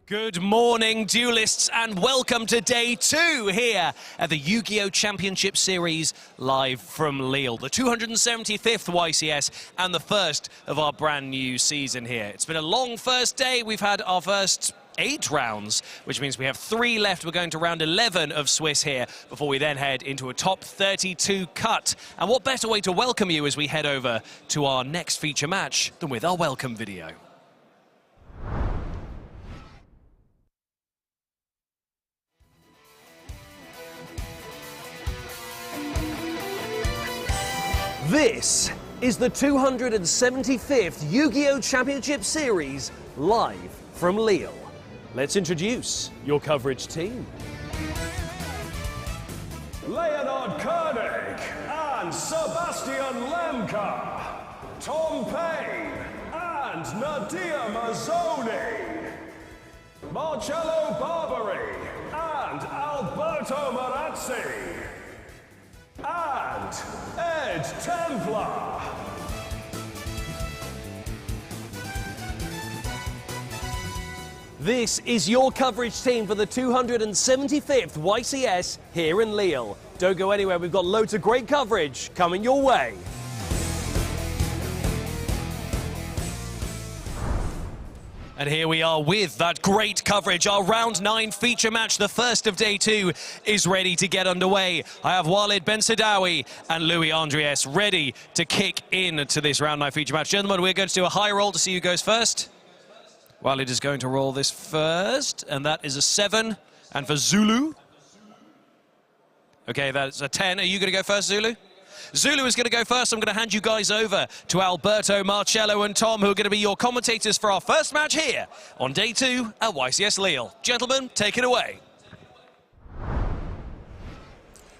Good morning, duelists, and welcome to day 2 here at the Yu-Gi-Oh! Championship Series live from Lille, the 275th YCS and the first of our brand new season here. It's been a long first day. We've had our first 8 rounds, which means we have 3 left. We're going to round 11 of Swiss here before we then head into a top 32 cut. And what better way to welcome you as we head over to our next feature match than with our welcome video. This is the 275th Yu-Gi-Oh! Championship Series live from Lille. Let's introduce your coverage team. Leonard Koenig and Sebastian Lemka, Tom Payne and Nadia Mazzoni, Marcello Barbary and Alberto Marazzi, and Ed Templar. This is your coverage team for the 275th YCS here in Lille. Don't go anywhere, we've got loads of great coverage coming your way. And here we are with that great coverage. Our round 9 feature match, the first of day 2, is ready to get underway. I have Walid Ben-Sadawi and Louis Andries ready to kick into this round 9 feature match. Gentlemen, we're going to do a high roll to see who goes first. Walid is going to roll this first, and that is a 7. And for Zulu, okay, that's a 10. Are you going to go first, Zulu? Zulu is going to go first. I'm going to hand you guys over to Alberto, Marcello and Tom, who are going to be your commentators for our first match here on day 2 at YCS Lille. Gentlemen, take it away.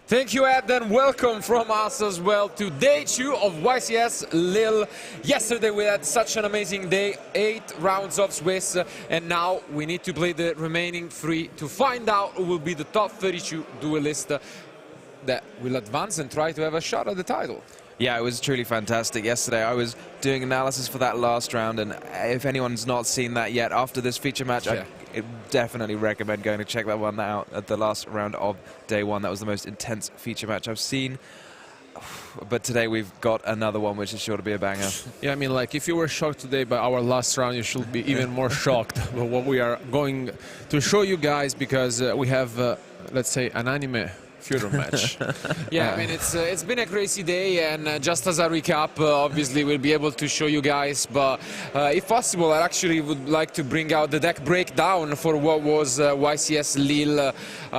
Thank you, Ed, and welcome from us as well to day 2 of YCS Lille. Yesterday we had such an amazing day, 8 rounds of Swiss, and now we need to play the remaining 3 to find out who will be the top 32 duelist that will advance and try to have a shot at the title. Yeah, it was truly fantastic yesterday. I was doing analysis for that last round, and if anyone's not seen that yet, after this feature match, I definitely recommend going to check that one out at the last round of day 1. That was the most intense feature match I've seen. But today we've got another one which is sure to be a banger. Yeah, I mean, like, if you were shocked today by our last round, you should be even more shocked by what we are going to show you guys, because we have, let's say, an anime feudal match. Yeah, I mean, it's been a crazy day, and just as a recap, obviously we'll be able to show you guys, but if possible, I actually would like to bring out the deck breakdown for what was YCS Lille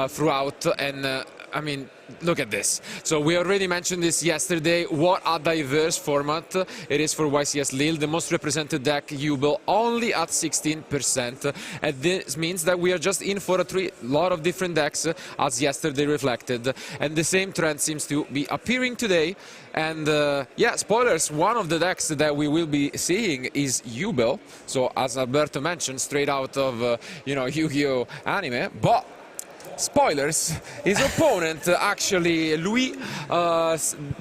throughout, and I mean, look at this. So we already mentioned this yesterday. What a diverse format it is for YCS Lille. The most represented deck, Jubel, only at 16%. And this means that we are just in for a lot of different decks, as yesterday reflected. And the same trend seems to be appearing today. And yeah, spoilers, one of the decks that we will be seeing is Jubel. So as Alberto mentioned, straight out of, Yu-Gi-Oh! Anime. But spoilers, his opponent, actually, Louis,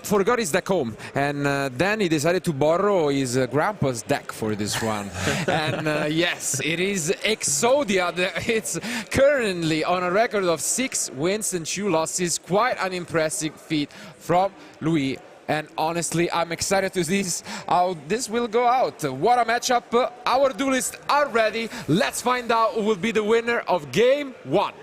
forgot his deck home, and then he decided to borrow his grandpa's deck for this one. And yes, it is Exodia. It's currently on a record of 6 wins and 2 losses. Quite an impressive feat from Louis. And honestly, I'm excited to see how this will go out. What a matchup. Our duelists are ready. Let's find out who will be the winner of Game 1.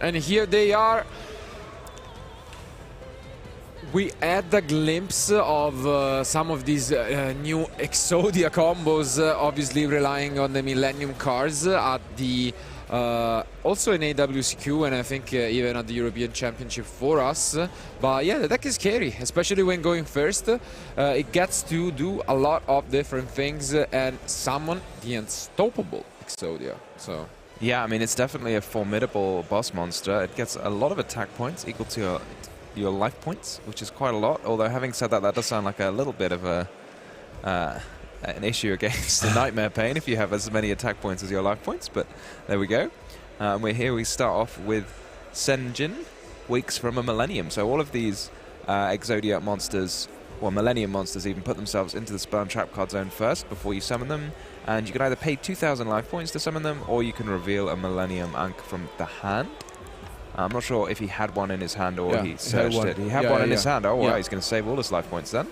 And here they are. We had a glimpse of some of these new Exodia combos, obviously relying on the Millennium cards at the also in AWCQ, and I think even at the European Championship for us. But yeah, the deck is scary, especially when going first. It gets to do a lot of different things and summon the unstoppable Exodia. So yeah, I mean, it's definitely a formidable boss monster. It gets a lot of attack points, equal to your life points, which is quite a lot. Although having said that, that does sound like a little bit of a an issue against the Nightmare Pain if you have as many attack points as your life points. But there we go. We're here. We start off with Senjin, Weeks from a Millennium. So all of these Exodia monsters, well, Millennium monsters even, put themselves into the spell and trap card zone first before you summon them. And you can either pay 2,000 life points to summon them, or you can reveal a Millennium Ankh from the hand. I'm not sure if he had one in his hand or he searched it. He had one in his hand. Oh, wow, he's going to save all his life points then.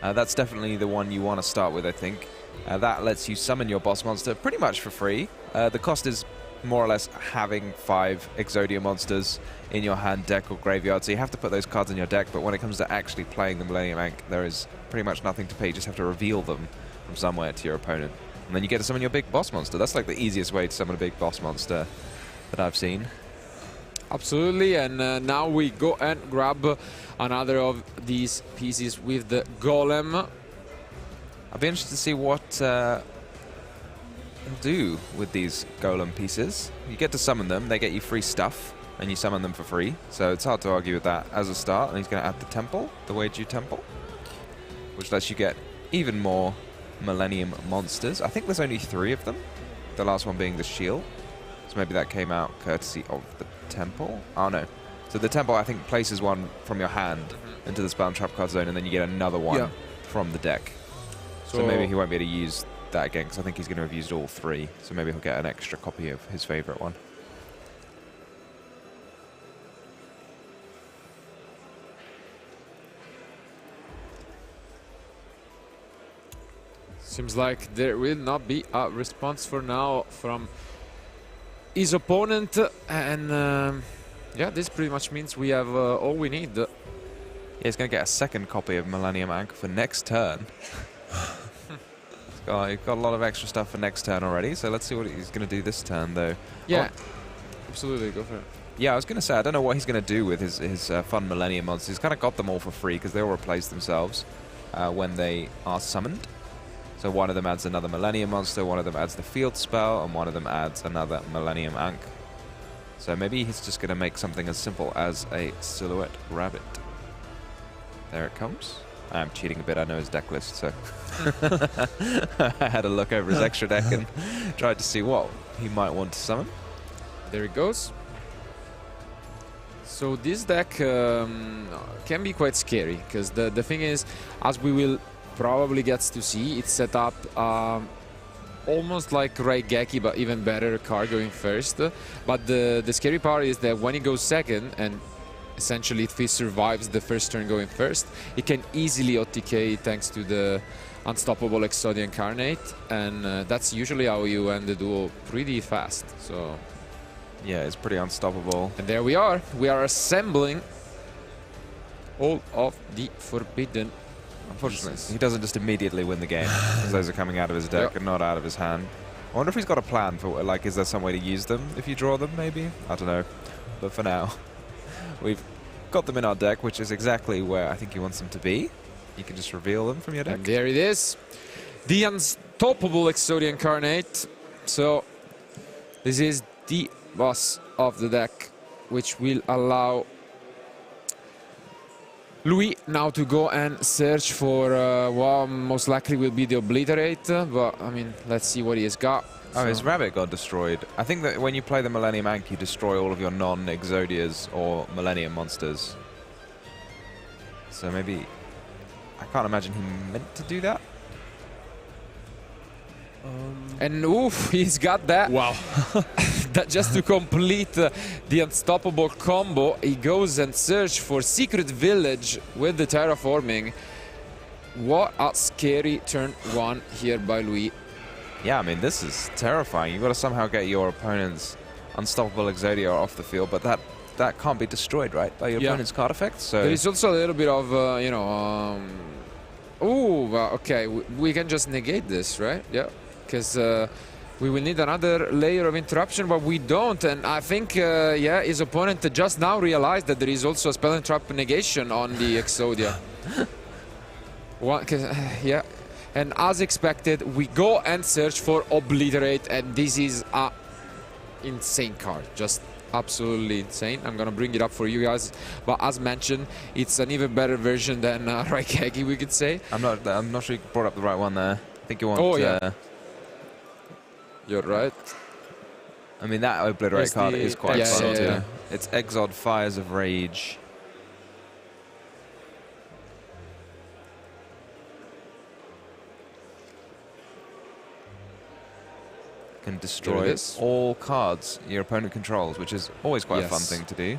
That's definitely the one you want to start with, I think. That lets you summon your boss monster pretty much for free. The cost is more or less having 5 Exodia monsters in your hand, deck, or graveyard. So you have to put those cards in your deck, but when it comes to actually playing the Millennium Ankh, there is pretty much nothing to pay. You just have to reveal them from somewhere to your opponent. And then you get to summon your big boss monster. That's like the easiest way to summon a big boss monster that I've seen. Absolutely, and now we go and grab another of these pieces with the Golem. I'll be interested to see what he'll do with these Golem pieces. You get to summon them, they get you free stuff, and you summon them for free. So it's hard to argue with that as a start. And he's going to add the Temple, the Weiju Temple, which lets you get even more Millennium monsters. I think there's only 3 of them, the last one being the Shield. So maybe that came out courtesy of the Temple. Oh no. So the Temple, I think, places one from your hand into the spell and trap card zone, and then you get another one from the deck. So maybe he won't be able to use that again, because I think he's going to have used all 3. So maybe he'll get an extra copy of his favorite one. Seems like there will not be a response for now from his opponent, and yeah, this pretty much means we have all we need. Yeah, he's going to get a second copy of Millennium Ankh for next turn. He's got a lot of extra stuff for next turn already, so let's see what he's going to do this turn, though. Yeah, absolutely, go for it. Yeah, I was going to say, I don't know what he's going to do with his fun Millennium monsters. He's kind of got them all for free, because they all replace themselves when they are summoned. So one of them adds another Millennium monster, one of them adds the field spell, and one of them adds another Millennium Ankh. So maybe he's just going to make something as simple as a Silhouette Rabbit. There it comes. I'm cheating a bit, I know his deck list, so I had a look over his extra deck and tried to see what he might want to summon. There it goes. So this deck can be quite scary, because the thing is, as we will probably gets to see, it's set up almost like Raigeki, but even better card going first. But the scary part is that when it goes second, and essentially if it survives the first turn going first, it can easily OTK thanks to the unstoppable Exodia Incarnate, and that's usually how you end the duel pretty fast. So yeah, it's pretty unstoppable. And there we are assembling all of the forbidden. Unfortunately, he doesn't just immediately win the game, because those are coming out of his deck and not out of his hand. I wonder if he's got a plan for, like, is there some way to use them if you draw them, maybe? I don't know. But for now, we've got them in our deck, which is exactly where I think he wants them to be. You can just reveal them from your deck. And there it is. The unstoppable Exodia Incarnate. So, this is the boss of the deck, which will allow Louis now to go and search for what most likely will be the Obliterate, but I mean, let's see what he has got. Oh, his rabbit got destroyed. I think that when you play the Millennium Ankh, you destroy all of your non-Exodias or Millennium monsters. So maybe, I can't imagine he meant to do that. And oof, he's got that. Wow. That just to complete the unstoppable combo, he goes and searches for Secret Village with the terraforming. What a scary turn 1 here by Louis. Yeah, I mean, this is terrifying. You've got to somehow get your opponent's unstoppable Exodia off the field, but that can't be destroyed, right, by your opponent's card effects. So there is also a little bit of, you know, okay, we can just negate this, right? Yeah, because we will need another layer of interruption, but we don't. And I think, yeah, his opponent just now realized that there is also a spell and trap negation on the Exodia. Yeah. And as expected, we go and search for Obliterate, and this is a insane card. Just absolutely insane. I'm gonna bring it up for you guys, but as mentioned, it's an even better version than Raikegi, we could say. I'm not sure you brought up the right one there. I think you want. Oh yeah. You're right. I mean, that Obliterate card is quite Yeah, fun yeah, too. yeah. It's Exod Fires of Rage. Can destroy all cards your opponent controls, which is always quite a fun thing to do.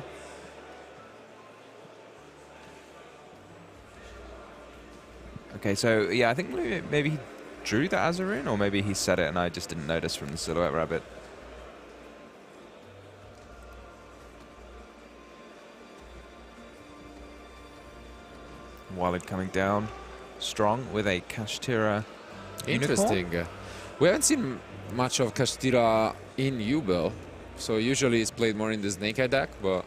Okay, so yeah, I think maybe he drew the Azarine, or maybe he said it and I just didn't notice from the Silhouette Rabbit. Walid coming down strong with a Kashtira. Interesting. We haven't seen much of Kashtira in Yubel, so usually it's played more in the Snake Eye deck, but...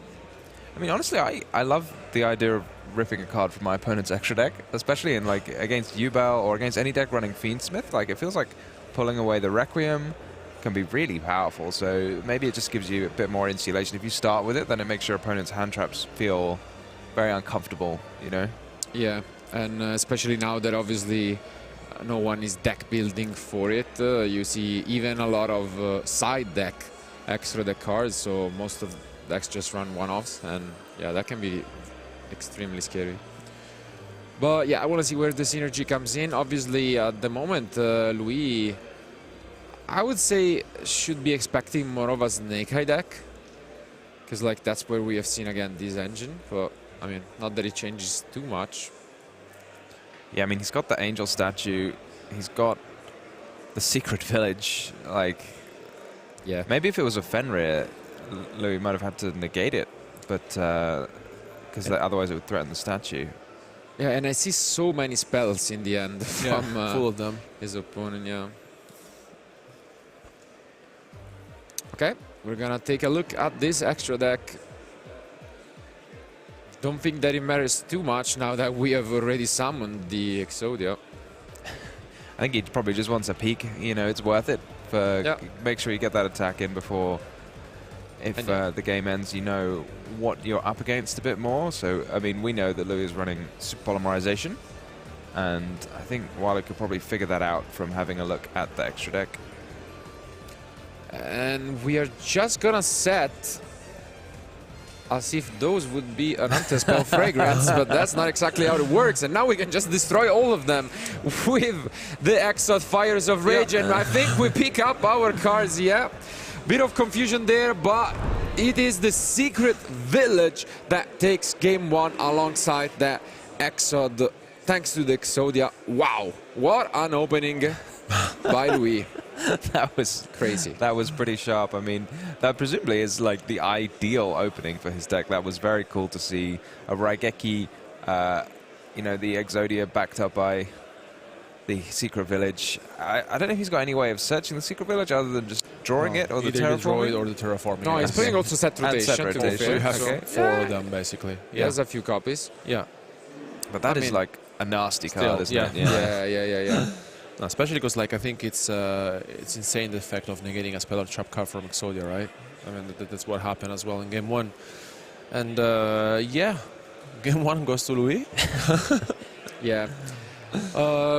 I mean, honestly, I love the idea of ripping a card from my opponent's extra deck, especially in like against Yubel or against any deck running Fiendsmith. Like, it feels like pulling away the Requiem can be really powerful, so maybe it just gives you a bit more insulation. If you start with it, then it makes your opponent's hand traps feel very uncomfortable, you know? Yeah, and especially now that obviously no one is deck building for it, you see even a lot of side deck extra deck cards, so most of decks just run one-offs, and yeah, that can be extremely scary. But yeah, I want to see where the synergy comes in. Obviously, at the moment, Louis, I would say, should be expecting more of a Snake Eye deck, because like that's where we have seen again this engine, but I mean, not that it changes too much. Yeah, I mean, he's got the Angel statue. He's got the Secret Village. Like, yeah, maybe if it was a Fenrir, Louis might have had to negate it, but because otherwise it would threaten the statue. Yeah, and I see so many spells in the end from full of them. his opponent. Yeah. Okay, we're gonna take a look at this extra deck. Don't think that it matters too much now that we have already summoned the Exodia. I think he probably just wants a peek. You know, it's worth it. Make sure you get that attack in before, if the game ends, you know what you're up against a bit more. So, I mean, we know that Louis is running Polymerization, and I think Walid could probably figure that out from having a look at the extra deck. And we are just gonna set as if those would be an anti-spell fragrance, but that's not exactly how it works. And now we can just destroy all of them with the Exod Fires of Rage. And I think we pick up our cards, yeah. Bit of confusion there, but it is the Secret Village that takes game one alongside the Exod, thanks to the Exodia. Wow, what an opening by Louis. That was crazy. That was pretty sharp. I mean, that presumably is like the ideal opening for his deck. That was very cool to see. A Raigeki, you know, the Exodia backed up by the Secret Village. I don't know if he's got any way of searching the Secret Village other than just drawing it or the terraforming. Or the terraforming. No, he's playing also set rotation. Set rotation. So you have Okay. four of them, basically. He has a few copies. Yeah. But that is like a nasty card, isn't it? Yeah. No, especially because, like, I think it's insane the effect of negating a spell or trap card from Exodia, right? I mean, that's what happened as well in game one. And yeah, game one goes to Louis. Yeah.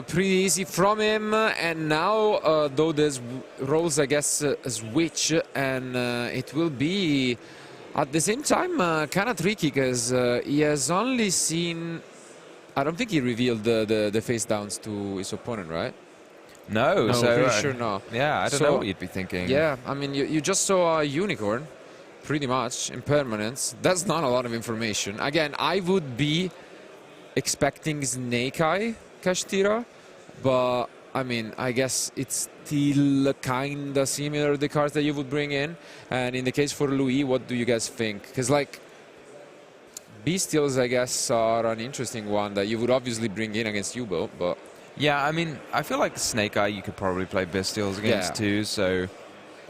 Pretty easy from him, and now though there's rolls, I guess, a switch, and it will be at the same time kind of tricky because he has only seen. I don't think he revealed the face downs to his opponent, right? No, so pretty sure no. Yeah, I don't know what you'd be thinking. Yeah, I mean, you just saw a unicorn, pretty much, in permanence. That's not a lot of information. Again, I would be expecting Snake Eye Kashtira, but I mean, I guess it's still kind of similar to the cards that you would bring in. And in the case for Louis, what do you guys think? Because, like, Bestials, I guess, are an interesting one that you would obviously bring in against Yubo, but... Yeah, I mean, I feel like Snake Eye you could probably play Bestials against too, so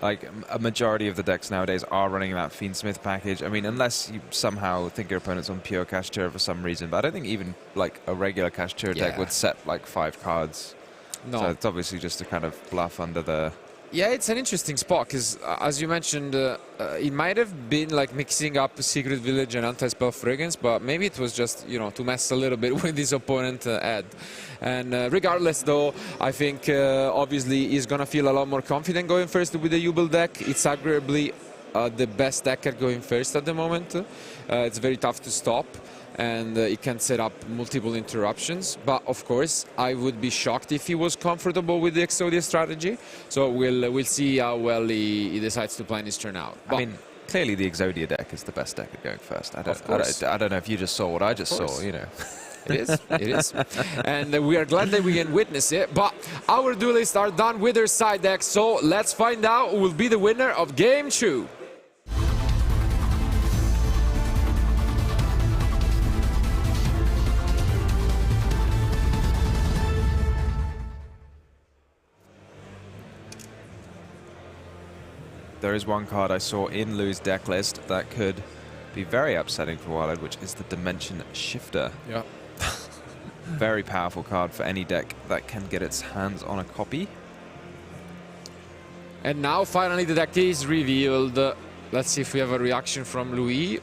like a majority of the decks nowadays are running that Fiendsmith package. I mean, unless you somehow think your opponent's on pure Kashtira for some reason, but I don't think even like a regular Kashtira deck would set like 5 cards. No. So it's obviously just to kind of bluff under the Yeah, it's an interesting spot because, as you mentioned, it might have been like mixing up Secret Village and Anti-Spell Fragrance, but maybe it was just, you know, to mess a little bit with his opponent Ed. And regardless, though, I think obviously he's gonna feel a lot more confident going first with the U-Build deck. It's arguably the best deck at going first at the moment. It's very tough to stop, and it can set up multiple interruptions. But of course, I would be shocked if he was comfortable with the Exodia strategy. So we'll see how well he decides to plan his turn out. But I mean, clearly the Exodia deck is the best deck at going first. I don't know if you just saw what I just saw, you know. It is. And we are glad that we can witness it. But our duelists are done with their side deck, so let's find out who will be the winner of Game 2. There is one card I saw in Lou's deck list that could be very upsetting for Wilded, which is the Dimension Shifter. Yeah. Very powerful card for any deck that can get its hands on a copy. And now finally the deck is revealed. Let's see if we have a reaction from Louis.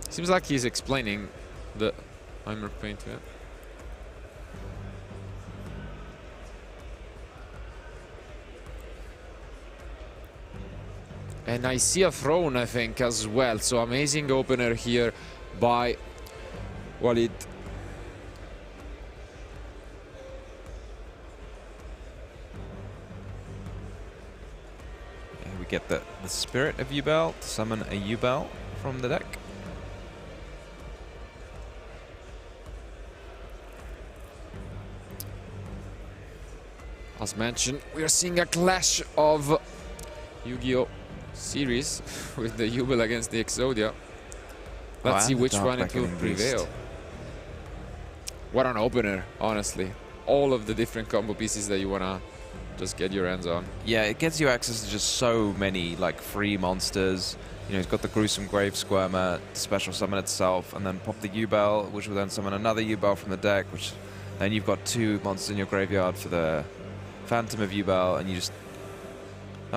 Seems like he's explaining the Heimer Paint. Yeah. And I see a throne, I think, as well. So amazing opener here by Walid. Yeah, we get the Spirit of Yubel to summon a Yubel from the deck. As mentioned, we are seeing a clash of Yu-Gi-Oh! Series with the Yubel against the Exodia. Let's see which one it will prevail. What an opener, honestly. All of the different combo pieces that you wanna just get your hands on. Yeah, it gets you access to just so many like free monsters. You know, he's got the Gruesome Grave Squirmer, special summon itself, and then pop the Yubel, which will then summon another Yubel from the deck, which then you've got 2 monsters in your graveyard for the Phantom of Yubel, and you just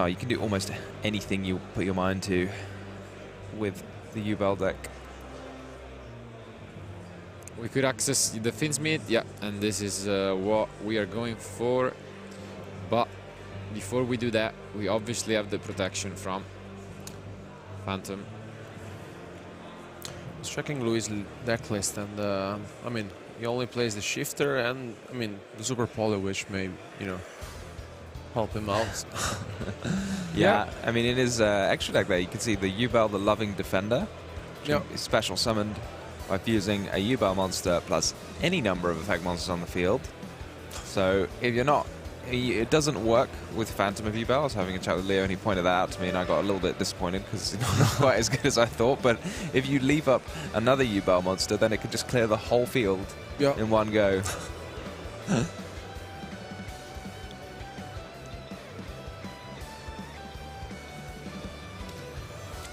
you can do almost anything you put your mind to with the Yubel deck. We could access the Finsmith, yeah, and this is what we are going for. But before we do that, we obviously have the protection from Phantom. I was checking Louis' deck list, and I mean, he only plays the Shifter and, I mean, the Super Poly, which may, you know, help him out. Yeah, I mean, in his extra deck there, you can see the Yubel, the Loving Defender, Yep. is special summoned by fusing a Yubel monster plus any number of effect monsters on the field. So if you're not, it doesn't work with Phantom of Yubel. I was having a chat with Leo and he pointed that out to me, and I got a little bit disappointed because it's not quite as good as I thought. But if you leave up another Yubel monster, then it can just clear the whole field in one go.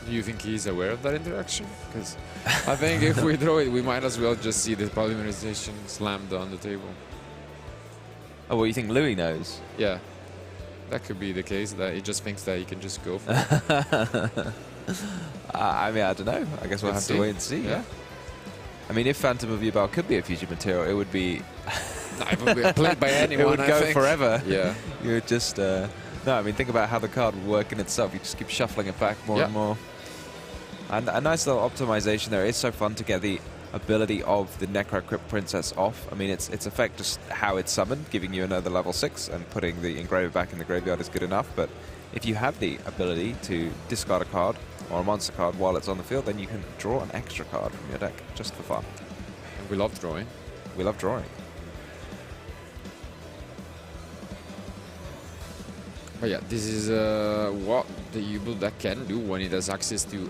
Do you think he's aware of that interaction? Because I think if we draw it, we might as well just see the polymerization slammed on the table. Oh, well, you think Louis knows? Yeah, that could be the case, that he just thinks that he can just go for it. I mean, I don't know. I guess we'll have to wait and see. Yeah. I mean, if Phantom of Yubel could be a future material, it would be... It would be played by anyone, it would go forever. Yeah. You would just... no, I mean, think about how the card would work in itself. You just keep shuffling it back more and more. And a nice little optimization there. It's so fun to get the ability of the Necro Crypt Princess off. I mean, its effect, just how it's summoned, giving you another level 6, and putting the Engraver back in the graveyard is good enough. But if you have the ability to discard a card or a monster card while it's on the field, then you can draw an extra card from your deck just for fun. And we love drawing. We love drawing. But yeah, this is what the U-Build deck can do when it has access to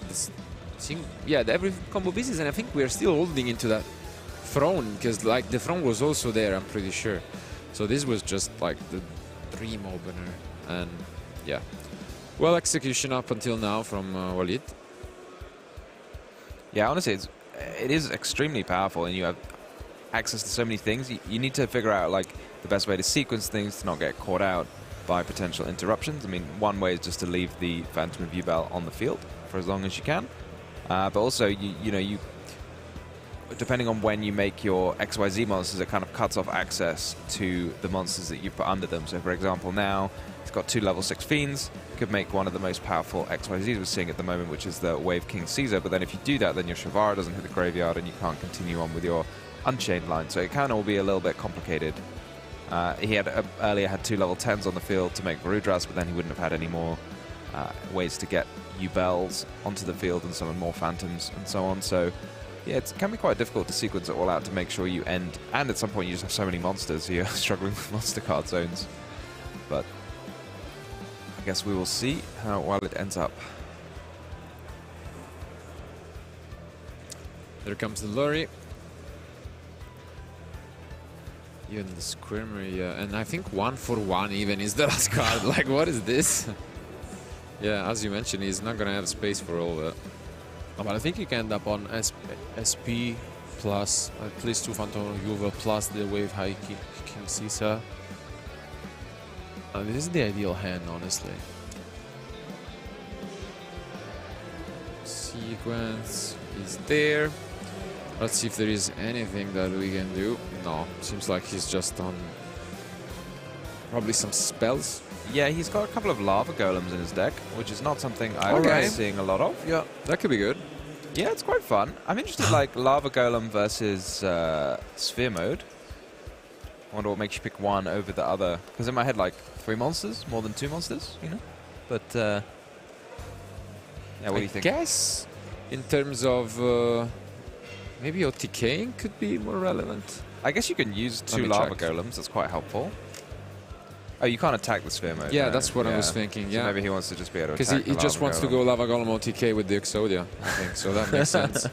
this thing. Yeah, every combo pieces, and I think we are still holding into that throne, because like the throne was also there, I'm pretty sure. So this was just like the dream opener, and yeah. Well, execution up until now from Walid. Yeah, honestly, it is extremely powerful, and you have access to so many things. You need to figure out like the best way to sequence things to not get caught out by potential interruptions. I mean, one way is just to leave the Phantom of Yubel on the field for as long as you can. But also, you know, depending on when you make your XYZ monsters, it kind of cuts off access to the monsters that you put under them. So, for example, now it's got 2 level 6 Fiends. Could make one of the most powerful XYZs we're seeing at the moment, which is the Wave King Caesar. But then if you do that, then your Shavara doesn't hit the graveyard and you can't continue on with your Unchained line. So it can all be a little bit complicated. He had earlier had 2 level 10s on the field to make Varudras, but then he wouldn't have had any more ways to get Yubels onto the field and summon more Phantoms and so on. So yeah, it can be quite difficult to sequence it all out to make sure you end. And at some point you just have so many monsters, you're struggling with monster card zones. But I guess we will see how well it ends up. There comes the Lurry. Even the Squirmer, yeah. And I think 1-for-1 even is the last card. Like, what is this? Yeah, as you mentioned, he's not gonna have space for all that. No, but I think you can end up on SP plus at least 2 Phantom of Yubel plus the Wave High King Caesar. This is the ideal hand, honestly. Sequence is there. Let's see if there is anything that we can do. No, seems like he's just on probably some spells. Yeah, he's got a couple of Lava Golems in his deck, which is not something I'm seeing a lot of. Yeah, that could be good. Yeah, it's quite fun. I'm interested, like, Lava Golem versus Sphere Mode. I wonder what makes you pick one over the other. Because in my head, like, 3 monsters, more than 2 monsters, you know? But, yeah, what do you think? I guess, in terms of maybe OTKing could be more relevant. I guess you can use 2 Lava Golems, that's quite helpful. Oh, you can't attack the Sphere Mode. Yeah, no. that's what I was thinking, yeah. So maybe he wants to just be able to attack because he just wants to go Lava Golem OTK with the Exodia, I think, so that makes sense.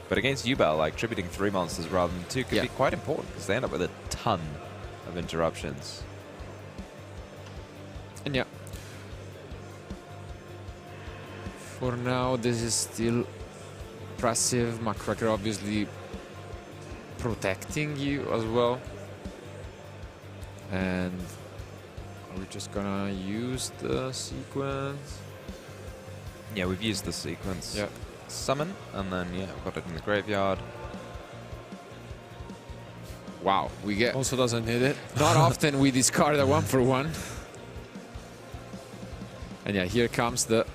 But against Yubel, like, tributing 3 monsters rather than 2 could be quite important, because they end up with a ton of interruptions. And yeah. For now, this is still impressive. Muckracker obviously protecting you as well. And we're just gonna use the sequence. Yeah, we've used the sequence. Yeah. Summon, and then, yeah, we've got it in the graveyard. Wow, we get... Also doesn't need it. Not often we discard a 1-for-1. And yeah, here comes the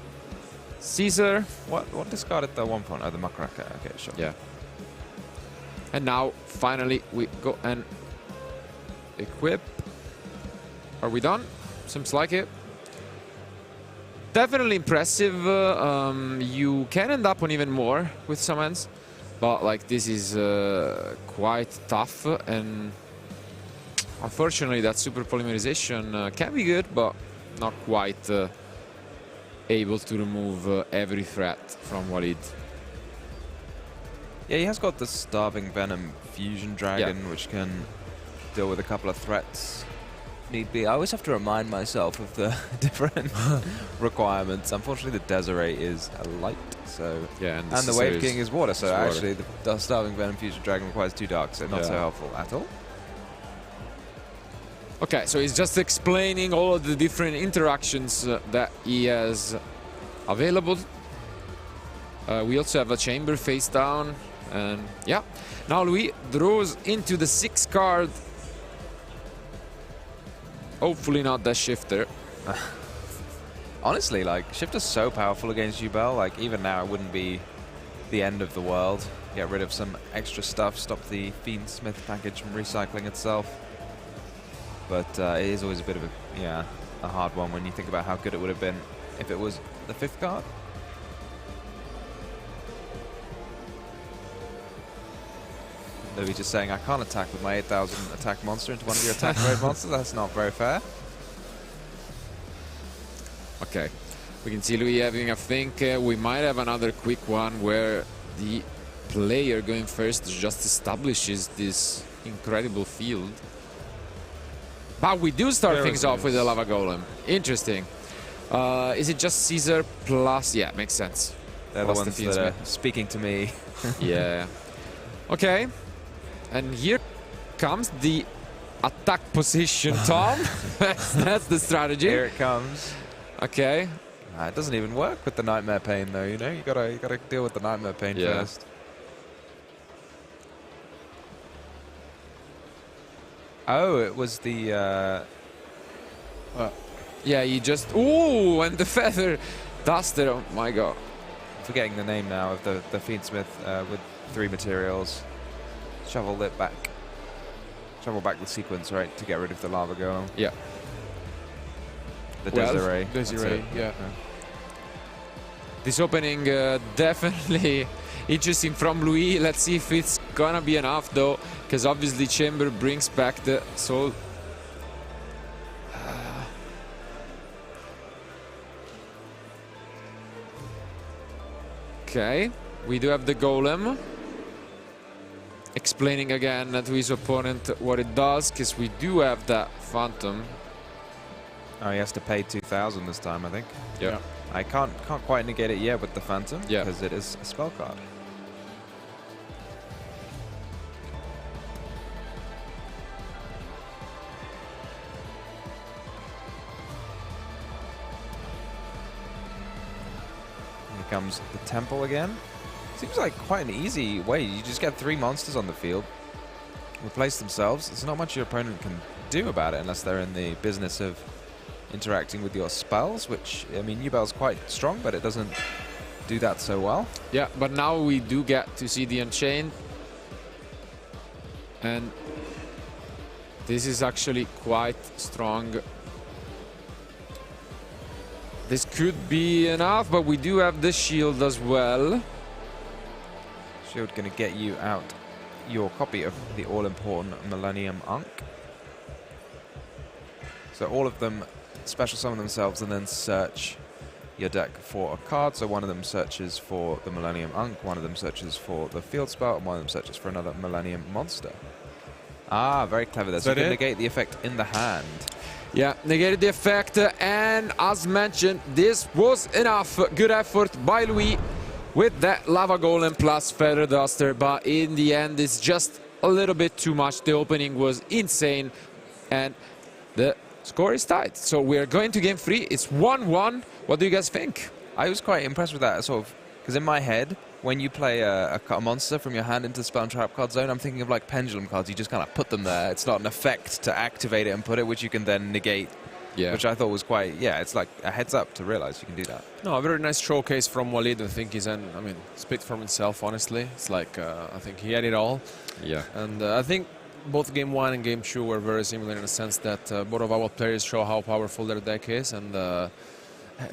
Caesar. What discarded the 1 point? Oh, the Muckracker. Okay, sure. Yeah. And now, finally, we go and equip. Are we done? Seems like it. Definitely impressive. You can end up on even more with some hands, but like this is quite tough. And unfortunately, that super polymerization can be good, but not quite able to remove every threat from Walid. Yeah, he has got the Starving Venom Fusion Dragon, which can deal with a couple of threats. Need be. I always have to remind myself of the different requirements. Unfortunately, the Desiree is a light, so yeah, and the Wave King is water. So water. Actually, the Starving Venom Fusion Dragon requires 2 dark, so not so helpful at all. Okay, so he's just explaining all of the different interactions that he has available. We also have a chamber face down, and yeah. Now Louis draws into the 6th card. Hopefully not that Shifter. Honestly, like, Shifter's so powerful against Yubel. Like, even now, it wouldn't be the end of the world. Get rid of some extra stuff, stop the Fiendsmith package from recycling itself. But it is always a bit of a hard one when you think about how good it would have been if it was the 5th card. Louis just saying, I can't attack with my 8,000 attack monster into one of your attack grade monsters. That's not very fair. Okay, we can see Louis having a think. We might have another quick one where the player going first just establishes this incredible field. But we do start things off with the Lava Golem. Interesting. Is it just Caesar plus... Yeah, makes sense. They're the ones that are speaking to me. Yeah. Okay. And here comes the attack position, Tom. That's the strategy. Here it comes. Okay. It doesn't even work with the nightmare pain, though. You know, you gotta deal with the nightmare pain first. Oh, it was the. Yeah, he just. Ooh, and the feather duster. Oh my god. Forgetting the name now of the Fiendsmith with 3 materials. Shovel it back. Shovel back the sequence, right, to get rid of the lava golem. Yeah. The Desiree. Desiree, yeah. This opening definitely interesting from Louis. Let's see if it's gonna be enough though, because obviously Chamber brings back the soul. Okay, we do have the golem. Explaining again to his opponent what it does, because we do have that phantom. Oh, he has to pay 2,000 this time, I think. Yeah. I can't quite negate it yet with the phantom, Yeah, because it is a spell card. Here comes the temple again. Seems like quite an easy way. You just get 3 monsters on the field, replace themselves. There's not much your opponent can do about it unless they're in the business of interacting with your spells, which, I mean, Nubel's quite strong, but it doesn't do that so well. Yeah, but now we do get to see the Unchained. And this is actually quite strong. This could be enough, but we do have the shield as well. Shield going to get you out your copy of the all-important Millennium Ankh. So all of them special summon themselves and then search your deck for a card. So one of them searches for the Millennium Ankh, one of them searches for the field spell, and one of them searches for another Millennium monster. Ah, very clever there. So you can negate the effect in the hand. Yeah, negated the effect, and as mentioned, this was enough. Good effort by Louis with that Lava Golem plus Feather Duster, but in the end, it's just a little bit too much. The opening was insane, and the score is tied. So we're going to game 3. It's 1-1. What do you guys think? I was quite impressed with that, sort of, because in my head, when you play a monster from your hand into the spell and trap card zone, I'm thinking of like pendulum cards. You just kind of put them there. It's not an effect to activate it and put it, which you can then negate. Yeah. Which I thought was quite, it's like a heads up to realize you can do that. No, a very nice showcase from Walid. I think he's speak from himself, honestly. It's like, I think he had it all. Yeah. And I think both game 1 and game 2 were very similar in the sense that both of our players show how powerful their deck is. And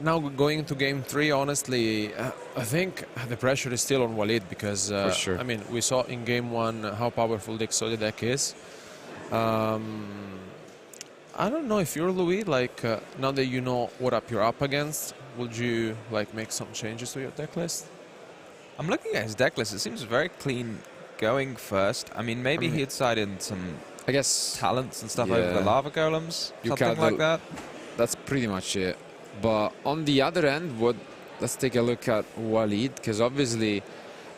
now going into game 3, honestly, I think the pressure is still on Walid because, for sure. I mean, we saw in game 1 how powerful the Exodia deck is. I don't know if you're Louis, like, now that you know what you're up against, would you, like, make some changes to your deck list? I'm looking at his deck list. It seems very clean going first. I mean, maybe he'd side in some, I guess, talents and stuff over the Lava Golems, something like that. That's pretty much it. But on the other end, let's take a look at Walid, because obviously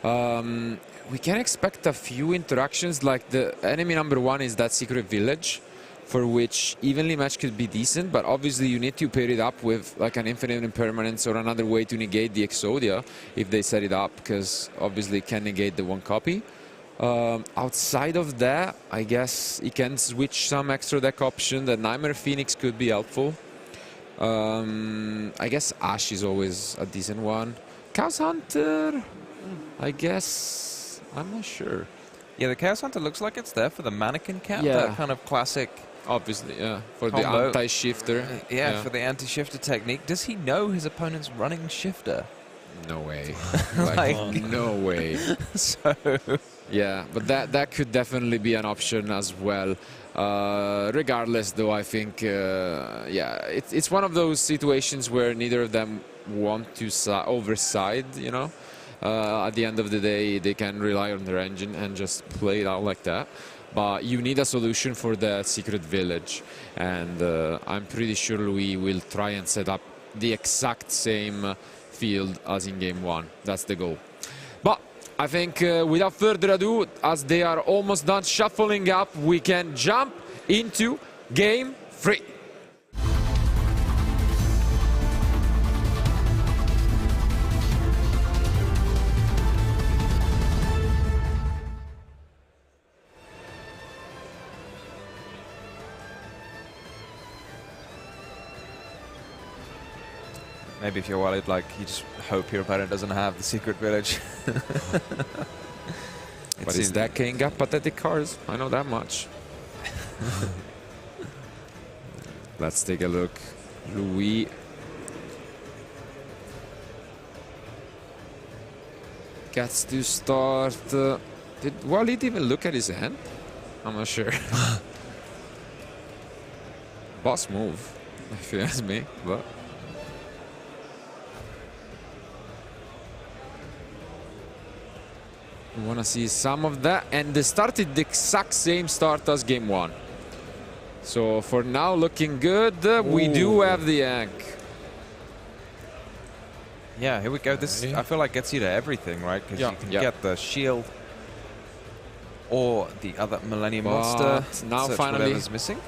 we can expect a few interactions. Like the enemy number 1 is that secret village, for which evenly match could be decent, but obviously you need to pair it up with like an infinite impermanence or another way to negate the Exodia if they set it up, because obviously it can negate the 1 copy. Outside of that, I guess he can switch some extra deck option. The Nightmare Phoenix could be helpful. I guess Ash is always a decent one. Chaos Hunter, I guess, I'm not sure. Yeah, the Chaos Hunter looks like it's there for the mannequin cap, Yeah. that kind of classic. Obviously, yeah, for combo. the anti-shifter. Yeah, for the anti-shifter technique. Does he know his opponent's running shifter? No way. Like, no way. So, yeah, but that could definitely be an option as well. Regardless, though, I think, it's one of those situations where neither of them want to overside, you know. At the end of the day, they can rely on their engine and just play it out like that. But you need a solution for the secret village, and I'm pretty sure Louis will try and set up the exact same field as in game 1. That's the goal. But I think without further ado, as they are almost done shuffling up, we can jump into game 3. Maybe if you're Walid, like, you just hope your opponent doesn't have the secret village. But his deck ain't got pathetic cards, I know that much. Let's take a look. Louis. Gets to start. Did Walid even look at his hand? I'm not sure. Boss move, if you ask me, but. We want to see some of that, and they started the exact same start as game 1. So for now, looking good. We do have the Ankh. Yeah, here we go. This, I feel like, gets you to everything, right? Because you can get the shield or the other Millennium Monster. Now finally, whatever's missing.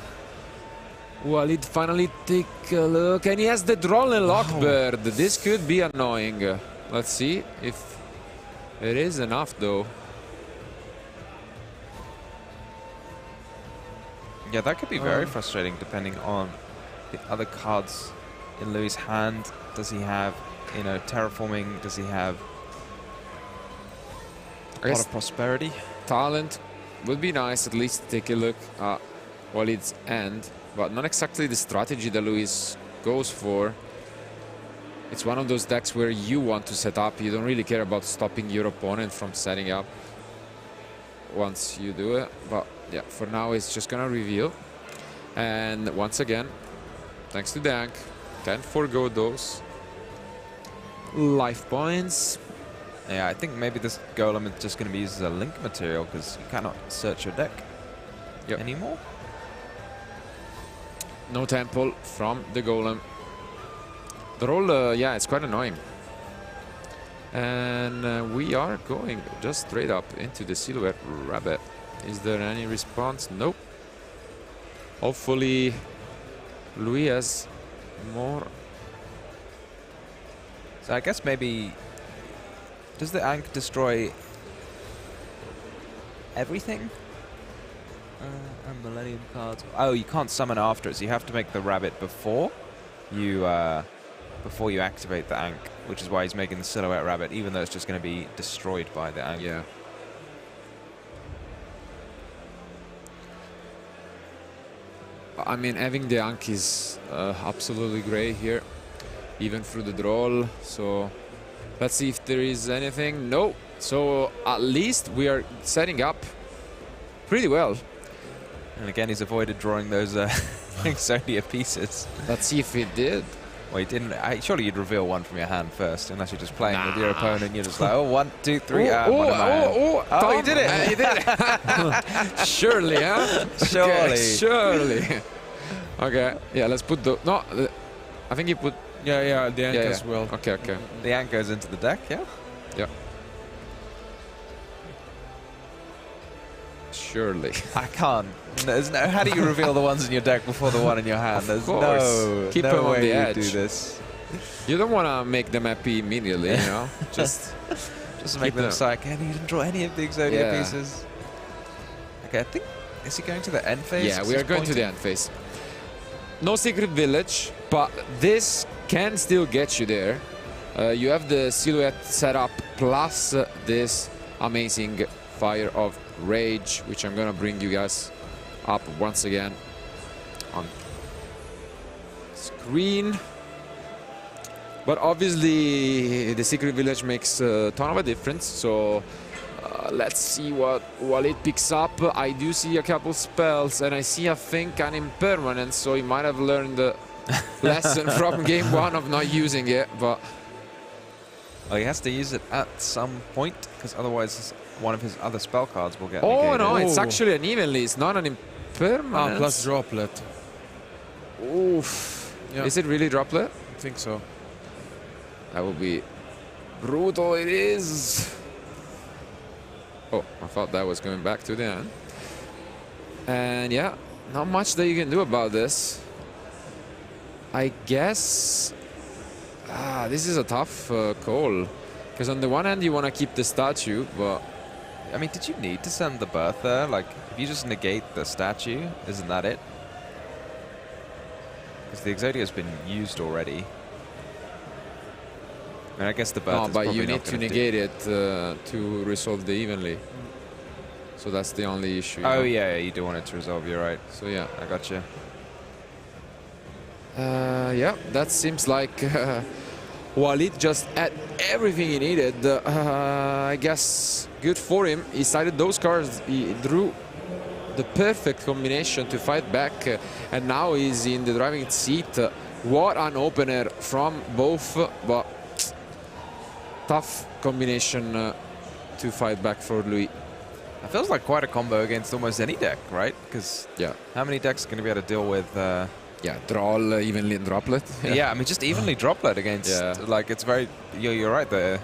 Walid finally take a look, and he has the Droll and Lockbird. This could be annoying. Let's see if it is enough, though. Yeah, that could be very frustrating depending on the other cards in Louis' hand. Does he have, you know, terraforming? Does he have a lot of prosperity? Talent would be nice, at least take a look at Walid's end, but not exactly the strategy that Louis goes for. It's one of those decks where you want to set up. You don't really care about stopping your opponent from setting up once you do it. But yeah, for now it's just gonna reveal. And once again, thanks to Dank, can't forgo those life points. Yeah, I think maybe this golem is just going to be used as a link material because you cannot search your deck anymore. No temple from the golem. The roll, yeah, it's quite annoying. And we are going just straight up into the Silhouette Rabbit. Is there any response? Nope. Hopefully Louis has more. So I guess maybe, does the Ankh destroy everything? And Millennium cards. Oh, you can't summon after it, so you have to make the rabbit before you activate the Ankh, which is why he's making the Silhouette Rabbit, even though it's just going to be destroyed by the Ankh. Yeah. I mean, having the Ankh is absolutely great here, even through the draw. So let's see if there is anything. No. So at least we are setting up pretty well. And again, he's avoided drawing those Exodia pieces. Let's see if he did. Well, he didn't. Surely you'd reveal one from your hand first, unless you're just playing with your opponent. You're just like, oh, 1, 2, 3. Oh, he did it! He did it! Surely, huh? Surely. Okay, surely. Okay, yeah, let's put the... No, I think he put... Yeah, the Ankh as well. Okay, okay. The Ankh goes into the deck, yeah? Yeah. Surely. I can't. There's no. How do you reveal the ones in your deck before the one in your hand? There's no. Keep no them on way the you edge. do this. You don't want to make them happy immediately, you know? Just make them psych. And you didn't draw any of the Exodia pieces. Okay, I think. Is he going to the end phase? Yeah, we are going to the end phase. No secret village, but this can still get you there. You have the Silhouette set up, plus this amazing Fire of Rage, which I'm gonna bring you guys up once again on screen. But obviously the secret village makes a ton of a difference, so let's see what Walid picks up. I do see a couple spells, and I see, I think, an impermanence, so he might have learned the lesson from game 1 of not using it, but... Well, he has to use it at some point, because otherwise one of his other spell cards will get Oh, negated. no, it's actually an evenly, it's not an impermanence. Plus droplet. Oof. Yeah. Is it really droplet? I think so. That would be brutal, it is. thought that was going back to the end. And yeah, not much that you can do about this. I guess this is a tough call. Because on the one hand, you want to keep the statue, but... I mean, did you need to send the birth there? Like, if you just negate the statue, isn't that it? Because the Exodia's been used already. I mean, I guess the birth no, is but probably you need not to gonna negate it to resolve the evenly. So that's the only issue. Oh, yeah, you do want it to resolve, you're right. So yeah. I gotcha. Yeah, that seems like Walid just had everything he needed. I guess good for him. He sided those cards. He drew the perfect combination to fight back. And now he's in the driving seat. What an opener from both. But tough combination to fight back for Louis. It feels like quite a combo against almost any deck, right? Because yeah, how many decks are going to be able to deal with... yeah, draw evenly and droplet. Yeah, I mean, just evenly droplet against... Yeah. Like, it's very... You're right, the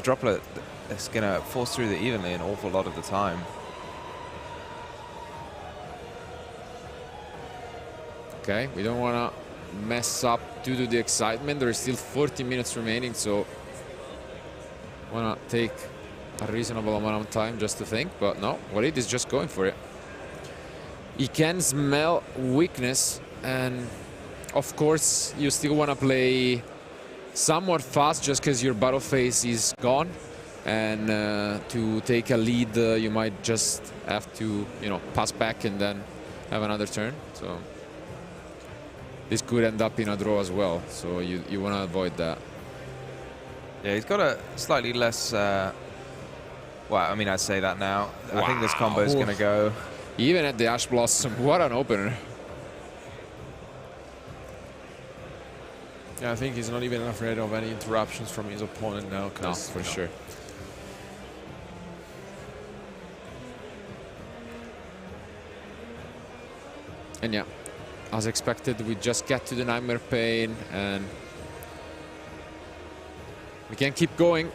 droplet is going to force through the evenly an awful lot of the time. Okay, we don't want to mess up due to the excitement. There is still 40 minutes remaining, so want to take a reasonable amount of time just to think. But no, Walid is just going for it. He can smell weakness, and of course you still want to play somewhat fast just because your battle phase is gone, and to take a lead you might just have to, you know, pass back and then have another turn. So this could end up in a draw as well, so you want to avoid that. Yeah, he's got a slightly less... well, I mean, I'd say that now. Wow. I think this combo is going to go... Even at the Ash Blossom, what an opener. Yeah, I think he's not even afraid of any interruptions from his opponent now. No, for sure. And yeah, as expected, we just get to the Nightmare Pain and we can keep going.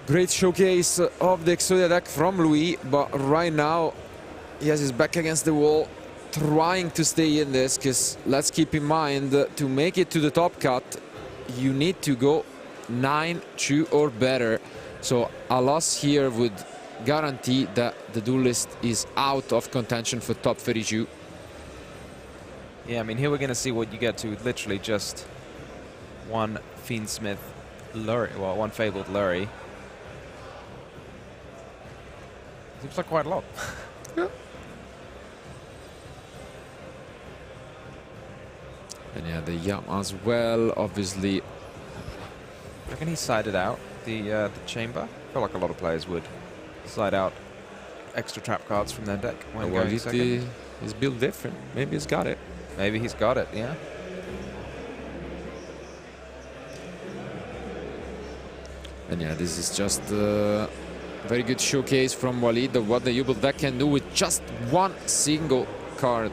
Great showcase of the Exodia deck from Louis, but right now he has his back against the wall, trying to stay in this, because let's keep in mind, to make it to the top cut, you need to go 9-2 or better. So a loss here would guarantee that the duelist is out of contention for top 32. Yeah, I mean, here we're going to see what you get to with literally just one Fiendsmith Lurry, well, one Fabled Lurry. Seems like quite a lot. Yeah. And yeah, the Yam as well, obviously. Reckon he sided out the chamber? I feel like a lot of players would side out extra trap cards from their deck when going second. He's built different. Maybe he's got it. Maybe he's got it, yeah. And yeah, this is just a very good showcase from Walid of what the Yubel deck can do with just one single card.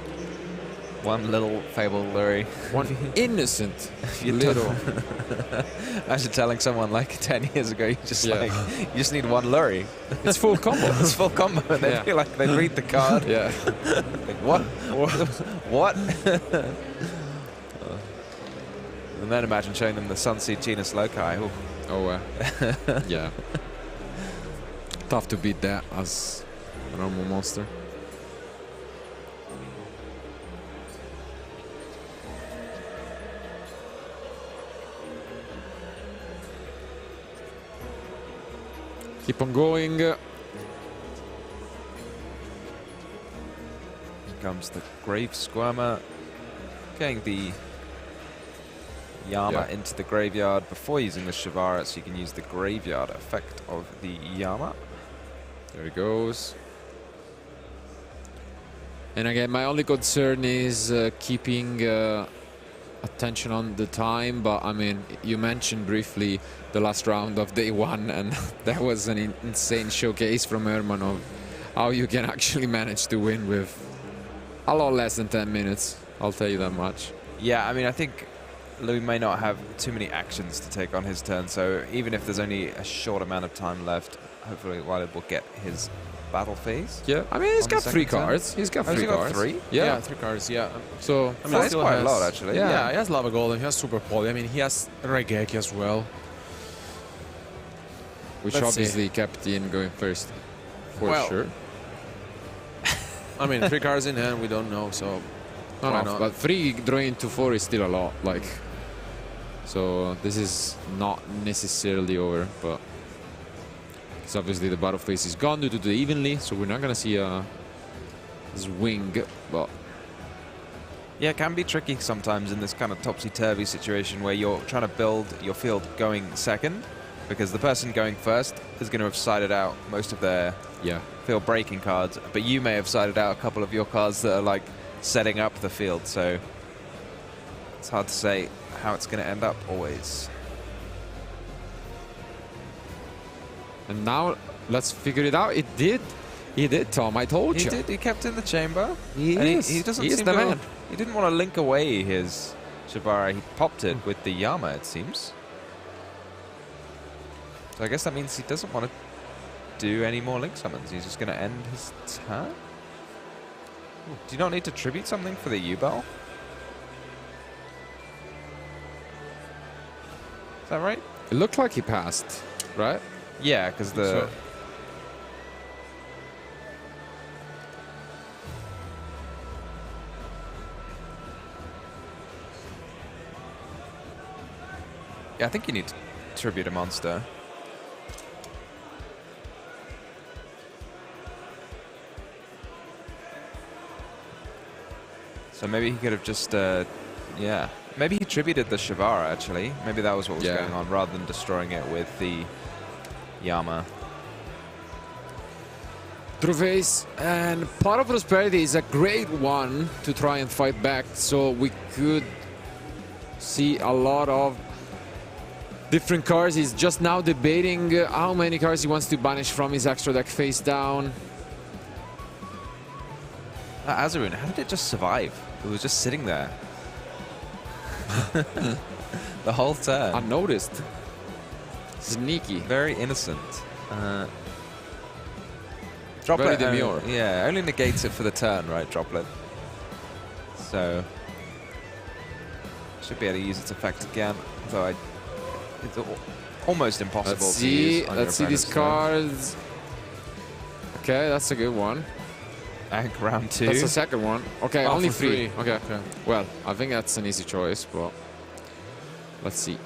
One little Fabled Lurry. One innocent little. little. Imagine telling someone like 10 years ago, you just like, you just need one Lurry. It's full combo. It's full combo. And they'd be like, they'd read the card. Yeah. Like, what? What? And then imagine showing them the Sunseed Genus Loci. Ooh. Oh, yeah. Tough to beat that as a normal monster. Keep on going. Here comes the Grave Squirmer. Getting the Yama into the graveyard before using the Shivara, so you can use the graveyard effect of the Yama. There he goes. And again, my only concern is keeping attention on the time, but I mean, you mentioned briefly the last round of day one, and that was an insane showcase from Herman of how you can actually manage to win with a lot less than 10 minutes. I'll tell you that much. Yeah, I mean, I think Louis may not have too many actions to take on his turn, so even if there's only a short amount of time left, hopefully Walid will get his battle phase. Yeah, I mean, he's On got the 3 second turn? cards. He's got Oh, has 3 he got cards. 3? Yeah. 3 cards, yeah. So, I mean, That's he still quite a has- lot, actually. Yeah, he has Lava Golem, he has Super Poly. I mean, he has Regeki as well. which Let's obviously kept Ian going first, for Well, sure. I mean, 3 cards in hand, we don't know, so No, why no, not? but 3 drawing to 4 is still a lot. Like, so this is not necessarily over, but because obviously the battle phase is gone due to the evenly, so we're not gonna see a swing. But Yeah, it can be tricky sometimes in this kind of topsy-turvy situation where you're trying to build your field going second, because the person going first is going to have sided out most of their yeah, field breaking cards, but you may have sided out a couple of your cards that are like setting up the field, so it's hard to say how it's going to end up always. and now let's figure it out. It did. He did, Tom. I told He you. did. He kept in the chamber. He And is. he doesn't He is seem the to. man. He didn't want to link away his Shibara. He popped it with the Yama, it seems. So I guess that means he doesn't want to do any more link summons. He's just going to end his turn. Do you not need to tribute something for the U-Bell? Is that right? It looked like he passed, right? Yeah, because the... So- Yeah, I think you need to tribute a monster. So maybe he could have just, yeah. Maybe he tributed the Shivara, actually. Maybe that was what was Yeah. going on, rather than destroying it with the Yama. True face, and Pot of Prosperity is a great one to try and fight back, so we could see a lot of different cards. He's just now debating how many cards he wants to banish from his extra deck face down. Azarun, how did it just survive? It was just sitting there. The whole turn. Unnoticed. Sneaky. Very innocent. Droplet, Very demure. yeah, only negates it for the turn, right, Droplet? So, should be able to use its effect again, though it's almost impossible Let's to use see. on your Let's see these opponent's turn. cards. Okay, that's a good one. And round 2. That's the second one. Okay, Oh, only for 3. 3. Okay. Okay. Well, I think that's an easy choice, but let's see.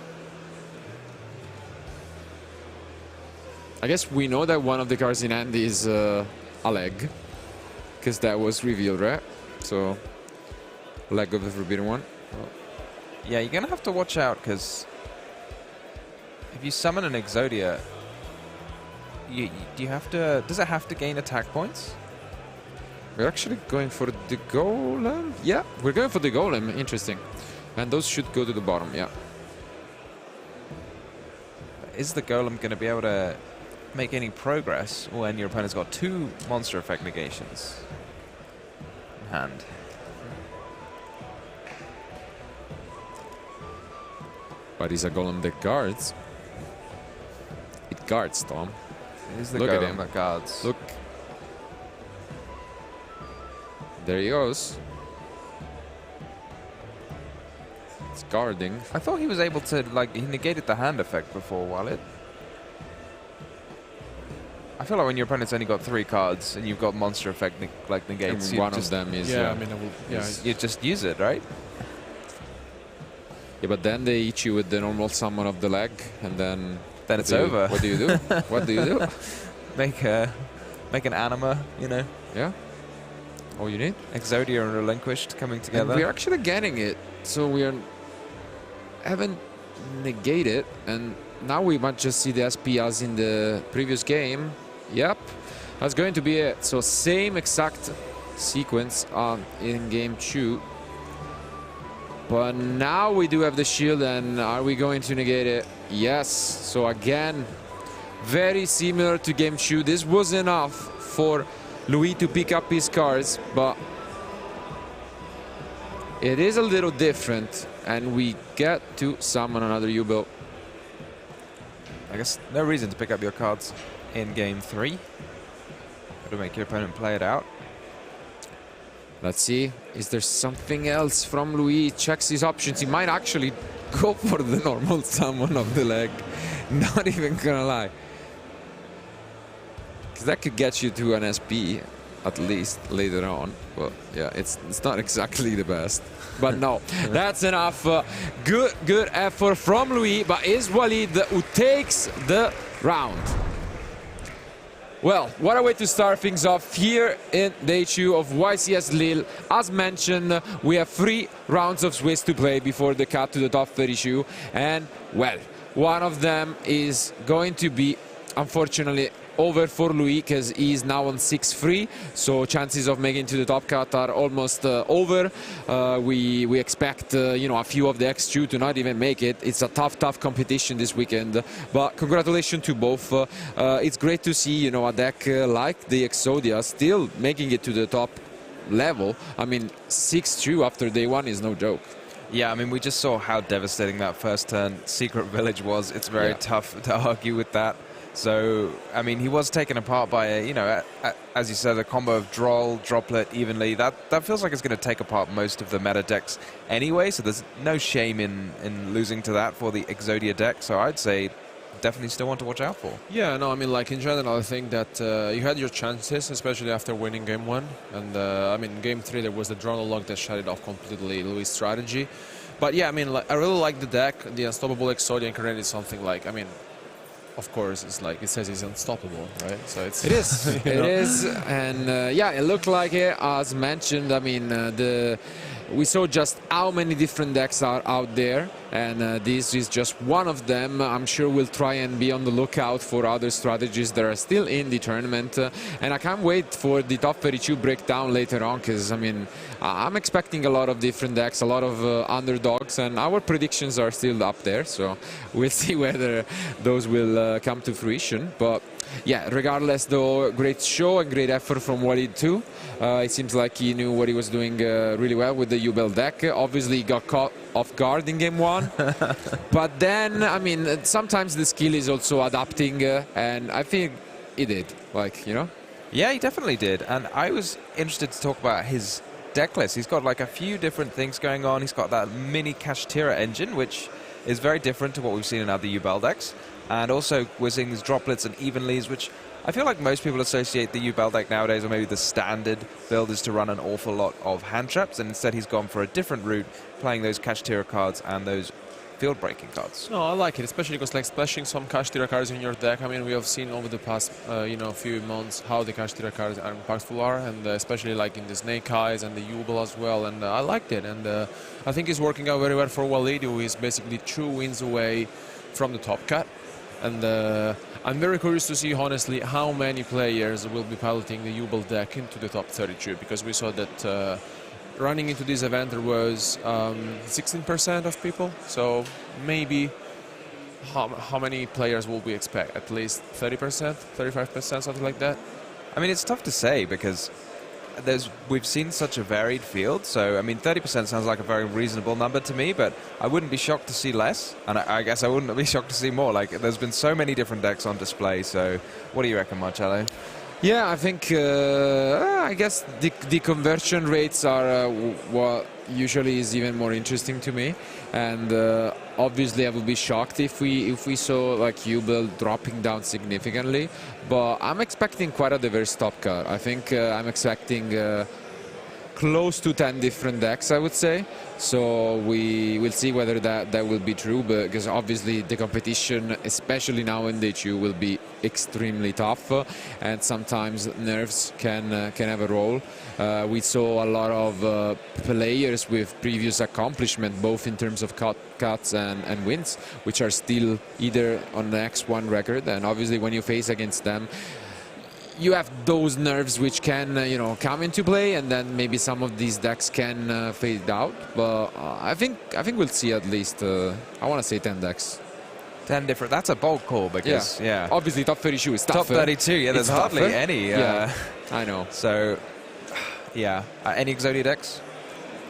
I guess we know that one of the cards in hand is a leg, because that was revealed, right? So, leg of the Forbidden One. Yeah, you're going to have to watch out, because if you summon an Exodia, do you have to... Does it have to gain attack points? We're actually going for the Golem. Yeah, we're going for the Golem. Interesting. And those should go to the bottom, yeah. Is the Golem going to be able to make any progress when your opponent's got 2 monster effect negations in hand? But it's a Golem that guards. It guards, Tom. It is the Look at Golem him. that guards. Look. There he goes. It's guarding. I thought he was able to, like, he negated the hand effect before Walid. I feel like when your opponent's only got 3 cards and you've got monster effect like negates, And you one of just, them is... Yeah, I mean, I will, yeah, you just use it, right? yeah, but then they hit you with the normal summon of the leg, and then... Then it's over. What do you do? What do you do? Make an anima, you know, Yeah. All you need. Exodia and Relinquished coming together. And we're actually getting it. So we haven't negated, and now we might just see the SP as in the previous game. Yep, that's going to be it. So same exact sequence in game 2. But now we do have the shield, and are we going to negate it? Yes. So again, very similar to game 2. This was enough for Louis to pick up his cards, but it is a little different, and we get to summon another U-Bill. I guess no reason to pick up your cards in game 3. Got to make your opponent play it out. Let's see, is there something else from Louis? Checks his options. He might actually go for the normal summon of the leg. Not even gonna lie. Because that could get you to an SP, at least later on. Well, yeah, it's not exactly the best. But no, that's enough. Good effort from Louis, but it's Walid who takes the round. Well, what a way to start things off here in day 2 of YCS Lille. As mentioned, we have 3 rounds of Swiss to play before the cut to the top 32. And, well, one of them is going to be, unfortunately, over for Louis, because he is now on 6-3, so chances of making to the top cut are almost over. We expect a few of the X2 to not even make it. It's a tough competition this weekend, but congratulations to both. It's great to see a deck like the Exodia still making it to the top level. I mean, 6-2 after day 1 is no joke. Yeah, I mean, we just saw how devastating that first turn Secret Village was. It's very tough to argue with that. So, I mean, he was taken apart by, as you said, a combo of Droll, Droplet, Evenly. That feels like it's going to take apart most of the meta decks anyway, so there's no shame in losing to that for the Exodia deck. So I'd say definitely still one to watch out for. Yeah, no, I mean, like, in general, I think that you had your chances, especially after winning game 1. And, I mean, game 3, there was the Droll log that shut it off completely, Louis' strategy. But, yeah, I mean, like, I really like the deck. The Unstoppable Exodia incarnate is something like, I mean, of course, it's like it says it's unstoppable, right? So it is. It is, and yeah, it looked like it. As mentioned, I mean, we saw just how many different decks are out there, and this is just one of them. I'm sure we'll try and be on the lookout for other strategies that are still in the tournament, and I can't wait for the top 32 breakdown later on, because I mean, I'm expecting a lot of different decks, a lot of underdogs, and our predictions are still up there, so we'll see whether those will come to fruition. But yeah, regardless though, great show and great effort from Walid too. It seems like he knew what he was doing really well with the U-Bell deck. Obviously he got caught off guard in game 1, but then, I mean, sometimes the skill is also adapting, and I think he did, Yeah, he definitely did, and I was interested to talk about his deck list. He's got like a few different things going on. He's got that mini Kashtira engine, which is very different to what we've seen in other U-Bell decks. And also we're seeing these Droplets and Evenlies, which I feel like most people associate the U-Bell deck nowadays, or maybe the standard build is to run an awful lot of hand traps, and instead he's gone for a different route, playing those Kashtira cards and those field breaking cards. No, I like it, especially because like splashing some Kashtira cards in your deck. I mean, we have seen over the past few months how the Kashtira cards are impactful and especially like in the Snake Eyes and the U-Bell as well, and I liked it, and I think it's working out very well for Walid, who is basically 2 wins away from the top cut. And I'm very curious to see, honestly, how many players will be piloting the U-Bell deck into the top 32, because we saw that running into this event there was 16% of people, so maybe how many players will we expect? At least 30%, 35%, something like that? I mean, it's tough to say because we've seen such a varied field, so I mean 30% sounds like a very reasonable number to me, but I wouldn't be shocked to see less, and I guess I wouldn't be shocked to see more. Like, there's been so many different decks on display, so what do you reckon, Marcello? Yeah, I think I guess the conversion rates are what usually is even more interesting to me, and obviously I would be shocked if we saw like U-Bell dropping down significantly, but I'm expecting quite a diverse top cut. I think I'm expecting close to 10 different decks, I would say. So we will see whether that will be true, because obviously the competition, especially now in day 2, will be extremely tough, and sometimes nerves can have a role. We saw a lot of players with previous accomplishment, both in terms of cuts and wins, which are still either on the X1 record, and obviously when you face against them, you have those nerves which can come into play, and then maybe some of these decks can fade out. But I think we'll see at least I want to say 10 decks. 10 different. That's a bold call because obviously top 32 is tougher. Top 32, yeah. There's hardly any. I know. So yeah, any Exodia decks?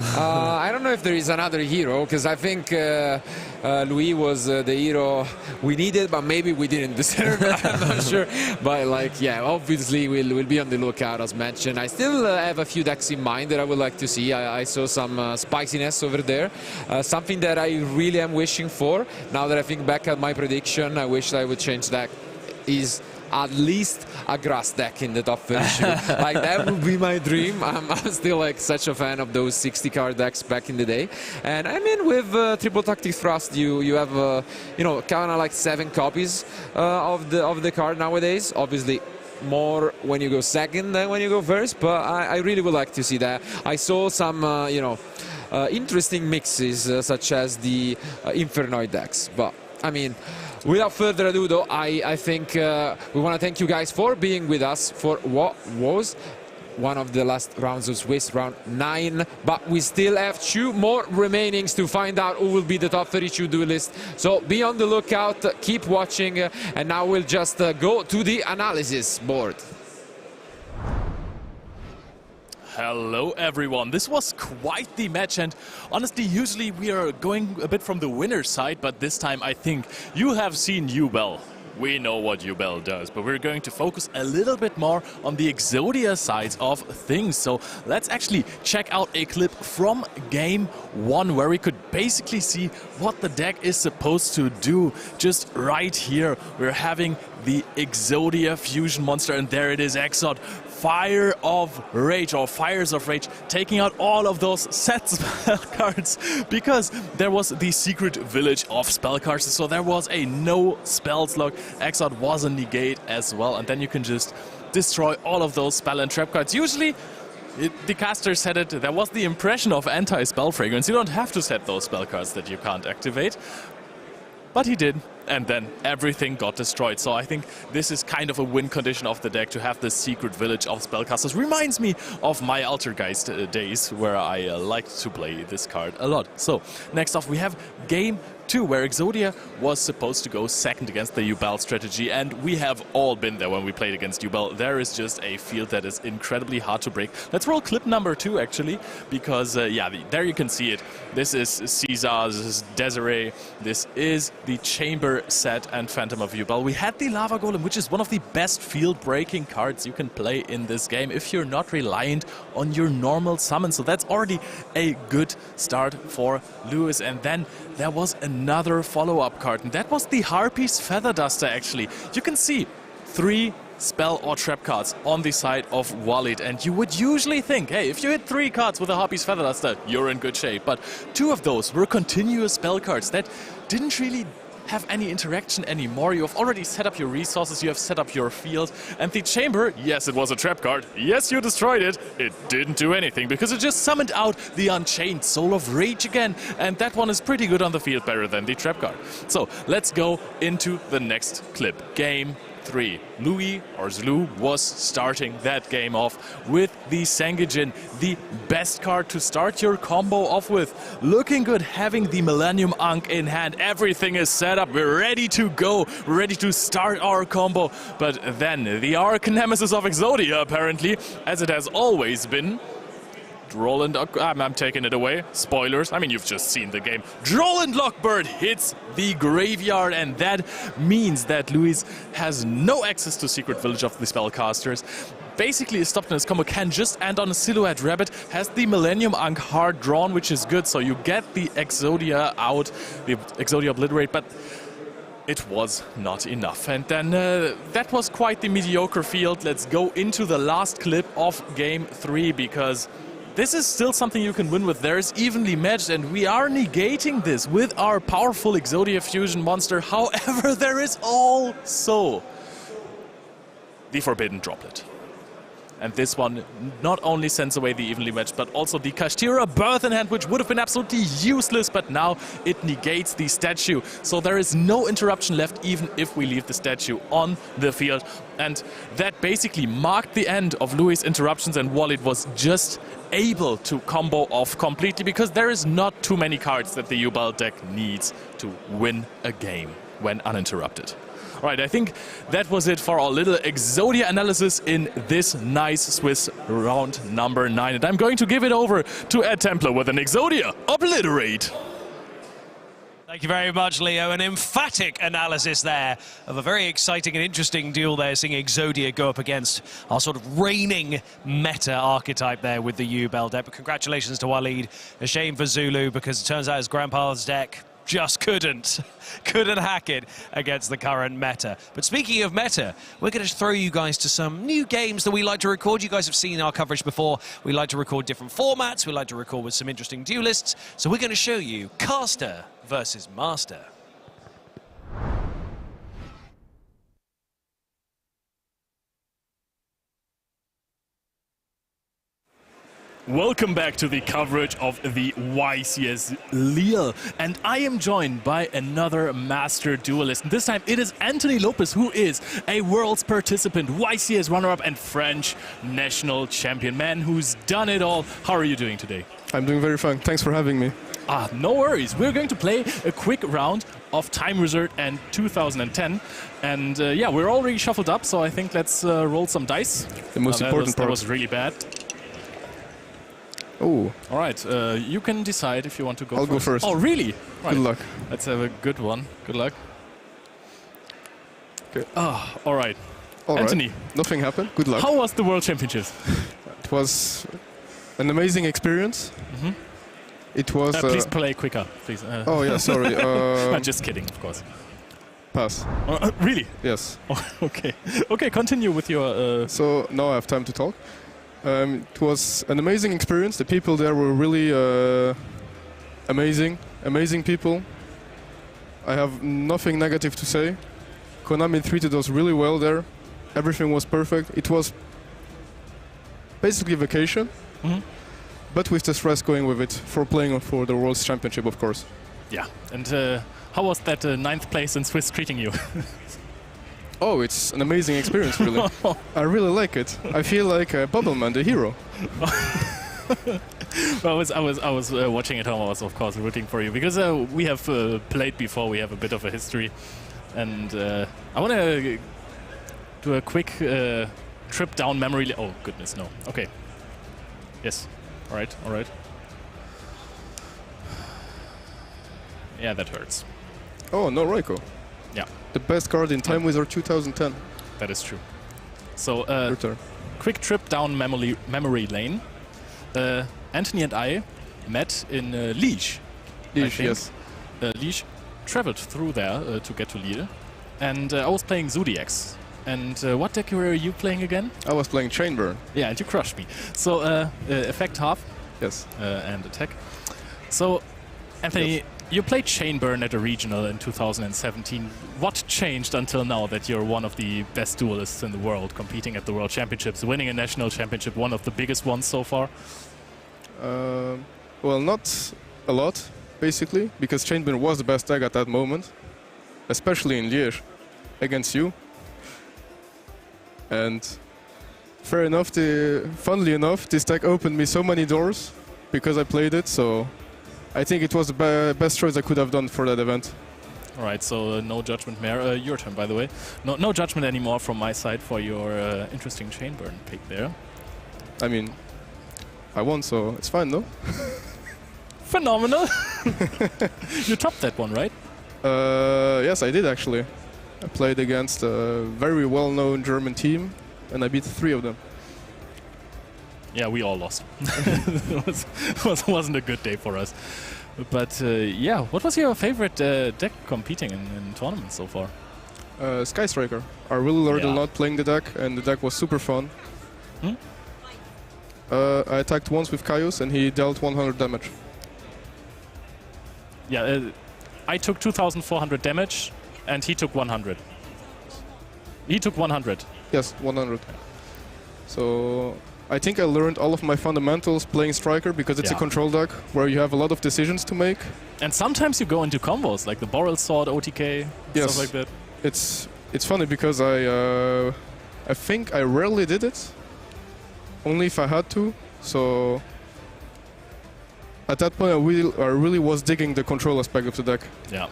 I don't know if there is another hero, because I think Louis was the hero we needed, but maybe we didn't deserve. I'm not sure. But like, yeah, obviously we'll be on the lookout as mentioned. I still have a few decks in mind that I would like to see. I saw some spiciness over there. Something that I really am wishing for. Now that I think back at my prediction, I wish I would change that. Is at least a grass deck in the top 32. Like, that would be my dream. I'm still like such a fan of those 60 card decks back in the day. And I mean, with triple tactic thrust, you have you know, kind of like 7 copies of the card nowadays. Obviously more when you go second than when you go first, but I really would like to see that. I saw some you know, interesting mixes such as the Infernoid decks, but I mean, without further ado though, I think we want to thank you guys for being with us for what was one of the last rounds of Swiss, round 9, but we still have 2 more remainings to find out who will be the top 32 duelists. So be on the lookout, keep watching, and now we'll just go to the analysis board. Hello everyone, this was quite the match, and honestly usually we are going a bit from the winner's side, but this time I think you have seen Ubel. We know what Ubel does, but we're going to focus a little bit more on the Exodia sides of things. So let's actually check out a clip from game 1 where we could basically see what the deck is supposed to do. Just right here we're having the Exodia Fusion Monster, and there it is, Exod. Fire of Rage, or Fires of Rage, taking out all of those set spell cards, because there was the secret village of spell cards, so there was a no spell slot. Exod was a negate as well, and then you can just destroy all of those spell and trap cards. Usually the caster said it, there was the impression of anti-spell fragrance. You don't have to set those spell cards that you can't activate. But he did, and then everything got destroyed. So I think this is kind of a win condition of the deck, to have this secret village of spellcasters. Reminds me of my Altergeist days, where I liked to play this card a lot. So next off we have game 2, where Exodia was supposed to go second against the Ubel strategy, and we have all been there when we played against Ubel. There is just a field that is incredibly hard to break. Let's roll clip number 2 actually, because yeah, there you can see it. This is Caesar, this is Desiree, this is the Chamber set and Phantom of Ubel. We had the Lava Golem, which is one of the best field breaking cards you can play in this game if you're not reliant on your normal summon. So that's already a good start for Lewis. And then there was another follow-up card, and that was the Harpy's Feather Duster actually. You can see 3 spell or trap cards on the side of Walid, and you would usually think, hey, if you hit 3 cards with a Harpy's Feather Duster, you're in good shape. But 2 of those were continuous spell cards that didn't really have any interaction anymore. You have already set up your resources, you have set up your field, and the Chamber, yes, it was a trap card, yes, you destroyed it, it didn't do anything, because it just summoned out the Unchained Soul of Rage again, and that one is pretty good on the field, better than the trap card. So let's go into the next clip. Game 3. Louis, or Zlu, was starting that game off with the Sangijin, the best card to start your combo off with. Looking good, having the Millennium Ankh in hand. Everything is set up, we're ready to go, we're ready to start our combo. But then the Arch Nemesis of Exodia, apparently, as it has always been, Roland, I'm taking it away. Spoilers. I mean, you've just seen the game. Droland Lockbird hits the graveyard, and that means that Luis has no access to Secret Village of the Spellcasters. Basically, a Stopness combo can just end on a Silhouette Rabbit, has the Millennium Ankh hard drawn, which is good, so you get the Exodia out, the Exodia Obliterate, but it was not enough. And then that was quite the mediocre field. Let's go into the last clip of Game 3, because this is still something you can win with. There is evenly matched, and we are negating this with our powerful Exodia Fusion Monster. However, there is also the Forbidden Droplet. And this one not only sends away the evenly matched, but also the Kashtira Birth in Hand, which would have been absolutely useless, but now it negates the statue. So there is no interruption left, even if we leave the statue on the field. And that basically marked the end of Louis' interruptions, and Walid was just able to combo off completely, because there is not too many cards that the Ubel deck needs to win a game. when uninterrupted. All right, I think that was it for our little Exodia analysis in this nice Swiss round number 9. And I'm going to give it over to Ed Templar with an Exodia Obliterate. Thank you very much, Leo. An emphatic analysis there of a very exciting and interesting duel there, seeing Exodia go up against our sort of reigning meta archetype there with the U-Bell deck. But congratulations to Waleed. A shame for Zulu, because it turns out his grandpa's deck just couldn't hack it against the current meta. But speaking of meta, we're going to throw you guys to some new games that we like to record. You guys have seen our coverage before. We like to record different formats. We like to record with some interesting duelists. So we're going to show you Caster versus Master. Welcome back to the coverage of the YCS Lille, and I am joined by another master duelist. And this time it is Anthony Lopez, who is a world's participant, YCS runner-up and French national champion. Man who's done it all. How are you doing today? I'm doing very fine. Thanks for having me. No worries. We're going to play a quick round of Time Wizard and 2010. And yeah, we're already shuffled up, so I think let's roll some dice. The most important part. That was really bad. Oh. All right, you can decide if you want to go I'll first. go first. Oh, really? Right. Good luck. Let's have a good one. Good luck. Okay. All right. All Anthony. Right. Nothing happened. Good luck. How was the World Championships? It was an amazing experience. Mm-hmm. It was... please play quicker, please. Oh, yeah, sorry. I'm just kidding, of course. Pass. Really? Yes. Oh, okay. Okay, continue with your... So now I have time to talk. It was an amazing experience. The people there were really amazing people. I have nothing negative to say. Konami treated us really well there. Everything was perfect. It was basically vacation, but with the stress going with it for playing for the World Championship, of course. Yeah, and how was that 9th place in Swiss treating you? Oh, it's an amazing experience, really. I really like it. I feel like Bubbleman, the hero. Well, I was watching at home. I was, of course, rooting for you because we have played before. We have a bit of a history, and I want to do a quick trip down memory lane. Oh goodness, no. Okay. Yes. All right. All right. Yeah, that hurts. Oh, no, Raiko. Yeah. The best card in Time Wizard 2010. That is true. So, Return. quick trip down memory lane. Anthony and I met in Liege. Liege, yes. Liege traveled through there to get to Lille. And I was playing Zodiacs. And what deck were you playing again? I was playing Chainburn. Yeah, and you crushed me. So, effect half. Yes. And attack. So, Anthony, yes. You played Chainburn at a regional in 2017. What changed until now that you're one of the best duelists in the world, competing at the World Championships, winning a national championship, one of the biggest ones so far? Well, not a lot, basically, because Chainburn was the best deck at that moment, especially in Liège, against you. And fair enough, funnily enough, this deck opened me so many doors because I played it, so I think it was the best choice I could have done for that event. All right, so no judgment more. Your turn, by the way. No judgment anymore from my side for your interesting Chainburn pick there. I mean, I won, so it's fine, no? Phenomenal! You topped that one, right? Yes, I did actually. I played against a very well-known German team, and I beat 3 of them. Yeah, we all lost. It wasn't a good day for us. But yeah, what was your favorite deck competing in tournaments so far? Sky Striker. I really learned a lot playing the deck, and the deck was super fun. I attacked once with Caius, and he dealt 100 damage. Yeah, I took 2,400 damage, and he took 100. He took 100. Yes, 100. So I think I learned all of my fundamentals playing Striker because it's a control deck where you have a lot of decisions to make. And sometimes you go into combos like the Boral Sword, OTK, stuff like that. It's funny because I think I rarely did it, only if I had to. So at that point I really was digging the control aspect of the deck. Yeah.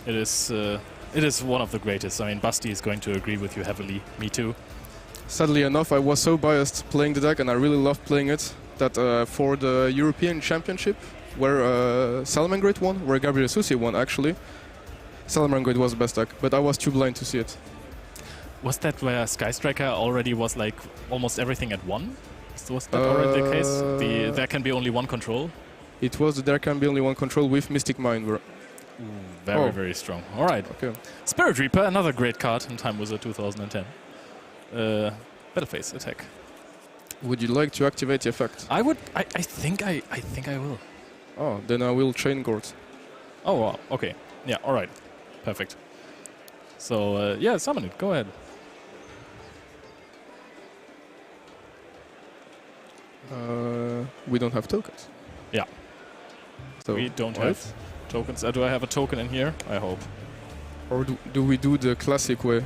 It is one of the greatest. I mean, Basti is going to agree with you heavily. Me too. Sadly enough, I was so biased playing the deck, and I really loved playing it, that for the European Championship, where Salamangreat won, where Gabriel Soucy won actually, Salamangreat was the best deck, but I was too blind to see it. Was that where Sky Striker already was like almost everything at one? Was that already the case? There can be only one control? It was there can be only one control with Mystic Mine. Very, very strong. All right. Okay. Spirit Reaper, another great card in Time Wizard 2010. Battle phase attack. Would you like to activate the effect? I would. I think I will. Oh, then I will Chain Gord. Oh, wow. Okay. Yeah. All right. Perfect. So yeah, summon it. Go ahead. We don't have tokens. Yeah. So We don't have tokens. Do I have a token in here? I hope. Or do we do the classic way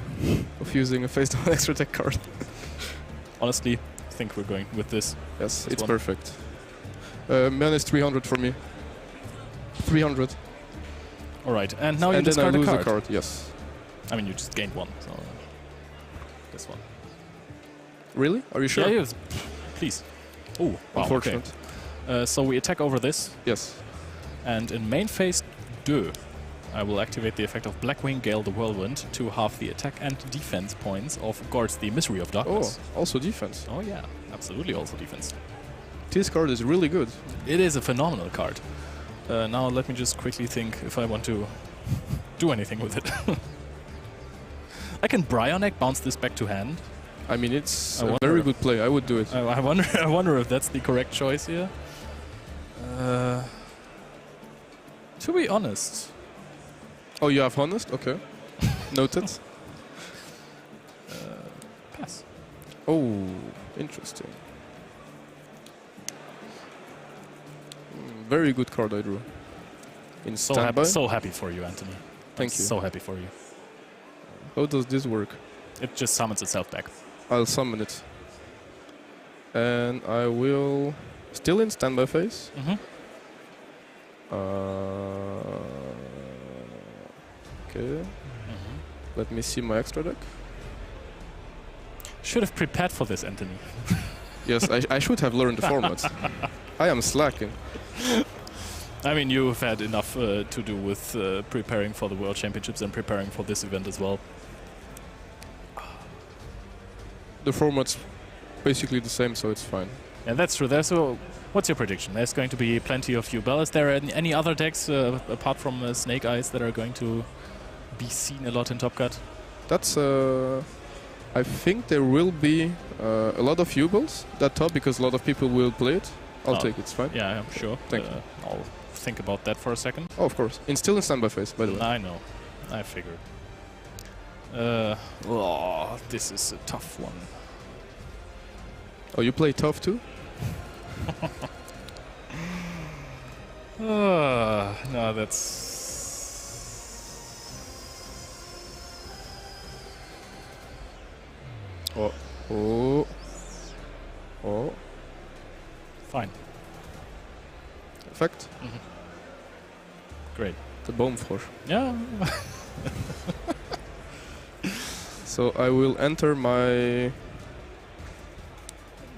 of using a face-down extra deck card? Honestly, I think we're going with this. Yes, This it's one. perfect. Minus 300 for me. 300. All right. And now you And then I discard lose a a card. card, yes. I mean, you just gained one. So this one. Really? Are you sure? Yeah. Yes. Please. Oh, wow. Okay. Unfortunate. So we attack over this, Yes. and in main phase 2, I will activate the effect of Blackwing Gale the Whirlwind to halve the attack and defense points of Guards the Misery of Oh, Darkness. also defense. Oh yeah, absolutely also defense. This card is really good. It is a phenomenal card. Now let me just quickly think if I want to do anything with it. I can Bryonic, bounce this back to hand. I mean, it's I a wonder very if- good play. I would do it. I wonder. I wonder if that's the correct choice here. To be honest, Oh, you have Honest? Okay. Noted. pass. Oh, interesting. Very good card I drew. In So standby. so happy for you, Anthony. Thank I'm you. So happy for you. How does this work? It just summons itself back. I'll summon it. And I will... Still in standby phase. Mm-hmm. Okay. Let me see my extra deck. Should have prepared for this, Anthony. Yes, I should have learned the format. I am slacking. I mean, you've had enough to do with preparing for the World Championships and preparing for this event as well. The format's basically the same, so it's fine. Yeah, that's true. So, what's your prediction? There's going to be plenty of Yubel. Is there any other decks apart from Snake Eyes that are going to be seen a lot in Top Cut? That's... I think there will be a lot of Yubels that top because a lot of people will play it. I'll Oh. take it, it's fine. Yeah, I'm sure. Thank you. I'll think about that for a second. Oh, of course. Still in standby phase, by the way. I know. I figured. This is a tough one. Oh, you play tough too? No, that's... Oh. Oh. Oh. Fine. Effect. Great. The Boomfrosch. Yeah. So I will enter my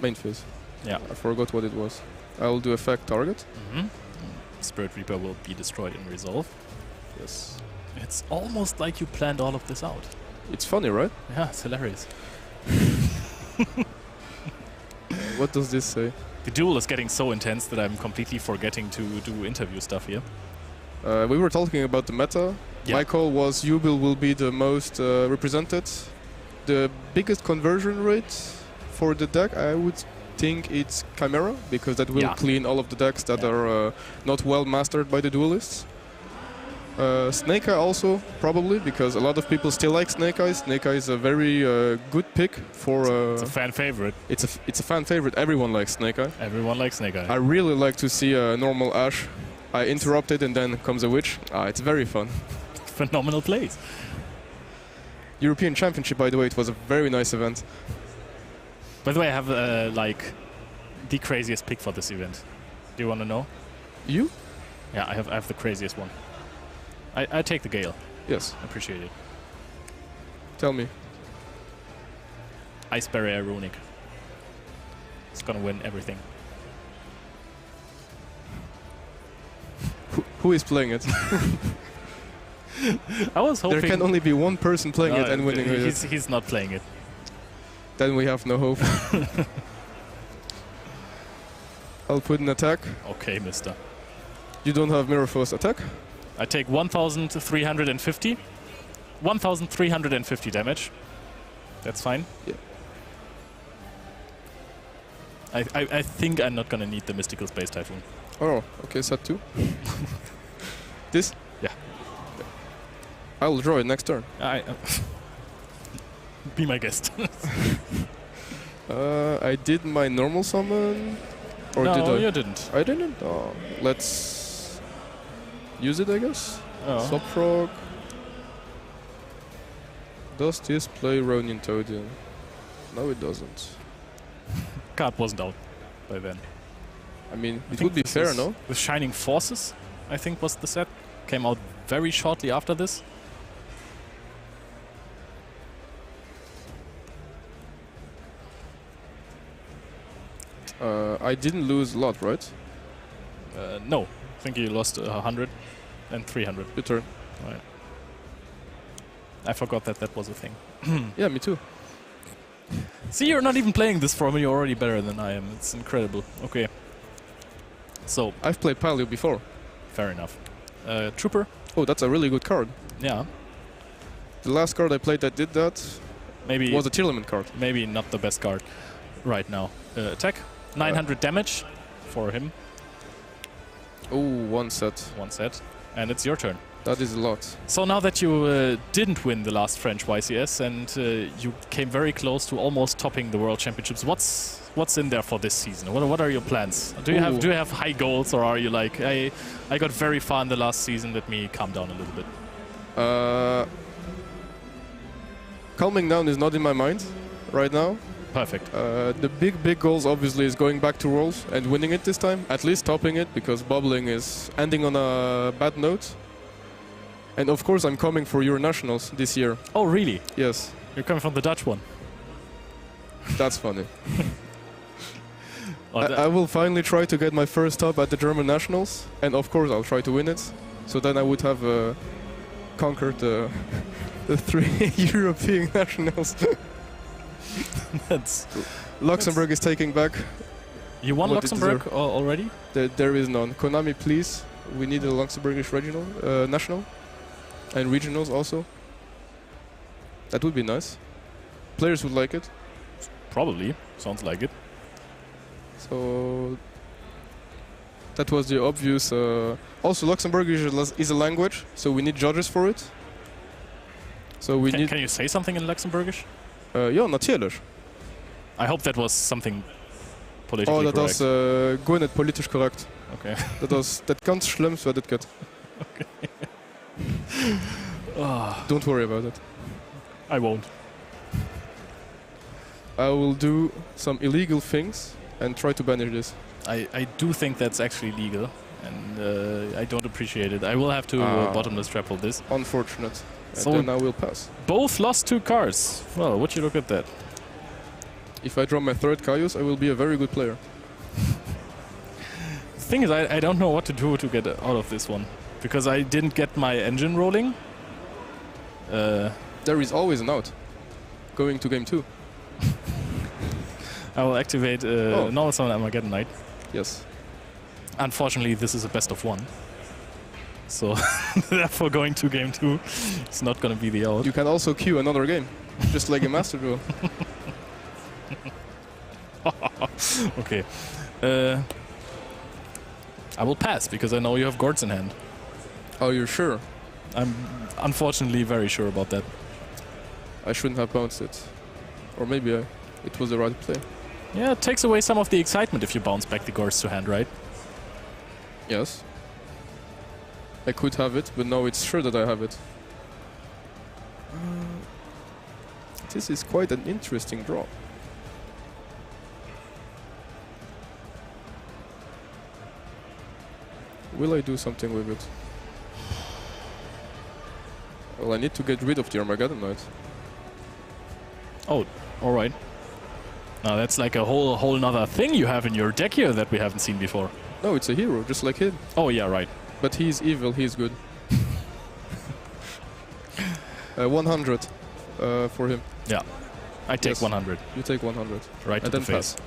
main phase. Yeah. I forgot what it was. I'll do effect target. Spirit Reaper will be destroyed in Resolve. Yes. It's almost like you planned all of this out. It's funny, right? Yeah, it's hilarious. What does this say? The duel is getting so intense that I'm completely forgetting to do interview stuff here. We were talking about the meta. Yeah. My call was Yubel will be the most represented. The biggest conversion rate for the deck, I would think it's Chimera, because that will Yeah. clean all of the decks that Yeah. are not well mastered by the duelists. Snake Eye also, probably, because a lot of people still like Snake Eye. Snake Eye is a very good pick for... It's a fan favorite. it's a fan favorite. Everyone likes Snake Eye. Everyone likes Snake Eye. I really like to see a normal Ash. I interrupt it and then comes a Witch. It's very fun. Phenomenal plays. European Championship, by the way, it was a very nice event. By the way, I have like the craziest pick for this event. Do you want to know? You? Yeah, I have the craziest one. I take the Gale. Yes. Appreciate it. Tell me. Iceberry Ironic. It's gonna win everything. Who is playing it? I was hoping... There can only be one person playing it and winning it. He's not playing it. Then we have no hope. I'll put an attack. Okay, mister. You don't have Mirror Force attack? I take 1,350. 1,350 damage. That's fine. Yeah. I think I'm not gonna need the Mystical Space Typhoon. Oh, okay, set 2. This? Yeah. I'll draw it next turn. Be my guest. I did my normal summon. Or no, did I? you didn't. I didn't? Oh, let's use it, I guess. Oh. Subfrog. Does this play Ronin Toadian? No, it doesn't. Card wasn't out by then. I mean, I it think would be this fair, is no? The Shining Forces, I think, was the set. Came out very shortly after this. I didn't lose a lot, right? No, I think you lost 100 and 300. Your turn. Right. I forgot that was a thing. Yeah, me too. See, you're not even playing this for me. You're already better than I am. It's incredible. Okay. So, I've played Paleo before. fair enough. Trooper? Oh, that's a really good card. Yeah. The last card I played that did that Maybe was a tier limit card. maybe not the best card right now. Attack. 900 damage for him. Oh, one set. One set. And it's your turn. That is a lot. So now that you didn't win the last French YCS and you came very close to almost topping the World Championships, what's in there for this season? What are your plans? Do you have high goals, or are you like, I got very far in the last season, let me calm down a little bit? Calming down is not in my mind right now. Perfect. The big goals obviously is going back to Worlds and winning it this time, at least topping it, because bubbling is ending on a bad note. And of course I'm coming for Euro Nationals this year. Oh, really? Yes. You're coming from the Dutch one. That's funny. Oh, I will finally try to get my first top at the German Nationals, and of course I'll try to win it. So then I would have conquered the 3 European Nationals. Luxembourg is taking back. You won what it Luxembourg already? There is none. Konami, please. We need a Luxembourgish regional, national, and regionals also. That would be nice. Players would like it. Probably. Sounds like it. So that was the obvious. Also, Luxembourgish is a language, so we need judges for it. So we need. Can you say something in Luxembourgish? Ja, natürlich. I hope that was something politically Oh, dat correct. was gewoon niet politisch correct. Okay. Dat was dat ganz schlimm, wat dit gaat. Don't worry about it. I won't. I will do some illegal things and try to banish this. I do think that's actually legal, and I don't appreciate it. I will have to bottomless trapple this. Unfortunate. And So- then I will pass. Both lost 2 cards. Well, would you look at that? If I draw my third Caius, I will be a very good player. The thing is, I don't know what to do to get out of this one, because I didn't get my engine rolling. There is always an out. Going to game 2. I will activate normal summon Armageddon Knight. Yes. Unfortunately, this is a best of 1. So, therefore, going to game 2 is not going to be the out. You can also queue another game, just like a Master Duel. Okay. I will pass, because I know you have Gords in hand. Oh, you're sure? I'm unfortunately very sure about that. I shouldn't have bounced it. Or maybe it was the right play. Yeah, it takes away some of the excitement if you bounce back the Gords to hand, right? Yes. I could have it, but now it's sure that I have it. This is quite an interesting draw. Will I do something with it? Well, I need to get rid of the Armageddon Knight. Oh, all right. Now that's like a whole nother thing you have in your deck here that we haven't seen before. No, it's a hero, just like him. Oh yeah, right. But he's evil, he's good. 100 for him. Yeah, I take Yes. 100. You take 100. Right to And the then face. pass.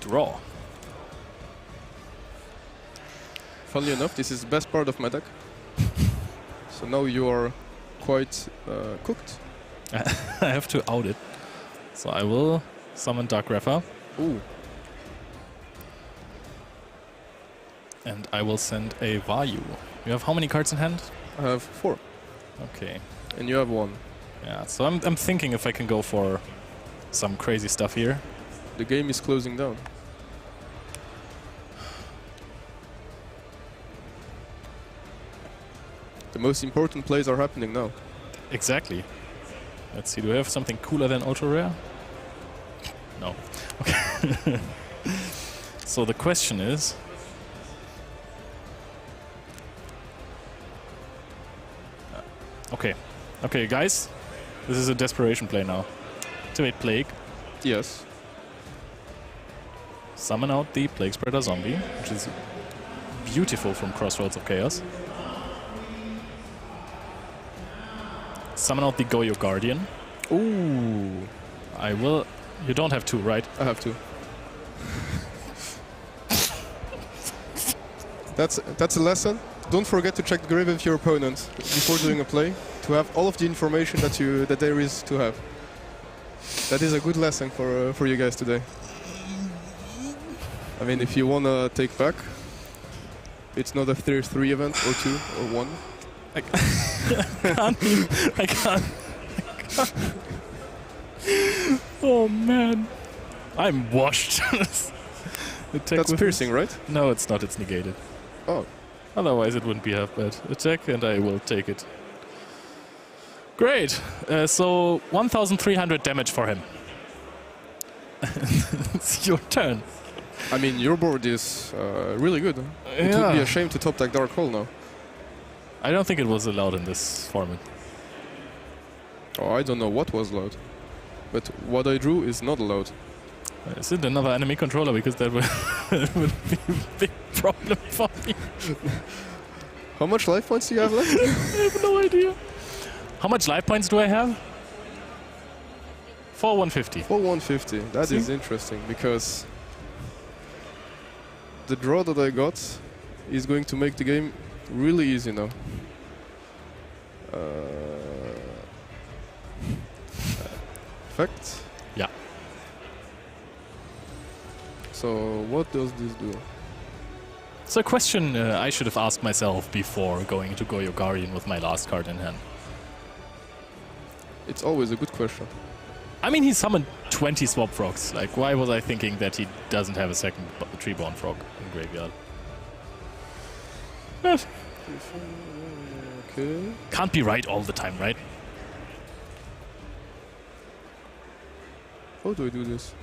Draw. Funnily enough, this is the best part of my deck. So now you are quite cooked. I have to out it. So I will summon Dark Grepher. Ooh. And I will send a Vayu. You have how many cards in hand? I have 4. Okay. And you have 1. Yeah, so I'm thinking if I can go for some crazy stuff here. The game is closing down. The most important plays are happening now. Exactly. Let's see, do we have something cooler than Ultra Rare? No. Okay. So the question is... Okay. Okay, guys. This is a desperation play now. Activate Plague. Yes. Summon out the Plague Spreader Zombie, which is beautiful from Crossroads of Chaos. Summon out the Goyo Guardian. Ooh. I will... You don't have 2, right? I have to. That's a lesson. Don't forget to check the grave of your opponent before doing a play, to have all of the information that there is to have. That is a good lesson for you guys today. I mean, if you wanna take back, it's not a 3 event or 2 or 1. I can't. Oh man, I'm washed. That's piercing, right? No, it's not. It's negated. Oh. Otherwise, it wouldn't be half bad. Attack, and I will take it. Great. So 1,300 damage for him. It's your turn. I mean, your board is really good. Huh? It would be a shame to top deck Dark Hole now. I don't think it was allowed in this format. Oh, I don't know what was allowed. But what I drew is not allowed. Is it another enemy controller? Because that would be a big problem for me. How much life points do you have left? I have no idea. How much life points do I have? 4,150. 150. That is interesting, because the draw that I got is going to make the game really easy now. Effect. Yeah. So what does this do? It's a question I should have asked myself before going to Goyo Guardian with my last card in hand. It's always a good question. I mean, he summoned 20 Swap Frogs. Like, why was I thinking that he doesn't have a second Treeborn Frog in graveyard? But okay. can't be right all the time, right? How do I do this?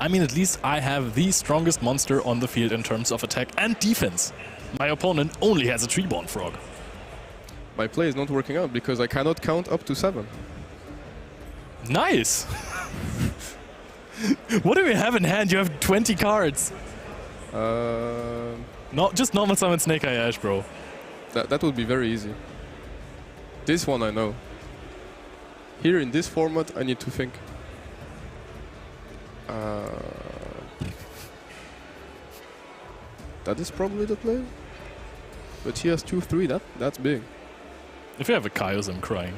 I mean, at least I have the strongest monster on the field in terms of attack and defense. My opponent only has a Treeborn Frog. My play is not working out because I cannot count up to 7. Nice! What do we have in hand? You have 20 cards. No, just normal summon Snake Eye Ash, bro. That would be very easy. This one I know. Here in this format I need to think. That is probably the play. But he has 2/3. That's big. If you have a Kaios, I'm crying.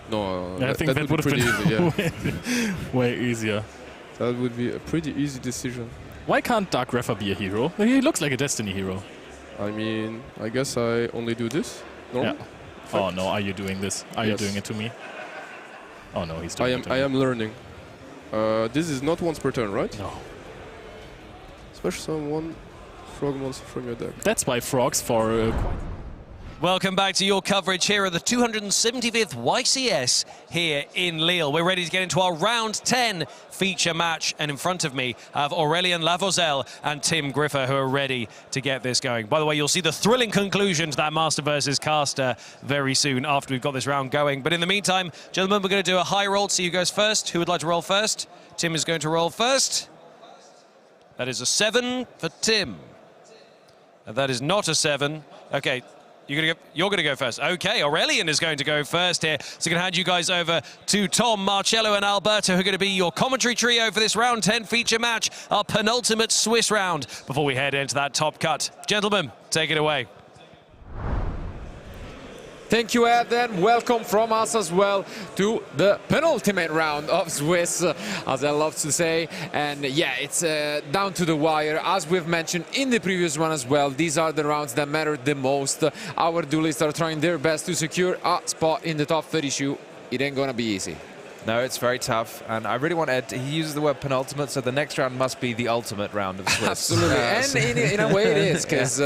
No, I think that would have pretty been easy. Yeah, way easier. that would be a pretty easy decision. Why can't Dark Grepher be a hero? He looks like a Destiny hero. I mean, I guess I only do this. Normal. Yeah. Oh no, are you doing this? Are you Yes. doing it to me? Oh no, he's doing it to me. I am learning. This is not once per turn, right? No. Special summon one frog monster from your deck. That's why frogs for Welcome back to your coverage here at the 275th YCS here in Lille. We're ready to get into our round 10 feature match, and in front of me I have Aurélien Lavozelle and Tim Griffer, who are ready to get this going. By the way, you'll see the thrilling conclusion to that Master versus Caster very soon after we've got this round going. But in the meantime, gentlemen, we're going to do a high roll to see who goes first. Who would like to roll first? Tim is going to roll first. That is a 7 for Tim. And that is not a 7. Okay. You're going to go first. Okay, Aurélien is going to go first here. So I'm going to hand you guys over to Tom, Marcello and Alberto, who are going to be your commentary trio for this round 10 feature match, our penultimate Swiss round, before we head into that top cut. Gentlemen, take it away. Thank you, Ed, and welcome from us as well to the penultimate round of Swiss, as I love to say. And yeah, it's down to the wire. As we've mentioned in the previous one as well, these are the rounds that matter the most. Our duelists are trying their best to secure a spot in the top 32. It ain't gonna be easy. No, it's very tough, and I really want Ed. He uses the word penultimate, so the next round must be the ultimate round of Swiss. Absolutely, and in a way it is, because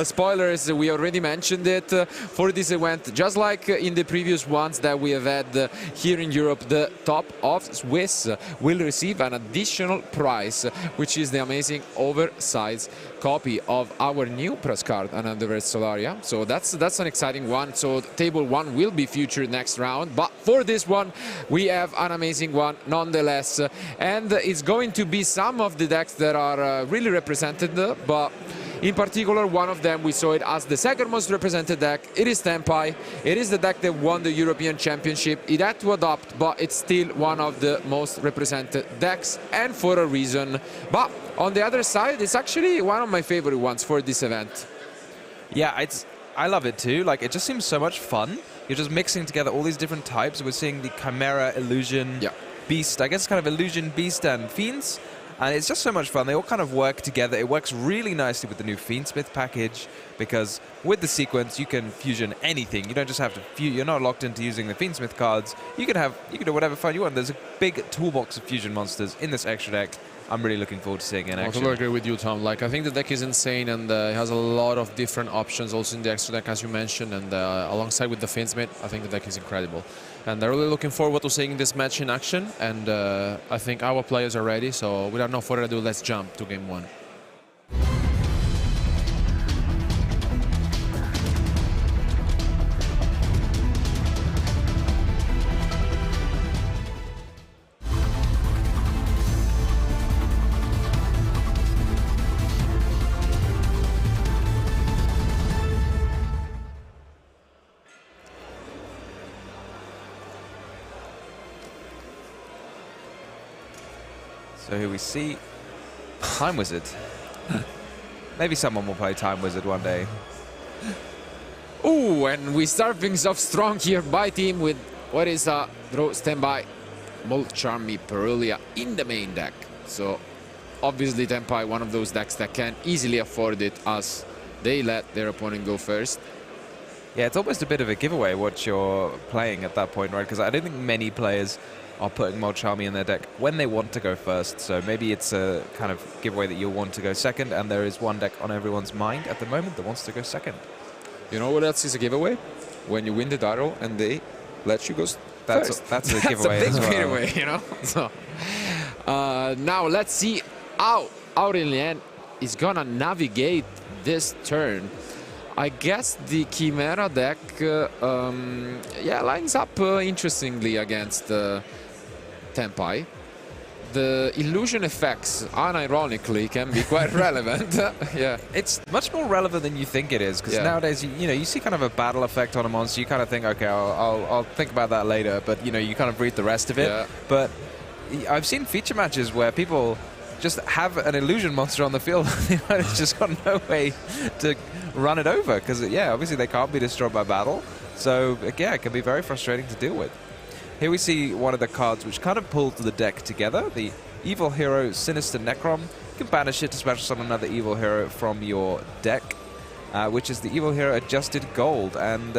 spoilers, we already mentioned it for this event. Just like in the previous ones that we have had here in Europe, the top of Swiss will receive an additional prize, which is the amazing oversized copy of our new press card, Another Solaria. So that's an exciting one. So table 1 will be featured next round, but for this one we have an amazing one nonetheless, and it's going to be some of the decks that are really represented, but in particular one of them we saw it as the second most represented deck. It is Tempai. It is the deck that won the European Championship. It had to adopt, but it's still one of the most represented decks, and for a reason. But on the other side, it's actually one of my favorite ones for this event. Yeah, I love it too. Like, it just seems so much fun. You're just mixing together all these different types. We're seeing the Chimera, Illusion, Beast, I guess kind of Illusion, Beast and Fiends. And it's just so much fun. They all kind of work together. It works really nicely with the new Fiendsmith package, because with the sequence you can fusion anything. You don't just have to you're not locked into using the Fiendsmith cards. You can do whatever fun you want. There's a big toolbox of fusion monsters in this extra deck. I'm really looking forward to seeing it in action. I totally agree with you, Tom. Like, I think the deck is insane, and it has a lot of different options also in the extra deck, as you mentioned, and alongside with the Fiendsmith, I think the deck is incredible. And I'm really looking forward to seeing this match in action, and I think our players are ready, so without no further ado, let's jump to game 1. So here we see Time Wizard. Maybe someone will play Time Wizard one day. Ooh, and we start things off strong here by team with what is a draw standby Molcharmi Perulia in the main deck. So obviously Tempai, one of those decks that can easily afford it, as they let their opponent go first. Yeah, it's almost a bit of a giveaway what you're playing at that point, right? Because I don't think many players are putting Molcharmi in their deck when they want to go first. So maybe it's a kind of giveaway that you'll want to go second, and there is one deck on everyone's mind at the moment that wants to go second. You know what else is a giveaway? When you win the battle and they let you go first. That's a giveaway. That's a big as well. giveaway, you know? So, now let's see how Aurélien is gonna navigate this turn. I guess the Chimera deck lines up interestingly against Tempai. The illusion effects, unironically, can be quite relevant. Yeah, it's much more relevant than you think it is, because nowadays you see kind of a battle effect on a monster. You kind of think, okay, I'll think about that later, but you kind of read the rest of it. Yeah. But I've seen feature matches where people just have an illusion monster on the field. It's just got no way to run it over, because obviously they can't be destroyed by battle. So yeah, it can be very frustrating to deal with. Here we see one of the cards which kind of pulls the deck together, the Evil Hero Sinister Necrom. You can banish it to special summon another Evil Hero from your deck, which is the Evil Hero Adjusted Gold. And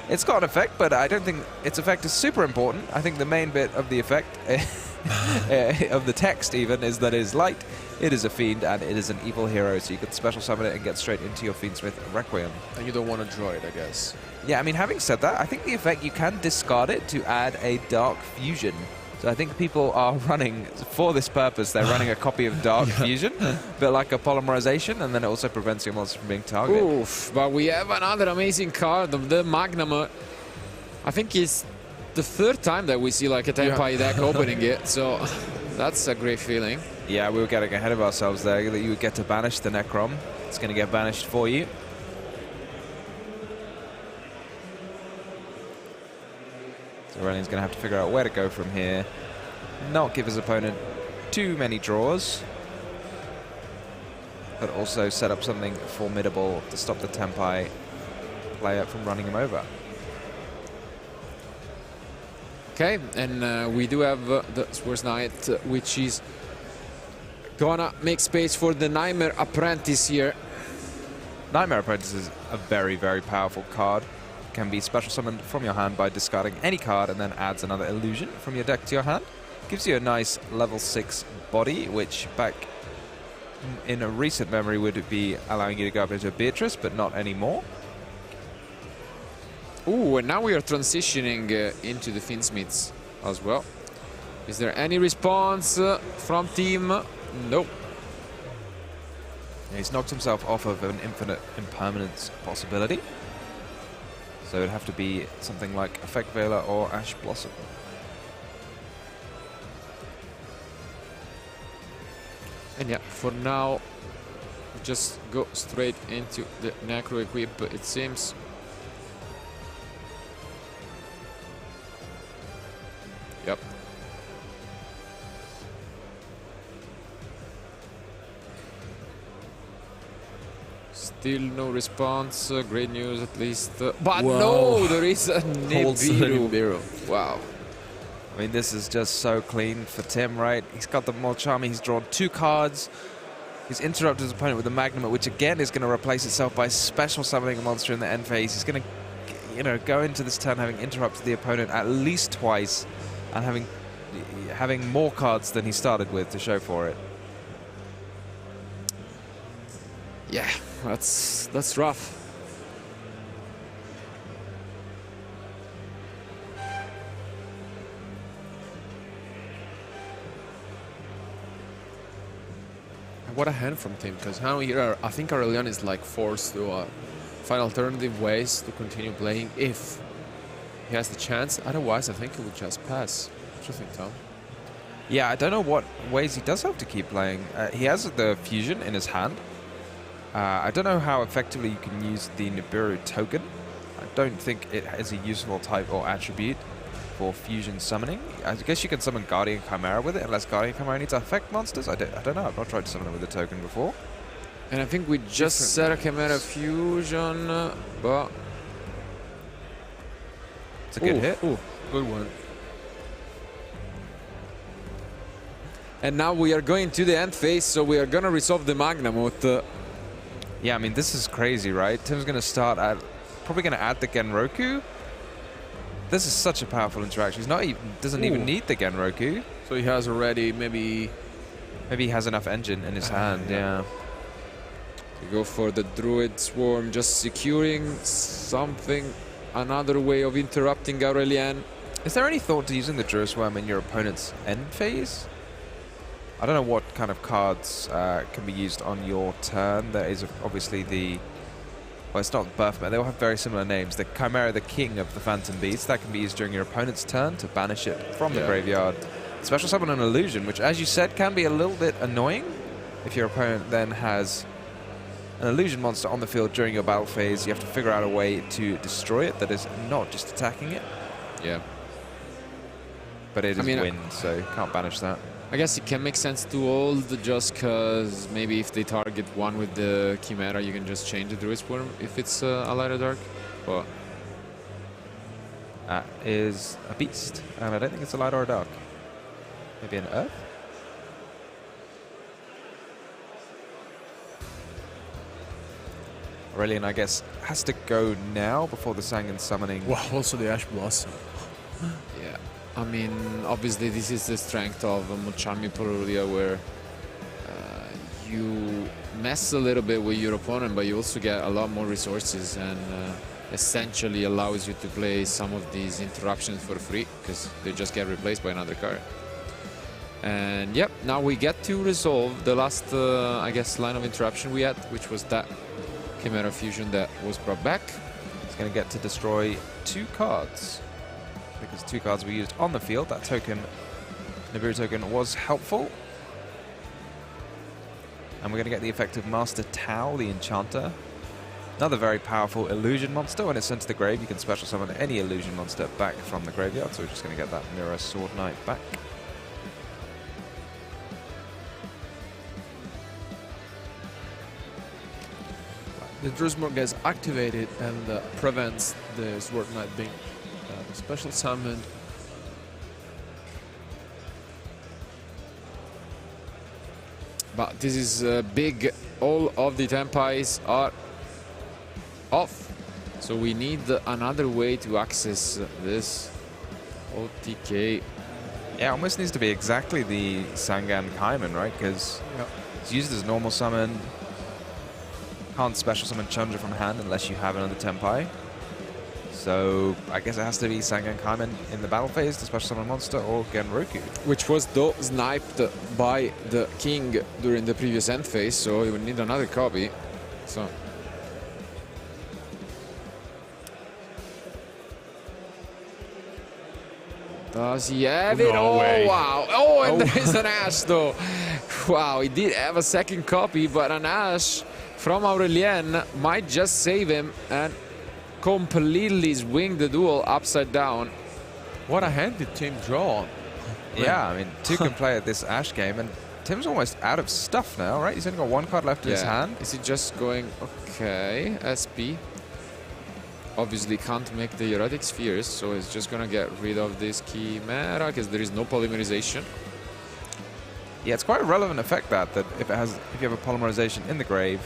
it's got an effect, but I don't think its effect is super important. I think the main bit of the effect of the text even is that it is light, it is a fiend, and it is an evil hero. So you can special summon it and get straight into your Fiendsmith Requiem. And you don't want to draw it, I guess. Yeah, I mean, having said that, I think the effect, you can discard it to add a Dark Fusion. So I think people are running, for this purpose, they're running a copy of Dark Fusion, a bit like a polymerization, and then it also prevents your monster from being targeted. Oof, but we have another amazing card of the Magnum. I think it's the third time that we see like a Tenpai deck opening it, so that's a great feeling. Yeah, we were getting ahead of ourselves there, that you would get to banish the Necrom. It's going to get banished for you. So Aurelian's going to have to figure out where to go from here. Not give his opponent too many draws, but also set up something formidable to stop the Tenpai player from running him over. Okay, and we do have the Swords Knight, which is gonna make space for the Nightmare Apprentice here. Nightmare Apprentice is a very, very powerful card. Can be special summoned from your hand by discarding any card and then adds another illusion from your deck to your hand. Gives you a nice level 6 body, which back in a recent memory would be allowing you to go up into a Beatrice, but not anymore. Ooh, and now we are transitioning into the Fiendsmiths as well. Is there any response from team? Nope. Yeah, he's knocked himself off of an infinite impermanence possibility. So it'd have to be something like Effect Veiler or Ash Blossom. And yeah, for now, just go straight into the Necro Equip, it seems. Yep. Still no response. Great news, at least. But no, there is a Nibiru. Wow. I mean, this is just so clean for Tim, right? He's got the more charming. He's drawn 2 cards. He's interrupted his opponent with the Magnum, which again is going to replace itself by special summoning a monster in the end phase. He's going to, you know, go into this turn having interrupted the opponent at least twice and having more cards than he started with to show for it. Yeah, that's rough. What a hand from Tim, because now here I think Aurelian is like forced to find alternative ways to continue playing if he has the chance. Otherwise, I think he would just pass. What do you think, Tom? Yeah, I don't know what ways he does have to keep playing. He has the Fusion in his hand. I don't know how effectively you can use the Nibiru token. I don't think it is a useful type or attribute for fusion summoning. I guess you can summon Guardian Chimera with it, unless Guardian Chimera needs to affect monsters. I don't know. I've not tried to summon it with a token before. And I think we just set a Chimera Fusion, but... It's a good hit. Ooh, good one. And now we are going to the end phase, so we are gonna resolve the Magnamoth. Yeah, I mean, this is crazy, right? Tim's going to start at... Probably going to add the Genroku. This is such a powerful interaction. He's not even... Doesn't even need the Genroku. So he has already maybe... Maybe he has enough engine in his hand, yeah. We go for the Druid Swarm, just securing something, another way of interrupting Aurelian. Is there any thought to using the Druid Swarm in your opponent's end phase? I don't know what kind of cards can be used on your turn. There is obviously the... Well, it's not Birthman. They all have very similar names. The Chimera, the King of the Phantom Beasts. That can be used during your opponent's turn to banish it from the graveyard. Special summon an Illusion, which, as you said, can be a little bit annoying if your opponent then has an Illusion monster on the field during your battle phase. You have to figure out a way to destroy it that is not just attacking it. Yeah. But it is wind, so can't banish that. I guess it can make sense to hold just because maybe if they target one with the Chimera, you can just change the Druid Swarm if it's a lighter dark. But that is a beast, and I don't think it's a light or a dark. Maybe an earth? Aurelian, I guess, has to go now before the Sangan summoning. Wow, also the Ash Blossom. yeah. I mean, obviously this is the strength of Mulchammy Perulia, where you mess a little bit with your opponent, but you also get a lot more resources, and essentially allows you to play some of these interruptions for free because they just get replaced by another card. And yep, now we get to resolve the last, I guess, line of interruption we had, which was that Chimera Fusion that was brought back. He's going to get to destroy 2 cards, because 2 cards were used on the field. That token, Nibiru token, was helpful. And we're going to get the effect of Master Tau, the Enchanter. Another very powerful illusion monster. When it's sent to the grave, you can special summon any illusion monster back from the graveyard. So we're just going to get that Mirror Sword Knight back. The Drusmore gets activated and prevents the Sword Knight being special summoned. But this is big. All of the Tempais are off. So we need another way to access this OTK. Yeah, almost needs to be exactly the Sangan Kaiman, right? Because it's used as normal summon. Can't special summon Chandra from hand unless you have another Tempai. So I guess it has to be Sangan Kaiman in the battle phase to special summon a monster, or Genroku. Which was though sniped by the king during the previous end phase, so he would need another copy. So does he have it? No way. Wow. Oh, and there is an Ash though. Wow, he did have a second copy, but an Ash from Aurelien might just save him and completely swing the duel upside down. What a hand did Tim draw on? Yeah, I mean, 2 can play at this Ash game, and Tim's almost out of stuff now, right? He's only got 1 card left in his hand. Is he just going, okay, SP? Obviously can't make the Erotic Spheres, so he's just gonna get rid of this Chimera because there is no polymerization. Yeah, it's quite a relevant effect that if you have a polymerization in the grave,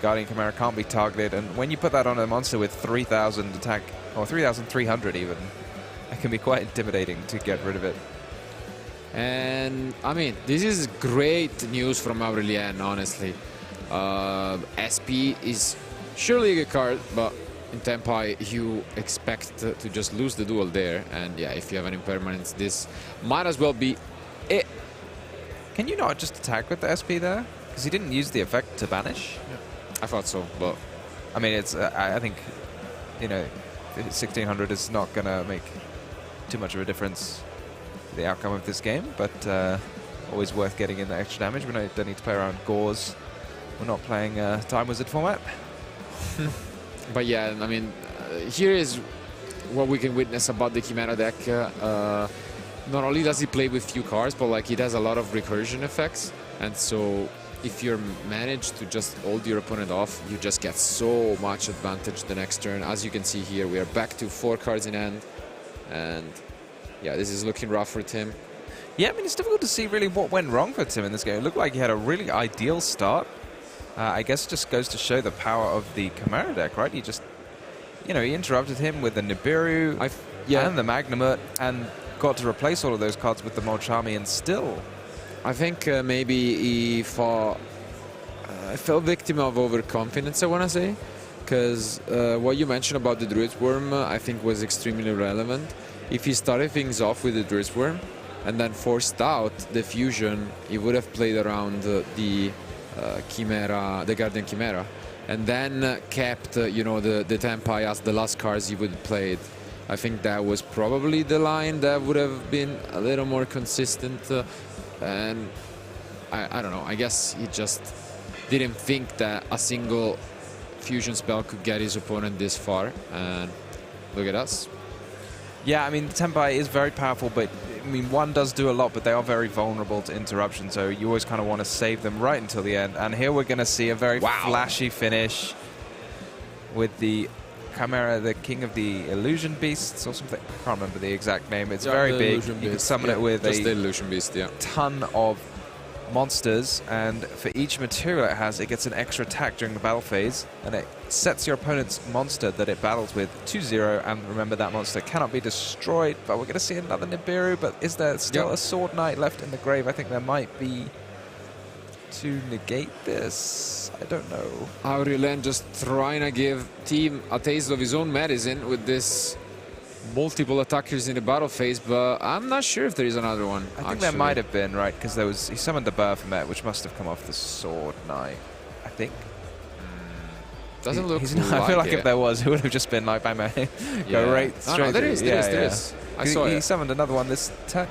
Guardian Chimera can't be targeted, and when you put that on a monster with 3,000 attack, or 3,300 even, it can be quite intimidating to get rid of it. And I mean, this is great news from Aurelien, honestly. SP is surely a good card, but in Tempai you expect to just lose the duel there, and yeah, if you have an impermanence, this might as well be it. Can you not just attack with the SP there? Because he didn't use the effect to banish. Yeah. I thought so, but I mean, it's I think, you know, 1600 is not gonna make too much of a difference to the outcome of this game, but always worth getting in the extra damage. We don't need to play around Gauze. We're not playing Time Wizard format. But yeah, I mean, here is what we can witness about the Chimera deck. Not only does he play with few cards, but like it has a lot of recursion effects, and so if you're managed to just hold your opponent off, you just get so much advantage the next turn. As you can see here, we are back to 4 cards in hand, and yeah, this is looking rough for Tim. Yeah, I mean, it's difficult to see really what went wrong for Tim in this game. It looked like he had a really ideal start. I guess it just goes to show the power of the Chimera deck, right? He just, you know, he interrupted him with the Nibiru and the Magnamut, and got to replace all of those cards with the Molchami, and still... I think maybe he fell victim of overconfidence, I want to say, because what you mentioned about the Druid's Worm, I think was extremely relevant. If he started things off with the Druid's Worm and then forced out the fusion, he would have played around the Chimera, the Guardian Chimera, and then kept, you know, the Tempai as the last cards he would have played. I think that was probably the line that would have been a little more consistent. And I don't know, I guess he just didn't think that a single fusion spell could get his opponent this far, and look at us. Yeah, I mean, the Tempai is very powerful, but I mean, one does do a lot, but they are very vulnerable to interruption, so you always kind of want to save them right until the end. And here we're going to see a very flashy finish with the Chimera, the king of the illusion beasts or something. I can't remember the exact name. It's very big. You can summon it with just the illusion beast, ton of monsters, and for each material it has, it gets an extra attack during the battle phase, and it sets your opponent's monster that it battles with to 0, and remember that monster cannot be destroyed. But we're going to see another Nibiru, but is there still a Sword Knight left in the grave? I think there might be to negate this. I don't know. Aurélien just trying to give team a taste of his own medicine with this multiple attackers in the battle phase, but I'm not sure if there is another one. I think there might have been, right? Because he summoned the Baphomet, which must have come off the Sword Knight, I think. Doesn't look like I feel like if there was, it would have just been like bang bang, go right straight. No, there is. I saw he it. summoned another one this turn.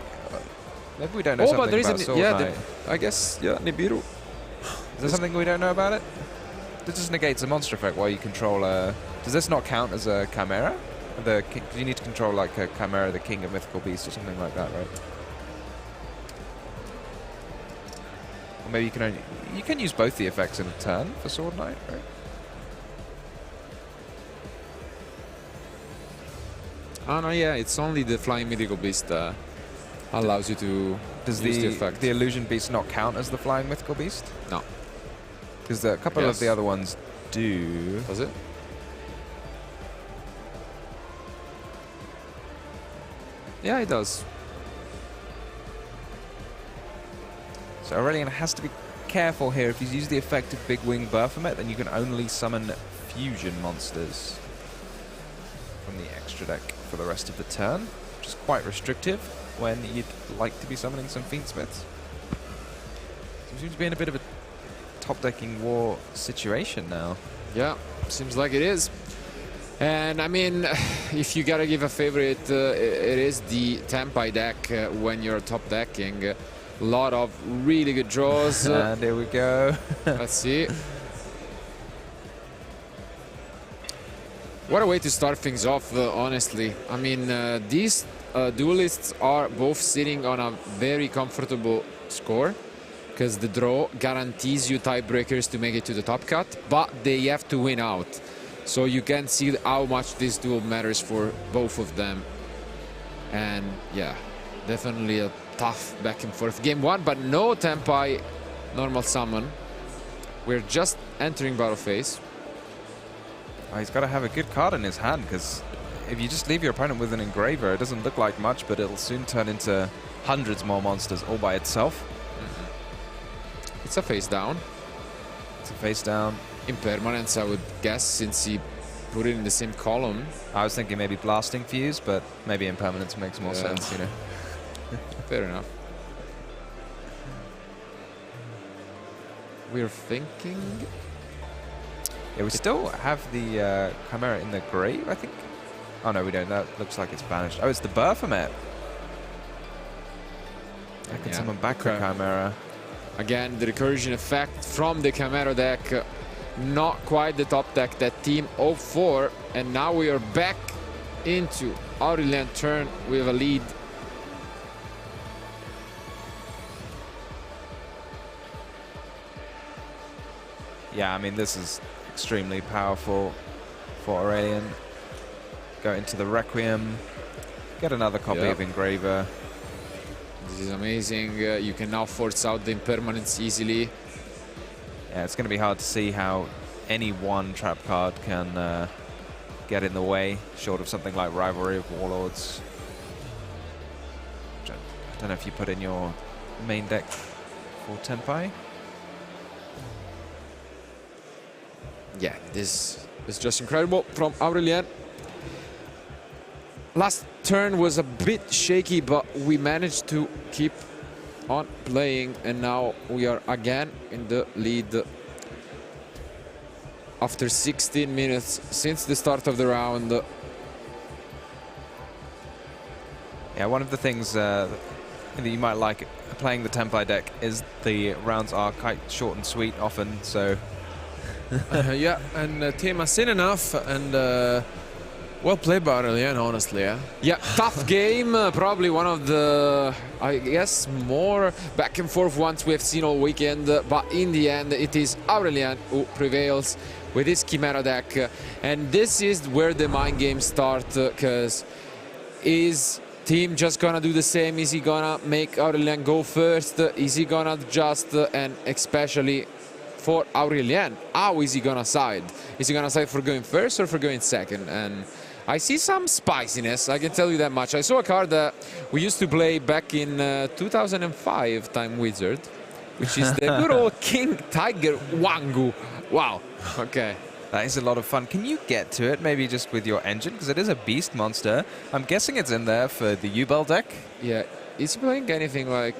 Maybe we don't know something but there is about Sword Knight. I guess Nibiru. Is there something we don't know about it? This just negates a monster effect while you control a... Does this not count as a Chimera? You need to control like a Chimera, the King of Mythical Beasts or something like that, right? Or maybe you can use both the effects in a turn for Sword Knight, right? Oh no, yeah, it's only the Flying Mythical Beast that allows you to Does use the effect. the Illusion Beast not count as the Flying Mythical Beast? No. Because a couple of the other ones do. Does it? Yeah, it does. So Aurélien has to be careful here. If you use the effect of Big Wing Baphomet, then you can only summon fusion monsters from the extra deck for the rest of the turn, which is quite restrictive when you'd like to be summoning some Fiendsmiths. So we seem to be in a bit of a top-decking war situation now. Yeah, seems like it is. And I mean, if you gotta give a favorite, it is the Tempai deck when you're top decking. A lot of really good draws. And here we go. Let's see. What a way to start things off, honestly. I mean, these duelists are both sitting on a very comfortable score, because the draw guarantees you tiebreakers to make it to the top cut, but they have to win out. So you can see how much this duel matters for both of them. And yeah, definitely a tough back and forth game one, but no Tempai normal summon. We're just entering battle phase. Oh, he's got to have a good card in his hand, because if you just leave your opponent with an Engraver, it doesn't look like much, but it'll soon turn into hundreds more monsters all by itself. It's a face down. It's a face down. Impermanence, I would guess, since he put it in the same column. I was thinking maybe Blasting Fuse, but maybe Impermanence makes more sense, you know. Fair enough. We're thinking... Yeah, we still have the Chimera in the grave, I think. Oh no, we don't. That looks like it's banished. Oh, it's the Baphomet. I can summon back the Chimera. Again, the recursion effect from the Chimera deck. Not quite the top deck that team hoped for. And now we are back into Aurélien turn with a lead. Yeah, I mean, this is extremely powerful for Aurélien. Go into the Requiem. Get another copy of Engraver. This is amazing. You can now force out the Impermanence easily. Yeah, it's going to be hard to see how any one trap card can get in the way, short of something like Rivalry of Warlords. I don't know if you put in your main deck for Tempai. Yeah, this is just incredible from Aurélien. Last turn was a bit shaky, but we managed to keep on playing, and now we are again in the lead after 16 minutes since the start of the round. Yeah, one of the things that you might like playing the Tempai deck is the rounds are quite short and sweet often, so... Yeah, and team has seen enough, and well played by Aurélien, honestly. Yeah, tough game. Probably one of the, I guess, more back and forth ones we have seen all weekend. But in the end, it is Aurélien who prevails with his Chimera deck. And this is where the mind games start, because is Team just gonna do the same. Is he gonna make Aurélien go first? Is he gonna adjust? And especially for Aurélien, how is he gonna side? Is he gonna side for going first or for going second? And I see some spiciness, I can tell you that much. I saw a card that we used to play back in 2005, Time Wizard, which is the good old King Tiger Wangu. Wow, okay. That is a lot of fun. Can you get to it, maybe just with your engine? Because it is a beast monster. I'm guessing it's in there for the U-Bell deck. Yeah, is he playing anything like...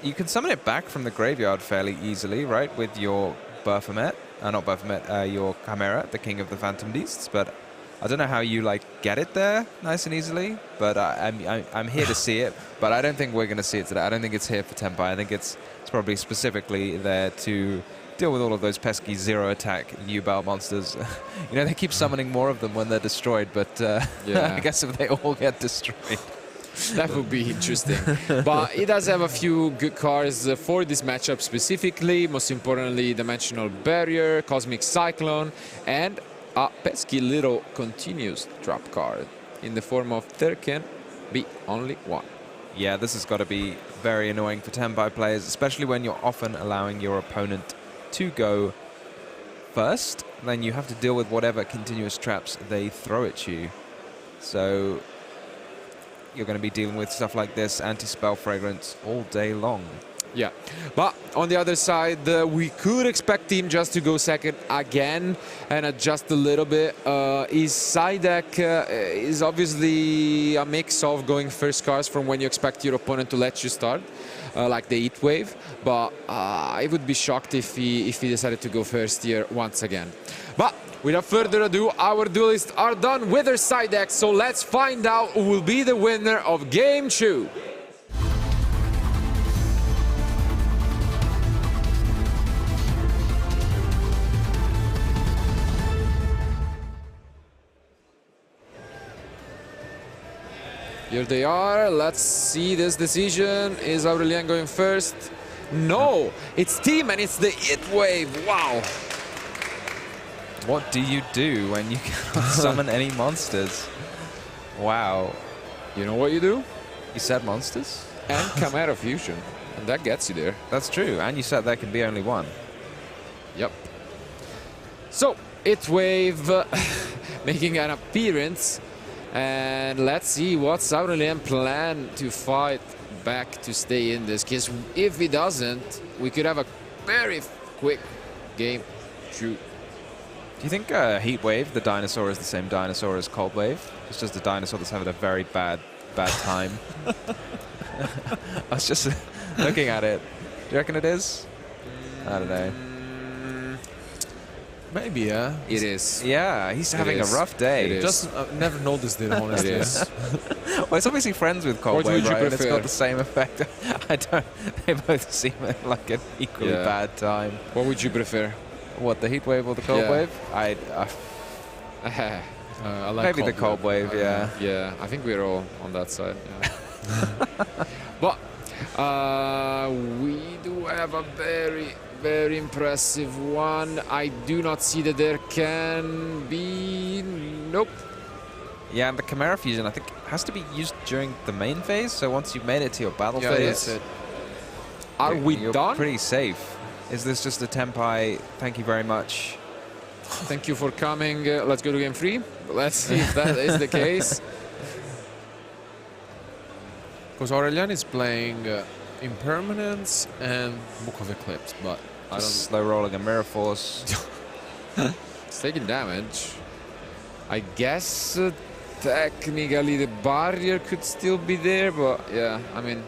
You can summon it back from the graveyard fairly easily, right? With your Baphomet, not Baphomet, your Chimera, the King of the Phantom Beasts. But I don't know how you like get it there nice and easily. But I'm here to see it. But I don't think we're going to see it today. I don't think it's here for Tenpai. I think it's probably specifically there to deal with all of those pesky zero attack U-Bell monsters. You know, they keep summoning more of them when they're destroyed. But Yeah. I guess if they all get destroyed. That would be interesting. But he does have a few good cards for this matchup specifically. Most importantly, Dimensional Barrier, Cosmic Cyclone, and a pesky little continuous drop card in the form of there can be only one. Yeah, this has got to be very annoying for Tenpai players, especially when you're often allowing your opponent to go first. Then you have to deal with whatever continuous traps they throw at you. So you're going to be dealing with stuff like this, anti-spell fragrance, all day long. Yeah, but on the other side, we could expect him just to go second again and adjust a little bit. His side deck is obviously a mix of going first cards from when you expect your opponent to let you start, like the Heat Wave, but I would be shocked if he decided to go first here once again. But without further ado, our duelists are done with their side decks, so let's find out who will be the winner of Game 2. Here they are. Let's see this decision. Is Aurélien going first? No, it's Team and it's the Heat Wave. Wow. What do you do when you cannot summon any monsters? Wow. You know what you do? You said monsters? And Chimera Fusion. And that gets you there. That's true. And you said there can be only one. Yep. So, Heat Wave making an appearance. And let's see what's Aurélien plan to fight back to stay in this. Because if he doesn't, we could have a very quick Game 2. Do you think Heat Wave, the dinosaur, is the same dinosaur as Cold Wave? It's just a dinosaur that's having a very bad time. I was just looking at it. Do you reckon it is? I don't know. Maybe, yeah. It is. Yeah, he's having a rough day. It is. Just never noticed it, honestly. It is. Well, it's obviously friends with Cold What Wave, would you right? And it's prefer? got the same effect. I don't. They both seem like an equally Yeah. bad time. What would you prefer? What, the Heat Wave or the Cold Yeah. Wave? I like Maybe the Cold Wave, yeah. Yeah, I think we're all on that side. Yeah. But we do have a very impressive one. I do not see that there can be... Nope. Yeah, and the Chimera Fusion, I think, has to be used during the main phase. So once you've made it to your battle Yeah, phase, that's it. Are we you're done? pretty safe. Is this just a Tenpai? Thank you very much. Thank you for coming. Let's go to Game 3. Let's see if that is the case. Because Aurélien is playing Impermanence and Book of Eclipse, but I don't... Just slow rolling a Mirror Force. It's taking damage. I guess technically the barrier could still be there, but yeah, I mean,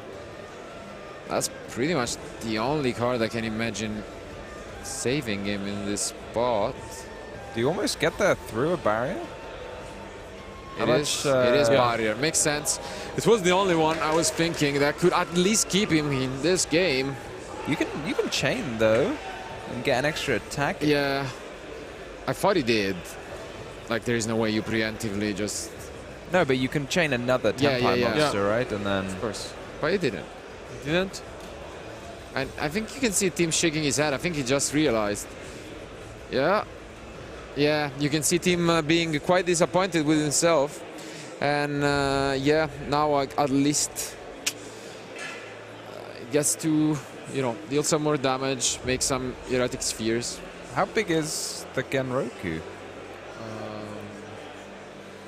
that's pretty much the only card I can imagine saving him in this spot. Do you almost get there through a barrier? It is barrier. Makes sense. It was the only one I was thinking that could at least keep him in this game. You can chain though and get an extra attack. Yeah, I thought he did. Like, there is no way you preemptively just... No, but you can chain another Tenpai monster, right? And then... Of course. But he didn't. He didn't? And I think you can see Tim shaking his head. I think he just realized. Yeah. Yeah, you can see Tim being quite disappointed with himself. And yeah, now at least it gets to, you know, deal some more damage, make some erratic spheres. How big is the Genroku?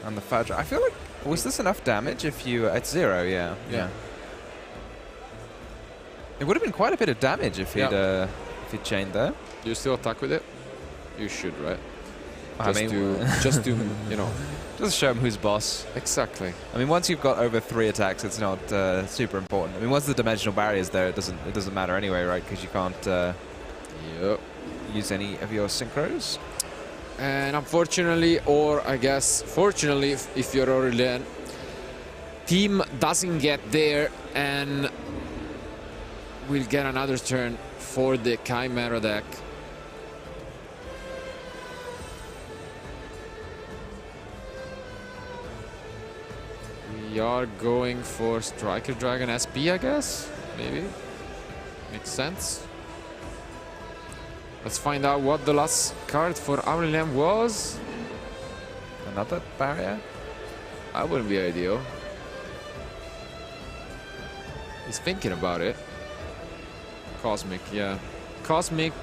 And the Fadra? I feel like, was this enough damage if you, at 0, yeah. It would have been quite a bit of damage if he'd chained there. Do you still attack with it? You should, right? Just to, you know. Just show him who's boss. Exactly. I mean, once you've got over 3 attacks, it's not super important. I mean, once the dimensional barrier is there, it doesn't matter anyway, right? Because you can't use any of your synchros. And unfortunately, or I guess fortunately, if you're Aurelien, team doesn't get there and we'll get another turn for the Chimera deck. We are going for Striker Dragon SP, I guess. Maybe. Makes sense. Let's find out what the last card for Aurelien was. Another barrier? That wouldn't be ideal. He's thinking about it. Cosmic, yeah. Cosmic.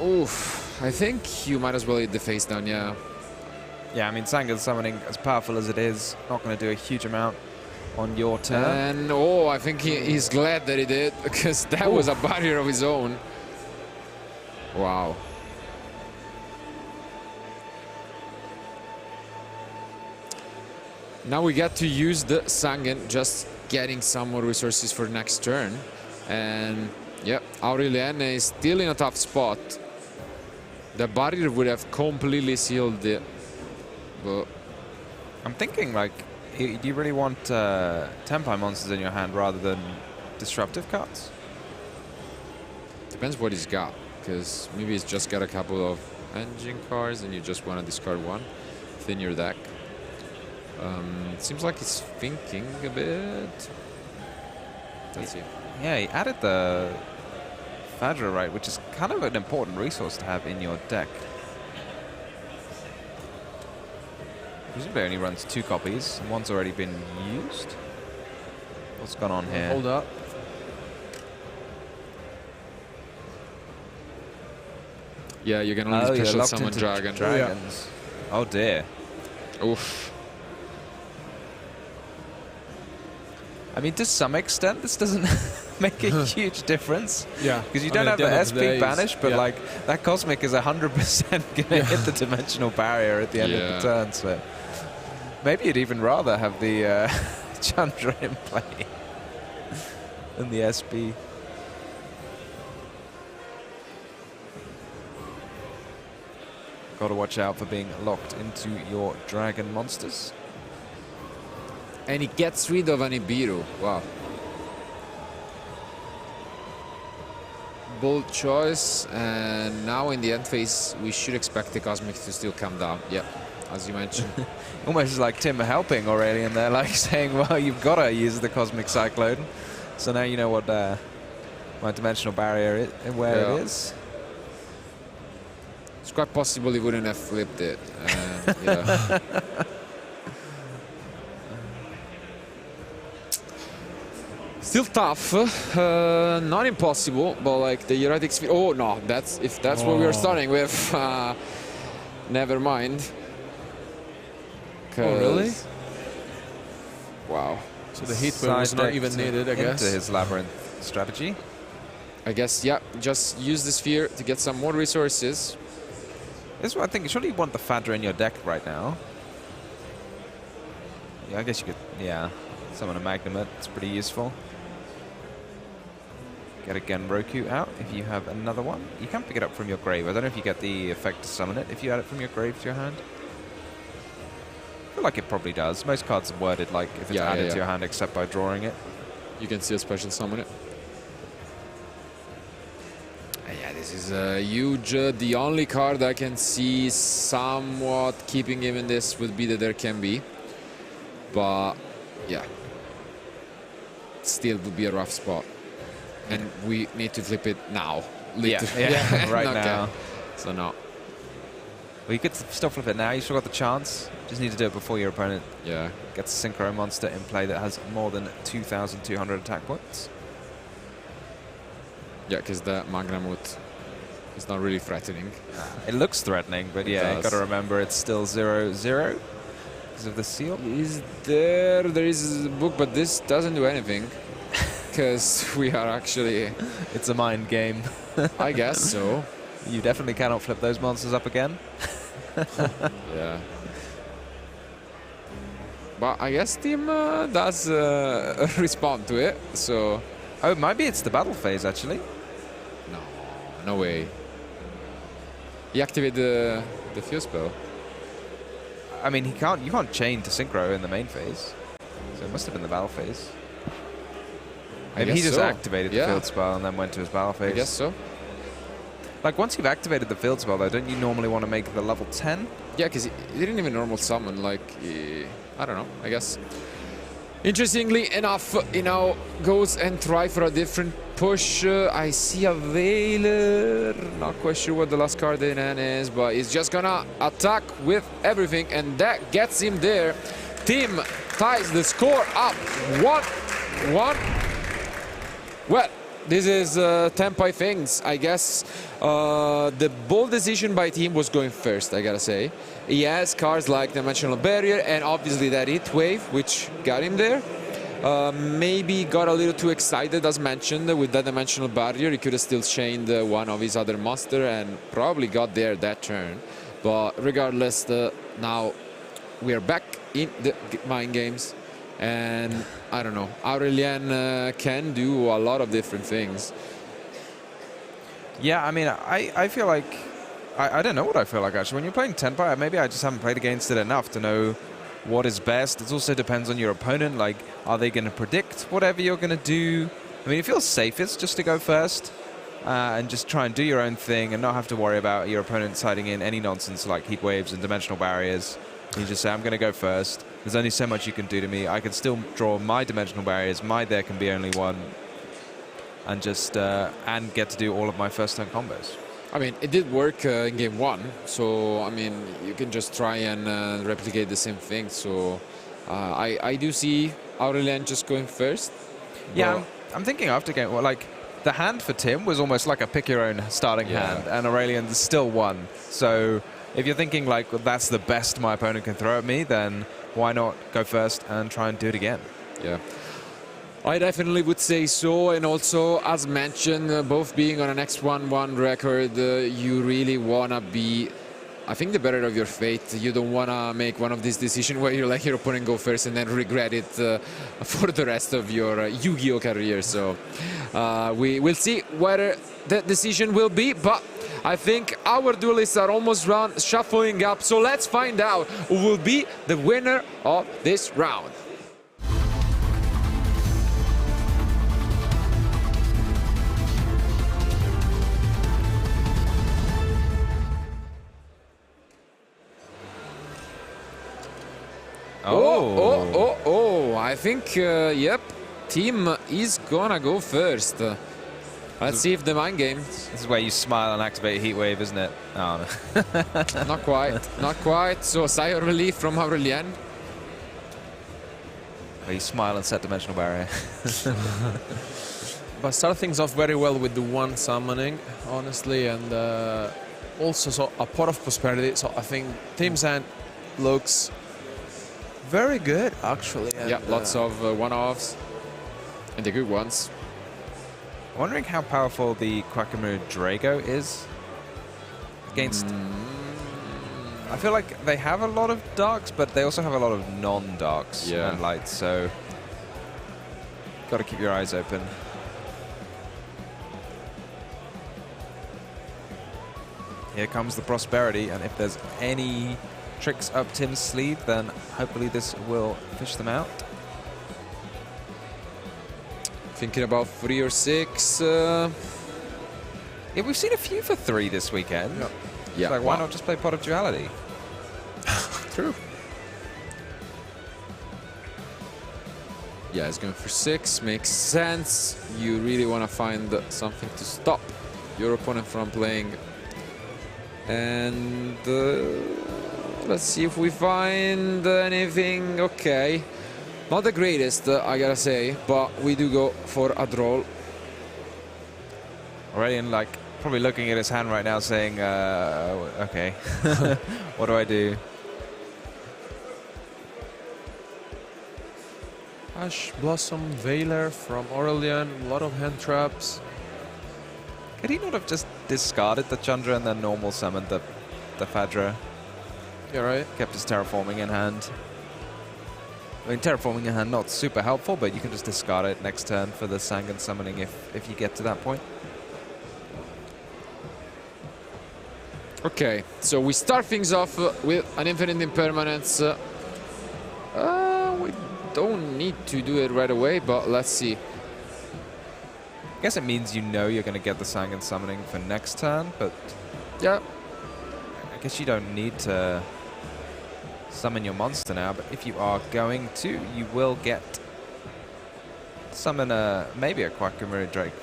Oof. I think you might as well hit the face down, yeah. Yeah, I mean, Sanga's summoning, as powerful as it is, not going to do a huge amount on your turn. And oh, I think he's glad that he did, because that was a barrier of his own. Wow. Now we get to use the Sangen, just getting some more resources for next turn. And yeah, Aurelien is still in a tough spot. The barrier would have completely sealed it. But I'm thinking, like, do you really want Tenpai monsters in your hand rather than disruptive cards? Depends what he's got, because maybe he's just got a couple of engine cards and you just want to discard one, thin your deck. It seems like he's thinking a bit. Let's see. Yeah, he added the Fadra, right, which is kind of an important resource to have in your deck. Presumably only runs 2 copies, and one's already been used. What's gone on here? Hold up. Yeah, you can only special locked summon into dragon. dragons. Oh dear. Oof. I mean, to some extent, this doesn't make a huge difference. Yeah. Because you don't have the SP banish, but like that Cosmic is 100% going to hit the dimensional barrier at the end of the turn. So maybe you'd even rather have the Chandra in play than the SP. Got to watch out for being locked into your dragon monsters. And he gets rid of an Ibiru. Wow. Bold choice. And now in the end phase, we should expect the Cosmic to still come down. Yeah, as you mentioned. Almost like Tim helping Aurelien there, like saying, well, you've got to use the Cosmic Cyclone. So now you know what my dimensional barrier is, where it is. It's quite possible he wouldn't have flipped it. Yeah. Still tough, not impossible, but like the erratic sphere. Oh no, that's if that's what we are starting with. Never mind. Oh really? Wow. So the heat wave was not even needed, I guess. Into his labyrinth strategy. I guess, yeah. Just use the sphere to get some more resources. This is what I think. Surely you want the Fadra in your deck right now. Yeah, I guess you could. Yeah, summon a Magnemite. It's pretty useful. Get a Genroku out if you have another one. You can pick it up from your grave. I don't know if you get the effect to summon it if you add it from your grave to your hand. I feel like it probably does. Most cards are worded like if it's added to your hand except by drawing it. You can still special summon it. Yeah, this is huge. The only card I can see somewhat keeping him in this would be that there can be. But, yeah. Still would be a rough spot. And we need to flip it now. Yeah, right now. So no. Well, you could still flip it now. You still got the chance. Just need to do it before your opponent Yeah. gets a Synchro Monster in play that has more than 2,200 attack points. Yeah, because the Magnamut is not really threatening. It looks threatening, but yeah, you got to remember it's still 0-0 because of the seal. There is a book, but this doesn't do anything. Because we are actually... It's a mind game. I guess so. You definitely cannot flip those monsters up again. Yeah. But I guess team does respond to it, so... Oh, maybe it's the battle phase, actually. No, no way. He activated the fuse spell. I mean, you can't chain to Synchro in the main phase. So it must have been the battle phase. Maybe he just activated the field spell and then went to his battle phase. I guess so. Like, once you've activated the field spell, though, don't you normally want to make the level 10? Yeah, because he didn't even normal summon, like, I don't know, I guess. Interestingly enough, he now goes and try for a different push. I see a Veiler, not quite sure what the last card in hand is, but he's just gonna attack with everything, and that gets him there. Team ties the score up 1-1. Well, this is Tenpai things, I guess. The bold decision by team was going first, I gotta say. He has cards like Dimensional Barrier and obviously that Heat Wave, which got him there. Maybe got a little too excited, as mentioned, with that Dimensional Barrier. He could have still chained one of his other monster and probably got there that turn. But regardless, now we are back in the mind games. And I don't know, Aurelien can do a lot of different things. Yeah, I mean, I feel like... I don't know what I feel like, actually. When you're playing Tenpai, maybe I just haven't played against it enough to know what is best. It also depends on your opponent. Like, are they going to predict whatever you're going to do? I mean, it feels safest just to go first and just try and do your own thing and not have to worry about your opponent siding in any nonsense like heat waves and dimensional barriers. You just say, I'm going to go first. There's only so much you can do to me. I can still draw my dimensional barriers. My there can be only one. And just and get to do all of my first turn combos. I mean, it did work in game one, so I mean, you can just try and replicate the same thing. So I do see Aurelien just going first. Yeah, I'm thinking after game, well, like the hand for Tim was almost like a pick your own starting hand, and Aurelien still won. So if you're thinking like, well, that's the best my opponent can throw at me, then why not go first and try and do it again? Yeah. I definitely would say so, and also, as mentioned, both being on an X1-1 record, you really want to be, I think, the better of your fate. You don't want to make one of these decisions where you let your opponent go first and then regret it for the rest of your Yu-Gi-Oh career. So we will see whether that decision will be, but I think our duelists are almost shuffling up, so let's find out who will be the winner of this round. Oh, I think, yep, team is gonna go first. Let's see if the mind game... This is where you smile and activate Heat Wave, isn't it? Oh. Not quite, not quite. So, sigh of relief from Aurelien. Where you smile and set Dimensional Barrier. But start things off very well with the one summoning, honestly, and also so a Pot of Prosperity. So I think team's hand looks very good, actually. And, yeah, lots of one-offs, and the good ones. I'm wondering how powerful the Quackamoo Drago is against... I feel like they have a lot of darks, but they also have a lot of non-darks and lights, so got to keep your eyes open. Here comes the Prosperity, and if there's any tricks up Tim's sleeve, then hopefully this will fish them out. Thinking about 3 or 6. Yeah, we've seen a few for 3 this weekend. Yeah. Like, why not just play Pot of Duality? True. Yeah, it's going for 6. Makes sense. You really want to find something to stop your opponent from playing And let's see if we find anything. Okay, not the greatest, I gotta say, but we do go for a draw. Aurelian, like, probably looking at his hand right now saying, okay, what do I do? Ash, Blossom, Veiler from Aurelian, a lot of hand traps. Could he not have just discarded the Chandra and then normal summoned the Fadra? Yeah, right. Kept his terraforming in hand. I mean, terraforming in hand not super helpful, but you can just discard it next turn for the Sangan summoning if you get to that point. Okay, so we start things off with an Infinite Impermanence. We don't need to do it right away, but let's see. I guess it means you know you're going to get the Sangan summoning for next turn, but Yeah. I guess you don't need to summon your monster now, but if you are going to, you will get summon maybe a Quackamary Drake.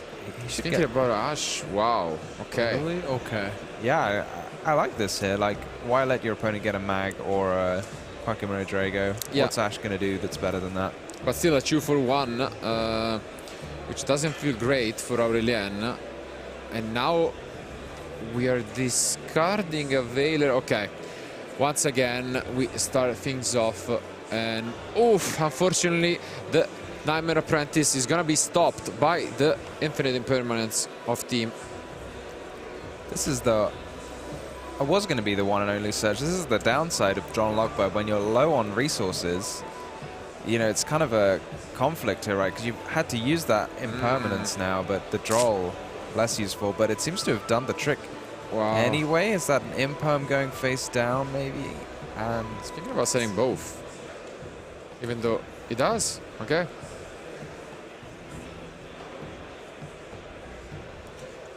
You should Thinking about Ash, wow, okay. Really? Okay. Yeah, I like this here. Like, why let your opponent get a Mag or a Quackamary Drago? Yeah. What's Ash going to do that's better than that? But still a 2-for-1, which doesn't feel great for Aurelian. And now we are discarding a Veiler. Okay, once again we start things off, and oof, unfortunately the Nightmare Apprentice is gonna be stopped by the Infinite Impermanence of team. This is the... I was going to be the one and only search. This is the downside of John Lockbird. When you're low on resources, you know, it's kind of a conflict here, right? Because you've had to use that impermanence now, but the Droll less useful. But it seems to have done the trick. Wow. Anyway, is that an imperm going face down, maybe? And Thinking about setting both, even though it does. Okay.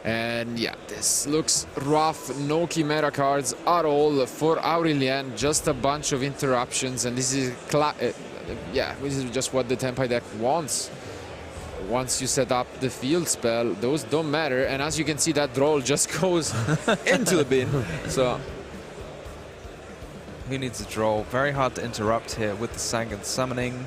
And yeah, this looks rough. No Chimera cards at all for Aurelian. Just a bunch of interruptions, and this is yeah, this is just what the Tenpai deck wants. Once you set up the field spell, those don't matter. And as you can see, that Droll just goes into the bin. So who needs a draw? Very hard to interrupt here with the Sangan summoning.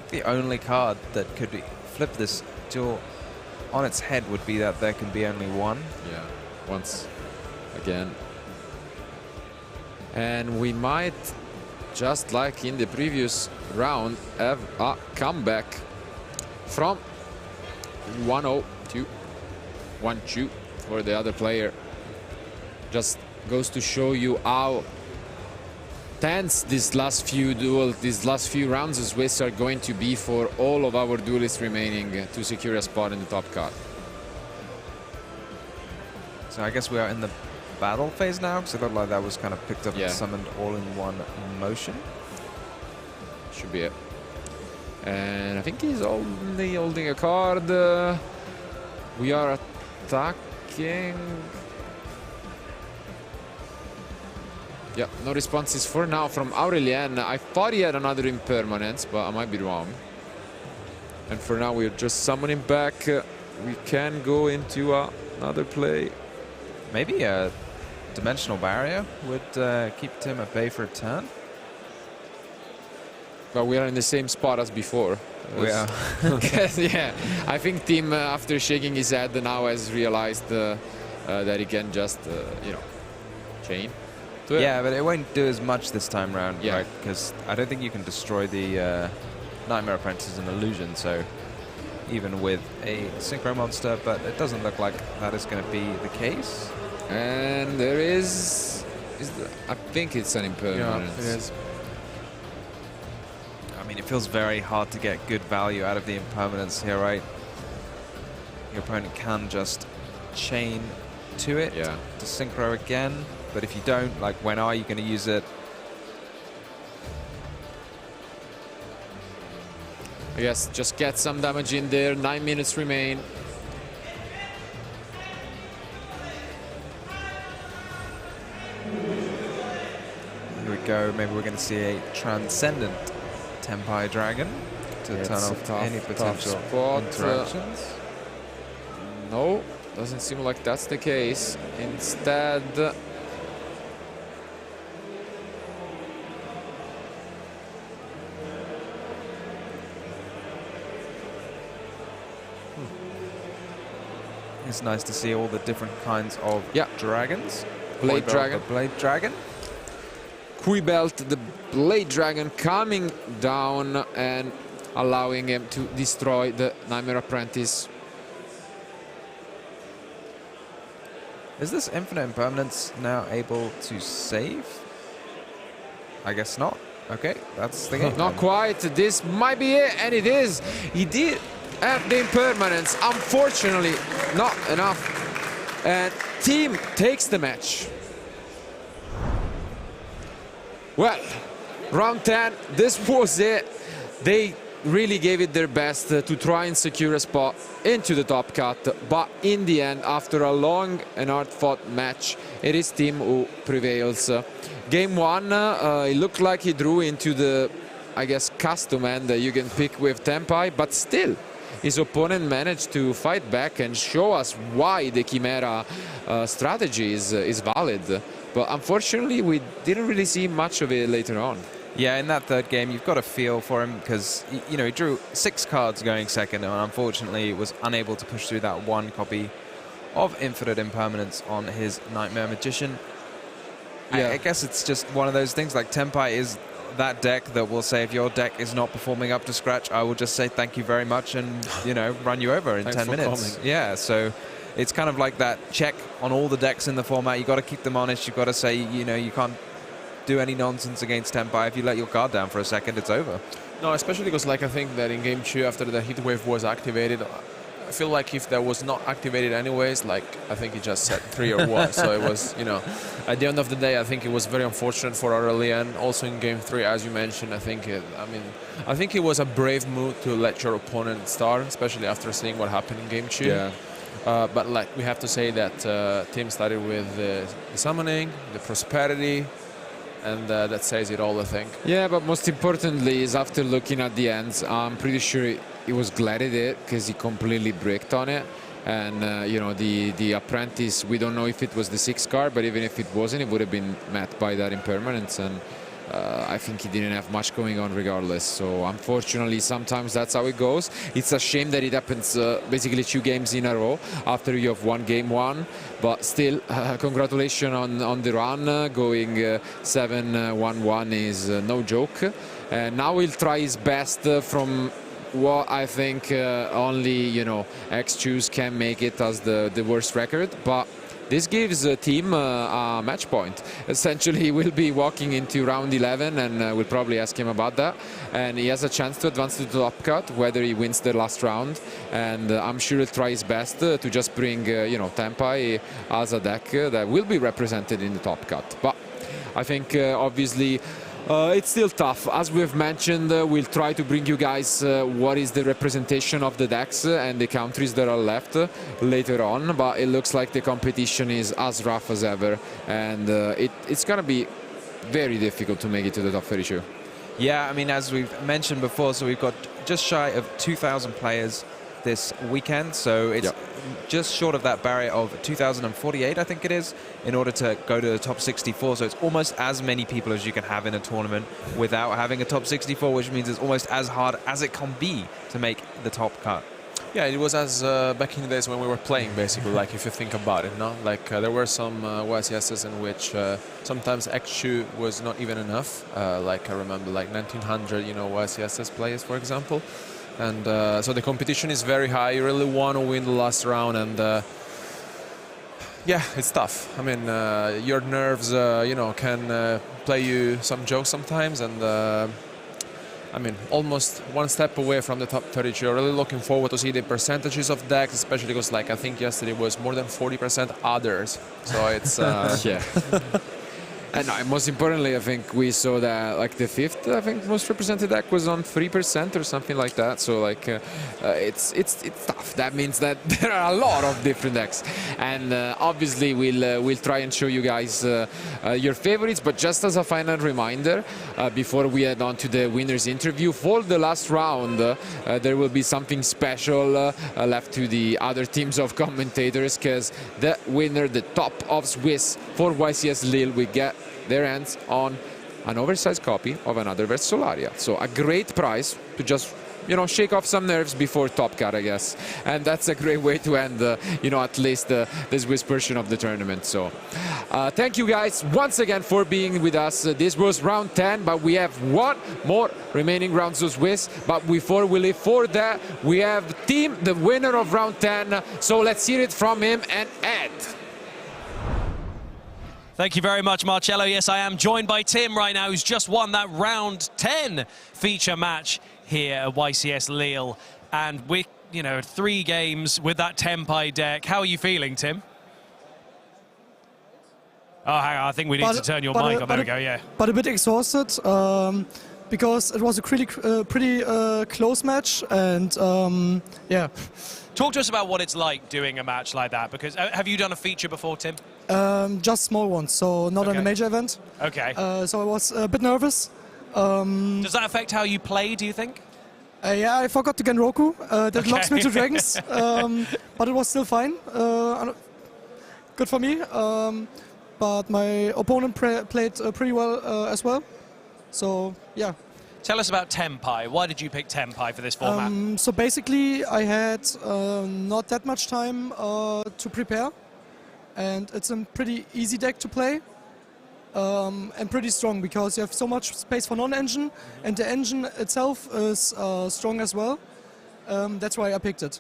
The only card that could flip this duel on its head would be that there can be only one. yeah, once again. And we might, just like in the previous round, have a comeback from 1-0 to 1-2 for the other player. Just goes to show you how tense these last few rounds of Swiss are going to be for all of our duelists remaining to secure a spot in the top card. So I guess we are in the battle phase now, because it looked like that was kind of picked up and summoned all in one motion. Should be it. And I think he's only holding a card. We are attacking. Yeah, no responses for now from Aurelian. I thought he had another impermanence, but I might be wrong. And for now, we're just summoning back. We can go into another play. Maybe a Dimensional Barrier would keep Tim at bay for a turn. But we are in the same spot as before. We are. Yeah, I think Tim, after shaking his head, now has realized that he can just, you know, chain. Yeah, but it won't do as much this time round, Yeah. right? Because I don't think you can destroy the Nightmare Apprentice as an illusion, so even with a Synchro Monster, but it doesn't look like that is going to be the case. And there is I think it's an impermanence. Yeah, it is. I mean, it feels very hard to get good value out of the impermanence here, right? Your opponent can just chain to it to Synchro again. But if you don't, like, when are you going to use it? I guess just get some damage in there. 9 minutes remain. Here we go. Maybe we're going to see a Transcendent Tenpai Dragon to turn off any potential interactions. No, doesn't seem like that's the case. Instead, It's nice to see all the different kinds of dragons. Blade Dragon. Blade Dragon. Belt, the Blade Dragon coming down and allowing him to destroy the Nightmare Apprentice. Is this infinite impermanence now able to save? I guess not. Okay, that's the game. Not quite. This might be it, and it is. He did have the impermanence. Unfortunately, not enough. And team takes the match. Well, round 10, this was it. They really gave it their best to try and secure a spot into the top cut, but in the end, after a long and hard-fought match, it is team who prevails. Game 1, it looked like he drew into the, I guess, custom end that you can pick with Tenpai, but still, his opponent managed to fight back and show us why the Chimera strategy is valid. But unfortunately, we didn't really see much of it later on. Yeah, in that third game, you've got a feel for him because, you know, he drew 6 cards going second and unfortunately was unable to push through that 1 copy of Infinite Impermanence on his Nightmare Magician. Yeah. I guess it's just one of those things, like Tenpai is that deck that will say if your deck is not performing up to scratch, I will just say thank you very much and, you know, run you over in 10 minutes. Yeah, so it's kind of like that check on all the decks in the format. You've got to keep them honest. You've got to say, you know, you can't do any nonsense against Tenpai. If you let your guard down for a second, it's over. No, especially because like I think that in game 2, after the heat wave was activated, I feel like if that was not activated anyways, like I think he just said 3 or 1. So it was, you know, at the end of the day, I think it was very unfortunate for Aurelian. Also in game 3, as you mentioned, I think it was a brave move to let your opponent start, especially after seeing what happened in game 2. Yeah. But like we have to say that team started with the summoning, the prosperity, and that says it all, I think. Yeah, but most importantly is after looking at the ends, I'm pretty sure he was glad he did because he completely bricked on it. And, you know, the Apprentice, we don't know if it was the 6th card, but even if it wasn't, it would have been met by that impermanence. And I think he didn't have much going on regardless. So unfortunately, sometimes that's how it goes. It's a shame that it happens basically 2 games in a row after you have won game 1. But still, congratulations on the run. Going 7-1-1 is no joke. And now he'll try his best from what I think only, you know, X-Choose can make it as the worst record. But this gives a team a match point. Essentially, we'll be walking into round 11 and we'll probably ask him about that. And he has a chance to advance to the top cut, whether he wins the last round. And I'm sure he'll try his best to just bring, you know, Tenpai as a deck that will be represented in the top cut. But I think, obviously, it's still tough. As we've mentioned, we'll try to bring you guys what is the representation of the decks and the countries that are left later on, but it looks like the competition is as rough as ever, and it's going to be very difficult to make it to the top 32. Yeah, I mean, as we've mentioned before, so we've got just shy of 2,000 players this weekend, so it's just short of that barrier of 2,048, I think it is, in order to go to the top 64. So it's almost as many people as you can have in a tournament without having a top 64, which means it's almost as hard as it can be to make the top cut. Yeah, it was as back in the days when we were playing, basically, like if you think about it, no? Like there were some YCSs in which sometimes X2 was not even enough. Like I remember like 1900, you know, YCSs players, for example. And so the competition is very high. You really want to win the last round, and yeah, it's tough. I mean, your nerves, you know, can play you some jokes sometimes, and I mean, almost one step away from the top 32. You're really looking forward to see the percentages of decks, especially because, like, I think yesterday was more than 40% others. So it's yeah. And most importantly, I think we saw that like the fifth, I think most represented deck was on 3% or something like that. So like it's tough. That means that there are a lot of different decks, and obviously we'll try and show you guys your favorites. But just as a final reminder, before we head on to the winners interview for the last round, there will be something special left to the other teams of commentators, because the winner, the top of Swiss for YCS Lille, we get their hands on an oversized copy of another Vers Solaria. So a great prize to just, you know, shake off some nerves before Top Cut, I guess. And that's a great way to end, you know, at least the Swiss portion of the tournament. So thank you guys once again for being with us. This was round 10, but we have one more remaining rounds of Swiss. But before we leave for that, we have Tim, the winner of round 10. So let's hear it from him and Ed. Thank you very much, Marcello. Yes, I am joined by Tim right now, who's just won that round 10 feature match here at YCS Lille. And we, you know, 3 games with that Tenpai deck. How are you feeling, Tim? Oh, hang on, I think we need to turn your mic on. There we go, yeah. But a bit exhausted because it was a pretty close match, and yeah. Talk to us about what it's like doing a match like that, because have you done a feature before, Tim? Just small ones, so not on a major event. Okay. So I was a bit nervous. Does that affect how you play, do you think? Yeah, I forgot the Genroku. That locks me to dragons, but it was still fine. Good for me. But my opponent played pretty well as well. So, yeah. Tell us about Tenpai. Why did you pick Tenpai for this format? So basically, I had not that much time to prepare. And it's a pretty easy deck to play. And pretty strong, because you have so much space for non-engine, and the engine itself is strong as well. That's why I picked it.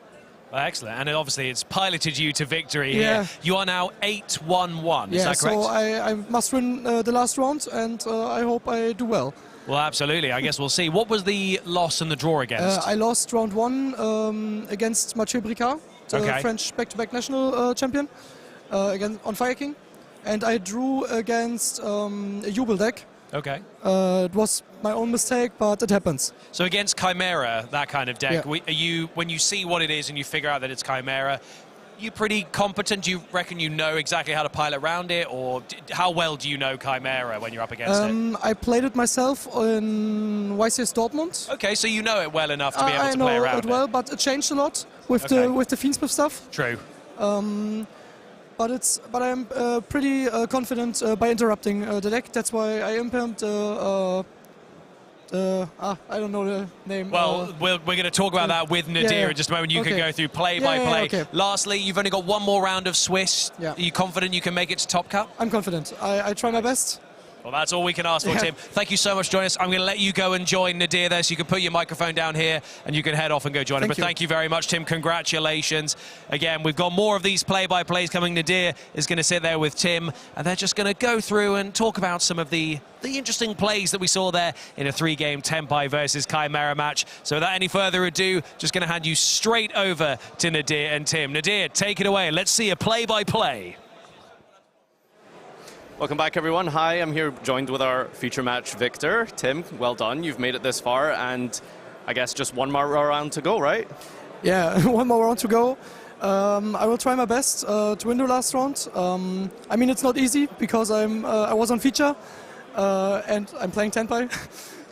Well, excellent, and obviously it's piloted you to victory here. You are now 8-1-1, is that correct? So I must win the last round, and I hope I do well. Well, absolutely, I guess we'll see. What was the loss and the draw against? I lost round 1 against Mathieu Bricard, the French back-to-back national champion, again on Fire King. And I drew against a Jubel deck. Okay. It was my own mistake, but it happens. So against Chimera, that kind of deck, are you, when you see what it is and you figure out that it's Chimera, you pretty competent? Do you reckon you know exactly how to pilot around it, or how well do you know Chimera when you're up against it? I played it myself in YCS Dortmund. Okay, so you know it well enough to be able to play around it. I know it well, but it changed a lot with the Fiendsmith stuff. True. But I'm pretty confident by interrupting the deck. That's why I implemented I don't know the name. Well, we're going to talk about that with Nadir in just a moment. You can go through play by play. Lastly, you've only got one more round of Swiss. Are you confident you can make it to Top Cup? I'm confident. I try my best. Well, that's all we can ask for, Tim. Thank you so much for joining us. I'm going to let you go and join Nadir there, so you can put your microphone down here and you can head off and go join him. But thank you very much, Tim. Congratulations. Again, we've got more of these play-by-plays coming. Nadir is going to sit there with Tim, and they're just going to go through and talk about some of the interesting plays that we saw there in a 3-game Tenpai versus Chimera match. So without any further ado, just going to hand you straight over to Nadir and Tim. Nadir, take it away. Let's see a play-by-play. Welcome back, everyone. Hi, I'm here joined with our feature match Victor. Tim, well done. You've made it this far, and I guess just one more round to go, right? Yeah, one more round to go. I will try my best to win the last round. I mean, it's not easy because I was on feature and I'm playing Tenpai.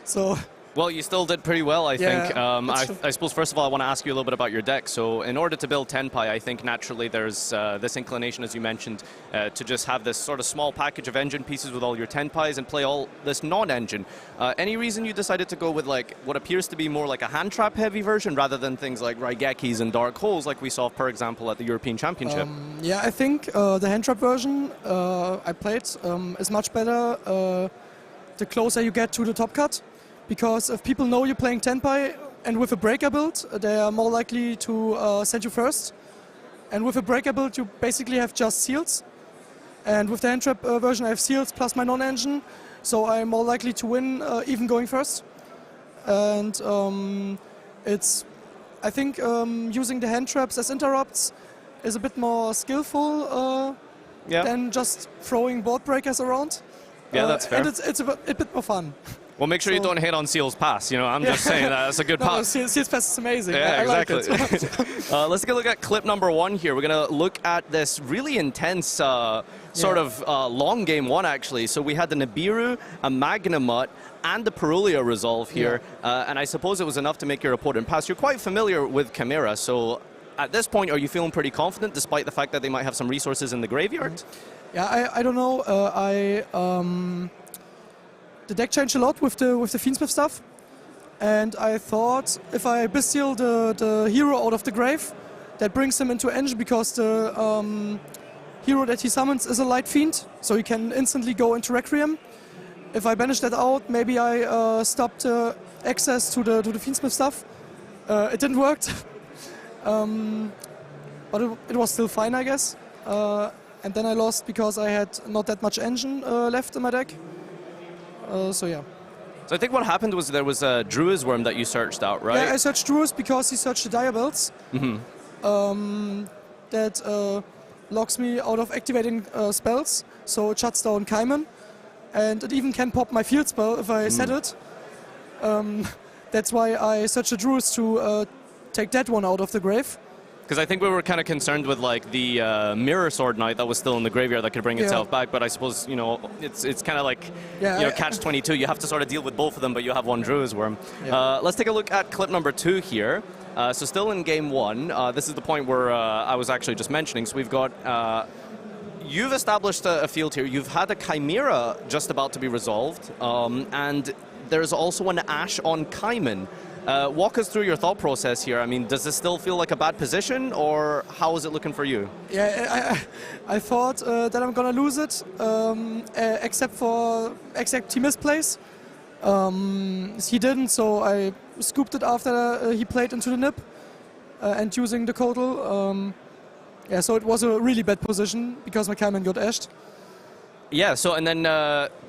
So. Well, you still did pretty well, I think. I suppose, first of all, I want to ask you a little bit about your deck. So in order to build Tenpai, I think naturally there's this inclination, as you mentioned, to just have this sort of small package of engine pieces with all your Tenpais and play all this non-engine. Any reason you decided to go with like what appears to be more like a hand trap heavy version rather than things like Raigekis and Dark Holes like we saw, for example, at the European Championship? Yeah, I think the hand trap version I played is much better the closer you get to the top cut. Because if people know you're playing Tenpai and with a breaker build, they are more likely to send you first. And with a breaker build, you basically have just seals. And with the hand trap version, I have seals plus my non-engine, so I'm more likely to win even going first. And I think using the hand traps as interrupts is a bit more skillful than just throwing board breakers around. Yeah, that's fair. And it's a bit more fun. Well, make sure you don't hit on Seal's pass. You know, I'm just saying that's a good pass. Seal's pass is amazing. Yeah, I exactly. like it. Let's take a look at clip number 1 here. We're going to look at this really intense sort of long game 1, actually. So we had the Nibiru, a Magnamut, and the Perulia resolve here. And I suppose it was enough to make your opponent pass. You're quite familiar with Chimera, so at this point, are you feeling pretty confident, despite the fact that they might have some resources in the graveyard? Yeah, I don't know. The deck changed a lot with the Fiendsmith stuff, and I thought if I bestial the hero out of the grave, that brings him into engine because the hero that he summons is a light fiend, so he can instantly go into Requiem. If I banish that out, maybe I stopped access to the Fiendsmith stuff. It didn't work, but it was still fine, I guess. And then I lost because I had not that much engine left in my deck. So yeah. So I think what happened was there was a Druid's Worm that you searched out, right? Yeah, I searched Druid's because he searched the Diabells. That locks me out of activating spells, so it shuts down Kaiman. And it even can pop my field spell if I set it. That's why I searched the Druids to take that one out of the grave. Because I think we were kind of concerned with like the Mirror Sword Knight that was still in the graveyard that could bring itself back, but I suppose, you know, it's kind of like, catch-22. You have to sort of deal with both of them, but you have one Druid's Worm. Let's take a look at clip number 2 here. So still in game 1, this is the point where I was actually just mentioning. So we've got, you've established a field here. You've had a Chimera just about to be resolved, and there's also an Ash on Kaiman. Walk us through your thought process here. I mean, does this still feel like a bad position, or how is it looking for you? Yeah, I thought that I'm gonna lose it, except he misplays. He didn't, so I scooped it after he played into the nip and using the Codal. Yeah, so it was a really bad position because my Kaiman got ashed. Yeah, so and then,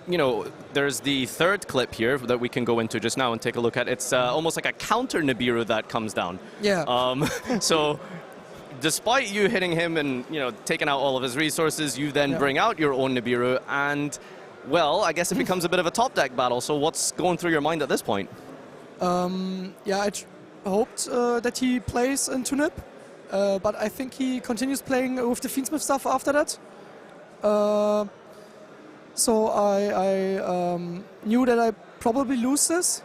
you know, there's the third clip here that we can go into just now and take a look at. It's almost like a counter Nibiru that comes down. Yeah. So despite you hitting him and, you know, taking out all of his resources, you then bring out your own Nibiru and, well, I guess it becomes a bit of a top deck battle. So what's going through your mind at this point? Yeah, I hoped that he plays into Nip, but I think he continues playing with the Fiendsmith stuff after that. So I knew that I probably lose this,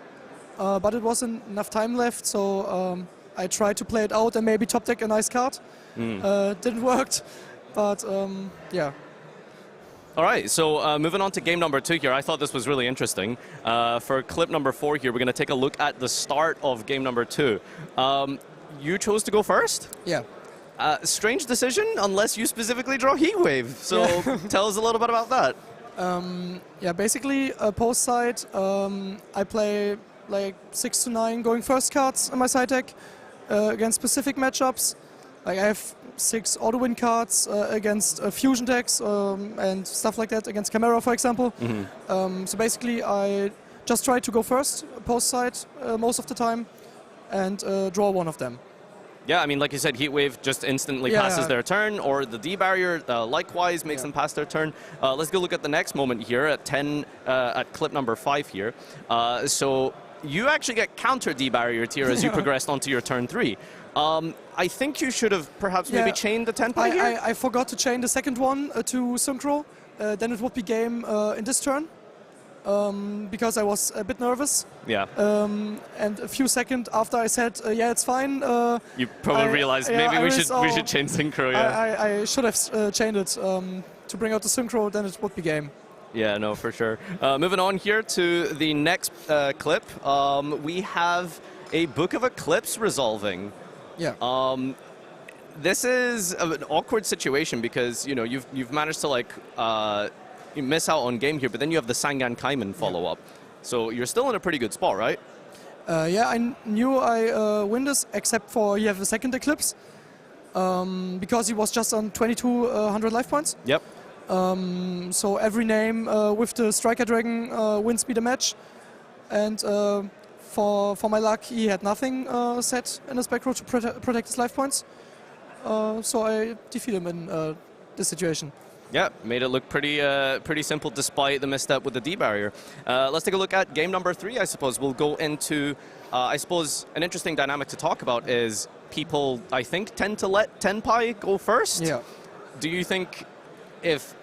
but it wasn't enough time left, so I tried to play it out and maybe top deck a nice card. Didn't work, but yeah. All right, so moving on to game number 2 here. I thought this was really interesting. For clip number 4 here, we're going to take a look at the start of game number 2. You chose to go first? Yeah. Strange decision, unless you specifically draw Heatwave. So tell us a little bit about that. Yeah, basically, post side, I play like 6 to 9 going first cards in my side deck against specific matchups. Like I have 6 auto-win cards against fusion decks and stuff like that, against Chimera, for example. So basically, I just try to go first, post side most of the time, and draw one of them. Yeah, I mean, like you said, Heatwave just instantly passes their turn, or the D-Barrier likewise makes them pass their turn. Let's go look at the next moment here at 10, at clip number 5 here. So you actually get counter D-Barriered here as you progressed onto your turn 3. I think you should have perhaps maybe chained the 10 play here? I forgot to chain the second one to Synchro. Then it would be game in this turn. Because I was a bit nervous. Yeah. And a few seconds after I said, yeah, it's fine. You probably realized maybe we should chain Synchro, I should have chained it to bring out the Synchro, then it would be game. Yeah, no, for sure. Moving on here to the next clip, we have a Book of Eclipse resolving. Yeah. This is an awkward situation because, you know, you've managed to like you miss out on game here, but then you have the Sangan Kaiman follow-up. So you're still in a pretty good spot, right? Yeah, I knew I win this, except for he have a second Eclipse, because he was just on 2200 life points. Yep. So every name with the Striker Dragon wins me the match. And for my luck, he had nothing set in his back row to protect his life points. So I defeat him in this situation. Yeah, made it look pretty simple despite the misstep with the D barrier. Let's take a look at game number 3, I suppose. We'll go into, I suppose, an interesting dynamic to talk about is people, I think, tend to let Tenpai go first. Yeah. Do you think if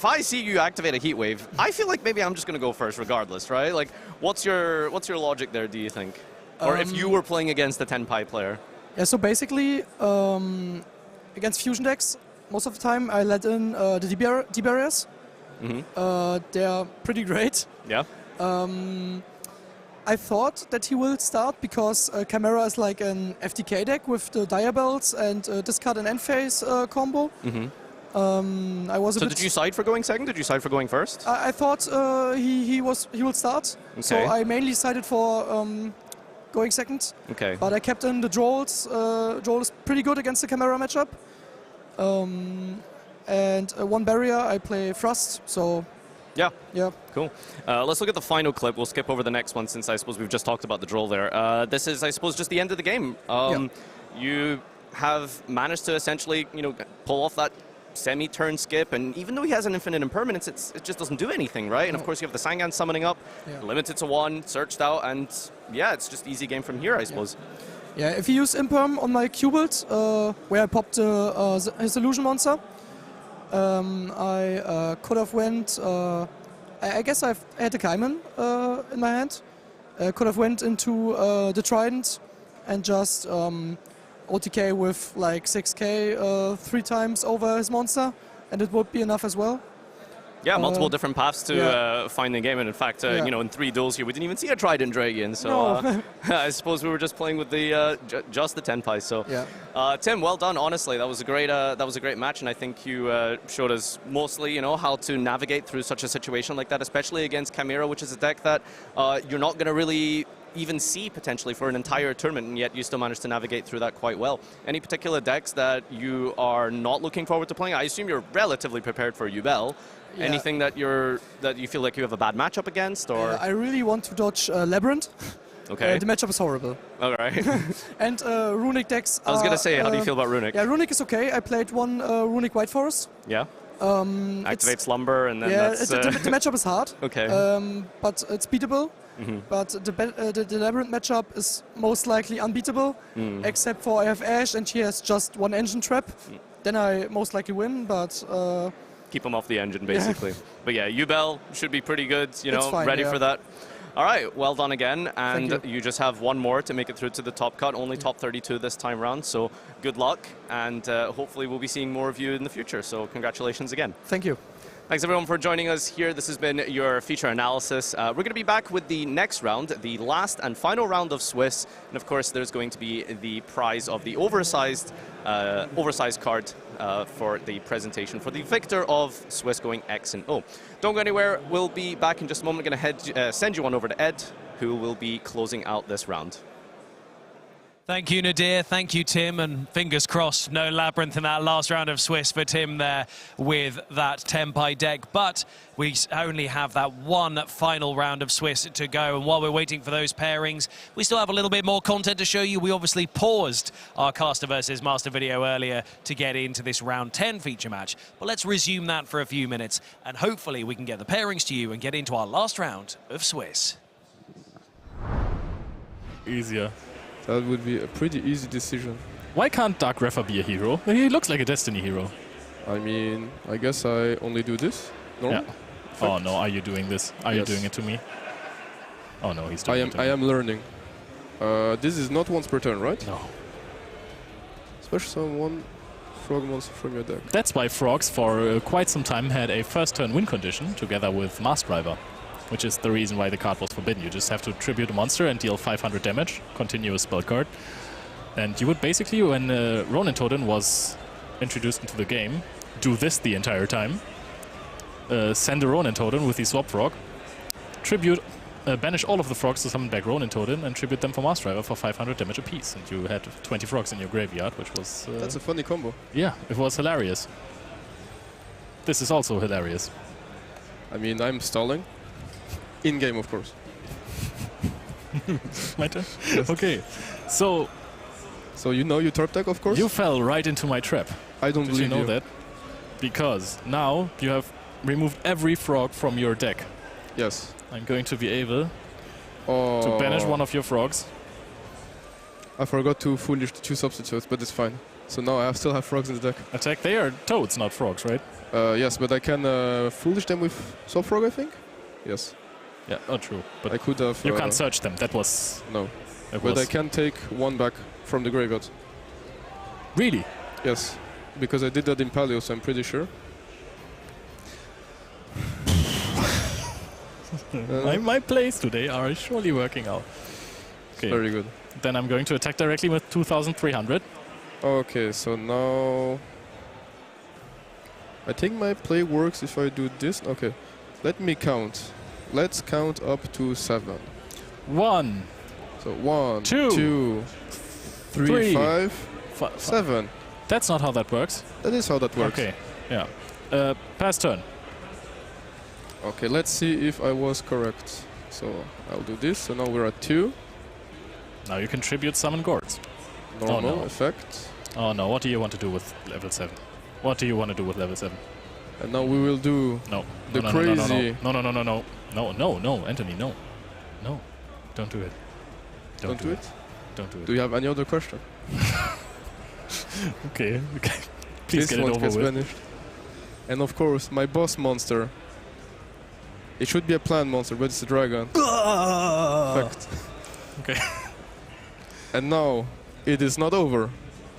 I see you activate a heat wave, I feel like maybe I'm just going to go first regardless, right? Like, what's your logic there, do you think? Or if you were playing against a Tenpai player? Yeah, so basically, against fusion decks, most of the time I let in the D barriers. They're pretty great. Yeah. I thought that he will start because Chimera is like an FTK deck with the Dire Bells and discard and end phase combo. I was a bit. Did you side for going second? Did you side for going first? I thought he will start. Okay. So I mainly sided for going second. Okay. But I kept in the Drolls. Droll is pretty good against the Chimera matchup. And one barrier, I play Thrust, so Yeah. yeah. Cool. Let's look at the final clip. We'll skip over the next one since I suppose we've just talked about the Droll there. This is, I suppose, just the end of the game. You have managed to essentially, pull off that semi-turn skip, and even though he has an infinite impermanence, it just doesn't do anything, right? And of course you have the Sangan summoning up, limited to 1, searched out, and yeah, it's just easy game from here, I suppose. Yeah, if you use Imperm on my Q-build, where I popped his Illusion Monster, I could have went, I guess I had a Kaiman in my hand, could have went into the Trident and just OTK with like 6k 3 times over his monster, and it would be enough as well. Yeah, multiple different paths to find the game, and in fact, in 3 duels here, we didn't even see a Trident Dragon, so No. I suppose we were just playing with the just the Tenpai. So, Tim, well done. Honestly, that was a great match, and I think you showed us mostly, how to navigate through such a situation like that, especially against Chimera, which is a deck that you're not going to really even see potentially for an entire tournament, and yet you still managed to navigate through that quite well. Any particular decks that you are not looking forward to playing? I assume you're relatively prepared for Yubel. Yeah. Anything that you feel like you have a bad matchup against, or I really want to dodge Labyrinth. Okay. The matchup is horrible. All right. And Runic decks. I was gonna say, how do you feel about Runic? Yeah, Runic is okay. I played one Runic White Forest. Yeah. Activate Slumber, and then that's... the matchup is hard. Okay. But it's beatable. But the Labyrinth matchup is most likely unbeatable, except for I have Ash and she has just 1 engine trap. Then I most likely win, but... keep them off the engine, basically. But yeah, Yubel should be pretty good, fine, ready for that. All right, well done again, and you just have one more to make it through to the top cut, only top 32 this time round, so good luck, and hopefully we'll be seeing more of you in the future, so congratulations again. Thank you. Thanks everyone for joining us here. This has been your feature analysis. We're going to be back with the next round, the last and final round of Swiss. And of course, there's going to be the prize of the oversized card for the presentation for the victor of Swiss going X and O. Don't go anywhere. We'll be back in just a moment. Going to send you on over to Ed, who will be closing out this round. Thank you, Nadir. Thank you, Tim. And fingers crossed, no Labyrinth in that last round of Swiss for Tim there with that Tenpai deck. But we only have that one final round of Swiss to go. And while we're waiting for those pairings, we still have a little bit more content to show you. We obviously paused our Caster versus Master video earlier to get into this round 10 feature match. But let's resume that for a few minutes. And hopefully we can get the pairings to you and get into our last round of Swiss. Easier. That would be a pretty easy decision. Why can't Dark Refer be a hero? He looks like a Destiny hero. I mean, I guess I only do this. No? Yeah. Oh no, are you doing this? Are you doing it to me? Oh no, he's doing it to me. I am learning. This is not once per turn, right? No. Special summon 1 frog monster from your deck. That's why Frogs for quite some time had a first turn win condition together with Mask Driver, which is the reason why the card was forbidden. You just have to tribute a monster and deal 500 damage, continuous spell card. And you would basically, when Ronin Totem was introduced into the game, do this the entire time. Send a Ronin Totem with the Swap Frog, tribute, banish all of the frogs to summon back Ronin Totem, and tribute them for Mask Driver for 500 damage apiece. And you had 20 frogs in your graveyard, which was... That's a funny combo. Yeah, it was hilarious. This is also hilarious. I mean, I'm stalling. In-game, of course. My turn? Yes. Okay. So you know your trap deck, of course? you fell right into my trap. I don't Did believe you know that? because now you have removed every frog from your deck. Yes. I'm going to be able to banish one of your frogs. I forgot to foolish the 2 substitutes, but it's fine. So now I still have frogs in the deck. Attack. They are toads, not frogs, right? Yes, but I can foolish them with swap frog, I think. Yes. Yeah, oh, true. But I could have. You can't search them. That was no. But I can take 1 back from the graveyard. Really? Yes, because I did that in Paleo, so I'm pretty sure. My plays today are surely working out. Okay. Very good. Then I'm going to attack directly with 2,300. Okay, so now I think my play works if I do this. Okay, let me count. Let's count up to 7. 1. So 1, 2, 2 3, 5, 7. That's not how that works. That is how that works. Okay, yeah. Pass turn. Okay, let's see if I was correct. So I'll do this. So now we're at 2. Now you can tribute summon gourds. Normal effect. Oh no, what do you want to do with level 7? What do you want to do with level 7? And now we will do the crazy... No, Anthony, no. No, don't do it. Don't do it? Don't do it. Do you have any other question? Okay. Please this get it one over gets with. banished. And of course, my boss monster. It should be a plant monster, but it's a dragon. Fact. Okay. And now, it is not over,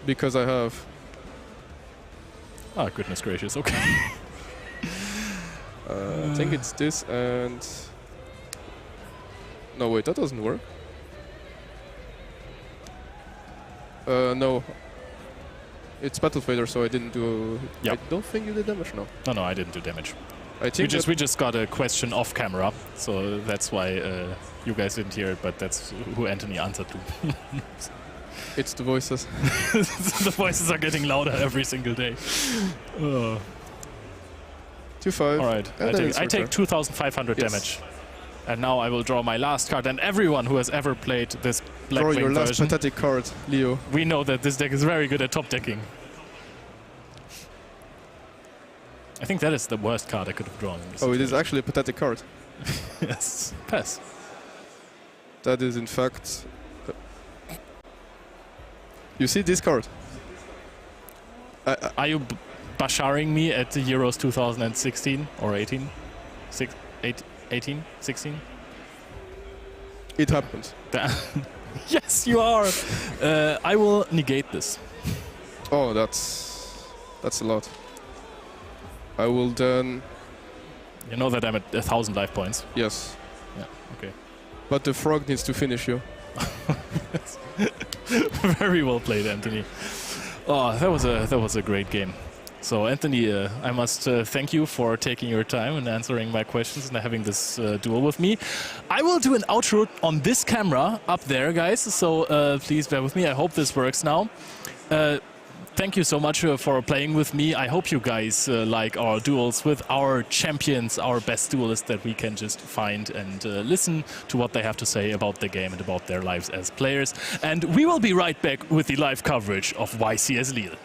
because I have... Oh, goodness gracious, okay. I think it's this and... No, wait, that doesn't work. No. It's Battle Fader, so I didn't do... Yep. I don't think you did damage, no. No, I didn't do damage. I think we just got a question off camera, so that's why you guys didn't hear it, but that's who Anthony answered to. It's the voices. The voices are getting louder every single day. 2-5. All right, I take 2,500 damage. And now I will draw my last card, and everyone who has ever played this Black Draw Wing your last version, pathetic card, Leo. we know that this deck is very good at top decking. I think that is the worst card I could have drawn. Oh, it is actually a pathetic card. Yes. Pass. That is in fact... You see this card? Are you basharing me at the Euros 2016 or 18? 18? 16? It happened. Yes, you are! I will negate this. Oh, that's a lot. I will then... You know that I'm at 1,000 life points. Yes. Yeah, okay. But the frog needs to finish you. Very well played, Anthony. Oh, that was a great game. So, Anthony, I must thank you for taking your time and answering my questions and having this duel with me. I will do an outro on this camera up there, guys. So please bear with me. I hope this works now. Thank you so much for playing with me. I hope you guys like our duels with our champions, our best duelists that we can just find and listen to what they have to say about the game and about their lives as players. And we will be right back with the live coverage of YCS Lille.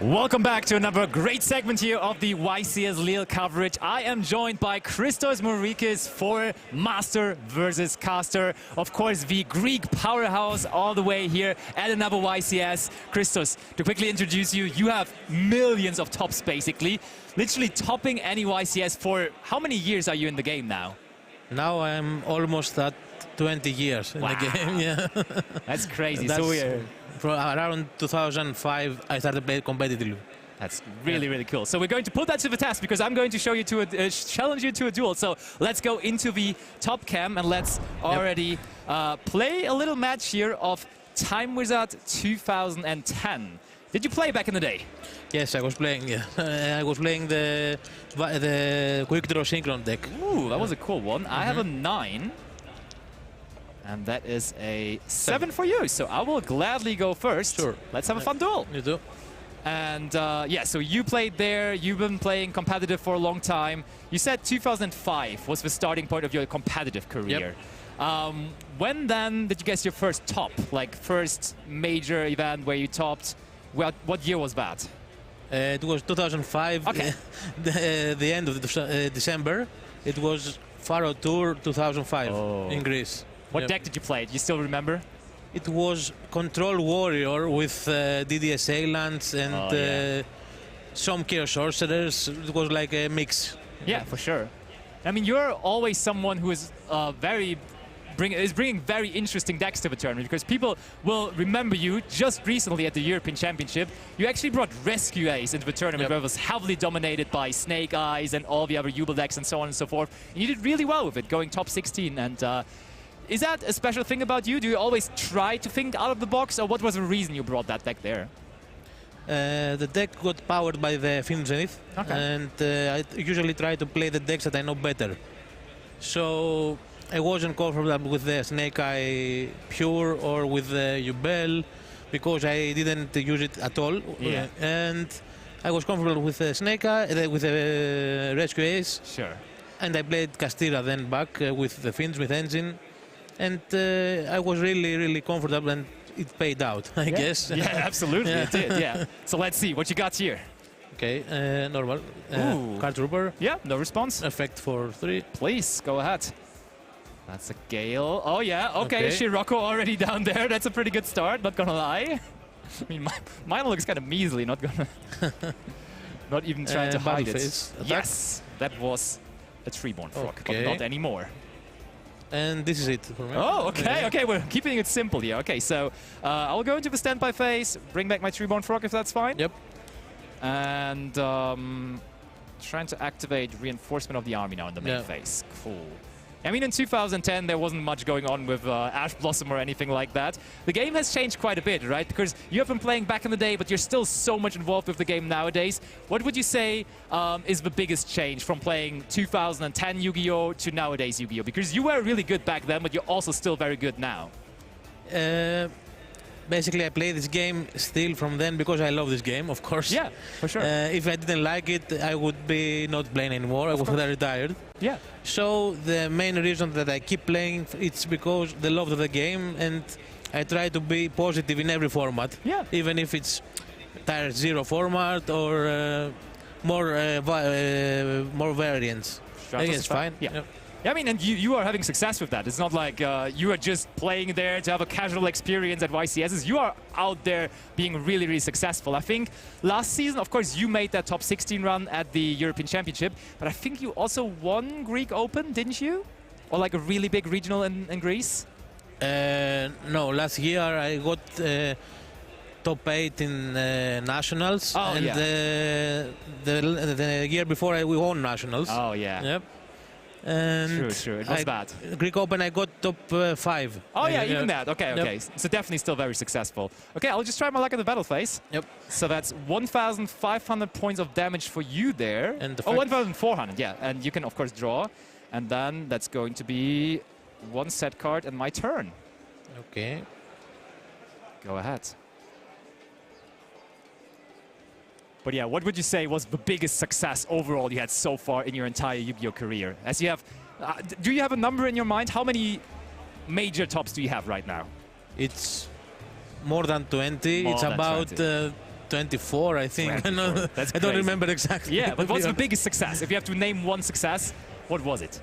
Welcome back to another great segment here of the YCS Lille coverage. I am joined by Christos Morikis for Master versus Caster. Of course, the Greek powerhouse all the way here at another YCS. Christos, to quickly introduce you, you have millions of tops basically, literally topping any YCS for how many years are you in the game now? Now I'm almost at 20 years in the game. Yeah. That's crazy. That's so we're from around 2005 I started playing competitively. That's really, really cool. So we're going to put that to the test because I'm going to show you to challenge you to a duel. So let's go into the top cam and let's already play a little match here of Time Wizard 2010. Did you play back in the day? Yes, I was playing. Yeah, I was playing the quick draw synchron deck. Ooh, that was a cool one. I have a 9. And that is a 7 for you, so I will gladly go first. Sure. Let's have a fun duel. You do. And yeah, so you played there, you've been playing competitive for a long time. You said 2005 was the starting point of your competitive career. Yep. When then did you get your first top, like first major event where you topped? What year was that? It was 2005, Okay. the end of December. It was Faro Tour 2005 in Greece. What deck did you play? Do you still remember? It was Control Warrior with DDSA lands and some Chaos Sorcerers. It was like a mix. Yeah, for sure. I mean, you're always someone who is bringing very interesting decks to the tournament because people will remember you just recently at the European Championship. You actually brought Rescue Ace into the tournament where it was heavily dominated by Snake Eyes and all the other Jubel decks and so on and so forth. And you did really well with it, going top 16. And is that a special thing about you? Do you always try to think out of the box, or what was the reason you brought that deck there? The deck got powered by the Film Zenith, and I usually try to play the decks that I know better. So I wasn't comfortable with the Snake Eye Pure or with the Jubel because I didn't use it at all. Yeah. And I was comfortable with the Snake Eye, with the Rescue Ace. Sure. And I played Castira then back with the Finsmith engine. And I was really, really comfortable, and it paid out, I guess. Yeah, absolutely, it did, yeah. So let's see, what you got here? Okay, normal. Card Trooper. Yeah, no response. Effect for 3. Please, go ahead. That's a Gale. Oh, yeah, okay. Scirocco already down there. That's a pretty good start, not gonna lie. I mean, mine looks kind of measly, not gonna... not even trying to hide it. Yes, that was a Treeborn Frog, but not anymore. And this is it for me. Oh, okay, we're keeping it simple here. Okay, so I'll go into the standby phase, bring back my Treeborn Frog if that's fine. Yep. And trying to activate Reinforcement of the Army now in the main phase. Cool. I mean, in 2010, there wasn't much going on with Ash Blossom or anything like that. The game has changed quite a bit, right? Because you have been playing back in the day, but you're still so much involved with the game nowadays. What would you say is the biggest change from playing 2010 Yu-Gi-Oh! To nowadays Yu-Gi-Oh! Because you were really good back then, but you're also still very good now. Basically, I play this game still from then because I love this game, of course. Yeah, for sure. If I didn't like it, I would be not playing anymore. I would have retired. Yeah. So the main reason that I keep playing, it's because the love of the game, and I try to be positive in every format. Yeah. Even if it's Tier 0 format or more variants. I think it's fine. Yeah. I mean, and you are having success with that. It's not like you are just playing there to have a casual experience at YCSs. You are out there being really, really successful. I think last season, of course, you made that top 16 run at the European Championship, but I think you also won Greek Open, didn't you? Or like a really big regional in Greece? No, last year I got top 8 in nationals, and the year before we won nationals. Oh, yeah. Yep. And true. It was bad. Greek Open, I got top 5. Oh yeah, even that. Okay. So definitely still very successful. Okay, I'll just try my luck at the battle phase. Yep. So that's 1,500 points of damage for you there. And 1,400, yeah. And you can, of course, draw. And then that's going to be 1 set card and my turn. Okay. Go ahead. But yeah, what would you say was the biggest success overall you had so far in your entire Yu-Gi-Oh career? As you have, do you have a number in your mind? How many major tops do you have right now? It's more than 20. More it's than about 20. 24, I think. 24. That's I don't crazy. remember exactly. Yeah, but what's the biggest success? If you have to name one success, what was it?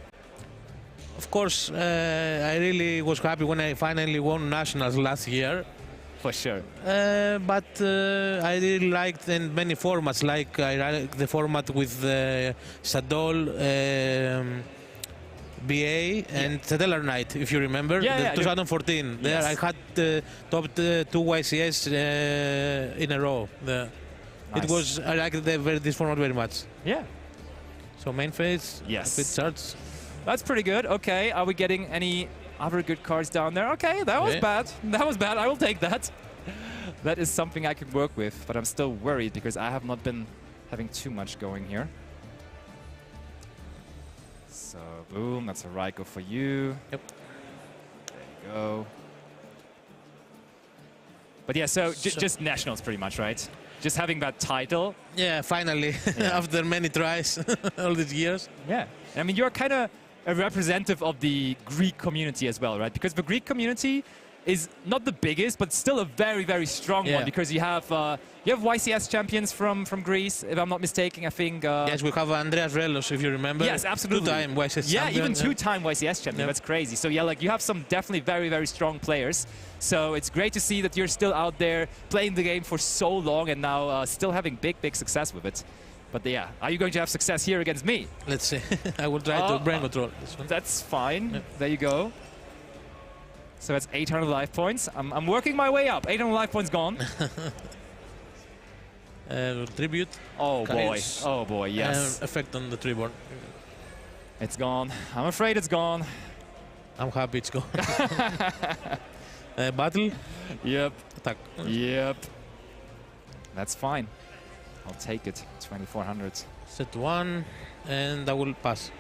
Of course, I really was happy when I finally won nationals last year. For sure. But I really liked in many formats, like I like the format with Sadol, BA, and Stellar Knight, if you remember, Yeah, 2014. There Yes. I had topped 2 YCS in a row. Nice. It was, I liked this format very much. Yeah. So main phase, Yes. it starts. That's pretty good. Okay, are we getting any other good cards down there? Okay, that was Yeah. bad. That was bad. I will take that. That is something I can work with, but I'm still worried because I have not been having too much going here. So, boom, that's a Raiko for you. Yep. There you go. But yeah, so just nationals pretty much, right? Just having that title. Yeah, finally, Yeah. after many tries, all these years. Yeah. I mean, you're kind of a representative of the Greek community as well, right? Because the Greek community is not the biggest, but still a very, very strong one. Because you have YCS champions from Greece, if I'm not mistaken. I think. Yes, we have Andreas Relos, if you remember. Yes, absolutely. Two-time YCS yeah, champion. even two-time YCS champion. Yep. That's crazy. So yeah, like you have some definitely very, very strong players. So it's great to see that you're still out there playing the game for so long and now still having big, big success with it. But yeah, are you going to have success here against me? Let's see. I will try to brain control this one. That's fine. Yep. There you go. So that's 800 life points. I'm working my way up. 800 life points gone. Tribute. Oh boy. Carriers. Oh boy, yes. Effect on the tribord. It's gone. I'm afraid it's gone. I'm happy it's gone. Battle. Yep. Attack. Yep. That's fine. I'll take it. 2400. Set 1, and I will pass.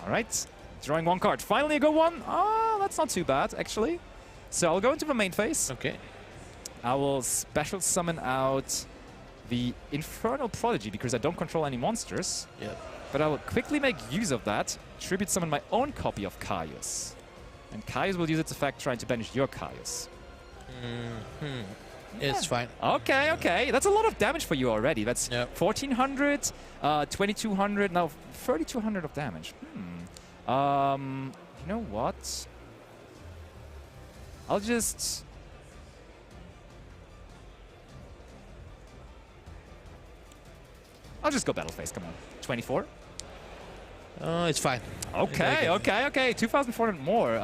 All right. Drawing one card. Finally a good one. Oh, that's not too bad, actually. So I'll go into the main phase. Okay. I will special summon out the Infernal Prodigy because I don't control any monsters. Yeah. But I will quickly make use of that. Tribute summon my own copy of Caius. And Caius will use its effect trying to banish your Caius. It's fine. Okay, okay. That's a lot of damage for you already. That's 1400, 2200, now 3200 of damage. You know what? I'll just... go battle phase, come on. 24? It's fine. Okay, okay, okay. 2,400 more.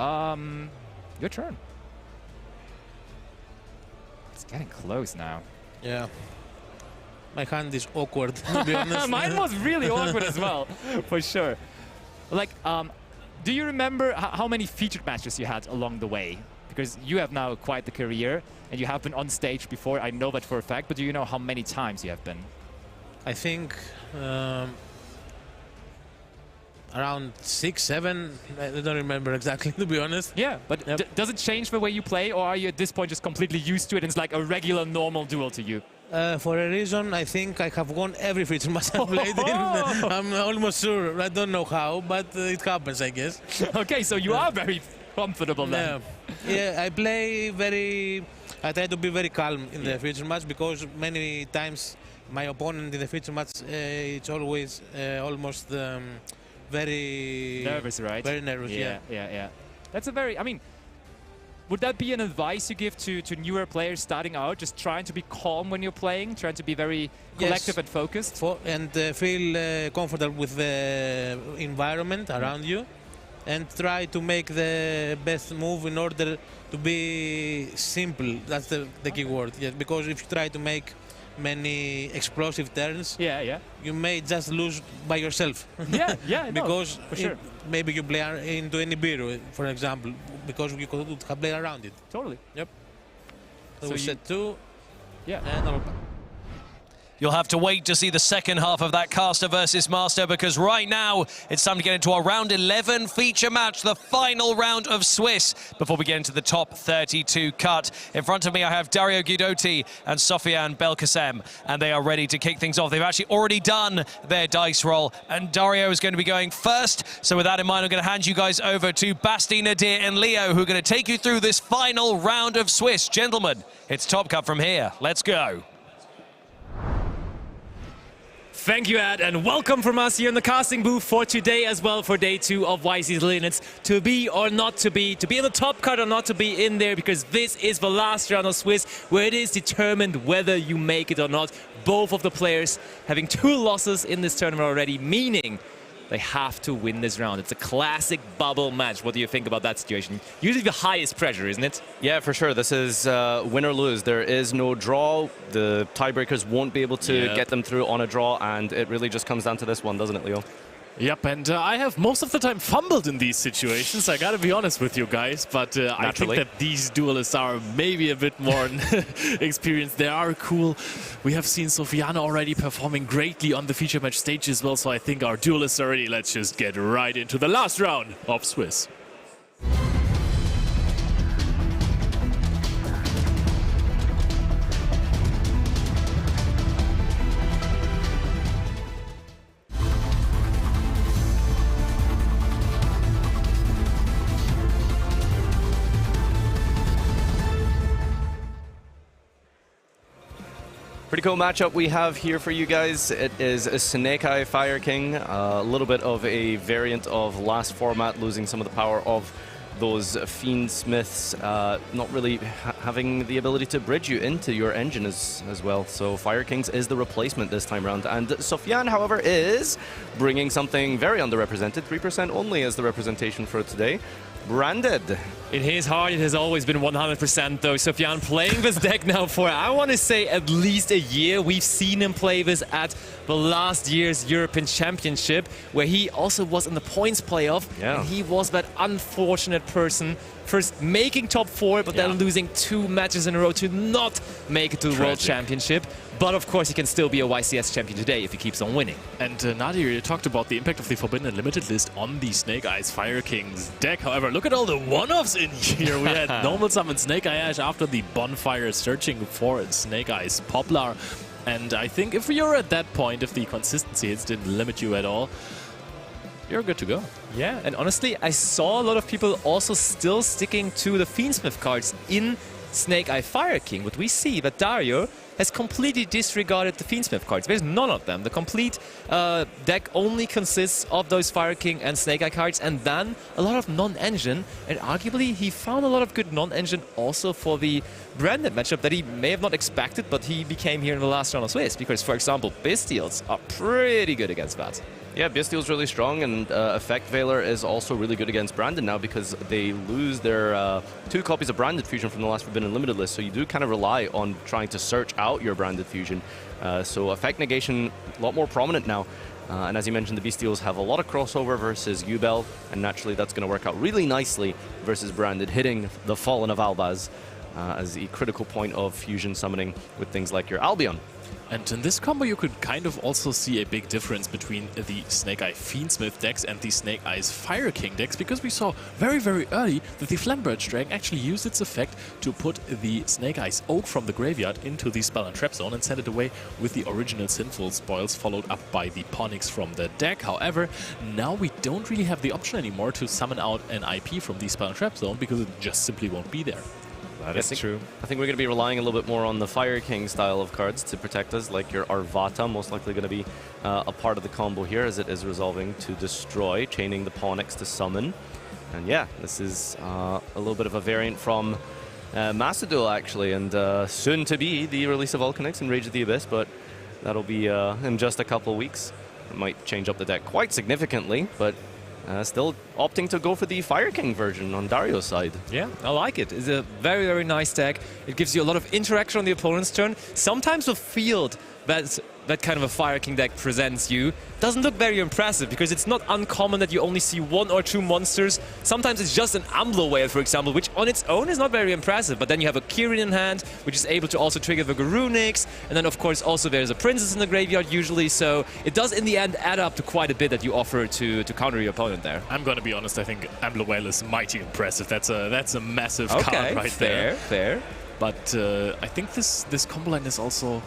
Your turn. It's getting close now. Yeah. My hand is awkward, to be honest. Mine was really awkward as well, for sure. Like, do you remember how many featured matches you had along the way? Because you have now quite the career, and you have been on stage before. I know that for a fact, but do you know how many times you have been? I think around 6, 7. I don't remember exactly, to be honest. Yeah, but does it change the way you play, or are you at this point just completely used to it and it's like a regular, normal duel to you? For a reason, I think I have won every feature match I played in. I'm almost sure. I don't know how, but it happens, I guess. Okay, so you are very comfortable then. Yeah, I play very... I try to be very calm in the feature match because many times my opponent in the feature match, it's always almost very... Nervous, right? Very nervous, yeah. That's a very... I mean, would that be an advice you give to newer players starting out? Just trying to be calm when you're playing, trying to be very collective and focused? And feel comfortable with the environment around you and try to make the best move in order to be simple. That's the key word. Yeah, because if you try to make many explosive turns, you may just lose by yourself. Because for sure. Maybe you play into any Nibiru, for example, because you could have played around it. Totally. Yep. So we set 2. Yeah. And You'll have to wait to see the second half of that caster versus master, because right now it's time to get into our round 11 feature match, the final round of Swiss, before we get into the top 32 cut. In front of me I have Dario Guidotti and Sofiane Belkacem, and they are ready to kick things off. They've actually already done their dice roll, and Dario is going to be going first. So with that in mind, I'm going to hand you guys over to Basti, Nadir and Leo, who are going to take you through this final round of Swiss. Gentlemen, it's Top Cut from here. Let's go. Thank you, Ed, and welcome from us here in the casting booth for today as well, for day 2 of YC's Lille. It's to be or not to be in the top cut or not to be in there, because this is the last round of Swiss, where it is determined whether you make it or not. Both of the players having 2 losses in this tournament already, meaning they have to win this round. It's a classic bubble match. What do you think about that situation? Usually the highest pressure, isn't it? Yeah, for sure. This is win or lose. There is no draw. The tiebreakers won't be able to get them through on a draw, and it really just comes down to this one, doesn't it, Leo? Yep, and I have most of the time fumbled in these situations, I gotta be honest with you guys, but I think that these duelists are maybe a bit more experienced. They are cool. We have seen Sofiane already performing greatly on the feature match stage as well, so I think our duelists are ready. Let's just get right into the last round of Swiss. Pretty cool matchup we have here for you guys. It is a Snake Eye Fire King, a little bit of a variant of last format, losing some of the power of those Fiend Smiths, not really having the ability to bridge you into your engine as well. So Fire Kings is the replacement this time around. And Sofiane, however, is bringing something very underrepresented. 3% only as the representation for today. Branded. In his heart, it has always been 100% though. Sofiane playing this deck now for, I want to say, at least a year. We've seen him play this at the last year's European Championship, where he also was in the points playoff. And he was that unfortunate person, first making top 4, but then losing 2 matches in a row to not make it to the World Championship. But of course, he can still be a YCS champion today if he keeps on winning. And Nadir, you talked about the impact of the Forbidden and Limited list on the Snake Eyes Fire Kings deck. However, look at all the one-offs in here. We had normal summon Snake Eye Ash after the bonfire, searching for Snake Eyes Poplar. And I think if you're at that point, if the consistency hits didn't limit you at all, you're good to go. Yeah, and honestly, I saw a lot of people also still sticking to the Fiendsmith cards in Snake Eye Fire King, but we see that Dario has completely disregarded the Fiendsmith cards. There's none of them. The complete deck only consists of those Fire King and Snake Eye cards, and then a lot of non-engine, and arguably he found a lot of good non-engine also for the branded matchup that he may have not expected, but he became here in the last round of Swiss, because, for example, Bystials are pretty good against that. Yeah, Bystial's really strong, and Effect Veiler is also really good against Branded now, because they lose their 2 copies of Branded Fusion from the last Forbidden Limited list, so you do kind of rely on trying to search out your Branded Fusion. So Effect Negation, a lot more prominent now. And as you mentioned, the Bystials have a lot of crossover versus Ubel, and naturally that's going to work out really nicely versus Branded, hitting the Fallen of Albaz as the critical point of fusion summoning with things like your Albion. And in this combo, you could kind of also see a big difference between the Snake Eye Fiendsmith decks and the Snake Eyes Fire King decks, because we saw very, very early that the Flamberge Dragon actually used its effect to put the Snake Eyes Oak from the graveyard into the Spell and Trap Zone and send it away with the original Sinful Spoils, followed up by the Ponix from the deck. However, now we don't really have the option anymore to summon out an IP from the Spell and Trap Zone, because it just simply won't be there. That is true. I think we're going to be relying a little bit more on the Fire King style of cards to protect us, like your Arvata, most likely going to be a part of the combo here, as it is resolving to destroy, chaining the Ponix to summon. And yeah, this is a little bit of a variant from Master Duel, actually, and soon to be the release of Volcanix and Rage of the Abyss, but that'll be in just a couple of weeks. It might change up the deck quite significantly, but still opting to go for the Fire King version on Dario's side. Yeah, I like it. It's a very, very nice deck. It gives you a lot of interaction on the opponent's turn. Sometimes the field that kind of a Fire King deck presents you doesn't look very impressive, because it's not uncommon that you only see 1 or 2 monsters. Sometimes it's just an Ambler Whale, for example, which on its own is not very impressive, but then you have a Kirin in hand, which is able to also trigger the Garunix, and then of course also there's a Princess in the graveyard usually, so it does in the end add up to quite a bit that you offer to counter your opponent there. I'm gonna be honest, I think Ambler Whale is mighty impressive. That's a massive card right there. Fair. But I think this combo line is also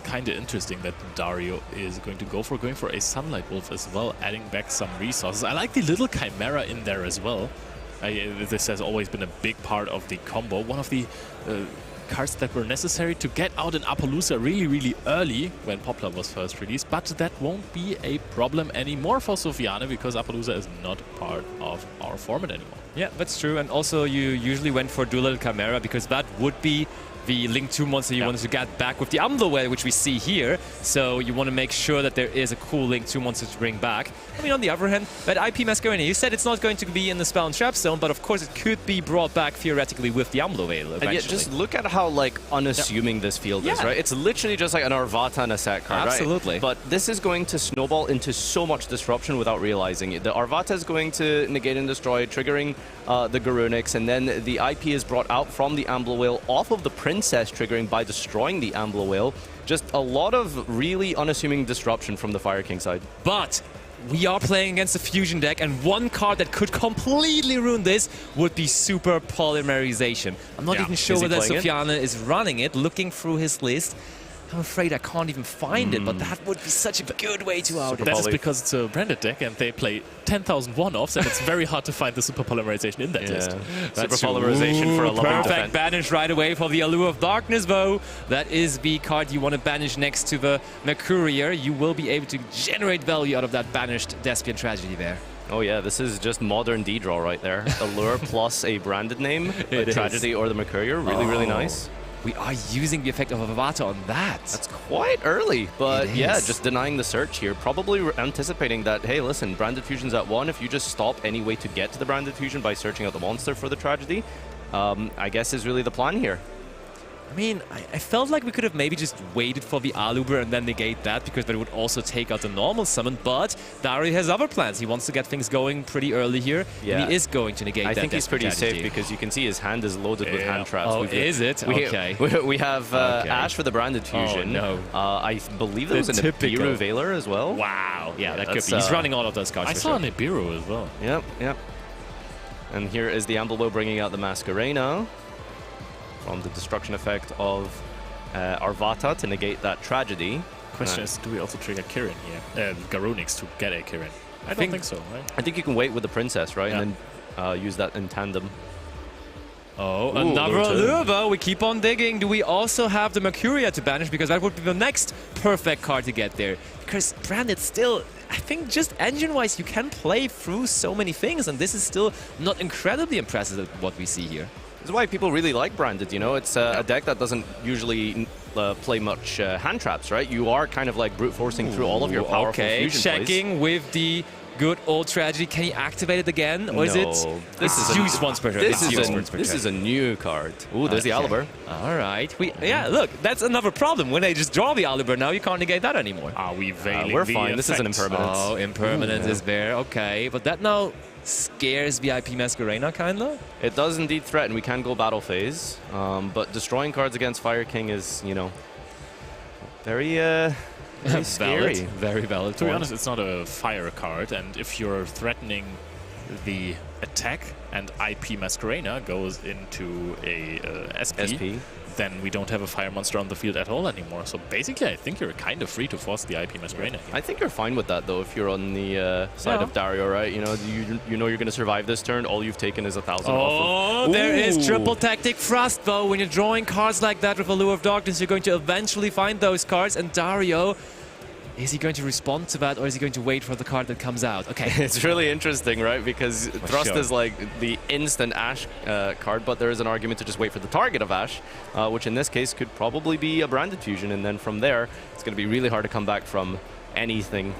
kind of interesting that Dario is going for a Sunlight Wolf as well, adding back some resources. I like the little Chimera in there as well. This has always been a big part of the combo. One of the cards that were necessary to get out in Appaloosa really, really early when Poplar was first released, but that won't be a problem anymore for Sofiane because Appaloosa is not part of our format anymore. Yeah, that's true. And also you usually went for Duel Chimera because that would be the Link 2 monster you wanted to get back with the Amblowell, which we see here. So you want to make sure that there is a cool Link 2 monster to bring back. I mean, on the other hand, that IP Masquerade, you said it's not going to be in the Spell and Trap Zone, but of course it could be brought back theoretically with the Amblowell eventually. And yet, just look at how like unassuming this field is, right? It's literally just like an Arvata and a set card, Absolutely. right? But this is going to snowball into so much disruption without realizing it. The Arvata is going to negate and destroy, triggering the Garunix, and then the IP is brought out from the Amblowell off of the Princess, triggering by destroying the Amblowell. Just a lot of really unassuming disruption from the Fire King side. But we are playing against a fusion deck, and one card that could completely ruin this would be Super Polymerization. I'm not even sure whether Sofiane is running it, looking through his list. I'm afraid I can't even find it, but that would be such a good way to out it. That is because it's a branded deck and they play 10,000 one-offs, and it's very hard to find the Super Polymerization in that list. Super Polymerization for a loving perfect defense. banish right away for the Allure of Darkness, though. That is the card you want to banish next to the Mercurier. You will be able to generate value out of that banished Despian Tragedy there. Oh yeah, this is just modern D-draw right there. Allure plus a branded name, a Tragedy or the Mercurier. Really, really nice. We are using the effect of Avata on that. That's quite early, but yeah, just denying the search here. Probably anticipating that, hey, listen, Branded Fusion's at 1. If you just stop any way to get to the Branded Fusion by searching out the monster for the Tragedy, I guess is really the plan here. I mean, I felt like we could have maybe just waited for the Aluber and then negate that, because that would also take out the normal summon, but Dario has other plans. He wants to get things going pretty early here, and he is going to negate that. I think he's pretty Tragedy. safe because you can see his hand is loaded with hand traps. Oh, is it? Okay. We have Ash for the Branded Fusion. Oh, no. I believe there was an Nibiru Veiler as well. Wow. Yeah, that could be. He's running all of those cards. I saw a Nibiru as well. Yep, yep. And here is the Amblowell bringing out the Masquerena from the destruction effect of Arvata to negate that Tragedy. Question is, do we also trigger Kirin here? Garunix to get a Kirin? I don't think so, right? I think you can wait with the Princess, right? And then use that in tandem. Oh, another Allure, though. We keep on digging. Do we also have the Mercuria to banish? Because that would be the next perfect card to get there. Because Branded still, I think just engine-wise, you can play through so many things, and this is still not incredibly impressive what we see here. This is why people really like Branded, you know? It's a deck that doesn't usually play much hand traps, right? You are kind of like brute forcing through all of your powerful fusion checking plays. With the good old Tragedy. Can you activate it again? Or is it? This is use once per turn. This is a new card. Ooh, there's the Aliber. All right. Yeah, look, that's another problem. When I just draw the Aliber now, you can't negate that anymore. Are we veiling we're the fine. This is an impermanence. Oh, impermanence is there. Okay, but that now scares VIP Masquerena, kinda? It does indeed threaten. We can go battle phase, but destroying cards against Fire King is, you know, very scary. Very valid. To be honest, it's not a fire card, and if you're threatening the attack and IP Masquerena goes into a SP, then we don't have a fire monster on the field at all anymore. So basically, I think you're kind of free to force the IP Masquerena. I think you're fine with that, though, if you're on the side of Dario, right? You know, you know you're going to survive this turn. All you've taken is 1,000 off of... There is triple tactic thrust, though. When you're drawing cards like that with Allure of Darkness, you're going to eventually find those cards, and Dario... Is he going to respond to that, or is he going to wait for the card that comes out? Okay. It's really interesting, right? Because Thrust is like the instant Ash card, but there is an argument to just wait for the target of Ash, which in this case could probably be a Branded Fusion, and then from there, it's going to be really hard to come back from anything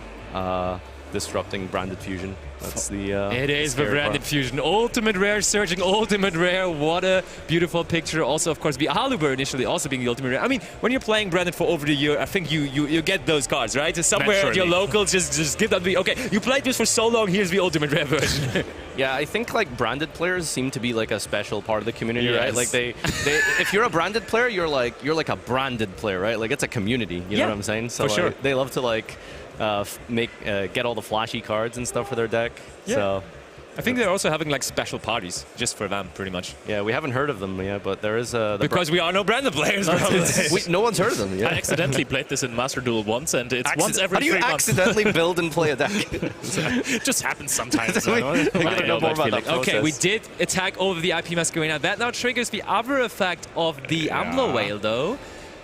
disrupting Branded Fusion. That's the it is the Branded Fusion. Ultimate Rare searching Ultimate Rare. What a beautiful picture. Also, of course, the Aluber initially also being the Ultimate Rare. I mean, when you're playing Branded for over the year, I think you get those cards, right? So somewhere at your locals, just give that. Okay, you played this for so long, here's the Ultimate Rare version. Yeah, I think like Branded players seem to be like a special part of the community, right? Like they if you're a Branded player, you're like a branded player, right? Like it's a community, you know what I'm saying? So for sure. They love to like get all the flashy cards and stuff for their deck. Yeah. So I think they're also having like special parties just for them, pretty much. Yeah, we haven't heard of them yet, but there is a... Because we are no Brandon players, probably. No one's heard of them yet. I accidentally played this in Master Duel once, and it's once every 3 months. How do you accidentally build and play a deck? It just happens sometimes. We gotta know more about that process. Okay, we did attack over the IP Masquerade. That now triggers the other effect of the Ambler Whale, though.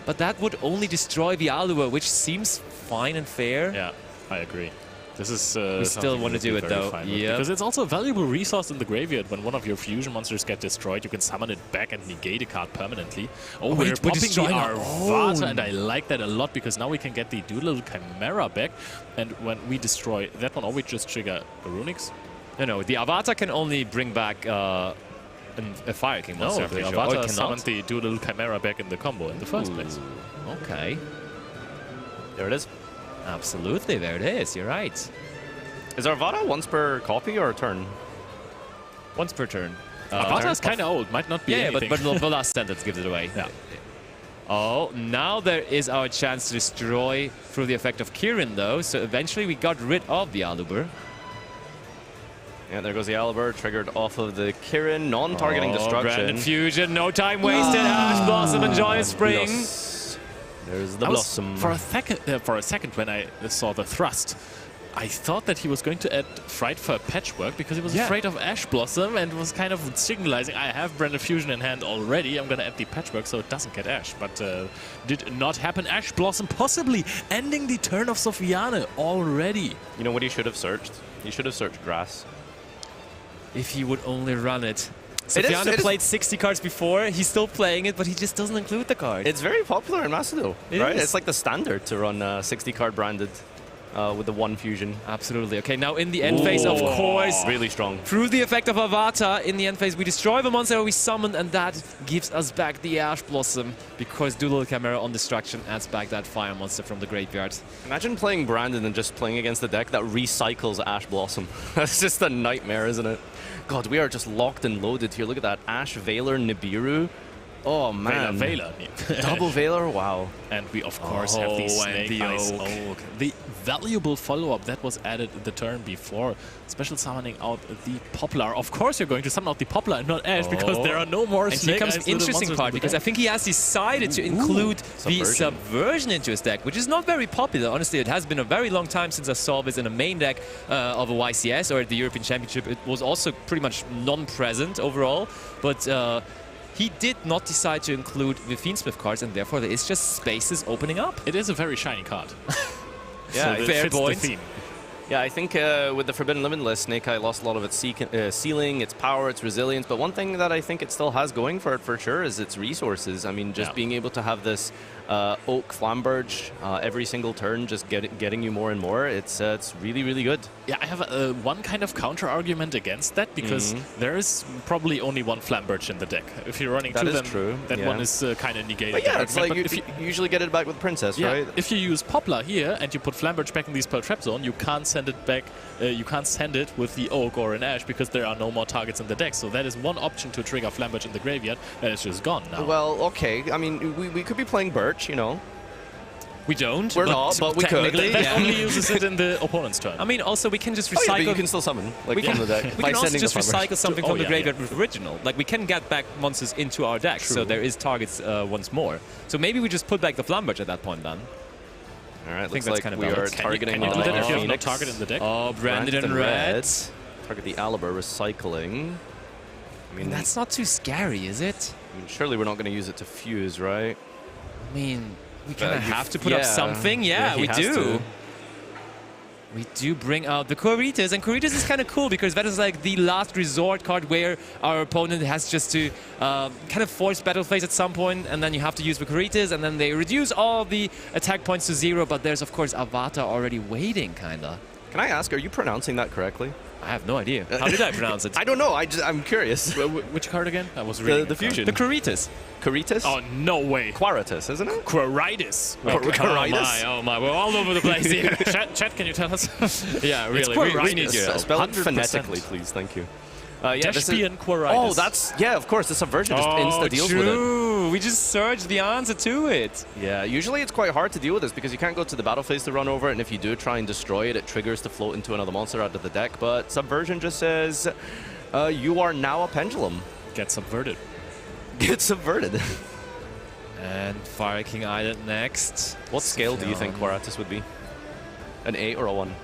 But that would only destroy the Allure, which seems fine and fair. Yeah, I agree. This is we still want to do it though, because it's also a valuable resource in the graveyard. When one of your fusion monsters get destroyed, you can summon it back and negate a card permanently. Oh, we're popping the Arvata, and I like that a lot because now we can get the Doodle Chimera back. And when we destroy that one, or we just trigger a Runix? No, the Avata can only bring back a Fire King monster. No, the Avata summoned the Doodle Chimera back in the combo in the first place. Okay. There it is. Absolutely, there it is. You're right. Is Arvata once per copy or turn? Once per turn. Arvata is kind of old, might not be anything. but the last sentence gives it away. Yeah. Oh, now there is our chance to destroy through the effect of Kirin, though. So eventually we got rid of the Aluber. Yeah, there goes the Aluber, triggered off of the Kirin, non-targeting destruction. Brandon Fusion, no time wasted. Ash Blossom and Joyous Spring. There's the Blossom. For a second, when I saw the thrust, I thought that he was going to add Fright for Patchwork because he was afraid of Ash Blossom and was kind of signalizing, I have Brandon Fusion in hand already, I'm going to add the Patchwork so it doesn't get Ash. But did not happen. Ash Blossom possibly ending the turn of Sofiane already. You know what he should have searched? He should have searched Grass. If he would only run it. Sofiane played 60 cards before, he's still playing it, but he just doesn't include the card. It's very popular in Master Duel, right? It's like the standard to run 60 card branded with the one fusion. Absolutely. Okay, now in the end phase, of course. Really strong. Through the effect of Avata, in the end phase, we destroy the monster we summoned, and that gives us back the Ash Blossom, because Doodle Chimera on destruction adds back that fire monster from the graveyard. Imagine playing Brandon and just playing against a deck that recycles Ash Blossom. That's just a nightmare, isn't it? God, we are just locked and loaded here. Look at that. Ash, Veiler, Nibiru. Oh, man. Veiler. Double Veiler? Wow. And we, of course, have the Snake Eyes Oak. The valuable follow-up that was added the turn before. Special summoning out the Poplar. Of course, you're going to summon out the Poplar and not Ash because there are no more Snake Eyes. And here comes the interesting part, because I think he has decided to include the Subversion into his deck, which is not very popular. Honestly, it has been a very long time since I saw this in a main deck of a YCS or at the European Championship. It was also pretty much non-present overall, but he did not decide to include the Fiendsmith cards, and therefore there is just spaces opening up. It is a very shiny card. Yeah, so fair point. Yeah, I think with the Forbidden Limitless, Snake Eye lost a lot of its ceiling, its power, its resilience, but one thing that I think it still has going for it for sure is its resources. I mean, just being able to have this Oak Flamberge every single turn, just getting you more and more, it's really, really good. Yeah, I have one kind of counter-argument against that, because there is probably only one Flamberge in the deck. If you're running two of them, that one is kind of negated. But yeah, it's like you usually get it back with Princess, right? If you use Poplar here and you put Flamberge back in the Spell Trap Zone, you can't send it back. You can't send it with the Oak or an Ash because there are no more targets in the deck. So that is one option to trigger Flamberge in the graveyard, and it's just gone now. Well, okay. I mean, we could be playing Birch, you know. We don't. We're not, but we could. That only uses it in the opponent's turn. I mean, also we can just recycle. Oh, yeah, but you can still summon from the deck. We can also just recycle something from the graveyard with original. Like, we can get back monsters into our deck, so there is targets once more. So maybe we just put back the Flamberge at that point then. All right, I think looks that's like kind of we are targeting. Can you do that if you have no target in the deck? Oh, Branded in red. Target the Aluber, recycling. I mean, that's not too scary, is it? I mean, surely we're not going to use it to fuse, right? I mean, we kind of have to put up something. Yeah, we do. We do bring out the Quiritas, and Quiritas is kind of cool because that is like the last resort card where our opponent has just to kind of force battle phase at some point, and then you have to use the Quiritas, and then they reduce all the attack points to 0, but there's of course Avata already waiting, kinda. Can I ask, are you pronouncing that correctly? I have no idea. How did I pronounce it? I don't know. I'm curious. Which card again? I was reading the fusion. The Quiritas. Quiritas? Oh, no way. Quiritas, isn't it? Quiritas. Oh my, we're all over the place here. Chat, can you tell us? Yeah, really. We need you. Spell it phonetically, please. Thank you. Yeah, Despian Quiritas. Oh, that's, of course, the Subversion just insta-deals with it. do? We just search the answer to it. Yeah, usually it's quite hard to deal with this because you can't go to the battle phase to run over it, and if you do try and destroy it, it triggers to float into another monster out of the deck. But Subversion just says, you are now a pendulum. Get subverted. Get subverted. And Fire King Island next. What scale do you think Quaratus would be? An 8 or a 1?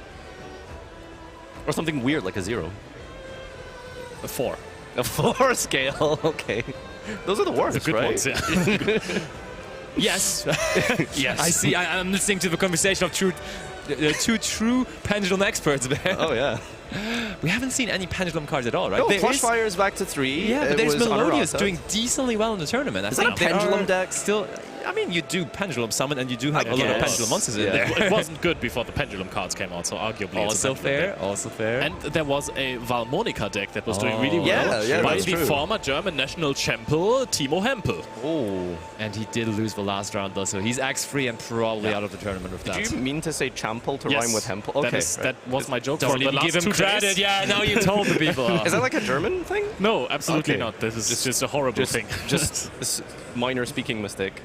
Or something weird like a 0? A 4. A 4 scale, okay. Those are the worst, the good right? ones, yeah. Yes. Yes. I see. I'm listening to the conversation of two true pendulum experts there. Oh, yeah. We haven't seen any pendulum cards at all, right? No, Flushfire is back to 3. Yeah, but there's was Melodious Honorata. doing decently well in the tournament. Is that a pendulum deck? Still, I mean, you do pendulum summon and you do have a lot of pendulum monsters in there. It wasn't good before the pendulum cards came out, so arguably Also fair, also fair. And there was a Valmonica deck that was doing really well by the former German national champion Timo Hempel. Oh. And he did lose the last round though, so he's X-free and probably out of the tournament with that. Did you mean to say Champel to rhyme with Hempel? Okay. That was my joke. Don't even give him credit. Yeah, now you told the people. Is that like a German thing? No, absolutely not. This is just a horrible thing. Just a minor speaking mistake.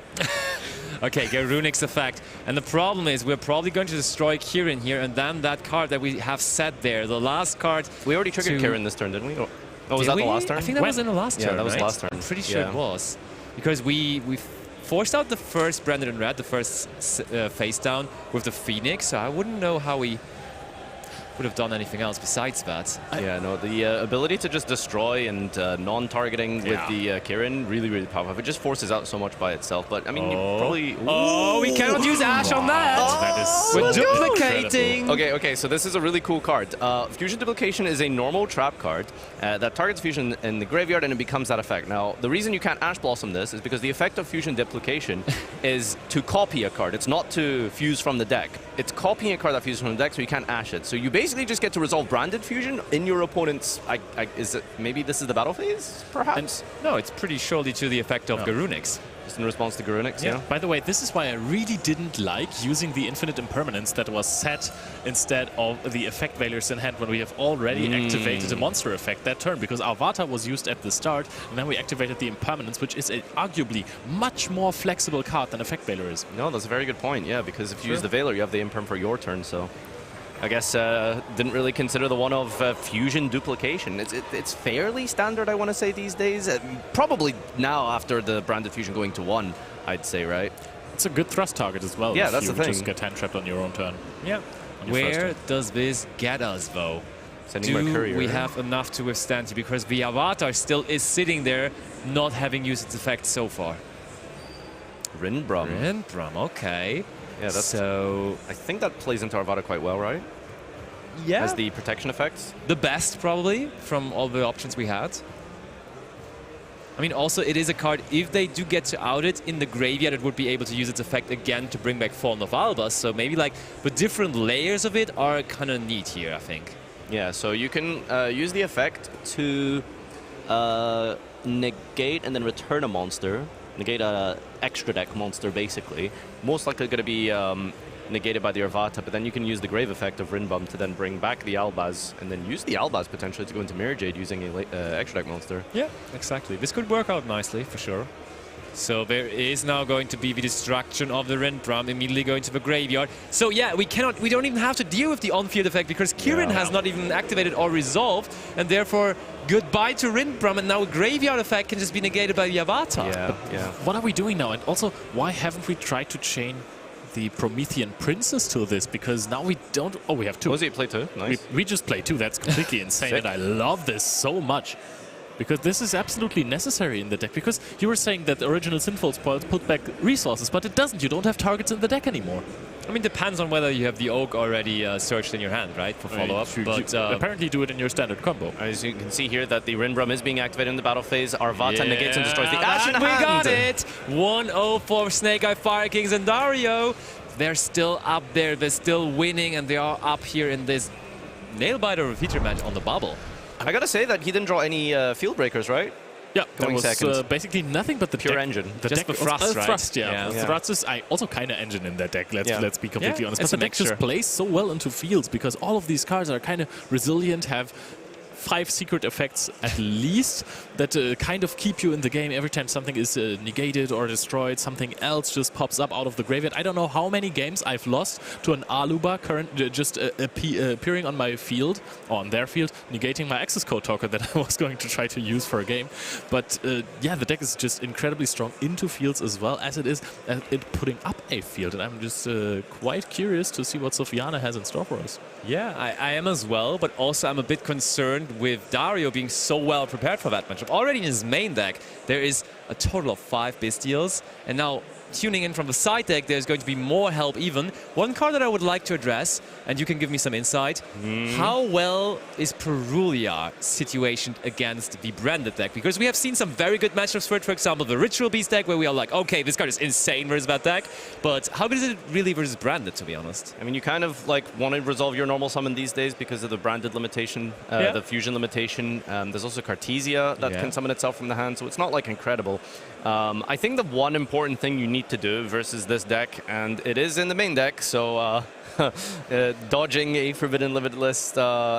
Okay, Garunik's effect. And the problem is we're probably going to destroy Kirin here, and then that card that we have set there, the last card... We already triggered Kirin this turn, didn't we? Oh, was Did that we? the last turn? I think that was in the last turn, Yeah, that was right? the last turn. I'm pretty sure it was. Because we forced out the first Branded in Red, the first face down with the Phoenix, so I wouldn't know how we would have done anything else besides that. Yeah, no, the ability to just destroy and non-targeting with the Kirin, really, really powerful. It just forces out so much by itself, but I mean, you probably... Oh, we cannot use Ash on that! We're duplicating! Okay, so this is a really cool card. Fusion Duplication is a normal trap card that targets Fusion in the graveyard and it becomes that effect. Now, the reason you can't Ash Blossom this is because the effect of Fusion Duplication is to copy a card. It's not to fuse from the deck. It's copying a card that fuses from the deck, so you can't Ash it. So you basically just get to resolve Branded Fusion in your opponent's... is it maybe this is the battle phase, perhaps? No, it's pretty surely to the effect of Garunix. Just in response to Garunix, yeah. By the way, this is why I really didn't like using the Infinite Impermanence that was set instead of the Effect Veilers in hand when we have already activated a monster effect that turn, because Avata was used at the start, and then we activated the Impermanence, which is arguably much more flexible card than Effect Veiler is. No, that's a very good point, yeah, because if you use the Veiler, you have the Imperm for your turn, so... I guess didn't really consider the one of Fusion Duplication. It's fairly standard, I want to say, these days. Probably now after the Branded Fusion going to 1, I'd say, right? It's a good thrust target as well. Yeah, if that's you the thing. Just get hand trapped on your own turn. Yeah. Where does this get us, though? Sending my courier. Do we have enough to withstand it? Because the Avatar still is sitting there, not having used its effect so far. Rinbrum. Rinbrum, okay. Yeah, that's... So... I think that plays into Arvada quite well, right? Yeah. As the protection effects? The best, probably, from all the options we had. I mean, also, it is a card, if they do get to out it in the graveyard, it would be able to use its effect again to bring back Fallen of Albas. So maybe, like, the different layers of it are kind of neat here, I think. Yeah, so you can use the effect to negate and then return a monster. Negate a extra deck monster, basically. Most likely going to be negated by the Arvata, but then you can use the Grave effect of Rinbum to then bring back the Albaz, and then use the Albaz potentially to go into Mirror Jade using a extra deck monster. Yeah, exactly. This could work out nicely, for sure. So there is now going to be the destruction of the Rinbrum, immediately going to the graveyard. So yeah, we don't even have to deal with the on-field effect because Kirin has not even activated or resolved, and therefore goodbye to Rinbrum, and now a graveyard effect can just be negated by the Avatar. Yeah. What are we doing now? And also, why haven't we tried to chain the Promethean Princess to this? Because now we don't... Oh, we have 2. Oh, so you play 2? Nice. We just play 2. That's completely insane, and I love this so much. Because this is absolutely necessary in the deck. Because you were saying that the original Sinful Spoils put back resources, but it doesn't. You don't have targets in the deck anymore. I mean, depends on whether you have the Oak already searched in your hand, right, for follow-up. But apparently do it in your standard combo. As you can see here, that the Rinbrum is being activated in the battle phase. Arvata negates and destroys the Ash in hand. We got it! 1-0 for Snake Eye Fire Kings and Dario. They're still up there. They're still winning, and they are up here in this nail-biter feature match on the bubble. I gotta say that he didn't draw any field breakers, right? Yeah, there was basically nothing but the pure deck. engine. The Just deck the thrust, right? Thrust, yeah. Thrust is also kind of engine in that deck, let's be completely honest. But It's the a deck just mixture. plays so well into fields because all of these cards are kind of resilient, have 5 secret effects at least that kind of keep you in the game. Every time something is negated or destroyed, something else just pops up out of the graveyard. I don't know how many games I've lost to an Aluba just appearing on my field, or on their field, negating my access code token that I was going to try to use for a game. But yeah, the deck is just incredibly strong into fields as well as it is putting up a field. And I'm just quite curious to see what Sofiane has in store for us. Yeah, I am as well, but also I'm a bit concerned with Dario being so well prepared for that matchup. Already in his main deck, there is a total of 5 Bystials, and now tuning in from the side deck, there's going to be more help even. One card that I would like to address, and you can give me some insight, how well is Perulia situationed against the branded deck? Because we have seen some very good matchups for it, for example, the Ritual Beast deck, where we are like, okay, this card is insane versus that deck, but how good is it really versus branded, to be honest? I mean, you kind of like want to resolve your normal summon these days because of the branded limitation, the fusion limitation. There's also Cartesia that can summon itself from the hand, so it's not like incredible. I think the one important thing you need to do versus this deck, and it is in the main deck, so dodging a Forbidden Limitless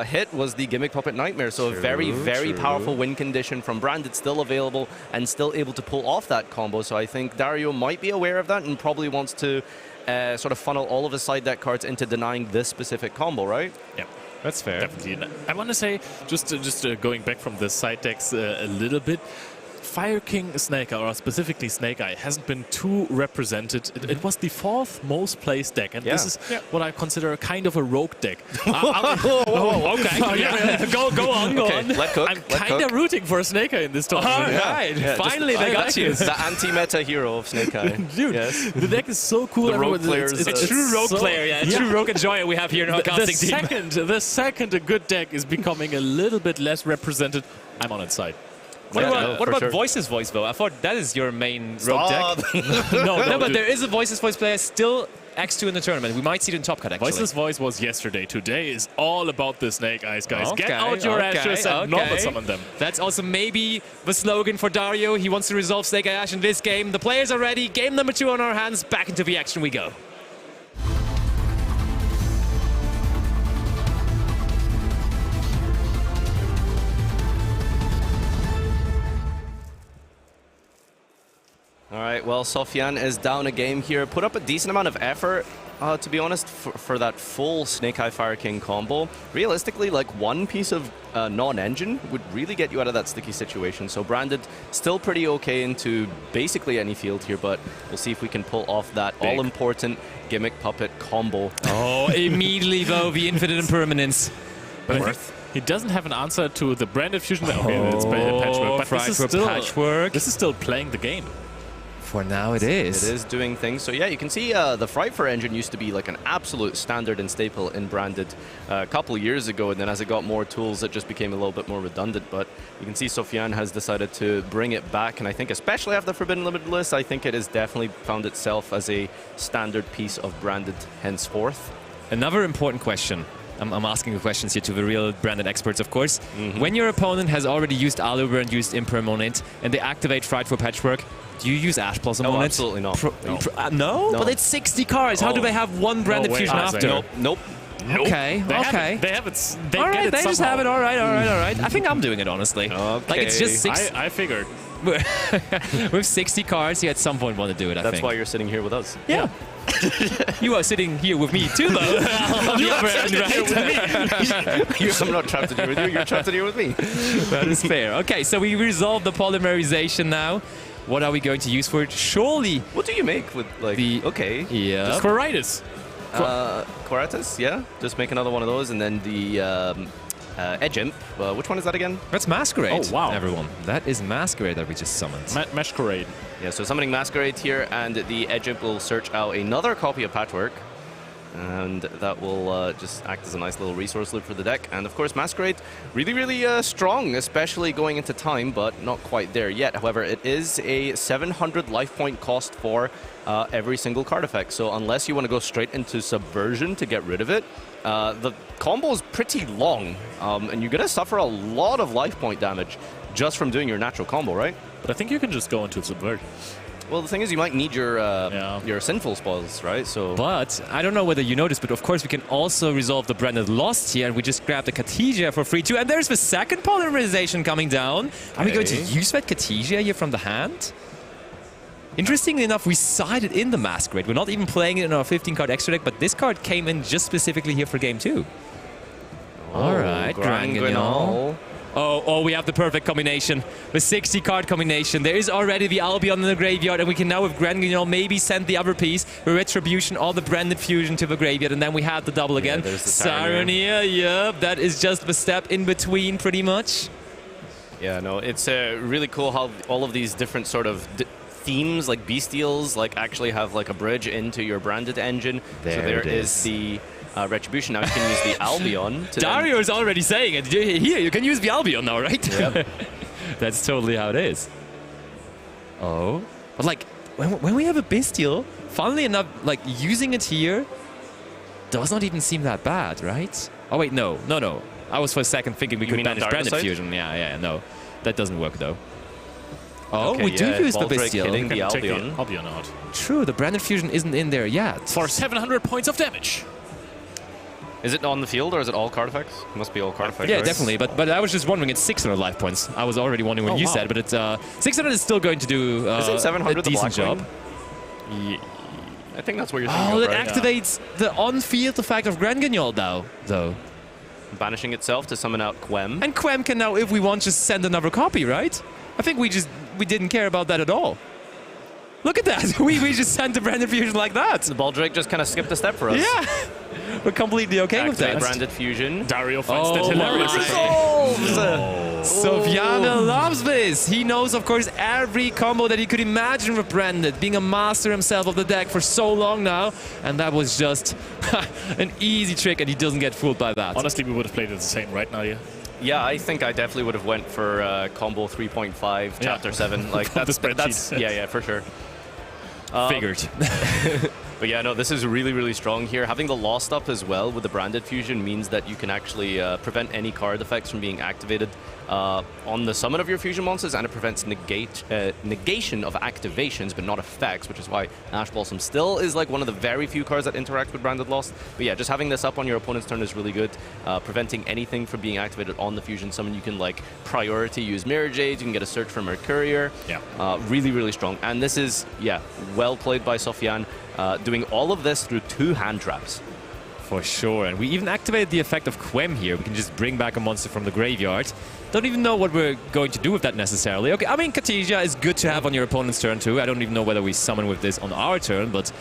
hit was the Gimmick Puppet Nightmare, so a very powerful win condition from Branded still available and still able to pull off that combo. So I think Dario might be aware of that and probably wants to sort of funnel all of his side deck cards into denying this specific combo, right? Yeah. That's fair. Definitely. I want to say, just going back from the side decks a little bit, Fire King Snake Eye, or specifically Snake Eye, hasn't been too represented. It was the 4th most placed deck, and this is what I consider a kind of a rogue deck. Okay, go on. I'm kind of rooting for Snake Eye in this tournament. All right, finally they got you. The anti-meta hero of Snake Eye. Dude, the deck is so cool. The rogue players. It's a true rogue player, a true rogue enjoyer we have here in our casting team. The second a good deck is becoming a little bit less represented, I'm on its side. What about Voice's Voice, though? I thought that is your main rogue deck. No, but there is a Voice's Voice player still X2 in the tournament. We might see it in Top Cut, actually. Voice's Voice was yesterday. Today is all about the Snake Eyes, guys. Get out your ashes and normal summon them. That's also maybe the slogan for Dario. He wants to resolve Snake Eye Ash in this game. The players are ready. Game number 2 on our hands. Back into the action we go. All right, well, Sofiane is down a game here. Put up a decent amount of effort, to be honest, for that full Snake Eye Fire King combo. Realistically, like one piece of non-engine would really get you out of that sticky situation. So Branded still pretty okay into basically any field here, but we'll see if we can pull off that all-important Gimmick Puppet combo. Oh, immediately, though, the Infinite Impermanence. He doesn't have an answer to the Branded Fusion. Okay, it's Patchwork, but this is still playing the game. For now, it is. It is doing things. So yeah, you can see the Frightfur engine used to be like an absolute standard and staple in Branded a couple of years ago, and then as it got more tools, it just became a little bit more redundant. But you can see Sofiane has decided to bring it back, and I think especially after Forbidden Limitless, I think it has definitely found itself as a standard piece of Branded henceforth. Another important question. I'm asking the questions here to the real Branded experts, of course. When your opponent has already used Aluber and used Impermanent, and they activate Frightful Patchwork, do you use Ash Blossom on it? Absolutely not. No? But it's 60 cards. How do they have one Branded Fusion after? Nope. Okay, They have it. They just have it. All right. I think I'm doing it, honestly. Okay. Like, it's just 6. I figured. With 60 cards, you at some point want to do it, I think. That's why you're sitting here with us. Yeah. You are sitting here with me too, though. On the other end, right? I'm not trapped in here with you. You're trapped in here with me. That is fair. Okay, so we resolved the polymerization now. What are we going to use for it? Surely. What do you make with like the? Okay. Yeah. Quiritis. Quiritis, yeah. Just make another one of those, and then the Edge Imp. Which one is that again? That's Masquerade. Oh wow, everyone. That is Masquerade that we just summoned. Masquerade. Yeah, so summoning Masquerade here, and the Edge Imp will search out another copy of Patchwork. And that will just act as a nice little resource loop for the deck. And of course, Masquerade, really strong, especially going into time, but not quite there yet. However, it is a 700 life point cost for every single card effect. So unless you want to go straight into Subversion to get rid of it, the combo is pretty long. And you're going to suffer a lot of life point damage just from doing your natural combo, right? But I think you can just go into Subversion. Well, the thing is, you might need your sinful spoils, right? So. But I don't know whether you noticed, but of course we can also resolve the branded lost here, and we just grabbed the Katija for free too. And there's the second polymerization coming down. Are we going to use that Katija here from the hand? Interestingly enough, we sided in the Masquerade. We're not even playing it in our 15-card extra deck, but this card came in just specifically here for game 2. All right, Granguignol. Oh, we have the perfect combination. The 60-card combination. There is already the Albion in the graveyard, and we can now, with Granguignol, maybe send the other piece, the Retribution or the Branded Fusion to the graveyard, and then we have the double again. There's the Saronir, yep, that is just the step in between, pretty much. Yeah, no, it's really cool how all of these different sort of themes, like Bestials, like actually have like a bridge into your branded engine. There is the Retribution. Now you can use the Albion. Dario is already saying it. Here, you can use the Albion now, right? Yep. That's totally how it is. Oh. But like, when we have a Bestial, funnily enough, like using it here does not even seem that bad, right? Oh wait, no. I was for a second thinking we could banish Branded Fusion. Yeah, no. That doesn't work though. Oh, okay, we do use the Baldric Bestial. hitting the Albion. Albion. Out. True, the Branded Fusion isn't in there yet. For 700 points of damage. Is it on the field or is it all card effects? It must be all card effects. Yeah, right? definitely. But I was just wondering, it's 600 life points. I was already wondering what you said, but it's 600 is still going to do Isn't 700 a decent job. Yeah. I think that's what you're thinking Oh, of, that right? activates the on-field effect of Granguignol though. Banishing itself to summon out Quem. And Quem can now, if we want, just send another copy, right? I think we didn't care about that at all. Look at that. we just sent the Branded Fusion like that. The Baldric just kind of skipped a step for us. Yeah. We're completely okay with that. Branded Fusion. Dario finds that hilarious. Sofiane loves this. He knows, of course, every combo that he could imagine with Branded, being a master himself of the deck for so long now. And that was just an easy trick, and he doesn't get fooled by that. Honestly, we would have played it the same right now, yeah. Yeah, I think I definitely would have went for combo 3.5, chapter 7. Like that's yeah, for sure. Figured. But yeah, no, this is really, really strong here. Having the Lost up as well with the Branded Fusion means that you can actually prevent any card effects from being activated on the summon of your fusion monsters, and it prevents negation of activations, but not effects, which is why Ash Blossom still is like one of the very few cards that interact with Branded Lost. But yeah, just having this up on your opponent's turn is really good. Preventing anything from being activated on the fusion summon. You can like priority use Mirror Jades, you can get a search for Mercurier. Yeah. Really, really strong. And this is, yeah, well played by Sofiane. Doing all of this through 2 hand traps. For sure, and we even activated the effect of Quem here. We can just bring back a monster from the graveyard. Don't even know what we're going to do with that necessarily. Okay, I mean, Katija is good to have on your opponent's turn too. I don't even know whether we summon with this on our turn, but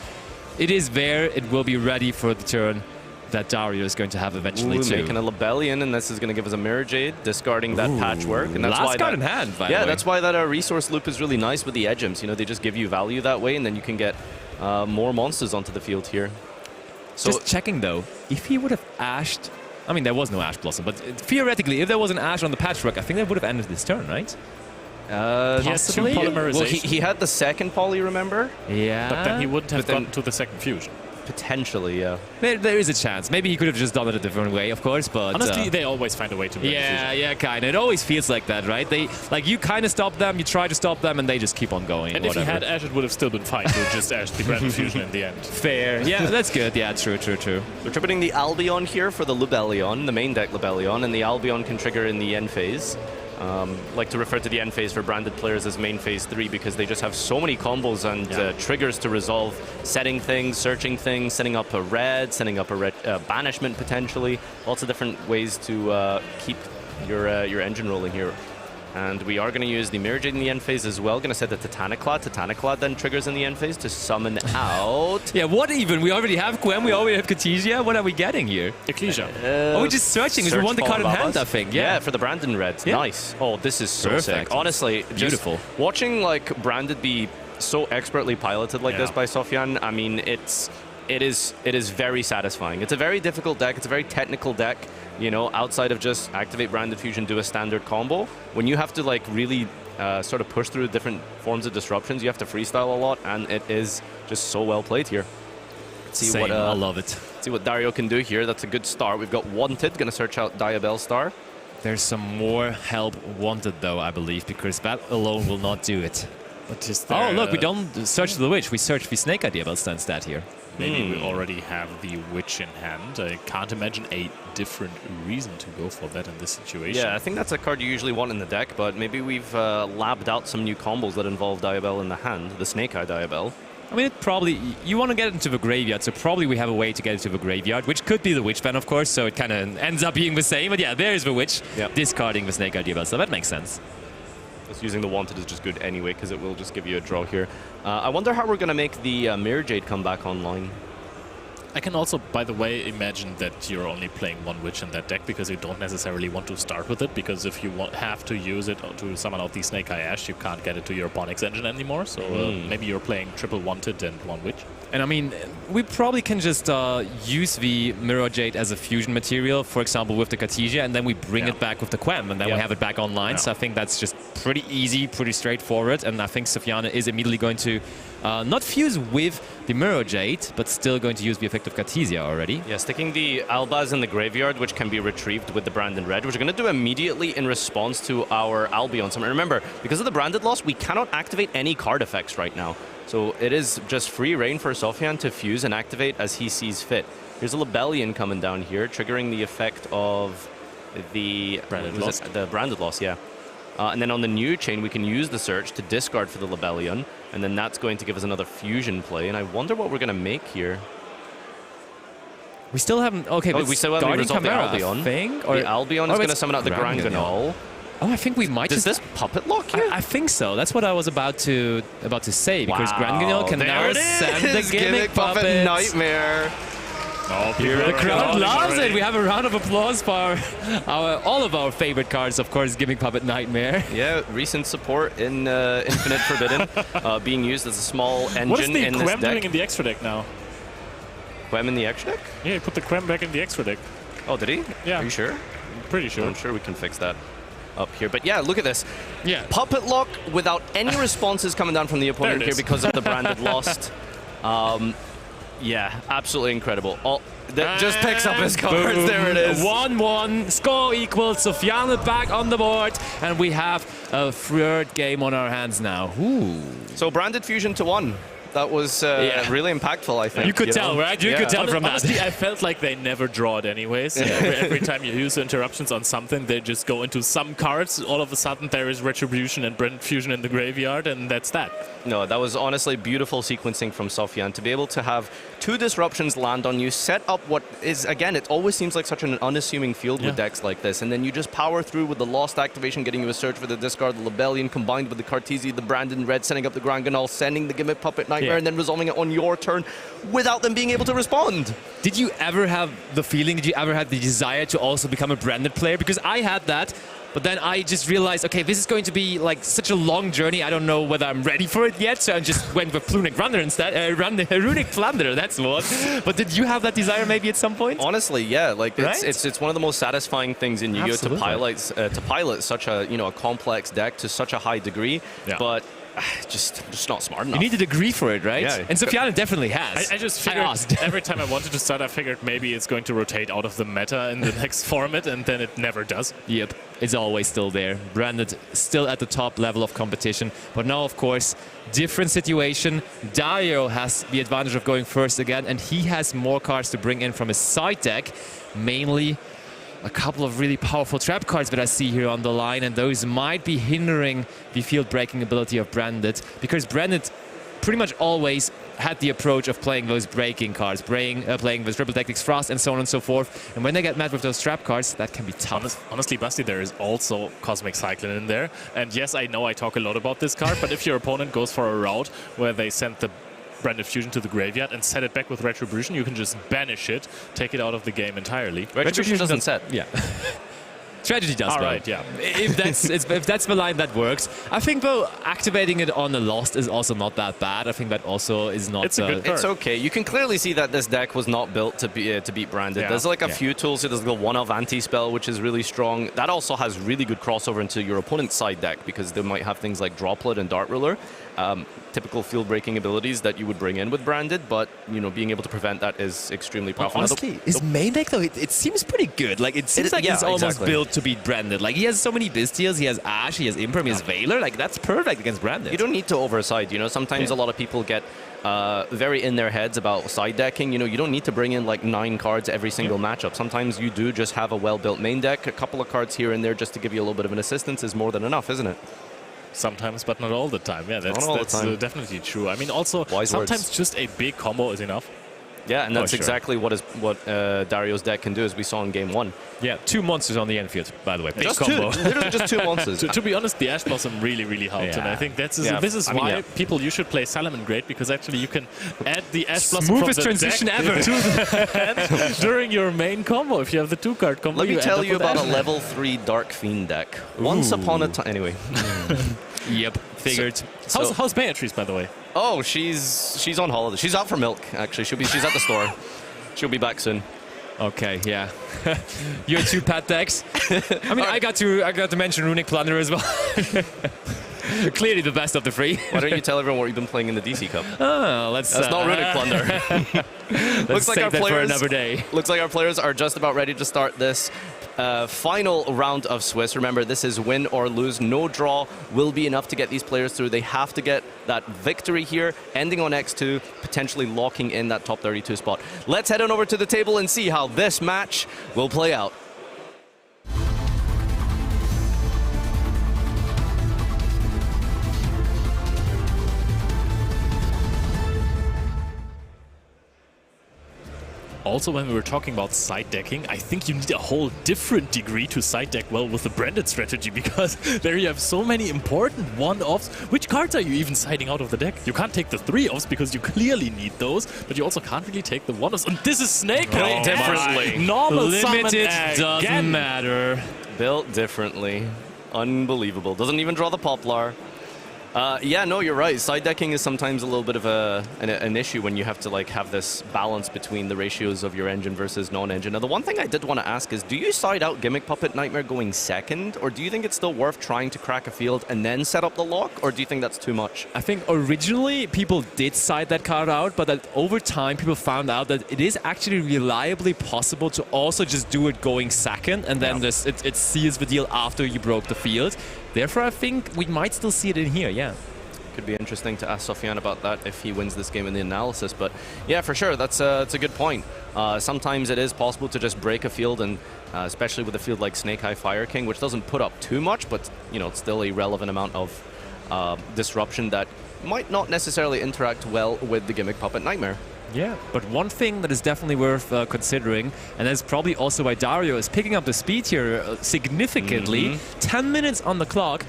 it is there. It will be ready for the turn that Dario is going to have eventually too. Making a Lebellion, and this is going to give us a Mirror Jade, discarding that Patchwork. And that's last why card in hand, by the way. Yeah, that's why that resource loop is really nice with the Edgems. You know, they just give you value that way, and then you can get more monsters onto the field here. So just checking though, if he would have ashed, I mean there was no Ash Blossom, but theoretically if there was an Ash on the Patchwork, I think that would have ended this turn, right? Possibly. Well, he had the second poly, remember? Yeah. But then he wouldn't have gotten to the second fusion. Potentially, yeah. There is a chance. Maybe he could have just done it a different way, of course, but... Honestly, they always find a way to win the fusion. Yeah, kind of. It always feels like that, right? They, like, you kind of stop them, you try to stop them, and they just keep on going. And if he had Ash, it would have still been fine to just Ash the Branded Fusion in the end. Fair. Yeah, that's good. Yeah, true. We're tripping the Albion here for the Lebellion, the main deck Lebellion, and the Albion can trigger in the end phase. Like to refer to the end phase for branded players as main phase 3 because they just have so many combos and triggers to resolve, setting things, searching things, setting up a red, setting up a banishment potentially. Lots of different ways to keep your engine rolling here. And we are going to use the Mirror Jade in the end phase as well. Going to set the Titaniclad. Titaniclad then triggers in the end phase to summon out. Yeah, what even? We already have Quem, we already have Katija. What are we getting here? Ecclesia. We're just searching because we want the card in hand, I think. Yeah, for the Brandon Red. Yeah. Nice. Oh, this is so sick. Honestly, beautiful. Watching like Branded be so expertly piloted like this by Sofiane, I mean, it is very satisfying. It's a very difficult deck. It's a very technical deck. You know, outside of just activate Branded Fusion, do a standard combo. When you have to like really sort of push through different forms of disruptions, you have to freestyle a lot, and it is just so well played here. See what I love it. See what Dario can do here. That's a good start. We've got Wanted, gonna search out Diabell Star. There's some more help wanted though, I believe, because that alone will not do it. But is Oh, there, look, we don't search the Witch. We search the Snake Eye Diabellstar instead here. Maybe we already have the Witch in hand. I can't imagine a different reason to go for that in this situation. Yeah, I think that's a card you usually want in the deck, but maybe we've labbed out some new combos that involve Diabell in the hand, the Snake Eye Diabell. I mean, it probably, you want to get into the graveyard, so probably we have a way to get into the graveyard, which could be the Witch Ban, of course, so it kind of ends up being the same. But yeah, there's the Witch, discarding the Snake Eye Diabellstar, so that makes sense. Just using the Wanted is just good anyway, because it will just give you a draw here. I wonder how we're going to make the Mirror Jade come back online. I can also, by the way, imagine that you're only playing one Witch in that deck because you don't necessarily want to start with it, because if you have to use it to summon out the Snake Eye Ash, you can't get it to your Onyx engine anymore, so maybe you're playing triple Wanted and one Witch. And I mean, we probably can just use the Mirror Jade as a fusion material, for example, with the Cartesia, and then we bring it back with the Quem, and then we have it back online. So I think that's just pretty easy, pretty straightforward, and I think Sofiane is immediately going to not fuse with the Mirror Jade, but still going to use the effect of Cartesia already. Yeah, sticking the Albaz in the graveyard, which can be retrieved with the Branded Red, which we're going to do immediately in response to our Albion summon. Remember, because of the Branded loss, we cannot activate any card effects right now. So it is just free reign for Sofiane to fuse and activate as he sees fit. Here's a Lebellion coming down here, triggering the effect of the Branded loss, yeah. And then on the new chain, we can use the search to discard for the Lebellion, and then that's going to give us another fusion play. And I wonder what we're going to make here. We still haven't... Okay, we still haven't resolved the Albion. The Albion is going to summon out the Grand Ganol. Oh, I think we might Does this puppet lock here? I think so. That's what I was about to say, because Grand Ganol can now send the Gimmick Puppet Nightmare. Oh, the crowd loves it. We have a round of applause for all of our favorite cards, of course, Gimmick Puppet Nightmare. Yeah, recent support in Infinite Forbidden, being used as a small engine in this deck. What is the Quem doing in the extra deck now? Quem in the extra deck? Yeah, he put the Quem back in the extra deck. Oh, did he? Yeah. Are you sure? I'm pretty sure. I'm sure we can fix that up here. But yeah, look at this. Yeah. Puppet lock without any responses coming down from the opponent here because of the Branded lost. Yeah, absolutely incredible. Just picks up his cards. Boom. There it is. 1-1. Score equals. Sofiane back on the board. And we have a third game on our hands now. Ooh. So Branded Fusion to 1. That was really impactful, I think. You could tell, right? You could tell from that. Honestly, I felt like they never draw it anyways. Every time you use interruptions on something, they just go into some cards. All of a sudden, there is Retribution and Branded Fusion in the graveyard, and that's that. No, that was honestly beautiful sequencing from Sofiane to be able to have 2 disruptions land on you, set up what is, again, it always seems like such an unassuming field with decks like this, and then you just power through with the Lost activation, getting you a search for the discard, the Lebellion combined with the Cartesia, the Branded Red, setting up the Grand Ganol, sending the Gimmick Puppet Nightmare, and then resolving it on your turn without them being able to respond. Did you ever have the feeling, did you ever have the desire to also become a Branded player? Because I had that. But then I just realized, okay, this is going to be like such a long journey. I don't know whether I'm ready for it yet. So I just went with Runic Runner instead. Runic Flander, that's what. But did you have that desire maybe at some point? Honestly, yeah. Like it's one of the most satisfying things in Yu-Gi-Oh to pilot such a a complex deck to such a high degree. Yeah. But just not smart enough. You need a degree for it, right? Yeah. And Sofiane definitely has. I just figured every time I wanted to start, I figured maybe it's going to rotate out of the meta in the next format, and then it never does. Yep, it's always still there. Branded still at the top level of competition. But now, of course, different situation. Dario has the advantage of going first again, and he has more cards to bring in from his side deck, mainly a couple of really powerful trap cards that I see here on the line, and those might be hindering the field breaking ability of Branded, because Branded pretty much always had the approach of playing those breaking cards, playing with Triple Tactics Frost and so on and so forth, and when they get met with those trap cards, that can be tough. Honestly, Basti, there is also Cosmic Cyclone in there, and yes, I know I talk a lot about this card, but if your opponent goes for a route where they send the Branded Fusion to the graveyard and set it back with Retribution, you can just banish it, take it out of the game entirely. Retribution doesn't set. Yeah. Tragedy does, all though. right, yeah. If that's the line that works. I think, though, activating it on a Lost is also not that bad. I think that also is not... It's a good card. It's okay. You can clearly see that this deck was not built to beat Branded. Yeah. There's like a few tools. There's the one-of anti-spell, which is really strong. That also has really good crossover into your opponent's side deck, because they might have things like Droplet and Dart Ruler. Typical field breaking abilities that you would bring in with Branded, but being able to prevent that is extremely powerful. Honestly, his main deck though, it seems pretty good. Like it seems like it's almost built to beat Branded. Like, he has so many Bystials, he has Ashe, he has Imperm, he has Veiler. Like, that's perfect against Branded. You don't need to overside, you know. Sometimes a lot of people get very in their heads about side decking. You know, you don't need to bring in like 9 cards every single matchup. Sometimes you do just have a well-built main deck. A couple of cards here and there just to give you a little bit of an assistance is more than enough, isn't it? Sometimes, but not all the time. Yeah, that's definitely true. I mean, also, Wise sometimes words. just a big combo is enough. Yeah, and that's sure. exactly what Dario's deck can do, as we saw in Game 1. Yeah, 2 monsters on the end field, by the way. Big Just combo. two. Literally just 2 monsters. To be honest, the Ash Blossom really, really helped, and I think this is why people you should play Salaman Great, because actually you can add the Ash Blossom Smoothest from the transition deck ever to the hand during your main combo. If you have the 2-card combo, Let me tell you about a Ash. level 3 Dark Fiend deck. Once upon a time... Anyway. Yep, figured. How's Beatrice, by the way? Oh, she's on holiday. She's out for milk, actually. She's at the store. She'll be back soon. Okay, yeah. Your 2 pet decks. I mean, I got to mention Runic Plunder as well. Clearly the best of the 3. Why don't you tell everyone what you've been playing in the DC Cup? Oh, that's not Runic Plunder. Let's save that for another day. Looks like our players are just about ready to start this final round of Swiss. Remember, this is win or lose. No draw will be enough to get these players through. They have to get that victory here, ending on X2, potentially locking in that top 32 spot. Let's head on over to the table and see how this match will play out. Also, when we were talking about side decking, I think you need a whole different degree to side deck well with the Branded strategy, because there you have so many important one-offs. Which cards are you even siding out of the deck? You can't take the 3-offs because you clearly need those, but you also can't really take the 1-offs. And this is Snake Built differently. Normal Limited summon doesn't again. matter. Built differently. Unbelievable. Doesn't even draw the Poplar. Yeah, no, you're right. Side decking is sometimes a little bit of an issue when you have to like have this balance between the ratios of your engine versus non-engine. Now, the one thing I did want to ask is, do you side out Gimmick Puppet Nightmare going second, or do you think it's still worth trying to crack a field and then set up the lock, or do you think that's too much? I think originally people did side that card out, but that over time people found out that it is actually reliably possible to also just do it going second, and then it seals the deal after you broke the field. Therefore, I think we might still see it in here, yeah. Could be interesting to ask Sofiane about that if he wins this game in the analysis. But yeah, for sure, that's a good point. Sometimes it is possible to just break a field, and especially with a field like Snake Eye Fire King, which doesn't put up too much, but you know, it's still a relevant amount of disruption that might not necessarily interact well with the Gimmick Puppet Nightmare. Yeah, but one thing that is definitely worth considering, and that's probably also why Dario is picking up the speed here significantly, 10 minutes on the clock.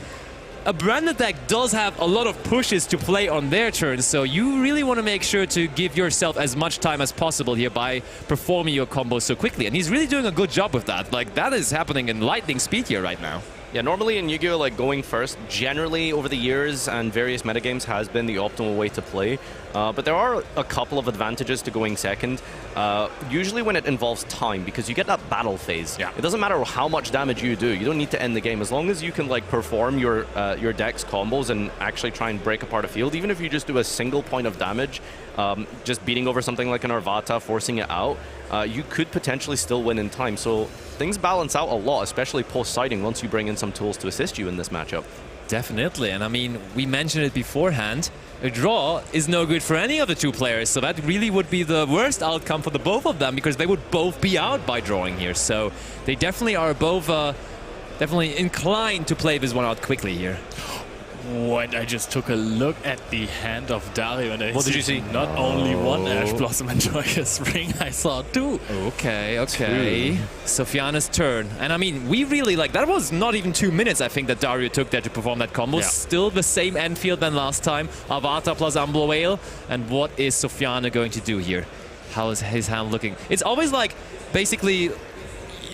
A Branded deck does have a lot of pushes to play on their turn, so you really want to make sure to give yourself as much time as possible here by performing your combos so quickly. And he's really doing a good job with that. Like, that is happening in lightning speed here right now. Yeah, normally in Yu-Gi-Oh! Like going first, generally over the years and various metagames has been the optimal way to play. But there are a couple of advantages to going second. Usually when it involves time, because you get that battle phase. Yeah. It doesn't matter how much damage you do. You don't need to end the game. As long as you can like perform your deck's combos and actually try and break apart a field, even if you just do a single point of damage, just beating over something like an Arvata, forcing it out, you could potentially still win in time. So things balance out a lot, especially post-siding, once you bring in some tools to assist you in this matchup. Definitely, and I mean, we mentioned it beforehand, a draw is no good for any of the 2 players, so that really would be the worst outcome for the both of them, because they would both be out by drawing here. So they definitely are both definitely inclined to play this one out quickly here. When I just took a look at the hand of Dario, and what did you see? Not only one Ash Blossom and Joyous Ring, I saw 2. Okay. Sofiane's turn. And I mean, we really, like, that was not even 2 minutes, I think, that Dario took there to perform that combo. Yeah. Still the same end field than last time. Avata plus Umbral Whale. And what is Sofiane going to do here? How is his hand looking? It's always like, basically,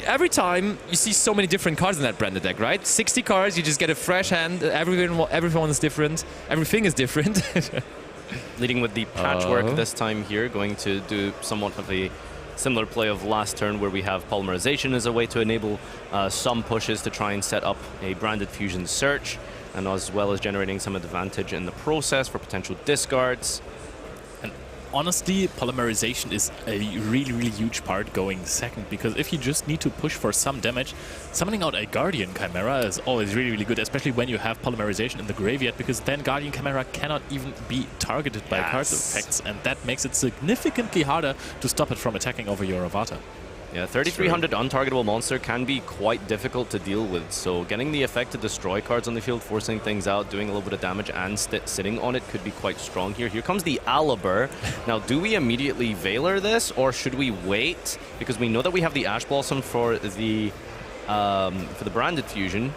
every time you see so many different cards in that Branded deck, right? 60 cards, you just get a fresh hand. Everyone is different. Everything is different. Leading with the patchwork this time here, going to do somewhat of a similar play of last turn, where we have polymerization as a way to enable some pushes to try and set up a Branded Fusion search, and as well as generating some advantage in the process for potential discards. honestly, polymerization is a really, really huge part going second, because if you just need to push for some damage, summoning out a Guardian Chimera is always really, really good, especially when you have polymerization in the graveyard, because then Guardian Chimera cannot even be targeted by card effects, and that makes it significantly harder to stop it from attacking over your Avatar. Yeah, 3300 untargetable monster can be quite difficult to deal with, so getting the effect to destroy cards on the field, forcing things out, doing a little bit of damage and sitting on it could be quite strong here. Here comes the Aliber. Now, do we immediately Veiler this, or should we wait? Because we know that we have the Ash Blossom for the Branded Fusion.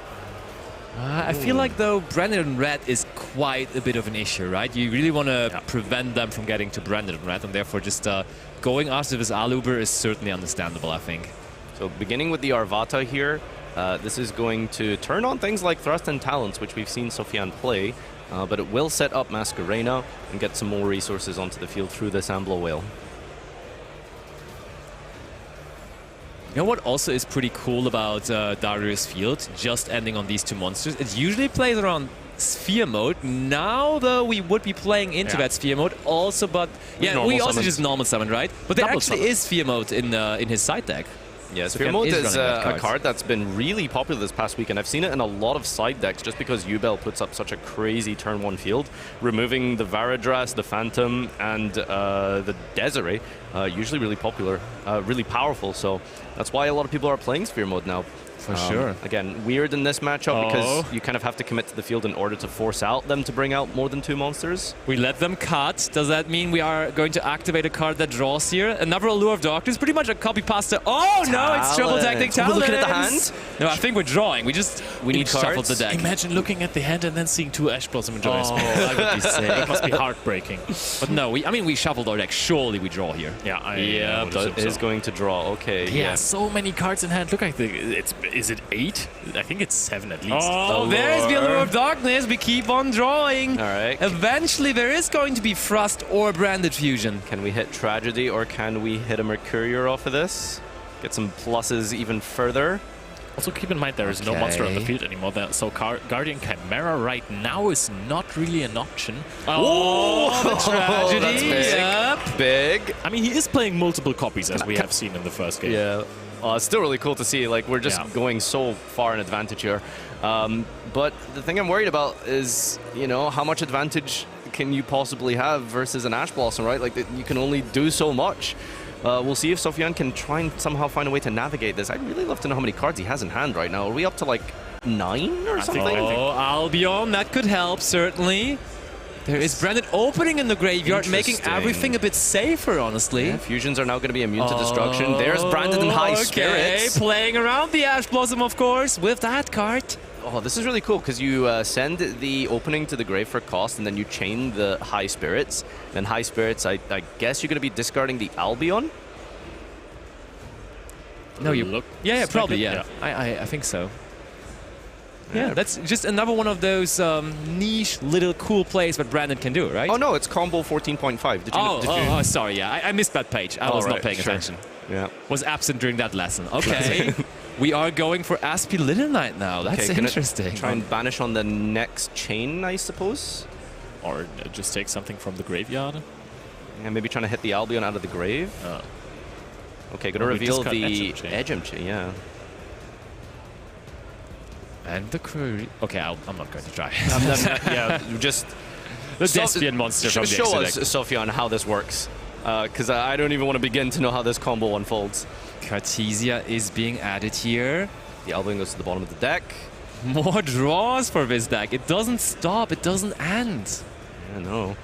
I feel like, though, Branded and Red is quite a bit of an issue, right? You really want to prevent them from getting to Branded and Red, and therefore just going after this Aluber is certainly understandable, I think. So beginning with the Arvata here, this is going to turn on things like Thrust and Talents, which we've seen Sofiane play, but it will set up Masquerena and get some more resources onto the field through this Ambler Whale. You know what also is pretty cool about Darius Field, just ending on these two monsters? It usually plays around Sphere mode. Now, though, we would be playing into that Sphere mode also, but yeah, we also just normal summon, right? But there actually is Sphere mode in his side deck. Yeah, Sphere mode is a card that's been really popular this past week, and I've seen it in a lot of side decks just because Ubel puts up such a crazy turn 1 field. Removing the Varadras, the Phantom, and the Desiree, usually really popular, really powerful, so that's why a lot of people are playing Sphere mode now. For sure. Again, weird in this matchup because you kind of have to commit to the field in order to force out them to bring out more than 2 monsters. We let them cut. Does that mean we are going to activate a card that draws here? Another Allure of Darkness, pretty much a copy pasta. Oh no, it's Triple Tactic Talents. We're looking at the hand? No, I think we're drawing. We need shuffled the deck. Imagine looking at the hand and then seeing 2 Ash Blossom and Joyous. Oh, that would be sick. That must be heartbreaking. But no, we shuffled our deck. Surely we draw here. Yeah, it is going to draw. Okay. Yeah, so many cards in hand. Look, I think is it 8? I think it's 7 at least. Oh, there's the Allure of Darkness. We keep on drawing. All right. Eventually, there is going to be Thrust or Branded Fusion. Can we hit Tragedy or can we hit a Mercurior off of this? Get some pluses even further. Also, keep in mind there is no monster on the field anymore. So Guardian Chimera right now is not really an option. Oh, the Tragedy. That's big. Yep. Big. I mean, he is playing multiple copies, as we have seen in the first game. Yeah. It's still really cool to see. Like, we're just going so far in advantage here. But the thing I'm worried about is, you know, how much advantage can you possibly have versus an Ash Blossom, right? Like, you can only do so much. We'll see if Sofiane can try and somehow find a way to navigate this. I'd really love to know how many cards he has in hand right now. Are we up to, like, 9 or something? Oh, Albion, that could help, certainly. There is Branded opening in the graveyard, making everything a bit safer, honestly. Yeah, fusions are now going to be immune to destruction. There's Branded in High Spirits. Playing around the Ash Blossom, of course, with that card. Oh, this is really cool because you send the opening to the grave for cost, and then you chain the High Spirits. Then High Spirits, I guess you're going to be discarding the Albion? No, you look. Yeah, probably, yeah. I think so. Yeah, that's just another one of those niche little cool plays that Brandon can do, right? Oh no, it's combo 14.5. Did you? Sorry, yeah, I missed that page. I was not paying attention. Yeah, was absent during that lesson. Okay, we are going for Aspi Little Knight now. That's interesting. Try and banish on the next chain, I suppose, or just take something from the graveyard. Yeah, maybe trying to hit the Albion out of the grave. Okay, gonna reveal the Edgem chain. Yeah. And the query. Okay, I'm not going to try. Yeah, just the Despian monster from the show us, Sofiane, how this works, because I don't even want to begin to know how this combo unfolds. Cartesia is being added here. The Albion goes to the bottom of the deck. More draws for this deck. It doesn't stop. It doesn't end. Yeah, no.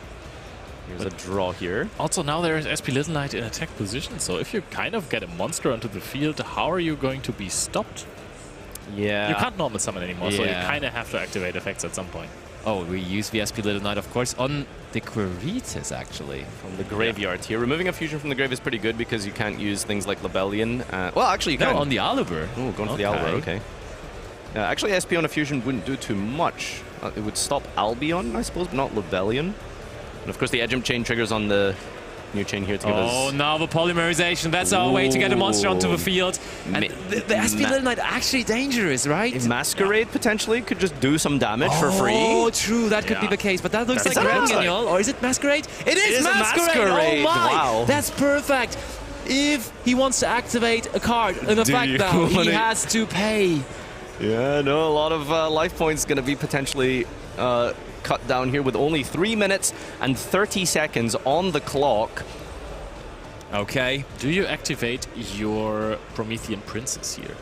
Here's a draw here. Also, now there is SP Little Knight in attack position, so if you kind of get a monster onto the field, how are you going to be stopped? Yeah. You can't normal summon anymore, so you kind of have to activate effects at some point. Oh, we use the SP Little Knight, of course, on the Quirites, actually. From the graveyard here. Removing a fusion from the grave is pretty good because you can't use things like Lebellion. Well, actually, you can. No, on the Aluber. Oh, going for the Aluber, okay. Actually, SP on a fusion wouldn't do too much. It would stop Albion, I suppose, but not Lebellion. And of course, the Edgem chain triggers on the new chain here to give us... Oh, now the polymerization. That's our way to get a monster onto the field. And the SP Little Knight actually dangerous, right? Masquerade potentially could just do some damage for free. Oh, true. That could be the case. But that looks like Granguignol. Or is it Masquerade? It is Masquerade! Oh my! Wow. That's perfect. If he wants to activate a card, and the fact that he has to pay. Yeah, no, a lot of life points going to be potentially cut down here with only 3 minutes and 30 seconds on the clock. Okay. Do you activate your Promethean Princess here?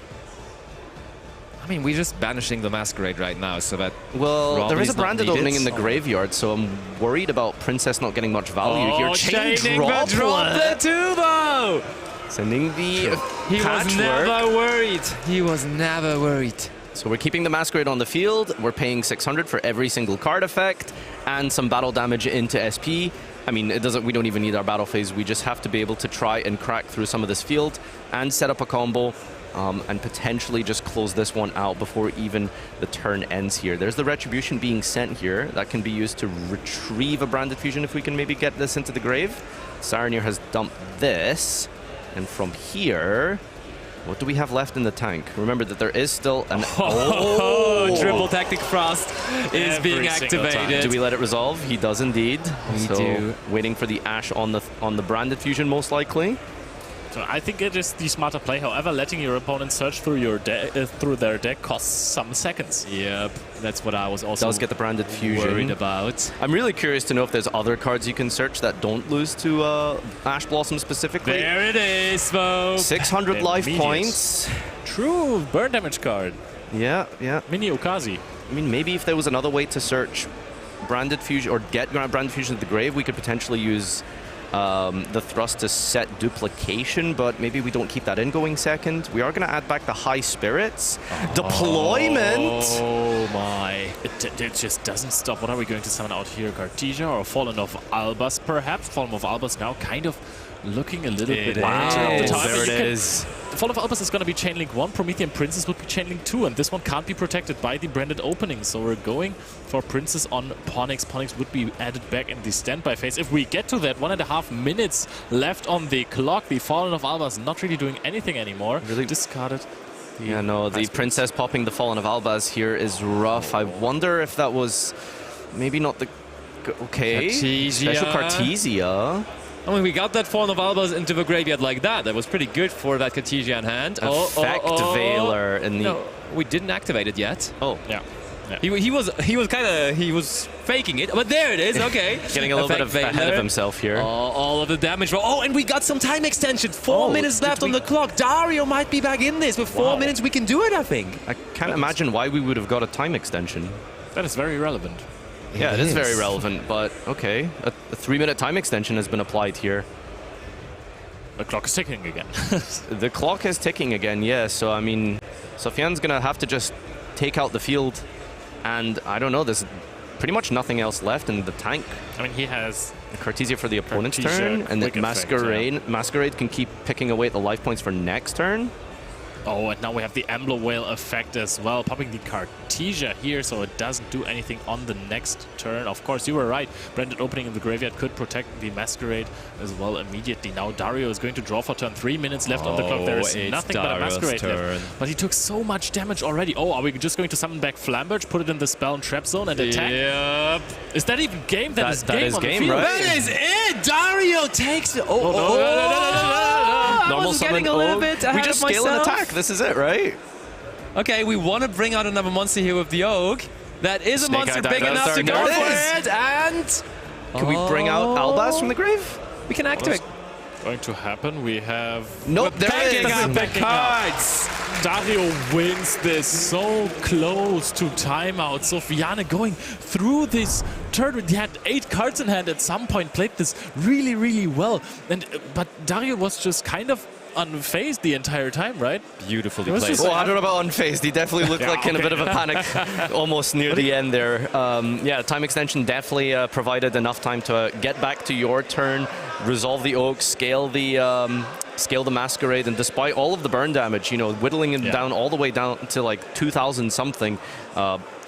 I mean, we're just banishing the Masquerade right now, so that... Well, there is a branded opening in the graveyard, so I'm worried about Princess not getting much value here. Chaining the Droplet too, though! Sending the He patchwork. was never worried. He was never worried. So we're keeping the Masquerade on the field. We're paying 600 for every single card effect and some battle damage into SP. I mean, it doesn't. We don't even need our battle phase. We just have to be able to try and crack through some of this field and set up a combo and potentially just close this one out before even the turn ends here. There's the Retribution being sent here. That can be used to retrieve a Branded Fusion if we can maybe get this into the grave. Saranir has dumped this. And from here, what do we have left in the tank? Remember that there is still an... Triple Tactic Frost is being activated. Do we let it resolve? He does indeed. We do. Waiting for the Ash on the Branded Fusion most likely. So I think it is the smarter play. However, letting your opponent search through your through their deck costs some seconds. Yep, that's what I was also does get the Branded Fusion. Worried about. I'm really curious to know if there's other cards you can search that don't lose to Ash Blossom specifically. There it is, though. 600 life points. True burn damage card. Yeah, yeah. Mini Okazi. I mean, maybe if there was another way to search Branded Fusion or get Branded Fusion to the grave, we could potentially use the thrust to set duplication, but maybe we don't keep that in going second. We are going to add back the High Spirits. Deployment! Oh my. It just doesn't stop. What are we going to summon out here? Cartesia or Fallen of Albus perhaps? Fallen of Albus now kind of looking a little bit wow, there it is. Fallen of Albus is going to be Chainlink 1, Promethean Princess would be Chainlink 2, and this one can't be protected by the branded opening, so we're going for Princess on Ponix. Ponix would be added back in the standby phase. If we get to that, 1.5 minutes left on the clock, the Fallen of Albus not really doing anything anymore. Really discarded. Yeah, no, the Princess popping the Fallen of Albaz here is rough. I wonder if that was maybe not the... Okay, Cartesia. Special Cartesia. I mean, we got that Fallen of Albaz into the graveyard like that. That was pretty good for that Cartesian hand. Effect Veiler in the... No, we didn't activate it yet. Oh. Yeah. He was faking it, but there it is. Okay, getting a little bit ahead of himself here. All of the damage. Oh, and we got some time extension. 4 minutes left on the clock. Dario might be back in this. With 4 minutes, we can do it. I think. I can't imagine why we would have got a time extension. That is very relevant. Yeah, it is very relevant, but okay. A 3-minute time extension has been applied here. The clock is ticking again. The clock is ticking again, yeah. So, I mean, Sofiane's going to have to just take out the field. And I don't know, there's pretty much nothing else left in the tank. I mean, he has the Cartesia for the opponent's turn, and the Masquerade can keep picking away at the life points for next turn. Oh, and now we have the Emblem Whale effect as well, popping the Cartesia here, so it doesn't do anything on the next turn. Of course, you were right. Branded opening in the graveyard could protect the Masquerade as well immediately. Now Dario is going to draw for turn. 3 minutes left on the clock. There is nothing but a Masquerade left. But he took so much damage already. Oh, are we just going to summon back Flamberge, put it in the spell and trap zone and attack? Yep. Is that even game? That is game, right? That is it! Dario takes it! Normal summon. We just scale and attack. This is it, right? Okay, we want to bring out another monster here with the Oak. That is a monster big enough to go for it, and... Can we bring out Albaz from the grave? We can activate. Going to happen. We have... Nope, there it is. The cards. Dario wins this so close to timeout. Sofiane going through this tournament. He had 8 cards in hand at some point, played this really, really well. But Dario was just kind of unfazed the entire time, right? Beautifully played. Well, I don't know about unfazed. He definitely looked like in a bit of a panic almost near the end there. Yeah, time extension definitely provided enough time to get back to your turn, resolve the Oak, scale the Masquerade, and despite all of the burn damage, you know, whittling it down all the way down to like 2,000 something,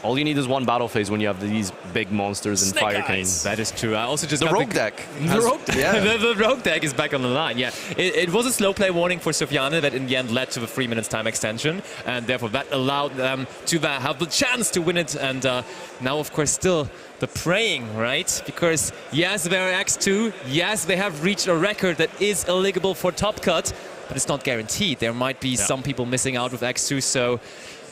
all you need is one battle phase when you have these big monsters and Fire Kings. That is true. I also just The got rogue deck. The rogue deck. Yeah. the rogue deck is back on the line. Yeah, it was a slow play warning for Sofiane that in the end led to a 3 minutes time extension, and therefore that allowed them to have the chance to win it. And now, of course, still the praying, right? Because yes, they're X2. Yes, they have reached a record that is eligible for top cut, but it's not guaranteed. There might be some people missing out with X2, so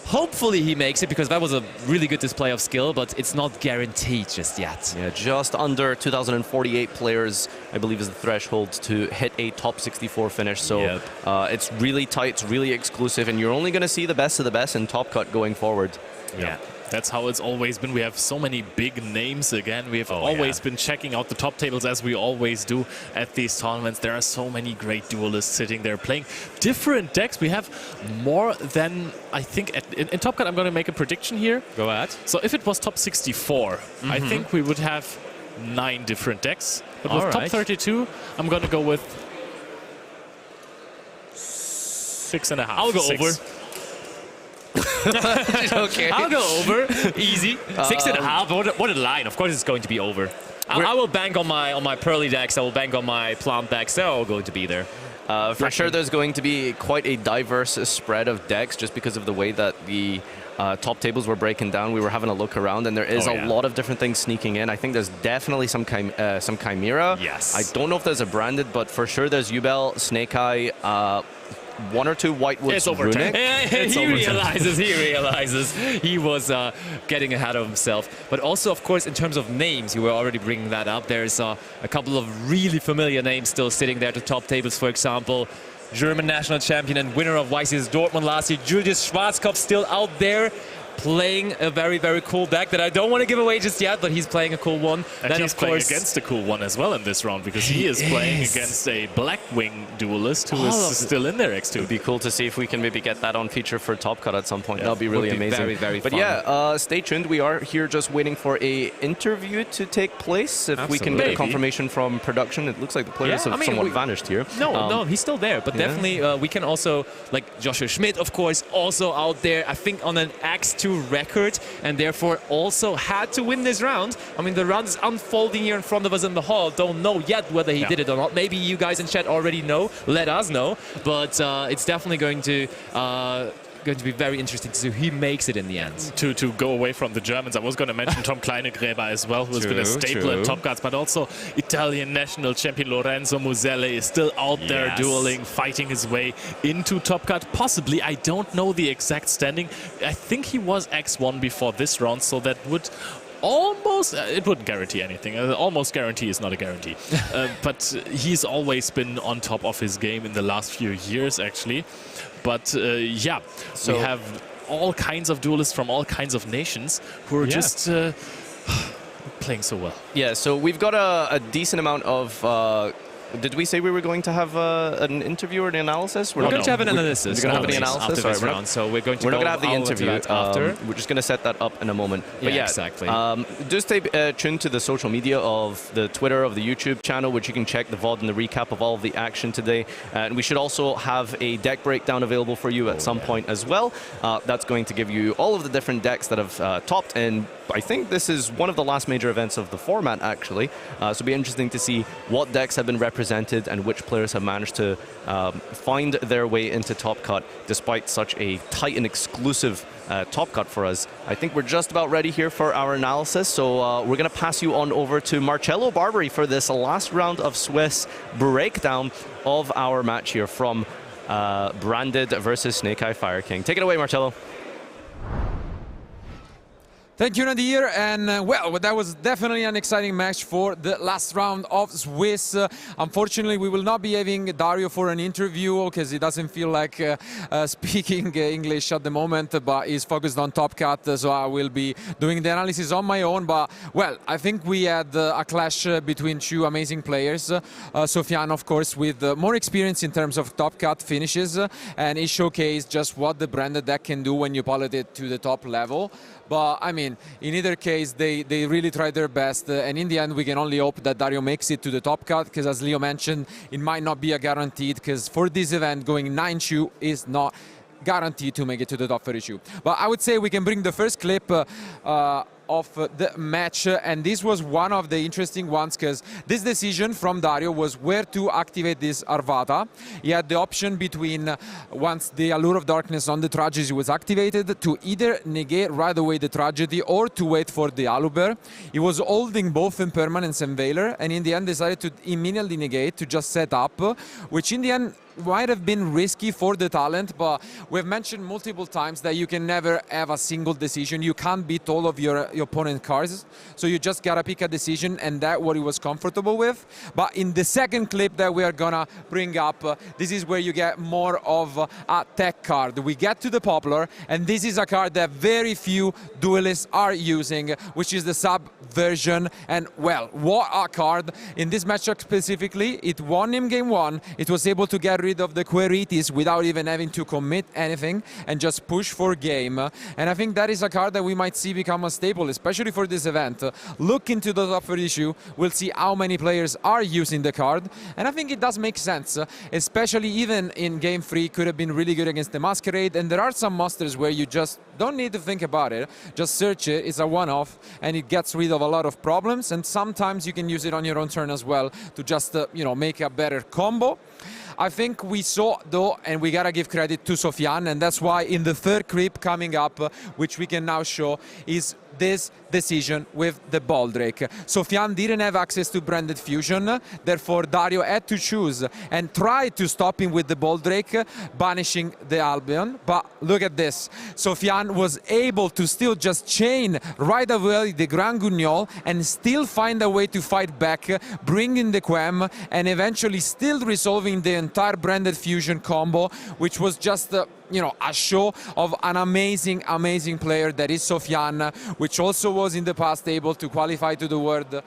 hopefully he makes it, because that was a really good display of skill, but it's not guaranteed just yet. Yeah, just under 2,048 players, I believe, is the threshold to hit a top 64 finish. So it's really tight, it's really exclusive, and you're only going to see the best of the best in top cut going forward. Yeah. That's how it's always been. We have so many big names again. We have always been checking out the top tables, as we always do at these tournaments. There are so many great duelists sitting there playing different decks. We have more than, I think, in Top Cut. I'm going to make a prediction here. Go ahead. So if it was top 64, I think we would have 9 different decks. But with top 32, I'm going to go with 6.5. I'll go over. Okay. I'll go over. Easy. 6.5. What a line. Of course it's going to be over. I will bank on my Pearly decks. I will bank on my Plant decks. They're all going to be there. For sure there's going to be quite a diverse spread of decks, just because of the way that the top tables were breaking down. We were having a look around, and there is a lot of different things sneaking in. I think there's definitely some Chimera. Yes. I don't know if there's a branded, but for sure there's Ubel, Snake Eye, 1 or 2 Whitewoods Runic. He realizes he was getting ahead of himself. But also, of course, in terms of names, you were already bringing that up. There's a couple of really familiar names still sitting there at the top tables. For example, German national champion and winner of YCS Dortmund last year, Julius Schwarzkopf, still out there playing a very, very cool deck that I don't want to give away just yet, but he's playing a cool one. And then he's playing against a cool one as well in this round, because he is playing against a Blackwing duelist who is still in there, X2. It'd be cool to see if we can maybe get that on feature for Top Cut at some point. That'd be really amazing. Very, very but fun. yeah, stay tuned. We are here just waiting for a interview to take place. If we can get a confirmation from production, it looks like the players have somewhat vanished here. No, he's still there. But definitely we can also, like Joshua Schmidt, of course, also out there, I think on an X2 record, and therefore also had to win this round. I mean, the round is unfolding here in front of us in the hall. Don't know yet whether he did it or not. Maybe you guys in chat already know. Let us know. But it's definitely going to be very interesting to see who makes it in the end. To go away from the Germans, I was going to mention Tom Kleinegräber as well, who has been a staple in Top Cuts, but also Italian national champion Lorenzo Muselle is still out there dueling, fighting his way into Top Cut. Possibly, I don't know the exact standing. I think he was X1 before this round, so that would almost, it wouldn't guarantee anything. Almost guarantee is not a guarantee. But he's always been on top of his game in the last few years, actually. But so we have all kinds of duelists from all kinds of nations who are just playing so well. Yeah, so we've got a decent amount of... did we say we were going to have an interview or an analysis? We're going to have an analysis. We're going to have the analysis after this round, so we're going to not going to have the interview after. We're just going to set that up in a moment. But yeah, exactly. Do stay tuned to the social media of the Twitter, of the YouTube channel, which you can check the VOD and the recap of all of the action today. And we should also have a deck breakdown available for you at some point as well. That's going to give you all of the different decks that have topped, and I think this is one of the last major events of the format, actually. So it'll be interesting to see what decks have been represented and which players have managed to find their way into Top Cut despite such a tight and exclusive Top Cut for us. I think we're just about ready here for our analysis, so we're going to pass you on over to Marcello Barbary for this last round of Swiss breakdown of our match here from Branded versus Snake Eye Fire King. Take it away, Marcello. Thank you, Nadir, and well, that was definitely an exciting match for the last round of Swiss. Unfortunately, we will not be having Dario for an interview because he doesn't feel like speaking English at the moment, but he's focused on Top Cut, so I will be doing the analysis on my own. But, well, I think we had a clash between two amazing players. Sofiane, of course, with more experience in terms of Top Cut finishes, and he showcased just what the branded deck can do when you pilot it to the top level. But, I mean, in either case, they really tried their best. And in the end, we can only hope that Dario makes it to the Top Cut, because as Leo mentioned, it might not be a guaranteed, because for this event, going 9-2 is not guaranteed to make it to the top 32. But I would say we can bring the first clip of the match, and this was one of the interesting ones because this decision from Dario was where to activate this Arvata. He had the option between once the Allure of Darkness on the Tragedy was activated to either negate right away the Tragedy or to wait for the Aluber. He was holding both Impermanence and Veiler, and in the end decided to immediately negate to just set up, which in the end might have been risky for the talent, but we've mentioned multiple times that you can never have a single decision. You can't beat all of your opponent's cards, so you just gotta pick a decision, and that's what he was comfortable with. But in the second clip that we are gonna bring up, this is where you get more of a tech card. We get to the Poplar, and this is a card that very few duelists are using, which is the sub version. And well, what a card. In this matchup specifically, it won him game 1. It was able to get rid of the Querites without even having to commit anything and just push for game. And I think that is a card that we might see become a staple, especially for this event. Look into the top 30 issue, we'll see how many players are using the card, and I think it does make sense, especially even in game 3 could have been really good against the Masquerade, and there are some monsters where you just don't need to think about it, just search it, it's a one-off, and it gets rid of a lot of problems, and sometimes you can use it on your own turn as well to just, you know, make a better combo. I think we saw, though, and we gotta give credit to Sofian, and that's why in the third clip coming up, which we can now show, is this decision with the Baldrake. Sofian didn't have access to Branded Fusion, therefore Dario had to choose and try to stop him with the Baldrake, banishing the Albion. But look at this, Sofian was able to still just chain right away the Grand Guignol and still find a way to fight back, bringing the Quem, and eventually still resolving the entire Branded Fusion combo, which was just you know, a show of an amazing, amazing player that is Sofian, which also was in the past able to qualify to the World,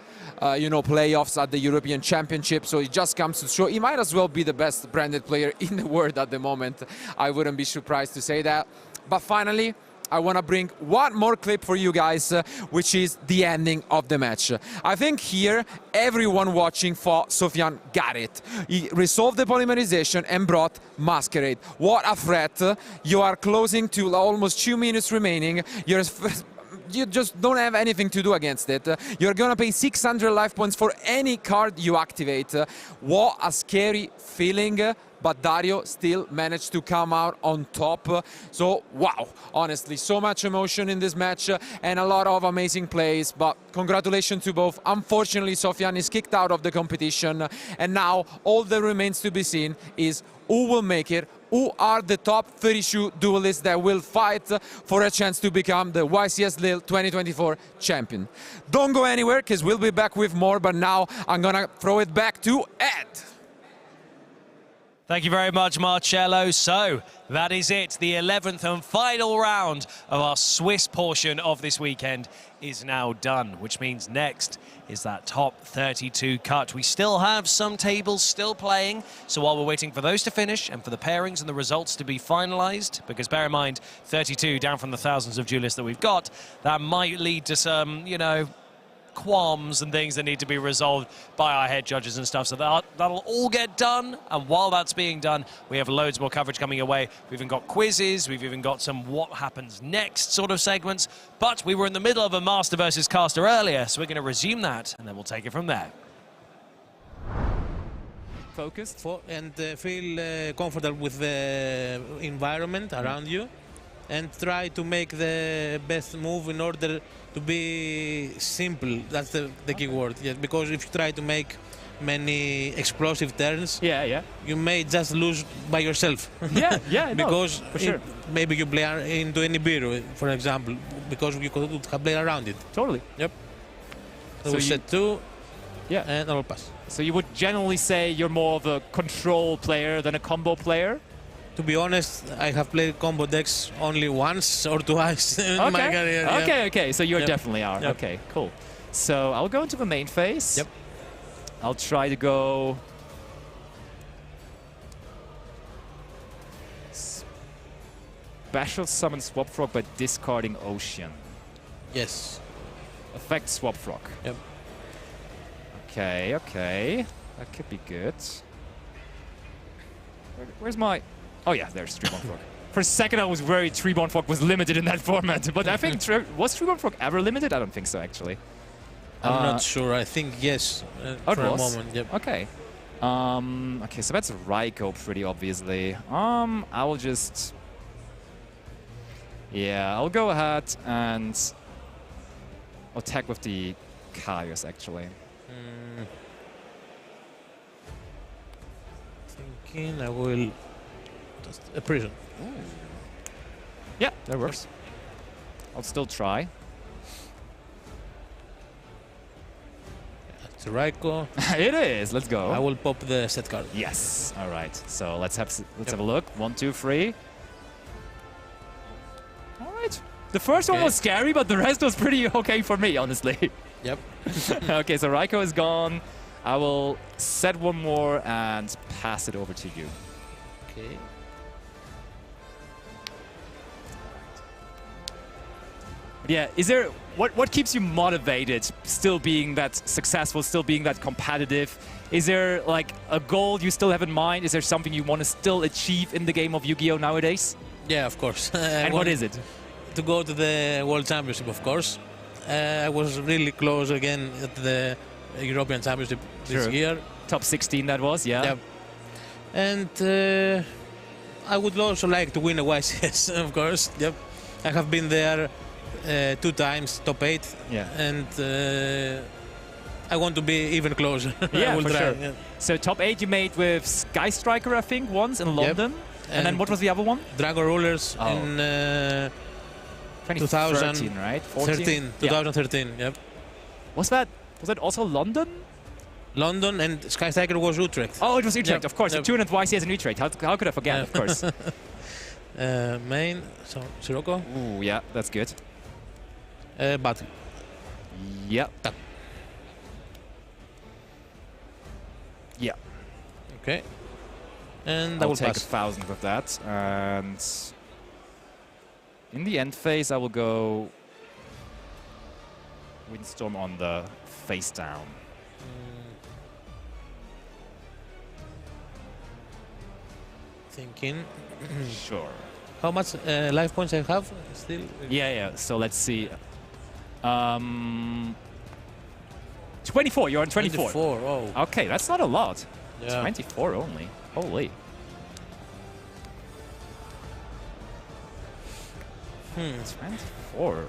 you know, playoffs at the European Championship. So it just comes to show he might as well be the best branded player in the world at the moment. I wouldn't be surprised to say that. But finally, I want to bring one more clip for you guys, which is the ending of the match. I think here, everyone watching for Sofian got it. He resolved the polymerization and brought Masquerade. What a threat. You are closing to almost 2 minutes remaining. You just don't have anything to do against it. You're gonna pay 600 life points for any card you activate. What a scary feeling. But Dario still managed to come out on top. So, wow, honestly, so much emotion in this match and a lot of amazing plays. But congratulations to both. Unfortunately, Sofian is kicked out of the competition. And now all that remains to be seen is who will make it, who are the top 32 duelists that will fight for a chance to become the YCS Lille 2024 champion. Don't go anywhere, because we'll be back with more. But now I'm going to throw it back to Ed. Thank you very much, Marcello. So that is it. The 11th and final round of our Swiss portion of this weekend is now done, which means next is that top 32 cut. We still have some tables still playing, so while we're waiting for those to finish and for the pairings and the results to be finalized, because bear in mind, 32 down from the thousands of duelists that we've got, that might lead to some, you know, qualms and things that need to be resolved by our head judges and stuff, so that'll all get done. And while that's being done, we have loads more coverage coming your way. We've even got quizzes, we've even got some what happens next sort of segments, but we were in the middle of a master versus caster earlier, so we're going to resume that and then we'll take it from there. Focused and feel comfortable with the environment around you, and try to make the best move in order to be simple. That's the key word. Yeah, because if you try to make many explosive turns, you may just lose by yourself. Because for sure. Maybe you play into any beer, for example, because you could have played around it. Totally. Yep. So we set 2, and I will pass. So you would generally say you're more of a control player than a combo player? To be honest, I have played combo decks only once or twice in my career. Okay, so you definitely are. Yep. Okay, cool. So I'll go into the main phase. Yep. I'll try to go... Special summon Swap Frog by discarding Ocean. Yes. Affect Swap Frog. Yep. Okay. That could be good. Where's my... Oh yeah, there's Stream on Frog. For a second, I was worried Treeborn Frog was limited in that format. But I think, was Treeborn Frog ever limited? I don't think so, actually. I'm not sure. I think yes. For a moment. Yep. Okay. Okay, so that's Raiko pretty obviously. I will just... Yeah, I'll go ahead and attack with the Kaios, actually. Thinking I will... Just a prison. Yeah, that works. I'll still try. It's Raiko. It is. Let's go. I will pop the set card. Yes. All right. So let's have a look. 1, 2, 3. All right. The first one was scary, but the rest was pretty okay for me, honestly. Yep. Okay, so Raiko is gone. I will set one more and pass it over to you. Okay. Yeah, is there what keeps you motivated, still being that successful, still being that competitive? Is there like a goal you still have in mind? Is there something you want to still achieve in the game of Yu-Gi-Oh nowadays? Yeah, of course. And what is it? To go to the World Championship, of course. I was really close again at the European Championship this year. Top 16 that was, yeah. Yep. And I would also like to win a YCS, of course. Yep. I have been there 2 times, top 8. Yeah. And I want to be even closer. Yeah, I will for try. sure. Yeah. So top 8 you made with Sky Striker, I think, once in London. Yep. And then what was the other one? Dragon Rulers in 2013, right? 14? 2013, yep. Was that also London? London, and Sky Striker was Utrecht. Oh, it was Utrecht, Yep. of course. Yep. 200 YCS in Utrecht. How could I forget, of course. Main, so Sirocco. Ooh, yeah, that's good. Battle. Yep. Yeah. Okay. And I I'll will take pass. 1,000 with that. And in the end phase, I will go Windstorm on the face down. Thinking. Sure. How much life points I have still? Yeah. So let's see. 24. You're on 24. 24. Oh. Okay, that's not a lot. Yeah. 24 only. Holy. 24.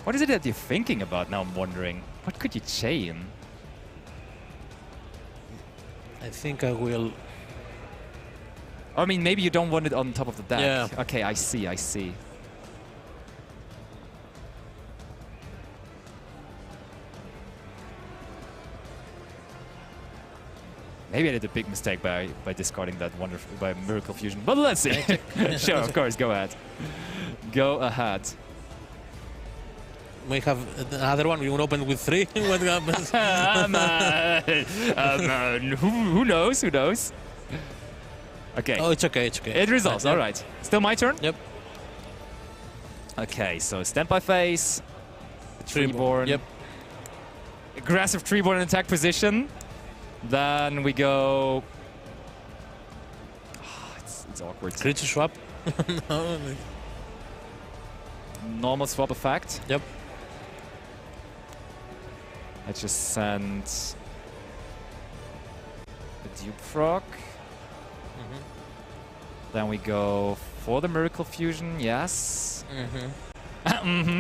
What is it that you're thinking about now? I'm wondering. What could you chain? I think I will. I mean, maybe you don't want it on top of the deck. Yeah. Okay, I see. Maybe I did a big mistake by discarding that wonderful by Miracle Fusion. But let's see. Sure, of course, go ahead. Go ahead. We have another one. We will open with 3. What happens? Who knows? Who knows? Okay. Oh, it's okay. It's okay. It resolves. Yep. All right. Still my turn? Yep. Okay, so standby phase. Treeborn. Yep. Aggressive Treeborn in attack position. Then we go... Oh, it's awkward. Creature swap. No. Normal swap effect. Yep. I just send a Duke Frog. Then we go for the Miracle Fusion, yes. A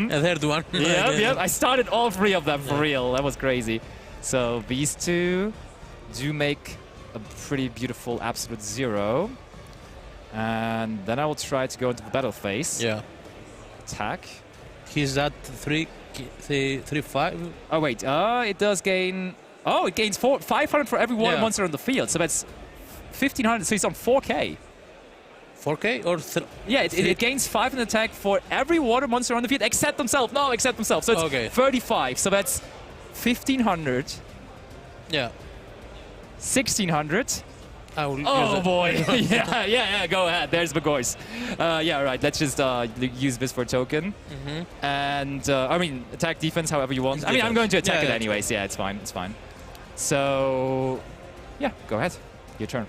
third one. Yep. I started all 3 of them for real. That was crazy. So these 2 do make a pretty beautiful absolute 0. And then I will try to go into the battle phase. Yeah. Attack. He's at 3-5. Oh wait, it does gain. Oh, it gains 500 for every water monster on the field. So that's 1,500. So he's on 4K. 4K or yeah, it gains 5 in attack for every water monster on the field except themselves. No, except themselves. So it's 35. So that's 1,500. Yeah. 1,600. I will oh boy! yeah. Go ahead. There's Bagoy's. Yeah, right. Let's just use this for a token. And I mean, attack, defense, however you want. I mean, I'm going to attack it anyways. Yeah, it's fine. It's fine. So, yeah, go ahead. Your turn.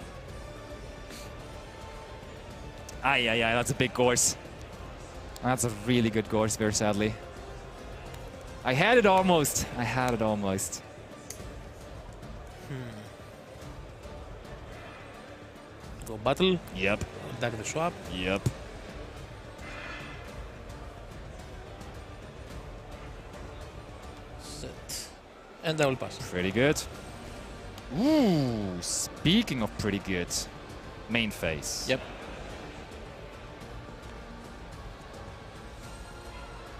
Yeah, that's a big gorse. That's a really good gorse, very sadly. I had it almost. Go battle. Yep. Attack the swap. Yep. Set. And I will pass. Pretty good. Ooh, speaking of pretty good, main phase. Yep.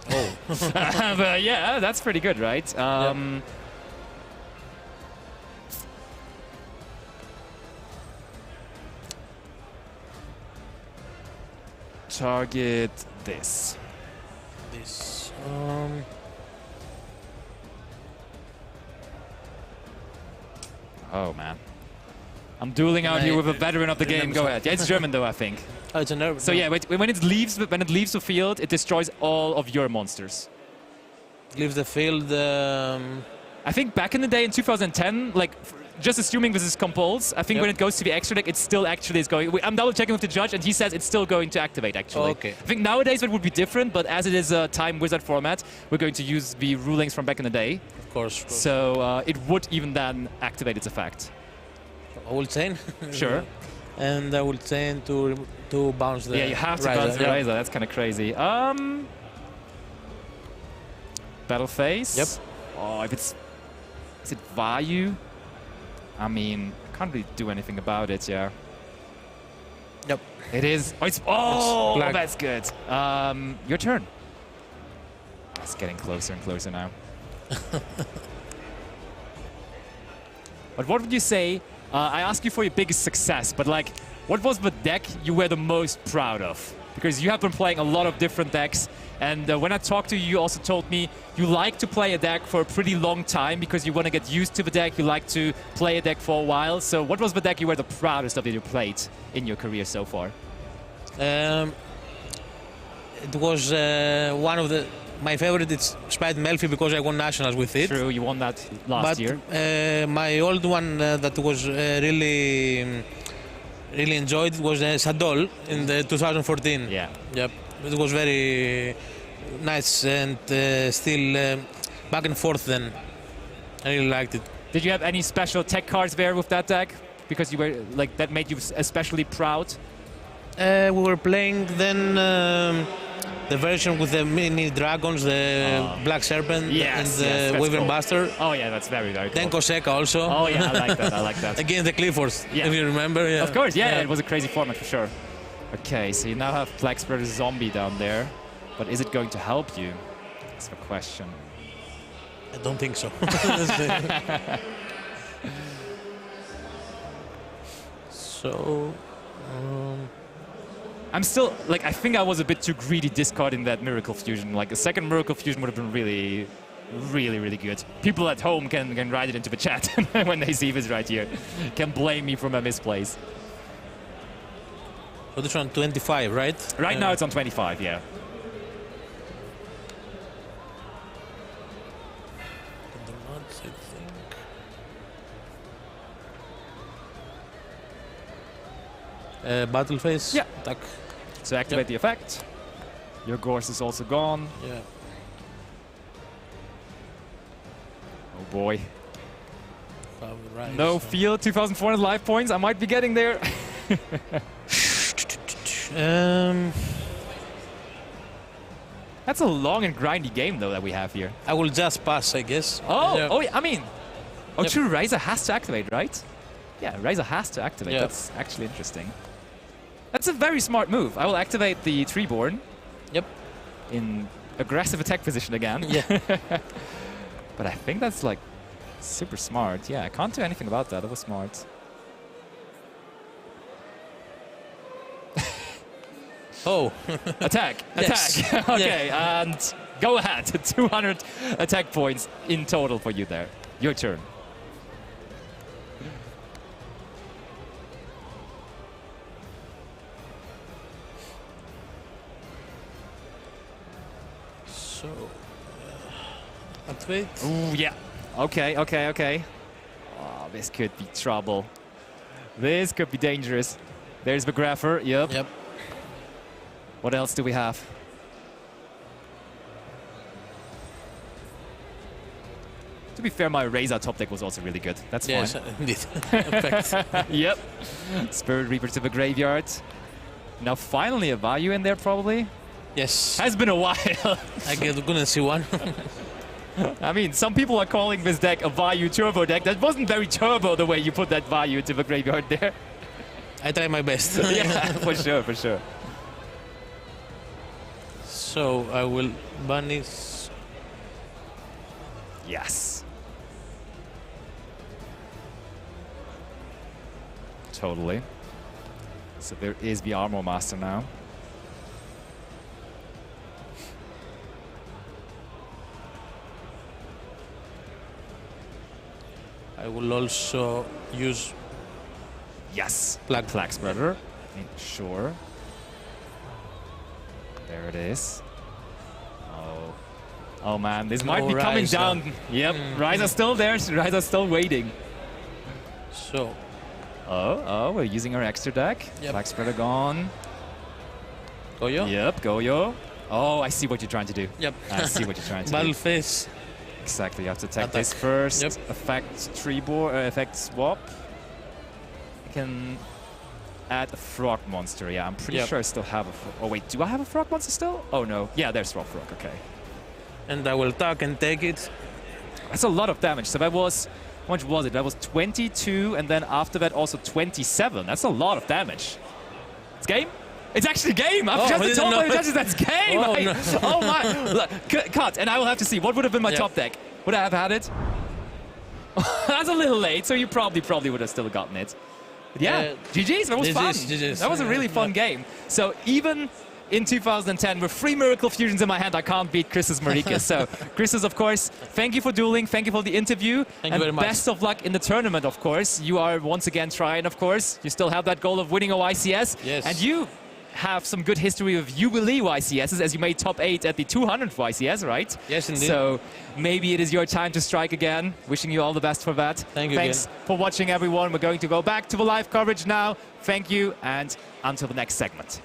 Oh. But yeah, that's pretty good, right? Yep. Target this. This. Oh man. I'm dueling out here with a veteran of the game. Go ahead. Yeah, it's German though, I think. Oh, it's a nerve. So yeah, when it leaves the field, it destroys all of your monsters. Leaves the field. I think back in the day in 2010, like just assuming this is compulse, I think when it goes to the extra deck, it still actually is going. I'm double checking with the judge, and he says it's still going to activate actually. Okay. I think nowadays it would be different, but as it is a time wizard format, we're going to use the rulings from back in the day. Of course. So it would even then activate its effect. I will chain. Sure. And I will chain to bounce the. Yeah, you have to bounce the Razor. That's kind of crazy. Battle phase. Yep. Oh, if it's is it Vayu? I mean, I can't really do anything about it. Yeah. Yep. It is. Oh, it's that's good. Your turn. It's getting closer and closer now. But what would you say? I ask you for your biggest success, but like, what was the deck you were the most proud of? Because you have been playing a lot of different decks, and when I talked to you, you also told me you like to play a deck for a pretty long time because you want to get used to the deck, you like to play a deck for a while. So what was the deck you were the proudest of that you played in your career so far? It was one of my favorite. It's Spite Melfi because I won nationals with it. True, you won that last year. My old one that was really enjoyed was Sadol in the 2014. Yeah. Yep. It was very nice and still back and forth then. I really liked it. Did you have any special tech cards there with that deck? Because you were like that made you especially proud? We were playing then the version with the mini dragons, the Black Serpent and the Wyvern Buster. Oh yeah, that's very, very cool. Then Koseka also. Oh yeah, I like that, I like that. Against the Cliffords, if you remember. Yeah. Of course, yeah, it was a crazy format for sure. Okay, so you now have Plague Spreader Zombie down there, but is it going to help you? That's the question. I don't think so. So... I'm still, like, I think I was a bit too greedy discarding that Miracle Fusion. Like, a second Miracle Fusion would have been really, really, really good. People at home can write it into the chat when they see this right here. Can blame me for my misplays. So this one 25, right? Right now it's on 25, yeah. Battle phase. Yeah. Attack. So activate the effect. Your Gorse is also gone. Yeah. Oh boy. Right. No field, 2,400 life points. I might be getting there. That's a long and grindy game though that we have here. I will just pass, I guess. Oh, yeah, I mean, true. Razor has to activate, right? Yeah, Razor has to activate. Yep. That's actually interesting. That's a very smart move. I will activate the Treeborn. Yep. In aggressive attack position again. Yeah. But I think that's like super smart. Yeah, I can't do anything about that. That was smart. Oh. Attack. Yes. Attack. Okay, and go ahead. 200 attack points in total for you there. Your turn. So, activate. Ooh, yeah. Okay. Oh, this could be trouble. This could be dangerous. There's the Grapher. Yep. What else do we have? To be fair, my Razor top deck was also really good. That's fine. Yes, indeed. Perfect. Yep. Spirit Reaper to the graveyard. Now finally a value in there, probably. Yes. Has been a while. I couldn't see one. I mean, some people are calling this deck a Vayu turbo deck. That wasn't very turbo the way you put that Vayu to the graveyard there. I try my best. Yeah, for sure, for sure. So I will banish. Yes. Totally. So there is the Armor Master now. I will also use. Yes. Flag Spreader. Sure. There it is. Oh. Oh man, this might be coming down. Yep. Ryza's still there. Ryza's still waiting. So. Oh, we're using our extra deck. Yep. Flag Spreader gone. Goyo? Yep, Goyo. Oh, I see what you're trying to do. Yep. I see what you're trying to do. Battle phase. Exactly, you have to attack this first. Yep. Effect swap. I can add a frog monster. Yeah, I'm pretty sure I still have a frog. Oh wait, do I have a frog monster still? Oh no. Yeah, there's frog, okay. And I will attack and take it. That's a lot of damage. So that was, how much was it? That was 22, and then after that also 27. That's a lot of damage. It's game? It's actually game! I've just told my judges that's game! Oh, no. Oh my! Look, cut, and I will have to see. What would have been my top deck? Would I have had it? That's a little late, so you probably would have still gotten it. But yeah, GG's, that was fun. GG's. That was a really fun game. So even in 2010, with 3 Miracle Fusions in my hand, I can't beat Chris's Marika. So, Chris's, of course, thank you for dueling. Thank you for the interview. Thank you very much. Best of luck in the tournament, of course. You are once again trying, of course. You still have that goal of winning a YCS. Yes. And you have some good history of Jubilee YCSs, as you made top 8 at the 200th YCS, right? Yes, indeed. So maybe it is your time to strike again. Wishing you all the best for that. Thank you Thanks again. for watching, everyone. We're going to go back to the live coverage now. Thank you, and until the next segment.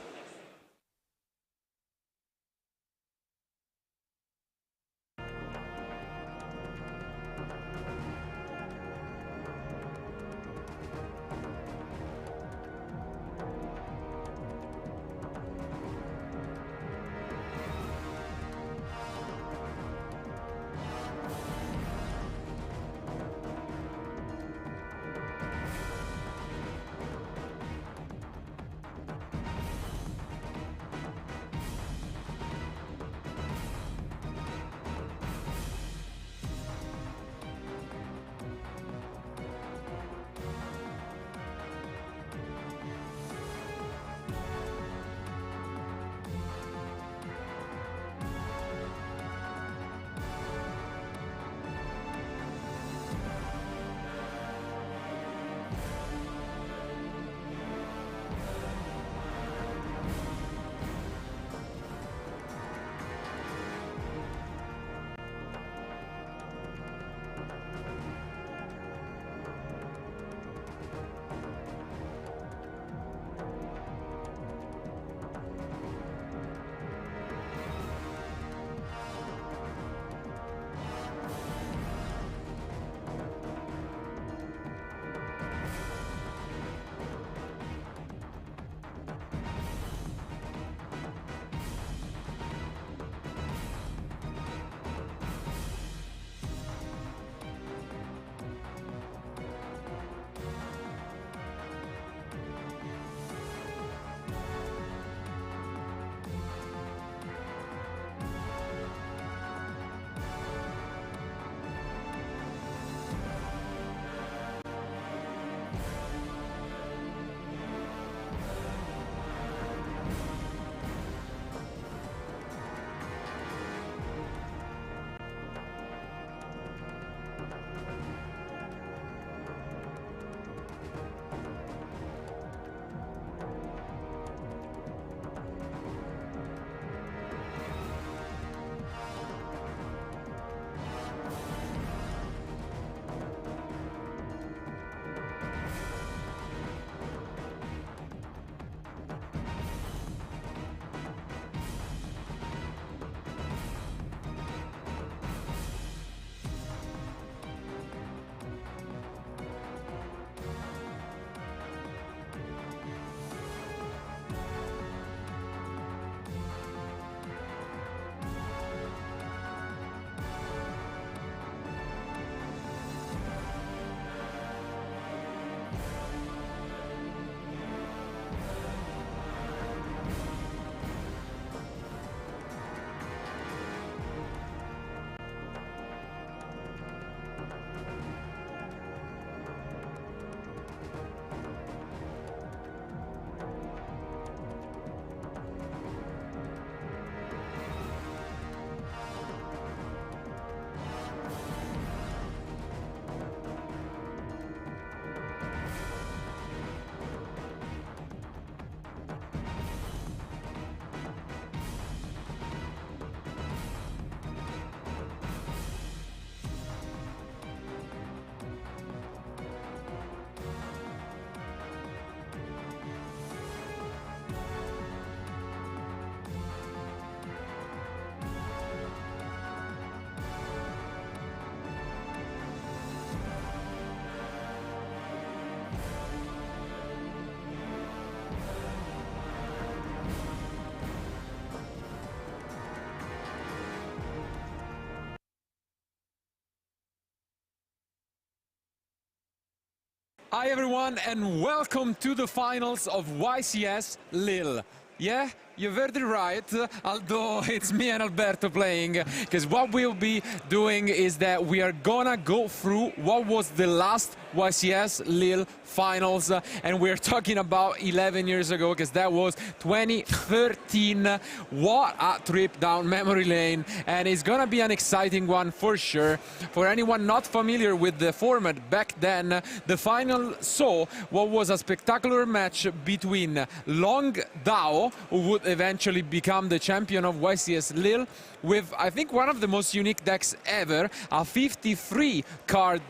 Hi everyone and welcome to the finals of YCS Lille. Yeah, you've heard it right, although it's me and Alberto playing, because what we'll be doing is that we are gonna go through what was the last YCS Lille finals, and we're talking about 11 years ago, because that was 2013. What a trip down memory lane, and it's gonna be an exciting one for sure. For anyone not familiar with the format back then, the final saw what was a spectacular match between Long Dao, who would eventually become the champion of YCS Lille, with I think one of the most unique decks ever, a 53 card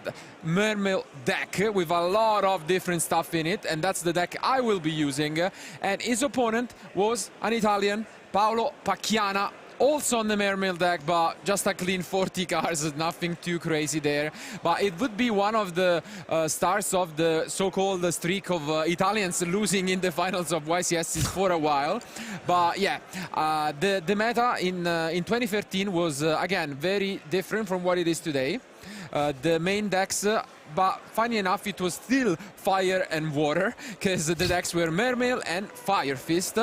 Mermail deck with a lot of different stuff in it, and that's the deck I will be using. And his opponent was an Italian, Paolo Pacchiana, also on the Mermail deck, but just a clean 40 cards, nothing too crazy there. But it would be one of the stars of the so-called streak of Italians losing in the finals of YCS for a while. But yeah, the meta in 2013 was, again, very different from what it is today. The main decks, but funny enough, it was still fire and water, because the decks were Mermail and Fire Fist,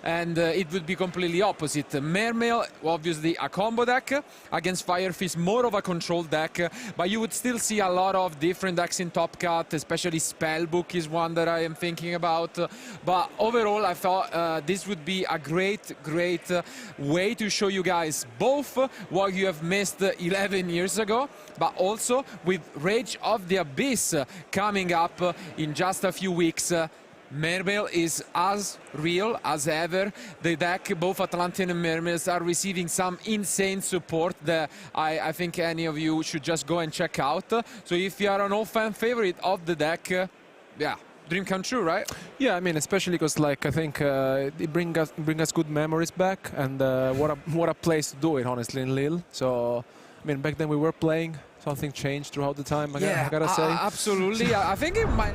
and it would be completely opposite. Mermail, obviously a combo deck, against Fire Fist, more of a control deck, but you would still see a lot of different decks in Top Cut, especially Spellbook is one that I am thinking about. But overall, I thought this would be a great way to show you guys both what you have missed 11 years ago, but also with Rage of the Abyss coming up in just a few weeks. Mermail is as real as ever. The deck, both Atlantean and Mermails, are receiving some insane support that I think any of you should just go and check out. So if you are an old fan favorite of the deck, yeah, dream come true, right? Yeah, I mean, especially because, like, I think it bring us good memories back, and what a place to do it, honestly, in Lille. So, I mean, back then we were playing. Something changed throughout the time, I gotta say. Absolutely. I think it might...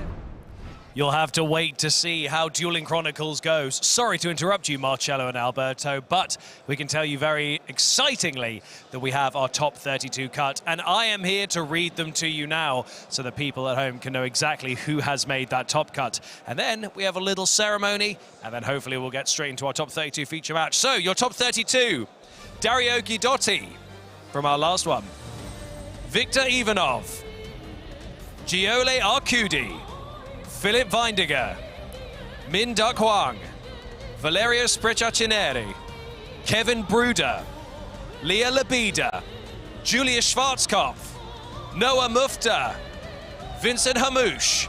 You'll have to wait to see how Dueling Chronicles goes. Sorry to interrupt you, Marcello and Alberto, but we can tell you very excitingly that we have our top 32 cut, and I am here to read them to you now so the people at home can know exactly who has made that top cut. And then we have a little ceremony, and then hopefully we'll get straight into our top 32 feature match. So, your top 32, Dario Guidotti from our last one. Victor Ivanov, Giole Arcudi, Philip Weindiger, Min Duck Huang, Valerio Spricciacineri, Kevin Bruder, Leah Labida, Julia Schwarzkopf, Noah Mufta, Vincent Hamouche,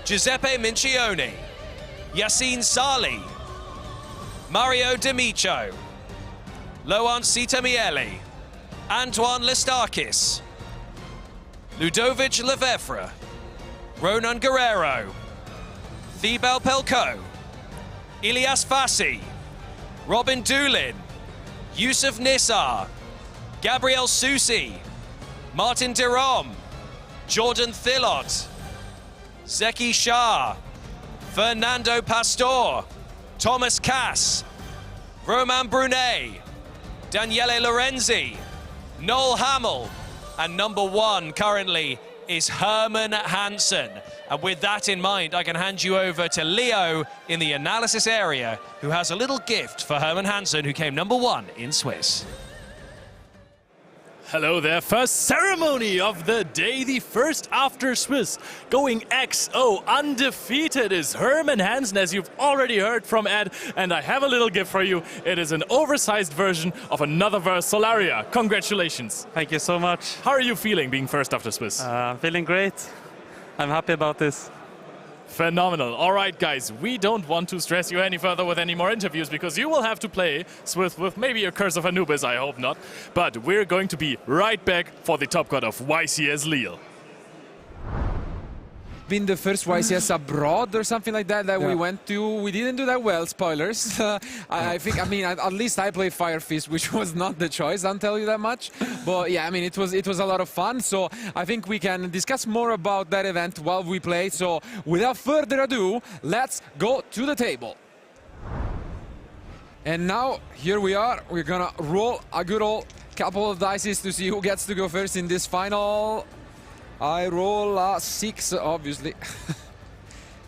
Giuseppe Mincioni, Yassine Sali, Mario D'Amico, Loan Sitamieli, Antoine Lestakis, Ludovic Lefevre, Ronan Guerrero, Thibel Pelko, Ilias Fassi, Robin Doolin, Yusuf Nissar, Gabriel Susi, Martin Derom, Jordan Thillot, Zeki Shah, Fernando Pastor, Thomas Cass, Roman Brunet, Daniele Lorenzi, Noel Hamill, and number one currently is Herman Hansen. And with that in mind, I can hand you over to Leo in the analysis area, who has a little gift for Herman Hansen, who came number one in Swiss. Hello there, first ceremony of the day, the first after Swiss. Going XO undefeated is Herman Hansen, as you've already heard from Ed, and I have a little gift for you. It is an oversized version of another verse, Solaria. Congratulations. Thank you so much. How are you feeling being first after Swiss? I'm feeling great. I'm happy about this. Phenomenal. All right, guys, we don't want to stress you any further with any more interviews because you will have to play Swiss with maybe a Curse of Anubis, I hope not. But we're going to be right back for the top cut of YCS Lille. Been the first YCS abroad or something like that we went to. We didn't do that well, spoilers. I think, I mean, at least I played Fire Fist, which was not the choice, I'll tell you that much. But yeah, I mean, it was a lot of fun. So I think we can discuss more about that event while we play. So without further ado, let's go to the table. And now, here we are. We're gonna roll a good old couple of dice to see who gets to go first in this final. I roll a 6, obviously.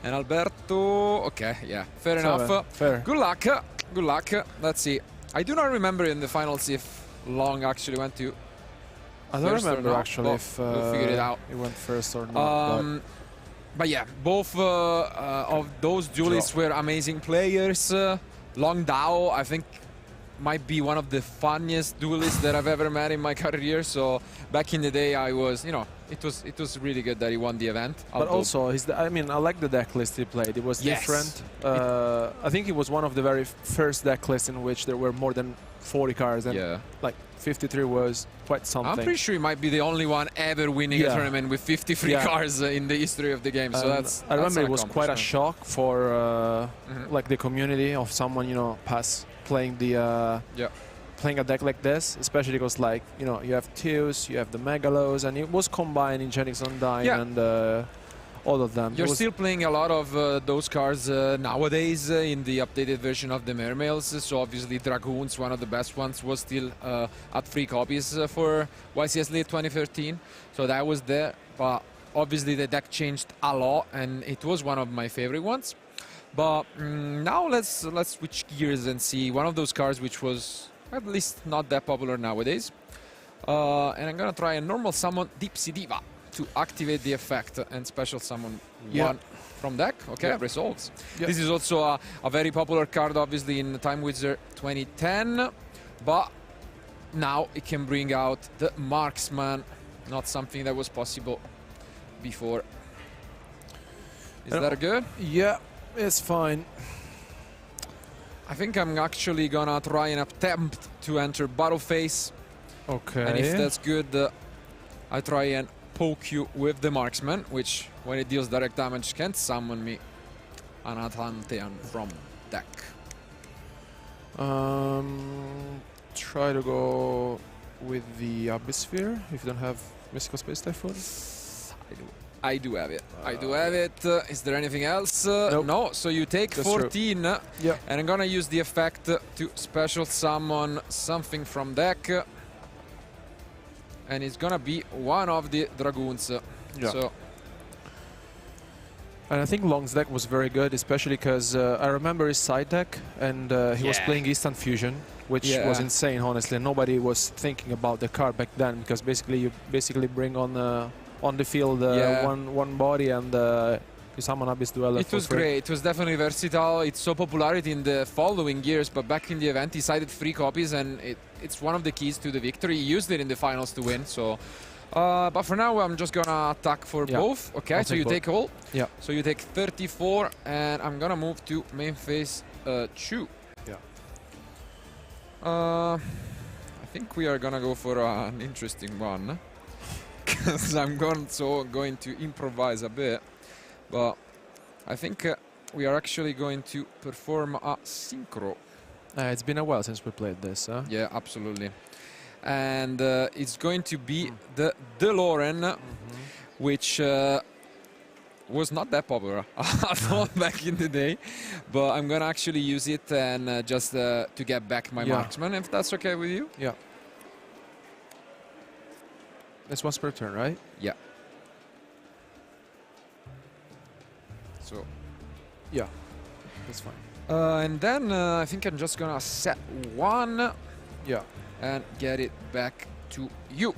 And Alberto, okay, yeah, fair enough. Fair. Good luck, good luck. Let's see. I do not remember in the finals if Long actually went to. I don't remember actually if we'll figure it out. he went first or not. But yeah, both of those duelists were amazing players. Long Dao, I think, might be one of the funniest duelists that I've ever met in my career. So back in the day, I was, you know, it was really good that he won the event. But also, I mean, I like the deck list he played. It was different. I think it was one of the very first deck lists in which there were more than 40 cards, and like 53 was quite something. I'm pretty sure he might be the only one ever winning a tournament with 53 cards in the history of the game. So I remember it was quite a shock for like the community of someone, you know, playing the playing a deck like this, especially because, like, you know, you have Teus, you have the Megalos, and it was combining Genix Undyne and all of them. You're still playing a lot of those cards nowadays in the updated version of the Mermails. So obviously Dragoons, one of the best ones, was still at free copies for YCS Lille 2013. So that was there, but obviously the deck changed a lot, and it was one of my favorite ones. But now let's switch gears and see one of those cards which was at least not that popular nowadays. And I'm gonna try a normal summon Deep Sea Diva to activate the effect and special summon one from deck. Okay, results. This is also a very popular card, obviously, in Time Wizard 2010, but now it can bring out the Marksman, not something that was possible before. Is that good? Yeah, it's fine. I think I'm actually gonna try and attempt to enter Battle Phase. Okay. And if that's good, I try and poke you with the Marksman, which, when it deals direct damage, can summon me an Atlantean from deck. Try to go with the Abyss Sphere if you don't have Mystical Space Typhoon. I do have it. I do have it. Is there anything else? Nope. No. So you take That's 14. Yeah. And I'm gonna use the effect to special summon something from deck. And it's gonna be one of the Dragoons. Yeah. So. And I think Long's deck was very good, especially because I remember his side deck, and he was playing Instant Fusion, which was insane, honestly. Nobody was thinking about the card back then, because basically you bring on the field one body and you summon Abyss Duel. It was great. It was definitely versatile. It saw popularity in the following years, but back in the event he sided 3 copies, and it's one of the keys to the victory. He used it in the finals to win. So, but for now I'm just gonna attack for both. Okay, so you take all. Yeah. So you take 34, and I'm gonna move to main phase 2. Yeah. I think we are gonna go for an interesting one, because I'm going to improvise a bit. But I think we are actually going to perform a synchro. It's been a while since we played this, huh? Yeah, absolutely. And it's going to be the DeLorean, which was not that popular at all back in the day. But I'm going to actually use it and just to get back my Marksman, if that's okay with you. Yeah. It's once per turn, right? Yeah. So, yeah, that's fine. And then I think I'm just gonna set 1. Yeah. And get it back to you.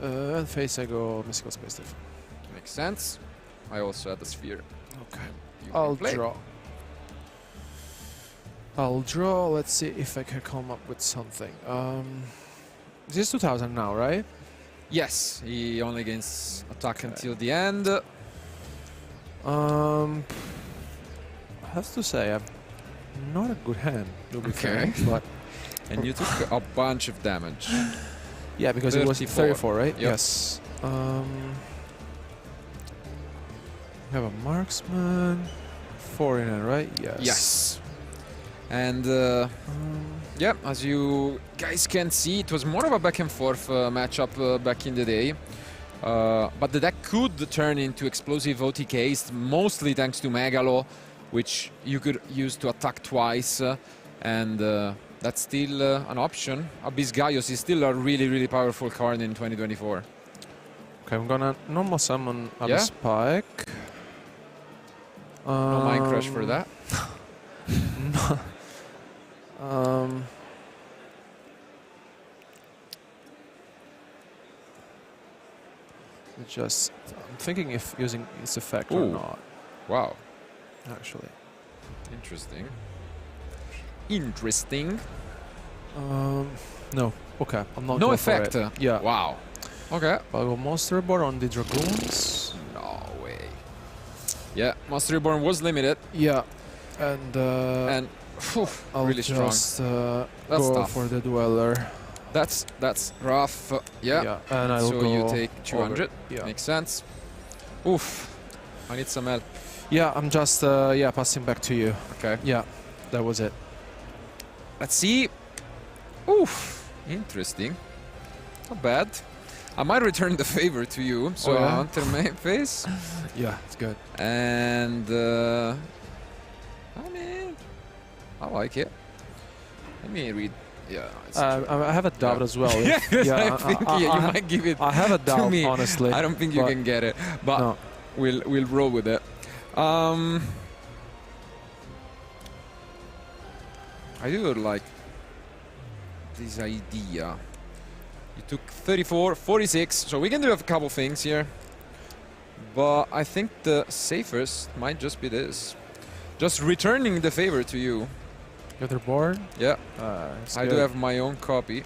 And face I go Mystical Space Typhoon. Makes sense. I also had the sphere. Okay. I'll draw. I'll draw. Let's see if I can come up with something. This is 2000 now, right? Yes. He only gains attack until the end. I have to say, I'm not a good hand, to be fair, but... And you took a bunch of damage. Yeah, because 34. It was 34, right? Yep. Yes. We have a Marksman, Foreigner, right? Yes. Yes. And yeah, as you guys can see, it was more of a back and forth matchup back in the day. But the deck could turn into explosive OTKs, mostly thanks to Megalo, which you could use to attack twice. And that's still an option. Abyss Gaius is still a really, really powerful card in 2024. Okay, I'm gonna normal summon Abyss Spike. No mind crush for that. No. I'm thinking if using its effect or not. Wow. Actually. Interesting. Interesting. No. Okay. I'm not. No going effect. For it. Yeah. Wow. Okay. I'll go Monster Reborn on the Dragoons. No way. Yeah, Monster Reborn was limited. Yeah. And I'll really just strong. That's go tough. for the Dweller. That's rough. Yeah. And I'll so go you take 200. over. Yeah. Makes sense. Oof. I need some help. Yeah, I'm just passing back to you. Okay. Yeah, that was it. Let's see. Oof. Interesting. Not bad. I might return the favor to you. So enter main phase. Yeah, it's good. And I mean, I like it. Let me read. Yeah. I have a doubt as well. Yeah, Yeah, I think you might give it. I have a doubt, to me. honestly. I don't think you can get it, but no. we'll roll with it. I do like this idea. You took 34, 46, so we can do a couple things here. But I think the safest might just be this. Just returning the favor to you. You're the board? Yeah. I do have my own copy.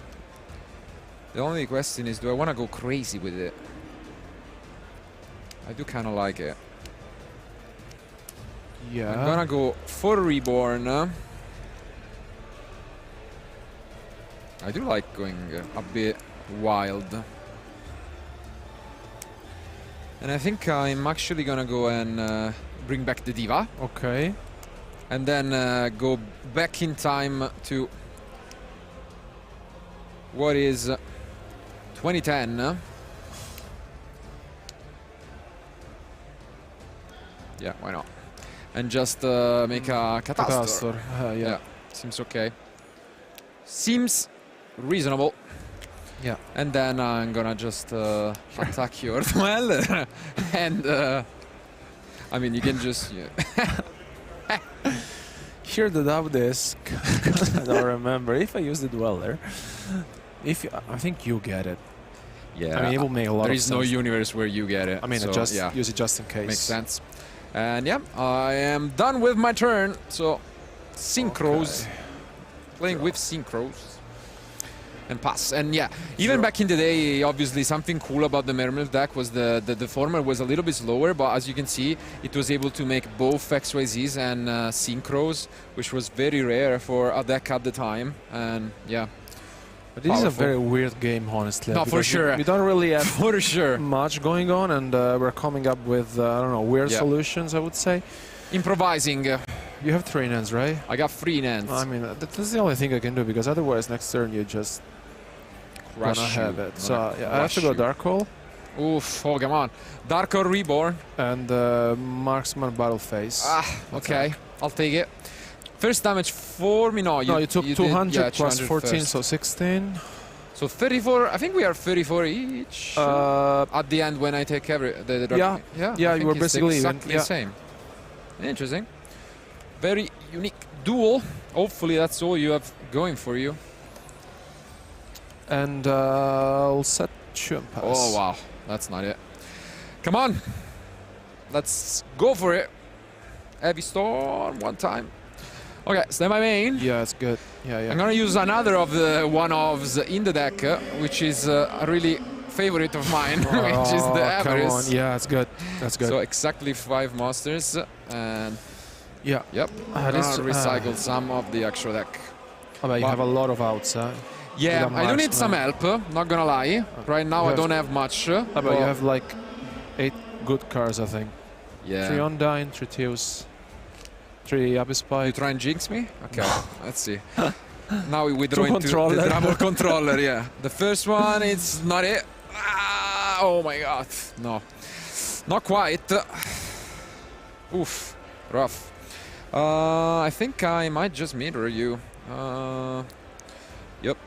The only question is, do I want to go crazy with it? I do kind of like it. Yeah. I'm gonna go for Reborn. I do like going a bit wild. And I think I'm actually gonna go and bring back the Diva. Okay. And then go back in time to what is 2010. Yeah, why not? And just make a Catastor. Yeah, seems okay. Seems reasonable. Yeah. And then I'm gonna just attack your Dweller. And I mean, you can just... Here the doubt is, I don't remember, if I use the Dweller, I think you get it. Yeah. I mean, it will make a lot of sense. There is no universe where you get it. I mean, so, just use it just in case. Makes sense. And yeah, I am done with my turn. So, Synchros. Okay. Playing with Synchros. And pass. And yeah, even back in the day, obviously something cool about the Mermaid deck was the format was a little bit slower, but as you can see, it was able to make both XYZs and Synchros, which was very rare for a deck at the time. And yeah. But this is a very weird game, honestly. No, for sure. We don't really have for sure much going on, and we're coming up with, I don't know, weird solutions, I would say. Improvising. You have 3 lands, right? I got 3 lands. I mean, that's the only thing I can do, because otherwise next turn you just crush gonna have it. So yeah, I have to you. go Dark Hole. Oof, oh come on. Dark Hole Reborn. And Marksman Battle Phase. Okay, I'll take it. First damage for me. No, you took 200 plus 14, first. so 16. So 34, I think we are 34 each. At the end when I take the Dark Yeah, you were basically exactly the same. Interesting. Very unique duel. Hopefully that's all you have going for you. And I'll set Chew and Pass. Oh wow, that's not it. Come on, let's go for it. Heavy Storm one time. Okay, so my main. Yeah, it's good. Yeah. I'm gonna use another of the one-offs in the deck, which is a really favorite of mine, which is the Avarice. Come on. Yeah, it's good. That's good. So exactly 5 monsters, and yeah, yep. I'm gonna recycle some of the extra deck. But you have a lot of outs, huh? Yeah, I do need some help, not gonna lie. Right now I don't have much. But you have like 8 good cards, I think. Yeah. 3 Undyne, 3 Teos, 3 Abyss Pike. You try and jinx me? Okay, let's see. Now we withdraw into controller. the Double Controller, yeah. The first one, it's not it. Oh my god. No. Not quite. Oof. Rough. I think I might just mirror you. Yep.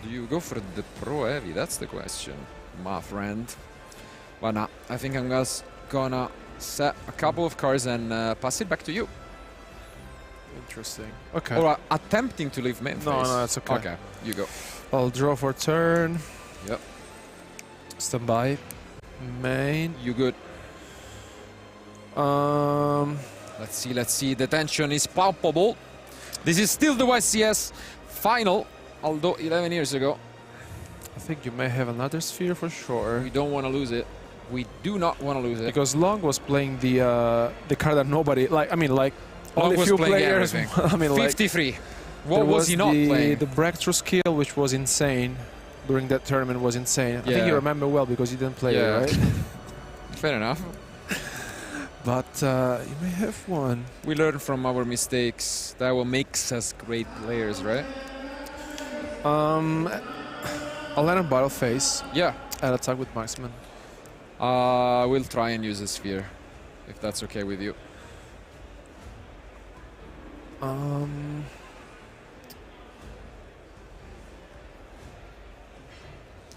Do you go for the Pro Heavy? That's the question, my friend. But nah, I think I'm just gonna set a couple of cards and pass it back to you. Interesting. Okay. Or attempting to leave main phase. No, that's okay. Okay, you go. I'll draw for turn. Yep. Stand by. Main. You good. Let's see. The tension is palpable. This is still the YCS final, although 11 years ago. I think you may have another sphere for sure. We don't want to lose it. We do not want to lose it. Because Long was playing the card that nobody like. I mean, like Long only was few playing players. everything. I mean, 53. Like, what was he not playing? The breakthrough skill, which was insane during that tournament, was insane. I Yeah. think you remember well because you didn't play it, right? Fair enough. But you may have one. We learn from our mistakes. That will make us great players, right? I'll land on battle phase. Yeah. And attack with marksman. We'll try and use a sphere, if that's okay with you.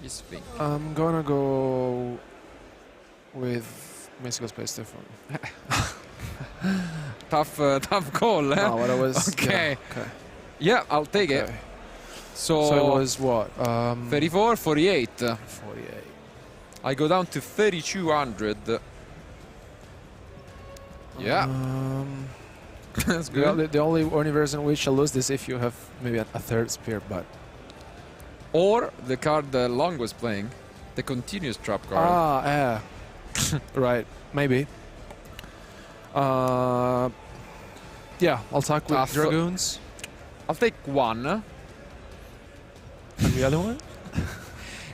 Just think. I'm gonna go with Mystical Space Typhoon. Tough call, eh? No, what I was. Okay. Yeah, okay. Yeah, I'll take it. So it was what? 34, 48. 48. I go down to 3,200. Yeah. That's good. Well, the only version in which I lose this if you have maybe a third spear, but. Or the card that Long was playing, the continuous trap card. Ah, yeah. Right, maybe. Yeah, I'll attack with Dragoons. I'll take one. And the other one?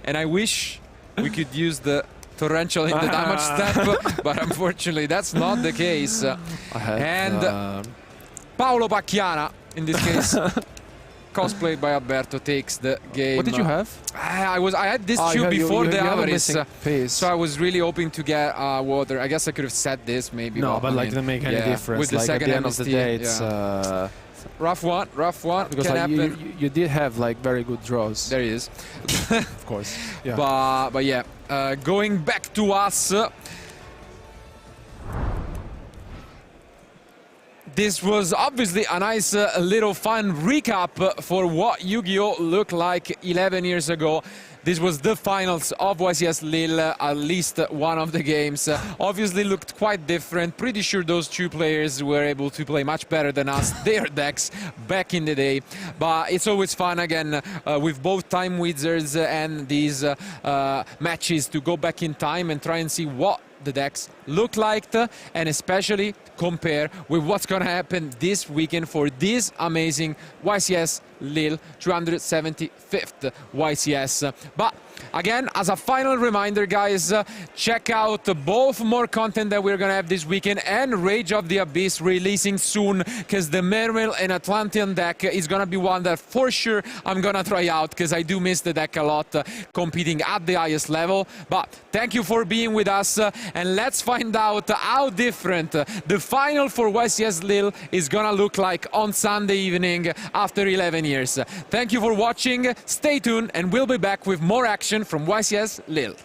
And I wish we could use the torrential in the damage step, but unfortunately that's not the case. And Paolo Pacchiana, in this case, cosplayed by Alberto, takes the game. What did you have? I had this shoe before the Avaris, piece. so I was really hoping to get water. I guess I could have set this maybe. No, but I like mean, didn't make any difference. With the like second at the end of the MST, day, it's rough one. Because can like, happen. you did have like very good draws. There he is. Of course. Yeah. But yeah, going back to us. This was obviously a nice little fun recap for what Yu-Gi-Oh! Looked like 11 years ago. This was the finals of YCS Lille, at least one of the games. Obviously looked quite different. Pretty sure those two players were able to play much better than us, their decks, back in the day. But it's always fun, again, with both Time Wizards and these matches to go back in time and try and see what the decks look like, and especially compare with what's going to happen this weekend for this amazing YCS Lille 275th YCS. But again, as a final reminder, guys, check out both more content that we're going to have this weekend and Rage of the Abyss releasing soon, because the Mermail and Atlantean deck is going to be one that for sure I'm going to try out, because I do miss the deck a lot competing at the highest level. But thank you for being with us, and let's find out how different the final for YCS Lille is going to look like on Sunday evening after 11 years. Thank you for watching, stay tuned, and we'll be back with more action from YCS Lille.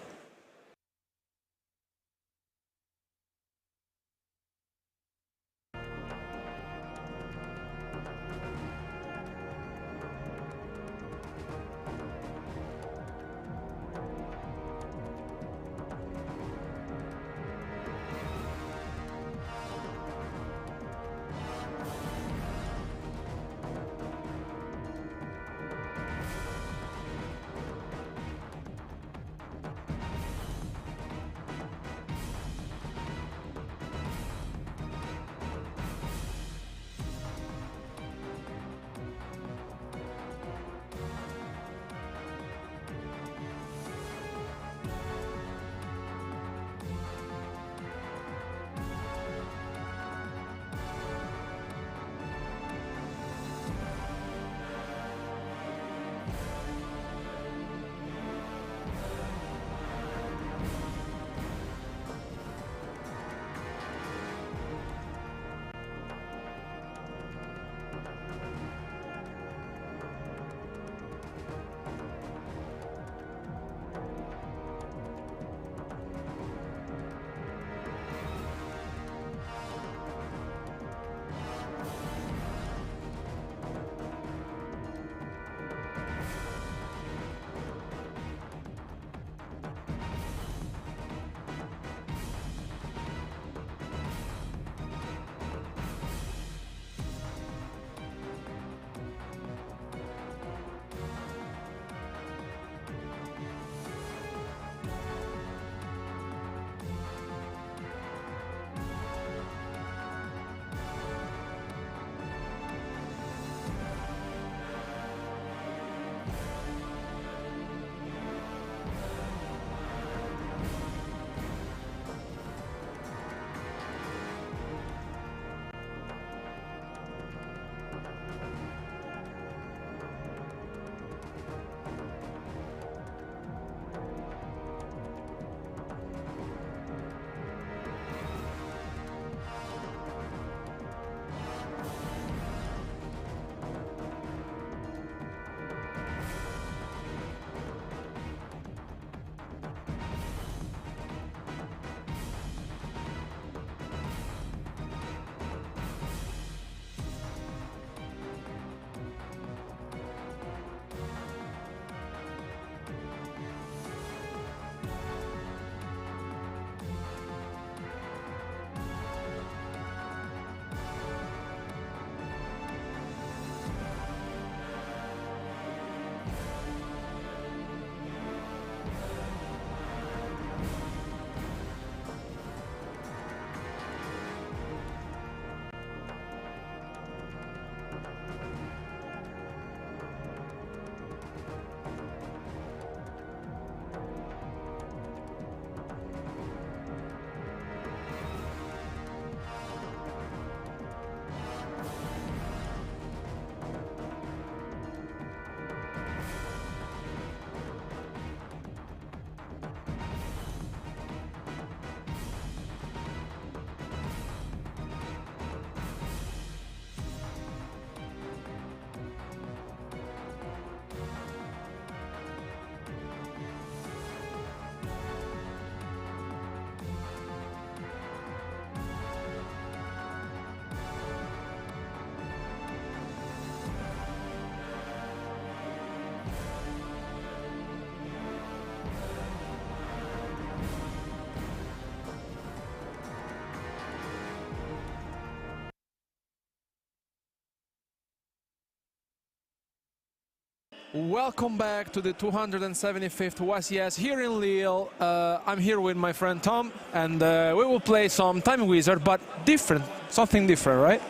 Welcome back to the 275th YCS here in Lille. I'm here with my friend Tom, and we will play some Time Wizard, but different, something different, right?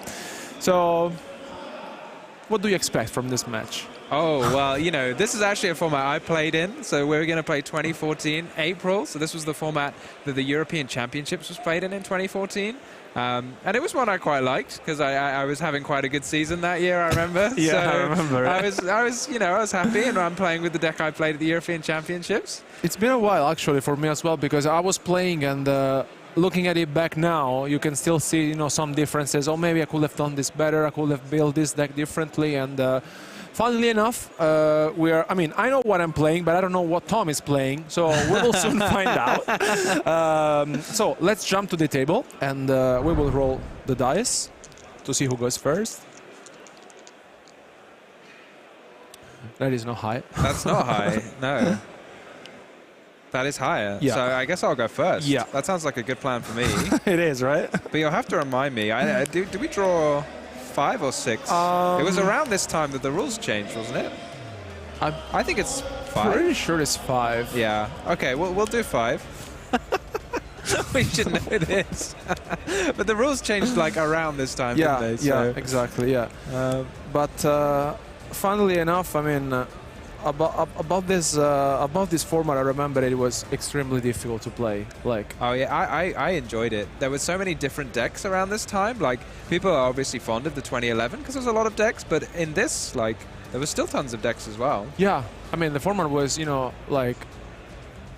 So, what do you expect from this match? Oh, well, you know, this is actually a format I played in. So we're going to play 2014 April. So this was the format that the European Championships was played in 2014. And it was one I quite liked because I was having quite a good season that year, I remember. Yeah, so I remember. I was happy, and I'm playing with the deck I played at the European Championships. It's been a while, actually, for me as well, because I was playing and looking at it back now, you can still see, you know, some differences. Oh, maybe I could have done this better. I could have built this deck differently. And funnily enough, I know what I'm playing, but I don't know what Tom is playing. So we will soon find out. So let's jump to the table, and we will roll the dice to see who goes first. That is not high. That's not high, no. That is higher. Yeah. So I guess I'll go first. Yeah. That sounds like a good plan for me. It is, right? But you'll have to remind me. Did we draw 5 or 6? It was around this time that the rules changed, wasn't it? I think it's 5. Pretty sure it's 5. Yeah. Okay, we'll do 5. We should know this. But the rules changed like around this time, didn't they? So. Yeah, exactly, yeah. But funnily enough, I mean, about this format, I remember it was extremely difficult to play. Like, oh yeah, I enjoyed it. There were so many different decks around this time. Like, people are obviously fond of the 2011 because there's a lot of decks, but in this, like, there was still tons of decks as well. Yeah, I mean, the format was, you know, like,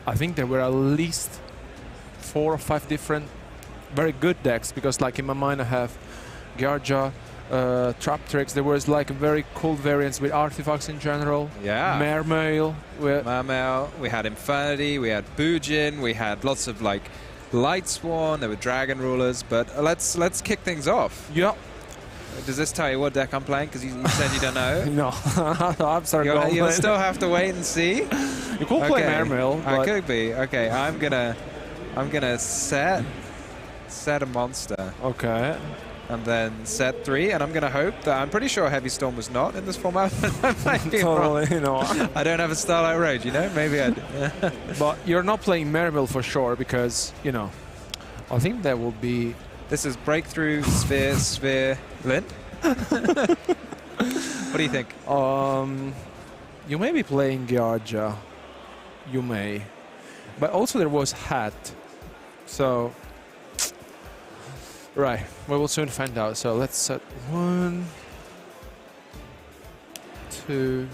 I think there were at least 4 or 5 different very good decks, because like in my mind I have Garja, Trap Tricks. There was like very cool variants with artifacts in general. Yeah. Mermail. Mermail. We had Infernity. We had Bujin. We had lots of like Light Sworn. There were Dragon Rulers. But let's kick things off. Yeah. Does this tell you what deck I'm playing? Because you said you don't know. No. I'm sorry. You'll still have to wait and see. You could play Mermail. I could be. Okay. I'm gonna set a monster. Okay. And then set 3, and I'm going to hope that I'm pretty sure Heavy Storm was not in this format. I might be wrong. You know. I don't have a Starlight Road, you know? Maybe I do. But you're not playing Mermail for sure, because, you know, I think that will be... This is Breakthrough, Sphere, Lynn? What do you think? You may be playing Garja. You may. But also there was Hat. So... Right, we will soon find out. So let's set 1, 2,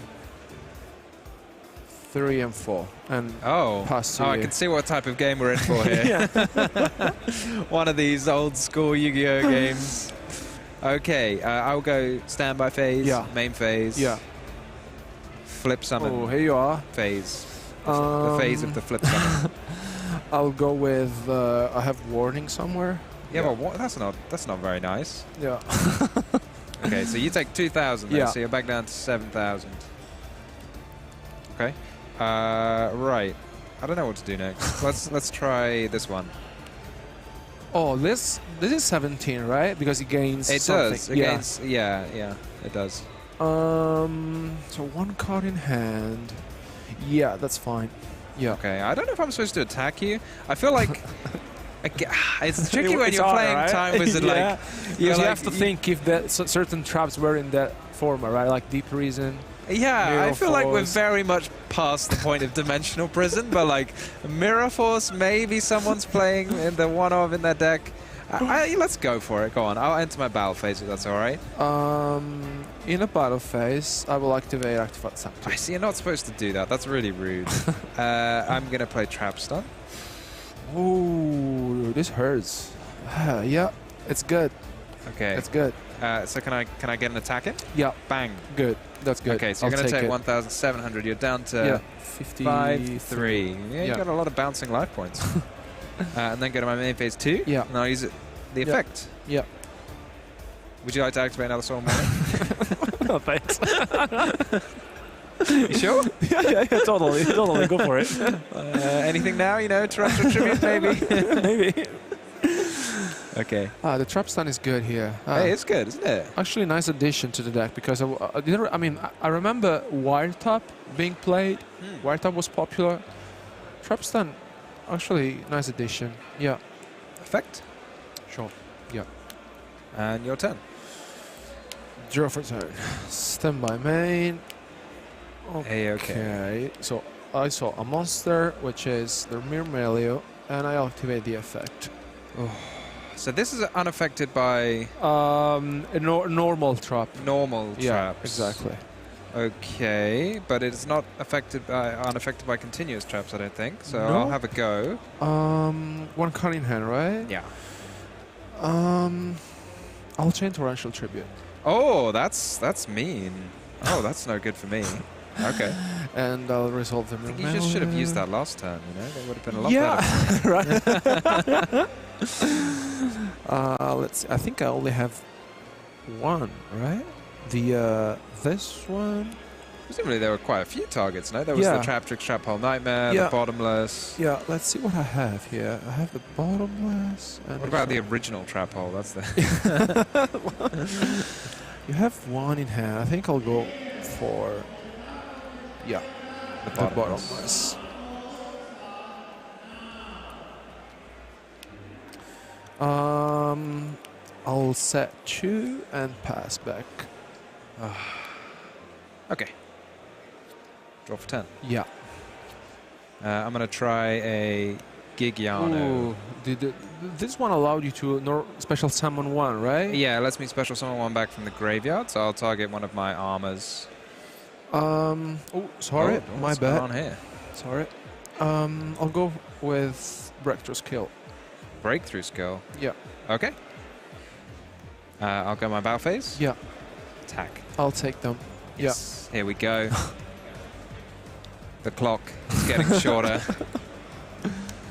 3, and 4, and pass to you. I can see what type of game we're in for here. One of these old school Yu-Gi-Oh games. Okay, I'll go standby phase, main phase, flip summon. Oh, here you are. Phase. The phase of the flip summon. I'll go with. I have warning somewhere. Yeah, but what? That's not very nice. Yeah. Okay, so you take 2,000 Yeah. so you're back down to 7,000. Okay. Right. I don't know what to do next. let's try this one. Oh, this is 17, right? Because it gains something. Does. It gains, yeah, it does. So 1 card in hand. Yeah, that's fine. Yeah. Okay, I don't know if I'm supposed to attack you. I feel like... It's tricky when you're playing right? Time Wizard. Yeah. Like you have to think if that certain traps were in that format, right? Like Deep Reason. Yeah, Mirror I feel like we're Force. very much past the point of Dimensional Prison, but like Mirror Force, maybe someone's playing in the one-of in their deck. Let's go for it. Go on. I'll enter my battle phase if that's all right. In a battle phase, I will activate Artifact Sanctuary. I see. You're not supposed to do that. That's really rude. I'm gonna play Trap Stun. Ooh, this hurts. Yeah, it's good. Okay. It's good. So can I get an attack in? Yeah. Bang. Good. That's good. Okay, so you're going to take 1,700. You're down to 53. Yeah, you got a lot of bouncing life points. And then go to my main phase 2. Yeah. And I'll use it. The effect. Yeah. Would you like to activate another Soul Mana? No, thanks. You sure? Yeah, totally. Go for it. Anything now, you know, Torrential Tribute, maybe? Maybe. Okay. The trap stun is good here. Hey, it's good, isn't it? Actually, nice addition to the deck because I remember wire tap being played. Wire tap was popular. Trap stun, actually, nice addition. Yeah. Effect? Sure. Yeah. And your turn. Draw for turn. Standby main. Okay. So I saw a monster, which is the Myrmelio, and I activate the effect. Oh. So this is unaffected by... a normal trap. Normal traps. Yeah, exactly. Okay, but it's not unaffected by continuous traps, I don't think. So No. I'll have a go. One card in hand, right? Yeah. I'll chain torrential tribute. Oh, that's mean. Oh, that's no good for me. Okay. And I'll resolve the I think you just should have used that last turn, you know? That would have been a lot better. Right. Let's see. I think I only have one, right? This one. Presumably there were quite a few targets, no? There was the Trap Trick, Trap Hole Nightmare, the Bottomless. Yeah, let's see what I have here. I have the Bottomless. And What about the original Trap Hole? That's the... You have one in hand. I think I'll go for... Yeah, the Bottomless. I'll set 2 and pass back. Okay. Draw for 10. Yeah. I'm going to try a Gigiano. Ooh, this one allowed you to special summon 1, right? Yeah, it lets me special summon 1 back from the graveyard, so I'll target one of my armors. Oh, sorry, my what's bad. going on here? Sorry. I'll go with Breakthrough Skill. Breakthrough Skill? Yeah. Okay. I'll go my battle phase? Yeah. Attack. I'll take them. Yes. Yeah. Here we go. The clock is getting shorter.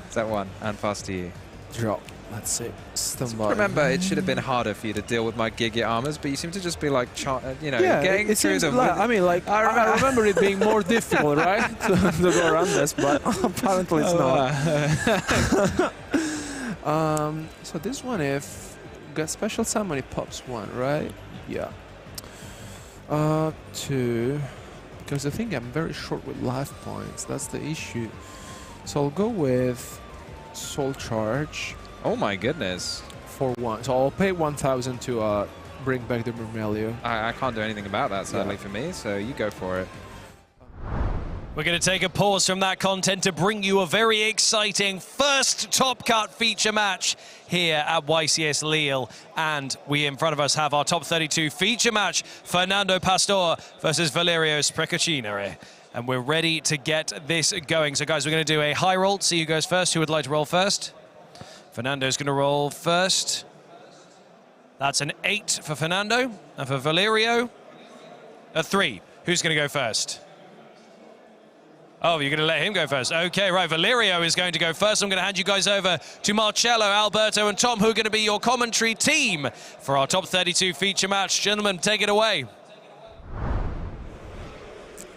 Is that one? And fast to you. Drop. Let's see. Standby. Remember, it should have been harder for you to deal with my Giga armors, but you seem to just be like, getting through them. I mean, like, I remember it being more difficult, right? to go around this, but apparently it's not. So this one, if got special summon, it pops 1, right? Yeah. 2, because I think I'm very short with life points. That's the issue. So I'll go with Soul Charge. Oh my goodness. For 1. So I'll pay 1,000 to bring back the Myrmelio. I can't do anything about that, sadly, for me, so you go for it. We're going to take a pause from that content to bring you a very exciting first Top Cut feature match here at YCS Lille. And we in front of us have our top 32 feature match, Fernando Pastor versus Valerio Sprecaccinere. And we're ready to get this going. So guys, we're going to do a high roll. See who goes first. Who would like to roll first? Fernando's going to roll first. That's an 8 for Fernando. And for Valerio, a 3. Who's going to go first? Oh, you're going to let him go first. Okay, right. Valerio is going to go first. I'm going to hand you guys over to Marcello, Alberto, and Tom, who are going to be your commentary team for our top 32 feature match. Gentlemen, take it away.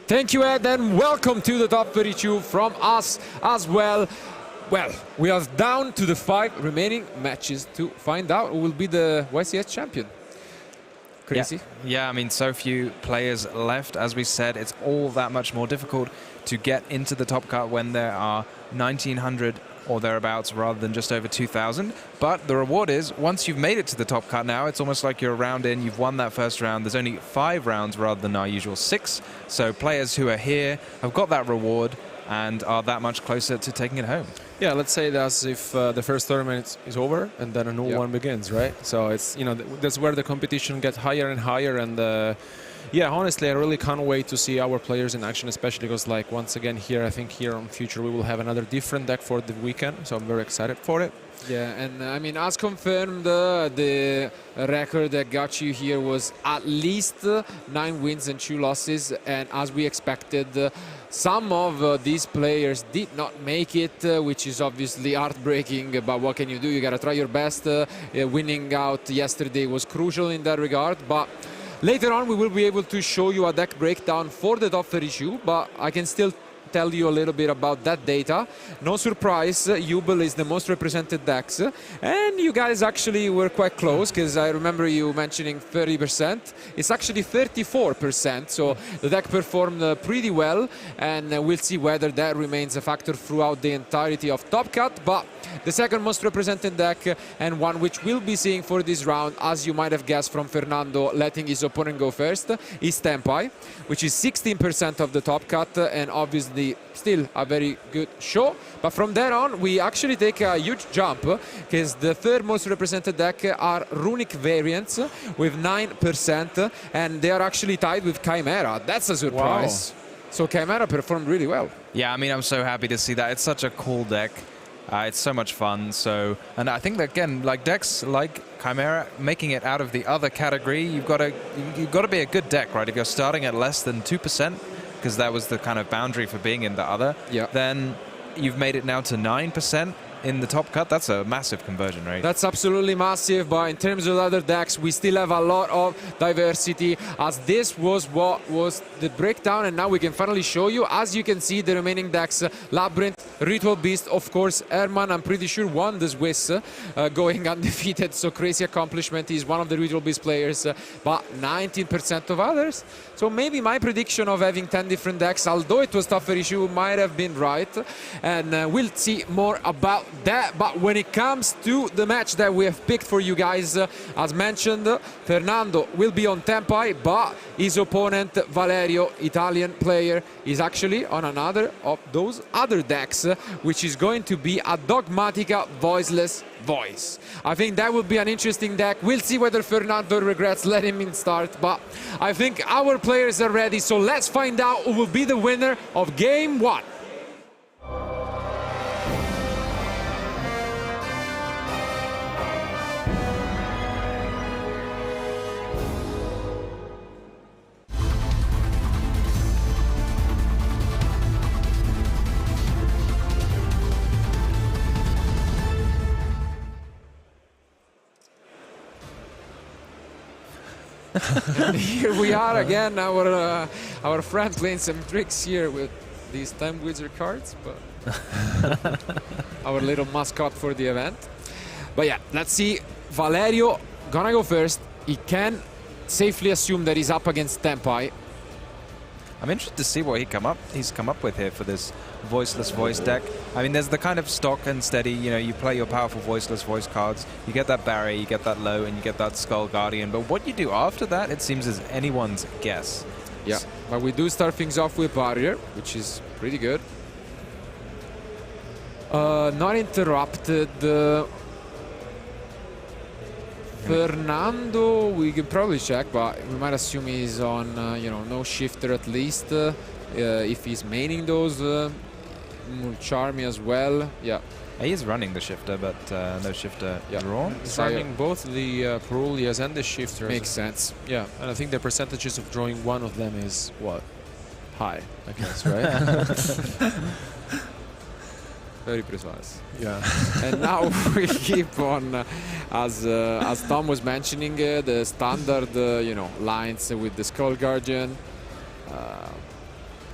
Thank you, Ed, and welcome to the top 32 from us as well. Well, we are down to the 5 remaining matches to find out who will be the YCS champion. Crazy. Yeah, I mean, so few players left. As we said, it's all that much more difficult to get into the top cut when there are 1,900 or thereabouts rather than just over 2,000. But the reward is, once you've made it to the top cut now, it's almost like you're a round in, you've won that first round. There's only 5 rounds rather than our usual 6. So players who are here have got that reward and are that much closer to taking it home. Yeah, let's say that's if the first tournament is over and then a new one begins, right? So it's, you know, that's where the competition gets higher and higher. And yeah, honestly, I really can't wait to see our players in action, especially because, like, once again here, I think here on Future we will have another different deck for the weekend. So I'm very excited for it. Yeah, and I mean, as confirmed, the record that got you here was at least 9 wins and 2 losses. And as we expected, some of these players did not make it, which is obviously heartbreaking, but what can you do? You gotta try your best. Winning out yesterday was crucial in that regard, but later on we will be able to show you a deck breakdown for the top 32, but I can still tell you a little bit about that data. No surprise, Jubel is the most represented decks, and you guys actually were quite close, because I remember you mentioning 30%. It's actually 34%, so the deck performed pretty well, and we'll see whether that remains a factor throughout the entirety of Top Cut. But the second most represented deck, and one which we'll be seeing for this round, as you might have guessed from Fernando letting his opponent go first, is Tenpai, which is 16% of the Top Cut, and obviously still a very good show. But from there on, we actually take a huge jump, because the third most represented deck are Runic variants with 9%, and they are actually tied with Chimera. That's a surprise. Wow. So Chimera performed really well. Yeah, I mean, I'm so happy to see that. It's such a cool deck. It's so much fun. So, and I think that, again, like decks like Chimera, making it out of the other category, you've got to be a good deck, right? If you're starting at less than 2%, because that was the kind of boundary for being in the other, then you've made it now to 9% in the Top Cut. That's a massive conversion rate. That's absolutely massive, but in terms of other decks, we still have a lot of diversity, as this was what was the breakdown, and now we can finally show you. As you can see, the remaining decks, Labyrinth, Ritual Beast, of course, Herman, I'm pretty sure, won the Swiss, going undefeated, so crazy accomplishment. He's one of the Ritual Beast players, but 19% of others. So maybe my prediction of having 10 different decks, although it was tougher issue, might have been right, and we'll see more about that. But when it comes to the match that we have picked for you guys, as mentioned, Fernando will be on Tenpai, but his opponent Valerio, Italian player, is actually on another of those other decks, which is going to be a Dogmatica Voiceless Voice. I think that will be an interesting deck. We'll see whether Fernando regrets letting him start, but I think our players are ready, so let's find out who will be the winner of Game 1. And here we are again, our friend playing some tricks here with these Time Wizard cards, but our little mascot for the event. But yeah, let's see. Valerio gonna go first. He can safely assume that he's up against Tenpai. I'm interested to see what he's come up with here for this Voiceless Voice deck. I mean, there's the kind of stock and steady, you know, you play your powerful Voiceless Voice cards, you get that Barrier, you get that Low, and you get that Skull Guardian. But what you do after that, it seems is anyone's guess. Yeah, but we do start things off with Barrier, which is pretty good. Not interrupted. Fernando, we can probably check, but we might assume he's on, you know, no shifter at least. If he's maining those, Charmy as well. Yeah. He is running the shifter, but no shifter drawn. He's running both the Perulias and the shifters. Makes sense. Yeah, and I think the percentages of drawing one of them is, what? High, I guess, right? Very precise. Yeah. And now we keep on, as Tom was mentioning, the standard, you know, lines with the Skull Guardian.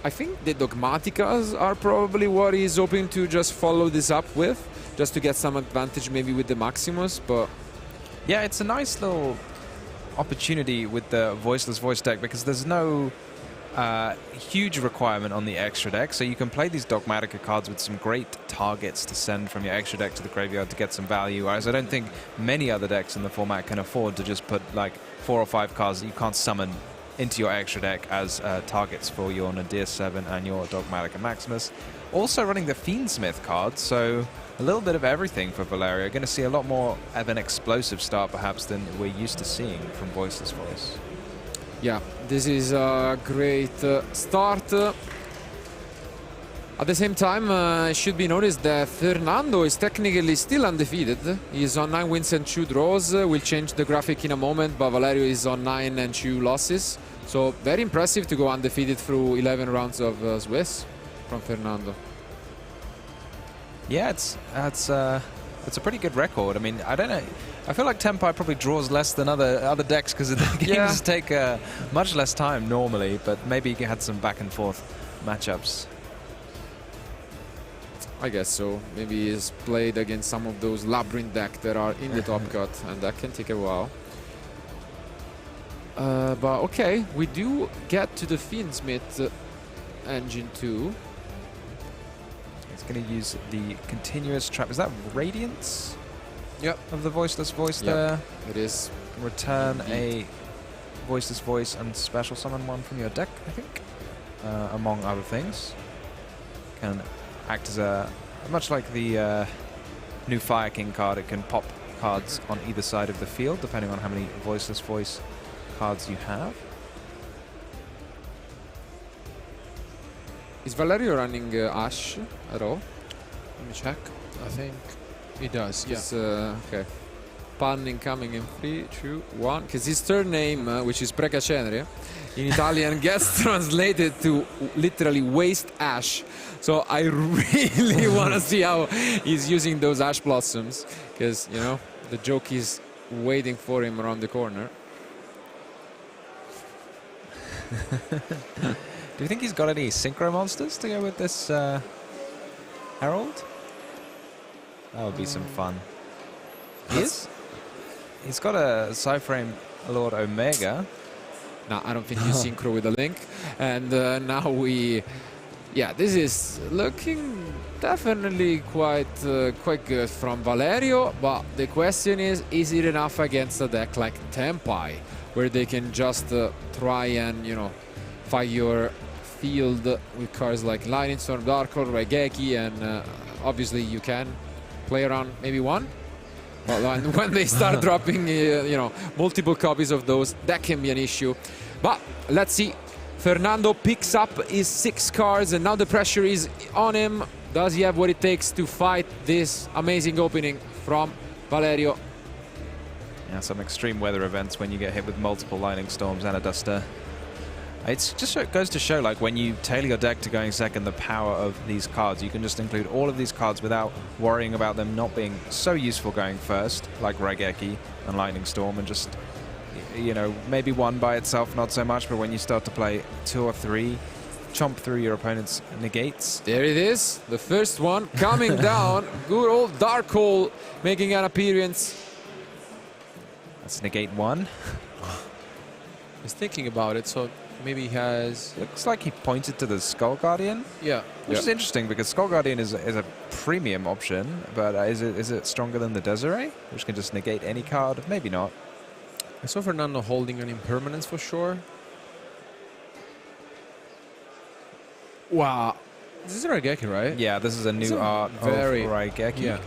I think the Dogmaticas are probably what he's hoping to just follow this up with, just to get some advantage maybe with the Maximus, but... Yeah, it's a nice little opportunity with the Voiceless Voice deck, because there's no huge requirement on the extra deck, so you can play these Dogmatica cards with some great targets to send from your extra deck to the graveyard to get some value, whereas I don't think many other decks in the format can afford to just put like 4 or 5 cards that you can't summon into your extra deck as targets for your Nadir 7 and your Dogmatica Maximus. Also running the Fiendsmith card, so a little bit of everything for Valerio. Going to see a lot more of an explosive start perhaps than we're used to seeing from Voiceless Voice. Yeah, this is a great start. At the same time, it should be noticed that Fernando is technically still undefeated. He's on 9 wins and 2 draws. We'll change the graphic in a moment, but Valerio is on 9 and 2 losses. So very impressive to go undefeated through 11 rounds of Swiss from Fernando. Yeah, it's a pretty good record. I mean, I don't know. I feel like Tenpai probably draws less than other decks because the games take much less time normally, but maybe he had some back and forth matchups. I guess so. Maybe he's played against some of those labyrinth decks that are in the top cut, and that can take a while. But okay, we do get to the Fiendsmith engine 2. He's going to use the continuous trap. Is that Radiance? Yep. Of the Voiceless Voice there. It is. Return a Voiceless Voice and special summon one from your deck, I think, among other things. Can act as a, much like the new Fire King card, it can pop cards on either side of the field, depending on how many Voiceless Voice cards you have. Is Valerio running Ash at all? Let me check. I think he does, yeah. Okay. Panning coming in 3, 2, 1. Because his third name, which is Precacenere, in Italian gets translated to literally waste ash. So I really want to see how he's using those ash blossoms. Because, you know, the joke is waiting for him around the corner. Do you think he's got any synchro monsters to go with this Herald? That would be some fun. He is? He's got a Cyframe Lord Omega. No, I don't think you synchro with the Link. And now we... Yeah, this is looking definitely quite good from Valerio. But the question is it enough against a deck like Tenpai, where they can just try and, you know, fight your field with cards like Lightning Storm, Dark Lord, Raigeki, and obviously you can play around maybe one. But when they start dropping, you know, multiple copies of those, that can be an issue. But let's see. Fernando picks up his 6 cards, and now the pressure is on him. Does he have what it takes to fight this amazing opening from Valerio? Yeah, some extreme weather events when you get hit with multiple Lightning Storms and a Duster. It just goes to show, like, when you tailor your deck to going second, the power of these cards. You can just include all of these cards without worrying about them not being so useful going first, like Raigeki and Lightning Storm, and just, you know, maybe one by itself, not so much, but when you start to play 2 or 3, chomp through your opponent's negates. There it is, the first one coming down. Good old Dark Hole making an appearance. That's negate 1. He's thinking about it, so maybe he has... Looks like he pointed to the Skull Guardian. Yeah. Which is interesting, because Skull Guardian is a premium option, but is it stronger than the Desiree, which can just negate any card? Maybe not. I saw Fernando holding an impermanence for sure. Wow. This is Raigeki, right? Yeah, this is a new art of Raigeki. Yeah.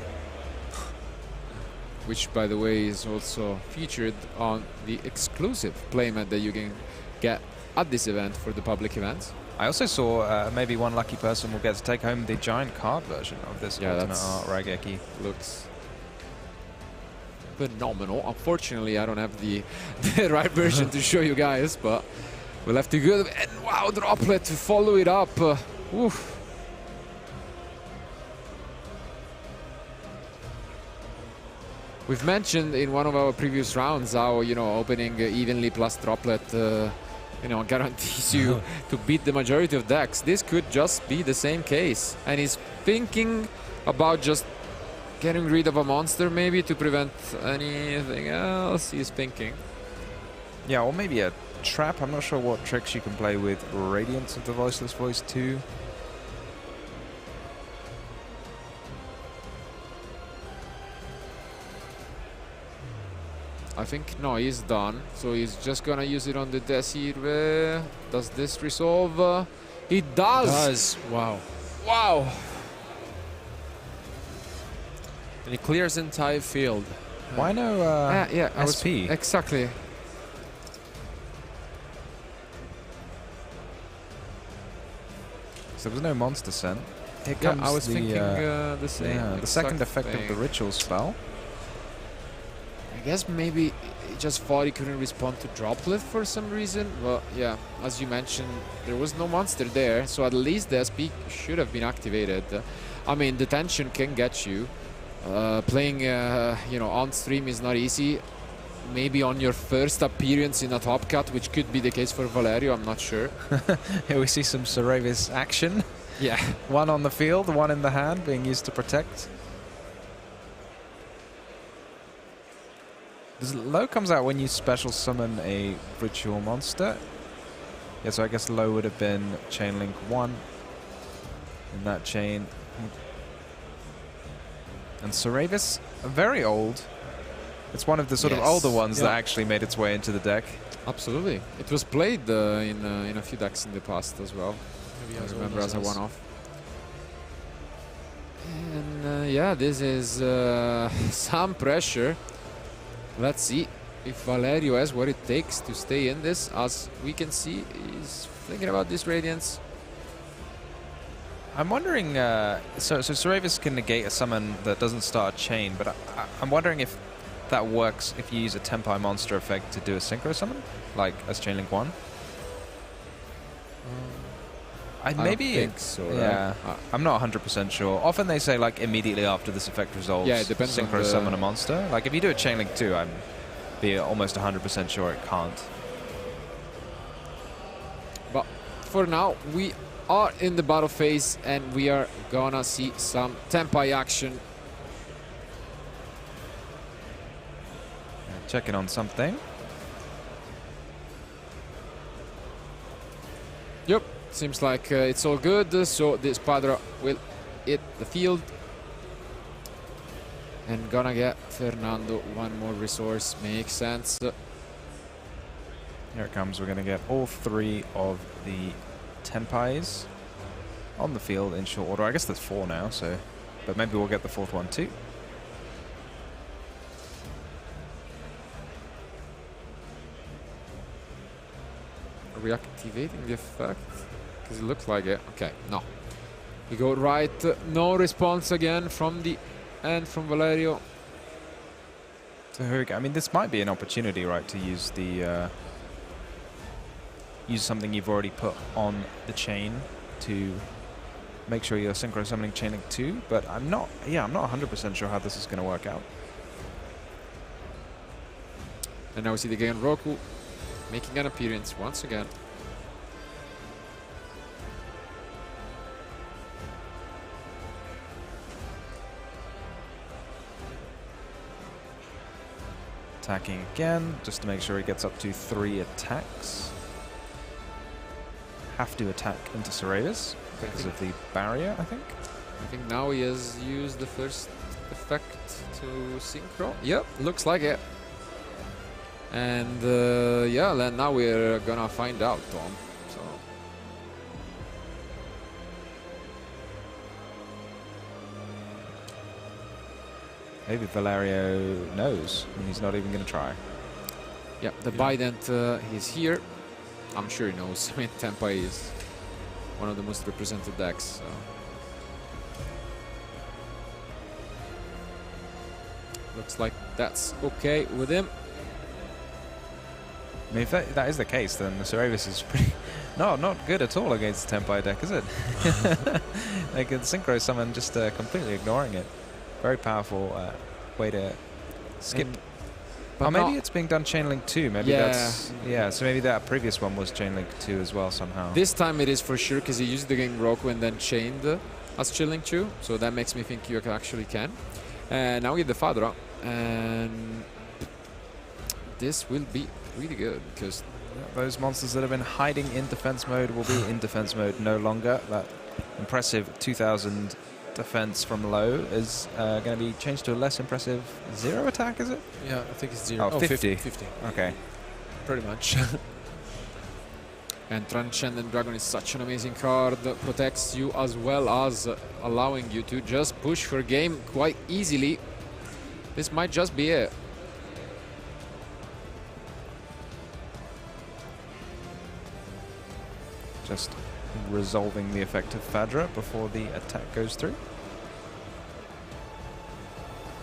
Which, by the way, is also featured on the exclusive playmat that you can get at this event for the public events. I also saw maybe one lucky person will get to take home the giant card version of this Ultimate Art Raigeki. Looks phenomenal. Unfortunately, I don't have the right version to show you guys, but we'll have to go. And wow, Droplet to follow it up. Oof. We've mentioned in one of our previous rounds how, you know, opening evenly plus Droplet, you know, guarantees you to beat the majority of decks. This could just be the same case. And he's thinking about just getting rid of a monster maybe to prevent anything else. He's thinking. Yeah, or maybe a trap. I'm not sure what tricks you can play with Radiance of the Voiceless Voice 2. I think, no, he's done. So he's just gonna use it on the Desiree. Does this resolve? It does! Wow. Wow! And he clears the entire field. Why no SP? Exactly. So there was no monster sent. Here comes I was thinking the same. Yeah, the second effect of the ritual spell. I guess maybe he just thought he couldn't respond to Droplet for some reason. Well, yeah, as you mentioned, there was no monster there, so at least the SP should have been activated. I mean, the tension can get you. Playing, you know, on stream is not easy. Maybe on your first appearance in a top cut, which could be the case for Valerio, I'm not sure. Here we see some Saravis action. Yeah. One on the field, one in the hand, being used to protect. Low comes out when you special summon a ritual monster. Yeah, so I guess low would have been chain link 1 in that chain. And Seravis, very old. It's one of the sort of older ones that actually made its way into the deck. Absolutely. It was played in a few decks in the past as well. Maybe I remember as a one-off. And yeah, this is some pressure. Let's see if Valerio has what it takes to stay in this. As we can see, he's thinking about this Radiance. I'm wondering, so Seravis can negate a summon that doesn't start a chain, but I'm wondering if that works if you use a Tenpai monster effect to do a synchro summon, like as chain link 1. I maybe don't think so. Yeah, I'm not 100% sure. Often they say like immediately after this effect resolves, yeah, it depends synchro on summon a monster. Like if you do a chain link 2, I'm be almost 100% sure it can't. But for now, we are in the battle phase and we are gonna see some Tenpai action. Checking on something. Yep, seems like it's all good. So this Padra will hit the field. And gonna get Fernando one more resource. Makes sense. Here it comes. We're gonna get all 3 of the Tenpais on the field in short order. I guess there's 4 now, so but maybe we'll get the 4th one too. Reactivating the effect? Because it looks like it. Okay, no. We go right. No response again from the end from Valerio. So here we go. I mean, this might be an opportunity, right, to use the use something you've already put on the chain to make sure you're synchro summoning chain link 2. But I'm not. Yeah, I'm not 100% sure how this is going to work out. And now we see the Geigen Roku making an appearance once again. Attacking again, just to make sure he gets up to 3 attacks. Have to attack into Seravis because of the barrier, I think. I think now he has used the first effect to synchro. Yep, looks like it. And yeah, then now we're gonna find out, Tom. So maybe Valerio knows and he's not even going to try. yeah, the Bident is here. I'm sure he knows. I mean, Tenpai is one of the most represented decks. So. Looks like that's okay with him. I mean, if that is the case, then the Seravis is pretty... not good at all against the Tenpai deck, is it? They can synchro summon just completely ignoring it. Very powerful way to skip. Oh, maybe it's being done chain link 2. Maybe that's... Yeah, so maybe that previous one was chain link 2 as well somehow. This time it is for sure, because he used the Geigen Roku and then chained as chain link 2. So that makes me think you actually can. And now we get the Fadra. And this will be really good, because those monsters that have been hiding in defense mode will be in defense mode no longer. That impressive 2000 defense from low is going to be changed to a less impressive 0 attack, is it? Yeah, I think it's 0. Oh, 50. 50. Okay. Pretty much. And Transcendent Dragon is such an amazing card. Protects you as well as allowing you to just push for game quite easily. This might just be it. Just resolving the effect of Fadra before the attack goes through.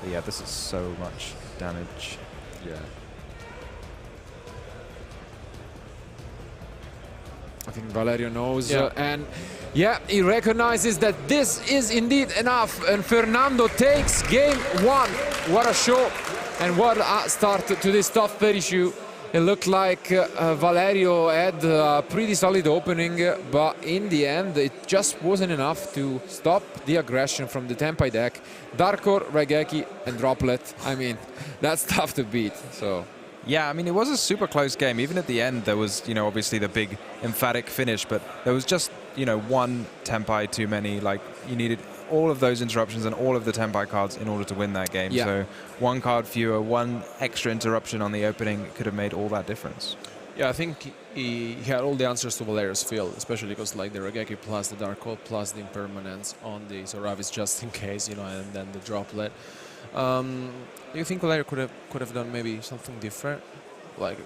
But yeah, this is so much damage. Yeah. I think Valerio knows, and yeah, he recognizes that this is indeed enough, and Fernando takes game 1. What a show, and what a start to this top 30 issue. It looked like Valerio had a pretty solid opening, but in the end it just wasn't enough to stop the aggression from the Tenpai deck. Darkor, Raigeki and Droplet, I mean, that's tough to beat. So. Yeah, I mean, it was a super close game. Even at the end, there was, you know, obviously the big emphatic finish, but there was just, you know, one Tenpai too many. Like, you needed all of those interruptions and all of the Tenpai cards in order to win that game. Yeah. So one card fewer, one extra interruption on the opening could have made all that difference. Yeah, I think he had all the answers to Valerio's field, especially because like the Raigeki plus the Dark Hole plus the Impermanence on the Zoravis just in case, you know, and then the Droplet. Do you think Valerio could have done maybe something different, like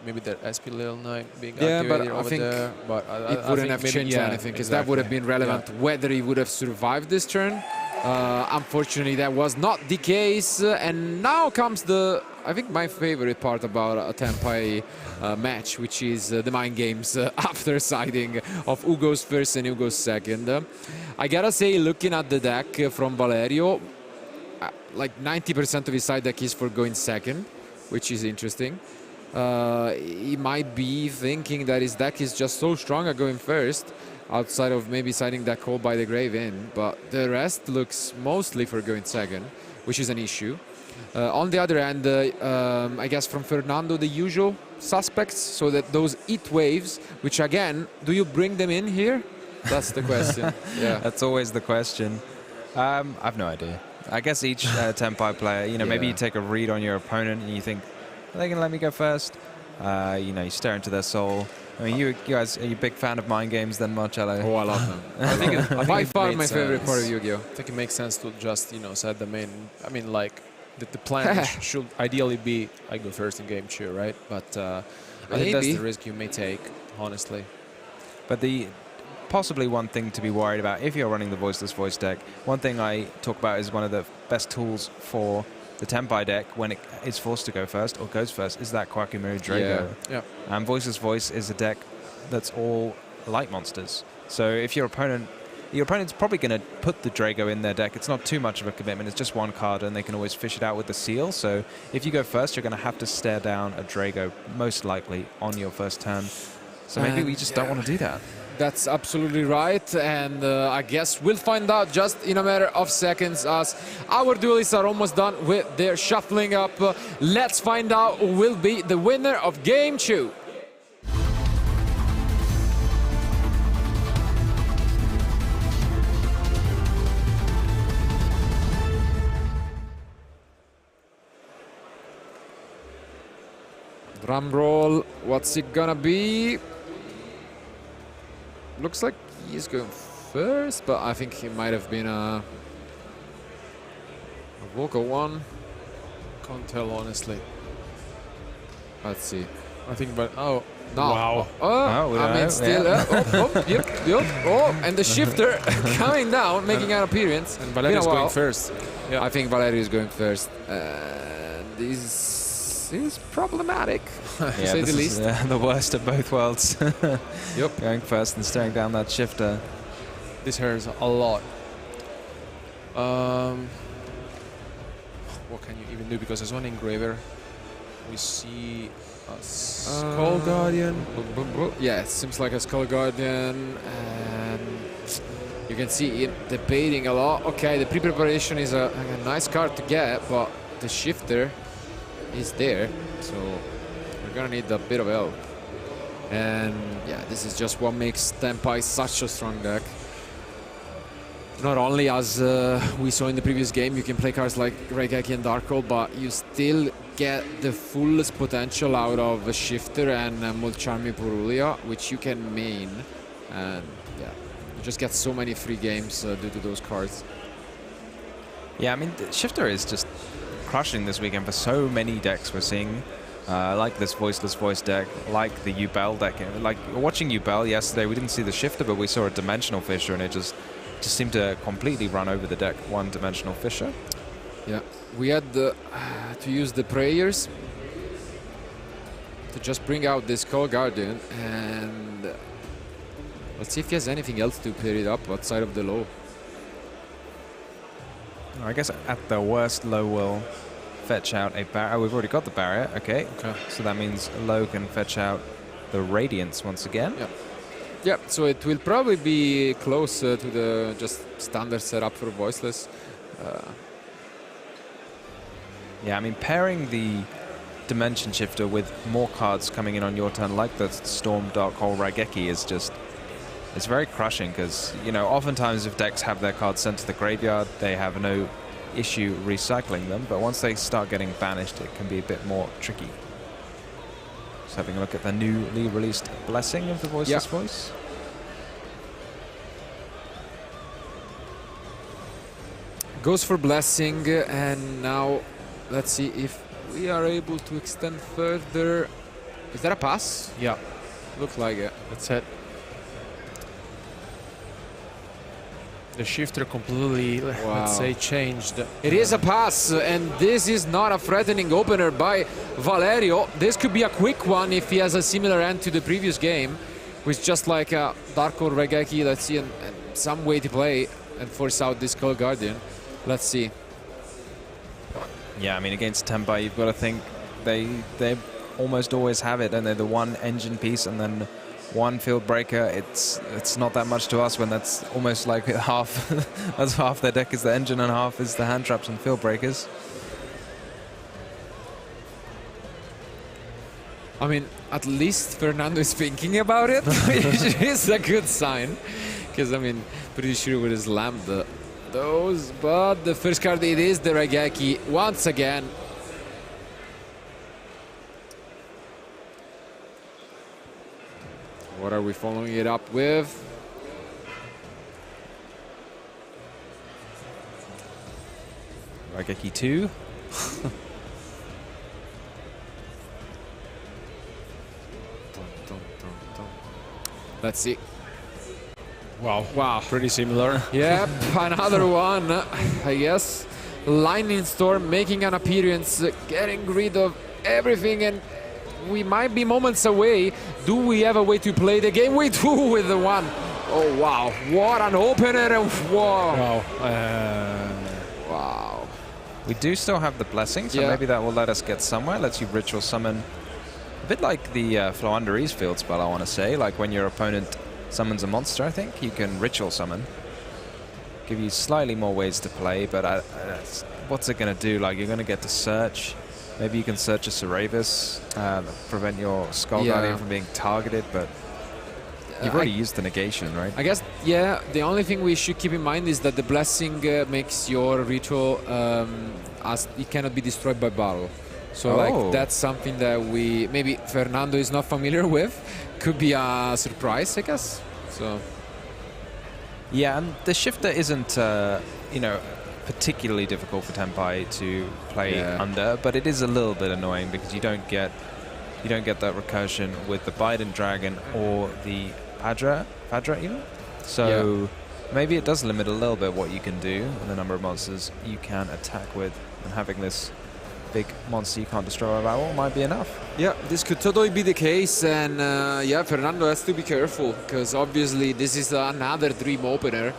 maybe the SP Lille Knight being activated over there? But it wouldn't have changed anything, because that would have been relevant whether he would have survived this turn. Unfortunately, that was not the case, and now comes the, I think, my favorite part about a Tenpai match, which is the mind games after siding of Ugo's first and Ugo's second. I gotta say, looking at the deck from Valerio, like 90% of his side deck is for going second, which is interesting. He might be thinking that his deck is just so strong at going first, outside of maybe siding that call by the Grave Inn, but the rest looks mostly for going second, which is an issue. On the other hand, I guess from Fernando, the usual suspects, so that those heat waves, which again, do you bring them in here? That's the question. Yeah, that's always the question. I've no idea. I guess each Tenpai player, you know, maybe you take a read on your opponent and you think, are they going to let me go first? You know, you stare into their soul. I mean, you guys, are you a big fan of mind games then, Marcello? Oh, I love them. I think by far my favorite part of Yu-Gi-Oh! I think it makes sense to just, you know, set the main. I mean, like, the plan should ideally be I go first in game 2, right? But I think that's the risk you may take, honestly. But possibly one thing to be worried about if you're running the Voiceless Voice deck, one thing I talk about is one of the best tools for the Tenpai deck when it is forced to go first or goes first is that Kwakimaru Drago. Yeah. And Voiceless Voice is a deck that's all light monsters. So if your opponent's probably going to put the Drago in their deck. It's not too much of a commitment. It's just one card and they can always fish it out with the seal. So if you go first, you're going to have to stare down a Drago most likely on your first turn. So maybe we just don't want to do that. That's absolutely right, and I guess we'll find out just in a matter of seconds as our duelists are almost done with their shuffling up. Let's find out who will be the winner of Game 2. Drum roll, what's it gonna be? Looks like he's going first, but I think he might have been a vocal one. Can't tell, honestly. Let's see. I think, but oh, no. Wow. I mean, still. Yep. Oh, and the shifter coming down, making an appearance. And Valerius going first. Yeah. I think Valerio is going first. This is problematic, to say the least. Is, the worst of both worlds. Yep. Going first and staring down that shifter. This hurts a lot. What can you even do? Because there's one engraver. We see a Skull Guardian. Yeah, it seems like a Skull Guardian. And you can see it debating a lot. Okay, the pre-preparation is a nice card to get, but the shifter is there, so we're gonna need a bit of help. And yeah, this is just what makes Tenpai such a strong deck. Not only, as we saw in the previous game, you can play cards like Raigeki and Darkhold, but you still get the fullest potential out of a shifter and Mulcharmi Purulia, which you can main. And yeah, you just get so many free games due to those cards. Yeah, I mean, the shifter is just crushing this weekend for so many decks we're seeing, like this Voiceless Voice deck, like the Ubel deck. Like watching Ubel yesterday, we didn't see the shifter, but we saw a Dimensional Fisher, and it just seemed to completely run over the deck. One Dimensional Fisher. Yeah, we had to use the prayers to just bring out this Skull Guardian, and let's see if he has anything else to pair it up outside of the low. I guess at the worst, low will fetch out a barrier. Oh, we've already got the barrier. Okay. So that means Low can fetch out the Radiance once again. Yeah, so it will probably be close to the just standard setup for Voiceless. Yeah, I mean, pairing the Dimension Shifter with more cards coming in on your turn, like the Storm Dark Hole Raigeki, is just... It's very crushing because, you know, oftentimes if decks have their cards sent to the graveyard, they have no issue recycling them, but once they start getting banished, it can be a bit more tricky. Just having a look at the newly released Blessing of the Voiceless Voice. Goes for Blessing, and now let's see if we are able to extend further. Is that a pass? Yeah. Looks like it. That's it. The shifter completely, let's say, changed. It is a pass, and this is not a threatening opener by Valerio. This could be a quick one if he has a similar end to the previous game, with just like a Dark Hole Raigeki, let's see, and some way to play and force out this Skull Guardian. Let's see. Yeah, I mean, against Tenpai, you've got to think they almost always have it, and they're the one engine piece and then one field breaker. It's not that much to us when that's almost like half. That's half their deck is the engine and half is the hand traps and field breakers. I mean, at least Fernando is thinking about it, which is a good sign. Because, I mean, pretty sure he would have slammed those. But the first card, it is the Raigeki once again. What are we following it up with? Raigeki 2. Let's see. Wow. Wow. Pretty similar. Yep, another one, I guess. Lightning Storm making an appearance, getting rid of everything, and we might be moments away. Do we have a way to play the game? We do with the one. Oh, wow. What an opener. And whoa. Wow. Wow. We do still have the Blessing, so maybe that will let us get somewhere. Lets you Ritual Summon. A bit like the Floandere's field spell, I want to say. Like when your opponent summons a monster, I think, you can Ritual Summon. Give you slightly more ways to play, but what's it going to do? Like, you're going to get to search. Maybe you can search a Ceravis, prevent your Skull Guardian from being targeted, but you've already used the negation, right? I guess, yeah, the only thing we should keep in mind is that the Blessing makes your ritual as it cannot be destroyed by battle. So like that's something that maybe Fernando is not familiar with. Could be a surprise, I guess. So yeah, and the shifter isn't you know, particularly difficult for Tenpai to play under, but it is a little bit annoying because you don't get that recursion with the Biden Dragon or the Padra even. So maybe it does limit a little bit what you can do and the number of monsters you can attack with, and having this big monster you can't destroy by battle might be enough. Yeah, this could totally be the case, and yeah, Fernando has to be careful because obviously this is another dream opener,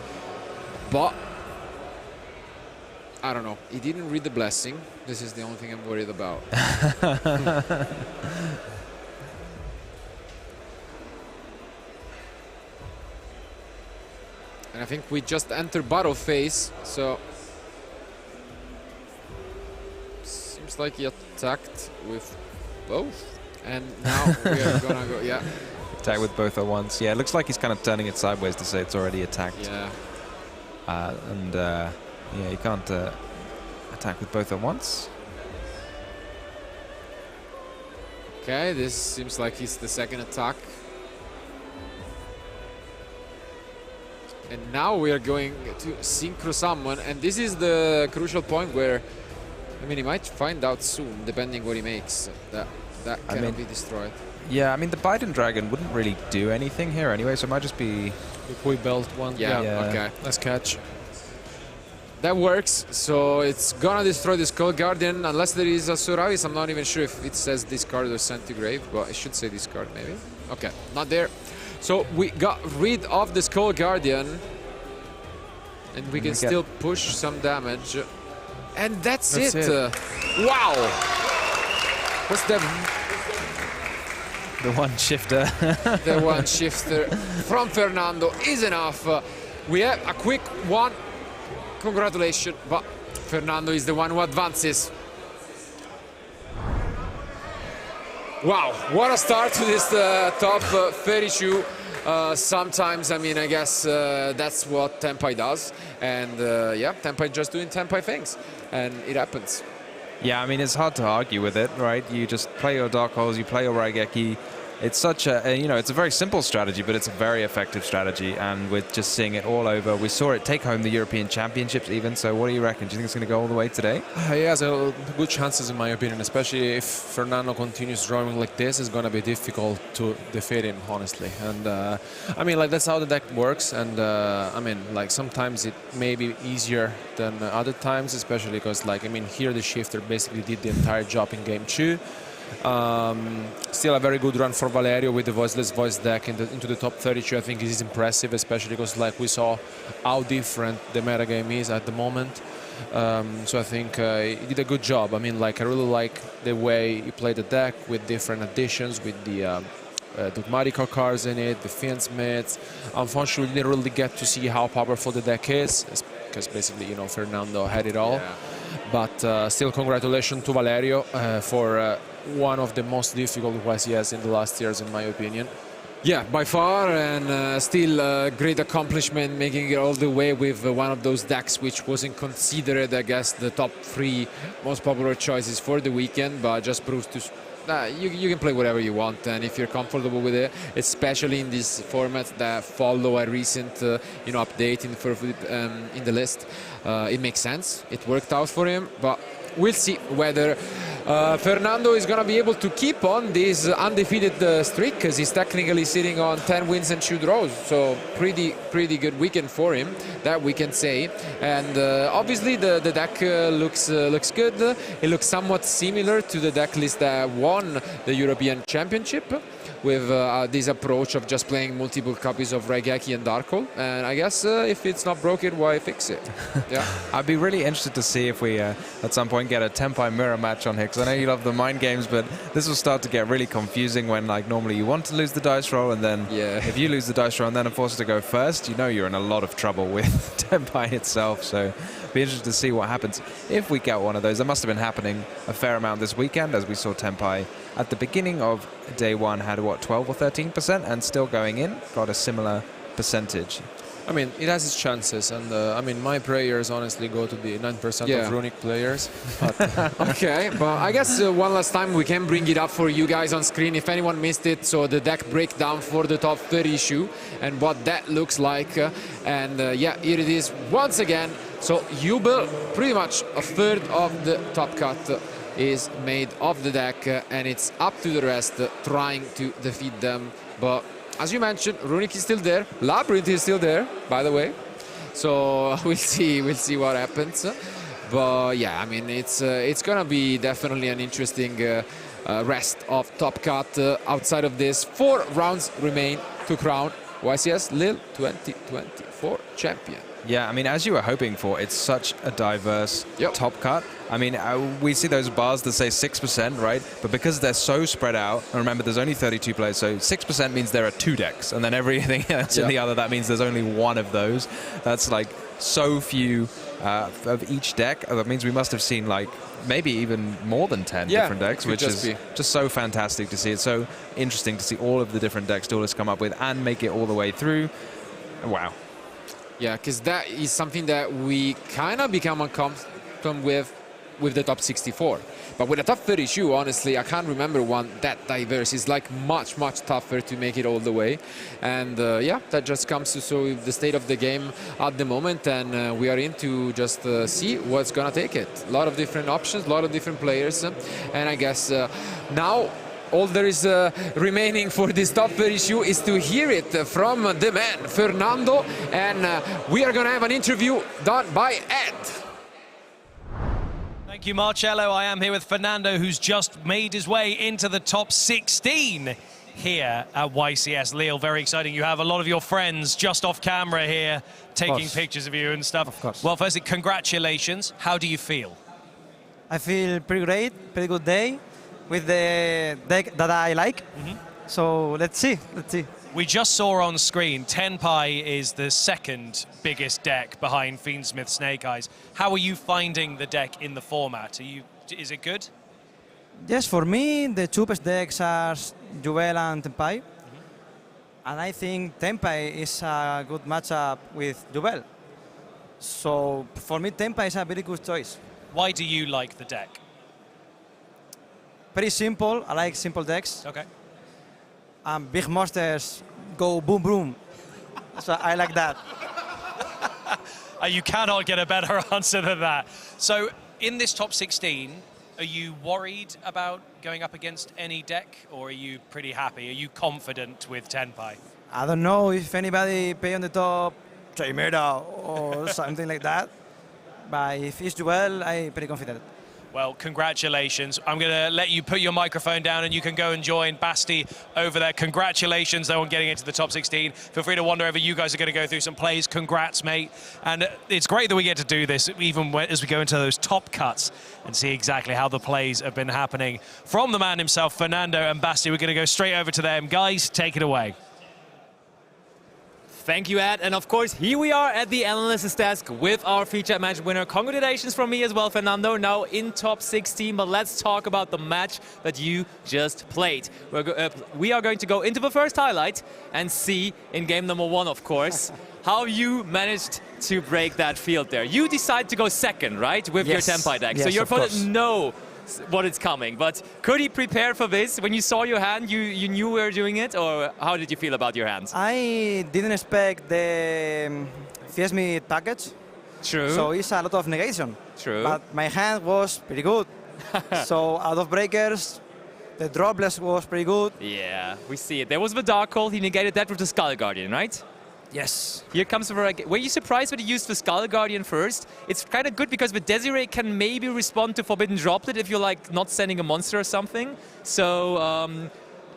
but I don't know. He didn't read the Blessing. This is the only thing I'm worried about. And I think we just entered battle phase, so seems like he attacked with both, and now we are gonna go. Attack with both at once. Yeah, it looks like he's kind of turning it sideways to say it's already attacked. Yeah. Yeah, you can't attack with both at once. Okay, this seems like it's the second attack. And now we are going to Synchro Summon, and this is the crucial point where, I mean, he might find out soon, depending what he makes, that cannot be destroyed. Yeah, I mean, the Biden Dragon wouldn't really do anything here anyway, so it might just be... If we belt one. Yeah, okay. Nice catch. That works, so it's gonna destroy the Skull Guardian unless there is a Suravis. I'm not even sure if it says discard or sent to grave, but it should say discard maybe. Okay, not there. So we got rid of the Skull Guardian, and we can still push some damage. And that's it. Wow. What's the one shifter? The one shifter from Fernando is enough. We have a quick one. Congratulations, but Fernando is the one who advances. Wow, what a start to this top 32. Sometimes, I mean, I guess that's what Tenpai does. And yeah, Tenpai just doing Tenpai things. And it happens. Yeah, I mean, it's hard to argue with it, right? You just play your Dark Holes, you play your Raigeki. It's such a, you know, it's a very simple strategy, but it's a very effective strategy. And we're just seeing it all over. We saw it take home the European Championships even. So what do you reckon? Do you think it's going to go all the way today? He has good chances, in my opinion, especially if Fernando continues drawing like this. It's going to be difficult to defeat him, honestly. And I mean, like, that's how the deck works. And I mean, like, sometimes it may be easier than other times, especially because, like, I mean, here the shifter basically did the entire job in game 2. Still a very good run for Valerio with the voiceless voice deck into the top 32. I think it is impressive, especially because, like, we saw how different the metagame is at the moment. So I think he did a good job. I mean, like, I really like the way he played the deck with different additions, with the dogmatical cards in it, the Fiendsmiths. Unfortunately, we didn't really get to see how powerful the deck is, because basically, you know, Fernando had it all. Yeah. But still, congratulations to Valerio for one of the most difficult YCS in the last years, in my opinion. Yeah, by far, and still a great accomplishment, making it all the way with one of those decks which wasn't considered, I guess, the top 3 most popular choices for the weekend, but just proves to you can play whatever you want, and if you're comfortable with it, especially in this format that follow a recent you know, update in the list, it makes sense. It worked out for him, but we'll see whether Fernando is going to be able to keep on this undefeated streak, because he's technically sitting on 10 wins and 2 draws. So pretty good weekend for him, that we can say. And obviously the deck looks good. It looks somewhat similar to the deck list that won the European Championship, with this approach of just playing multiple copies of Raigeki and Dark Hole. And I guess if it's not broken, why fix it? Yeah. I'd be really interested to see if we at some point get a Tenpai mirror match on here, because I know you love the mind games, but this will start to get really confusing when, like, normally you want to lose the dice roll, and then if you lose the dice roll and then are forced to go first, you know you're in a lot of trouble with Tenpai itself. So be interested to see what happens if we get one of those. That must have been happening a fair amount this weekend, as we saw Tenpai at the beginning of day 1 had, what, 12 or 13%, and still going in, got a similar percentage. I mean, it has its chances, and I mean, my prayers honestly go to the 9% of Runic players. But okay, but I guess one last time we can bring it up for you guys on screen if anyone missed it. So the deck breakdown for the top 30 issue and what that looks like. And yeah, here it is once again. So Jubel, pretty much a third of the top cut is made of the deck, and it's up to the rest trying to defeat them. But as you mentioned, Runic is still there, Labyrinth is still there, by the way. So we'll see what happens. But yeah, I mean, it's gonna be definitely an interesting rest of top cut. Outside of this, 4 rounds remain to crown YCS Lille 2024 champion. Yeah, I mean, as you were hoping for, it's such a diverse top cut. I mean, we see those bars that say 6%, right? But because they're so spread out, and remember, there's only 32 players, so 6% means there are 2 decks, and then everything else in the other, that means there's only 1 of those. That's like so few of each deck. That means we must have seen, like, maybe even more than 10 different decks, which is just so fantastic to see. It's so interesting to see all of the different decks duelists come up with and make it all the way through. Wow. Yeah, because that is something that we kind of become accustomed with the top 64. But with the top 32, honestly, I can't remember one that diverse. It's like much tougher to make it all the way. And yeah, that just comes to show the state of the game at the moment. And we are in to just see what's going to take it. A lot of different options, a lot of different players. And I guess now all there is remaining for this top 32 is to hear it from the man, Fernando. And we are going to have an interview done by Ed. Thank you, Marcello. I am here with Fernando, who's just made his way into the top 16 here at YCS Lille. Very exciting. You have a lot of your friends just off camera here taking pictures of you and stuff. Of course. Well, firstly, congratulations. How do you feel? I feel pretty great, pretty good day with the deck that I like. So let's see. We just saw on screen, Tenpai is the second biggest deck behind Fiendsmith Snake Eyes. How are you finding the deck in the format? Is it good? Yes, for me, the two best decks are Duel and Tenpai. And I think Tenpai is a good matchup with Duel. So for me, Tenpai is a very good choice. Why do you like the deck? Very simple. I like simple decks. Okay. Big monsters go boom boom. So I like that. You cannot get a better answer than that. So in this top 16, are you worried about going up against any deck, or are you pretty happy? Are you confident with Tenpai? I don't know if anybody play on the top Chimera or something like that. But if it's Duel, I'm pretty confident. Well, congratulations. I'm going to let you put your microphone down and you can go and join Basti over there. Congratulations, though, on getting into the top 16. Feel free to wander over. You guys are going to go through some plays. Congrats, mate. And it's great that we get to do this, even as we go into those top cuts and see exactly how the plays have been happening. From the man himself, Fernando and Basti, we're going to go straight over to them. Guys, take it away. Thank you, Ed. And of course, here we are at the analysis desk with our feature match winner. Congratulations from me as well, Fernando, now in top 16. But let's talk about the match that you just played. We are going to go into the first highlight and see in game number 1, of course, how you managed to break that field there. You decide to go second, right, with your Tenpai deck. Yes, so your of opponent course. know what is coming. But could he prepare for this? When you saw your hand, you knew we were doing it? Or how did you feel about your hands? I didn't expect the Fiesmith package. True. So it's a lot of negation. True. But my hand was pretty good. So out of breakers, the dropless was pretty good. Yeah, we see it. There was the Dark Hole. He negated that with the Skull Guardian, right? Yes. Here comes the... Were you surprised when he used the Skull Guardian first? It's kind of good because the Desiree can maybe respond to Forbidden Droplet if you're like not sending a monster or something. So,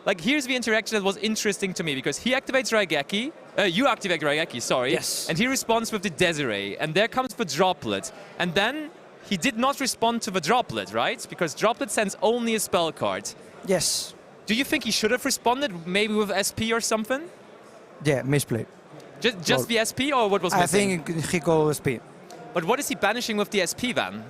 like here's the interaction that was interesting to me because he activates Raigeki. You activate Raigeki, sorry. Yes. And he responds with the Desiree. And there comes the Droplet. And then he did not respond to the Droplet, right? Because Droplet sends only a spell card. Yes. Do you think he should have responded maybe with SP or something? Yeah, misplayed. Just the SP, or what was missing? I think he goes SP. But what is he banishing with the SP then?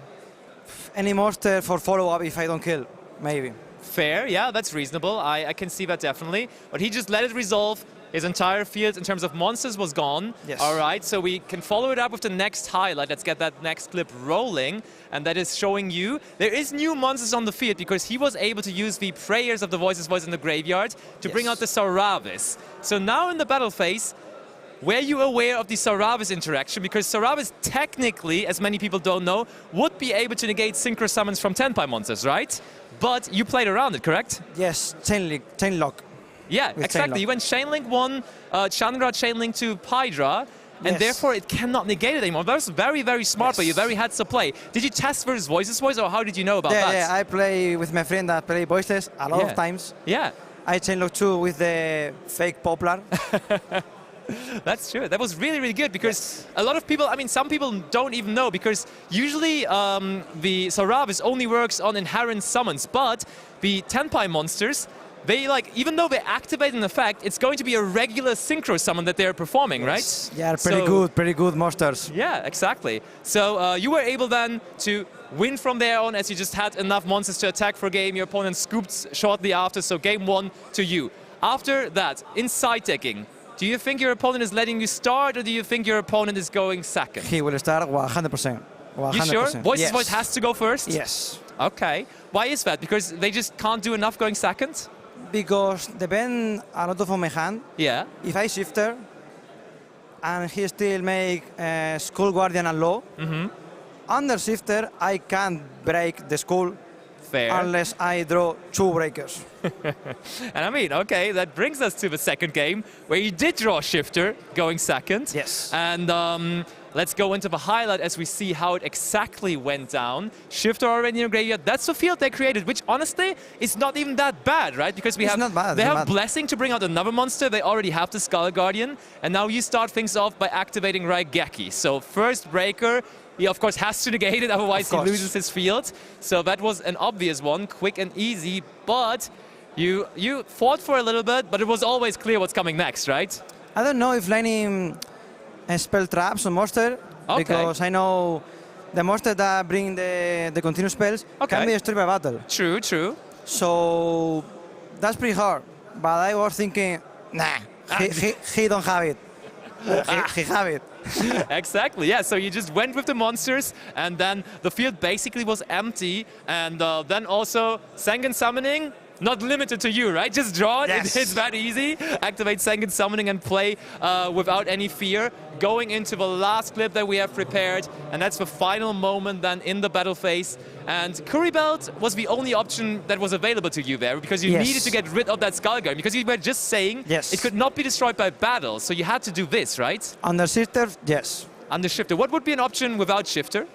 Any monster for follow-up if I don't kill, maybe. Fair, yeah, that's reasonable. I can see that definitely. But he just let it resolve. His entire field in terms of monsters was gone. Yes. All right, so we can follow it up with the next highlight. Let's get that next clip rolling. And that is showing you there is new monsters on the field because he was able to use the prayers of the Voices Voice in the graveyard to bring out the Saravis. So now in the battle phase, were you aware of the Saravis interaction? Because Saravis technically, as many people don't know, would be able to negate Synchro Summons from Tenpai monsters, right? But you played around it, correct? Yes, chain lock. Yeah, exactly. You went Chainlink 1, Chandra Chainlink to Hydra, and therefore it cannot negate it anymore. That was very, very smart, but you very heads to play. Did you test versus Voices Voice, or how did you know about that? Yeah, I play with my friend that play Voices a lot of times. Yeah. I chainlock too with the fake Poplar. That's true. That was really, really good because a lot of people, I mean, some people don't even know because usually the Saravis only works on inherent summons, but the Tenpai monsters, they like, even though they activate an effect, it's going to be a regular synchro summon that they're performing, right? Yeah, pretty good monsters. Yeah, exactly. So you were able then to win from there on as you just had enough monsters to attack for a game. Your opponent scooped shortly after, so game 1 to you. After that, in side decking, do you think your opponent is letting you start, or do you think your opponent is going second? He will start 100%. 100%. You sure? Voices Voice has to go first? Yes. Okay. Why is that? Because they just can't do enough going second? Because depend a lot of my hand. Yeah. If I shifter, and he still make Skull Guardian and low, under shifter, I can't break the Skull. Fair. Unless I draw 2 breakers. And I mean, okay, that brings us to the second game where you did draw Shifter going second. Yes. And let's go into the highlight as we see how it exactly went down. Shifter already in the graveyard. That's the field they created, which honestly is not even that bad, right? Because we It's not bad, they it's have not bad. Blessing to bring out another monster. They already have the Skull Guardian. And now you start things off by activating Raigeki. So first breaker, he of course has to negate it, otherwise he loses his field. So that was an obvious one, quick and easy. But you fought for a little bit, but it was always clear what's coming next, right? I don't know if laning spell traps on monster, because I know the monster that bring the continuous spells can be destroyed by battle. True, true. So that's pretty hard. But I was thinking, nah, he don't have it. He have it. Exactly, yeah, so you just went with the monsters and then the field basically was empty, and then also Sengen Summoning, not limited to you, right? Just draw it, it's that easy. Activate Sengen Summoning and play without any fear. Going into the last clip that we have prepared, and that's the final moment then in the battle phase. And Curry Belt was the only option that was available to you there, because you needed to get rid of that Skull Guard, because you were just saying it could not be destroyed by battle, so you had to do this, right? Under Shifter, yes. Under Shifter. What would be an option without Shifter?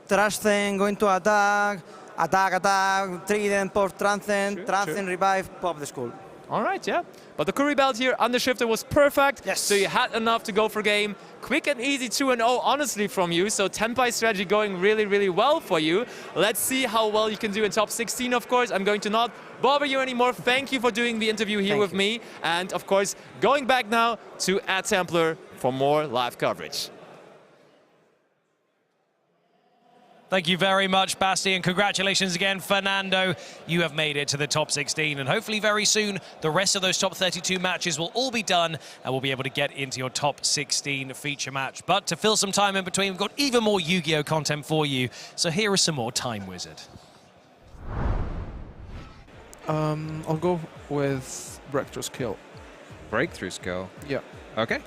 Trash thing, going to attack, Trident, pop Transcend, Transcend, revive, pop the Skull. All right, yeah. But the Curry Belt here, under Shifter was perfect. Yes. So you had enough to go for game. Quick and easy 2-0, honestly, from you. So Tenpai strategy going really, really well for you. Let's see how well you can do in top 16, of course. I'm going to not bother you anymore. Thank you for doing the interview here with me. And, of course, going back now to @Templar for more live coverage. Thank you very much, Basti, and congratulations again, Fernando. You have made it to the top 16, and hopefully very soon the rest of those top 32 matches will all be done, and we'll be able to get into your top 16 feature match. But to fill some time in between, we've got even more Yu-Gi-Oh! Content for you, so here is some more Time Wizard. I'll go with Breakthrough Skill. Breakthrough Skill? Yeah. Okay.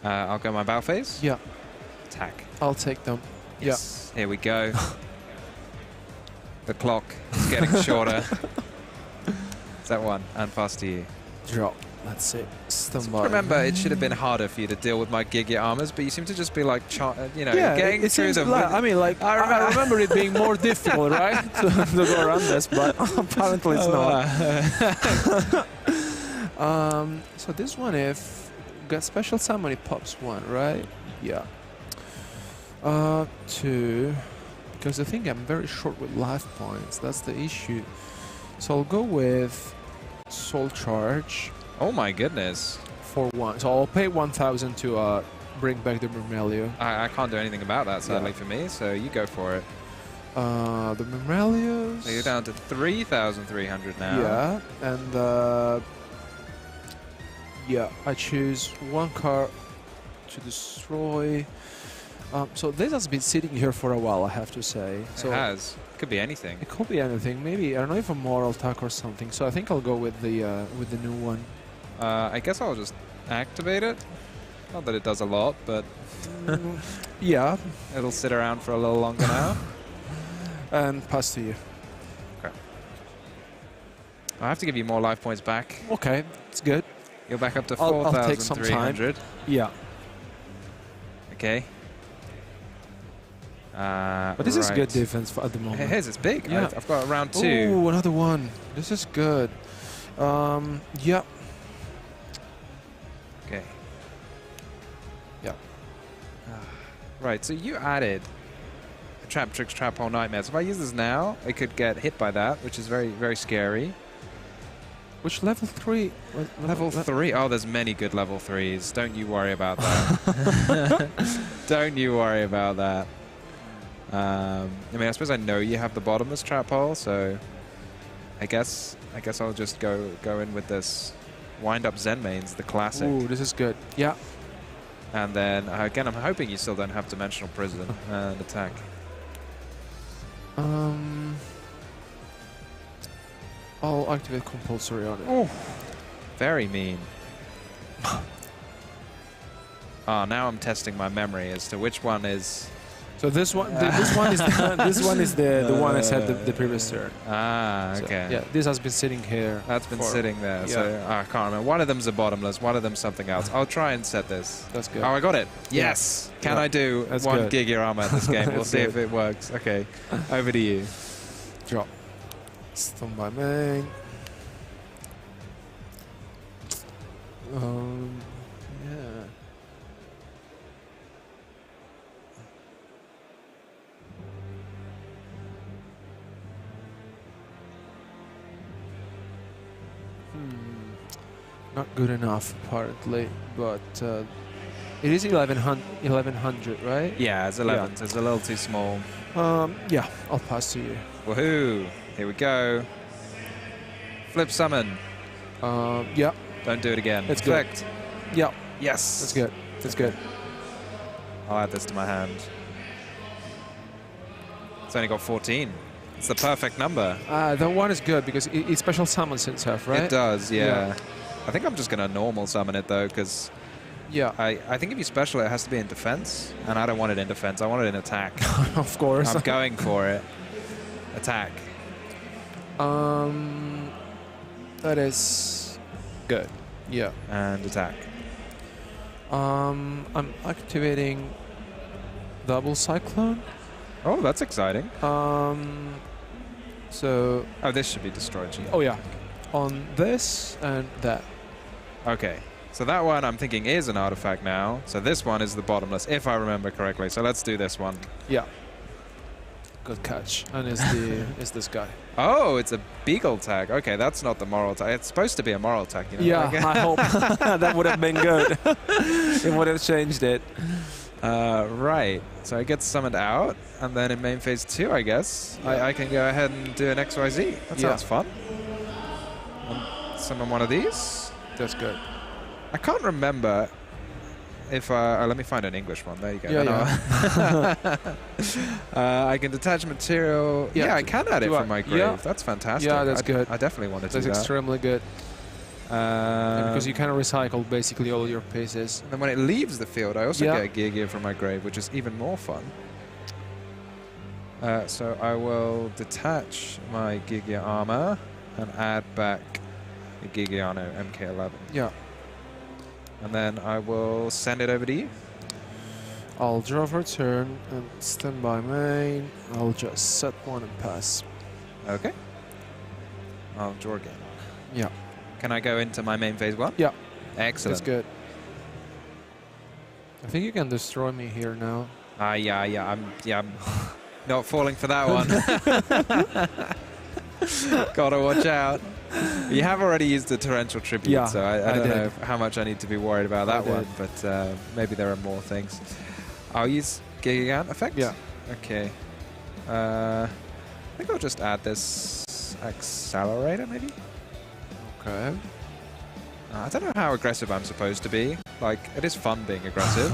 I'll go my bow phase? Yeah. Attack. I'll take them. Yes. Yeah. Here we go. The clock is getting shorter. Is that one? And pass to you. Drop. That's it. Remember, it should have been harder for you to deal with my Giga armors, but you seem to just be like, you know, getting through them. I mean, like, I remember it being more difficult, right? to go around this, but apparently it's not. So this one, if got special summon, it pops one, right? Yeah. Two, because I think I'm very short with life points. That's the issue. So I'll go with Soul Charge. Oh my goodness. For one. So I'll pay 1,000 to bring back the Myrmelio. I can't do anything about that, sadly, for me, so you go for it. The Myrmelios. So you're down to 3,300 now. Yeah, and yeah, I choose one card to destroy. So this has been sitting here for a while, I have to say. So it has. Could be anything. It could be anything. Maybe, I don't know, if a moral attack or something. So I think I'll go with the new one. I guess I'll just activate it. Not that it does a lot, but yeah, it'll sit around for a little longer now. And pass to you. Okay. I have to give you more life points back. Okay, it's good. You're back up to I'll take some time. 4,300. Yeah. Okay. But this is good defense at the moment. It is, it's big. Yeah. I've got round 2. Ooh, another one. This is good. Yeah. Okay. Yeah. Right, so you added a Trap Tricks Trap Hole Nightmares. If I use this now, I could get hit by that, which is very, very scary. Which level 3? Level 3? Oh, there's many good level 3s. Don't you worry about that. Don't you worry about that. I mean, I suppose I know you have the bottomless trap hole, so I guess I'll just go in with this wind up Zen mains, the classic. Ooh, this is good. Yeah. And then again, I'm hoping you still don't have Dimensional Prison and attack. I'll activate compulsory on it. Oh, very mean. Now I'm testing my memory as to which one is. So this one, this one is the one I said the previous turn. Ah, So, okay. yeah, this has been sitting here. That's been for- sitting there, yeah. so I can't remember. One of them's a bottomless, one of them's something else. I'll try and set this. That's good. Oh, I got it. Yeah. Yes. Can Yeah. I do That's one good. Giga armor at this game? We'll That's see if good. it works. Okay, over to you. Drop. Stun by main. Yeah. Not good enough, apparently, but it is 1100, right? Yeah, it's 11, so it's a little too small. Yeah, I'll pass to you. Woohoo! Here we go. Flip summon. Yeah. Don't do it again. It's good. Perfect. Yeah. Yes. That's good. That's good. I'll add this to my hand. It's only got 14. It's the perfect number. That one is good because it special summons itself, right? It does, yeah. I think I'm just going to normal summon it, though, because yeah. I think if you special it has to be in defense, and I don't want it in defense. I want it in attack. Of course. I'm going for it. Attack. That is good. Yeah. And attack. I'm activating double cyclone. Oh, that's exciting. So. Oh, this should be destroyed. Gee. Oh yeah. On this and that. Okay. So that one I'm thinking is an artifact now. So this one is the bottomless, if I remember correctly. So let's do this one. Yeah. Good catch. And is this guy. Oh, it's a beagle tag. Okay, that's not the moral tag. It's supposed to be a moral tag, you know? Yeah, like I hope that would have been good. It would have changed it. Right. So it gets summoned out, and then in main phase 2, I guess, I can go ahead and do an XYZ. That sounds fun. Summon one of these. That's good. I can't remember if let me find an English one. There you go. Yeah, I can detach material. Yeah, I can add it from my grave. Yeah. That's fantastic. Yeah, that's good. I definitely want to do That's that. extremely good. Because you can recycle basically all your pieces. And then when it leaves the field, I also get a Giga from my grave, which is even more fun. So I will detach my Giga armor and add back the Gigiano MK11. Yeah. And then I will send it over to you. I'll draw for turn and stand by main. I'll just set one and pass. Okay. I'll draw again. Yeah. Can I go into my main phase 1? Yeah. Excellent. That's good. I think you can destroy me here now. Yeah. I'm not falling for that one. Gotta watch out. You have already used the torrential tribute, so I don't know how much I need to be worried about that one, but maybe there are more things. I'll use Gigant effect? Yeah. Okay. I think I'll just add this accelerator, maybe? Okay. I don't know how aggressive I'm supposed to be. Like, it is fun being aggressive.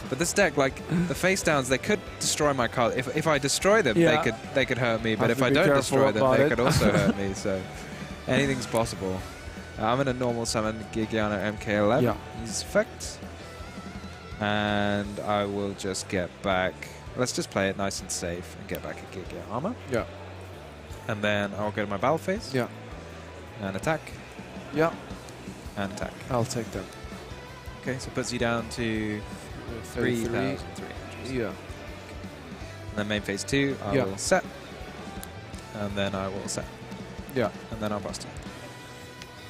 But this deck, like, the face downs, they could destroy my card. If I destroy them, they could hurt me, but if I don't destroy them, they could also hurt me, so anything's possible. I'm in a normal summon Gigiano MK11. Yeah. Use effect. And I will just get back. Let's just play it nice and safe and get back a Giga armor. Yeah. And then I'll go to my battle phase. Yeah. And attack. Yeah. And attack. I'll take them. Okay, so it puts you down to 3,300. Yeah. And then main phase 2, I will set. And then I will set. Yeah. And then I'll bust it.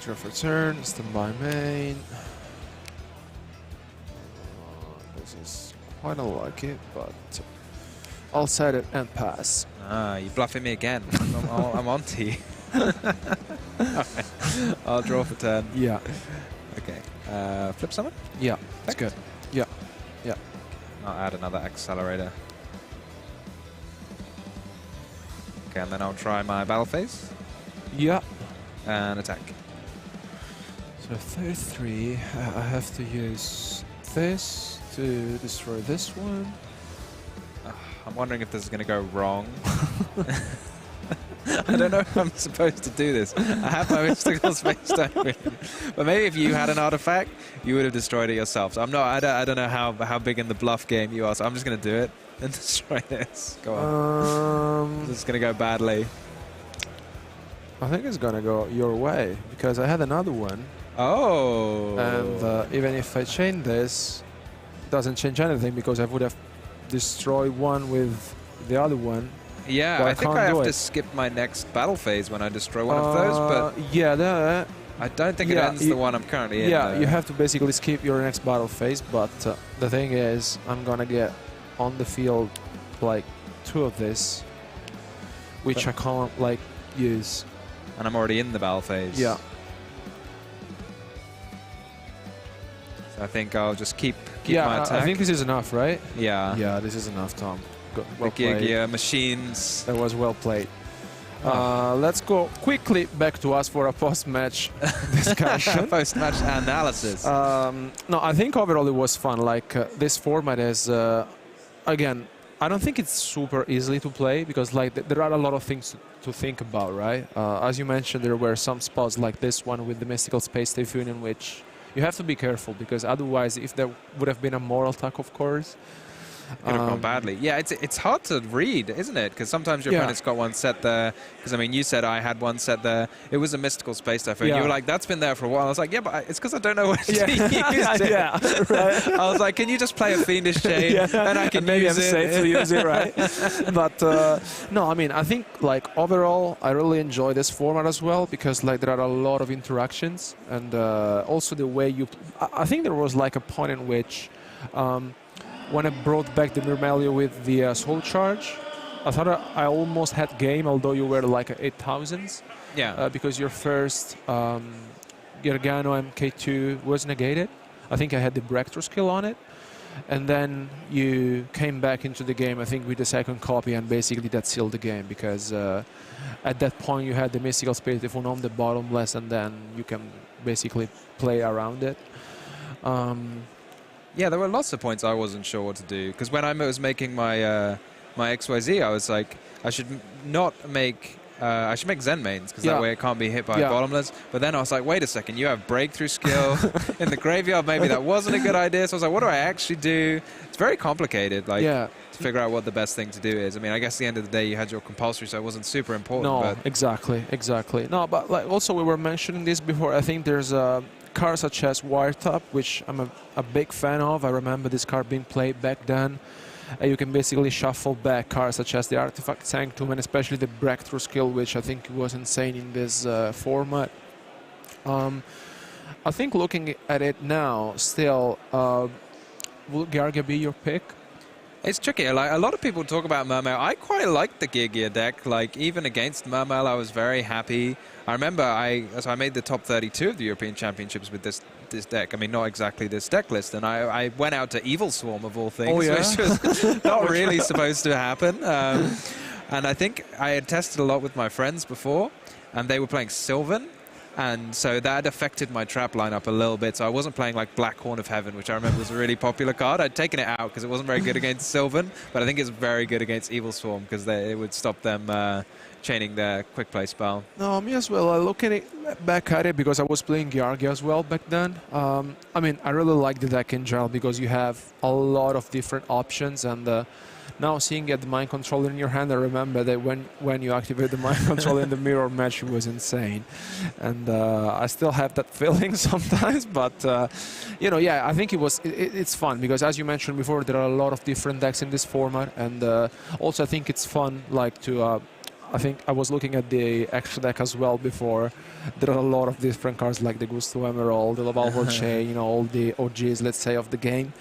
Draw for turn, stand by main. This is quite unlucky, but I'll set it and pass. Ah, you're bluffing me again. I'm on to you. I'll draw for turn. Yeah. Okay. Flip summon? Yeah, that's good. Yeah. Yeah. I'll add another accelerator. Okay, and then I'll try my battle phase. Yeah. And attack. So 33, I have to use this to destroy this one. I'm wondering if this is going to go wrong. I don't know if I'm supposed to do this. I have my mystical space stone. But maybe if you had an artifact, you would have destroyed it yourself. So I'm not. I don't know how big in the bluff game you are. So I'm just going to do it and destroy this. Go on. This is going to go badly. I think it's gonna go your way because I had another one. Oh. And even if I change this, it doesn't change anything because I would have destroyed one with the other one. Yeah, I think I have to skip my next battle phase when I destroy one of those, but yeah, I don't think it ends the one I'm currently in. Yeah, you have to basically skip your next battle phase, but the thing is, I'm gonna get on the field like 2 of this, which I can't like use. And I'm already in the battle phase. Yeah. So I think I'll just keep my attack. I think this is enough, right? Yeah. Yeah, this is enough, Tom. Well the Gear machines. That was well played. Let's go quickly back to us for a post-match discussion. Post-match analysis. No, I think overall it was fun. Like this format is, again, I don't think it's super easy to play because like there are a lot of things to think about, right? As you mentioned, there were some spots like this one with the Mystical Space Typhoon in which you have to be careful because otherwise, if there would have been a mortal attack, of course, it would have gone badly. Yeah, it's hard to read, isn't it? Because sometimes your opponent's got one set there. Because, I mean, you said I had one set there. It was a Mystical Space Typhoon. You were like, that's been there for a while. I was like, yeah, but it's because I don't know where to use it. Right. I was like, can you just play a Fiendish Chain? And I can maybe use it. safely use it, right? But, no, I mean, I think, like, overall, I really enjoy this format as well because, like, there are a lot of interactions. And also the way you... I think there was, like, a point in which... when I brought back the Myrmelio with the Soul Charge, I thought I almost had game, although you were like 8,000s. Yeah. Because your first Gargano MK2 was negated. I think I had the Breakthrough skill on it. And then you came back into the game, I think, with the second copy, and basically that sealed the game because at that point you had the Mystical Space Typhoon on the bottomless, and then you can basically play around it. Yeah, there were lots of points I wasn't sure what to do. Because when I was making my my XYZ, I was like, I should not make... I should make Zen mains, because that way it can't be hit by bottomless. But then I was like, wait a second, you have breakthrough skill in the graveyard. Maybe that wasn't a good idea. So I was like, what do I actually do? It's very complicated, like, to figure out what the best thing to do is. I mean, I guess at the end of the day, you had your compulsory, so it wasn't super important. No, but exactly. No, but like also we were mentioning this before. I think there's cards such as Wiretap, which I'm a big fan of. I remember this card being played back then. You can basically shuffle back cards such as the Artifact Sanctum and especially the Breakthrough skill, which I think was insane in this format. I think looking at it now, still, will Gargia be your pick? It's tricky. Like, a lot of people talk about Mermail. I quite like the Gear deck. Like, even against Mermail, I was very happy. I remember I made the top 32 of the European Championships with this deck. I mean, not exactly this deck list. And I went out to Evil Swarm, of all things, which was not really supposed to happen. And I think I had tested a lot with my friends before, and they were playing Sylvan. And so that affected my trap lineup a little bit. So I wasn't playing like Black Horn of Heaven, which I remember was a really popular card. I'd taken it out because it wasn't very good against Sylvan, but I think it's very good against Evil Swarm because it would stop them chaining their quick play spell. No, me as well. Looking back at it, because I was playing Gargia as well back then. I mean, I really like the deck in general because you have a lot of different options, and now seeing the Mind Controller in your hand, I remember that when you activate the Mind Controller in the mirror match, it was insane. And I still have that feeling sometimes, but you know, yeah, I think it's fun because, as you mentioned before, there are a lot of different decks in this format, and also I think it's fun, like to. I think I was looking at the extra deck as well before. There are a lot of different cards like the Gusto Emerald, the Lavalval Chain, you know, all the OGs, let's say, of the game.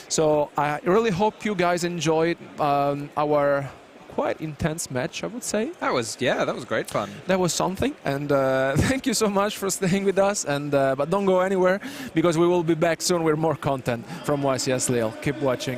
So I really hope you guys enjoyed our quite intense match, I would say. That was great fun. That was something, and thank you so much for staying with us. And but don't go anywhere because we will be back soon with more content from YCS Lille. Keep watching.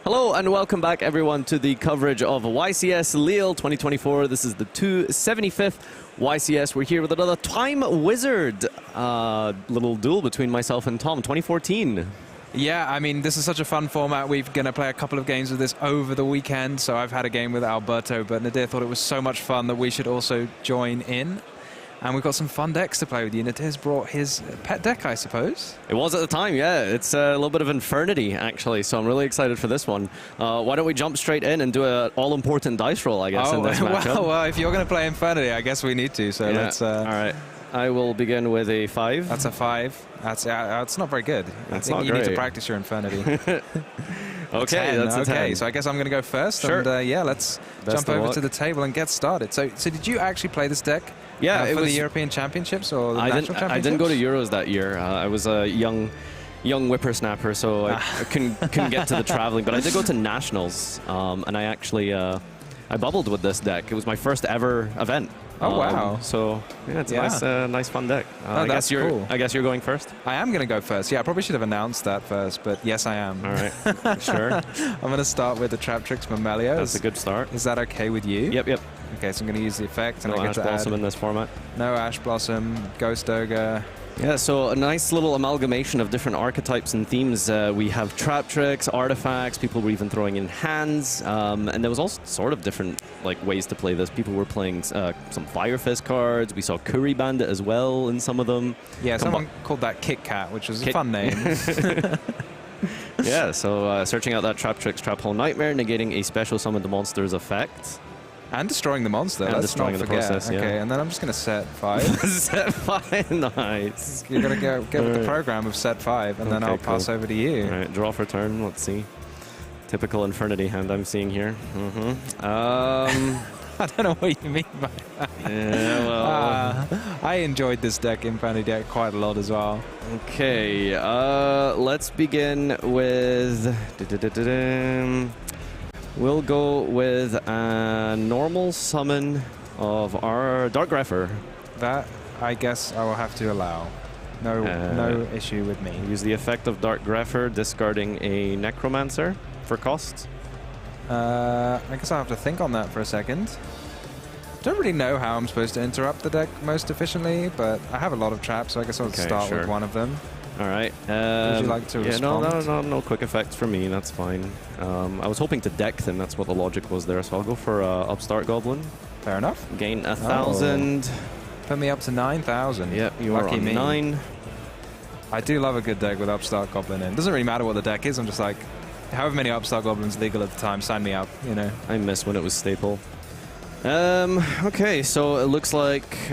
Hello and welcome back everyone to the coverage of YCS Lille 2024. This is the 275th YCS. We're here with another Time Wizard little duel between myself and Tom, 2014. Yeah, I mean, this is such a fun format. We're going to play a couple of games of this over the weekend. So I've had a game with Alberto, but Nadir thought it was so much fun that we should also join in. And we've got some fun decks to play with you. Nadir's brought his pet deck, I suppose. It was at the time, yeah. It's a little bit of Infernity, actually, so I'm really excited for this one. Why don't we jump straight in and do an all-important dice roll, I guess, in this matchup. Well, if you're going to play Infernity, I guess we need to, so yeah. let's... All right. I will begin with a 5. That's a 5. That's not very good. That's I think not you great. need to practice your Infernity. Okay, that's a 10. Okay, so I guess I'm going to go first. Sure. And yeah, let's jump over to the table and get started. So did you actually play this deck? Yeah, it for the European Championships or the National Championships? I didn't go to Euros that year. I was a young whippersnapper, so I couldn't get to the traveling. But I did go to Nationals, and I actually I bubbled with this deck. It was my first ever event. Oh wow! So yeah, it's a nice fun deck. I guess you're cool. I guess you're going first. I am going to go first. Yeah, I probably should have announced that first, but yes, I am. All right, sure. I'm going to start with the Trap Tricks Mamelio. That's a good start. Is that okay with you? Yep. Okay, so I'm going to use the effect, and no I get Ash to Blossom add in this format. No Ash Blossom, Ghost Ogre. Yeah, so a nice little amalgamation of different archetypes and themes. We have trap tricks, artifacts, people were even throwing in hands, and there was all sort of different ways to play this. People were playing some Fire Fist cards. We saw Curry Bandit as well in some of them. Yeah, someone called that Kit Kat, which was a fun name. Yeah, so searching out that Trap Tricks Trap Hole Nightmare, negating a special summoned monster's effect. And destroying the monster. And Let's destroying not the forget. process, yeah. Okay, and then I'm just going to set 5. Set 5, nice. You're going to go with the program of set 5, and then I'll pass over to you. All right, draw for turn. Let's see. Typical Infernity hand I'm seeing here. I don't know what you mean by that. Yeah, well... I enjoyed this deck, Infernity deck, quite a lot as well. Okay, let's begin with... We'll go with a normal summon of our Dark Grepher. That, I guess, I will have to allow. No issue with me. Use the effect of Dark Grepher, discarding a Necromancer for cost. I guess I'll have to think on that for a second. Don't really know how I'm supposed to interrupt the deck most efficiently, but I have a lot of traps, so I guess I'll start with one of them. All right. Would you like to respond? No quick effects for me. That's fine. I was hoping to deck them. That's what the logic was there. So I'll go for Upstart Goblin. Fair enough. Gain 1,000. Put me up to 9,000. Yep, you are on 9. I do love a good deck with Upstart Goblin in. Doesn't really matter what the deck is. I'm just like, however many Upstart Goblins legal at the time, sign me up. You know. I miss when it was staple. Okay, so it looks like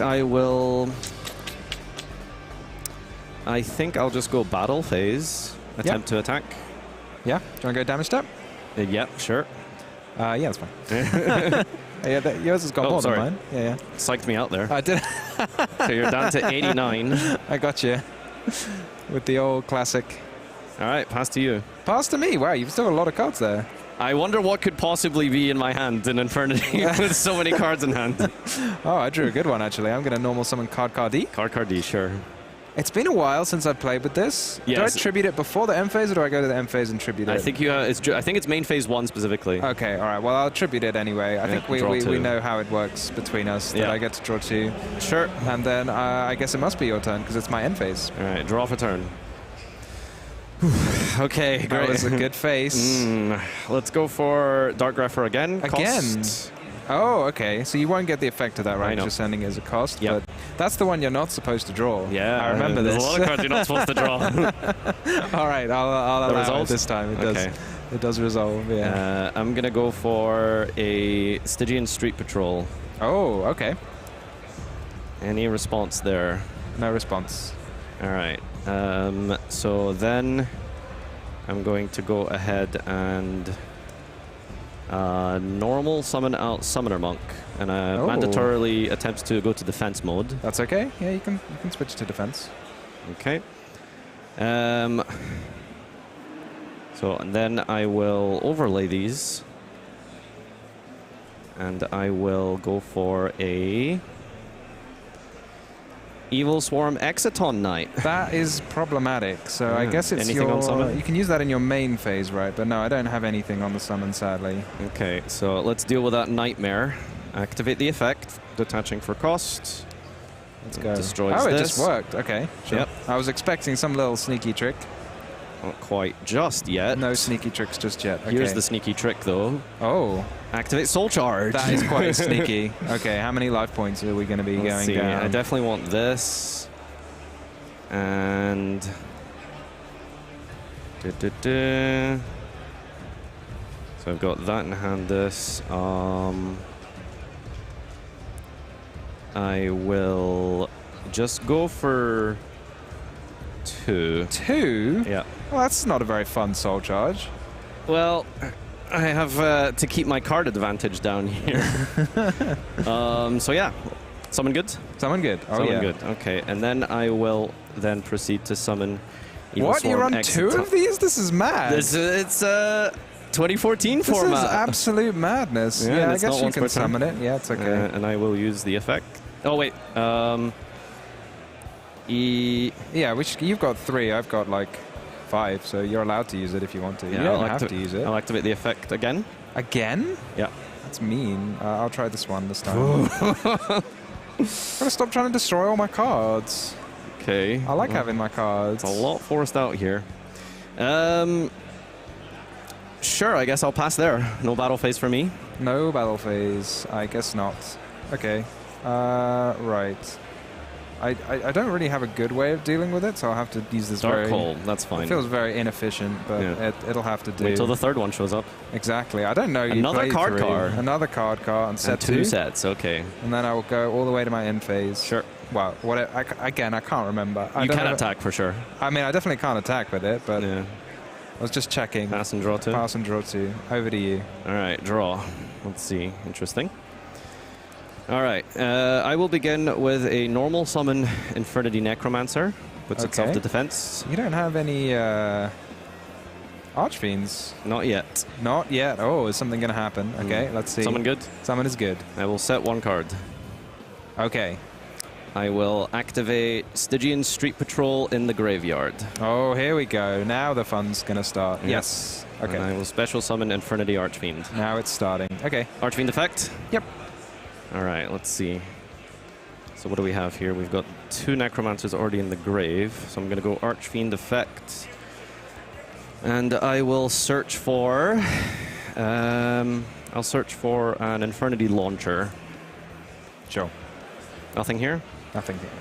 I think I'll just go battle phase. Attempt to attack. Yeah? Do you want to go damage step? Yep, sure. Yeah, that's fine. Yeah, yours has got more than mine. Yeah. Psyched me out there. I did. So you're down to 89. I got you. With the old classic. All right, pass to you. Pass to me? Wow, you've still got a lot of cards there. I wonder what could possibly be in my hand in Infernity with so many cards in hand. Oh, I drew a good one, actually. I'm going to normal summon Card-Card-D. Card-Card-D, sure. It's been a while since I've played with this. Yes. Do I tribute it before the end phase, or do I go to the end phase and tribute it? I think I think it's main phase 1 specifically. Okay, all right. Well, I'll tribute it anyway. I think we know how it works between us. That I get to draw 2. Sure. And then I guess it must be your turn because it's my end phase. All right, draw for turn. Okay, great. That was a good face. Let's go for Dark Grepher again. Cost. Oh, okay. So you won't get the effect of that, right? I know. You're sending it as a cost. Yep. But that's the one you're not supposed to draw. Yeah, I remember this. There's a lot of cards you're not supposed to draw. All right, I'll allow it this time. It does resolve. Yeah. I'm gonna go for a Stygian Street Patrol. Oh, okay. Any response there? No response. All right. So then I'm going to go ahead and normal summon out Summoner Monk, and mandatorily attempts to go to defense mode. That's okay. Yeah, you can switch to defense. Okay. So and then I will overlay these, and I will go for a Evil Swarm Exciton Knight. That is problematic. So I guess it's anything on summon? You can use that in your main phase, right? But no, I don't have anything on the summon, sadly. Okay, so let's deal with that Nightmare. Activate the effect, detaching for cost. Let's go. Destroys oh, it this. just worked. Okay, sure. Yep. I was expecting some little sneaky trick. Not quite just yet. No sneaky tricks just yet. Okay. Here's the sneaky trick, though. Oh. Activate Soul Charge. That is quite sneaky. Okay, how many life points are we going to be Let's going see. down? I definitely want this. And... So I've got that in hand, this. I will just go for 2. 2? Yeah. Well, that's not a very fun soul charge. Well, I have to keep my card advantage down here. So yeah, summon good? Summon good. Oh, summon yeah. good. Okay, and then I will then proceed to summon Evil What? You Swarm run 2 of these? This is mad. It's 2014 this format. This is absolute madness. Yeah, I guess you can summon it. Yeah, it's okay. And I will use the effect. Oh, wait. Yeah, you've got 3. I've got like 5, so you're allowed to use it if you want to. Yeah, you don't have to use it. I'll activate the effect again. Again? Yeah. That's mean. I'll try this one this time. Gotta stop trying to destroy all my cards. Okay. I like having my cards. It's a lot forced out here. Sure, I guess I'll pass there. No battle phase for me. No battle phase. I guess not. Okay. Right. I don't really have a good way of dealing with it, so I'll have to use this Dark Hole, that's fine. It feels very inefficient, but it'll have to do. Wait till the third one shows up. Exactly. I don't know. Another card car. Another card car and set 2 sets, okay. And then I will go all the way to my end phase. Sure. Well, again, I can't remember. You can attack for sure. I mean, I definitely can't attack with it, but I was just checking. Pass and draw 2. Pass and draw 2. Over to you. All right, draw. Let's see. Interesting. All right, I will begin with a normal summon Infernity Necromancer. Puts itself to defense. You don't have any Archfiends? Not yet. Not yet. Oh, is something going to happen? Okay, let's see. Summon good? Summon is good. I will set 1 card. Okay. I will activate Stygian Street Patrol in the graveyard. Oh, here we go. Now the fun's going to start. Yes. Okay. And I will special summon Infernity Archfiend. Now it's starting. Okay. Archfiend effect? Yep. All right, let's see. So what do we have here? We've got 2 Necromancers already in the grave. So I'm going to go Archfiend effect. And I will search for... I'll search for an Infernity Launcher. Sure. Nothing here? Nothing here.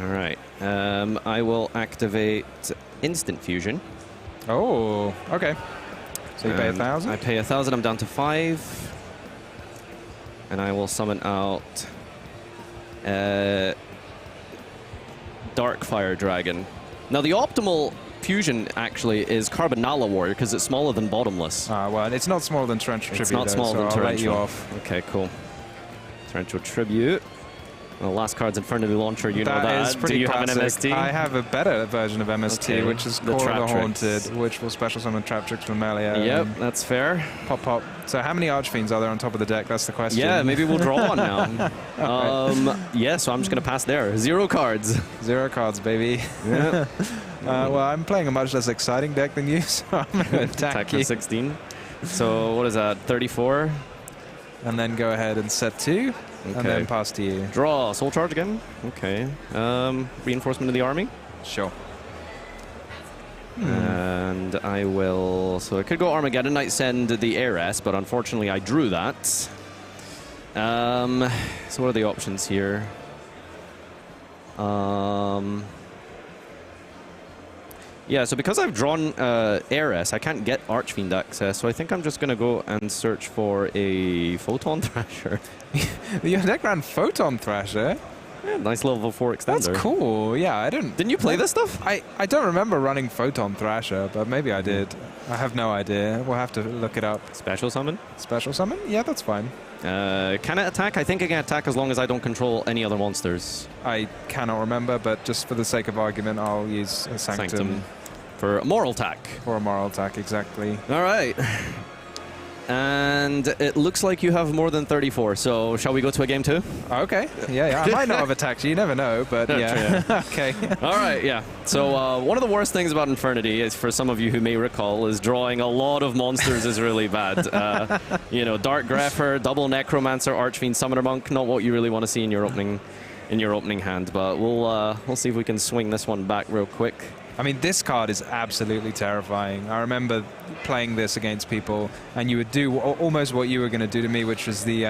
All right. I will activate Instant Fusion. Oh, okay. So you pay 1,000? I pay 1,000. I'm down to 5. And I will summon out Dark Fire Dragon. Now, the optimal fusion actually is Carbonala Warrior because it's smaller than Bottomless. Well, it's not smaller than Torrential Tribute. It's not smaller than Torrential. I'll let you off. Okay, cool. Torrential Tribute. Well, last card's Infernity Launcher, you know that. Is pretty Do you classic. have an MST? I have a better version of MST, Okay. which is The Core of the Trap Tricks. Haunted, which will special summon Trap Tricks from Melia. Yep, that's fair. Pop, pop. So how many Archfiends are there on top of the deck? That's the question. Yeah, maybe we'll draw one now. Yeah, so I'm just going to pass there. 0 cards. 0 cards, baby. Yeah. Well, I'm playing a much less exciting deck than you, so I'm going to attack for you. 16. So what is that, 34? And then go ahead and set 2, and then pass to you. Draw, Soul Charge again. Okay. Reinforcement of the army. Sure. And I will... So I could go Armageddon Knight, send the Heiress, but unfortunately I drew that. So what are the options here? Yeah, so because I've drawn Heiress, I can't get Archfiend access, so I think I'm just going to go and search for a Photon Thrasher. Your deck ran Photon Thrasher? Yeah, nice level 4 extender. That's cool. Yeah, I didn't... Didn't you play this stuff? I don't remember running Photon Thrasher, but maybe I did. I have no idea. We'll have to look it up. Special summon? Special summon? Yeah, that's fine. Can it attack? I think it can attack as long as I don't control any other monsters. I cannot remember, but just for the sake of argument, I'll use a Sanctum. For a moral attack. For a moral attack, exactly. All right. And it looks like you have more than 34, so shall we go to a game 2? Okay. Yeah. I might not have attacked you. You never know, but yeah. Okay. All right, yeah. So one of the worst things about Infernity is, for some of you who may recall, is drawing a lot of monsters is really bad. You know, Dark Grepher, Double Necromancer, Archfiend, Summoner Monk, not what you really want to see in your opening hand, but we'll see if we can swing this one back real quick. I mean, this card is absolutely terrifying. I remember playing this against people, and you would do almost what you were going to do to me, which was the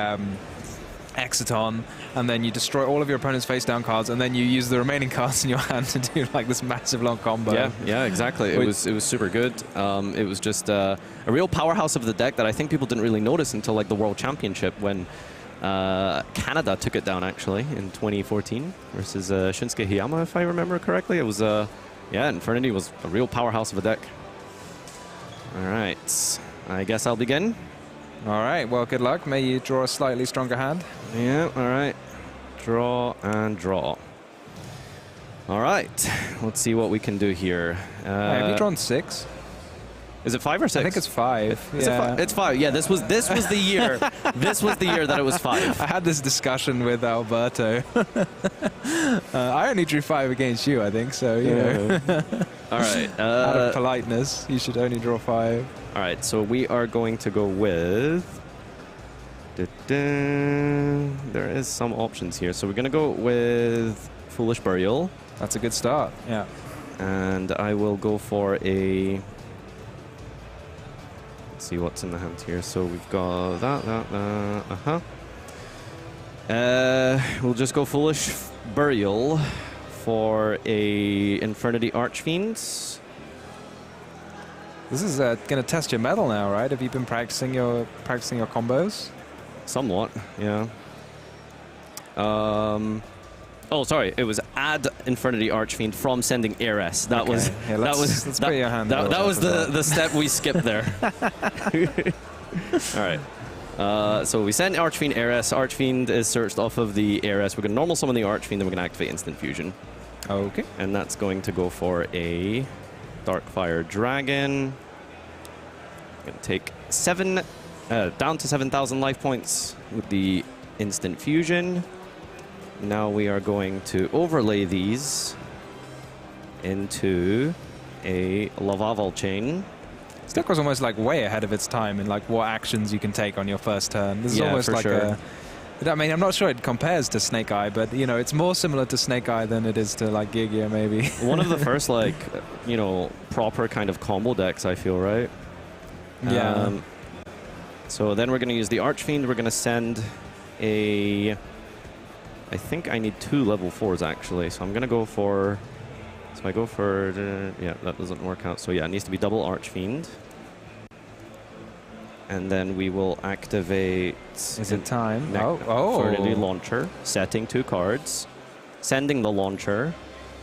Exciton, and then you destroy all of your opponent's face-down cards, and then you use the remaining cards in your hand to do like this massive long combo. Yeah, exactly. It was super good. It was just a real powerhouse of the deck that I think people didn't really notice until like the World Championship, when Canada took it down actually in 2014 versus Shinsuke Hiyama, if I remember correctly. It was yeah, Infernity was a real powerhouse of a deck. All right, I guess I'll begin. All right, well, good luck. May you draw a slightly stronger hand. Yeah, all right. Draw and draw. All right, let's see what we can do here. Have you drawn 6? Is it 5 or 6? I think it's 5. It's 5. Yeah, this was the year. This was the year that it was 5. I had this discussion with Alberto. I only drew 5 against you, I think. So you know. All right. Out of politeness, you should only draw 5. All right. So we are going to go with. There is some options here. So we're going to go with Foolish Burial. That's a good start. Yeah. And I will go for a. See what's in the hand here. So we've got we'll just go Foolish Burial for a Infernity Archfiend. This is going to test your metal now, right? Have you been practicing your combos? Somewhat, yeah. Oh, sorry. It was add Infernity Archfiend from sending Heiress. That was yeah, let's put your hand that was the step we skipped there. All right. So we send Archfiend Heiress. Archfiend is searched off of the Heiress. We're going to normal summon the Archfiend, then we're going to activate Instant Fusion. Okay. And that's going to go for a Darkfire Dragon. Going to take 7 down to 7,000 life points with the Instant Fusion. Now we are going to overlay these into a Lavaval Chain. This deck was almost like way ahead of its time in like what actions you can take on your first turn. This is almost like a. I mean, I'm not sure it compares to Snake Eye, but you know, it's more similar to Snake Eye than it is to like Gigia maybe. One of the first like, you know, proper kind of combo decks, I feel, right? Yeah. So then we're going to use the Archfiend. We're going to send a. I think I need 2 level 4s actually, so I'm going to go for. So I go for. Yeah, that doesn't work out. So yeah, it needs to be double Archfiend. And then we will activate. Is it time? Infernity Launcher, setting 2 cards, sending the launcher,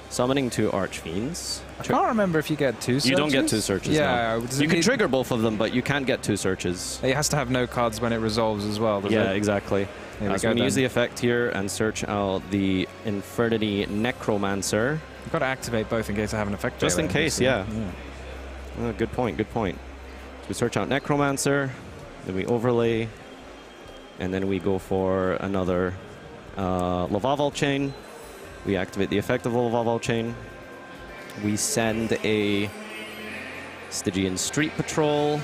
summoning 2 Archfiends. I can't remember if you get 2 searches. You don't get 2 searches. Yeah, no. You can trigger both of them, but you can't get 2 searches. It has to have no cards when it resolves as well. Yeah, exactly. So I'm going to use the effect effect here and search out the Infernity Necromancer. You've got to activate both in case I have an effect. Just in case, yeah. Good point, good point. So we search out Necromancer, then we overlay, and then we go for another Lavaval Chain. We activate the effect of the Lavaval Chain. We send a Stygian Street Patrol.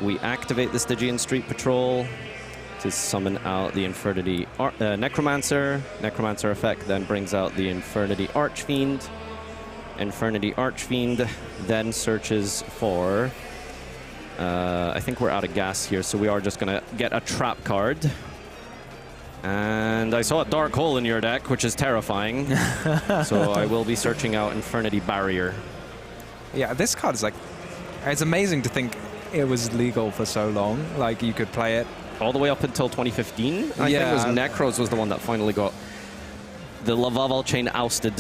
We activate the Stygian Street Patrol to summon out the Infernity Necromancer. Necromancer effect then brings out the Infernity Archfiend. Infernity Archfiend then searches for... I think we're out of gas here, so we are just going to get a trap card. And I saw a Dark Hole in your deck, which is terrifying. So I will be searching out Infernity Barrier. Yeah, this card is like... It's amazing to think it was legal for so long. Like, you could play it all the way up until 2015. I think it was Necros was the one that finally got the Lavaval Chain ousted.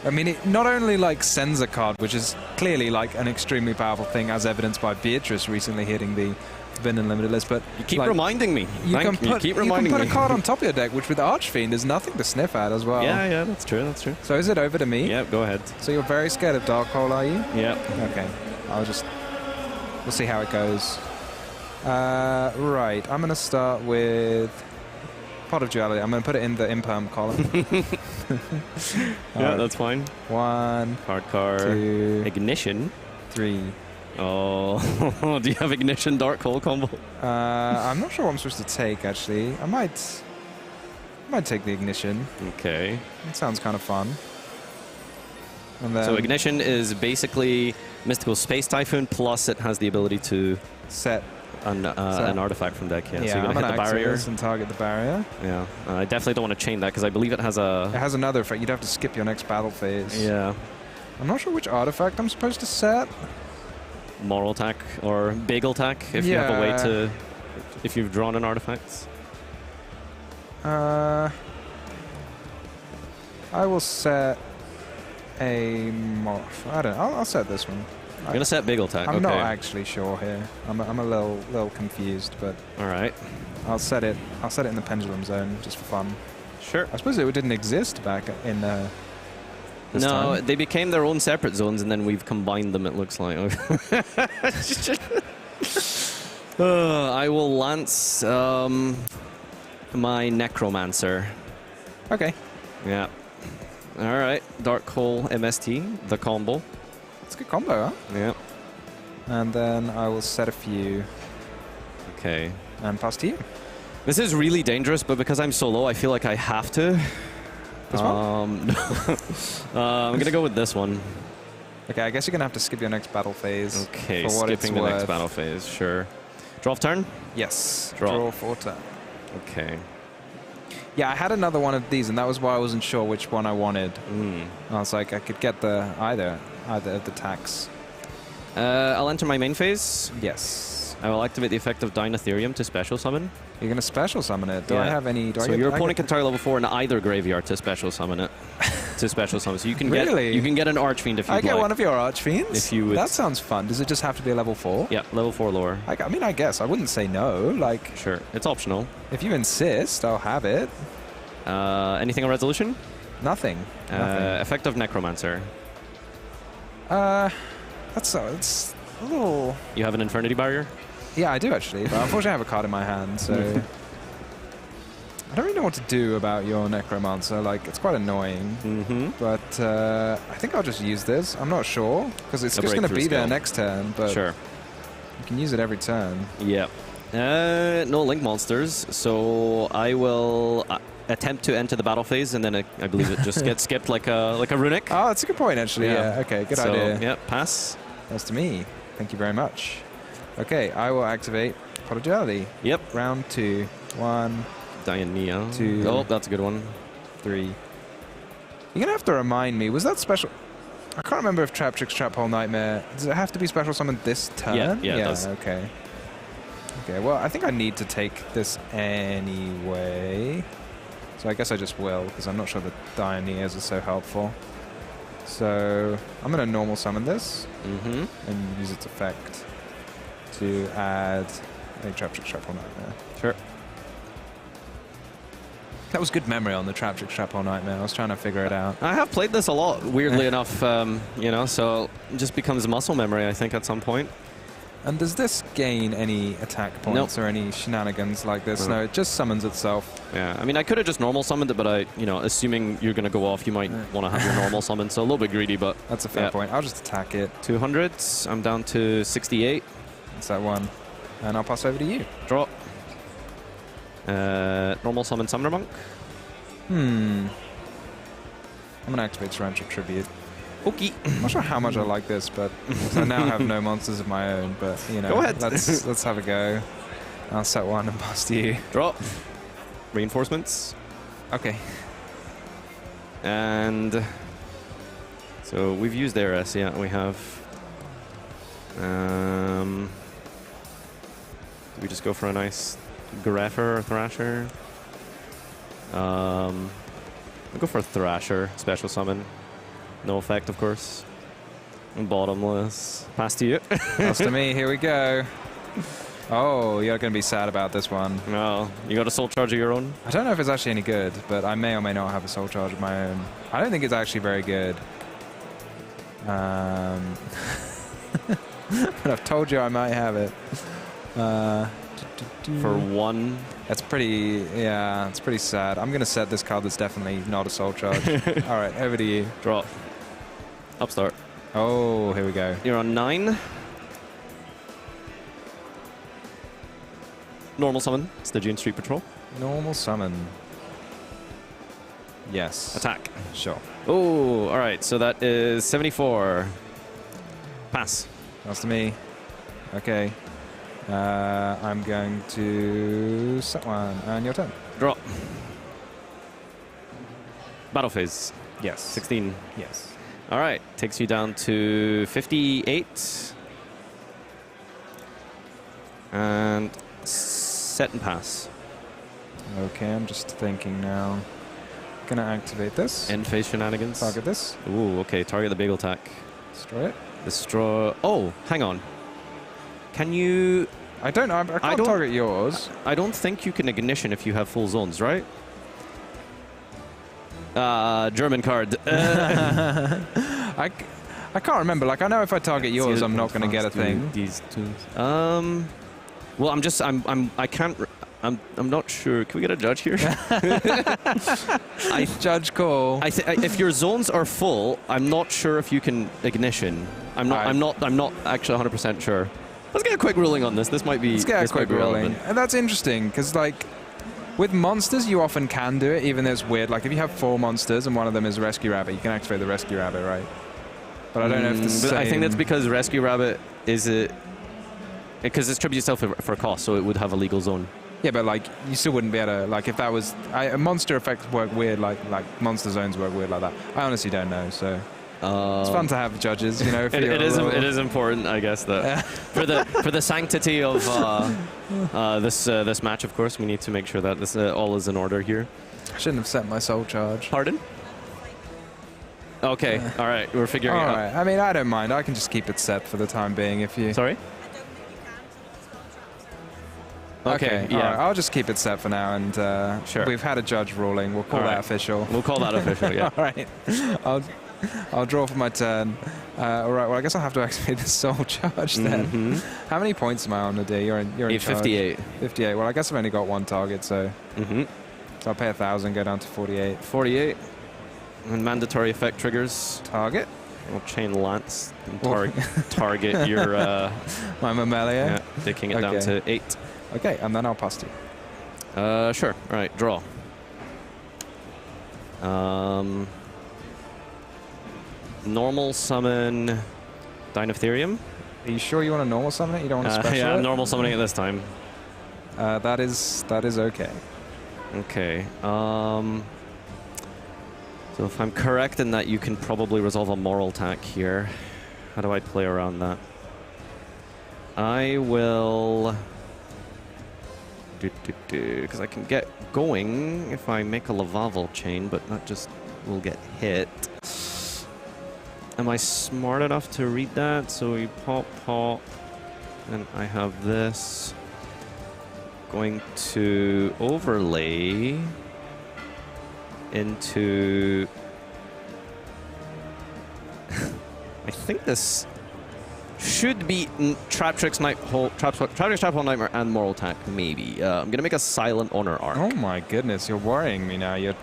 I mean, it not only like sends a card, which is clearly like an extremely powerful thing, as evidenced by Beatrice recently hitting the Bin Unlimited list, but you keep like, reminding me. You can put a card on top of your deck, which with Archfiend is nothing to sniff at as well. Yeah, that's true, that's true. So is it over to me? Yeah, go ahead. So you're very scared of Dark Hole, are you? Yeah. Okay. We'll see how it goes. Right, I'm going to start with Pot of Duality. I'm going to put it in the imperm column. Yeah, that's fine. 1, Card. 2, Ignition. 3. Oh, do you have Ignition Dark Hole combo? I'm not sure what I'm supposed to take, actually. I might take the Ignition. Okay. It sounds kind of fun. And then So Ignition is basically Mystical Space Typhoon, plus it has the ability to set an artifact from deck. Yeah, so yeah, you're I'm going to hit the barrier. and target the barrier. Yeah, I definitely don't want to chain that because I believe it has a... It has another effect. You'd have to skip your next battle phase. Yeah. I'm not sure which artifact I'm supposed to set. Moral attack or bagel attack if you have a way to... If you've drawn an artifact. I will set a morph. I don't know. I'll set this one. You're going to set bagel attack, I'm okay. not actually sure here. I'm a little confused, but... All right. I'll set it in the pendulum zone just for fun. Sure. I suppose it didn't exist back in this No, time. they became their own separate zones, and then we've combined them, it looks like. I will lance my Necromancer. Okay. Yeah. All right. Dark Hole MST, the combo. It's a good combo, huh? Yeah. And then I will set a few. Okay. And pass to you. This is really dangerous, but because I'm so low, I feel like I have to. This one? I'm going to go with this one. Okay, I guess you're going to have to skip your next battle phase. Okay, for what skipping it's the next worth. battle phase, sure. Draw off turn? Yes. Draw. for turn. Okay. Yeah, I had another one of these, and that was why I wasn't sure which one I wanted. I was like, I could get the either of the tax. I'll enter my main phase. Yes. I will activate the effect of Dinotherium to special summon. You're going to special summon it. Do I have any... So your opponent can target level 4 in either graveyard to special summon it. So you can Really? you can get an Archfiend if you like. I get one of your Archfiends? If you would. That sounds fun. Does it just have to be a level 4? Yeah, level 4 lore. I mean, I guess. I wouldn't say no. Like, sure, it's optional. If you insist, I'll have it. Anything on resolution? Nothing. Effect of Necromancer. It's a little... You have an Infernity Barrier? Yeah, I do actually, but unfortunately I have a card in my hand, so... I don't really know what to do about your Necromancer. Like, it's quite annoying. But I think I'll just use this. I'm not sure, because it's just going to be there next turn, but sure. You can use it every turn. Yeah. No link monsters, so I will attempt to enter the battle phase, and then I believe it just gets skipped like a runic. Oh, that's a good point, actually. Yeah. Okay, good idea. Yeah, pass. That's to me. Thank you very much. Okay, I will activate Prodigality. Yep. Round 2. 1. Diania. 2. Oh, that's a good one. 3. You're going to have to remind me, was that special... I can't remember if Trap Tricks Trap Hole Nightmare... Does it have to be special summoned this turn? Yeah, it does. Okay. Okay, well, I think I need to take this anyway. So I guess I just will, because I'm not sure the Dianias are so helpful. So I'm going to normal summon this and use its effect to add a Trap Tricks Trap Hole Nightmare. Sure. That was good memory on the Trap Tricks Trap Hole Nightmare. I was trying to figure it out. I have played this a lot, weirdly enough, you know, so it just becomes muscle memory, I think, at some point. And does this gain any attack points or any shenanigans like this? No, it just summons itself. Yeah, I mean, I could have just normal summoned it, but you know, assuming you're going to go off, you might want to have your normal summon, so a little bit greedy, but... That's a fair point. I'll just attack it. 200s, I'm down to 68. That's that one. And I'll pass over to you. Draw. Normal summon Summoner Monk. I'm going to activate Torrential Tribute. Okay. I'm not sure how much I like this, but I now have no monsters of my own, but, you know, go ahead. let's have a go. I'll set one and pass to you. Draw. Reinforcements. Okay. And so we've used Eris, yeah, we have... do we just go for a nice Greffer or Thrasher? I'll go for a Thrasher, special summon. No effect, of course. Bottomless. Pass to you. Pass to me. Here we go. Oh, you're going to be sad about this one. No. You got a Soul Charge of your own? I don't know if it's actually any good, but I may or may not have a Soul Charge of my own. I don't think it's actually very good. But I've told you I might have it. For one. That's pretty, yeah, it's pretty sad. I'm going to set this card that's definitely not a soul charge. All right, over to you. Draw. Upstart. Oh, here we go. You're on 9. Normal summon, Stygian Street Patrol. Normal summon. Yes. Attack. Sure. Oh, all right, so that is 74. Pass. That's to me. Okay. I'm going to set one, and your turn. Draw. Battle phase. Yes. 16. Yes. All right, takes you down to 58. And set and pass. Okay, I'm just thinking now. Gonna activate this. End phase shenanigans. Target this. Ooh, okay, target the bagel attack. Destroy it. Destroy. Oh, hang on. Can you... I can't target yours. I don't think you can ignition if you have full zones, right? German card. I can't remember. Like, I know if I target yours, I'm not going to get a thing. These two. Well, I can't. I'm not sure. Can we get a judge here? Judge call. If your zones are full, I'm not sure if you can ignition. I'm not actually 100% sure. Let's get a quick ruling on this. This might be. Let's get a quick ruling. And that's interesting because, like, with monsters, you often can do it, even though it's weird. Like, if you have 4 monsters and one of them is Rescue Rabbit, you can activate the Rescue Rabbit, right? But I don't know if the same... I think that's because Rescue Rabbit is it... Because it's tribute itself for cost, so it would have a legal zone. Yeah, but, like, you still wouldn't be able to... Like, if that was... monster effects work weird, like monster zones work weird like that. I honestly don't know, so... it's fun to have judges, you know. It is important, I guess, that for the sanctity of this match. Of course, we need to make sure that this all is in order here. I shouldn't have set my soul charge. Pardon? Okay, all right, we're figuring it out. All right, I mean, I don't mind. I can just keep it set for the time being. If you sorry. Okay, yeah. Right, I'll just keep it set for now, and sure. We've had a judge ruling. We'll call that official. We'll call that official. Yeah. All right. I'll draw for my turn. All right. Well, I guess I'll have to activate the soul charge then. How many points am I on the day? You're in charge. 58. 58. Well, I guess I've only got one target, so. So I'll pay 1,000, go down to 48. 48. And mandatory effect triggers. Target. We'll chain lance and target your my Mammalia. Yeah, taking it down to 8. Okay, and then I'll pass to you. Sure. All right. Draw. Normal summon Dinotherium. Are you sure you want to normal summon it? You don't want to special yeah, it? I'm normal summoning it this time. That is okay. Okay. So if I'm correct in that, you can probably resolve a moral attack here. How do I play around that? I will... Because I can get going if I make a Lavaval chain, but that just will get hit. Am I smart enough to read that? So we pop, and I have this. Going to overlay into... I think this should be Trap Tricks, Trap Tricks, Trap Hole Nightmare, and Moral Attack, maybe. I'm going to make a Silent Honor arc. Oh my goodness, you're worrying me now. You're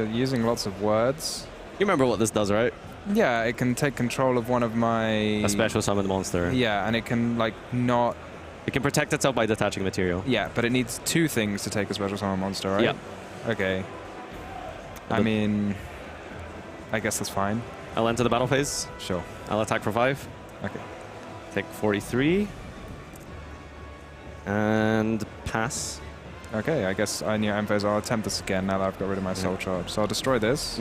using lots of words. You remember what this does, right? Yeah, it can take control of one of my... A special summoned monster. Yeah, and it can, like, not... It can protect itself by detaching material. Yeah, but it needs 2 things to take a special summon monster, right? Yeah. Okay. I mean... I guess that's fine. I'll enter the battle phase. Sure. I'll attack for 5. Okay. Take 43. And pass. Okay, I guess on your end phase I'll attempt this again now that I've got rid of my soul charge. So I'll destroy this.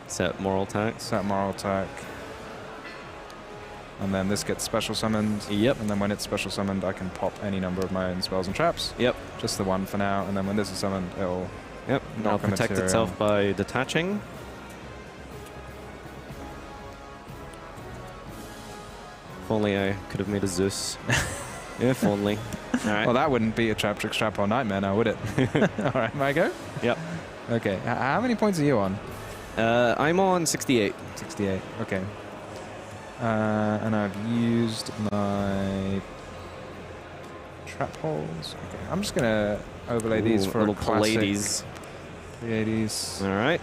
Set moral attack. Set moral attack. And then this gets special summoned. Yep. And then when it's special summoned, I can pop any number of my own spells and traps. Yep. Just the one for now. And then when this is summoned, it'll... Yep. Now protect itself by detaching. If only I could have made a Zeus. If only. All right. Well, that wouldn't be a Trap Trick Trap Hole Nightmare now, would it? All right, may I go? Yep. Okay. How many points are you on? I'm on 68. 68. Okay. And I've used my trap holes. Okay, I'm just gonna overlay these for little a classic Pleiades. Pleiades. All right.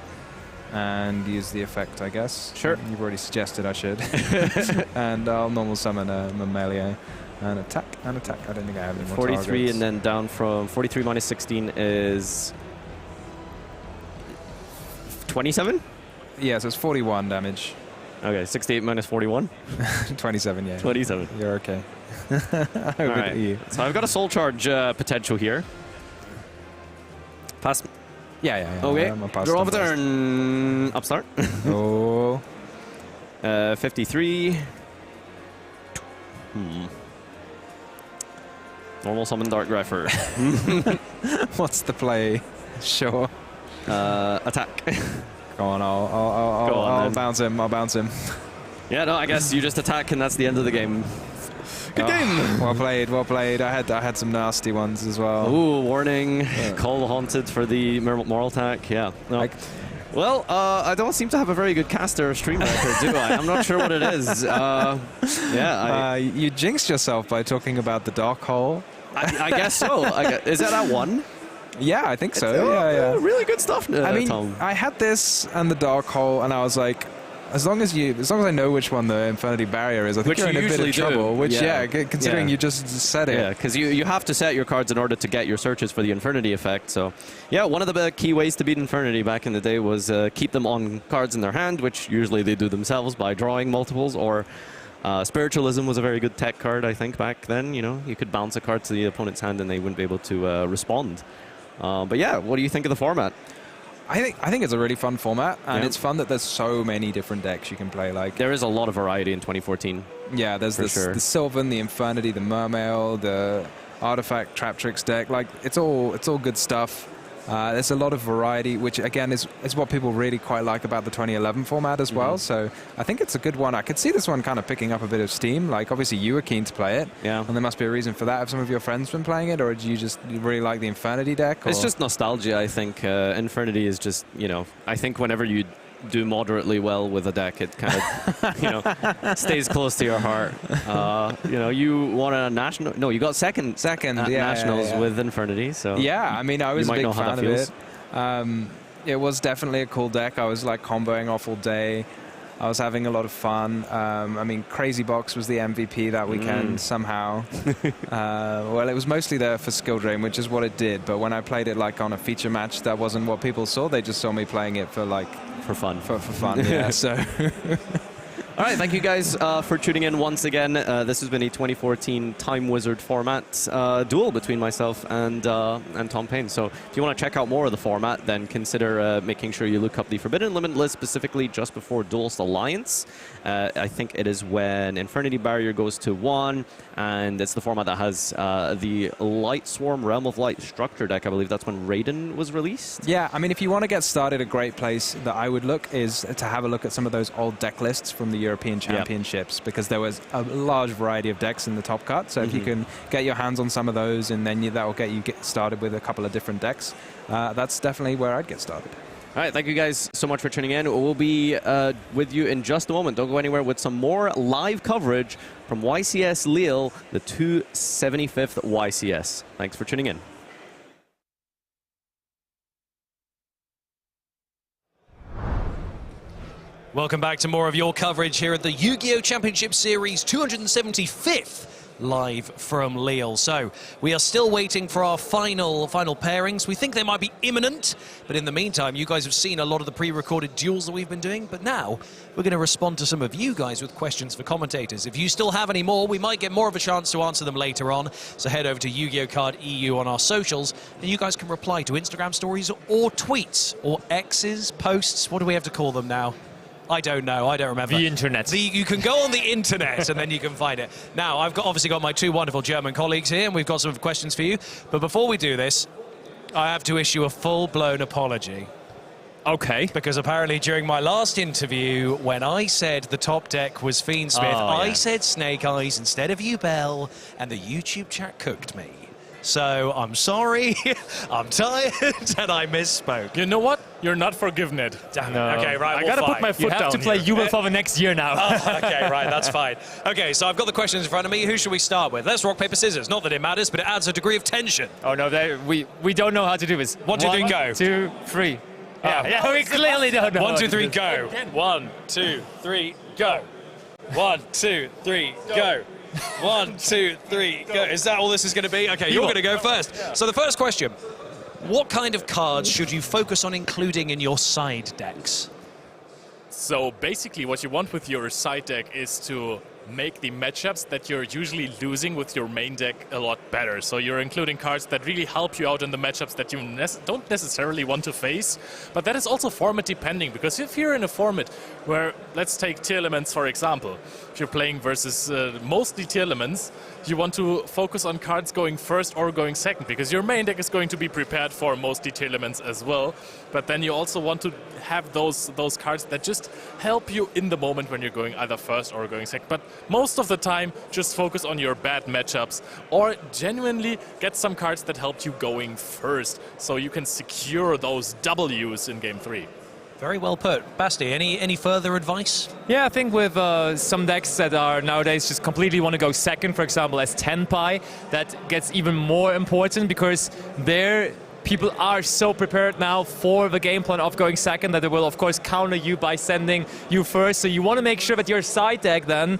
And use the effect, I guess. Sure. You've already suggested I should. And I'll normal summon a Mammalia. And attack, and attack. I don't think I have any more 43 targets. and then down from 43 minus 16 is 27? Yeah, so it's 41 damage. Okay, 68 minus 41? 27, yeah. 27. You're okay. All right. So I've got a soul charge potential here. Pass. Yeah. Okay. Draw Draw of a turn. Upstart. Oh. 53. Normal summon Dark Grepher. What's the play? Sure. Attack. Go on, I'll bounce him. I'll bounce him. Yeah, no, I guess you just attack and that's the end of the game. Good game. Well played, well played. I had some nasty ones as well. Ooh, warning. Call Haunted for the moral attack. Yeah. No. Well, I don't seem to have a very good caster or stream record, do I? I'm not sure what it is. You jinxed yourself by talking about the dark hole. I guess so. Is that at 1? Yeah, I think so. Yeah. Really good stuff. I mean, Tom. I had this and the dark hole, and I was like, as long as I know which one the Infinity Barrier is, I think you're in a bit of trouble. Which, considering you just said it. Yeah, because you have to set your cards in order to get your searches for the Infernity effect. So, yeah, one of the key ways to beat Infernity back in the day was keep them on cards in their hand, which usually they do themselves by drawing multiples, or Spiritualism was a very good tech card, I think, back then. You know, you could bounce a card to the opponent's hand and they wouldn't be able to respond. But yeah, what do you think of the format? I think it's a really fun format, and it's fun that there's so many different decks you can play. Like, there is a lot of variety in 2014. Yeah, there's the Sylvan, the Infernity, the Mermail, the Artifact Trap Tricks deck. Like, it's all good stuff. There's a lot of variety, which again is what people really quite like about the 2011 format as well. So I think it's a good one. I could see this one kind of picking up a bit of steam. Like, obviously you were keen to play it, and there must be a reason for that. Have some of your friends been playing it, or do you just really like the Infernity deck? Or? It's just nostalgia, I think. Infernity is just, I think whenever you do moderately well with a deck, it kind of, stays close to your heart. You won a national. No, you got second at nationals with Infernity. So I mean, I was a big fan of it. It was definitely a cool deck. I was like comboing off all day. I was having a lot of fun. I mean, Crazy Box was the MVP that weekend somehow. Well, it was mostly there for skill drain, which is what it did. But when I played it like on a feature match, that wasn't what people saw. They just saw me playing it for fun. For fun, yeah. So. All right, thank you guys for tuning in once again. This has been a 2014 Time Wizard format duel between myself and Tom Payne. So if you want to check out more of the format, then consider making sure you look up the Forbidden Limitless, specifically just before Duelist Alliance. I think it is when Infernity Barrier goes to 1, and it's the format that has the Light Swarm Realm of Light structure deck. I believe that's when Raiden was released. Yeah, I mean, if you want to get started, a great place that I would look is to have a look at some of those old deck lists from the European Championships, because there was a large variety of decks in the top cut. So if you can get your hands on some of those, and then that will get you started with a couple of different decks, that's definitely where I'd get started. All right, thank you guys so much for tuning in. We'll be with you in just a moment. Don't go anywhere with some more live coverage from YCS Lille, the 275th YCS. Thanks for tuning in. Welcome back to more of your coverage here at the Yu-Gi-Oh! Championship Series 275th, live from Lille. So we are still waiting for our final pairings. We think they might be imminent, but in the meantime, you guys have seen a lot of the pre-recorded duels that we've been doing, but now we're going to respond to some of you guys with questions for commentators. If you still have any more, we might get more of a chance to answer them later on. So head over to Yu-Gi-Oh! Card EU on our socials, and you guys can reply to Instagram stories or tweets or X's, posts. What do we have to call them now? I don't know. I don't remember. The internet. You can go on the internet and then you can find it. Now, I've obviously got my two wonderful German colleagues here, and we've got some questions for you. But before we do this, I have to issue a full-blown apology. Okay. Because apparently during my last interview, when I said the top deck was Fiendsmith, I said Snake Eyes instead of Ubel, and the YouTube chat cooked me. So I'm sorry, I'm tired, and I misspoke. You know what? You're not forgiven it. Damn it. Okay, right. I gotta put my foot down. You have to play here. Jubel for the next year now. Oh, okay, right, that's fine. Okay, so I've got the questions in front of me. Who should we start with? Let's rock, paper, scissors. Not that it matters, but it adds a degree of tension. Oh no, we don't know how to do this. 1, 2, 3, go. 1, 2, 3. Yeah, we clearly don't know. 1, 2, 3, go. 1, 2, 3, go. 1, 2, 3, go. 1, 2, 3, go. Is that all this is going to be? Okay, you're going to go first. So the first question. What kind of cards should you focus on including in your side decks? So basically what you want with your side deck is to make the matchups that you're usually losing with your main deck a lot better. So you're including cards that really help you out in the matchups that you don't necessarily want to face. But that is also format depending, because if you're in a format where, let's take tier elements for example, if you're playing versus mostly tier elements, you want to focus on cards going first or going second, because your main deck is going to be prepared for mostly tier elements as well. But then you also want to have those cards that just help you in the moment when you're going either first or going second. But most of the time, just focus on your bad matchups, or genuinely get some cards that help you going first, so you can secure those Ws in Game 3. Very well put. Basti, any further advice? Yeah, I think with some decks that are nowadays just completely want to go second, for example, as Tenpai, that gets even more important, because there people are so prepared now for the game plan of going second that they will, of course, counter you by sending you first. So you want to make sure that your side deck then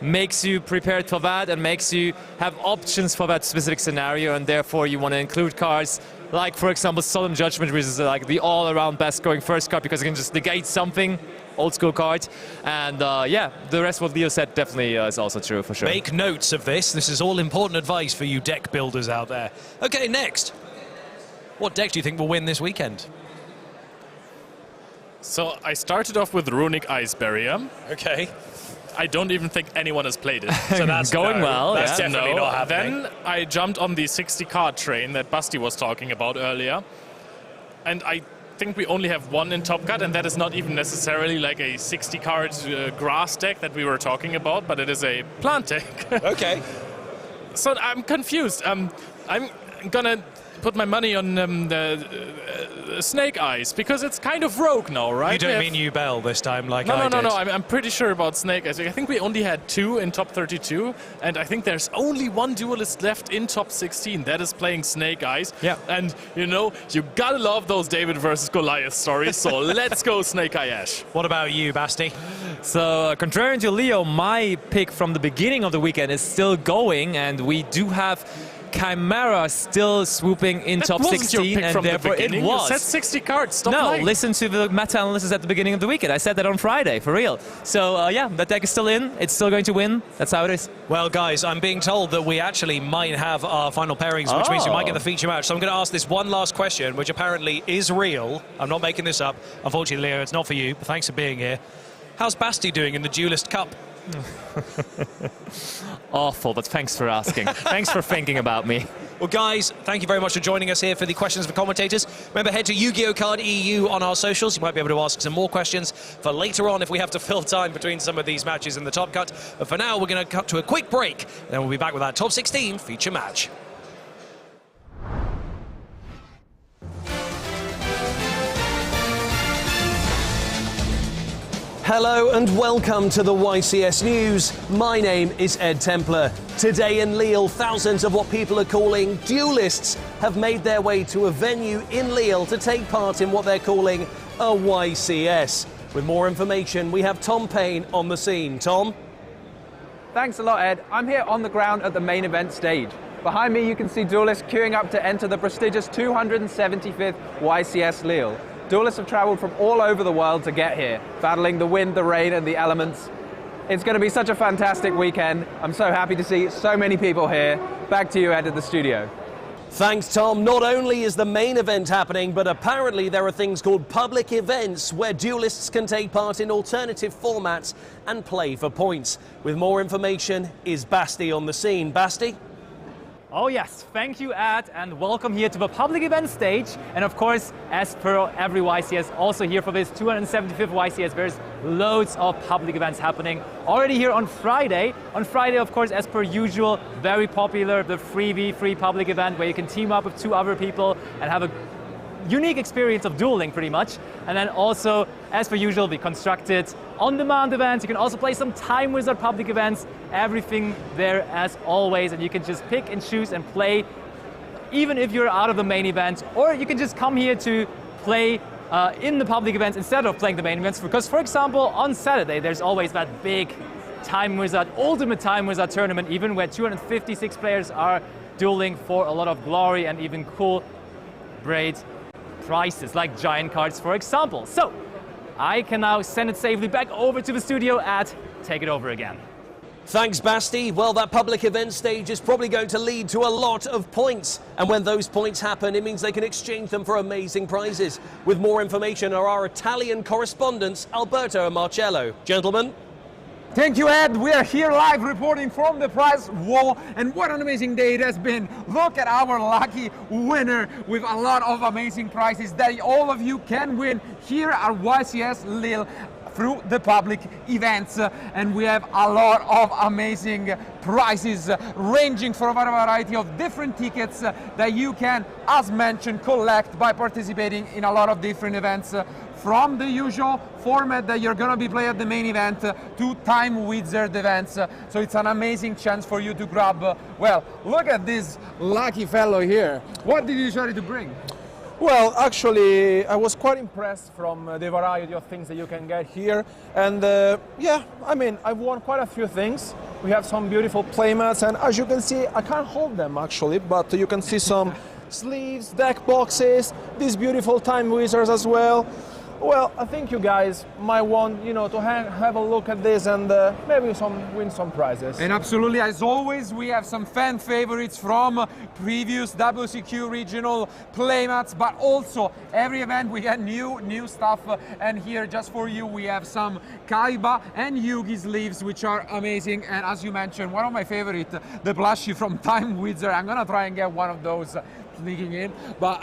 makes you prepared for that and makes you have options for that specific scenario, and therefore you want to include cards like, for example, Solemn Judgment, which is like the all-around best going first card, because it can just negate something, old school card. And yeah, the rest of what Leo said definitely is also true, for sure. Make notes of this. This is all important advice for you deck builders out there. Okay, next. What deck do you think will win this weekend? So I started off with Runic Ice Barrier. Okay. I don't even think anyone has played it. So that's going well. That's definitely not happening. Then I jumped on the 60-card train that Basti was talking about earlier. And I think we only have one in Top Cut, and that is not even necessarily like a 60-card grass deck that we were talking about, but it is a plant deck. Okay. So I'm confused. I'm gonna put my money on the Snake Eyes, because it's kind of rogue now, right? You don't mean you Bell this time, like no, I did? No, I'm pretty sure about Snake Eyes. I think we only had 2 in top 32, and I think there's only one duelist left in top 16 that is playing Snake Eyes. Yeah. And, you know, you gotta love those David versus Goliath stories, so let's go Snake Eye Ash. What about you, Basti? So, contrary to Leo, my pick from the beginning of the weekend is still going, and we do have Chimera still swooping in top 16, and therefore it was. You said 60 cards. Stop no, lying. Listen to the meta analysis at the beginning of the weekend. I said that on Friday, for real. So yeah, that deck is still in. It's still going to win. That's how it is. Well, guys, I'm being told that we actually might have our final pairings, which means we might get the feature match. So I'm going to ask this one last question, which apparently is real. I'm not making this up. Unfortunately, Leo, it's not for you, but thanks for being here. How's Basti doing in the Duelist Cup? Awful, but thanks for asking. Thanks for thinking about me. Well, guys, thank you very much for joining us here for the questions for commentators. Remember, head to Yu-Gi-Oh! Card EU on our socials. You might be able to ask some more questions for later on if we have to fill time between some of these matches in the Top Cut. But for now, we're going to cut to a quick break, and then we'll be back with our Top 16 feature match. Hello and welcome to the YCS News. My name is Ed Templar. Today in Lille, thousands of what people are calling duelists have made their way to a venue in Lille to take part in what they're calling a YCS. With more information, we have Tom Payne on the scene. Tom? Thanks a lot, Ed. I'm here on the ground at the main event stage. Behind me, you can see duelists queuing up to enter the prestigious 275th YCS Lille. Duelists have travelled from all over the world to get here, battling the wind, the rain and the elements. It's going to be such a fantastic weekend. I'm so happy to see so many people here. Back to you, Ed, at the studio. Thanks, Tom. Not only is the main event happening, but apparently there are things called public events where duelists can take part in alternative formats and play for points. With more information, is Basti on the scene. Basti? Oh yes, thank you, Ed, and welcome here to the public event stage. And of course, as per every YCS, also here for this 275th YCS, there's loads of public events happening already here on Friday. On Friday, of course, as per usual, very popular, the 3v3 public event where you can team up with 2 other people and have a unique experience of dueling pretty much. And then also, as per usual, we constructed on-demand events. You can also play some Time Wizard public events, everything there as always, and you can just pick and choose and play even if you're out of the main event, or you can just come here to play in the public events instead of playing the main events, because for example on Saturday there's always that big Time Wizard, Ultimate Time Wizard tournament even, where 256 players are dueling for a lot of glory and even cool great prizes like giant cards for example. So I can now send it safely back over to the studio and take it over again. Thanks, Basti. Well, that public event stage is probably going to lead to a lot of points. And when those points happen, it means they can exchange them for amazing prizes. With more information are our Italian correspondents, Alberto and Marcello. Gentlemen. Thank you, Ed. We are here live reporting from the prize wall, and what an amazing day it has been. Look at our lucky winner with a lot of amazing prizes that all of you can win here at YCS Lille through the public events, and we have a lot of amazing prizes ranging from a variety of different tickets that you can, as mentioned, collect by participating in a lot of different events, from the usual format that you're gonna be playing at the main event to Time Wizard events. So it's an amazing chance for you to grab. Well, look at this lucky fellow here. What did you try to bring? Well, actually, I was quite impressed from the variety of things that you can get here. And yeah, I mean, I've won quite a few things. We have some beautiful playmats, and as you can see, I can't hold them actually, but you can see some sleeves, deck boxes, these beautiful Time Wizards as well. Well, I think you guys might want, you know, to have a look at this and maybe win some prizes. And absolutely, as always, we have some fan favorites from previous WCQ regional playmats, but also every event we get new stuff. And here, just for you, we have some Kaiba and Yugi sleeves, which are amazing. And as you mentioned, one of my favorite, the plushie from Time Wizard. I'm gonna try and get one of those sneaking in, but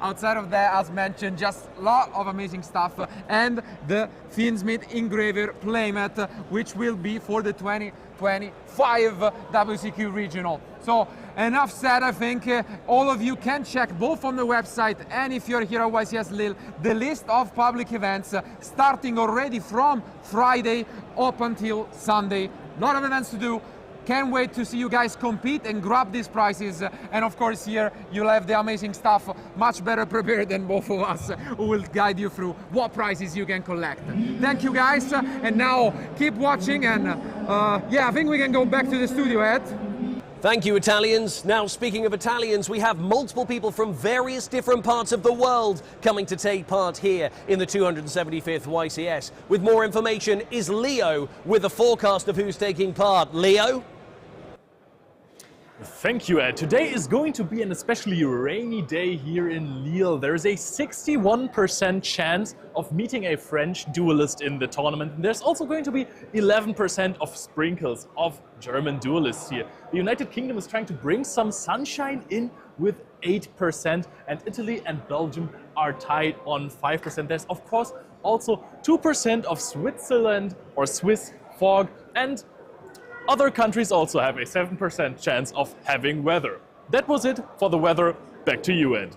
outside of that, as mentioned, just a lot of amazing stuff, and the Fiendsmith Engraver playmat, which will be for the 2025 WCQ regional. So enough said. I think all of you can check both on the website and if you're here at YCS Lille the list of public events starting already from Friday up until Sunday. A lot of events to do. Can't wait to see you guys compete and grab these prizes. And of course here you'll have the amazing stuff, much better prepared than both of us, who will guide you through what prizes you can collect. Thank you guys, and now keep watching, and yeah, I think we can go back to the studio, Ed. Thank you, Italians. Now, speaking of Italians, we have multiple people from various different parts of the world coming to take part here in the 275th YCS. With more information is Leo with a forecast of who's taking part. Leo? Thank you, Ed. Today is going to be an especially rainy day here in Lille. There is a 61% chance of meeting a French duelist in the tournament. And there's also going to be 11% of sprinkles of German duelists here. The United Kingdom is trying to bring some sunshine in with 8%, and Italy and Belgium are tied on 5%. There's of course also 2% of Switzerland or Swiss fog, and other countries also have a 7% chance of having weather. That was it for the weather. Back to you, Ed.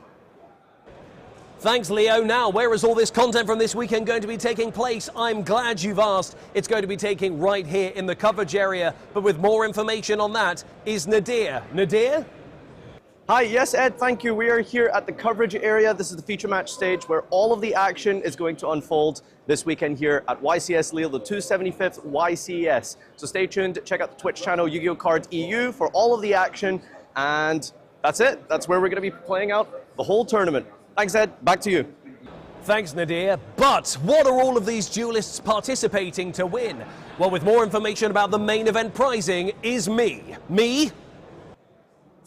Thanks, Leo. Now, where is all this content from this weekend going to be taking place? I'm glad you've asked. It's going to be taking right here in the coverage area. But with more information on that is Nadir. Nadir? Hi, yes, Ed, thank you. We are here at the coverage area. This is the feature match stage where all of the action is going to unfold this weekend here at YCS Lille, the 275th YCS. So stay tuned, check out the Twitch channel Yu-Gi-Oh! Cards EU for all of the action. And that's it. That's where we're going to be playing out the whole tournament. Thanks, Ed. Back to you. Thanks, Nadir. But what are all of these duelists participating to win? Well, with more information about the main event prizing is me. Me?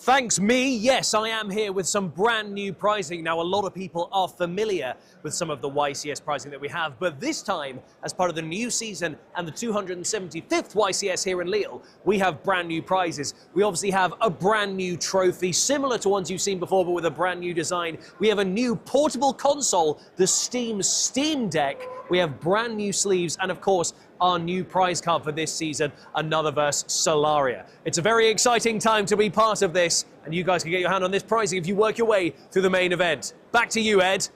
Thanks, me. Yes, I am here with some brand new prizing. Now, a lot of people are familiar with some of the YCS prizing that we have, but this time, as part of the new season and the 275th YCS here in Lille, we have brand new prizes. We obviously have a brand new trophy, similar to ones you've seen before, but with a brand new design. We have a new portable console, the Steam Deck. We have brand new sleeves and, of course, our new prize card for this season, another versus Solaria. It's a very exciting time to be part of this, and you guys can get your hand on this prizing if you work your way through the main event. Back to you, Ed.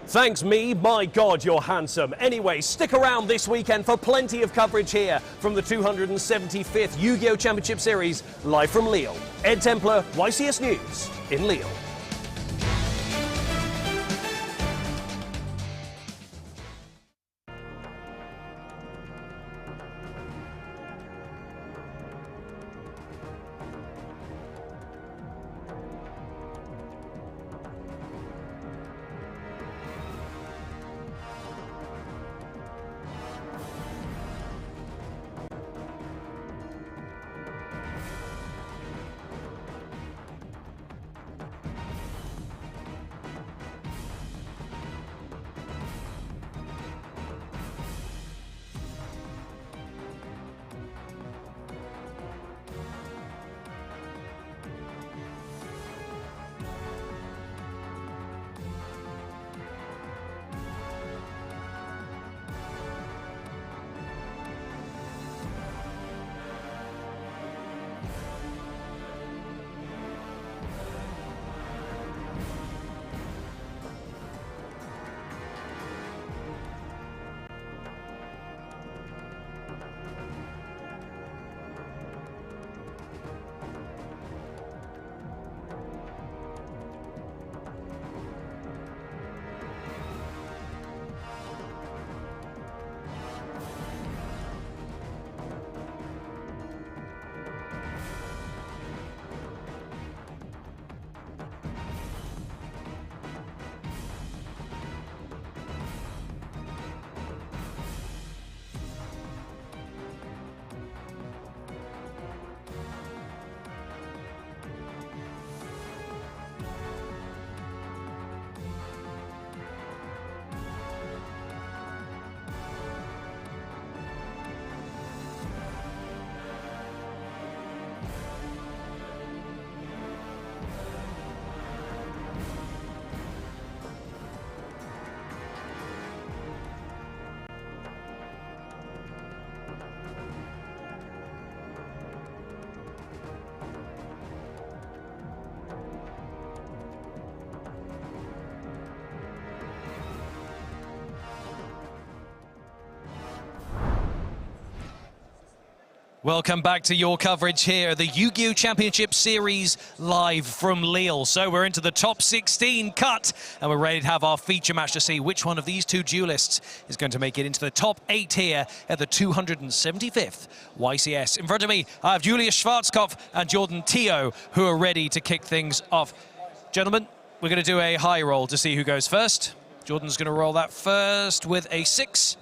Thanks, me. My God, you're handsome. Anyway, stick around this weekend for plenty of coverage here from the 275th Yu-Gi-Oh! Championship Series, live from Lille. Ed Templar, YCS News in Lille. Welcome back to your coverage here, the Yu-Gi-Oh! Championship Series live from Lille. So we're into the top 16 cut, and we're ready to have our feature match to see which one of these two duelists is going to make it into the top 8 here at the 275th YCS. In front of me, I have Julius Schwarzkopf and Jordan Teo, who are ready to kick things off. Gentlemen, we're going to do a high roll to see who goes first. Jordan's going to roll that first with a 6,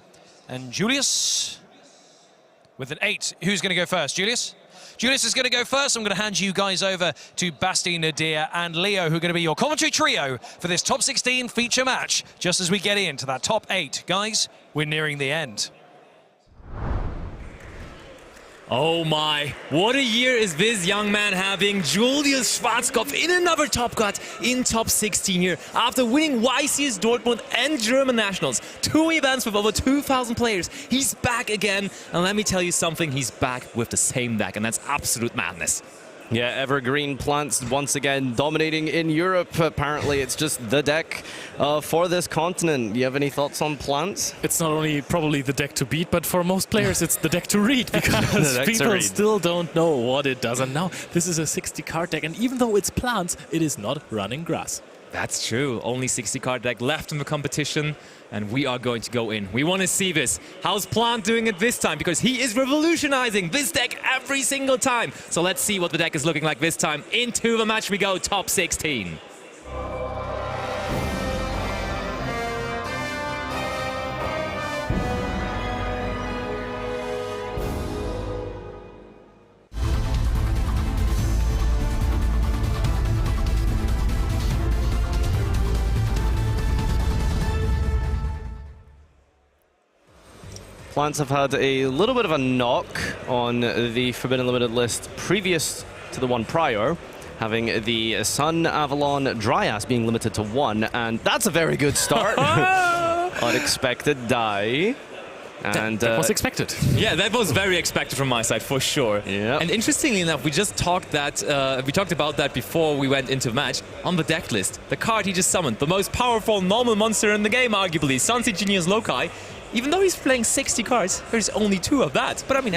and Julius with an 8. Who's going to go first? Julius? Julius is going to go first. I'm going to hand you guys over to Basti, Nadir, and Leo, who are going to be your commentary trio for this top 16 feature match, just as we get into that top 8. Guys, we're nearing the end. Oh my, what a year is this young man having. Julius Schwarzkopf in another top cut in top 16 here. After winning YCS Dortmund and German Nationals, 2 events with over 2,000 players, he's back again. And let me tell you something, he's back with the same deck, and that's absolute madness. Yeah, Evergreen Plants once again dominating in Europe. Apparently it's just the deck for this continent. Do you have any thoughts on Plants? It's not only probably the deck to beat, but for most players it's the deck to read, because people still don't know what it does. And now this is a 60 card deck, and even though it's Plants, it is not running grass. That's true. Only 60 card deck left in the competition, and we are going to go in. We want to see this. How's Plant doing it this time? Because he is revolutionizing this deck every single time. So let's see what the deck is looking like this time. Into the match we go, top 16. Plants have had a little bit of a knock on the Forbidden Limited list previous to the one prior, having the Sun, Avalon, Dryas being limited to 1, and that's a very good start. Unexpected die. And that was expected. Yeah, that was very expected from my side, for sure. Yeah. And interestingly enough, we just talked about that before we went into the match. On the deck list, the card he just summoned, the most powerful normal monster in the game, arguably, Sunseed Genius Loci. Even though he's playing 60 cards, there's only 2 of that. But I mean,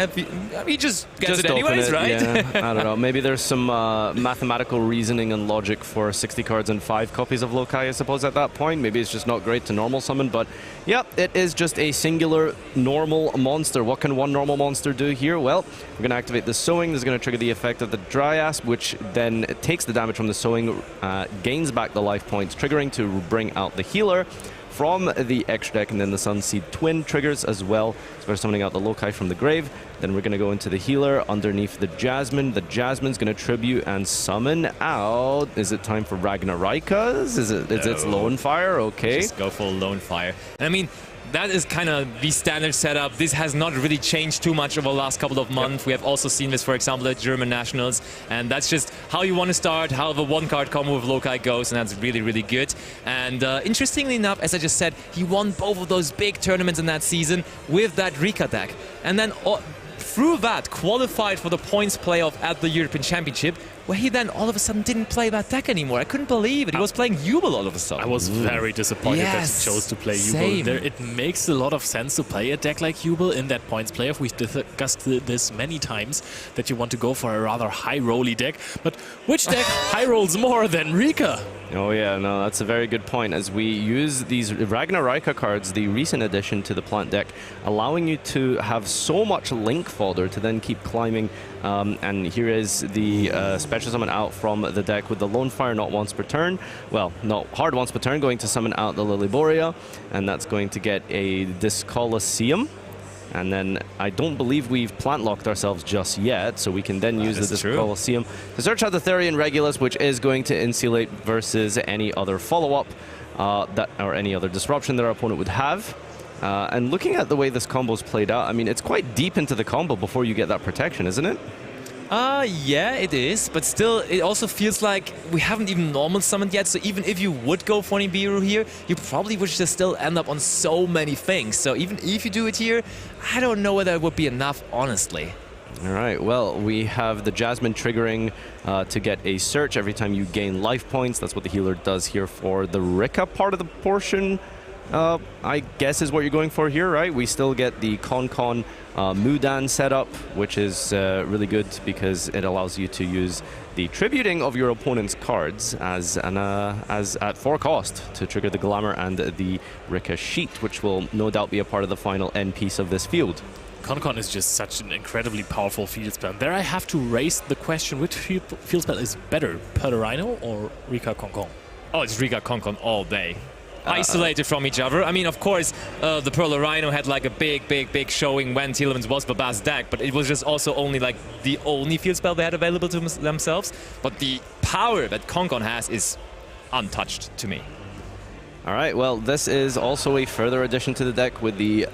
he just gets it anyways, right? Yeah, I don't know. Maybe there's some mathematical reasoning and logic for 60 cards and 5 copies of Loci, I suppose, at that point. Maybe it's just not great to normal summon, but yeah, it is just a singular normal monster. What can one normal monster do here? Well, we're going to activate the Sowing. This is going to trigger the effect of the Dryasp, which then takes the damage from the Sowing, gains back the life points, triggering to bring out the Healer from the extra deck, and then the Sunseed Twin triggers as well. So we're summoning out the Loci from the grave. Then we're going to go into the Healer underneath the Jasmine. The Jasmine's going to tribute and summon out. Is it time for Ragnaraikas? Is it Lone Fire? Okay. Just go for Lone Fire. And I mean, that is kind of the standard setup. This has not really changed too much over the last couple of months. Yep. We have also seen this, for example, at German Nationals. And that's just how you want to start, how the one-card combo with Loci goes, and that's really, really good. And interestingly enough, as I just said, he won both of those big tournaments in that season with that Rika deck. And then through that, qualified for the points playoff at the European Championship, where he then all of a sudden didn't play that deck anymore. I couldn't believe it. He was playing Jubel all of a sudden. I was very disappointed that he chose to play Jubel. It makes a lot of sense to play a deck like Jubel in that points playoff. We've discussed this many times, that you want to go for a rather high-rolly deck. But which deck high rolls more than Rika? Oh yeah, no, that's a very good point. As we use these Ragnaraica cards, the recent addition to the plant deck, allowing you to have so much link fodder to then keep climbing. And here is the special summon out from the deck with the Lone Fire, not once per turn. Well, not hard once per turn, going to summon out the Lilyboria, and that's going to get a Discoloseum. And then I don't believe we've plant locked ourselves just yet, so we can then use the Discoloseum to search out the Therian Regulus, which is going to insulate versus any other follow-up or any other disruption that our opponent would have. And looking at the way this combo's played out, I mean, it's quite deep into the combo before you get that protection, isn't it? Yeah, it is, but still, it also feels like we haven't even normal summoned yet, so even if you would go for Nibiru here, you probably would just still end up on so many things. So even if you do it here, I don't know whether it would be enough, honestly. All right, well, we have the Jasmine triggering to get a search every time you gain life points. That's what the Healer does here for the Rika part of the portion. I guess is what you're going for here, right? We still get the Con Mudan setup, which is really good because it allows you to use the tributing of your opponent's cards as at 4 cost to trigger the Glamour and the Rika Sheet, which will no doubt be a part of the final end piece of this field. Con is just such an incredibly powerful field spell. There I have to raise the question, which field spell is better, Pearl Rhino or Rika Con? Oh, it's Rika Con all day. Isolated from each other. I mean, of course, the Pearl Rhino had like a big showing when Telemans was Baba's deck, but it was just also only like the only field spell they had available to themselves. But the power that Con has is untouched to me. All right, well, this is also a further addition to the deck with the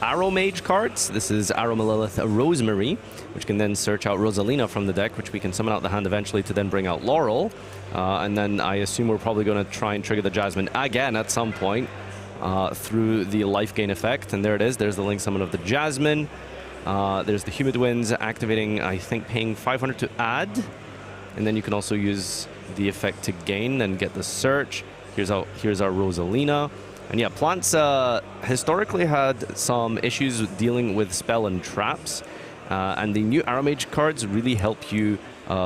Arrow Mage cards. This is Arrow Melilith Rosemary, which can then search out Rosalina from the deck, which we can summon out the hand eventually to then bring out Laurel. And then I assume we're probably going to try and trigger the Jasmine again at some point through the life gain effect. And there it is. There's the link summon of the Jasmine. There's the Humid Winds activating, I think, paying 500 to add. And then you can also use the effect to gain and get the search. Here's our Rosalina. And yeah, plants historically had some issues with dealing with spell and traps. And the new Arrow Mage cards really help you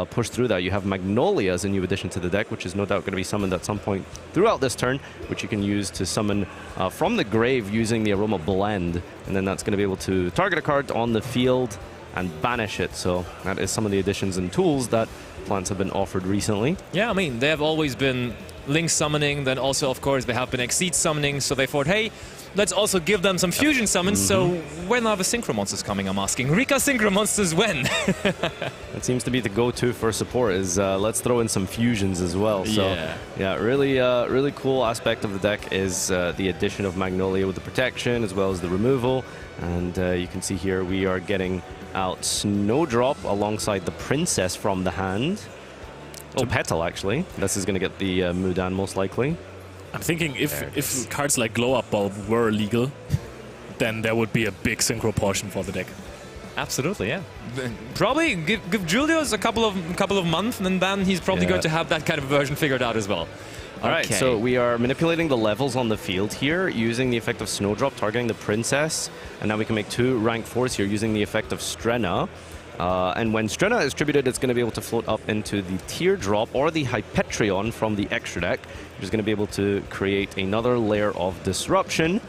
push through that. You have Magnolia as a new addition to the deck, which is no doubt going to be summoned at some point throughout this turn, which you can use to summon from the grave using the Aroma Blend. And then that's going to be able to target a card on the field and banish it. So that is some of the additions and tools that plants have been offered recently. Yeah, I mean, they have always been Link summoning, then also, of course, they have been Exceed summoning, so they thought, hey, let's also give them some fusion summons. So when are the Synchro Monsters coming, I'm asking? Rika Synchro Monsters, when? That seems to be the go-to for support, is let's throw in some fusions as well. So yeah, really cool aspect of the deck is the addition of Magnolia with the protection as well as the removal. And you can see here we are getting out Snowdrop alongside the Princess from the hand. Oh, Petal, actually. This is going to get the Mudan, most likely. I'm thinking if cards like Glow Up Bulb were legal, then there would be a big synchro portion for the deck. Absolutely, yeah. Probably give Julius a couple of months, and then he's probably going to have that kind of version figured out as well. All right, so we are manipulating the levels on the field here using the effect of Snowdrop, targeting the Princess, and now we can make 2 rank 4s here using the effect of Strenna. And when Strenna is tributed, it's going to be able to float up into the Teardrop or the Hypetrion from the extra deck, which is going to be able to create another layer of disruption.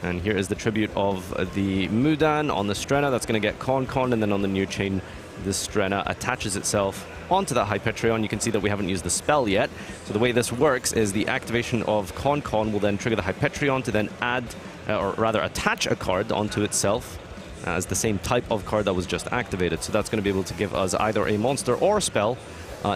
And here is the tribute of the Mudan on the Strenna. That's going to get Con, and then on the new chain, the Strenna attaches itself onto that Hypetrion. You can see that we haven't used the spell yet. So the way this works is the activation of Con will then trigger the Hypetrion to then add, or rather attach a card onto itself as the same type of card that was just activated. So that's going to be able to give us either a monster or a spell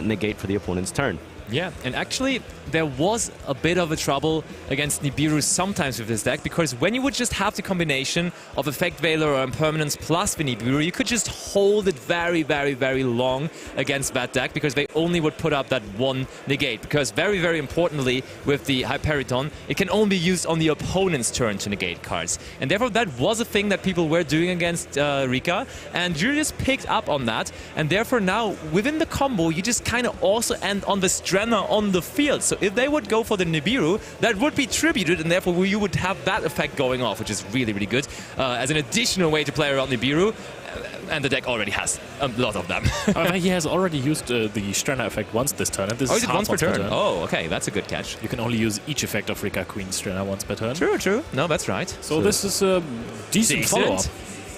negate for the opponent's turn. Yeah, and actually there was a bit of a trouble against Nibiru sometimes with this deck, because when you would just have the combination of Effect Veiler or Impermanence plus the Nibiru, you could just hold it very, very, very long against that deck, because they only would put up that one negate. Because very, very importantly, with the Hyperiton, it can only be used on the opponent's turn to negate cards. And therefore that was a thing that people were doing against Rika, and Julius picked up on that, and therefore now within the combo you just kind of also end on the Strenna on the field. So if they would go for the Nibiru, that would be tributed, and therefore you would have that effect going off, which is really, really good as an additional way to play around Nibiru. And the deck already has a lot of them. He has already used the Strenna effect once this turn. And this is it once per turn? Oh, okay, that's a good catch. You can only use each effect of Rika Queen Strenna once per turn. True, true. No, that's right. So this is a decent follow-up.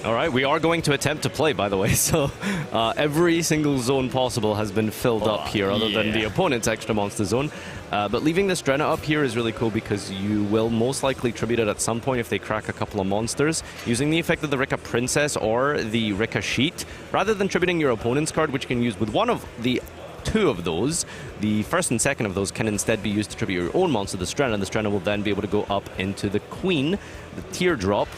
All right, we are going to attempt to play, by the way, so every single zone possible has been filled up here, other than the opponent's extra monster zone. But leaving this Strenna up here is really cool, because you will most likely tribute it at some point if they crack a couple of monsters, using the effect of the Rika Princess or the Rika Sheet, rather than tributing your opponent's card, which you can use with one of the 2 of those. The first and second of those can instead be used to tribute your own monster, the Strenna, and the Strenna will then be able to go up into the Queen, the Teardrop,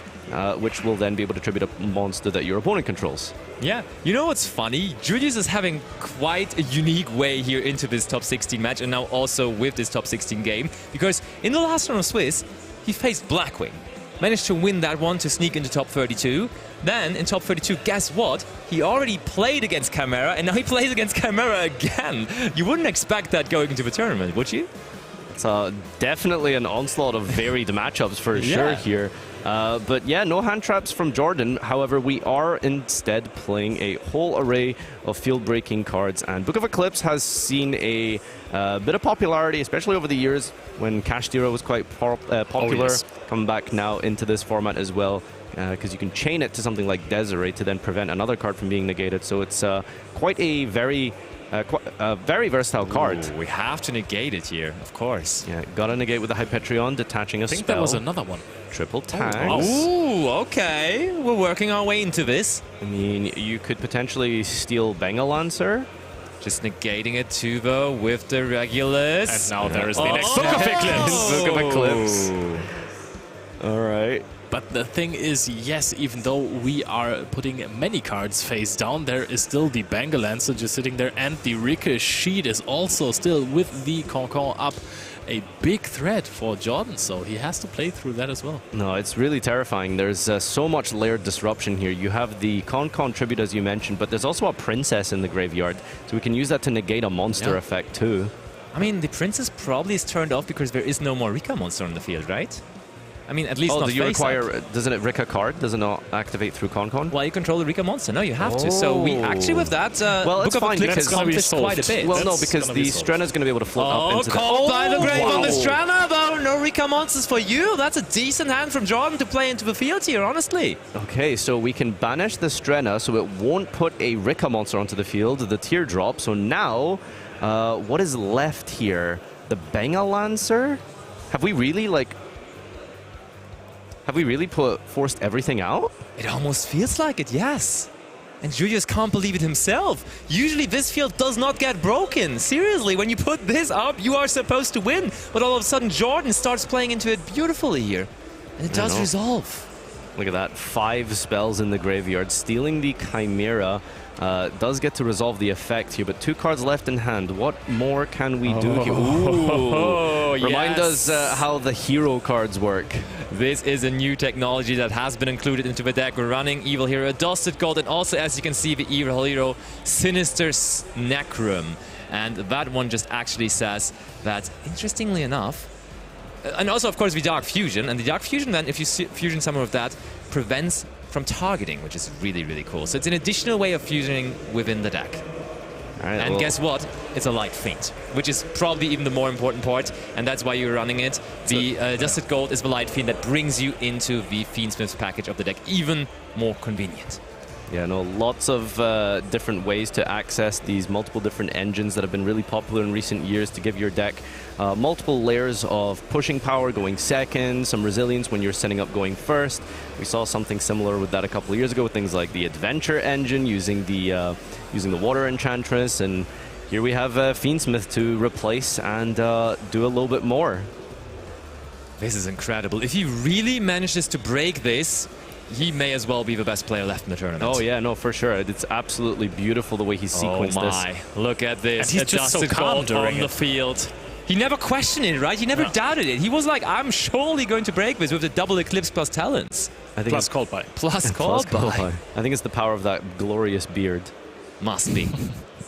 which will then be able to tribute a monster that your opponent controls. Yeah, you know what's funny? Julius is having quite a unique way here into this top 16 match, and now also with this top 16 game, because in the last round of Swiss, he faced Blackwing. Managed to win that one to sneak into top 32. Then in top 32, guess what? He already played against Chimera, and now he plays against Chimera again. You wouldn't expect that going into the tournament, would you? It's definitely an onslaught of varied matchups for sure here. But yeah, no hand traps from Jordan. However, we are instead playing a whole array of field-breaking cards. And Book of Eclipse has seen a bit of popularity, especially over the years when Kashtira was quite popular. Coming back now into this format as well, because you can chain it to something like Desiree to then prevent another card from being negated. So it's quite a very versatile card. Ooh, we have to negate it here, of course. Yeah, gotta negate with the Hypetrion, detaching a spell. I think there was another one. Triple tags. Ooh, okay. We're working our way into this. I mean, you could potentially steal Bengal Lancer. Just negating it too, though, with the Regulus. And now there is the next Book of Eclipse. Book of Eclipse. All right. But the thing is, yes, even though we are putting many cards face down, there is still the Bengal Lancer just sitting there, and the Rika Sheet is also still with the Concon up. A big threat for Jordan, so he has to play through that as well. No, it's really terrifying. There's so much layered disruption here. You have the Concon tribute, as you mentioned, but there's also a Princess in the graveyard, so we can use that to negate a monster effect too. I mean, the Princess probably is turned off because there is no more Rika monster on the field, right? I mean, at least not do you face require? up. Doesn't it Rika card? Does it not activate through Concon? Well, you control the Rika monster. No, you have to. So we actually with that, well, it's fine because accomplished quite a bit. Well, no, because the Strenna is going to be able to float up into called by the grave on the Strenna, though. No Rika monsters for you. That's a decent hand from Jordan to play into the field here, honestly. Okay, so we can banish the Strenna, so it won't put a Rika monster onto the field, the Teardrop. So now, what is left here? The Bengal Lancer? Have we really, forced everything out? It almost feels like it, yes. And Julius can't believe it himself. Usually this field does not get broken. Seriously, when you put this up, you are supposed to win. But all of a sudden, Jordan starts playing into it beautifully here. And it does resolve. Look at that. 5 spells in the graveyard, stealing the Chimera does get to resolve the effect here, but 2 cards left in hand. What more can we do here? Ooh. Remind us how the hero cards work. This is a new technology that has been included into the deck. We're running Evil Hero, Dusted Gold, and also, as you can see, the Evil Hero Sinister Necrum. And that one just actually says that, interestingly enough, and also, of course, the Dark Fusion. And the Dark Fusion, then, if you fusion some of that, prevents from targeting, which is really, really cool. So it's an additional way of fusioning within the deck. Right, and guess what? It's a Light Fiend, which is probably even the more important part, and that's why you're running it. The Dusted Gold is the Light Fiend that brings you into the Fiendsmith's package of the deck, even more convenient. Yeah, no, lots of different ways to access these multiple different engines that have been really popular in recent years to give your deck multiple layers of pushing power going second, some resilience when you're setting up going first. We saw something similar with that a couple of years ago with things like the Adventure engine using the Water Enchantress, and here we have Fiendsmith to replace and do a little bit more. This is incredible. If he really manages to break this, he may as well be the best player left in the tournament. Oh yeah, no, for sure. It's absolutely beautiful the way he sequenced this. Oh my, look at this. And he's just so calm on the field. He never questioned it, right? He never doubted it. He was like, I'm surely going to break this with the double Eclipse plus Talons. I think plus Cold Buy. Plus Cold Buy. I think it's the power of that glorious beard. Must be.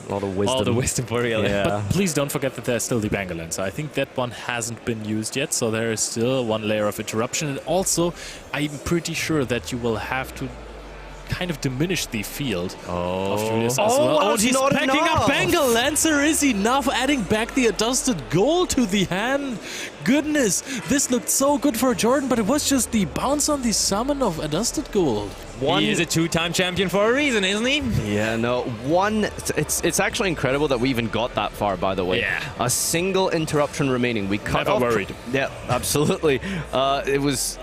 A lot of wisdom. All the wisdom for real. Yeah. But please don't forget that there's still the Banger Lancer. I think that one hasn't been used yet, so there is still one layer of interruption. And also, I'm pretty sure that you will have to kind of diminish the field of Julius as well. Oh, he's packing up Banger Lancer is enough, adding back the Adjusted Gold to the hand. Goodness, this looked so good for Jordan, but it was just the bounce on the summon of Adjusted Gold. He is a 2-time champion for a reason, isn't he? Yeah, no. It's actually incredible that we even got that far, by the way. Yeah. A single interruption remaining. We cut off. Never worried. Yeah, absolutely. It was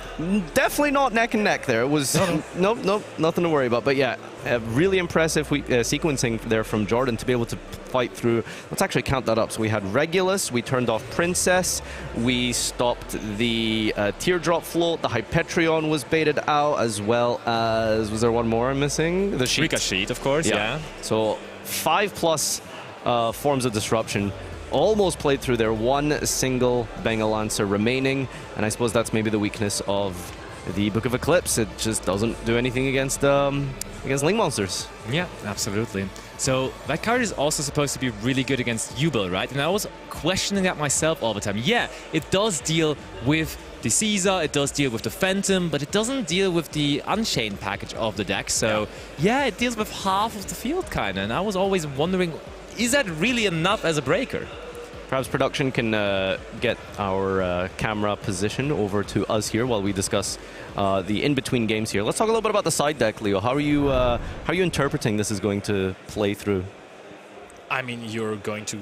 definitely not neck and neck there. It was nope, nothing to worry about. But yeah, really impressive sequencing there from Jordan to be able to fight through. Let's actually count that up. So we had Regulus, we turned off Princess, we stopped the Teardrop Float, the Hyperion was baited out, as well as, was there one more I'm missing? The Sheet. Rika Sheet, of course, yeah. So 5+ forms of disruption. Almost played through there, one single Banger Lancer remaining, and I suppose that's maybe the weakness of the Book of Eclipse. It just doesn't do anything against Link monsters. Yeah, absolutely. So that card is also supposed to be really good against Jubel, right? And I was questioning that myself all the time. Yeah, it does deal with the Caesar, it does deal with the Phantom, but it doesn't deal with the Unchained package of the deck. So yeah, it deals with half of the field, kind of. And I was always wondering, is that really enough as a breaker? Perhaps production can get our camera position over to us here while we discuss the in-between games here. Let's talk a little bit about the side deck, Leo. How are you interpreting this is going to play through? I mean, you're going to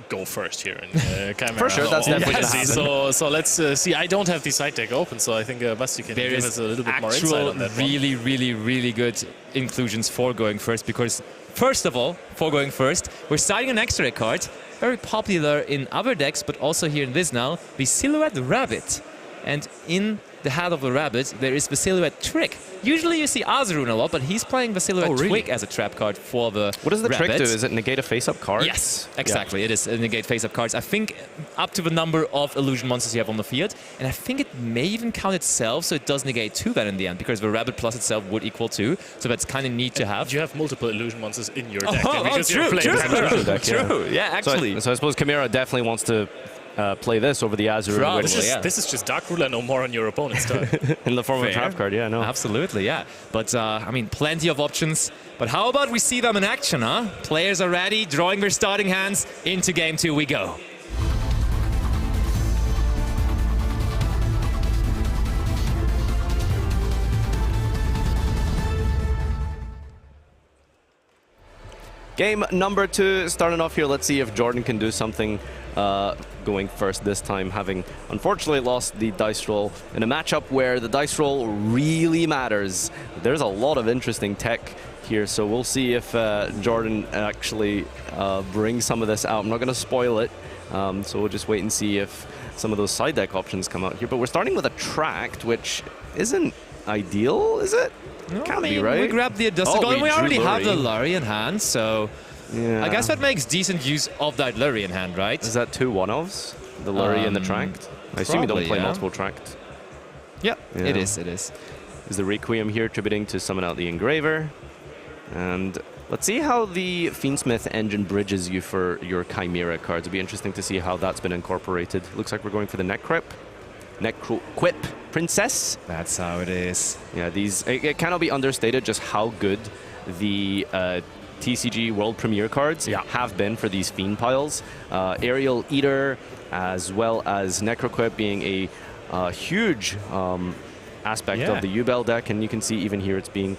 go first here in camera. For sure, that's definitely going to happen. So let's see. I don't have the side deck open, so I think Basti can give us a little bit more insight on that one. Really good inclusions for going first, because first of all, for going first, we're starting an extra card, very popular in other decks, but also here in this now, the Silhouette Rabbit. And in the head of the rabbit, there is the Silhouette Trick. Usually you see Azarun a lot, but he's playing the Silhouette Trick as a trap card for the What does the rabbit. trick do? Is it negate a face-up card? Yes, exactly. Yeah. It is negate face-up cards. I think up to the number of illusion monsters you have on the field. And I think it may even count itself, so it does negate 2 then in the end, because the rabbit plus itself would equal 2. So that's kind of neat to have. You have multiple illusion monsters in your deck. True. Yeah, actually. So I suppose Chimera definitely wants to play this over the Azure. This is just Dark Ruler no more on your opponent's turn. In the form of a trap card, yeah, no. Absolutely, yeah. But, I mean, plenty of options. But how about we see them in action, huh? Players are ready, drawing their starting hands. Into Game 2 we go. Game number 2, starting off here. Let's see if Jordan can do something going first this time, having unfortunately lost the dice roll in a matchup where the dice roll really matters. There's a lot of interesting tech here, so we'll see if Jordan actually brings some of this out. I'm not going to spoil it, so we'll just wait and see if some of those side deck options come out here. But we're starting with a Tract, which isn't ideal, is it? Can't be, right? We grabbed the Adusted Gold, and we already have the Lurry in hand, so yeah. I guess that makes decent use of that Lurry in hand, right? Is that 2 one-offs? The Lurry and the Tracked? I assume you don't play multiple Tracked. Yeah, it is, it is. Is the Requiem here tributing to summon out the Engraver. And let's see how the Fiendsmith engine bridges you for your Chimera cards. It'll be interesting to see how that's been incorporated. Looks like we're going for the Necroquip Princess. That's how it is. Yeah, it cannot be understated just how good the TCG World Premiere cards have been for these Fiend piles. Aerial Eater, as well as Necroquip being a huge aspect of the Ubel deck, and you can see even here it's being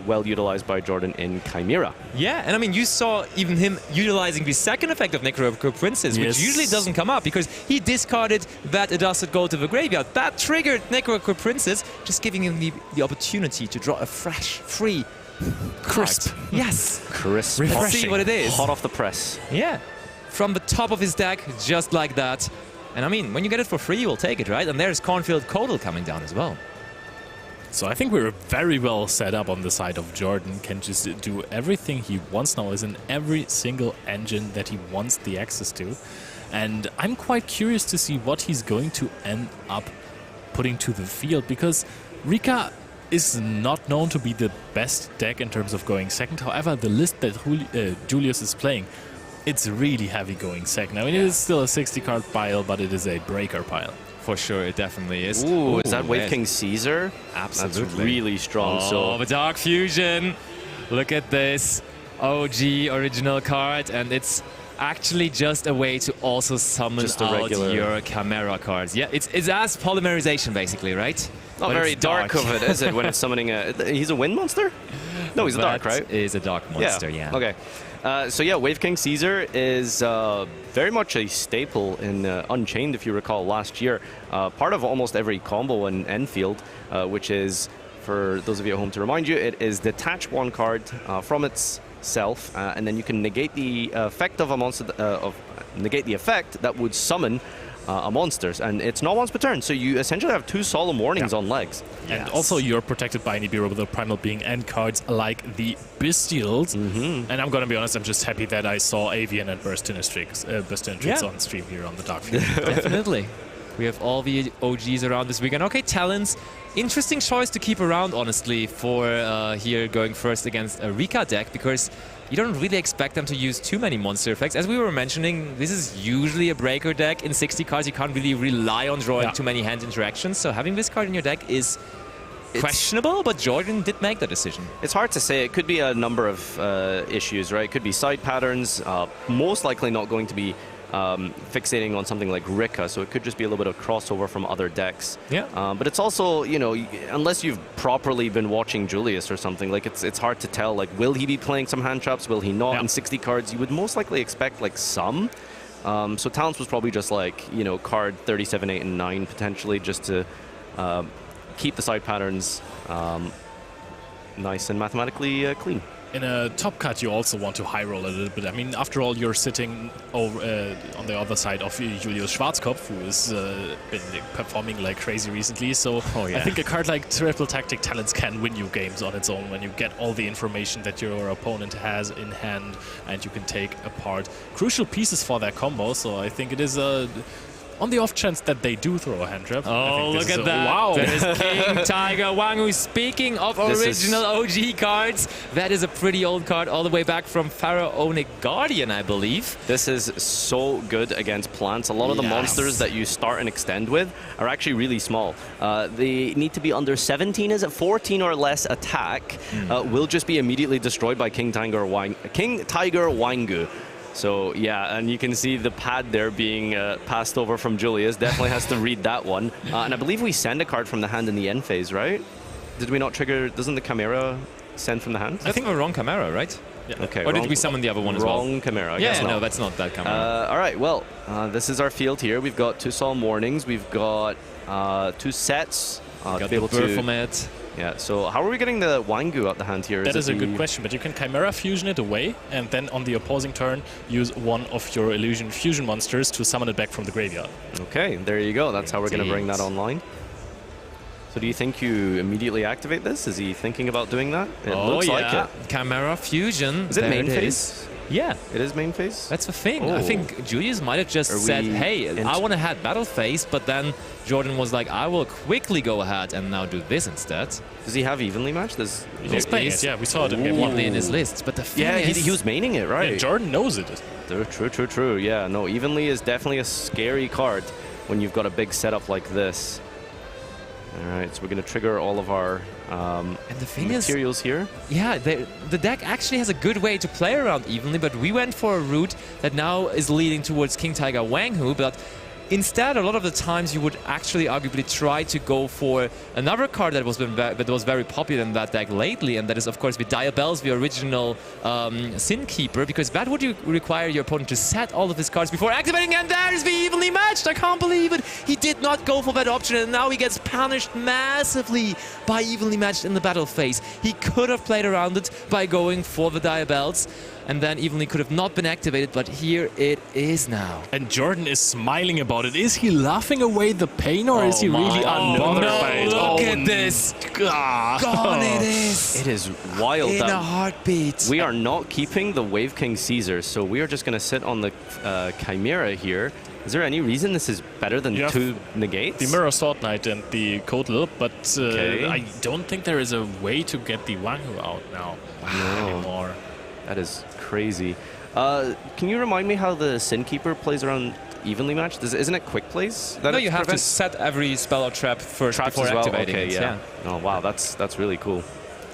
well utilized by Jordan in Chimera. Yeah, and I mean, you saw even him utilizing the second effect of Necroquip Princess, which usually doesn't come up because he discarded that Adusted Gold to the graveyard. That triggered Necroquip Princess, just giving him the opportunity to draw a fresh, free, crisp. Yes. Crisp. Let's see what it is. Hot off the press. Yeah. From the top of his deck, just like that. And I mean, when you get it for free, you will take it, right? And there's Cornfield Codal coming down as well. So I think we're very well set up on the side of Jordan. Can just do everything he wants now, is in every single engine that he wants the access to. And I'm quite curious to see what he's going to end up putting to the field, because Rika is not known to be the best deck in terms of going second. However, the list that Julius is playing, it's really heavy going second. I mean, it is still a 60-card pile, but it is a breaker pile. For sure, it definitely is. Ooh, is that Wave King Caesar? Absolutely. That's really strong. Oh, the Dark Fusion. Look at this. OG original card, and it's actually just a way to also summon out your Chimera cards. Yeah, it's as polymerization, basically, right? Not very dark of it, is it, when it's summoning a... He's a wind monster? No, he's a dark, right? That is a dark monster, yeah. Okay. So yeah, Wave King Caesar is very much a staple in Unchained, if you recall, last year. Part of almost every combo in Enfield, which is, for those of you at home to remind you, it is detach one card from itself, and then you can negate the effect of a monster, negate the effect that would summon a monster, and it's not once per turn, so you essentially have 2 Solemn Warnings on legs. And also you're protected by Nibiru with the Primal Being and cards like the Bestials. And I'm gonna be honest, I'm just happy that I saw Avian and Burstinatrix on stream here on the Dark Field. Definitely. We have all the OGs around this weekend. Okay, Talons. Interesting choice to keep around, honestly, for here going first against a Rika deck, because you don't really expect them to use too many monster effects. As we were mentioning, this is usually a breaker deck. In 60 cards, you can't really rely on drawing too many hand interactions. So having this card in your deck is questionable, but Jordan did make the decision. It's hard to say. It could be a number of issues, right? It could be side patterns. Most likely not going to be fixating on something like Rika, so it could just be a little bit of crossover from other decks. But it's also, you know, unless you've properly been watching Julius or something, like it's hard to tell, like, will he be playing some hand traps, will he not? In 60 cards, you would most likely expect, like, some. So Talents was probably just, like, you know, card 37, 8, and 9, potentially, just to keep the side patterns nice and mathematically clean. In a top cut, you also want to high roll a little bit. I mean, after all, you're sitting over on the other side of Julius Schwarzkopf, who has been performing like crazy recently. So I think a card like Triple Tactic Talents can win you games on its own when you get all the information that your opponent has in hand, and you can take apart crucial pieces for their combo. So I think it is on the off chance that they do throw a hand trap. Oh, look at that. Wow. That is King Tiger Wangu. Speaking of original OG cards, that is a pretty old card all the way back from Pharaonic Guardian, I believe. This is so good against plants. A lot of the monsters that you start and extend with are actually really small. They need to be under 17, is it? 14 or less attack will just be immediately destroyed by King Tiger Wangu. So yeah, and you can see the pad there being passed over from Julius. Definitely has to read that one. And I believe we send a card from the hand in the end phase, right? Did we not trigger? Doesn't the Chimera send from the hand? I think we're wrong Chimera, right? Yeah. Okay. Or did we summon the other one as well? Wrong Chimera. I yeah, guess no, not. that's not that Chimera. All right. Well, this is our field here. We've got 2 Solemn Warnings. We've got 2 sets. Got the Baphomet. Yeah, so how are we getting the Wangu out the hand here? That is a good question, but you can Chimera Fusion it away, and then on the opposing turn, use one of your Illusion Fusion monsters to summon it back from the graveyard. Okay, there you go. That's how we're going to bring that online. So do you think you immediately activate this? Is he thinking about doing that? It looks like it. Chimera Fusion. Is it there main it phase? is. Yeah. It is main phase? That's the thing. Oh. I think Julius might have just said, hey, I want to have battle phase, but then Jordan was like, I will quickly go ahead and now do this instead. Does he have evenly matched? He's playing it, yeah, we saw it in game 1. in his list, but the thing is... he was maining it, right? Yeah, Jordan knows it. True. Yeah, no, evenly is definitely a scary card when you've got a big setup like this. All right, so we're going to trigger all of our and the thing materials here. Yeah, the deck actually has a good way to play around evenly, but we went for a route that now is leading towards King Tiger Wanghu, but instead, a lot of the times you would actually arguably try to go for another card that was very popular in that deck lately, and that is, of course, the Diabels, the original Sin Keeper, because that would require your opponent to set all of his cards before activating, and there's the evenly matched! I can't believe it! He did not go for that option, and now he gets punished massively by evenly matched in the battle phase. He could have played around it by going for the Diabels, and then evenly could have not been activated, but here it is now. And Jordan is smiling about it. Is he laughing away the pain, or is he really unbothered by it? Look at this! Gone it is! It is wild. In a heartbeat. We are not keeping the Wave King Caesar, so we are just going to sit on the Chimera here. Is there any reason this is better than 2 negates? The Mirror Sword Knight and the Code Lil, but I don't think there is a way to get the Wanghu out now anymore. That is crazy. Can you remind me how the Sin Keeper plays around evenly matched? Isn't it quick plays? No, you have to set every spell or trap first before activating it. Yeah. Oh wow, that's really cool.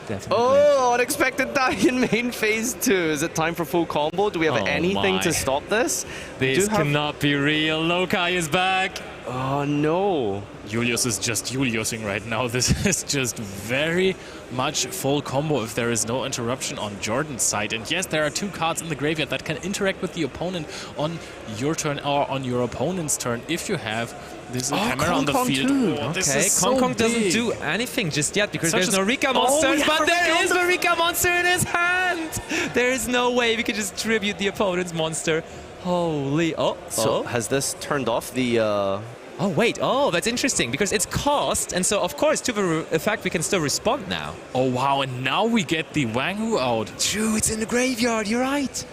Definitely. Oh, unexpected die in main phase 2. Is it time for full combo? Do we have anything to stop this? This cannot be real. Lokai is back. Oh no. Julius is just Juliusing right now. This is just very much full combo if there is no interruption on Jordan's side. And yes, there are 2 cards in the graveyard that can interact with the opponent on your turn or on your opponent's turn if you have this camera on the field. Okay, Kong Kong doesn't do anything just yet because there's no Rika monster, but there is the Rika monster in his hand! There is no way we can just tribute the opponent's monster. Holy, So has this turned off the... Oh, wait. Oh, that's interesting, because it's cost, and so, of course, to the effect, we can still respond now. Oh, wow, and now we get the Wanghu out. True, it's in the graveyard, you're right.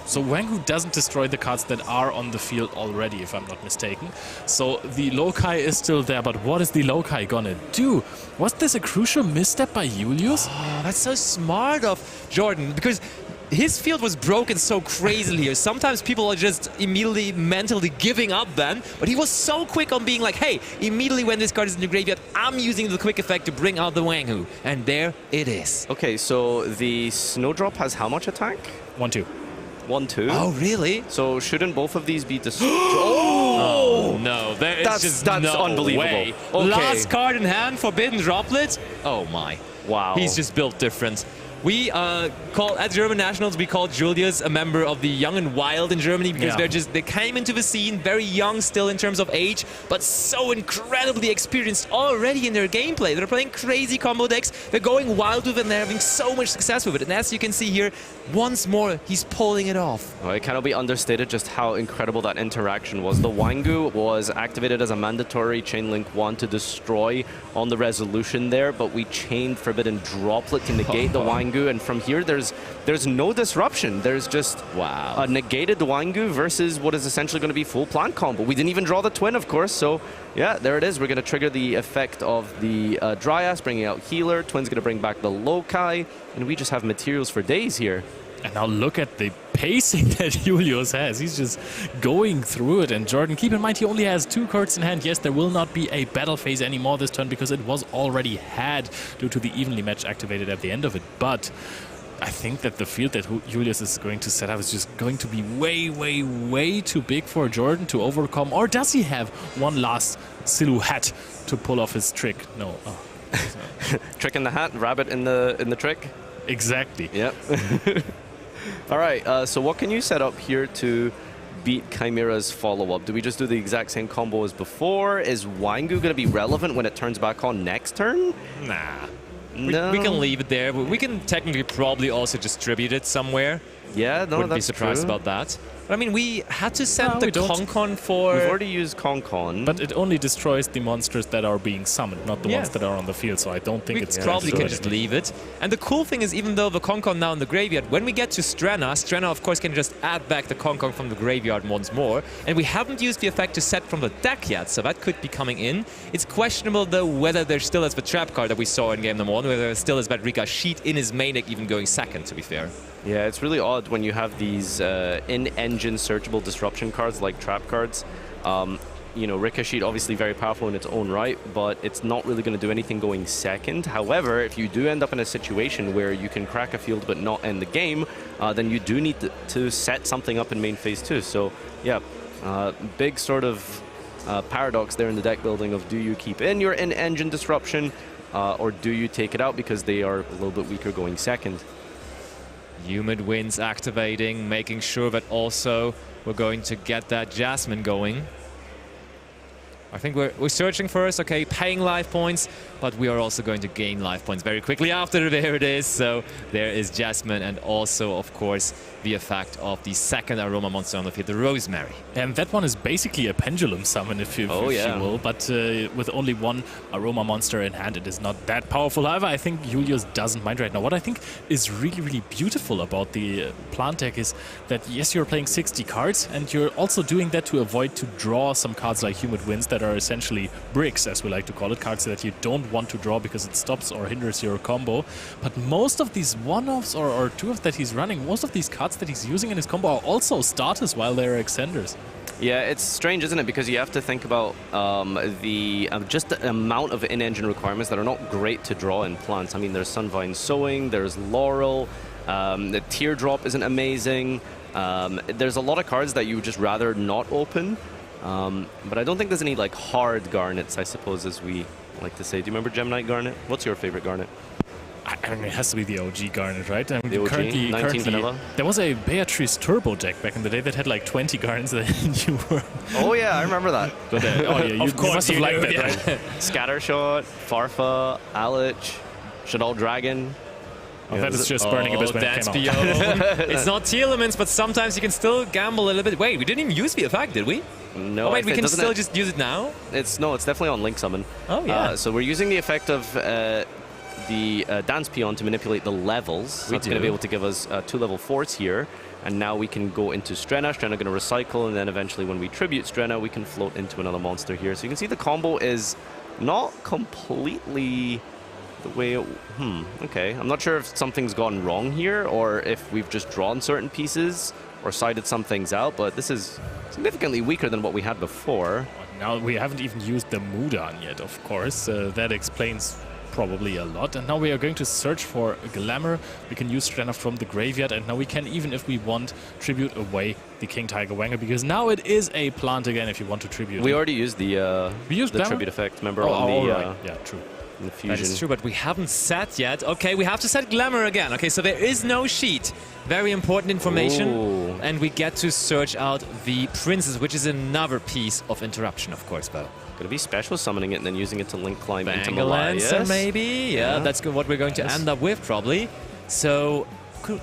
So Wanghu doesn't destroy the cards that are on the field already, if I'm not mistaken. So the Lokai is still there, but what is the Lokai gonna do? Was this a crucial misstep by Julius? Oh, that's so smart of Jordan, because his field was broken so crazily here. Sometimes people are just immediately mentally giving up then, but he was so quick on being like, hey, immediately when this card is in the graveyard, I'm using the quick effect to bring out the Wanghu. And there it is. Okay, so the Snowdrop has how much attack? 1/2. 1/2? Oh, really? So shouldn't both of these be destroyed? Oh, no. That's no unbelievable. Way. Okay. Last card in hand, Forbidden Droplet. Oh, my. Wow. He's just built different. We at German Nationals, we called Julius a member of the Young and Wild in Germany because they came into the scene very young still in terms of age, but so incredibly experienced already in their gameplay. They're playing crazy combo decks, they're going wild with it, and they're having so much success with it. And as you can see here, once more, he's pulling it off. Well, it cannot be understated just how incredible that interaction was. The Wanghu was activated as a mandatory Chain Link 1 to destroy on the resolution there, but we chained Forbidden Droplet to negate the Wanghu. And from here, there's no disruption. There's just a negated Wanghu versus what is essentially going to be full plant combo. We didn't even draw the twin, of course. So yeah, there it is. We're going to trigger the effect of the Dryas, bringing out Healer. Twin's going to bring back the Lokai, and we just have materials for days here. And now look at the pacing that Julius has. He's just going through it. And Jordan, keep in mind, he only has 2 cards in hand. Yes, there will not be a battle phase anymore this turn because it was already had due to the evenly match activated at the end of it. But I think that the field that Julius is going to set up is just going to be way, way, way too big for Jordan to overcome. Or does he have one last silhouette to pull off his trick? No. Oh. Trick in the hat, rabbit in the trick? Exactly. Yep. All right, so what can you set up here to beat Chimera's follow-up? Do we just do the exact same combo as before? Is Wanghu going to be relevant when it turns back on next turn? Nah. We can leave it there, but we can technically probably also distribute it somewhere. Yeah, no, Wouldn't be that's surprised true. about that. But I mean, we had to send the we don't. Concon for... We've already used Concon. But it only destroys the monsters that are being summoned, not the ones that are on the field, so I don't think it's probably going can to just do leave it. And the cool thing is, even though the Concon now in the graveyard, when we get to Strenna of course can just add back the Concon from the graveyard once more. And we haven't used the effect to set from the deck yet, so that could be coming in. It's questionable though whether there still is the trap card that we saw in game number 1, whether there still is that Rika Sheet in his main deck even going second, to be fair. Yeah, it's really odd when you have these in-engine searchable disruption cards like trap cards. You know, Ricochet obviously very powerful in its own right, but it's not really going to do anything going second. However, if you do end up in a situation where you can crack a field but not end the game, then you do need to set something up in main phase 2. So, yeah, big sort of paradox there in the deck building of do you keep in your in-engine disruption or do you take it out because they are a little bit weaker going second. Humid Winds activating, making sure that also we're going to get that Jasmine going. I think we're searching first, okay, paying life points, but we are also going to gain life points very quickly after. There it is. So there is Jasmine, and also, of course, the effect of the second aroma monster on the field, the Rosemary. And that one is basically a pendulum summon, if you will, but with only one aroma monster in hand, it is not that powerful. However, I think Julius doesn't mind right now. What I think is really, really beautiful about the plant deck is that, yes, you're playing 60 cards, and you're also doing that to avoid to draw some cards like Humid Winds that are essentially bricks, as we like to call it, cards that you don't want to draw because it stops or hinders your combo. But most of these one-offs or two-offs that he's running, most of these cards that he's using in his combo are also starters while they're extenders. Yeah, it's strange, isn't it? Because you have to think about just the amount of in-engine requirements that are not great to draw in plants. I mean, there's Sunvine Sowing, there's Laurel, the Teardrop isn't amazing. There's a lot of cards that you would just rather not open. But I don't think there's any like hard garnets, I suppose, as we like to say. Do you remember Gem Knight Garnet? What's your favorite garnet? I mean, it has to be the OG Garnet, right? I mean, the OG, currently, 19 vanilla? There was a Beatrice Turbo deck back in the day that had like 20 Garnets that you were... Oh yeah, I remember that. But, oh yeah, you must have liked that, right? Scattershot, Farfa, Alich, Shaddoll Dragon. Oh, that is just burning abyss when it came out. Beyond. It's not Telements, but sometimes you can still gamble a little bit. Wait, we didn't even use the effect, did we? No. Oh, wait, we can still just use it now? It's definitely on Link Summon. Oh, yeah. So we're using the effect of the Dance Peon to manipulate the levels. So that's going to be able to give us 2 level 4s here. And now we can go into Strenna. Strenna going to recycle, and then eventually when we tribute Strenna, we can float into another monster here. So you can see the combo is not completely the way it... okay. I'm not sure if something's gone wrong here or if we've just drawn certain pieces or sided some things out, but this is significantly weaker than what we had before. Now we haven't even used the Mudan yet, of course. That explains probably a lot. And now we are going to search for Glamour. We can use Strenna from the graveyard, and now we can, even if we want, tribute away the King Tiger Wanger, because now it is a plant again if you want to tribute. We already used the tribute effect, remember? On the, right. Yeah, true. The fusion. That is true, but we haven't set yet. Okay, we have to set Glamour again. Okay, so there is no sheet. Very important information. Ooh. And we get to search out the Princess, which is another piece of interruption, of course, though. Going to be special summoning it and then using it to link climb into Bangalancer, maybe? Yeah, that's what we're going to end up with, probably. So,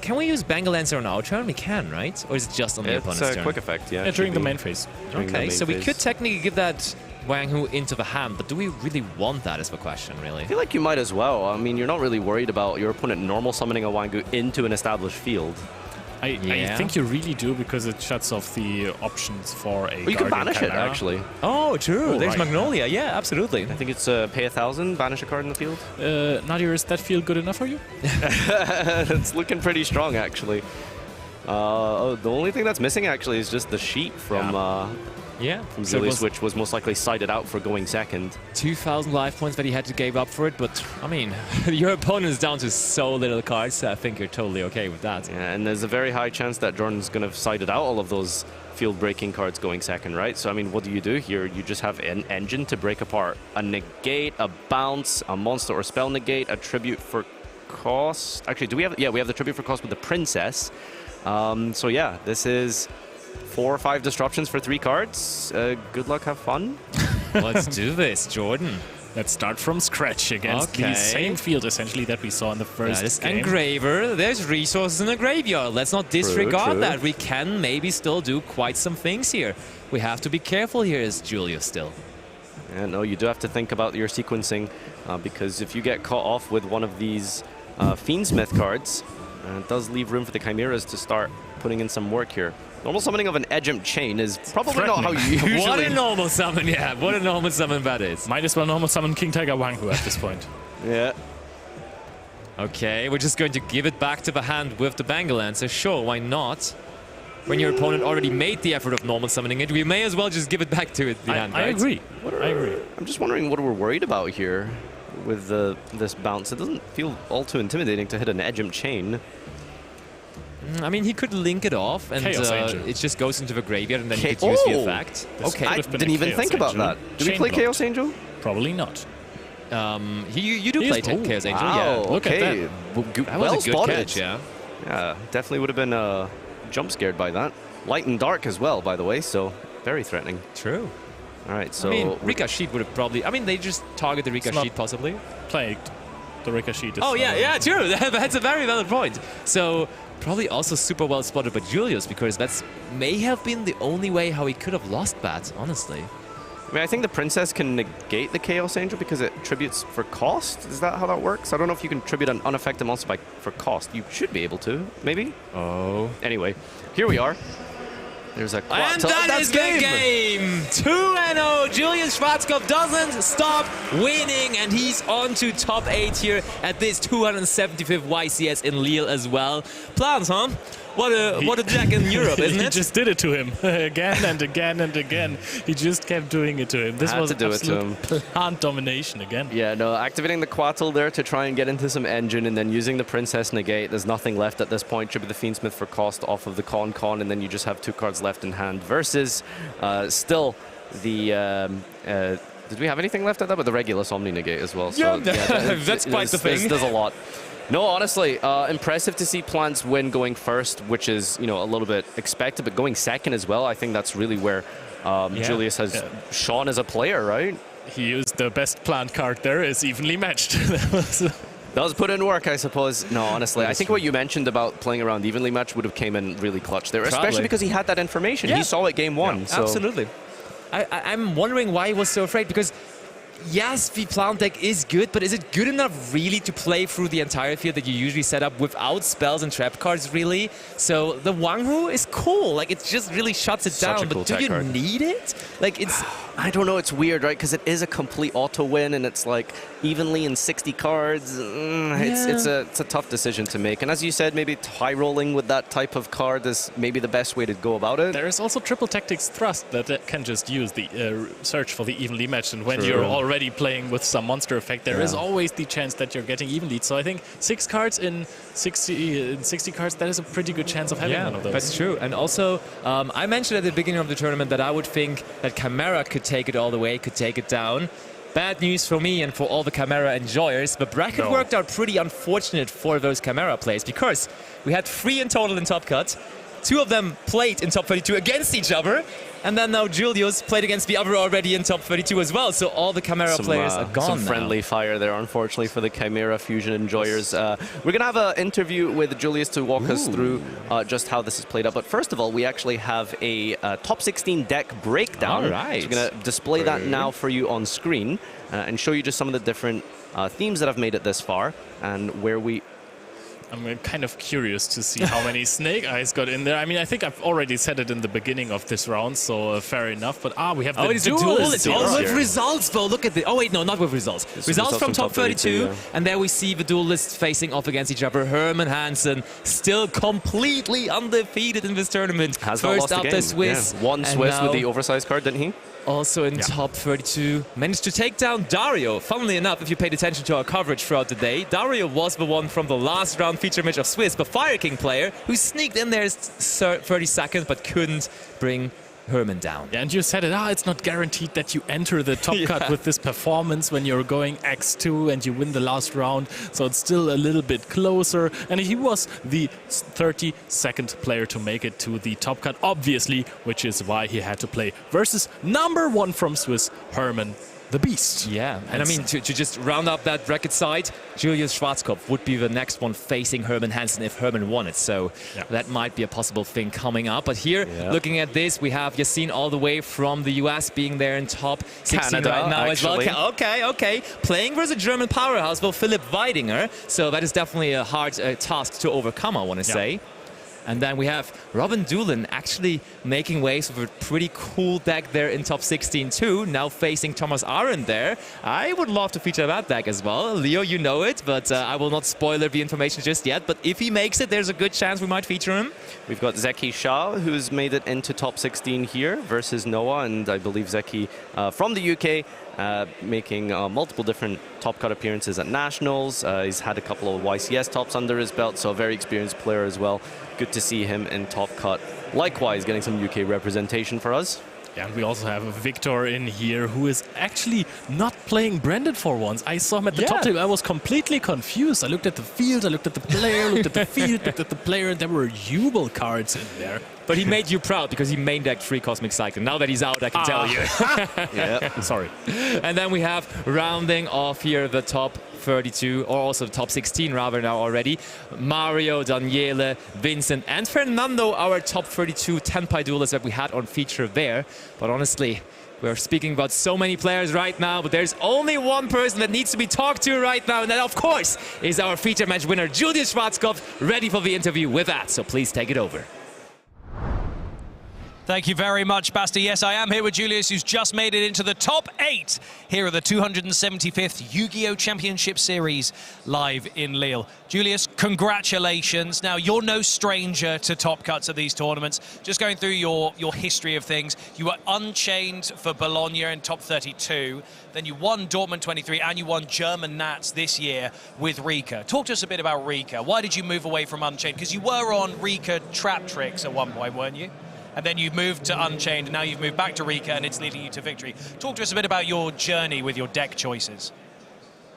can we use Bangalancer on our turn? We can, right? Or is it just on the opponent's turn? It's a quick effect, yeah. During the main phase. Okay, so we could technically give that Wanghu into the hand, but do we really want that is the question, really? I feel like you might as well. I mean, you're not really worried about your opponent normal summoning a Wanghu into an established field. I think you really do, because it shuts off the options for a you can banish it, actually. Oh, true. There's Magnolia. Yeah, absolutely. I think it's pay 1,000, banish a card in the field. Nadir, is that field good enough for you? It's looking pretty strong, actually. The only thing that's missing, actually, is just the sheet from... from Julius, which was most likely sided out for going second. 2,000 life points that he had to give up for it, but I mean, your opponent is down to so little cards, so I think you're totally okay with that. Yeah, and there's a very high chance that Jordan's going to have sided out all of those field-breaking cards going second, right? So, I mean, what do you do here? You just have an engine to break apart. A negate, a bounce, a monster or spell negate, a tribute for cost. Actually, do we have... Yeah, we have the tribute for cost with the Princess. So, yeah, this is... 4 or 5 disruptions for 3 cards. Good luck, have fun. Let's do this, Jordan. Let's start from scratch against the same field, essentially, that we saw in the first game. Engraver, there's resources in the graveyard. Let's not disregard that. We can maybe still do quite some things here. We have to be careful here as Julius still. Yeah, no, you do have to think about your sequencing, because if you get caught off with one of these Fiendsmith cards, it does leave room for the Chimeras to start putting in some work here. Normal summoning of an Edgemp Chain is probably not how you usually... What a normal summon, yeah. What a normal summon that is. Might as well normal summon King Tiger Wanghu at this point. Yeah. Okay, we're just going to give it back to the hand with the Bangalancer. Sure, why not? When your opponent already made the effort of normal summoning it, we may as well just give it back to the hand, right? I agree. I agree. I'm just wondering what we're worried about here with this bounce. It doesn't feel all too intimidating to hit an Edgemp Chain. I mean, he could link it off, and it just goes into the graveyard, and then he could use the effect. Okay, I didn't even think about that. Do we play Chaos Angel? Probably not. You do play Chaos Angel, yeah. Look at that. That well was a good spotted. catch, yeah. Yeah, definitely would have been jump scared by that. Light and dark as well, by the way, so very threatening. True. All right, so... I mean, Rika Sheet would have probably... I mean, they just target the Rika Sheet, possibly. Plagued. The Rika Sheet is... Oh, yeah, true. That's a very valid point. So... Probably also super well spotted by Julius, because that's may have been the only way how he could have lost that, honestly. I mean, I think the Princess can negate the Chaos Angel because it tributes for cost. Is that how that works? I don't know if you can tribute an unaffected monster for cost. You should be able to, maybe? Oh. Anyway, here we are. There's a and that is the game! 2-0. Julius Schwarzkopf doesn't stop winning, and he's on to top 8 here at this 275th YCS in Lille as well. Plans, huh? What a jack in Europe, isn't it? He just did it to him again and again and again. He just kept doing it to him. This was absolute plant domination again. Yeah, no, activating the Quattle there to try and get into some engine, and then using the Princess Negate. There's nothing left at this point. Tribute the Fiendsmith for cost off of the Con, and then you just have 2 cards left in hand versus still the... did we have anything left at that? But the Regulus Omni Negate as well. So, yeah, that's quite the thing. There's a lot. No, honestly, impressive to see Plants win going first, which is, you know, a little bit expected, but going second as well. I think that's really where Julius has shone as a player, right? He used the best Plant card there, is evenly matched. Does put in work, I suppose. No, honestly, I think what you mentioned about playing around evenly matched would have came in really clutch there, especially because he had that information. He saw it game 1. Yeah, so. Absolutely. I'm wondering why he was so afraid, because yes, the Plant deck is good, but is it good enough really to play through the entire field that you usually set up without spells and trap cards, really? So the Wanghu is cool. Like, it just really shuts it down, but do you need it? Like, it's... I don't know, it's weird, right? Because it is a complete auto-win, and it's like evenly in 60 cards. It's a tough decision to make. And as you said, maybe high-rolling with that type of card is maybe the best way to go about it. There is also Triple Tactics Thrust that can just use the search for the evenly matched. And when you're already playing with some monster effect, there is always the chance that you're getting even lead. So I think 6 cards in 60 cards, that is a pretty good chance of having one of those. That's true. And also, I mentioned at the beginning of the tournament that I would think that Chimera could take it all the way, could take it down. Bad news for me and for all the Chimera enjoyers. The bracket worked out pretty unfortunate for those Chimera players, because we had 3 in total in Top Cut. 2 of them played in Top 32 against each other, and then now Julius played against the other already in Top 32 as well, so all the Chimera players are gone Some friendly fire there, unfortunately, for the Chimera Fusion enjoyers. We're going to have an interview with Julius to walk us through just how this is played up. But first of all, we actually have a Top 16 deck breakdown. All right. So we're going to display that now for you on screen and show you just some of the different themes that have made it this far and where we... I'm kind of curious to see how many Snake Eyes got in there. I mean, I think I've already said it in the beginning of this round, so fair enough. But we have the duel. It's all with results, though. Look at the... Oh, wait, no, not with results. Results from Top 32, and there we see the duelists facing off against each other. Herman Hansen still completely undefeated in this tournament. Has first up the Swiss. Yeah. One Swiss with the oversized card, didn't he? Also in Top 32, managed to take down Dario. Funnily enough, if you paid attention to our coverage throughout the day, Dario was the one from the last round feature match of Swiss, the Fire King player, who sneaked in there 30 seconds but couldn't bring Herman down. Yeah, and you said it, it's not guaranteed that you enter the top cut with this performance when you're going X2 and you win the last round, so it's still a little bit closer. And he was the 32nd player to make it to the top cut, obviously, which is why he had to play versus #1 from Swiss, Herman the beast. Yeah, and I mean, to just round up that bracket side, Julius Schwarzkopf would be the next one facing Herman Hansen if Herman won it. So that might be a possible thing coming up. But here, looking at this, we have Yassine all the way from the US being there in top 16 Canada, right now actually. as well. Okay. Playing versus a German powerhouse, well, Philipp Weidinger. So that is definitely a hard task to overcome, I want to say. And then we have Robin Doolin actually making waves with a pretty cool deck there in top 16 too, now facing Thomas Arendt there. I would love to feature that deck as well. Leo, you know it, but I will not spoiler the information just yet. But if he makes it, there's a good chance we might feature him. We've got Zeki Shah, who's made it into top 16 here versus Noah, and I believe Zeki from the UK, making multiple different top cut appearances at Nationals. He's had a couple of YCS tops under his belt, so a very experienced player as well. Good to see him in top cut. Likewise, getting some UK representation for us. Yeah, and we also have Victor in here, who is actually not playing branded for once. I saw him at the top table. I was completely confused. I looked at the field, I looked at the player, looked at the field, looked at the player, and there were Jubel cards in there. But he made you proud because he main decked 3 Cosmic Cyclone. Now that he's out, I can tell you. Yeah, sorry. And then we have rounding off here the top 32, or also the top 16 rather now already. Mario, Daniele, Vincent, and Fernando, our top 32 Tenpai duelists that we had on feature there. But honestly, we're speaking about so many players right now, but there's only one person that needs to be talked to right now, and that, of course, is our feature match winner, Julius Schwarzkopf, ready for the interview with that. So please take it over. Thank you very much, Basta. Yes, I am here with Julius, who's just made it into the top 8 here at the 275th Yu-Gi-Oh! Championship Series live in Lille. Julius, congratulations. Now, you're no stranger to top cuts of these tournaments. Just going through your history of things, you were unchained for Bologna in top 32. Then you won Dortmund 23, and you won German Nats this year with Rika. Talk to us a bit about Rika. Why did you move away from Unchained? Because you were on Rika Trap Tricks at one point, weren't you? And then you've moved to Unchained, and now you've moved back to Rika, and it's leading you to victory. Talk to us a bit about your journey with your deck choices.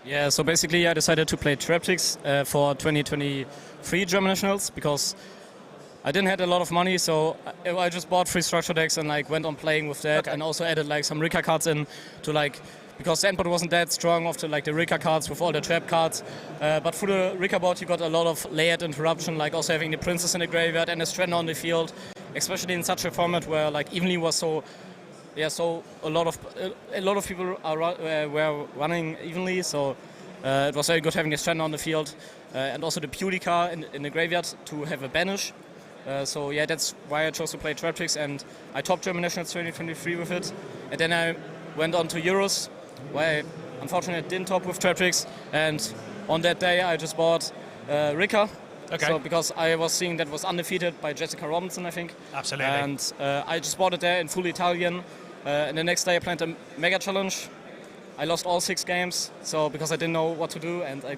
Yeah, so basically I decided to play Traptrix for 2023 German Nationals because I didn't have a lot of money, so I just bought 3 structure decks and like went on playing with that, and also added like some Rika cards in to like, because the endboard wasn't that strong after like the Rika cards with all the trap cards, but through the Rika board you got a lot of layered interruption, like also having the Princess in the graveyard and a Strand on the field, especially in such a format where like evenly was so a lot of people were running evenly, so it was very good having the Strand on the field, and also the Pudica in the graveyard to have a banish. So yeah, that's why I chose to play Traptrix, and I topped German Nationals 2023 with it, and then I went on to Euros, where I unfortunately didn't top with Traptrix, and on that day I just bought Rika. Okay. So because I was seeing that was undefeated by Jessica Robinson, I think. Absolutely. And I just bought it there in full Italian. And the next day I planned a mega challenge. I lost all 6 games, so because I didn't know what to do and I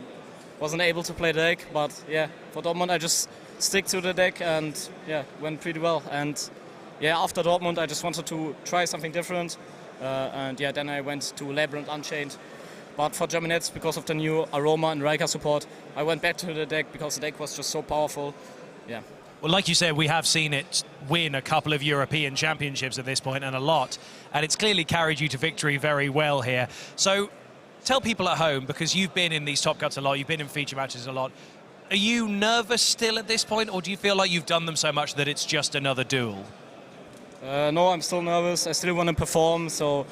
wasn't able to play the deck. But yeah, for Dortmund I just stick to the deck and yeah, went pretty well. And yeah, after Dortmund I just wanted to try something different. And yeah, then I went to Labyrinth Unchained. But for German Nets, because of the new Aroma and Rika support, I went back to the deck because the deck was just so powerful. Yeah. Well, like you said, we have seen it win a couple of European championships at this point, and a lot. And it's clearly carried you to victory very well here. So tell people at home, because you've been in these top cuts a lot, you've been in feature matches a lot. Are you nervous still at this point, or do you feel like you've done them so much that it's just another duel? No, I'm still nervous. I still want to perform, so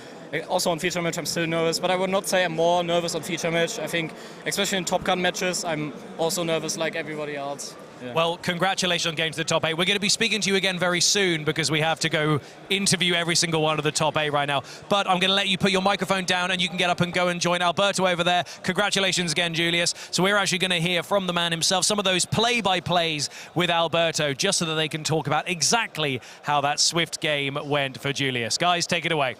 also on feature match I'm still nervous, but I would not say I'm more nervous on feature match. I think, especially in top cut matches, I'm also nervous like everybody else. Yeah. Well, congratulations on getting to the top 8. We're going to be speaking to you again very soon because we have to go interview every single one of the top 8 right now. But I'm going to let you put your microphone down and you can get up and go and join Alberto over there. Congratulations again, Julius. So we're actually going to hear from the man himself some of those play-by-plays with Alberto, just so that they can talk about exactly how that Swift game went for Julius. Guys, take it away.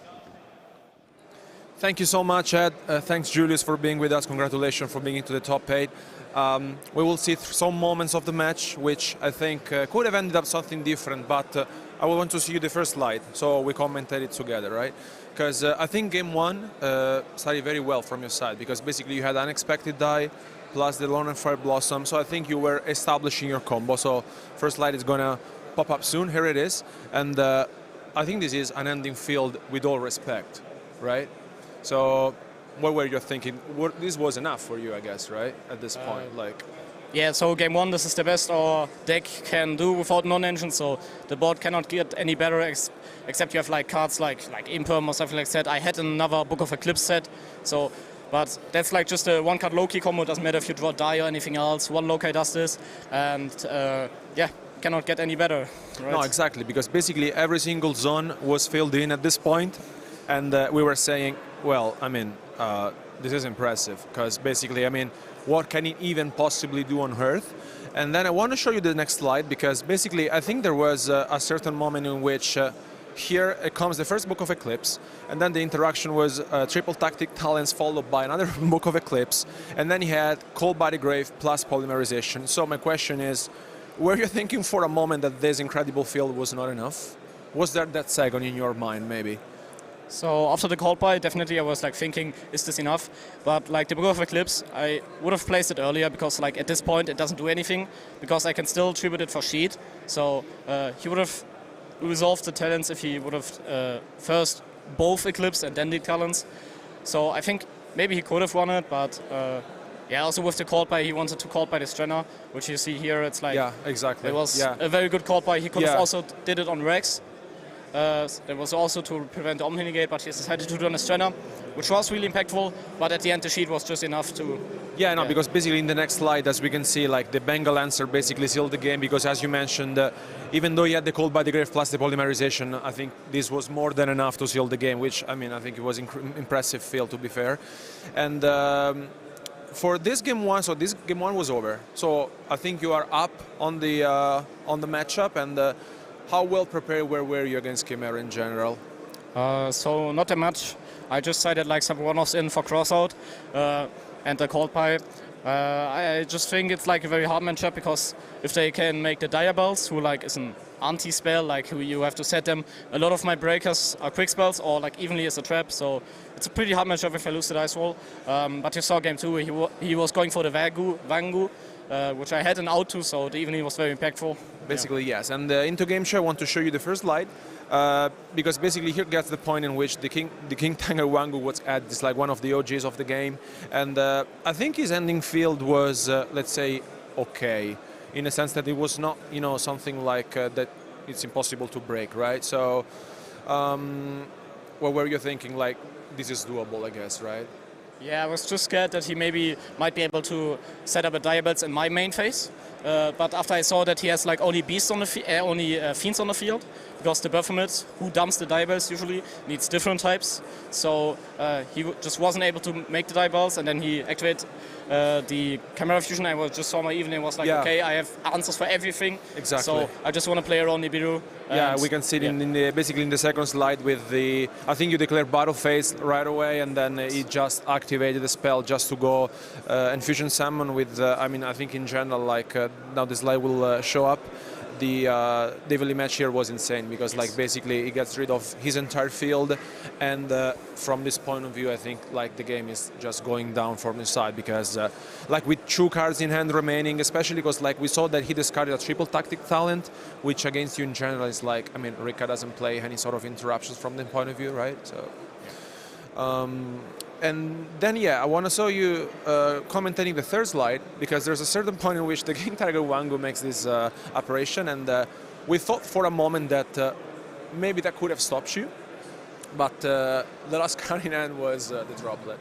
Thank you so much, Ed. Thanks, Julius, for being with us. Congratulations for being into the top 8. We will see some moments of the match, which I think could have ended up something different, but I want to see you the first slide, so we commented it together, right? Because I think game 1 started very well from your side, because basically you had unexpected die, plus the Lone and Fire Blossom, so I think you were establishing your combo. So first slide is gonna pop up soon, here it is, and I think this is an ending field with all respect, right? So what were you thinking? This was enough for you, I guess, right? At this point, like. Yeah, so game 1, this is the best our deck can do without non-engine, so the board cannot get any better except you have like cards like Imperm or something like that. I had another Book of Eclipse set, so but that's like just a one-card low-key combo. Doesn't matter if you draw die or anything else. One low-key does this, and yeah, cannot get any better. Right? No, exactly, because basically every single zone was filled in at this point, and we were saying, well, I mean, this is impressive, because basically, I mean, what can it even possibly do on Earth? And then I want to show you the next slide, because basically I think there was a certain moment in which here it comes the first Book of Eclipse, and then the interaction was triple tactic talents followed by another Book of Eclipse, and then he had Cold Body Grave plus Polymerization. So my question is, were you thinking for a moment that this incredible field was not enough? Was there that second in your mind, maybe? So after the cold buy, definitely I was like thinking, is this enough? But like the Book of Eclipse, I would have placed it earlier because like at this point it doesn't do anything because I can still tribute it for sheet. So he would have resolved the talents if he would have first both Eclipse and then the talents. So I think maybe he could have won it, but yeah, also with the cold buy, he wanted to cold buy the Strenner, which you see here. It's like, yeah, exactly. It was a very good cold buy. He could have also did it on Rex. There was also to prevent the Omni Negate, but he decided to do on a Strenner, which was really impactful, but at the end the sheet was just enough to... Yeah, no, because basically in the next slide, as we can see, like the Bengal answer basically sealed the game, because as you mentioned, even though he had the Cold Body Grave plus the Polymerization, I think this was more than enough to seal the game, which, I mean, I think it was impressive field, to be fair. And for this game 1, so this game 1 was over, so I think you are up on the matchup, and how well prepared were you against Chimera in general? So not that much. I just cited like some one-offs in for crossout and the cold pie. I just think it's like a very hard matchup because if they can make the Diabells, who like is an anti-spell, like who you have to set them, a lot of my breakers are quick spells or like evenly as a trap, so it's a pretty hard matchup if I lose the dice roll. But you saw game 2, he was going for the Vangu, which I had an out to, so the evening was very impactful. Basically, yes. And into game show, I want to show you the first slide, because basically here gets the point in which the King Tiger Wangu was at. It's like one of the OGs of the game, and I think his ending field was, let's say, okay, in a sense that it was not, you know, something like that it's impossible to break, right? So, what were you thinking? Like, this is doable, I guess, right? Yeah, I was just scared that he maybe might be able to set up a Diabells in my main phase. But after I saw that he has like only beasts on the fiends on the field, because the Baphomet, who dumps the Diabells usually, needs different types. So he just wasn't able to make the Diabells, and then he activated the Chimera Fusion. I just saw my evening was like, okay, I have answers for everything. Exactly. So I just want to play around Nibiru. Yeah, we can see it in the, basically in the second slide with the, I think you declare battle phase right away, and then he just activated the spell just to go and fusion summon with, I mean, I think in general, like now the slide will show up. The Devilly match here was insane because like basically he gets rid of his entire field, and from this point of view I think like the game is just going down from his side, because like with 2 cards in hand remaining, especially because like we saw that he discarded a triple tactic talent, which against you in general is like, I mean, Rika doesn't play any sort of interruptions from the point of view, right? So and then, yeah, I want to show you commentating the third slide, because there's a certain point in which the King Tiger Wangu makes this operation, and we thought for a moment that maybe that could have stopped you, but the last card in hand was the droplet.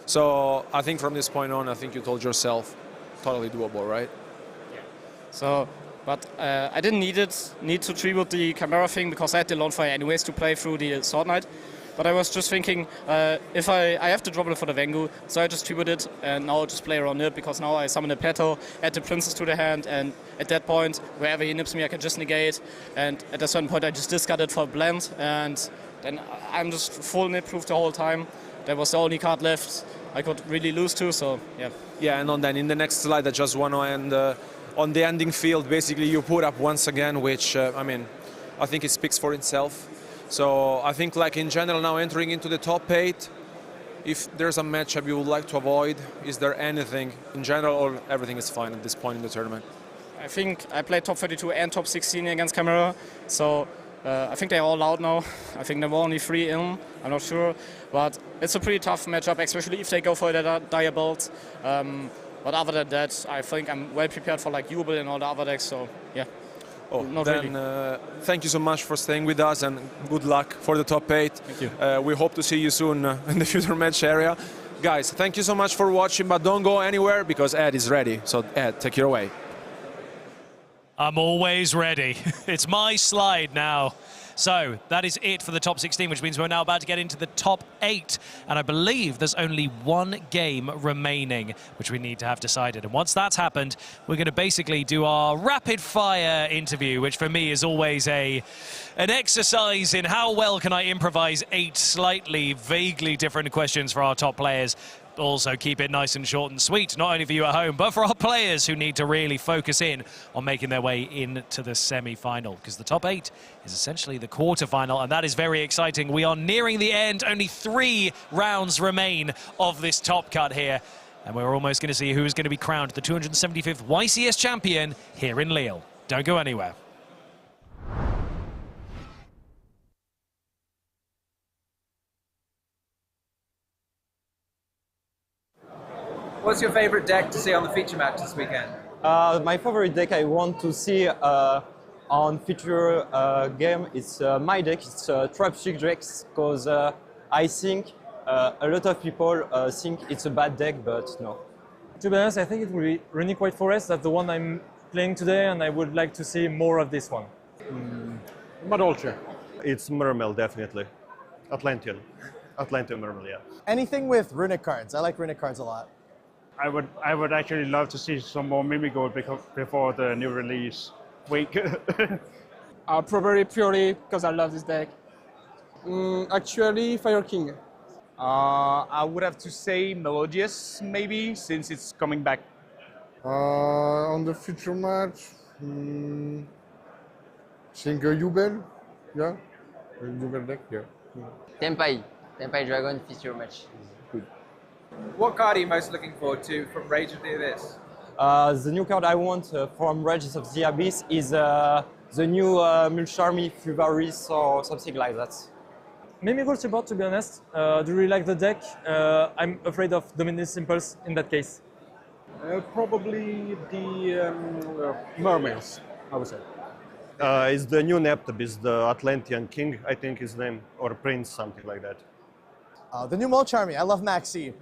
So I think from this point on, I think you told yourself, totally doable, right? Yeah. So, but I didn't need to tribute the Chimera thing, because I had the Lone Fire anyways to play through the Sword Knight. But I was just thinking, if I have to drop it for the Vangu, so I just tribute it, and now I'll just play around it, because now I summon a Petal, add the Princess to the hand, and at that point, wherever he nips me, I can just negate, and at a certain point I just discard it for a blend, and then I'm just full nip-proof the whole time. That was the only card left I could really lose to, so yeah. Yeah, and then in the next slide I just want to end on the ending field, basically you put up once again, which, I mean, I think it speaks for itself. So I think like in general now entering into the top 8, if there's a matchup you would like to avoid, is there anything in general, or everything is fine at this point in the tournament? I think I played top 32 and top 16 against Chimera, so I think they're all out now. I think there were only 3 in, I'm not sure. But it's a pretty tough matchup, especially if they go for the dire belt. But other than that, I think I'm well prepared for like Jubel and all the other decks, so yeah. Oh, not then really. Thank you so much for staying with us and good luck for the top 8. Thank you. We hope to see you soon in the future match area. Guys, thank you so much for watching, but don't go anywhere because Ed is ready. So Ed, take it away. I'm always ready. It's my slide now. So that is it for the top 16, which means we're now about to get into the top 8. And I believe there's only 1 game remaining, which we need to have decided. And once that's happened, we're going to basically do our rapid fire interview, which for me is always an exercise in how well can I improvise 8 slightly, vaguely different questions for our top players. Also keep it nice and short and sweet, not only for you at home, but for our players who need to really focus in on making their way into the semi-final, because the top 8 is essentially the quarter-final, and that is very exciting. We are nearing the end. Only 3 rounds remain of this top cut here, and we're almost going to see who is going to be crowned the 275th YCS champion here in Lille. Don't go anywhere. What's your favorite deck to see on the feature match this weekend? My favorite deck I want to see on future game, it's my deck, it's Trapshik decks, because I think a lot of people think it's a bad deck, but no. To be honest, I think it will be Runic White Forest. That's the one I'm playing today, and I would like to see more of this one. Madolce. It's Mermel, definitely. Atlantean Mermel, yeah. Anything with runic cards. I like runic cards a lot. I would actually love to see some more Mimigold before the new release week. Probably purely because I love this deck. Actually, Fire King. I would have to say Melodious, maybe, since it's coming back. On the future match, think Jubel, yeah? Jubel deck, yeah. Tenpai Dragon feature match. Good. What card are you most looking forward to from Rage of the Abyss? The new card I want from Rages of the Abyss is the new Mulcharmy Fuvaris or something like that. Mimigold support, to be honest. Do you really like the deck? I'm afraid of Dominus Impulse in that case. Probably the Mermaids, I would say. It's the new Neptub, is the Atlantean King, I think his name, or Prince, something like that. The new Mulcharmy. I love Maxi.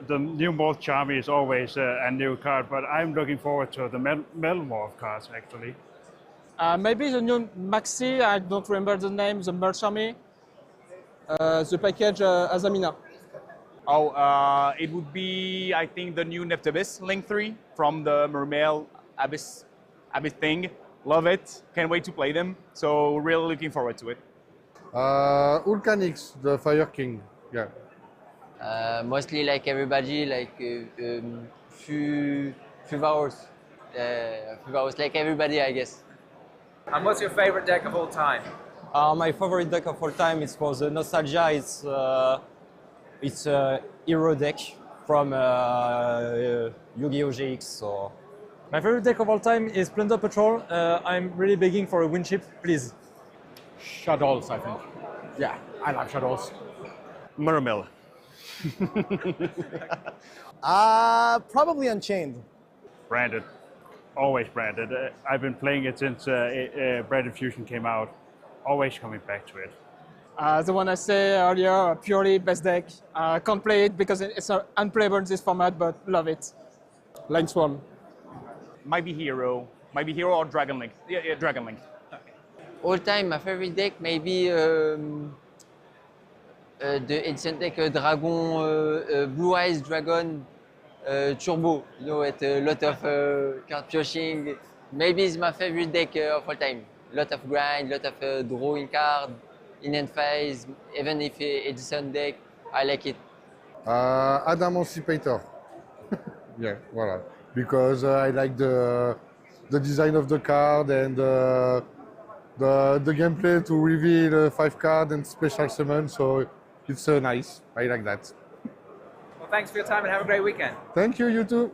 The new Mold Charmy is always a new card, but I'm looking forward to the Melmorph cards, actually. Maybe the new Maxi, I don't remember the name, the Mulcharmy. The package Azamina. Oh, it would be, I think, the new Neptubis Link 3 from the Mermail Abyss thing. Love it. Can't wait to play them. So really looking forward to it. Ulcanix, the Fire King, yeah. Mostly like everybody, like Fuvaros. Fuvaros, like everybody, I guess. And what's your favorite deck of all time? My favorite deck of all time is for the nostalgia. It's a hero deck from Yu-Gi-Oh! GX. So. My favorite deck of all time is Plunder Patrol. I'm really begging for a win chip, please. Shadows, I think. Yeah, I like Shadows. Mermel. Probably Unchained. Branded. Always branded. I've been playing it since Branded Fusion came out. Always coming back to it. The one I said earlier, purely best deck. Can't play it because it's unplayable in this format, but love it. Line Swarm. Might be Hero or Dragon Link. Yeah, Dragon Link. All time, my favorite deck maybe the ancient deck Dragon, Blue Eyes Dragon Turbo. You know, with a lot of card pioching. Maybe it's my favorite deck of all time. Lot of grind, lot of drawing card, in end phase. Even if Edison deck, I like it. Adaemancipator. Yeah, voilà. Because I like the design of the card and the gameplay to reveal 5 cards and special summon, so it's nice. I like that. Well, thanks for your time and have a great weekend. Thank you, you too.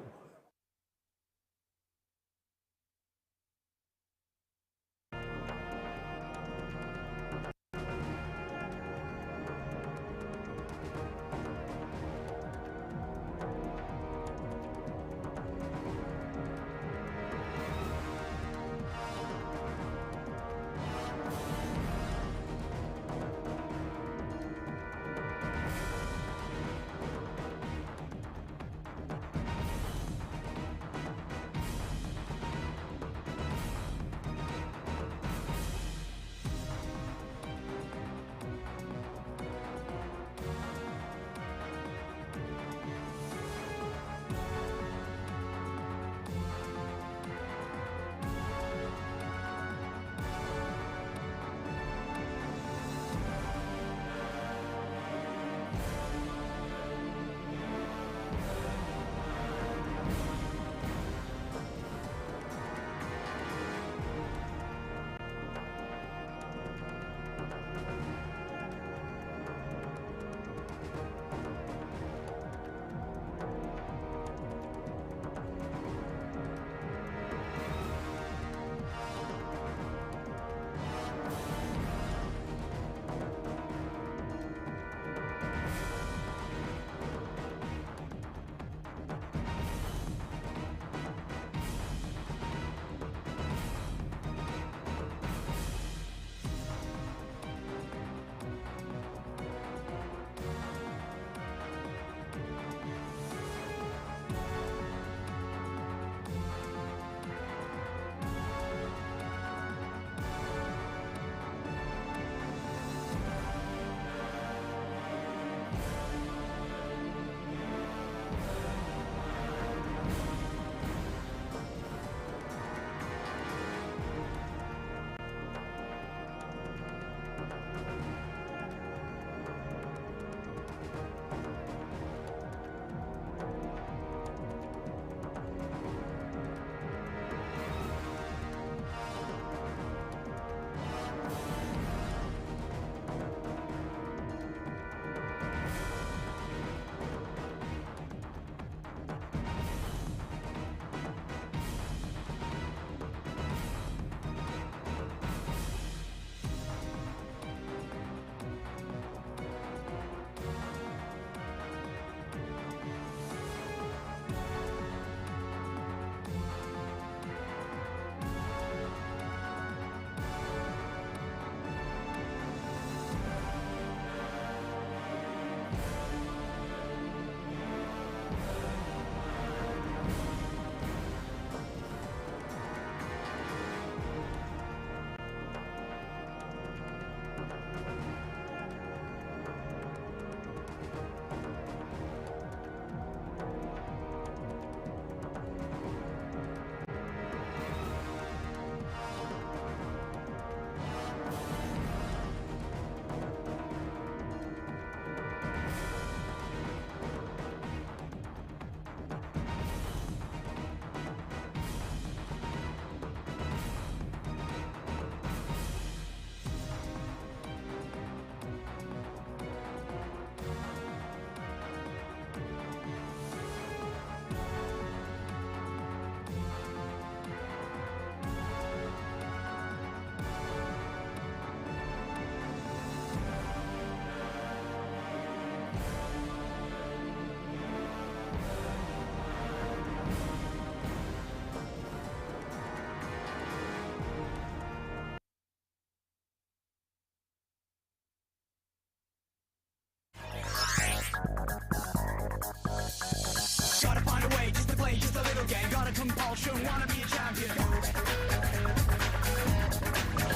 compulsion, wanna be a champion.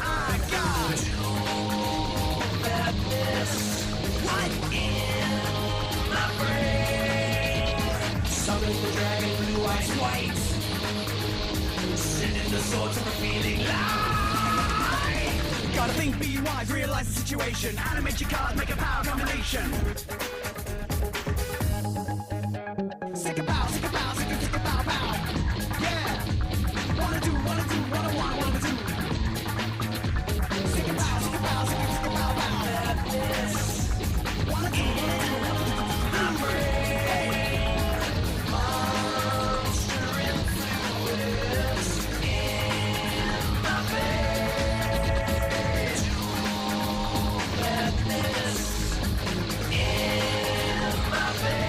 I got madness right in my brain. Summon the dragon, blue eyes white. Sending the sword to the feeling light. Gotta think, be wise, realize the situation. Animate your cards, make a power combination. Sick a pow, sick a pow, sick a pow, pow. Yeah. Wanna do, wanna do, wanna do. Sick a pow, sick a pow, sick a pow, pow. Madness. Wanna do, I'm brave. Monster influence in my veins. Madness in my veins.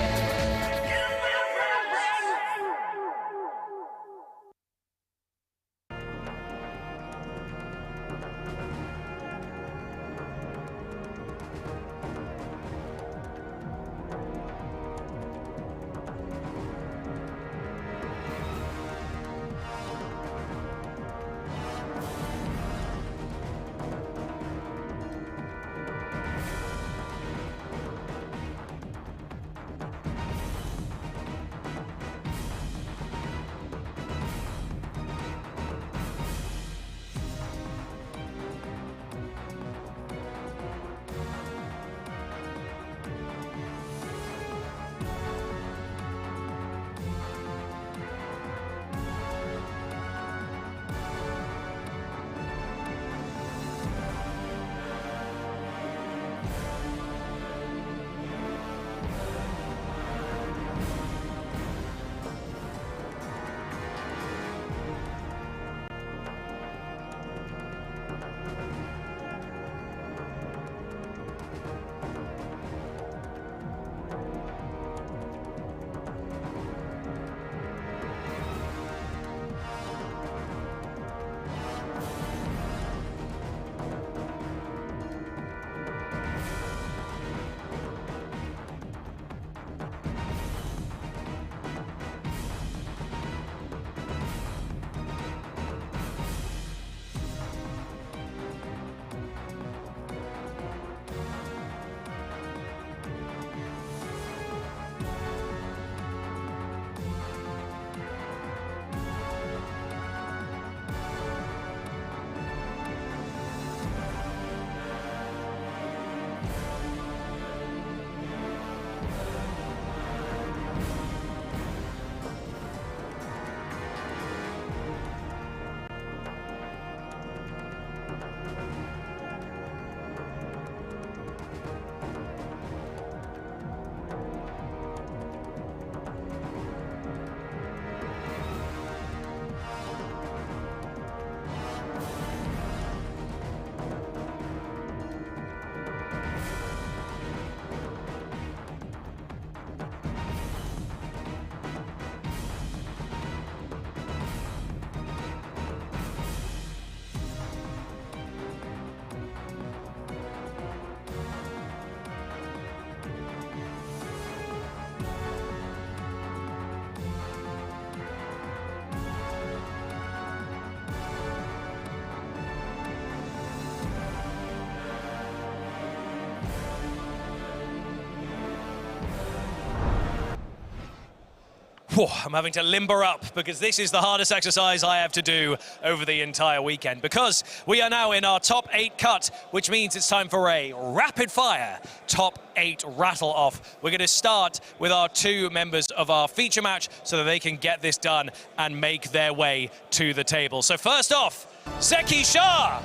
Whew, I'm having to limber up because this is the hardest exercise I have to do over the entire weekend, because we are now in our top 8 cut, which means it's time for a rapid fire top 8 rattle off. We're going to start with our 2 members of our feature match so that they can get this done and make their way to the table. So first off, SHUEISHA.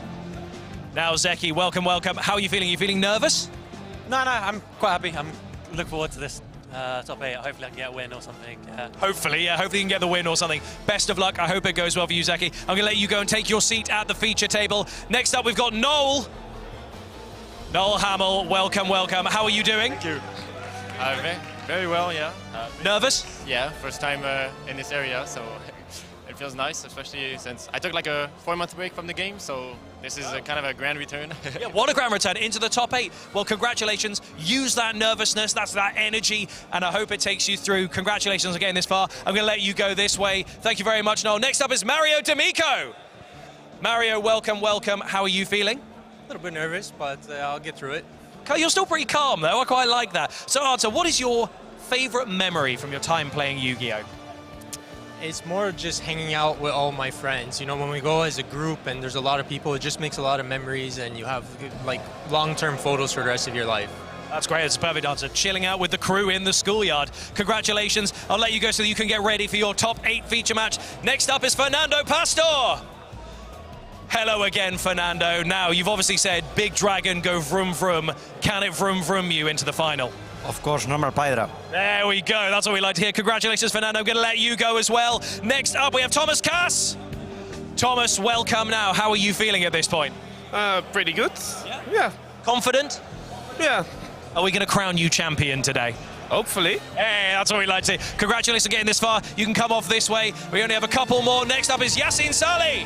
Now Zeki, welcome, welcome. How are you feeling? Are you feeling nervous? No, I'm quite happy. I'm looking forward to this. Top 8, hopefully I can get a win or something. Hopefully, yeah, hopefully you can get the win or something. Best of luck, I hope it goes well for you, Zeki. I'm going to let you go and take your seat at the feature table. Next up, we've got Noel. Noel Hamill, welcome, welcome. How are you doing? Thank you. Very well, yeah. Nervous? Yeah, first time in this area, so It feels nice, especially since I took like a 4-month break from the game, so this is a kind of a grand return. Yeah, what a grand return into the top 8. Well, congratulations. Use that nervousness, that's that energy, and I hope it takes you through. Congratulations again this far. I'm going to let you go this way. Thank you very much, Noel. Next up is Mario D'Amico. Mario, welcome, welcome. How are you feeling? A little bit nervous, but I'll get through it. You're still pretty calm, though. I quite like that. So, Arthur, what is your favorite memory from your time playing Yu-Gi-Oh? It's more just hanging out with all my friends. You know, when we go as a group and there's a lot of people, it just makes a lot of memories and you have like long-term photos for the rest of your life. That's great. It's a perfect answer. Chilling out with the crew in the schoolyard. Congratulations. I'll let you go so that you can get ready for your top 8 feature match. Next up is Fernando Pastor. Hello again, Fernando. Now, you've obviously said Big Dragon, go vroom vroom. Can it vroom vroom you into the final? Of course, normal Pydra. There we go. That's what we like to hear. Congratulations, Fernando. I'm going to let you go as well. Next up, we have Thomas Cass. Thomas, welcome now. How are you feeling at this point? Pretty good. Yeah. Confident? Yeah. Are we going to crown you champion today? Hopefully. Hey, that's what we like to see. Congratulations on getting this far. You can come off this way. We only have a couple more. Next up is Yassine Saleh.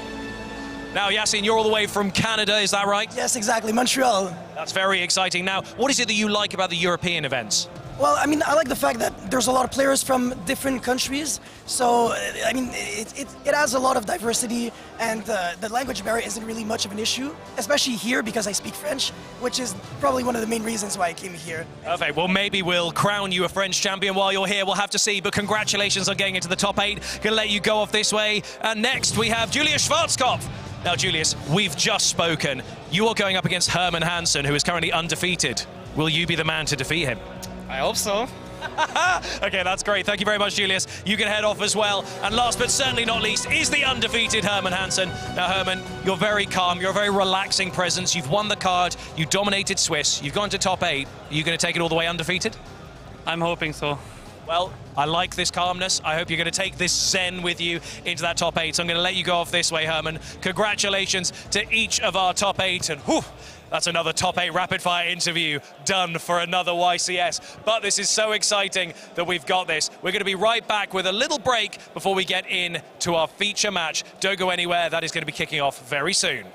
Now, Yassine, you're all the way from Canada, is that right? Yes, exactly, Montreal. That's very exciting. Now, what is it that you like about the European events? Well, I mean, I like the fact that there's a lot of players from different countries. So, I mean, it has a lot of diversity, and the language barrier isn't really much of an issue, especially here because I speak French, which is probably one of the main reasons why I came here. Perfect. Well, maybe we'll crown you a French champion while you're here. We'll have to see, but congratulations on getting into the top 8. Gonna let you go off this way. And next, we have Julius Schwarzkopf. Now, Julius, we've just spoken. You are going up against Hermann Hansen, who is currently undefeated. Will you be the man to defeat him? I hope so. Okay, that's great. Thank you very much, Julius. You can head off as well. And last but certainly not least is the undefeated Hermann Hansen. Now, Hermann, you're very calm. You're a very relaxing presence. You've won the card. You dominated Swiss. You've gone to top 8. Are you going to take it all the way undefeated? I'm hoping so. Well, I like this calmness. I hope you're going to take this zen with you into that top 8. So I'm going to let you go off this way, Hermann. Congratulations to each of our top 8. And whew, that's another top 8 rapid-fire interview done for another YCS. But this is so exciting that we've got this. We're going to be right back with a little break before we get into our feature match. Don't go anywhere. That is going to be kicking off very soon.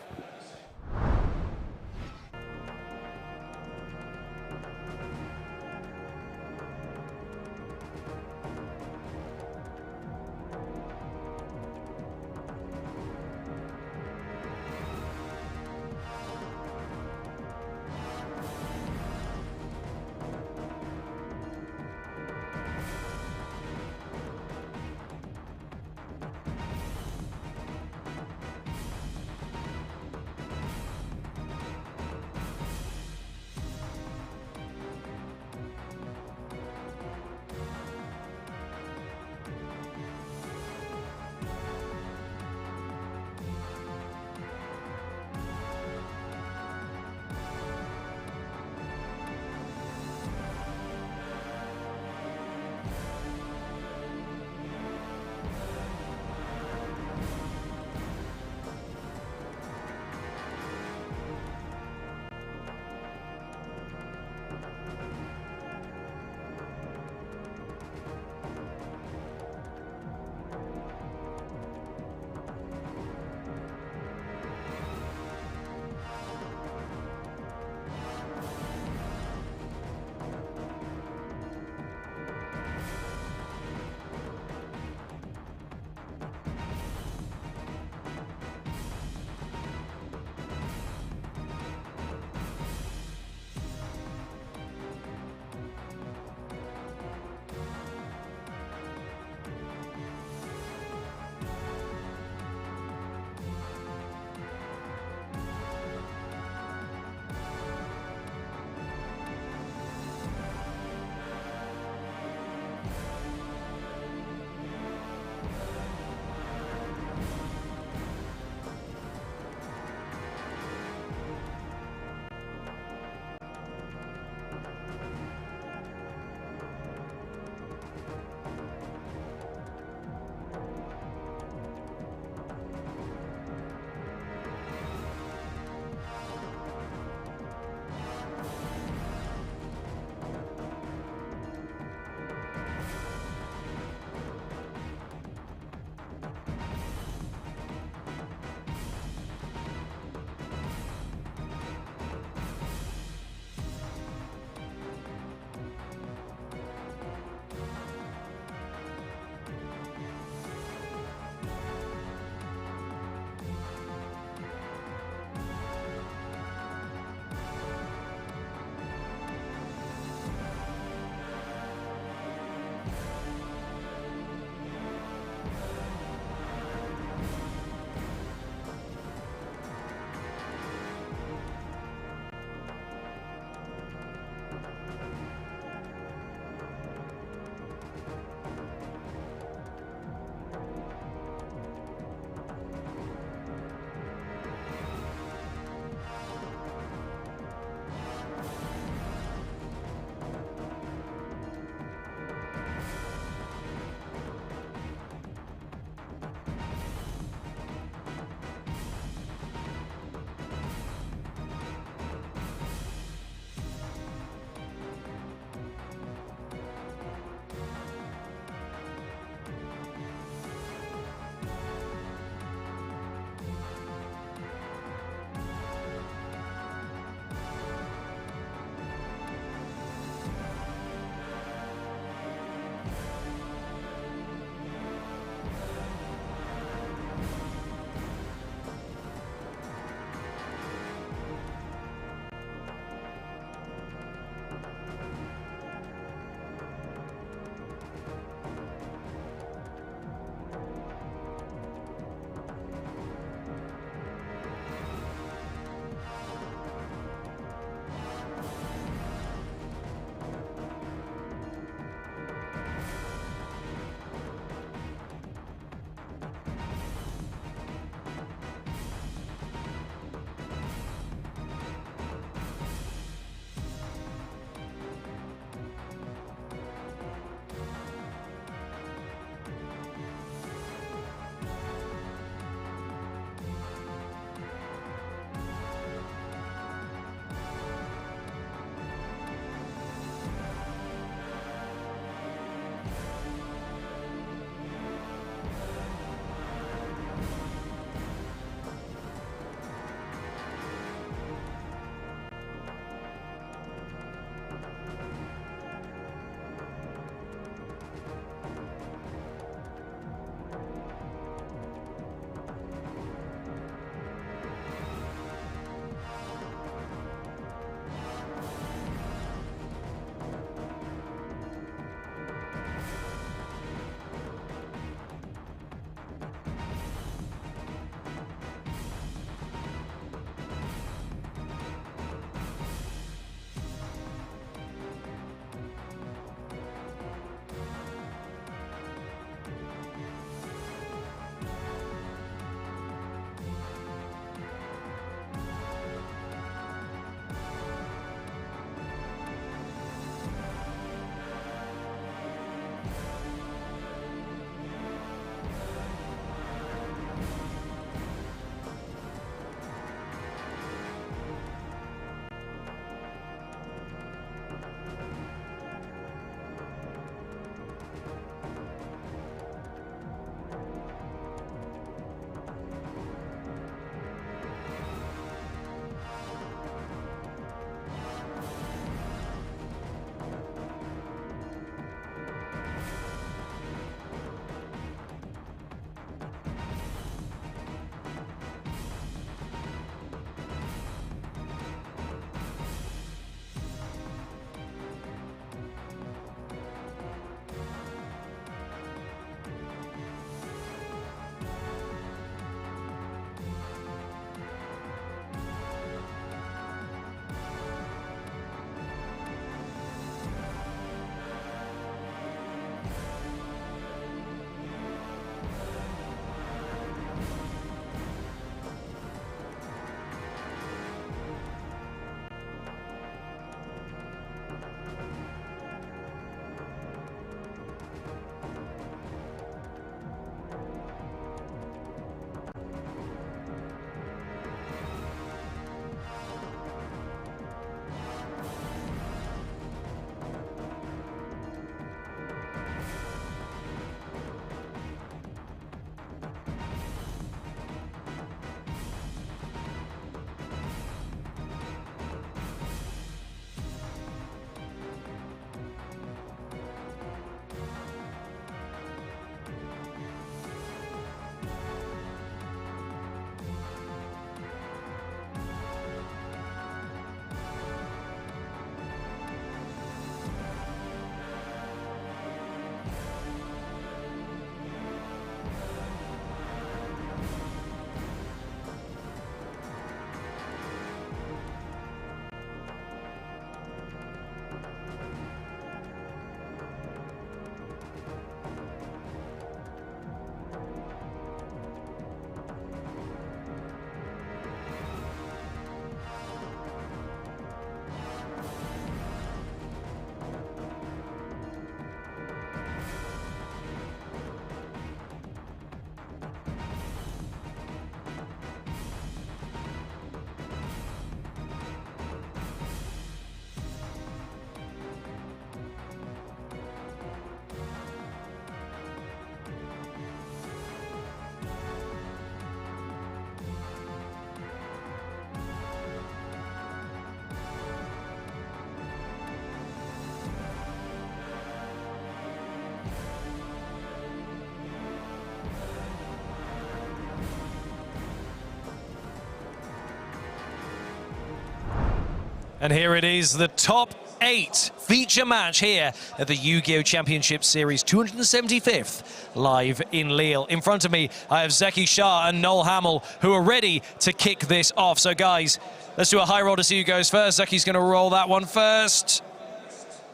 And here it is, the top 8 feature match here at the Yu-Gi-Oh! Championship Series 275th, live in Lille. In front of me, I have Zeki Shah and Noel Hamill, who are ready to kick this off. So guys, let's do a high roll to see who goes first. Zeki's going to roll that one first.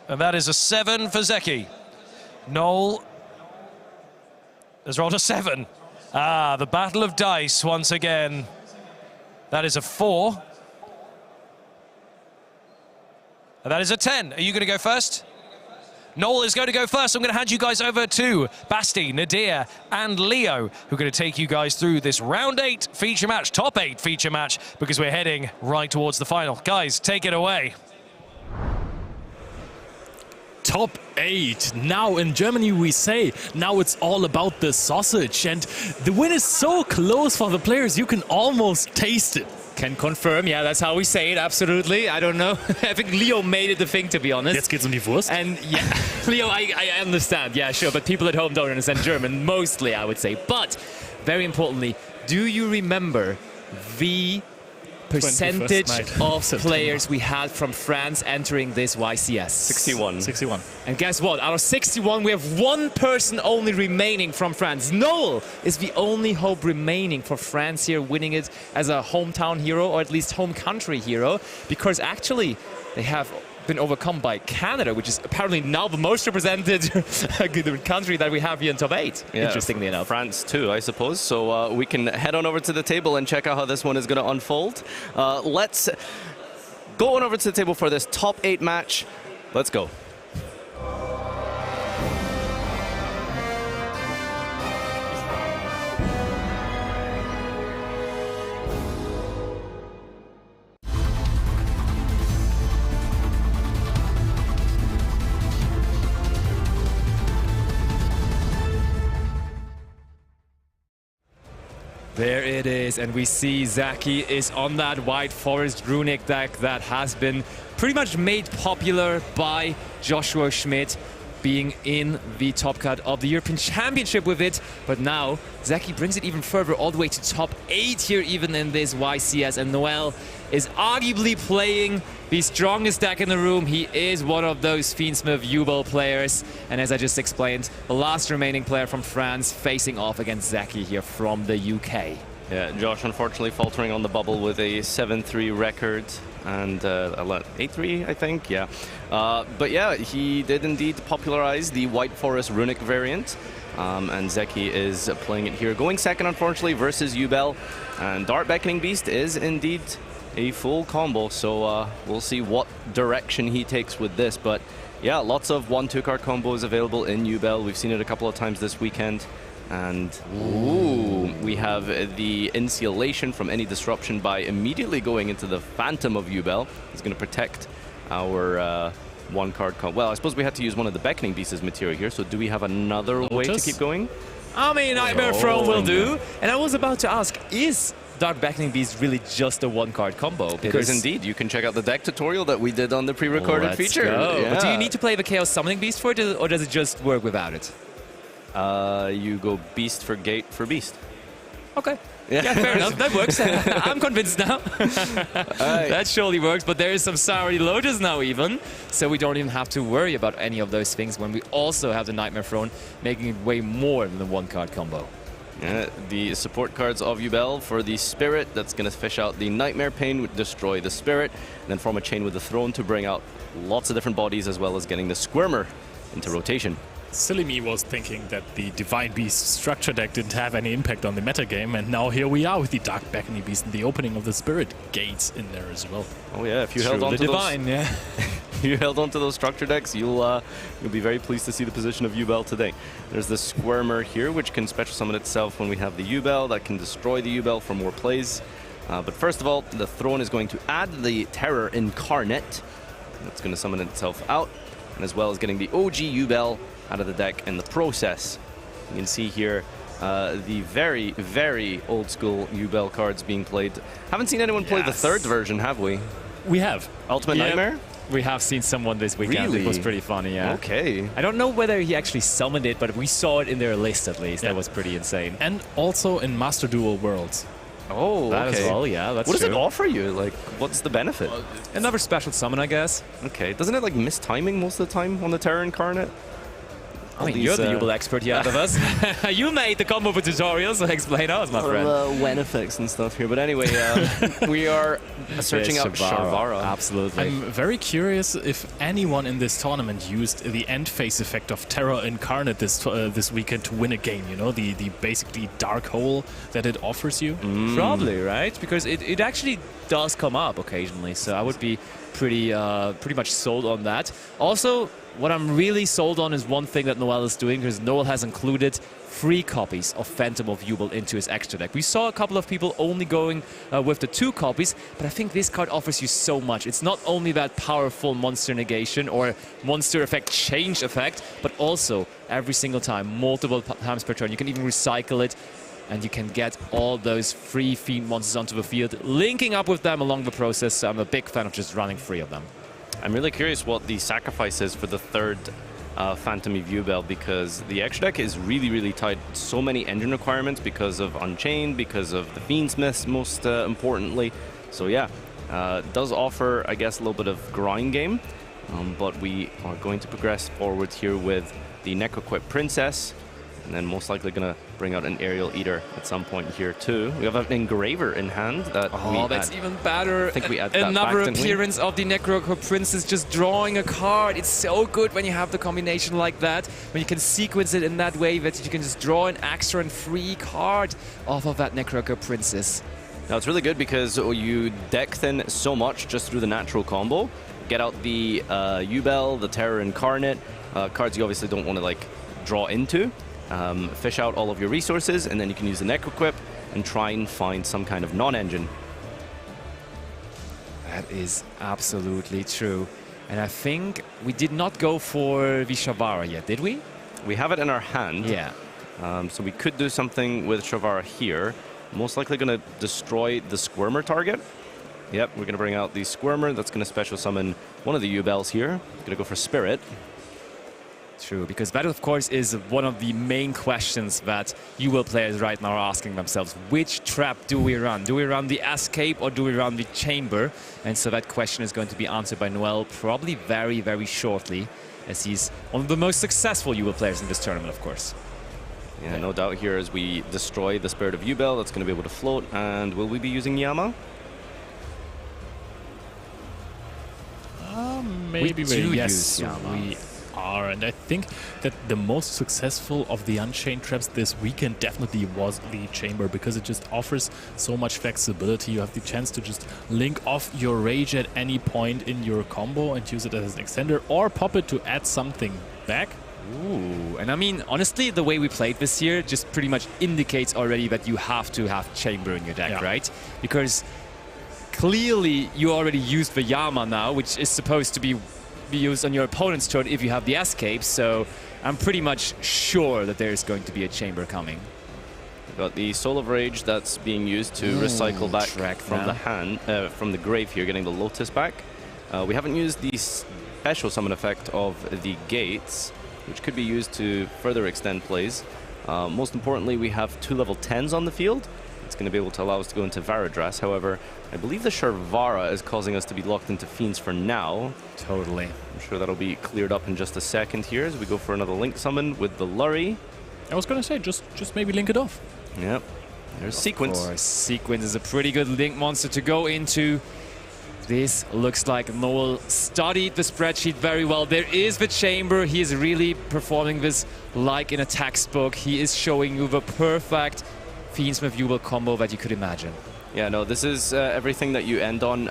And that is a 7 for Zeki. Noel has rolled a 7. Ah, the battle of dice once again. That is a 4. And that is a 10. Are you going to go first? Noel is going to go first. I'm going to hand you guys over to Basti, Nadir, and Leo, who are going to take you guys through this round 8 feature match, top 8 feature match, because we're heading right towards the final. Guys, take it away. Top 8. Now in Germany we say, now it's all about the sausage. And the win is so close for the players, you can almost taste it. Can confirm, yeah, that's how we say it, absolutely. I don't know. I think Leo made it the thing, to be honest. Jetzt geht's die Wurst. And yeah, Leo, I understand, yeah, sure, but people at home don't understand German, mostly, I would say. But, very importantly, do you remember the percentage of players we had from France entering this YCS? 61. 61. And guess what? Out of 61, we have 1 person only remaining from France. Noel is the only hope remaining for France here, winning it as a hometown hero, or at least home country hero, because actually they have been overcome by Canada, which is apparently now the most represented country that we have here in top 8, Yeah, interestingly enough. France too, I suppose. So we can head on over to the table and check out how this one is going to unfold. Let's go on over to the table for this top 8 match. Let's go. There it is, and we see Zaki is on that White Forest Runic deck that has been pretty much made popular by Joshua Schmidt, being in the top cut of the European Championship with it. But now Zaki brings it even further, all the way to top 8 here, even in this YCS. And Noel is arguably playing the strongest deck in the room. He is one of those Fiendsmith Jubel players. And as I just explained, the last remaining player from France facing off against Zaki here from the UK. Yeah, Josh unfortunately faltering on the bubble with a 7-3 record and 8-3, I think, yeah. But yeah, he did indeed popularize the White Forest Runic variant. And Zeki is playing it here, going second, unfortunately, versus Jubel. And Dart Beckoning Beast is indeed a full combo, so we'll see what direction he takes with this. But yeah, lots of 1-2 card combos available in Jubel. We've seen it a couple of times this weekend. And ooh, we have the insulation from any disruption by immediately going into the Phantom of Jubel. It's going to protect our 1-card combo. Well, I suppose we had to use one of the Beckoning Beasts material here, so do we have another way to keep going? I mean, Nightmare Throne will do. And I was about to ask, is Dark Beckoning Beast really just a 1-card combo? Because indeed, you can check out the deck tutorial that we did on the pre-recorded feature. Yeah. But do you need to play the Chaos Summoning Beast for it, or does it just work without it? You go Beast for Gate for Beast. Okay. Yeah, fair enough. That works. I'm convinced now. That surely works, but there is some Sauri Lotus now even, so we don't even have to worry about any of those things when we also have the Nightmare Throne, making it way more than the 1-card combo. Yeah, the support cards of Jubel for the Spirit, that's going to fish out the Nightmare Pain, would destroy the Spirit, and then form a chain with the Throne to bring out lots of different bodies, as well as getting the Squirmer into rotation. Silly me was thinking that the Divine Beast structure deck didn't have any impact on the metagame, and now here we are with the Dark Beckoning Beast and the opening of the Spirit Gates in there as well. Oh yeah, if you held on to Divine, those, yeah. you held on to those structure decks, you'll be very pleased to see the position of Jubel today. There's the Squirmer here, which can special summon itself when we have the Jubel. That can destroy the Jubel for more plays. But first of all, the Throne is going to add the Terror Incarnate. That's going to summon itself out, and as well as getting the OG Jubel out of the deck in the process. You can see here the very, very old school Jubel cards being played. Haven't seen anyone play the 3rd version, have we? We have. Ultimate Nightmare? We have seen someone this weekend. Really? It was pretty funny, yeah. Okay. I don't know whether he actually summoned it, but we saw it in their list at least. That was pretty insane. And also in Master Duel Worlds. Oh, that okay. as well, yeah, that's What does true. it offer you? Like, what's the benefit? Another special summon, I guess. Okay, doesn't it like miss timing most of the time on the Terra Incarnate? I mean, you're the Jubel expert here out of us. You made the combo for tutorial, so explain us, my friend. Wen effects and stuff here. But anyway, we are searching out Sharvara. Absolutely. I'm very curious if anyone in this tournament used the end phase effect of Terra Incarnate this weekend to win a game. You know, the basically dark hole that it offers you. Probably, right? Because it actually does come up occasionally. So I would be pretty much sold on that. Also, what I'm really sold on is one thing that Noel is doing, because Noel has included free copies of Phantom of Jubel into his extra deck. We saw a couple of people only going with the 2 copies, but I think this card offers you so much. It's not only that powerful monster negation or monster effect change effect, but also every single time, multiple times per turn. You can even recycle it, and you can get all those free Fiend monsters onto the field, linking up with them along the process. So I'm a big fan of just running free of them. I'm really curious what the sacrifice is for the 3rd Phantom of Jubel, because the extra deck is really tight. So many engine requirements because of Unchained, because of the Fiendsmiths, most importantly. So yeah, it does offer, I guess, a little bit of grind game. But we are going to progress forward here with the Necroquip Princess, and then most likely going to bring out an Aerial Eater at some point here too. We have an Engraver in hand that that's even better. I think we add another that back, appearance of the Necroquip Princess just drawing a card. It's so good when you have the combination like that, when you can sequence it in that way that you can just draw an extra and free card off of that Necroquip Princess. Now it's really good because you deck thin so much just through the natural combo. Get out the Jubel, the Terra Incarnate, cards you obviously don't want to like draw into. Fish out all of your resources, and then you can use the Necroquip and try and find some kind of non-engine. That is absolutely true. And I think we did not go for the Sharvara yet, did we? We have it in our hand. Yeah. So we could do something with Sharvara here. Most likely going to destroy the Squirmer target. Yep, we're going to bring out the Squirmer. That's going to special summon one of the Jubels here. Going to go for Spirit. True, because that, of course, is one of the main questions that Jubel players right now are asking themselves. Which trap do we run? Do we run the Escape or do we run the Chamber? And so that question is going to be answered by Noel probably very shortly, as he's one of the most successful Jubel players in this tournament, of course. Yeah, no doubt here as we destroy the Spirit of Jubel, that's going to be able to float. And will we be using Yama? Maybe we do yes, use Yama. we are, and I think that the most successful of the Unchained traps this weekend definitely was the Chamber, because it just offers so much flexibility. You have the chance to just link off your Rage at any point in your combo and use it as an extender, or pop it to add something back. Ooh, and I mean, honestly, the way we played this year just pretty much indicates already that you have to have Chamber in your deck, right? Because clearly you already used the Yama now, which is supposed to be used on your opponent's turn if you have the Escape, so I'm pretty much sure that there's going to be a Chamber coming. We've got the Soul of Rage that's being used to recycle back from the hand, from the grave here, getting the Lotus back. We haven't used the special summon effect of the Gates, which could be used to further extend plays. Most importantly, we have 2 level 10s on the field. It's going to be able to allow us to go into Varadras. However, I believe the Sharvara is causing us to be locked into Fiends for now. Totally. I'm sure that'll be cleared up in just a second here as we go for another Link summon with the Lurry. I was going to say, just maybe link it off. Yep. There's Sequence. Of course, Sequence is a pretty good Link monster to go into. This looks like Noel studied the spreadsheet very well. There is the Chamber. He is really performing this like in a textbook. He is showing you the perfect Fiendsmith Jubel combo that you could imagine. Yeah, no, this is everything that you end on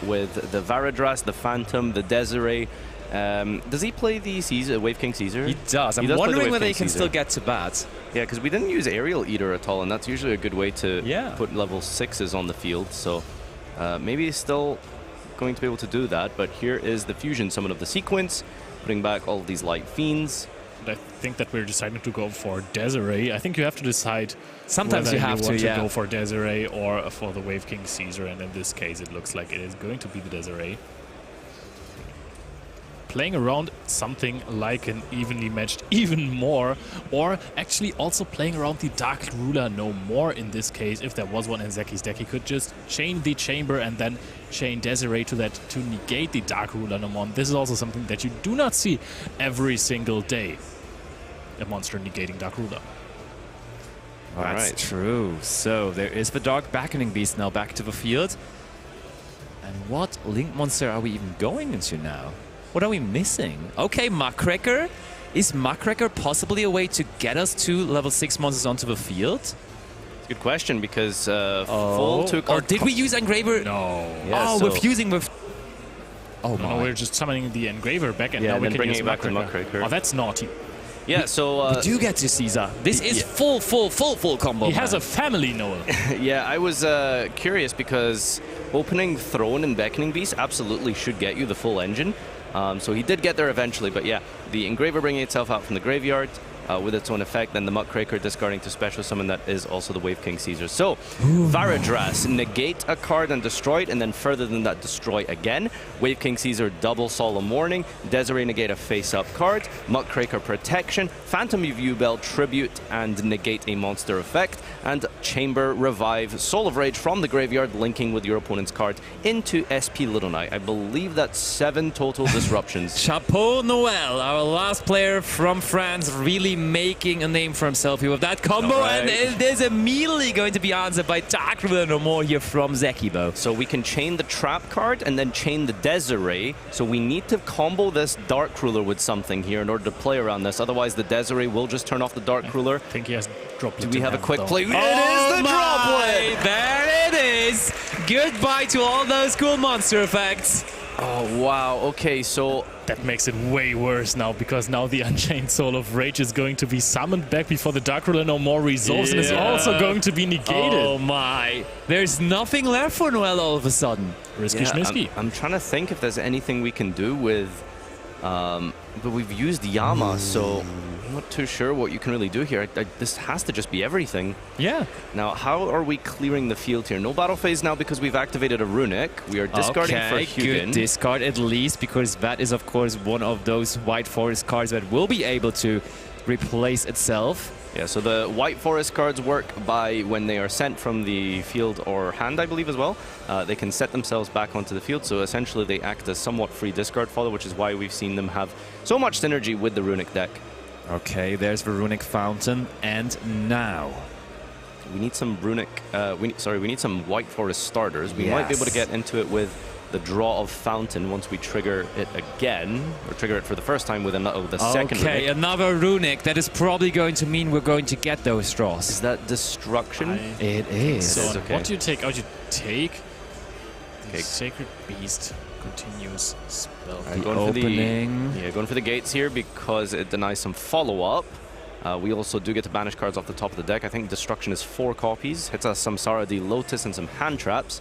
with the Varadras, the Phantom, the Desiree. Does he play the Caesar, Wave King Caesar? He does. I'm wondering whether he can still get to bat. Yeah, because we didn't use Aerial Eater at all, and that's usually a good way to put level 6s on the field. So maybe he's still going to be able to do that. But here is the Fusion Summon of the Sequence, putting back all of these Light Fiends. I think that we're deciding to go for Desiree. I think you have to decide. Sometimes you have want to go for Desiree or for the Wave King Caesar, and in this case, it looks like it is going to be the Desiree. playing around something like an evenly matched even more, or actually also playing around the Dark Ruler no more in this case. If there was one in Zeki's deck, he could just chain the Chamber and then chain Desiree to that to negate the Dark Ruler no more. And this is also something that you do not see every single day, a monster negating Dark Ruler. That's true. So there is the Dark Beckoning Beast now back to the field. And what Link monster are we even going into now? What are we missing? Okay, Muckraker. Is Muckraker possibly a way to get us 2 level 6 monsters onto the field? It's a good question because Full took... Or did we use Engraver? No. Yeah, we're fusing with... Oh no, we're just summoning the Engraver back and yeah, now we then can bringing use it back to Muckraker. Muckraker. Oh, that's naughty. Yeah, so... we do get to Caesar. This is full combo. He has a family, Noel. Yeah, I was curious because opening Throne and Beckoning Beast absolutely should get you the full engine. So he did get there eventually, but yeah, the Engraver bringing itself out from the graveyard with its own effect, then the Muckraker discarding to special summon. That is also the Wave King Caesar. So Varadras, negate a card and destroy it, and then further than that, destroy again. Wave King Caesar, double Solemn Warning. Desiree, negate a face-up card. Muckraker, protection. Phantom of Yubel, tribute and negate a monster effect. And Chamber, revive Soul of Rage from the graveyard, linking with your opponent's card into SP Little Knight. I believe that's 7 total disruptions. Chapeau Noel, our last player from France, really making a name for himself here with that combo, and it is immediately going to be answered by Dark Ruler no more here from Zeki, though. So we can chain the Trap card and then chain the Desiree. So we need to combo this Dark Ruler with something here in order to play around this. Otherwise, the Desiree will just turn off the Dark Ruler. I think he has Droplet. Do we have a quick play? Oh, It is the Droplet! There it is! Goodbye to all those cool monster effects. Oh, wow. Okay, so... That makes it way worse now, because now the Unchained Soul of Rage is going to be summoned back before the Dark Ruler no more resolves, and is also going to be negated. Oh my. There's nothing left for Noel all of a sudden. Risky schmisky. I'm trying to think if there's anything we can do with... but we've used Yama, so I'm not too sure what you can really do here. This has to just be everything. Yeah. Now, how are we clearing the field here? No battle phase now because we've activated a Runic. We are discarding for Hugin. Good discard at least, because that is, of course, one of those White Forest cards that will be able to replace itself. Yeah, so the White Forest cards work by when they are sent from the field or hand, I believe, as well. They can set themselves back onto the field, so essentially they act as somewhat free discard fodder, which is why we've seen them have so much synergy with the Runic deck. Okay, there's the Runic Fountain, and now... We need some Runic... we need some White Forest starters. We might be able to get into it with the draw of Fountain once we trigger it again, or trigger it for the first time with the second Runic. Okay, another Runic. That is probably going to mean we're going to get those draws. Is that Destruction? It is. So okay. what do you take? Oh, you take the Sacred Beast continues spell. Going for the gates here because it denies some follow-up. We also do get to banish cards off the top of the deck. I think Destruction is 4 copies. Hits us some Samsara the Lotus and some hand traps.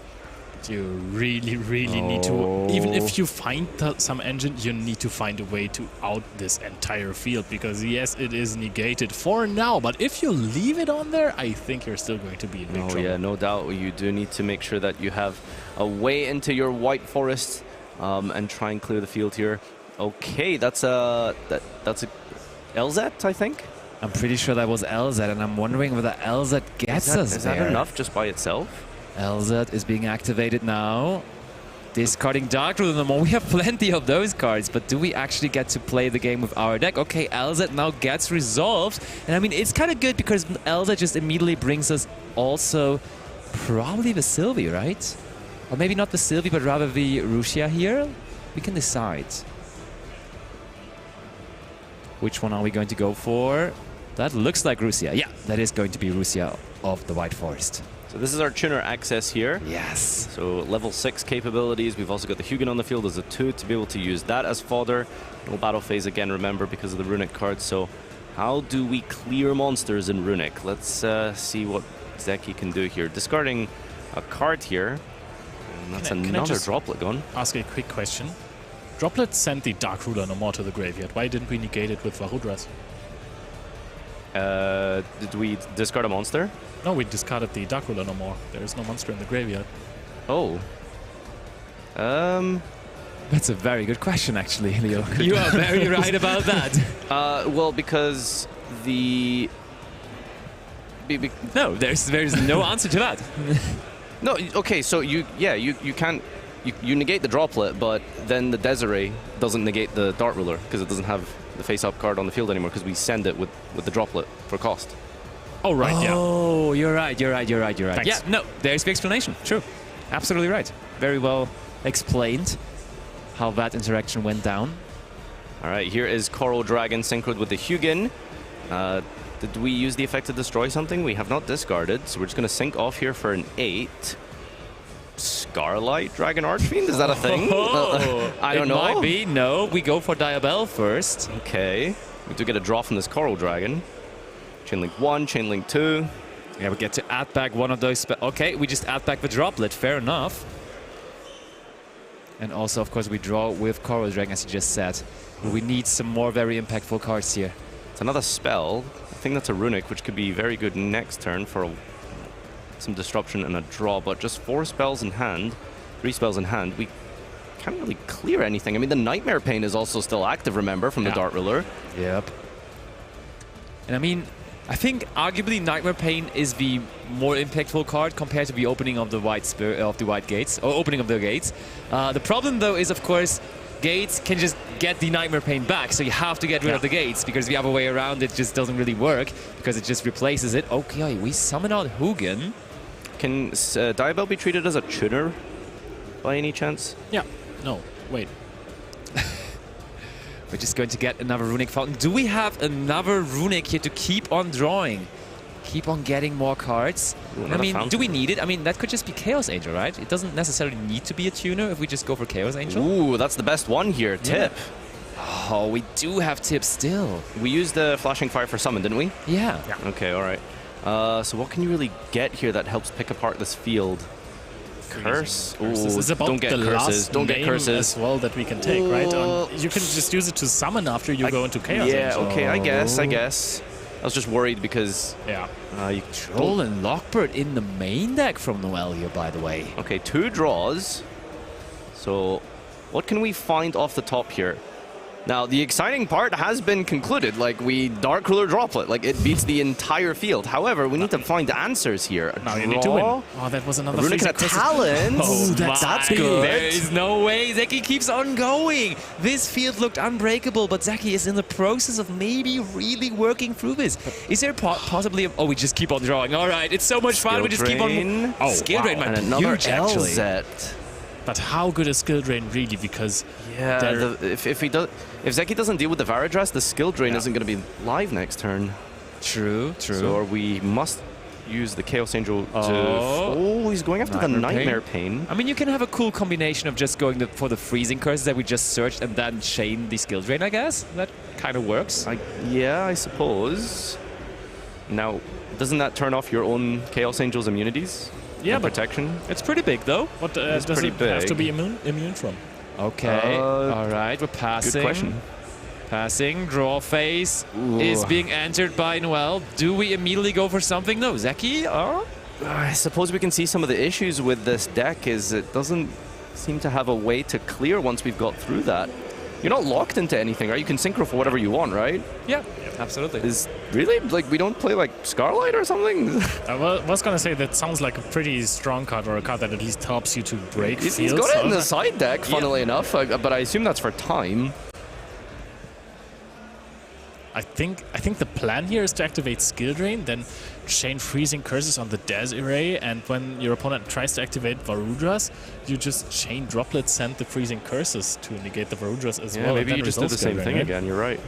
You really need to, even if you find some engine, you need to find a way to out this entire field, because yes, it is negated for now, but if you leave it on there, I think you're still going to be in big trouble. Yeah, no doubt. You do need to make sure that you have a way into your White Forest and try and clear the field here. Okay, that's a LZ, I think. I'm pretty sure that was LZ, and I'm wondering whether LZ gets us Is that enough just by itself? LZ is being activated now. Discarding Dark Ruler no more. We have plenty of those cards, but do we actually get to play the game with our deck? Okay, LZ now gets resolved. And I mean, it's kind of good because LZ just immediately brings us also probably the Sylvie, right? Or maybe not the Sylvie, but rather the Rushia here. We can decide. Which one are we going to go for? That looks like Rusia. Yeah, that is going to be Rusia of the White Forest. So this is our tuner access here. Yes. So level 6 capabilities. We've also got the Hugin on the field as a 2 to be able to use that as fodder. No battle phase again, remember, because of the Runic cards. So how do we clear monsters in Runic? Let's see what Zeki can do here. Discarding a card here. And that's another Droplet gone. Ask a quick question. Droplet sent the Dark Ruler no more to the graveyard. Why didn't we negate it with Varudras? Did we discard a monster? No, we discarded the Dark Ruler no more. There is no monster in the graveyard. Oh. That's a very good question, actually, Leo. You are very right about that. Well, because the... No, there's no answer to that. No, okay, so you can't... You negate the droplet, but then the Desiree doesn't negate the Dart Ruler because it doesn't have the face-up card on the field anymore because we send it with the droplet for cost. Oh, right, yeah. Oh, you're right. Thanks. Yeah, no, there's the explanation. True. Absolutely right. Very well explained how that interaction went down. All right, here is Coral Dragon synchroed with the Hugin. Did we use the effect to destroy something? We have not discarded, so we're just going to sync off here for an 8. Scarlight Dragon Archfiend? Is that a thing? I don't know. It might be. No, we go for Diabell first. Okay. We do get a draw from this Coral Dragon. Chainlink 1, Chainlink 2. Yeah, we get to add back one of those. Okay, we just add back the droplet. Fair enough. And also, of course, we draw with Coral Dragon, as you just said. We need some more very impactful cards here. It's another spell. I think that's a Runic, which could be very good next turn for some disruption and a draw. But just 4 spells in hand, 3 spells in hand, we can't really clear anything. I mean, the Nightmare Pain is also still active, remember, from the Dart Ruler. Yep. And I mean, I think arguably Nightmare Pain is the more impactful card compared to the opening of the White Gates, or opening of the gates. The problem though is, of course, gates can just get the Nightmare Pain back, so you have to get rid of the gates, because the other way around it just doesn't really work, because it just replaces it. Okay, we summon out Hugin. Can Diabell be treated as a tuner by any chance? Yeah. No, wait. We're just going to get another Runic Fountain. Do we have another Runic here to keep on drawing? Keep on getting more cards? I mean, do we need it? I mean, that could just be Chaos Angel, right? It doesn't necessarily need to be a tuner if we just go for Chaos Angel. Ooh, that's the best one here. Tip. Oh, we do have Tip still. We used the Flashing Fire for summon, didn't we? Yeah. Okay, all right. So what can you really get here that helps pick apart this field? Curse. This is about don't get the curses. last Don't get name curses as well that we can take, right? You can just use it to summon after you go into Chaos Yeah, Angel. okay, I guess. I was just worried because... Yeah. You Troll and Lockbird in the main deck from Noel here, by the way. Okay, 2 draws. So what can we find off the top here? Now, the exciting part has been concluded. Like, we Dark Ruler Droplet. Like, it beats the entire field. However, we need to find answers here. Now you need to win. Oh, that was another Runic and a Talons. Oh, that's good. There is no way. Zeki keeps on going. This field looked unbreakable, but Zeki is in the process of maybe really working through this. Is there possibly... Oh, we just keep on drawing. All right, it's so much fun. We just keep on... Oh, Skill Drain might be huge, actually. LZ. But how good is Skill Drain really? Because if Zeki doesn't deal with the Varadress, the Skill Drain isn't going to be live next turn. True. So we must use the Chaos Angel to... Oh, he's going after the Nightmare Pain. I mean, you can have a cool combination of just going for the Freezing Curses that we just searched and then chain the Skill Drain, I guess. That kind of works. Yeah, I suppose. Now, doesn't that turn off your own Chaos Angel's immunities? Yeah, but protection. It's pretty big, though. What does it have to be immune from? Okay. All right, we're passing. Good question. Passing. Draw phase is being entered by Noel. Do we immediately go for something? No, Zeki? I suppose we can see some of the issues with this deck is it doesn't seem to have a way to clear once we've got through that. You're not locked into anything, right? You can synchro for whatever you want, right? Yeah, absolutely. Really? Like, we don't play, like, Scarlight or something? I was going to say that sounds like a pretty strong card, or a card that at least helps you to break fields. He's got it in the side deck, funnily enough, but I assume that's for time. I think the plan here is to activate Skill Drain, then chain Freezing Curses on the Desiree, and when your opponent tries to activate Varudras, you just chain Droplet, send the Freezing Curses to negate the Varudras as well. Maybe you just do the same thing again, you're right.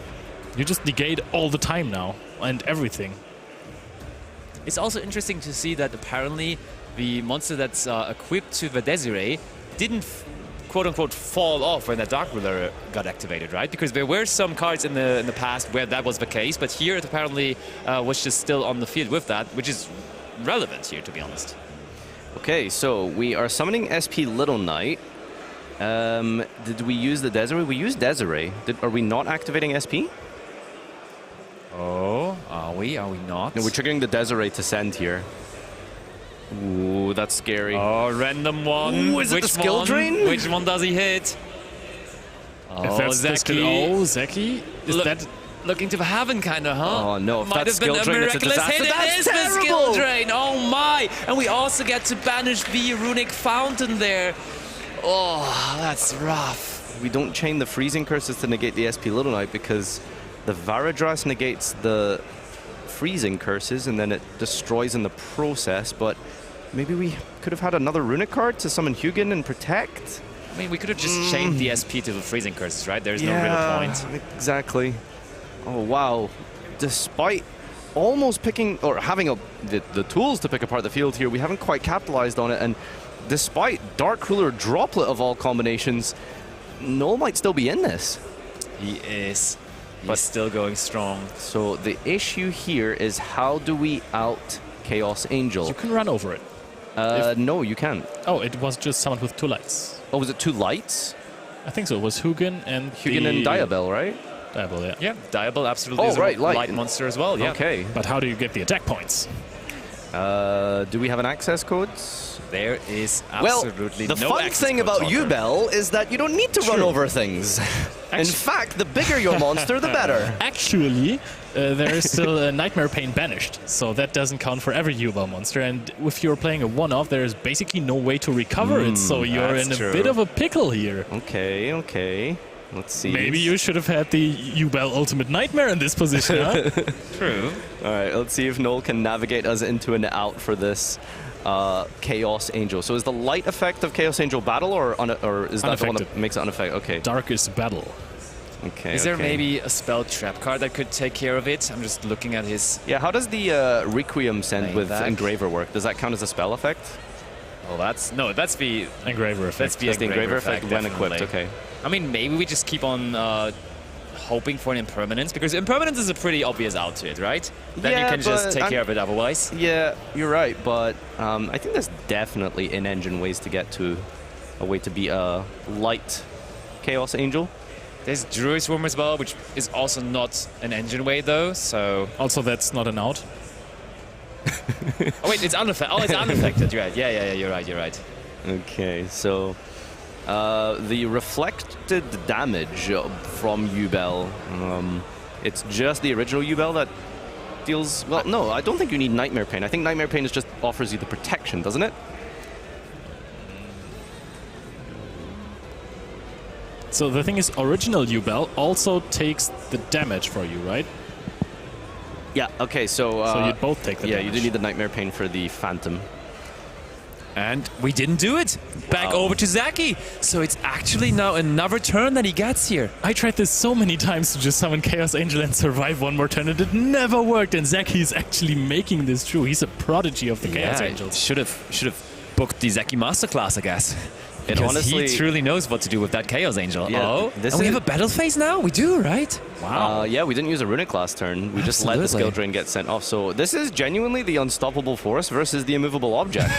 You just negate all the time now, and everything. It's also interesting to see that apparently the monster that's equipped to the Desiree didn't quote-unquote fall off when the Dark Ruler got activated, right? Because there were some cards in the past where that was the case, but here it apparently was just still on the field with that, which is relevant here, to be honest. Okay, so we are summoning SP Little Knight. Did we use the Desiree? We used Desiree. Are we not activating SP? Oh, are we? Are we not? No, we're triggering the Desiree to send here. Ooh, that's scary. Oh, random one. Ooh, is it the Skill Drain? Which one does he hit? Oh, Zeki. Is that looking to heaven, kind of, huh? Oh no, if Might that's have been skill a drain, it's a miraculous disaster. hit. It That's is the terrible! skill drain. Oh my! And we also get to banish the runic fountain there. Oh, that's rough. We don't chain the freezing curses to negate the SP Little Knight because the Varadras negates the freezing curses and then it destroys in the process, but maybe we could have had another runic card to summon Hugin and protect. I mean, we could have just chained the SP to the freezing curses, right? There's no real point. Exactly. Oh, wow. Despite almost picking, or having the tools to pick apart the field here, we haven't quite capitalized on it. And despite Dark Ruler Droplet of all combinations, Null might still be in this. He is. He's still going strong. So the issue here is how do we out Chaos Angel? You can run over it. No, you can't. Oh, it was just summoned with 2 lights. Oh, was it 2 lights? I think so. It was Hugin and Diabell, right? Diabell, yeah. Yeah, Diabell absolutely is a light monster as well, yeah. Okay. But how do you get the attack points? Do we have an access code? There is absolutely the no fun access thing code about talker. Yubel is that you don't need to run over things. In fact, the bigger your monster, the better. Actually, there is still a Nightmare Pain banished, so that doesn't count for every Yubel monster. And if you're playing a one-off, there is basically no way to recover it, so you're in a bit of a pickle here. Okay, okay. Let's see. Maybe you should have had the Yubel Ultimate Nightmare in this position, huh? True. All right, let's see if Noel can navigate us into an out for this Chaos Angel. So is the light effect of Chaos Angel battle, or is that the one that makes it unaffected? Okay. Darkest battle. Okay. Is there maybe a spell trap card that could take care of it? I'm just looking at his... Yeah, how does the Requiem send with back. Engraver work? Does that count as a spell effect? Well, that's the Engraver effect. That's the Engraver effect when equipped. Okay. I mean, maybe we just keep on hoping for an impermanence, because impermanence is a pretty obvious out to it, right? Then you can just take care of it otherwise. Yeah, you're right, but I think there's definitely in-engine ways to get to a way to be a light Chaos Angel. There's Druid Swarm as well, which is also not an engine way though, so... Also, that's not an out. Oh wait, it's unaffected. Oh, it's unaffected, right. Yeah, you're right. Okay, so... the reflected damage from Yubel, it's just the original Yubel that deals... Well, no, I don't think you need Nightmare Pain. I think Nightmare Pain just offers you the protection, doesn't it? So the thing is, original Yubel also takes the damage for you, right? Yeah, okay, so... so you'd both take the damage. Yeah, you do need the Nightmare Pain for the Phantom. And we didn't do it. Back over to Zeki. So it's actually now another turn that he gets here. I tried this so many times to just summon Chaos Angel and survive one more turn, and it never worked. And Zeki is actually making this true. He's a prodigy of the Chaos Angels. Should have booked the Zeki Masterclass, I guess. And Because honestly, he truly knows what to do with that Chaos Angel. Yeah, and we have a battle phase now? We do, right? Wow. Yeah, we didn't use a runic last turn. We just let the skill drain get sent off. So this is genuinely the unstoppable force versus the immovable object.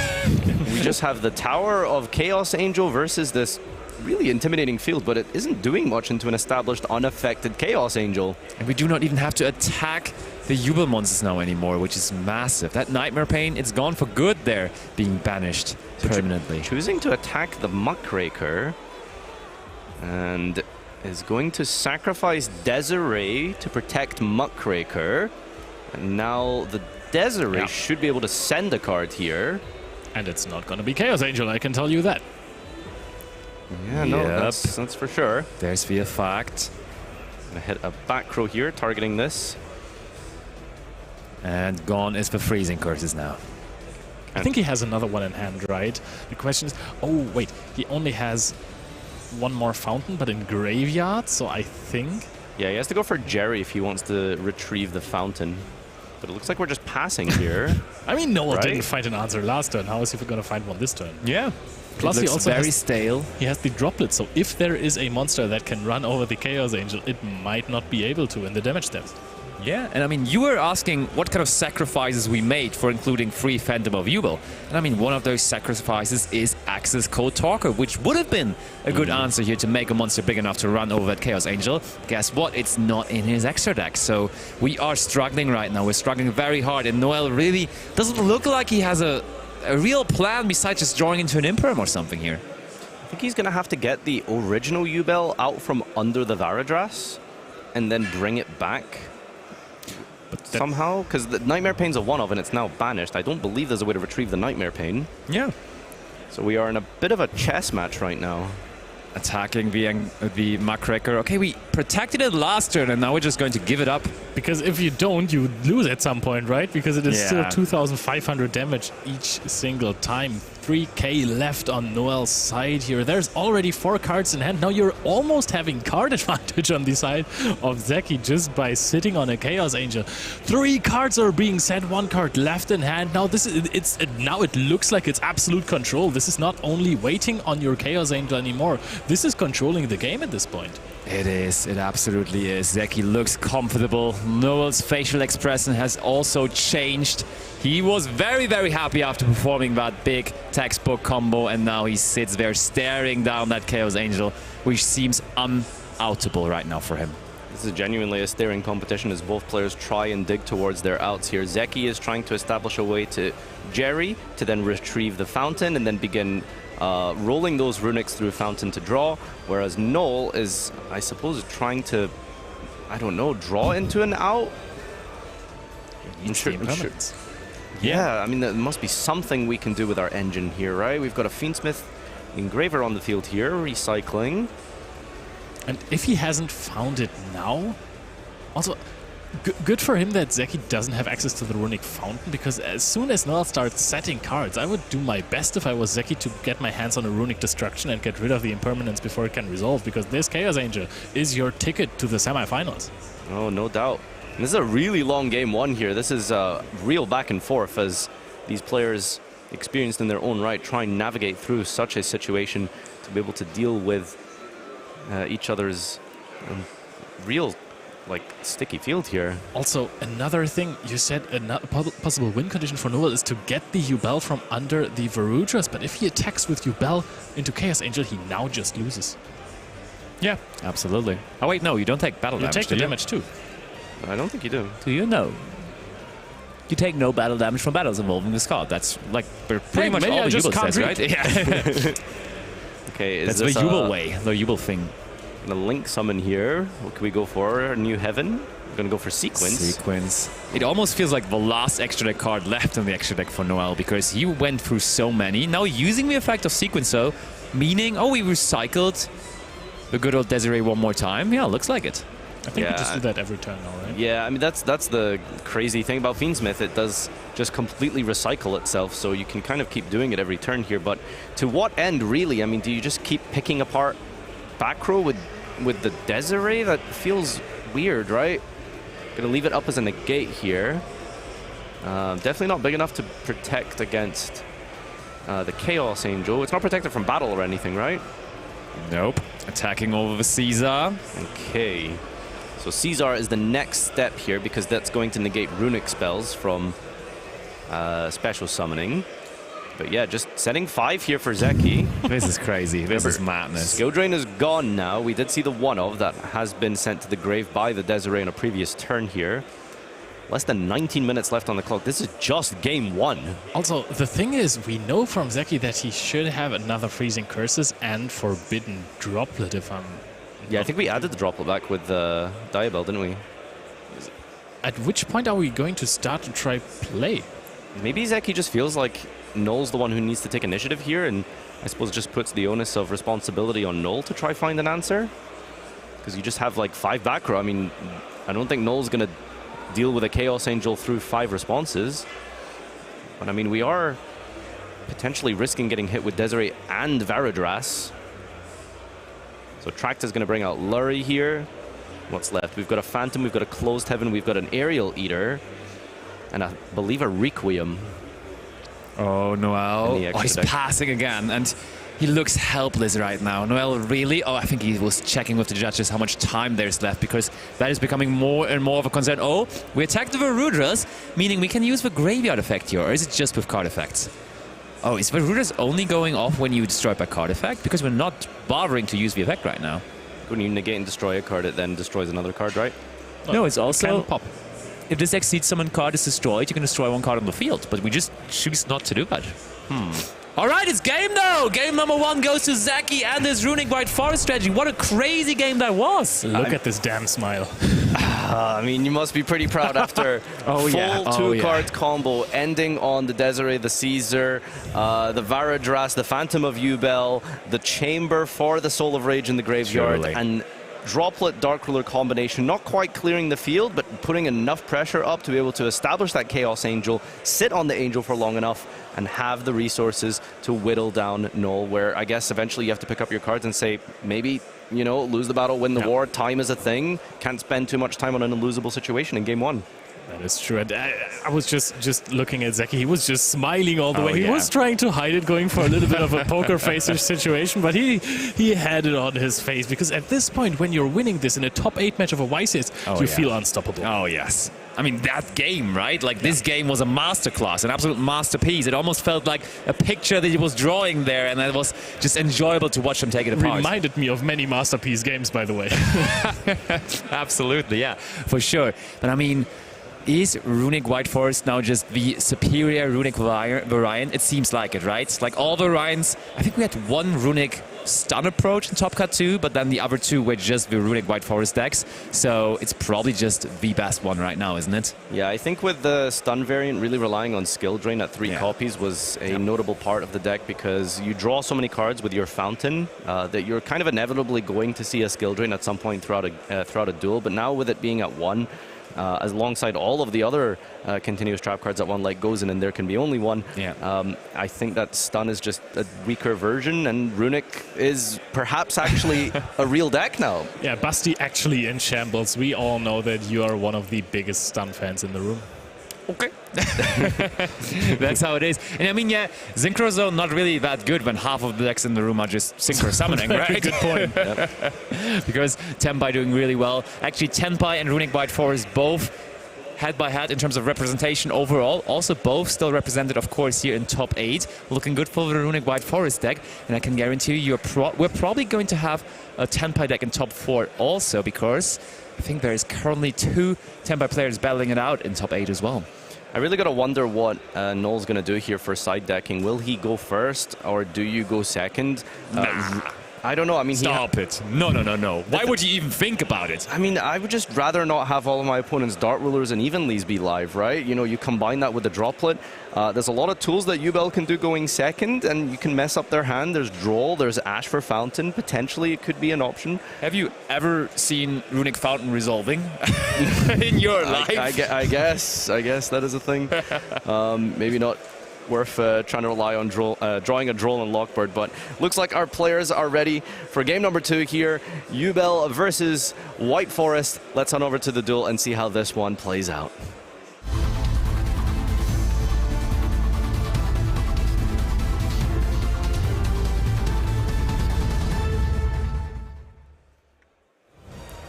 We just have the Tower of Chaos Angel versus this really intimidating field, but it isn't doing much into an established unaffected Chaos Angel. And we do not even have to attack the Yubel monsters now anymore, which is massive. That Nightmare Pain, it's gone for good there, being banished permanently. Choosing to attack the Muckraker and is going to sacrifice Desiree to protect Muckraker. And now the Desiree should be able to send a card here. And it's not going to be Chaos Angel, I can tell you that. Yeah, no, that's for sure. There's the effect. Gonna hit a back row here, targeting this. And gone is the freezing curses now. I think he has another one in hand, right? The question is, oh wait, he only has one more fountain, but in graveyard, so I think... Yeah, he has to go for Jerry if he wants to retrieve the fountain. But it looks like we're just passing here. I mean, Noel didn't find an answer last turn. How is he going to find one this turn? Yeah. Plus, he also very stale. He has the droplet, so if there is a monster that can run over the Chaos Angel, it might not be able to in the damage steps. Yeah, and I mean, you were asking what kind of sacrifices we made for including free Phantom of Yubel. And I mean, one of those sacrifices is Access Code Talker, which would have been a good answer here to make a monster big enough to run over that Chaos Angel. Guess what? It's not in his extra deck. So we are struggling right now. We're struggling very hard, and Noel really doesn't look like he has a real plan besides just drawing into an Imperm or something here. I think he's going to have to get the original U-Bell out from under the Varadras and then bring it back somehow, because the Nightmare Pain's a one-of and it's now banished. I don't believe there's a way to retrieve the Nightmare Pain. Yeah. So we are in a bit of a chess match right now. Attacking the Muckraker. Okay, we protected it last turn and now we're just going to give it up. Because if you don't, you lose at some point, right? Because it is still 2,500 damage each single time. 3k left on Noel's side here. There's already 4 cards in hand. Now you're almost having card advantage on the side of Zeki just by sitting on a Chaos Angel. 3 cards are being set, 1 card left in hand. Now now it looks like it's absolute control. This is not only waiting on your Chaos Angel anymore. This is controlling the game at this point. It is. It absolutely is. Zeki looks comfortable. Noel's facial expression has also changed. He was very, very happy after performing that big textbook combo, and now he sits there staring down that Chaos Angel, which seems unoutable right now for him. This is genuinely a staring competition as both players try and dig towards their outs here. Zeki is trying to establish a way to Jerry to then retrieve the fountain and then begin rolling those runics through fountain to draw, whereas Noel is, I suppose, trying to, I don't know, draw into an out? I'm sure. Yeah, I mean, there must be something we can do with our engine here, right? We've got a Fiendsmith Engraver on the field here, recycling. And if he hasn't found it now, also good for him that Zeki doesn't have access to the runic fountain, because as soon as Noel starts setting cards, I would do my best if I was Zeki to get my hands on a runic destruction and get rid of the impermanence before it can resolve, because this Chaos Angel is your ticket to the semifinals. Oh, no doubt. And this is a really long game one here. This is real back and forth as these players, experienced in their own right, try and navigate through such a situation to be able to deal with each other's real, sticky field here. Also, another thing, you said another possible win condition for Noel is to get the U-Bell from under the Varudras, but if he attacks with U-Bell into Chaos Angel, he now just loses. Yeah, absolutely. Oh wait, no, you don't take battle damage. You take the damage too. I don't think you do. Do you know? You take no battle damage from battles involving this card. That's pretty much all the Jubel says, right? Yeah. Okay, that's the Jubel way, the Jubel thing. The Link summon here. What can we go for? A New Heaven. We're gonna go for Sequence. Sequence. It almost feels like the last extra deck card left in the extra deck for Noel, because he went through so many. Now using the effect of Sequence, though, meaning, we recycled the good old Desiree one more time. Yeah, looks like it. I think we just do that every turn now, right? Yeah, I mean, that's the crazy thing about Fiendsmith. It does just completely recycle itself, so you can kind of keep doing it every turn here. But to what end, really? I mean, do you just keep picking apart back row with the Desiree? That feels weird, right? Gonna leave it up as a negate here. Definitely not big enough to protect against the Chaos Angel. It's not protected from battle or anything, right? Nope. Attacking over the Caesar. Okay. So Caesar is the next step here, because that's going to negate runic spells from special summoning. But yeah, just setting 5 here for Zeki. This is crazy. This is madness. Skill Drain is gone now. We did see the one-of that has been sent to the grave by the Desiree in a previous turn here. Less than 19 minutes left on the clock. This is just game 1. Also, the thing is, we know from Zeki that he should have another Freezing Curses and Forbidden Droplet, if I'm... Yeah, I think we added the Droplet back with the Diabell, didn't we? At which point are we going to start to try play? Maybe Zeki just feels like Noel's the one who needs to take initiative here, and I suppose just puts the onus of responsibility on Noel to try find an answer. Because you just have 5 back row. I mean, I don't think Noel's going to deal with a Chaos Angel through 5 responses. But I mean, we are potentially risking getting hit with Desiree and Varadras. So Tract is going to bring out Lurie here. What's left? We've got a Phantom, we've got a Closed Heaven, we've got an Aerial Eater, and I believe a Requiem. Oh, Noel. Oh, he's passing again, and he looks helpless right now. Noel really... Oh, I think he was checking with the judges how much time there's left, because that is becoming more and more of a concern. Oh, we attacked the Varudras, meaning we can use the graveyard effect here, or is it just with card effects? Oh, is Varudras only going off when you destroy by card effect? Because we're not bothering to use the effect right now. When you negate and destroy a card, it then destroys another card, right? No, it's also... Pop. If this Exceed Summon card is destroyed, you can destroy 1 card on the field, but we just choose not to do that. All right, it's game though. Game number 1 goes to Zeki and his Runic White Forest strategy. What a crazy game that was. Look at this damn smile. I mean, you must be pretty proud after full 2-card combo, ending on the Desiree, the Caesar, the Varadras, the Phantom of Ubel, the Chamber for the Soul of Rage in the Graveyard, and Droplet Dark Ruler combination, not quite clearing the field, but putting enough pressure up to be able to establish that Chaos Angel, sit on the Angel for long enough, and have the resources to whittle down Null, where I guess eventually you have to pick up your cards and say, maybe, you know, lose the battle, win the war, time is a thing, can't spend too much time on an unlosable situation in game 1. That is true. And I was just looking at Zeki. He was just smiling all the way. He was trying to hide it, going for a little bit of a poker face-ish situation, but he had it on his face, because at this point, when you're winning this in a top 8 match of a YCS, you feel unstoppable. Oh, yes. I mean, that game, right? Like, this game was a masterclass, an absolute masterpiece. It almost felt like a picture that he was drawing there, and it was just enjoyable to watch him take it apart. Reminded me of many masterpiece games, by the way. Absolutely, yeah, for sure. But I mean, is Runic White Forest now just the superior Runic variant? It seems like it, right? Like all the variants, I think we had one Runic stun approach in Top Cut 2, but then the other 2 were just the Runic White Forest decks. So it's probably just the best one right now, isn't it? Yeah, I think with the stun variant, really relying on skill drain at 3 copies was a notable part of the deck, because you draw so many cards with your fountain that you're kind of inevitably going to see a skill drain at some point throughout a duel. But now with it being at 1, alongside all of the other continuous trap cards at 1, like Gozen, and there can be only 1. I think that stun is just a weaker version, and Runic is perhaps actually a real deck now. Yeah, Basti actually in shambles. We all know that you are one of the biggest stun fans in the room. Okay. That's how it is. And I mean, yeah, Synchro Zone not really that good when half of the decks in the room are just Synchro Summoning, right? Good point. Because Tenpai doing really well. Actually, Tenpai and Runic White Forest both head-by-head in terms of representation overall. Also, both still represented, of course, here in top 8. Looking good for the Runic White Forest deck. And I can guarantee you, we're probably going to have a Tenpai deck in top 4 also, because I think there is currently 2 Tenpai players battling it out in top 8 as well. I really got to wonder what Null's going to do here for side decking. Will he go first, or do you go second? I don't know. I mean, stop it. No. Why would you even think about it? I mean, I would just rather not have all of my opponent's Dart Rulers and Evenleys be live, right? You know, you combine that with the Droplet. There's a lot of tools that Ubel can do going second, and you can mess up their hand. There's Droll, there's Ash for Fountain. Potentially, it could be an option. Have you ever seen Runic Fountain resolving in your life? I guess that is a thing. Maybe not worth trying to rely on drawing a Droll and Lockbird, but looks like our players are ready for game number 2 here. Ubel versus White Forest. Let's head over to the duel and see how this one plays out.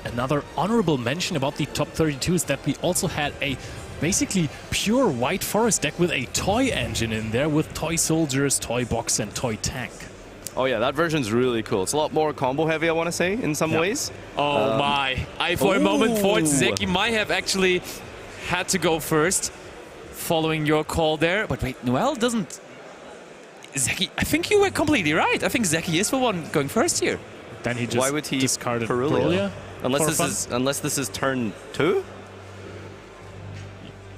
Another honorable mention about the top 32 is that we also had a basically pure White Forest deck with a toy engine in there, with toy soldiers, toy box, and toy tank. Oh yeah, that version's really cool. It's a lot more combo heavy, I want to say, in some ways. Oh my. I for a moment thought Zeki might have actually had to go first, following your call there. But wait, Noel doesn't... Zeki, I think you were completely right. I think Zeki is the one going first here. Then he just Why would he discarded Perulia? Unless this is turn 2?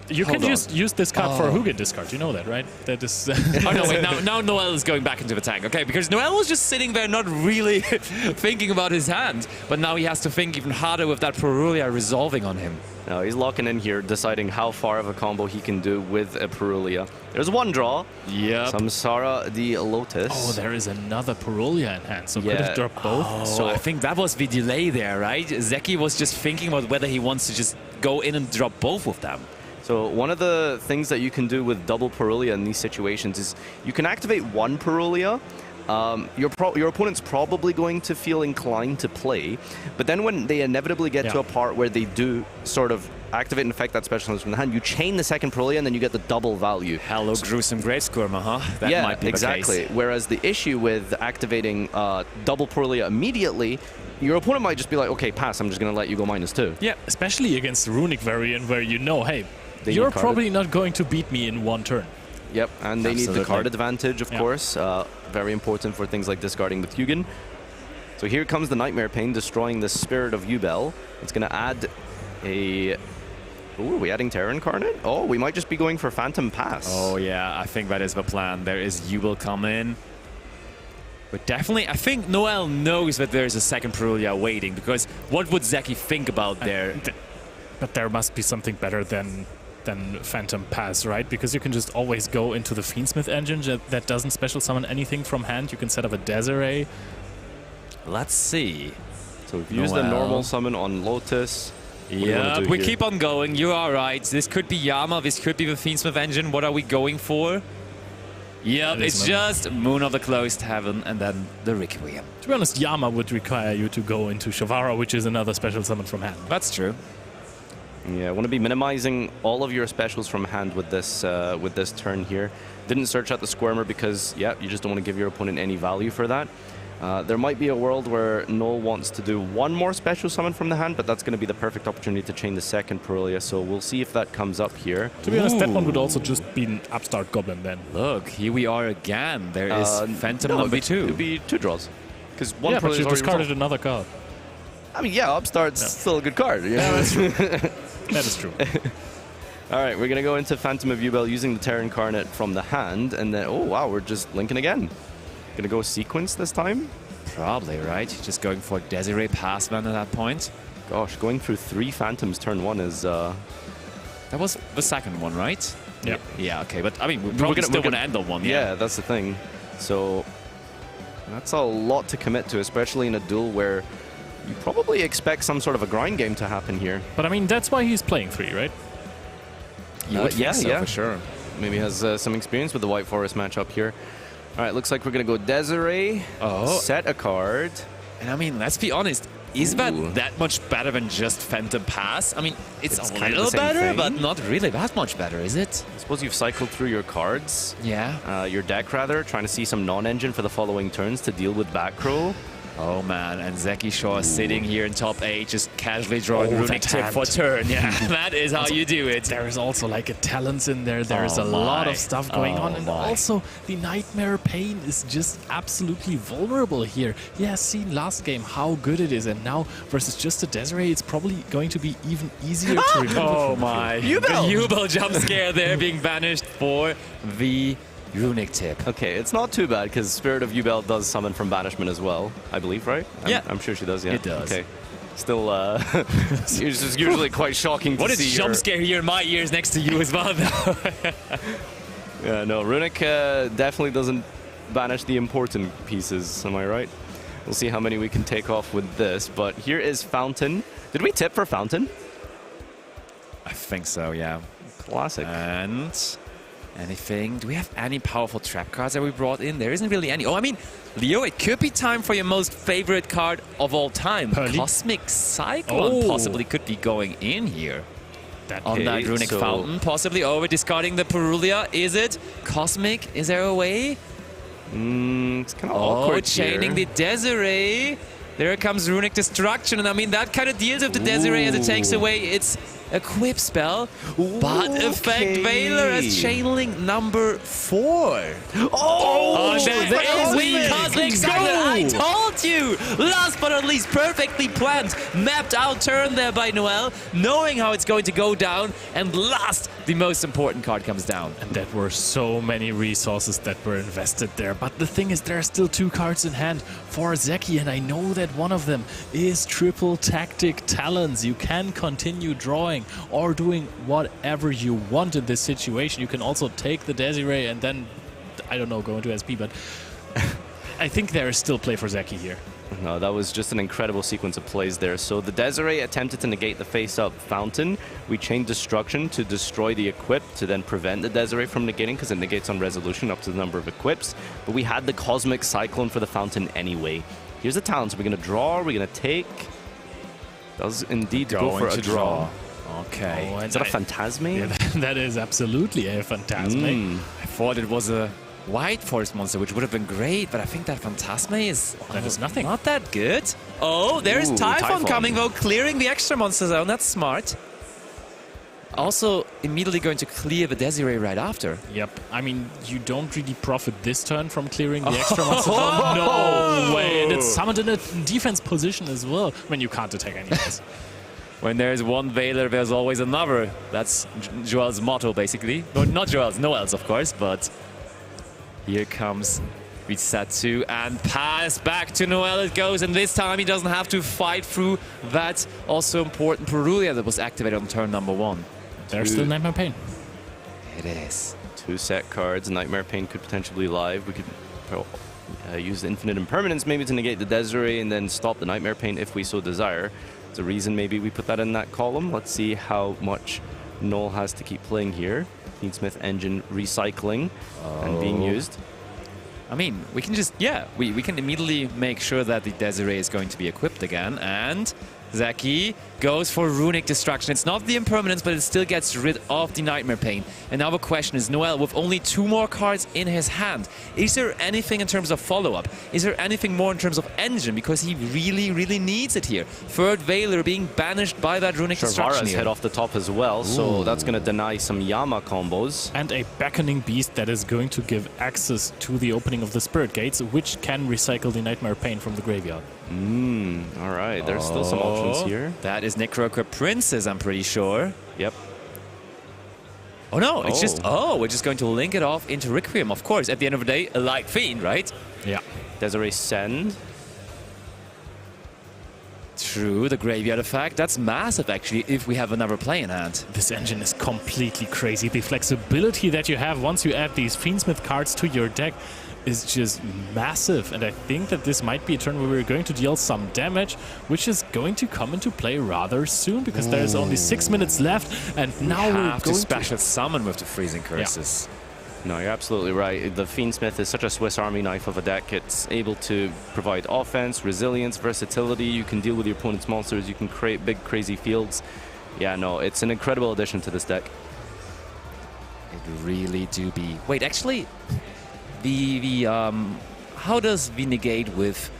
You can just use this card for a Hugin discard. You know that, right? That is. Oh no! Wait, now Noel is going back into the tank. Okay, because Noel was just sitting there, not really thinking about his hand, but now he has to think even harder with that Perulia resolving on him. No, he's locking in here, deciding how far of a combo he can do with a Perulia. There's one draw. Yep. Samsara the Lotus. Oh, there is another Perulia in hand, so could have dropped both. Oh, so I think that was the delay there, right? Zeki was just thinking about whether he wants to just go in and drop both of them. So one of the things that you can do with double Perulia in these situations is you can activate one Perulia. Your opponent's probably going to feel inclined to play, but then when they inevitably get to a part where they do sort of activate and affect that special from the hand, you chain the second Perulia and then you get the double value. Hello, gruesome Great Skurma, huh? That might be exactly. The case. Whereas the issue with activating double Perulia immediately, your opponent might just be like, okay, pass, I'm just going to let you go -2. Yeah, especially against the Runic variant where you know, hey, you're probably not going to beat me in one turn. Yep, and they need the card Absolutely. advantage, of course. Very important for things like discarding with Hugin. So here comes the Nightmare Pain, destroying the Spirit of Yubel. It's going to add a... Ooh, are we adding Terror Incarnate? Oh, we might just be going for Phantom Pass. Oh, yeah, I think that is the plan. There is Yubel come in. But definitely, I think Noel knows that there's a second Perulia waiting, because what would Zeki think about there? But there must be something better than Phantom Pass, right? Because you can just always go into the Fiendsmith engine that doesn't special summon anything from hand. You can set up a Desiree. Let's see. So we've used the normal summon on Lotus. Yeah, we keep on going. You are right. This could be Yama. This could be the Fiendsmith engine. What are we going for? Yep, it's just Moon of the Closed Heaven and then the Requiem. To be honest, Yama would require you to go into Shavara, which is another special summon from hand. That's true. Yeah, I want to be minimizing all of your specials from hand with this turn here. Didn't search out the Squirmer because, yeah, you just don't want to give your opponent any value for that. There might be a world where Noel wants to do one more special summon from the hand, but that's going to be the perfect opportunity to chain the second Perulia, so we'll see if that comes up here. To be honest, that one would also just be an Upstart Goblin then. Look, here we are again. There is Phantom number 2. It would be 2 draws. Because one yeah, but Perulia you discarded another card. I mean, yeah, Upstart's still a good card. Yeah, that's true. That is true. All right, we're going to go into Phantom of Yubel using the Terra Incarnate from the hand, and then, oh wow, we're just linking again. Gonna go sequence this time? Probably, right? Just going for Desiree pass then at that point. Gosh, going through 3 Phantoms turn 1 is... That was the second one, right? Yep. Yeah, okay, but I mean, we probably still want to end on one, yeah, that's the thing. So, that's a lot to commit to, especially in a duel where you probably expect some sort of a grind game to happen here. But I mean, that's why he's playing 3, right? You would think so, yeah, for sure. Maybe has some experience with the White Forest matchup here. All right, looks like we're going to go Desiree, set a card. And I mean, let's be honest, is that much better than just Phantom Pass? I mean, it's a kind of little the same better, thing. but not really that much better, is it? I suppose you've cycled through your cards. Yeah. Your deck, rather, trying to see some non-engine for the following turns to deal with back row. Oh man, and Zeki Shaw sitting here in top 8, just casually drawing Runic Tip hand. for turn. Yeah, that is how Also, you do it. There is also like a Talents in there. There is a lot of stuff going on. And also, the Nightmare Pain is just absolutely vulnerable here. He has seen last game how good it is. And now, versus just a Desiree, it's probably going to be even easier to remove. Oh my. The Yubel jump scare there being banished for the Runic Tip. Okay, it's not too bad because Spirit of Yubel does summon from banishment as well, I believe, right? I'm sure she does, yeah. It does. Okay. Still, it's just usually quite shocking to see. What is jump scare here in my ears next to you as well, though? Yeah, no, Runic definitely doesn't banish the important pieces, am I right? We'll see how many we can take off with this, but here is Fountain. Did we tip for Fountain? I think so, yeah. Classic. And anything? Do we have any powerful trap cards that we brought in? There isn't really any. Oh, I mean, Leo, it could be time for your most favorite card of all time. Pearly? Cosmic Cyclone possibly could be going in here. On that Runic Fountain, possibly over discarding the Perulia. Is it? Cosmic? Is there a way? It's kind of awkward chaining here. the Desiree. There comes Runic Destruction, and I mean, that kind of deals with the Desiree as it takes away its equip spell. But Effect Veiler as Chainlink number 4. Oh, there we Cosmic Cyclone. I told you! Last but not least, perfectly planned, mapped out turn there by Noel, knowing how it's going to go down, and last, the most important card comes down. And there were so many resources that were invested there. But the thing is, there are still 2 cards in hand for Zeki, and I know that one of them is triple tactic talents. You can continue drawing or doing whatever you want in this situation. You can also take the Desiree and then, I don't know, go into SP, but I think there is still play for Zeki here. No, that was just an incredible sequence of plays there. So the Desiree attempted to negate the face-up Fountain. We chained Destruction to destroy the equip to then prevent the Desiree from negating because it negates on resolution up to the number of equips. But we had the Cosmic Cyclone for the Fountain anyway. Here's the talents. We're going to draw. We're going to take. Does indeed go for a draw. Okay. Is that a Phantasme? Yeah, that is absolutely a Phantasme. I thought it was a White Forest monster, which would have been great, but I think that Phantasme is... That is nothing. Not that good. Oh, there's Typhon coming, though, clearing the extra monster zone. That's smart. also immediately going to clear the Desiree right after. Yep. I mean, you don't really profit this turn from clearing the extra monster. No way. And it's summoned in a defense position as well when you can't attack anyways. When there's one Veiler, there's always another. That's Joel's motto, basically. No, not Joel's, Noel's, of course, but here comes Rizatsu, and pass back to Noel it goes, and this time he doesn't have to fight through that also important Perulia that was activated on turn number 1. There's still Nightmare Pain. It is. 2 set cards. Nightmare Pain could potentially be live. We could use the Infinite Impermanence maybe to negate the Desiree and then stop the Nightmare Pain if we so desire. There's a reason maybe we put that in that column. Let's see how much Noel has to keep playing here. Fiendsmith Engine recycling and being used. I mean, we can just, we can immediately make sure that the Desiree is going to be equipped again, and Zeki goes for Runic Destruction. It's not the Impermanence, but it still gets rid of the Nightmare Pain. And now the question is, Noel, with only 2 more cards in his hand, is there anything in terms of follow-up? Is there anything more in terms of engine? Because he really, really needs it here. Third Veiler being banished by that Runic Destruction Sharvara's head off the top as well, so that's going to deny some Yama combos. And a Beckoning Beast that is going to give access to the opening of the Spirit Gates, which can recycle the Nightmare Pain from the graveyard. All right, there's still some options here. That is Necroaker Princess, I'm pretty sure. Yep. Oh no, it's just, we're just going to link it off into Requiem, of course. At the end of the day, a Light Fiend, right? Yeah. Desiree Send. True, the Graveyard Effect. That's massive, actually, if we have another play in hand. This engine is completely crazy. The flexibility that you have once you add these Fiendsmith cards to your deck is just massive, and I think that this might be a turn where we're going to deal some damage, which is going to come into play rather soon, because there's only 6 minutes left, and now we're going to special summon with the Freezing Curses. Yeah. No, you're absolutely right. The Fiendsmith is such a Swiss Army knife of a deck. It's able to provide offense, resilience, versatility. You can deal with your opponent's monsters. You can create big, crazy fields. Yeah, no, it's an incredible addition to this deck. It really do be. Wait, actually, how does the negate with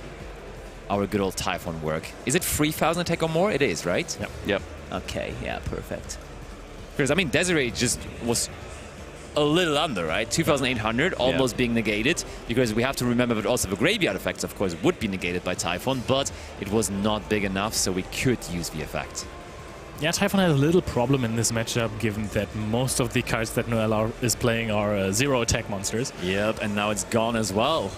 our good old Typhon work? Is it 3,000 attack or more? It is, right? Yep. Okay, yeah, perfect. Because, I mean, Desiree just was a little under, right? 2,800, almost being negated, because we have to remember that also the Graveyard effects, of course, would be negated by Typhon, but it was not big enough, so we could use the effect. Yeah, Typhon has a little problem in this matchup, given that most of the cards that Noel is playing are 0 attack monsters. Yep, and now it's gone as well.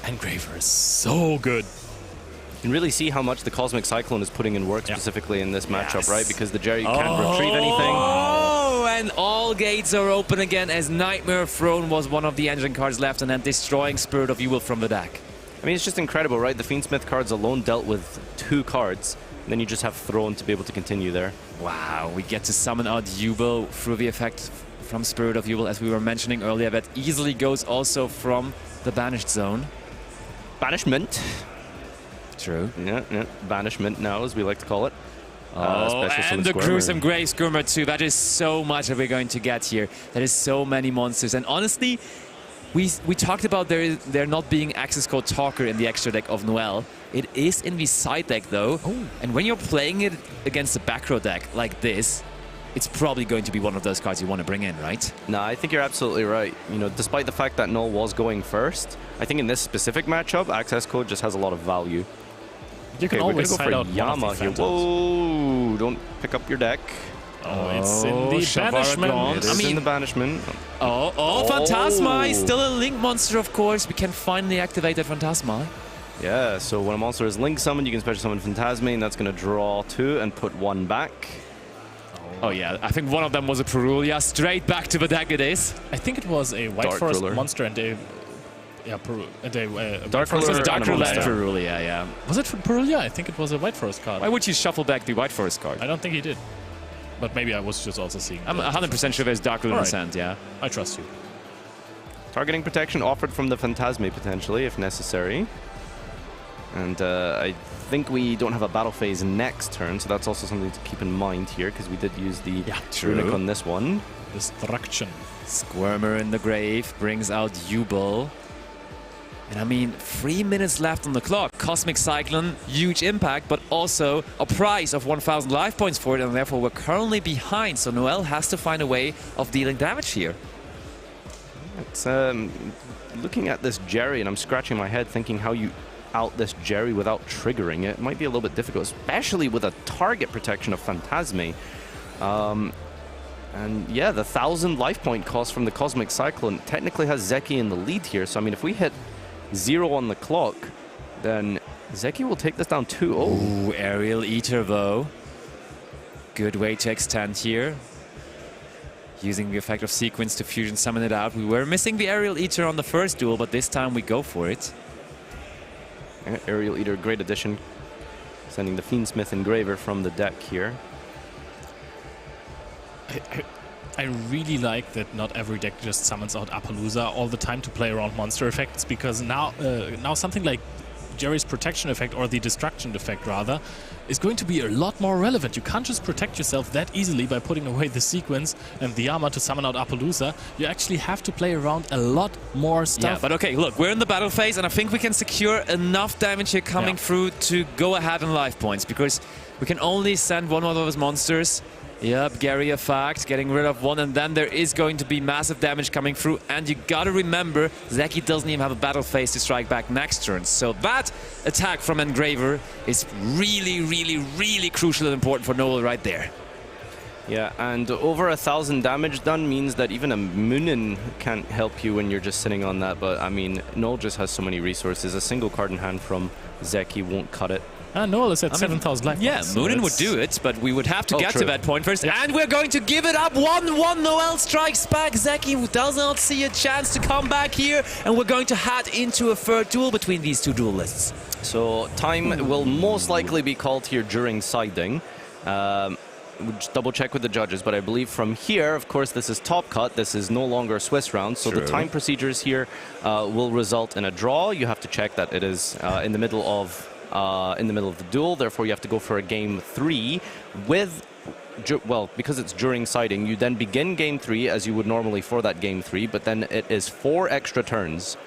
And Graver is so good. You can really see how much the Cosmic Cyclone is putting in work specifically in this matchup, right? Because the Jerry can't retrieve anything. Oh, and all gates are open again as Nightmare Throne was one of the engine cards left, and then destroying Spirit of Evil from the deck. I mean, it's just incredible, right? The Fiendsmith cards alone dealt with 2 cards. Then you just have Throne to be able to continue there. Wow, we get to summon out Yubo through the effect from Spirit of Evil, as we were mentioning earlier. That easily goes also from the Banished Zone. Banishment. True. Yeah, Banishment now, as we like to call it. And the Gruesome Grave Skirmer too. That is so much that we're going to get here. That is so many monsters. And honestly, we talked about there not being access code Talker in the extra deck of Noel. It is in the side deck though. And when you're playing it against a back row deck like this, it's probably going to be one of those cards you want to bring in, right? No, I think you're absolutely right. You know, despite the fact that Noel was going first, I think in this specific matchup, access code just has a lot of value. You can always go side out Yama here. Whoa! Don't pick up your deck. Oh, it's in the banishment. It is in the banishment. Phantasma is still a Link monster, of course. We can finally activate that Phantasma. Yeah, so when a monster is Link summoned, you can special summon Phantasma, and that's going to draw 2 and put 1 back. Oh yeah, I think one of them was a Perulia. Straight back to the deck it is. I think it was a White Forest monster and a... Yeah, Dark Ruler and Perulia, yeah. Was it for Perulia? I think it was a White Forest card. Why would you shuffle back the White Forest card? I don't think he did. But maybe I was just also seeing... I'm 100% sure there's Dark Ruler in his hand, yeah. I trust you. Targeting protection offered from the Phantasme, potentially, if necessary. And I think we don't have a battle phase next turn, so that's also something to keep in mind here, because we did use the Runic on this one. Destruction. Squirmer in the grave brings out Yubel. And I mean, 3 minutes left on the clock. Cosmic Cyclone, huge impact, but also a price of 1,000 life points for it, and therefore we're currently behind. So Noel has to find a way of dealing damage here. It's looking at this Jerry, and I'm scratching my head thinking how you out this Jerry without triggering it. It might be a little bit difficult, especially with a target protection of Phantasme. And yeah, the 1,000 life point cost from the Cosmic Cyclone technically has Zeki in the lead here. So I mean, if we hit 0 on the clock, then Zeki will take this down 2-0. Ooh, Aerial Eater though. Good way to extend here. Using the effect of Sequence to fusion summon it out. We were missing the Aerial Eater on the first duel, but this time we go for it. Yeah, Aerial Eater, great addition. Sending the Fiendsmith Engraver from the deck here. I really like that not every deck just summons out Appaloosa all the time to play around monster effects, because now something like Jerry's protection effect, or the destruction effect rather, is going to be a lot more relevant. You can't just protect yourself that easily by putting away the Sequence and the armor to summon out Appaloosa. You actually have to play around a lot more stuff. Yeah, but okay, look, we're in the battle phase, and I think we can secure enough damage here coming through to go ahead in life points, because we can only send one of those monsters. Yep, Gary a fact, getting rid of one, and then there is going to be massive damage coming through. And you gotta remember, Zeki doesn't even have a battle phase to strike back next turn. So that attack from Engraver is really, really, really crucial and important for Noel right there. Yeah, and over 1,000 damage done means that even a Moonin can't help you when you're just sitting on that. But I mean, Noel just has so many resources. A single card in hand from Zeki won't cut it. Noel is at 7,000 life yeah, points. Moonin would do it, but we would have to get to that point first. Yeah. And we're going to give it up. 1-1. Noel strikes back. Zeki does not see a chance to come back here. And we're going to head into a third duel between these two duelists. So time will most likely be called here during siding. We'll just double check with the judges, but I believe from here, of course, this is top cut. This is no longer a Swiss round, so the time procedures here will result in a draw. You have to check that it is in the middle of the duel. Therefore, you have to go for a game 3 with, well, because it's during siding, you then begin game 3 as you would normally for that game 3, but then it is 4 extra turns.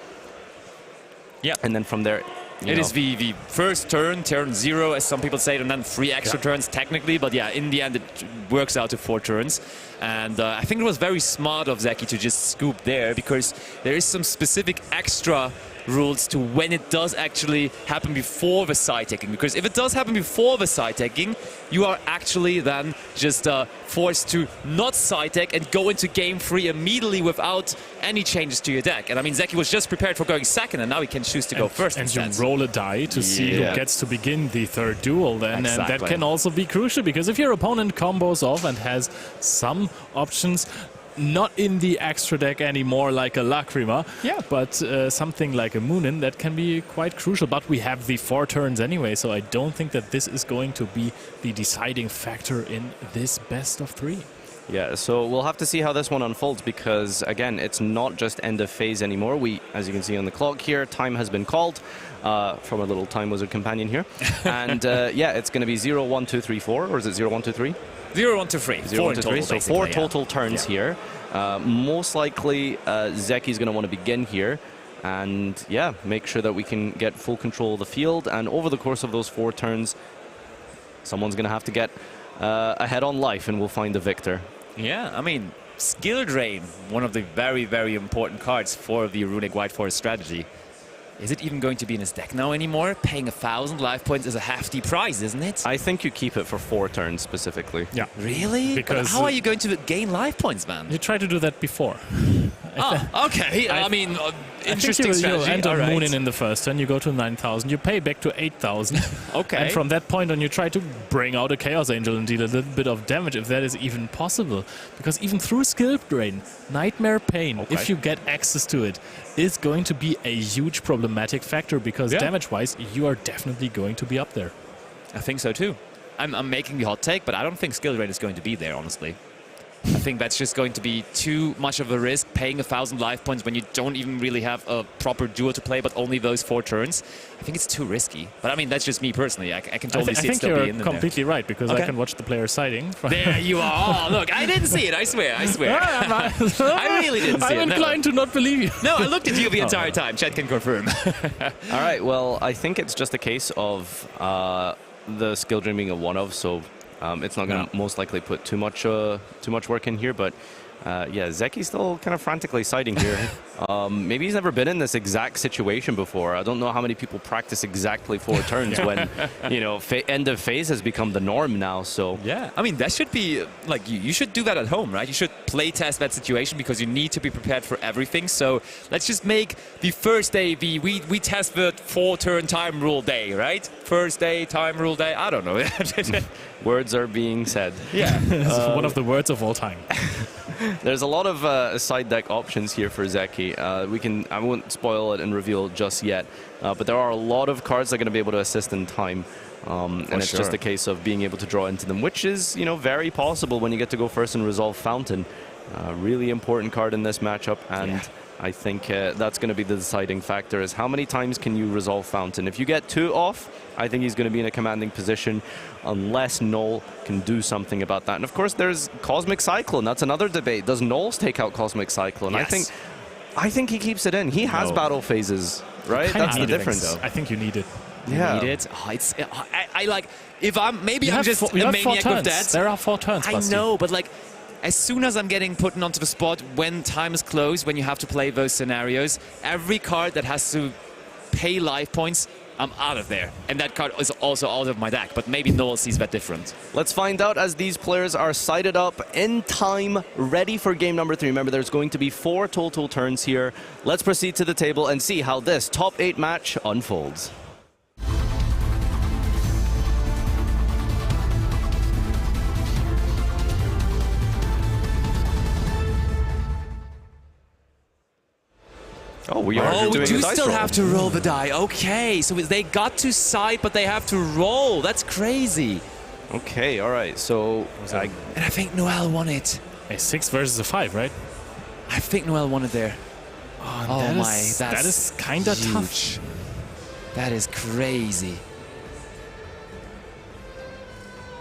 Yeah. And then from there, it is the first turn, turn 0, as some people say, and then 3 extra turns technically. But yeah, in the end, it works out to 4 turns. And I think it was very smart of Zeki to just scoop there, because there is some specific extra rules to when it does actually happen before the side taking. Because if it does happen before the side taking, you are actually then just forced to not side take and go into game 3 immediately without any changes to your deck. And I mean, Zeki was just prepared for going second, and now he can choose to go first. And you roll a die to see who gets to begin the third duel then. Exactly. And that can also be crucial, because if your opponent combos off and has some options, not in the extra deck anymore, like a Lacrima, but something like a Moonin, that can be quite crucial. But we have the 4 turns anyway, so I don't think that this is going to be the deciding factor in this best of 3. Yeah, so we'll have to see how this one unfolds, because again, it's not just end of phase anymore. We, as you can see on the clock here, time has been called from a little time wizard companion here. And yeah, it's going to be 0, 1, 2, 3, 4, or is it 0, 1, 2, 3? 0, 1, 2, 3. 0, 1, 2, 3. So 4 total yeah. turns here. Most likely, Zeki's going to want to begin here. And yeah, make sure that we can get full control of the field. And over the course of those 4 turns, someone's going to have to get ahead on life, and we'll find the victor. Yeah, I mean, Skill Drain, one of the very, very important cards for the Runic White Forest strategy. Is it even going to be in his deck now anymore? Paying 1,000 life points is a hefty price, isn't it? I think you keep it for 4 turns specifically. Yeah. Really? Because but how are you going to gain life points, man? You try to do that before. Okay. I mean, interesting I think strategy. you'll end on Moonin in the first turn, you go to 9,000, you pay back to 8,000. Okay. And from that point on, you try to bring out a Chaos Angel and deal a little bit of damage, if that is even possible. Because even through Skill Drain, Nightmare Pain, if you get access to it, is going to be a huge problematic factor, because damage-wise, you are definitely going to be up there. I think so too. I'm making the hot take, but I don't think Skill Drain is going to be there, honestly. I think that's just going to be too much of a risk, paying 1,000 life points when you don't even really have a proper duel to play, but only those 4 turns. I think it's too risky. But I mean, that's just me personally. I can totally see it still being in there. I think you're completely right, because I can watch the players siding. There you are. Oh, look, I didn't see it. I swear. I really didn't see it. I'm inclined to not believe you. No, I looked at you the entire time. Chat can confirm. All right, well, I think it's just a case of the skill dream being a one-of, so it's not going to most likely put too much work in here, but yeah, Zeki's still kind of frantically siding here. Maybe he's never been in this exact situation before. I don't know how many people practice exactly 4 turns when, you know, end of phase has become the norm now. So yeah, I mean, that should be like you should do that at home, right? You should play test that situation because you need to be prepared for everything. So let's just make the first day we test the 4-turn time rule day, right? First day time rule day. I don't know. Words are being said. Yeah, one of the words of all time. There's a lot of side deck options here for Zeki. I won't spoil it and reveal just yet, but there are a lot of cards that are going to be able to assist in time. And it's just a case of being able to draw into them, which is, you know, very possible when you get to go first and resolve Fountain. Really important card in this matchup, and I think that's going to be the deciding factor, is how many times can you resolve Fountain. If you get 2 off, I think he's going to be in a commanding position, unless Null can do something about that. And of course, there's Cosmic Cyclone. That's another debate. Does Null take out Cosmic Cyclone? Yes. I think he keeps it in. He has battle phases, right? That's the difference. I think you need it. You need it. Oh, I like, if I'm, maybe I'm just a maniac with that. There are 4 turns, I know, but like, as soon as I'm getting put onto the spot, when time is close, when you have to play those scenarios, every card that has to pay life points, I'm out of there. And that card is also out of my deck, but maybe Noel sees that different. Let's find out as these players are sided up in time, ready for game number 3. Remember, there's going to be 4 total turns here. Let's proceed to the table and see how this top 8 match unfolds. Oh, we do still have to roll the die. Okay, so they got to side, but they have to roll. That's crazy. Okay, all right. So, and I think Noel won it. A 6 versus a 5, right? I think Noel won it there. Oh my, that is kind of tough. That is crazy.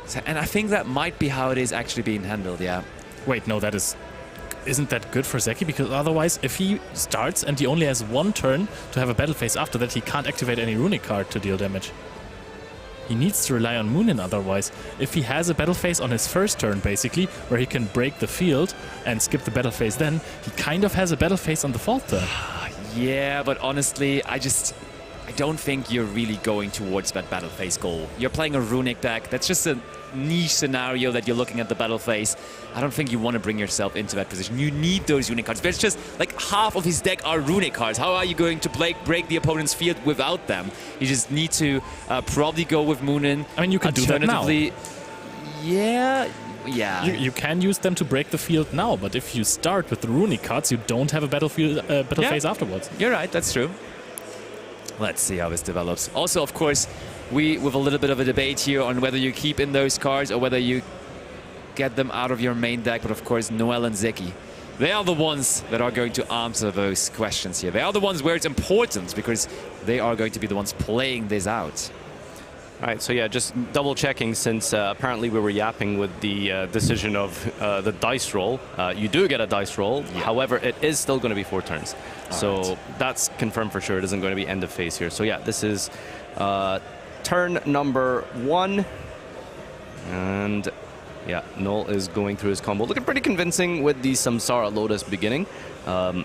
So, and I think that might be how it is actually being handled. Yeah. Wait, no, that is. Isn't that good for Zeki? Because otherwise, if he starts and he only has 1 turn to have a battle phase after that, he can't activate any runic card to deal damage. He needs to rely on Moonin otherwise. If he has a battle phase on his first turn, basically, where he can break the field and skip the battle phase, then he kind of has a battle phase on the 4th turn. Yeah, but honestly, I don't think you're really going towards that battle phase goal. You're playing a runic deck. That's just a niche scenario that you're looking at the battle phase. I don't think you want to bring yourself into that position. You need those runic cards. There's just like half of his deck are runic cards. How are you going to break the opponent's field without them? You just need to probably go with Moonin. I mean, you can do that now. Yeah. You can use them to break the field now, but if you start with the runic cards, you don't have a battle phase afterwards. You're right, that's true. Let's see how this develops. Also, of course, with a little bit of a debate here on whether you keep in those cards or whether you get them out of your main deck. But of course, Noel and Zeki, they are the ones that are going to answer those questions here. They are the ones where it's important because they are going to be the ones playing this out. All right, so yeah, just double checking, since apparently we were yapping with the decision of the dice roll. You do get a dice roll, however, it is still going to be 4 turns. So that's confirmed for sure. It isn't going to be end of phase here. So yeah, this is turn number 1. And yeah, Null is going through his combo. Looking pretty convincing with the Samsara Lotus beginning. No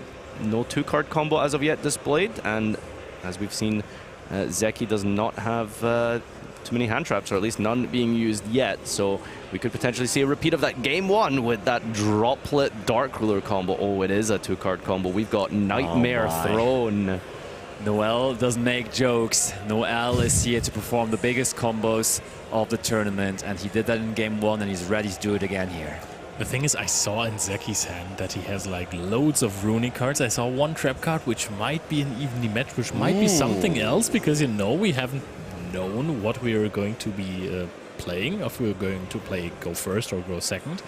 2-card combo as of yet displayed. And as we've seen, Zeki does not have too many hand traps, or at least none being used yet. So we could potentially see a repeat of that game 1 with that Droplet Dark Ruler combo. Oh, it is a 2-card combo. We've got Nightmare Throne. Noel doesn't make jokes. Noel is here to perform the biggest combos of the tournament, and he did that in game 1, and he's ready to do it again here. The thing is, I saw in Zeki's hand that he has like loads of runic cards. I saw 1 trap card, which might be an evenly match, which might be something else, because, you know, we haven't known what we are going to be playing, if we are going to play go first or go second.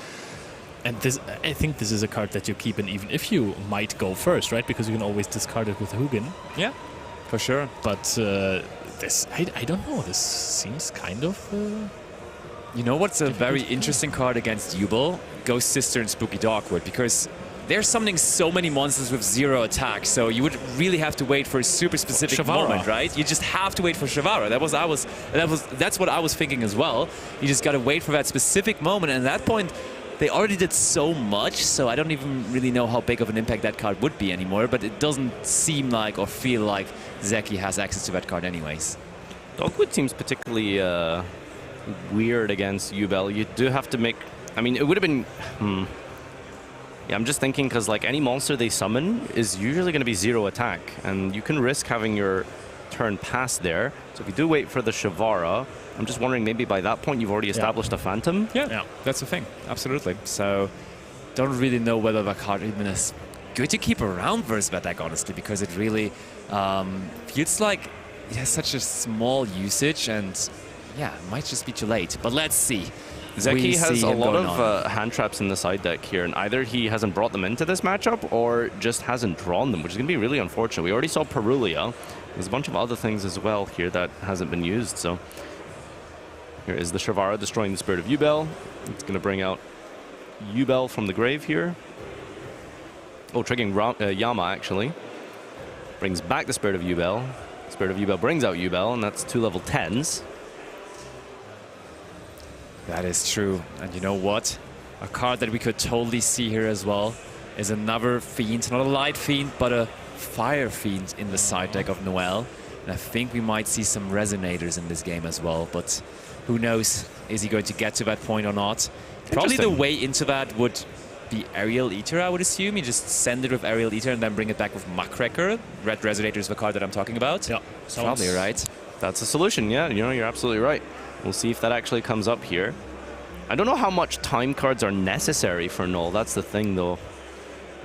And this, I think this is a card that you keep in even if you might go first, right? Because you can always discard it with Hugin. Yeah, for sure. But this, I don't know. This seems kind of... You know what's a very interesting card against Jubel? Ghost Sister and Spooky Dogwood, because they're summoning so many monsters with 0 attack, so you would really have to wait for a super specific moment, right? You just have to wait for Shavara. That's what I was thinking as well. You just gotta wait for that specific moment, and at that point, they already did so much, so I don't even really know how big of an impact that card would be anymore, but it doesn't seem like or feel like Zeki has access to that card anyways. Dogwood seems particularly weird against Jubel. You do have to make... I mean, it would have been... Yeah, I'm just thinking because like any monster they summon is usually going to be 0 attack, and you can risk having your turn pass there. So if you do wait for the Shavara, I'm just wondering maybe by that point you've already established a Phantom? Yeah, that's the thing. Absolutely. So don't really know whether that card even is good to keep around versus that deck, honestly, because it really feels like it has such a small usage, and yeah, it might just be too late. But let's see. Zeki has a lot of hand traps in the side deck here, and either he hasn't brought them into this matchup or just hasn't drawn them, which is going to be really unfortunate. We already saw Perulia. There's a bunch of other things as well here that hasn't been used. So here is the Shavara destroying the Spirit of Jubel. It's going to bring out Jubel from the grave here. Oh, triggering Yama, actually. Brings back the Spirit of Jubel. Spirit of Jubel brings out Jubel, and that's 2 level 10s. That is true. And you know what? A card that we could totally see here as well is another Fiend. Not a Light Fiend, but a Fire Fiend in the side deck of Noel. And I think we might see some Resonators in this game as well. But who knows? Is he going to get to that point or not? Probably the way into that would be Aerial Eater, I would assume. You just send it with Aerial Eater and then bring it back with Muckracker. Red Resonator is the card that I'm talking about. Yeah, probably right. That's a solution, yeah. You know, you're absolutely right. We'll see if that actually comes up here. I don't know how much time cards are necessary for Null. That's the thing, though.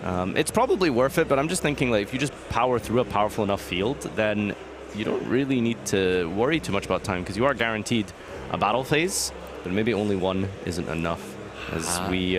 It's probably worth it, but I'm just thinking, like, if you just power through a powerful enough field, then you don't really need to worry too much about time, because you are guaranteed a battle phase, but maybe only one isn't enough as we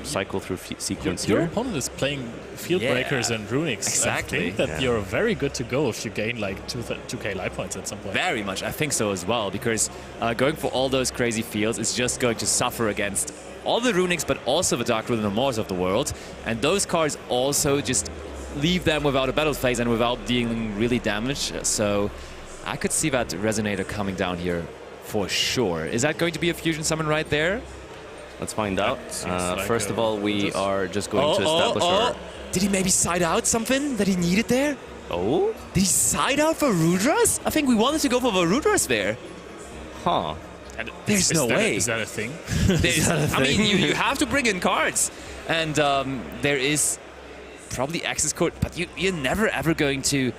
cycle through sequence Your here. opponent is playing Field Breakers and Runics. Exactly. I think that you're very good to go if you gain like 2k life points at some point. Very much. I think so as well, because going for all those crazy fields is just going to suffer against all the Runics, but also the Dark Ruler Moors of the world. And those cards also just leave them without a battle phase and without dealing really damage. So I could see that Resonator coming down here for sure. Is that going to be a fusion summon right there? Let's find out. First of all, we are just going to establish our... Did he maybe side out something that he needed there? Oh? Did he side out for Rudras? I think we wanted to go for the Rudras there. Huh. There's no way. Is that a thing? I mean, you have to bring in cards. And there is probably access code, but you're never ever going to...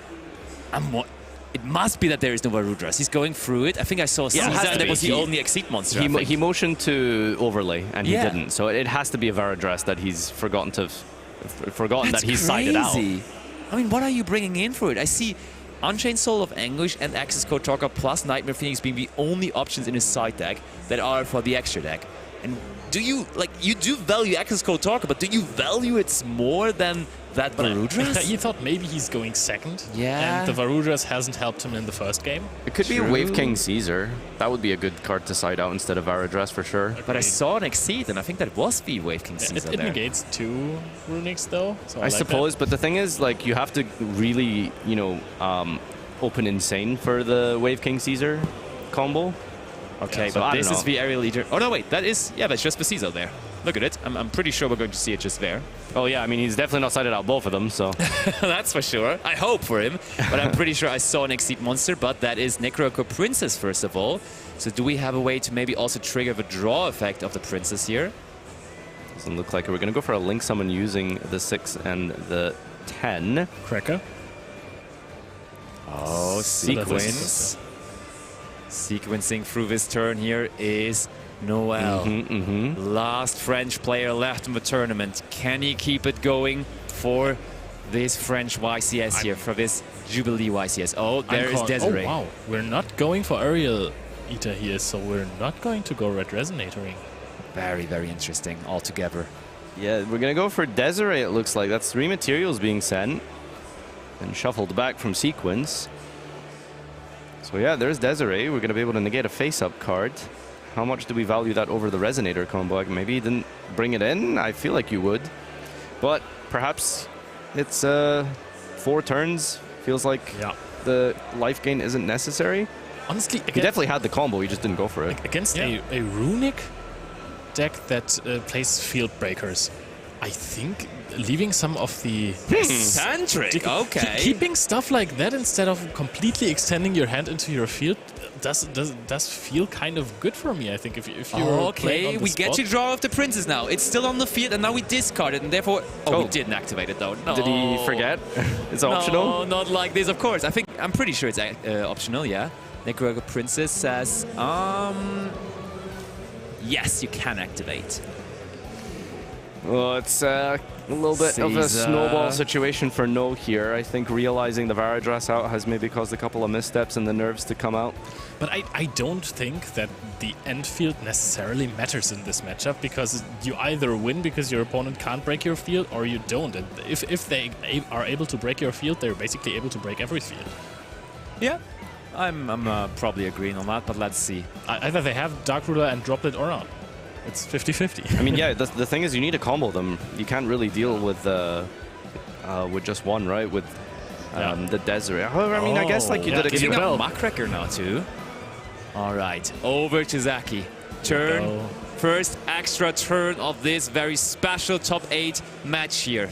It must be that there is no Varudras. He's going through it. I think I saw Caesar, and that was the only Exceed monster. He motioned to overlay, and he didn't. So it has to be a Varadras that he's forgotten that he's sided out. I mean, what are you bringing in for it? I see Unchained Soul of Anguish and Access Code Talker plus Nightmare Phoenix being the only options in his side deck that are for the extra deck. And do you, you do value Access Code Talker, but do you value it more than that Varudras? You thought maybe he's going second. Yeah. And the Varudras hasn't helped him in the first game. It could be a Wave King Caesar. That would be a good card to side out instead of Varadras for sure. But I saw an Exceed, and I think that was the Wave King Caesar It negates 2 Runics though. So I suppose, but the thing is, like, you have to really, open Insane for the Wave King Caesar combo. Okay, so but this is the Aerial Leader. Oh, no, wait, that's just the Caesar there. Look at it. I'm pretty sure we're going to see it just there. Oh, yeah, I mean, he's definitely not sided out both of them, so... That's for sure. I hope for him. But I'm pretty sure I saw an Exceed monster, but that is Necroco Princess, first of all. So do we have a way to maybe also trigger the draw effect of the Princess here? Doesn't look like it. We're going to go for a Link Summon using the 6 and the 10. Cracker. Oh, sequence. Sequencing through this turn here is Noel. Last French player left in the tournament. Can he keep it going for this French YCS here, for this Jubilee YCS? Oh, there is Desiree. Oh, wow. We're not going for Aerial Eater here, so we're not going to go Red Resonatoring. Very, very interesting altogether. Yeah, we're going to go for Desiree, it looks like. That's 3 materials being sent and shuffled back from sequence. So yeah, there's Desiree. We're going to be able to negate a face-up card. How much do we value that over the Resonator combo? Like, maybe you didn't bring it in? I feel like you would. But perhaps it's 4 turns. Feels like the life gain isn't necessary. Honestly, he definitely had the combo, he just didn't go for it. Against a runic deck that plays field breakers, I think leaving some of the Tantric, okay. Keeping stuff like that instead of completely extending your hand into your field does feel kind of good for me. I think if you're okay, we get to draw off the princess now. It's still on the field, and now we discard it, and therefore we didn't activate it though. No. Did he forget? It's optional. No, not like this. Of course, I'm pretty sure it's optional. Yeah. Nicaraguan princess says, yes, you can activate. Well, it's a little bit of a snowball situation for No here. I think realizing the Varadras out has maybe caused a couple of missteps and the nerves to come out. But I don't think that the end field necessarily matters in this matchup, because you either win because your opponent can't break your field or you don't. And if they are able to break your field, they're basically able to break every field. Yeah. I'm probably agreeing on that, but let's see. Either they have Dark Ruler and drop it or not. It's 50-50. I mean, yeah, the thing is you need to combo them. You can't really deal with just one, right? With the Desiree. However, I mean, I guess like you did giving up Muckracker now too. All right, over to Zaki. Turn. First extra turn of this very special top 8 match here.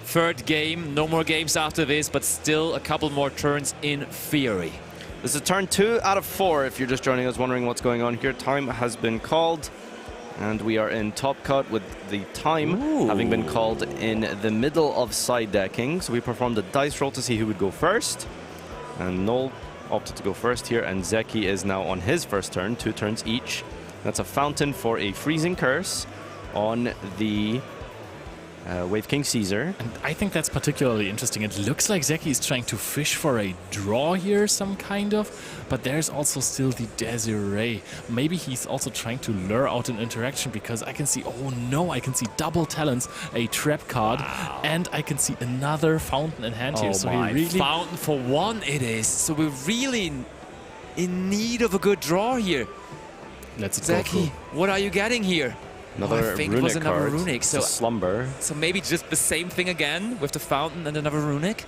Third game, no more games after this, but still a couple more turns in theory. This is turn 2 out of 4. If you're just joining us wondering what's going on here, time has been called. And we are in top cut with the time having been called in the middle of side decking. So we performed a dice roll to see who would go first. And Noel opted to go first here. And Zeki is now on his first turn, 2 turns each. That's a fountain for a freezing curse on the Wave King Caesar. And I think that's particularly interesting. It looks like Zeki is trying to fish for a draw here, some kind of, but there's also still the Desiree. Maybe he's also trying to lure out an interaction, because I can see, oh no, I can see double talents, a trap card, and I can see another fountain in hand here. So he really fountain for 1 it is. So we're really in need of a good draw here. Let's Zeki, what are you getting here? Another I think it was another card. runic. So Slumber. So maybe just the same thing again with the fountain and another runic.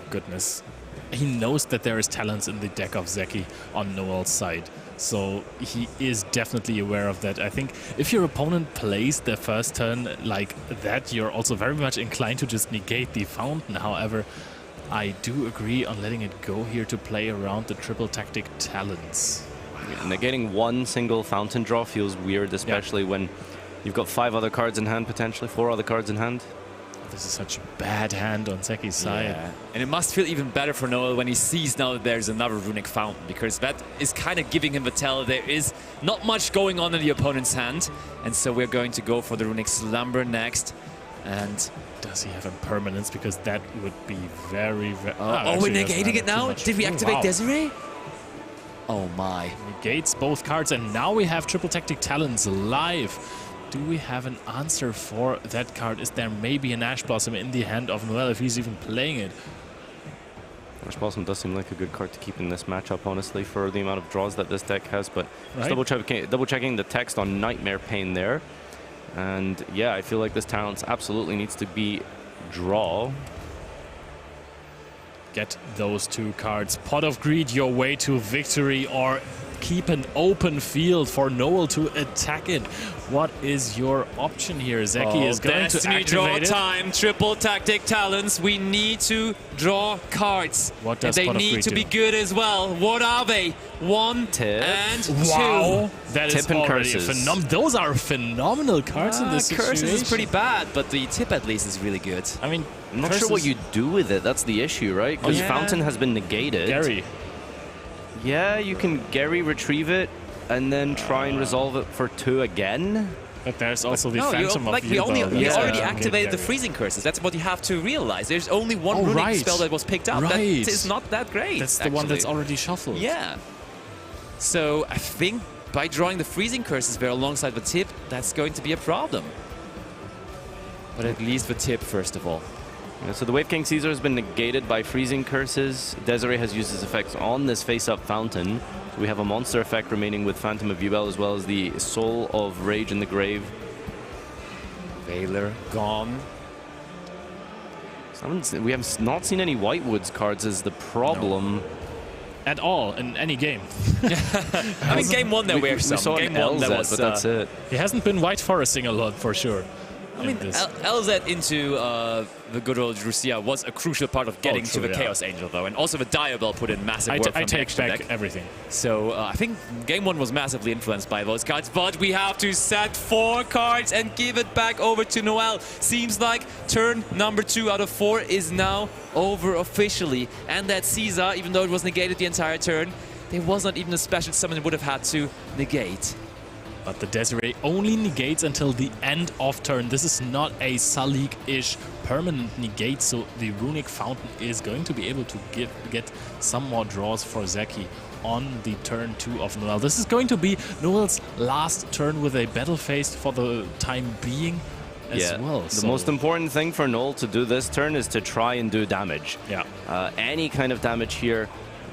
Goodness. He knows that there is talents in the deck of Zeki on Noel's side. So he is definitely aware of that. I think if your opponent plays the first turn like that, you're also very much inclined to just negate the fountain. However, I do agree on letting it go here to play around the triple tactic talents. Negating 1 single fountain draw feels weird, especially when you've got 5 other cards in hand, potentially 4 other cards in hand. This is such a bad hand on Zeki's side. Yeah. And it must feel even better for Noel when he sees now that there's another runic fountain, because that is kind of giving him the tell there is not much going on in the opponent's hand. And so we're going to go for the runic slumber next. And does he have impermanence? Because that would be very, very... we're negating it now? Did we activate Desiree? Oh my. Negates both cards, and now we have triple tactic talents live. Do we have an answer for that card? Is there maybe an Ash Blossom in the hand of Noel if he's even playing it? Ash Blossom does seem like a good card to keep in this matchup, honestly, for the amount of draws that this deck has. But just double checking the text on Nightmare Pain there. And yeah, I feel like this talent absolutely needs to be draw. Get those 2 cards. Pot of Greed, your way to victory, or keep an open field for Noel to attack it. What is your option here? Zeki is going to activate draw it. time, triple tactic talents. We need to draw cards. What does and they Pot of need Greed to do? be good as well. What are they? 1 Tip. and 2. Wow, that is Tip and already curses. Those are phenomenal cards in this situation. Curses is pretty bad, but the tip at least is really good. I mean, I'm not sure what you do with it. That's the issue, right? Because Fountain has been negated. Gary. Yeah, you can Gary retrieve it and then try and resolve it for 2 again. But there's also the no, Phantom of we already Yubel. activated the freezing curses. That's what you have to realize. There's only one runic spell that was picked up. That is not that great. That's the one that's already shuffled. Yeah. So I think by drawing the freezing curses there alongside the tip, that's going to be a problem. But at least the tip, first of all. Yeah, so the Wave King Caesar has been negated by freezing curses. Desiree has used his effects on this face-up fountain. So we have a monster effect remaining with Phantom of Yubel, as well as the Soul of Rage in the Grave. Valor gone. We have not seen any Whitewoods cards is the problem. No. At all, in any game. I mean, game one there were some. We saw game an one, LZ, that was, but that's it. He hasn't been White Foresting a lot, for sure. I mean, LZ into the good old Drusia was a crucial part of getting to the Chaos Angel, though. And also the Diabell put in massive work from I take the back deck. everything. So I think game one was massively influenced by those cards, but we have to set 4 cards and give it back over to Noel. Seems like turn number 2 out of 4 is now over officially. And that Caesar, even though it was negated the entire turn, there was not even a special summon it would have had to negate. But the Desiree only negates until the end of turn. This is not a Salik-ish permanent negate, so the Runic Fountain is going to be able to get some more draws for Zeki on the turn 2 of Noel. This is going to be Noel's last turn with a battle phase for the time being as well. The most important thing for Noel to do this turn is to try and do damage. Yeah. Any kind of damage here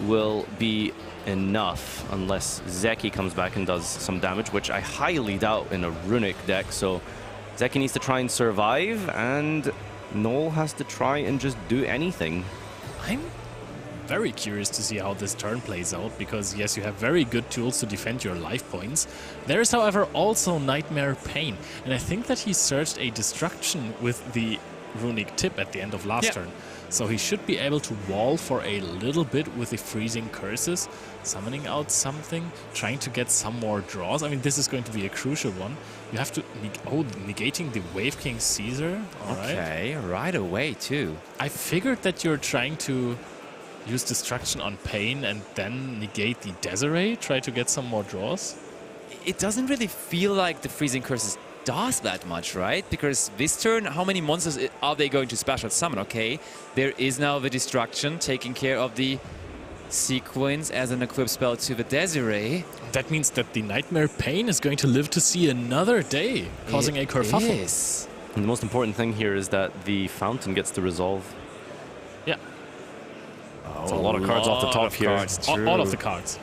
will be enough unless Zeki comes back and does some damage, which I highly doubt in a Runic deck. So Zeki needs to try and survive, and Noel has to try and just do anything. I'm very curious to see how this turn plays out, because yes, you have very good tools to defend your life points. There is, however, also Nightmare Pain, and I think that he searched a destruction with the Runic tip at the end of last turn. So he should be able to wall for a little bit with the freezing curses, summoning out something, trying to get some more draws. I mean, this is going to be a crucial one. You have to... negating the Wave King Caesar. All right. Okay, right away too. I figured that you're trying to use Destruction on Pain and then negate the Desiree, try to get some more draws. It doesn't really feel like the freezing curses does that much, right? Because this turn, how many monsters are they going to special summon? Okay, there is now the Destruction taking care of the sequence as an equip spell to the Desiree. That means that the Nightmare Pain is going to live to see another day, causing a kerfuffle. Yes. And the most important thing here is that the Fountain gets to resolve. Yeah. It's a lot of cards off the top here. All of the cards.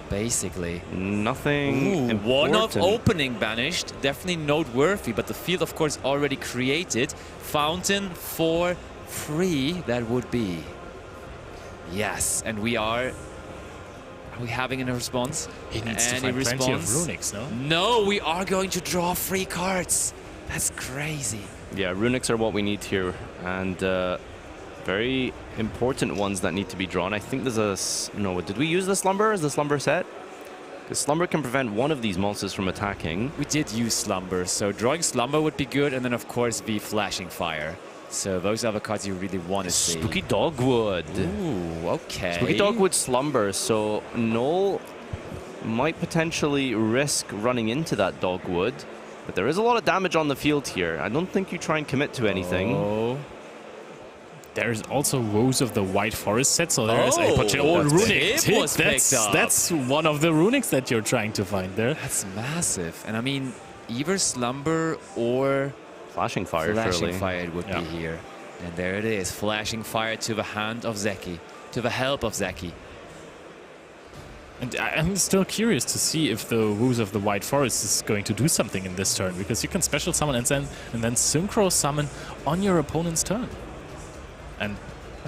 Basically. Nothing important. One of opening banished, definitely noteworthy, but the field, of course, already created. Fountain for free, that would be. Yes, and we are we having a response? He needs to find plenty of Runics, no? No, we are going to draw free cards. That's crazy. Yeah, Runics are what we need here, and very important ones that need to be drawn. I think there's a... No, did we use the Slumber? Is the Slumber set? Because Slumber can prevent one of these monsters from attacking. We did use Slumber, so drawing Slumber would be good, and then of course the Flashing Fire. So those are the cards you really want to see. Spooky Dogwood. Ooh, okay. Spooky Dogwood Slumber, so Noel might potentially risk running into that Dogwood, but there is a lot of damage on the field here. I don't think you try and commit to anything. Oh. There's also Woes of the White Forest set, so there is a potential Runic tip. That's one of the Runics that you're trying to find there. That's massive. And I mean, either Slumber or Flashing Fire, Flashing Fire would be here. And there it is, Flashing Fire to the hand of Zeki, to the help of Zeki. And I'm still curious to see if the Woos of the White Forest is going to do something in this turn, because you can special summon and then synchro summon on your opponent's turn. And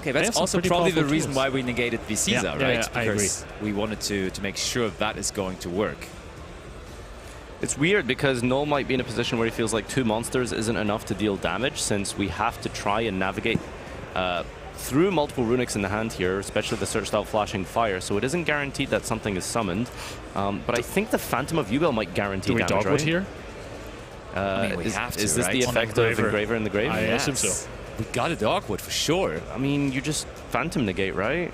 okay, that's also probably the reason why we negated the Caesar, right? Yeah, I agree. Because we wanted to make sure that is going to work. It's weird because Noel might be in a position where he feels like 2 monsters isn't enough to deal damage, since we have to try and navigate through multiple Runics in the hand here, especially the searched out Flashing Fire, so it isn't guaranteed that something is summoned. But I think the Phantom of Yubel might guarantee damage, Dogwood right? here? I mean, we have to, is this right? the effect of Engraver in the Grave? I assume so. We got a Dogwood for sure. I mean, you just Phantom negate, right?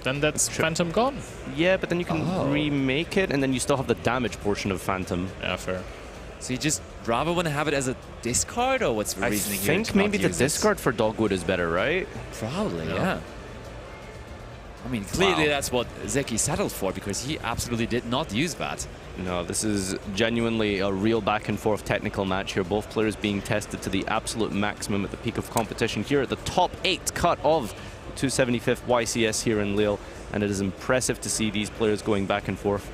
Then that's Phantom gone. Yeah, but then you can remake it, and then you still have the damage portion of Phantom. Yeah, fair. So you just rather want to have it as a discard, or what's the reasoning here? I think maybe the discard for Dogwood is better, right? Probably, yeah. I mean, clearly that's what Zeki settled for, because he absolutely did not use that. No, this is genuinely a real back and forth technical match here. Both players being tested to the absolute maximum at the peak of competition here at the top 8 cut of 275th YCS here in Lille. And it is impressive to see these players going back and forth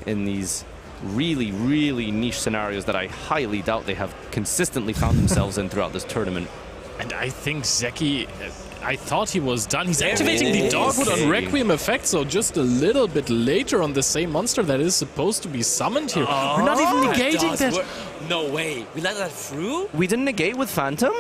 in these really, really niche scenarios that I highly doubt they have consistently found themselves in throughout this tournament. And I think Zeki, I thought he was done. He's activating the Dogwood on Requiem effect, so just a little bit later on the same monster that is supposed to be summoned here. We're not even negating that. No way. We let that through? We didn't negate with Phantom?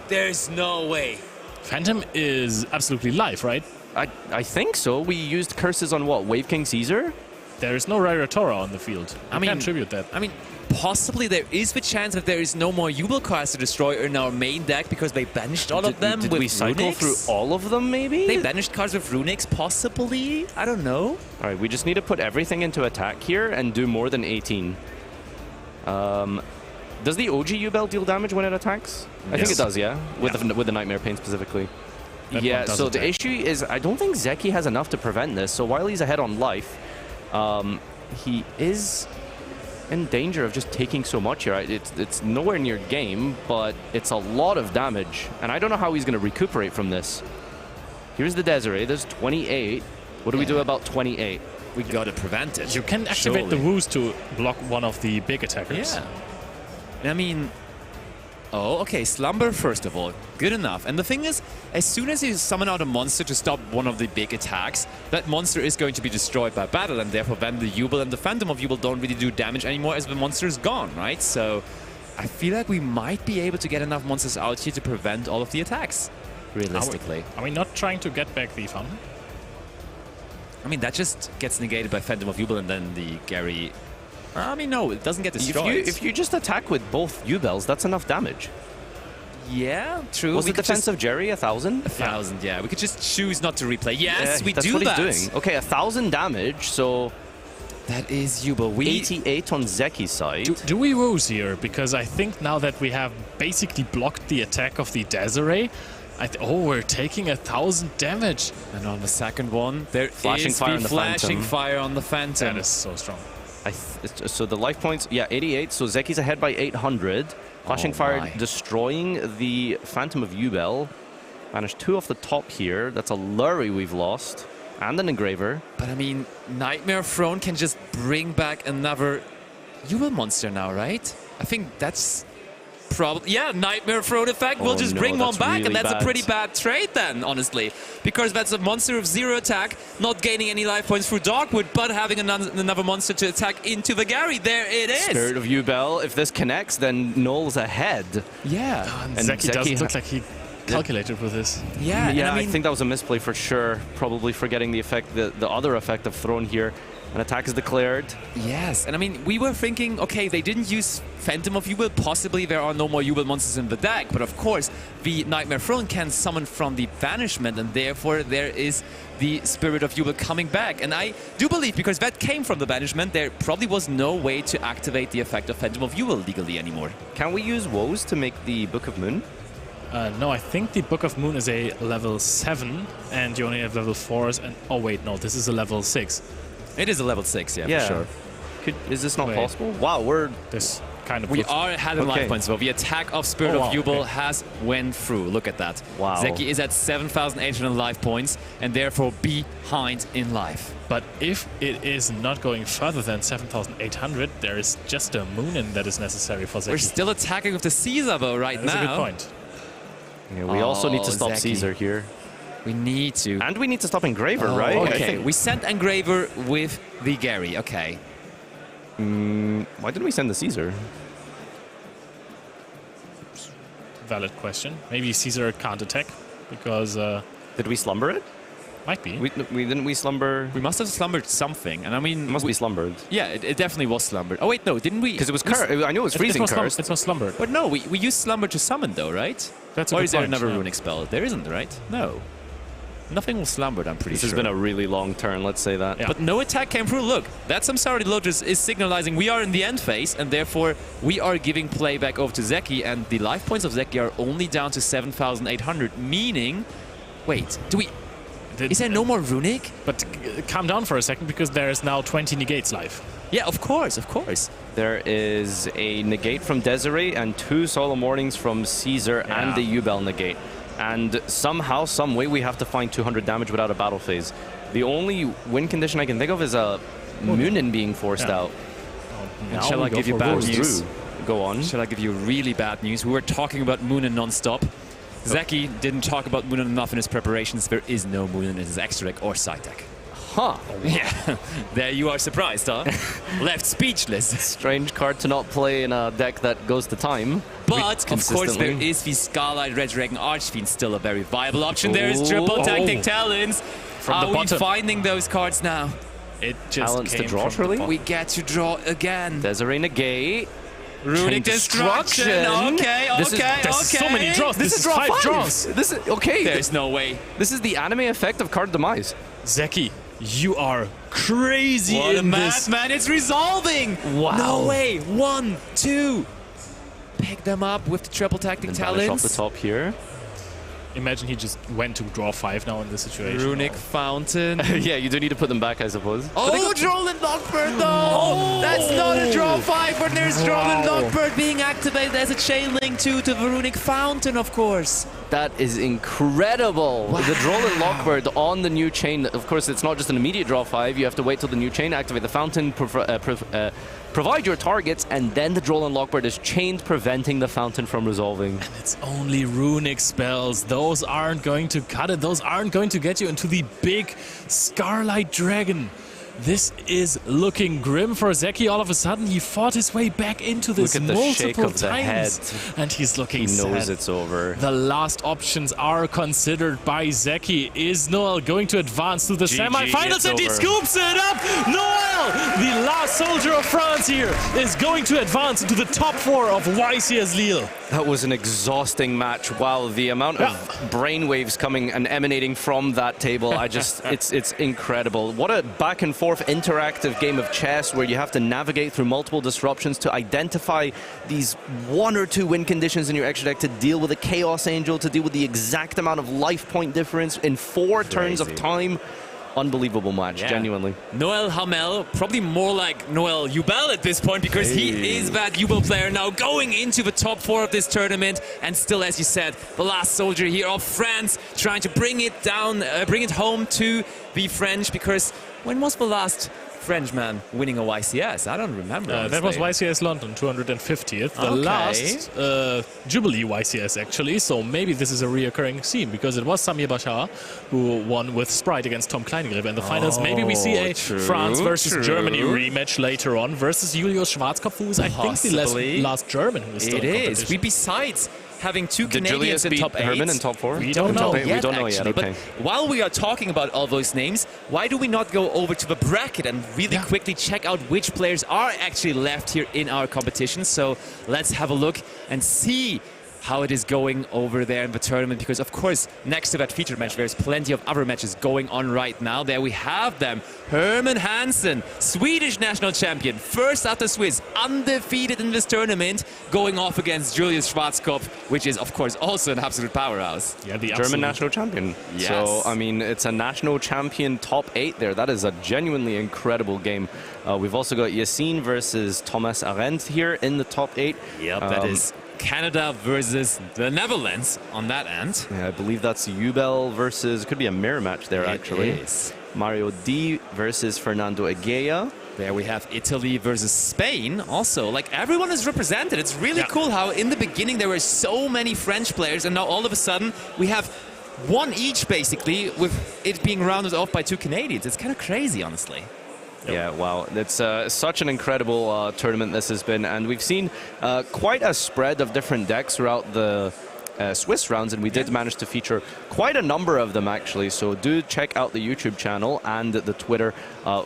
There's no way. Phantom is absolutely live, right? I think so. We used curses on what? Wave King Caesar? There is no Rairatora on the field. I can't tribute that. I mean, possibly there is the chance that there is no more Jubel cards to destroy in our main deck because they banished all of them did with we cycle Runix? through all of them, maybe? They banished cards with Runix, possibly? I don't know. All right, we just need to put everything into attack here and do more than 18. Does the OG U-Bell deal damage when it attacks? I think it does, yeah? With the Nightmare Pain specifically. Yeah, so the issue is I don't think Zeki has enough to prevent this. So while he's ahead on life, he is in danger of just taking so much here. It's nowhere near game, but it's a lot of damage. And I don't know how he's going to recuperate from this. Here's the Desiree. There's 28. What do we do about 28? We got to prevent it. You can activate the Woos to block one of the big attackers. Yeah. I mean... Oh, okay, Slumber first of all. Good enough. And the thing is, as soon as you summon out a monster to stop one of the big attacks, that monster is going to be destroyed by battle, and therefore then the Jubel and the Phantom of Jubel don't really do damage anymore as the monster is gone, right? So I feel like we might be able to get enough monsters out here to prevent all of the attacks, realistically. Are we not trying to get back the Fountain? I mean, that just gets negated by Phantom of Jubel and then the Gary... I mean, no, it doesn't get destroyed. If you just attack with both U-Bells, that's enough damage. Yeah, true. Was the defense of Jerry 1,000? 1,000, yeah. We could just choose not to replay. Yes, we that's do what that. He's doing. Okay, 1,000 damage, so... That is Jubel. 88 on Zeki's side. Do we Woos here? Because I think now that we have basically blocked the attack of the Desiree, we're taking 1,000 damage. And on the second one, there flashing is fire the flashing fire on the Phantom. That is so strong. So the life points, 88. So Zeki's ahead by 800. Flashing fire destroying the Phantom of Jubel. Managed 2 off the top here. That's a Lurry we've lost. And an Engraver. But I mean, Nightmare Throne can just bring back another Jubel monster now, right? I think that's probably... Yeah, Nightmare Throne effect will just bring one back, really, and that's a pretty bad trade then, honestly. Because that's a monster with 0 attack, not gaining any life points through Dogwood, but having another monster to attack into the Gary. There it is! Spirit of Jubel. If this connects, then Null's ahead. Yeah. And Zeki doesn't look like he calculated with this. Yeah, I think that was a misplay for sure. Probably forgetting the effect, the other effect of Throne here. An attack is declared. Yes, and I mean, we were thinking, okay, they didn't use Phantom of Jubel. Possibly there are no more Jubel monsters in the deck. But of course, the Nightmare Throne can summon from the banishment, and therefore there is the Spirit of Jubel coming back. And I do believe, because that came from the banishment, there probably was no way to activate the effect of Phantom of Jubel legally anymore. Can we use Woes to make the Book of Moon? No, I think the Book of Moon is a level 7, and you only have level 4s. And oh wait, no, this is a level 6. It is a level 6, yeah, for sure. Is this not possible? Wow, we're... This kind of... We are having life points, though. The attack of Spirit of Jubel has went through. Look at that. Wow. Zeki is at 7,800 life points, and therefore behind in life. But if it is not going further than 7,800, there is just a Moonin that is necessary for Zeki. We're still attacking with the Caesar, though, right now. That's a good point. Yeah, we also need to stop Zeki. Caesar here. We need to. And we need to stop Engraver, right? Okay, we sent Engraver with the Gary, okay. Why didn't we send the Caesar? Valid question. Maybe Caesar can't attack, because... Did we slumber it? Might be. Didn't we slumber? We must have slumbered something, and I mean... It must be slumbered. Yeah, it definitely was slumbered. Oh wait, no, didn't we? Because it was cursed. I know it was freezing cursed. It was slumbered. But no, we used slumber to summon though, right? That's a or good is there point, another yeah. runic spell? There isn't, right? No. Nothing was slumbered, I'm pretty This sure. has been a really long turn, let's say that. Yeah. But no attack came through. Look, that Samsara Lotus is signalizing we are in the end phase, and therefore we are giving play back over to Zeki, and the life points of Zeki are only down to 7,800, meaning... Wait, do we Is there no more runic? But calm down for a second, because there's now 20 negates live. Yeah, of course, of course. There is a negate from Desiree and 2 Solemn Warnings from Caesar and the U-Bell negate. And somehow, some way, we have to find 200 damage without a battle phase. The only win condition I can think of is a Munin being forced out. And shall I give you bad news? Go on. Shall I give you really bad news? We were talking about Munin non-stop. Zeki didn't talk about Munin enough in his preparations. There is no Munin in his extra deck or side deck. Huh. Yeah. There you are surprised, huh? Left speechless. Strange card to not play in a deck that goes to time. But, of course, there is the Scarlet Red Dragon Archfiend, still a very viable option. There is triple Tactic Talons. From the Are we bottom. finding those cards now? It just Talents came to draw, from the surely? bottom. We get to draw again. Desiree negate. Runic Destruction. Okay, There's so many draws. This is draw 5 5. draws. This is okay. There's no way. This is the anime effect of card demise. Zeki, you are crazy What a in this. madman. It's resolving. Wow. No way. 1, 2. Pick them up with the triple Tactic And banish off Talons. the top here. Imagine he just went to draw 5 now in this situation. Runic Fountain. Yeah, you do need to put them back, I suppose. Oh, Droll and Lockbird, though! That's not a draw 5, but there's Droll and Lockbird being activated as a chain link to the Runic Fountain, of course. That is incredible. Wow. The Droll and Lockbird on the new chain. Of course, it's not just an immediate draw 5. You have to wait till the new chain, activate the fountain, provide your targets, and then the Droll and Lockbird is chained, preventing the fountain from resolving. And it's only runic spells. Those aren't going to cut it. Those aren't going to get you into the big Scarlet Dragon. This is looking grim for Zeki. All of a sudden, he fought his way back into this Look at the shake multiple of the times. head. And he's looking He knows sad. it's over. The last options are considered by Zeki. Is Noel going to advance to the GG, semifinals? it's And he over. scoops it up! Noel, the last soldier of France here, is going to advance into the top 4 of YCS Lille. That was an exhausting match. Wow, the amount of brainwaves coming and emanating from that table, it's incredible. What a back and forth interactive game of chess where you have to navigate through multiple disruptions to identify these 1 or 2 win conditions in your extra deck, to deal with a Chaos Angel, to deal with the exact amount of life point difference in 4 turns of time. Unbelievable match, genuinely. Noel Hamel, probably more like Noel Ubel at this point, because he is that Ubel player now going into the top 4 of this tournament, and still, as you said, the last soldier here of France, trying to bring it down, bring it home to the French, because when was the last Frenchman winning a YCS? I don't remember. That was YCS London, 250th. The last Jubilee YCS, actually. So maybe this is a reoccurring theme, because it was Samir Bashar who won with Sprite against Tom Kleingriff in the finals. Maybe we see a France versus Germany rematch later on versus Julius Schwarzkopf, who is, I think, the last German who is still in competition. We, besides having 2 Did Canadians Julius in beat top 8. Herman in top 4? We don't know yet, We don't know yet, actually. okay. But while we are talking about all those names, why do we not go over to the bracket and really quickly check out which players are actually left here in our competition? So let's have a look and see how it is going over there in the tournament, because of course next to that featured match there's plenty of other matches going on right now. There we have them. Herman Hansen, Swedish national champion, first after Swiss, undefeated in this tournament, going off against Julius Schwarzkopf, which is of course also an absolute powerhouse. Yeah, the German national champion. Yes. So, I mean, it's a national champion top 8 there. That is a genuinely incredible game. We've also got Yassine versus Thomas Arendt here in the top 8. Yep, that is Canada versus the Netherlands on that end. Yeah, I believe that's Ubel versus, could be a mirror match there, actually. It is. Mario D versus Fernando Egea. There we have Italy versus Spain also. Like, everyone is represented. It's really cool how in the beginning there were so many French players, and now all of a sudden we have 1 each, basically, with it being rounded off by 2 Canadians. It's kind of crazy, honestly. Yeah, wow. It's such an incredible tournament this has been. And we've seen quite a spread of different decks throughout the Swiss rounds. And we did manage to feature quite a number of them, actually. So do check out the YouTube channel and the Twitter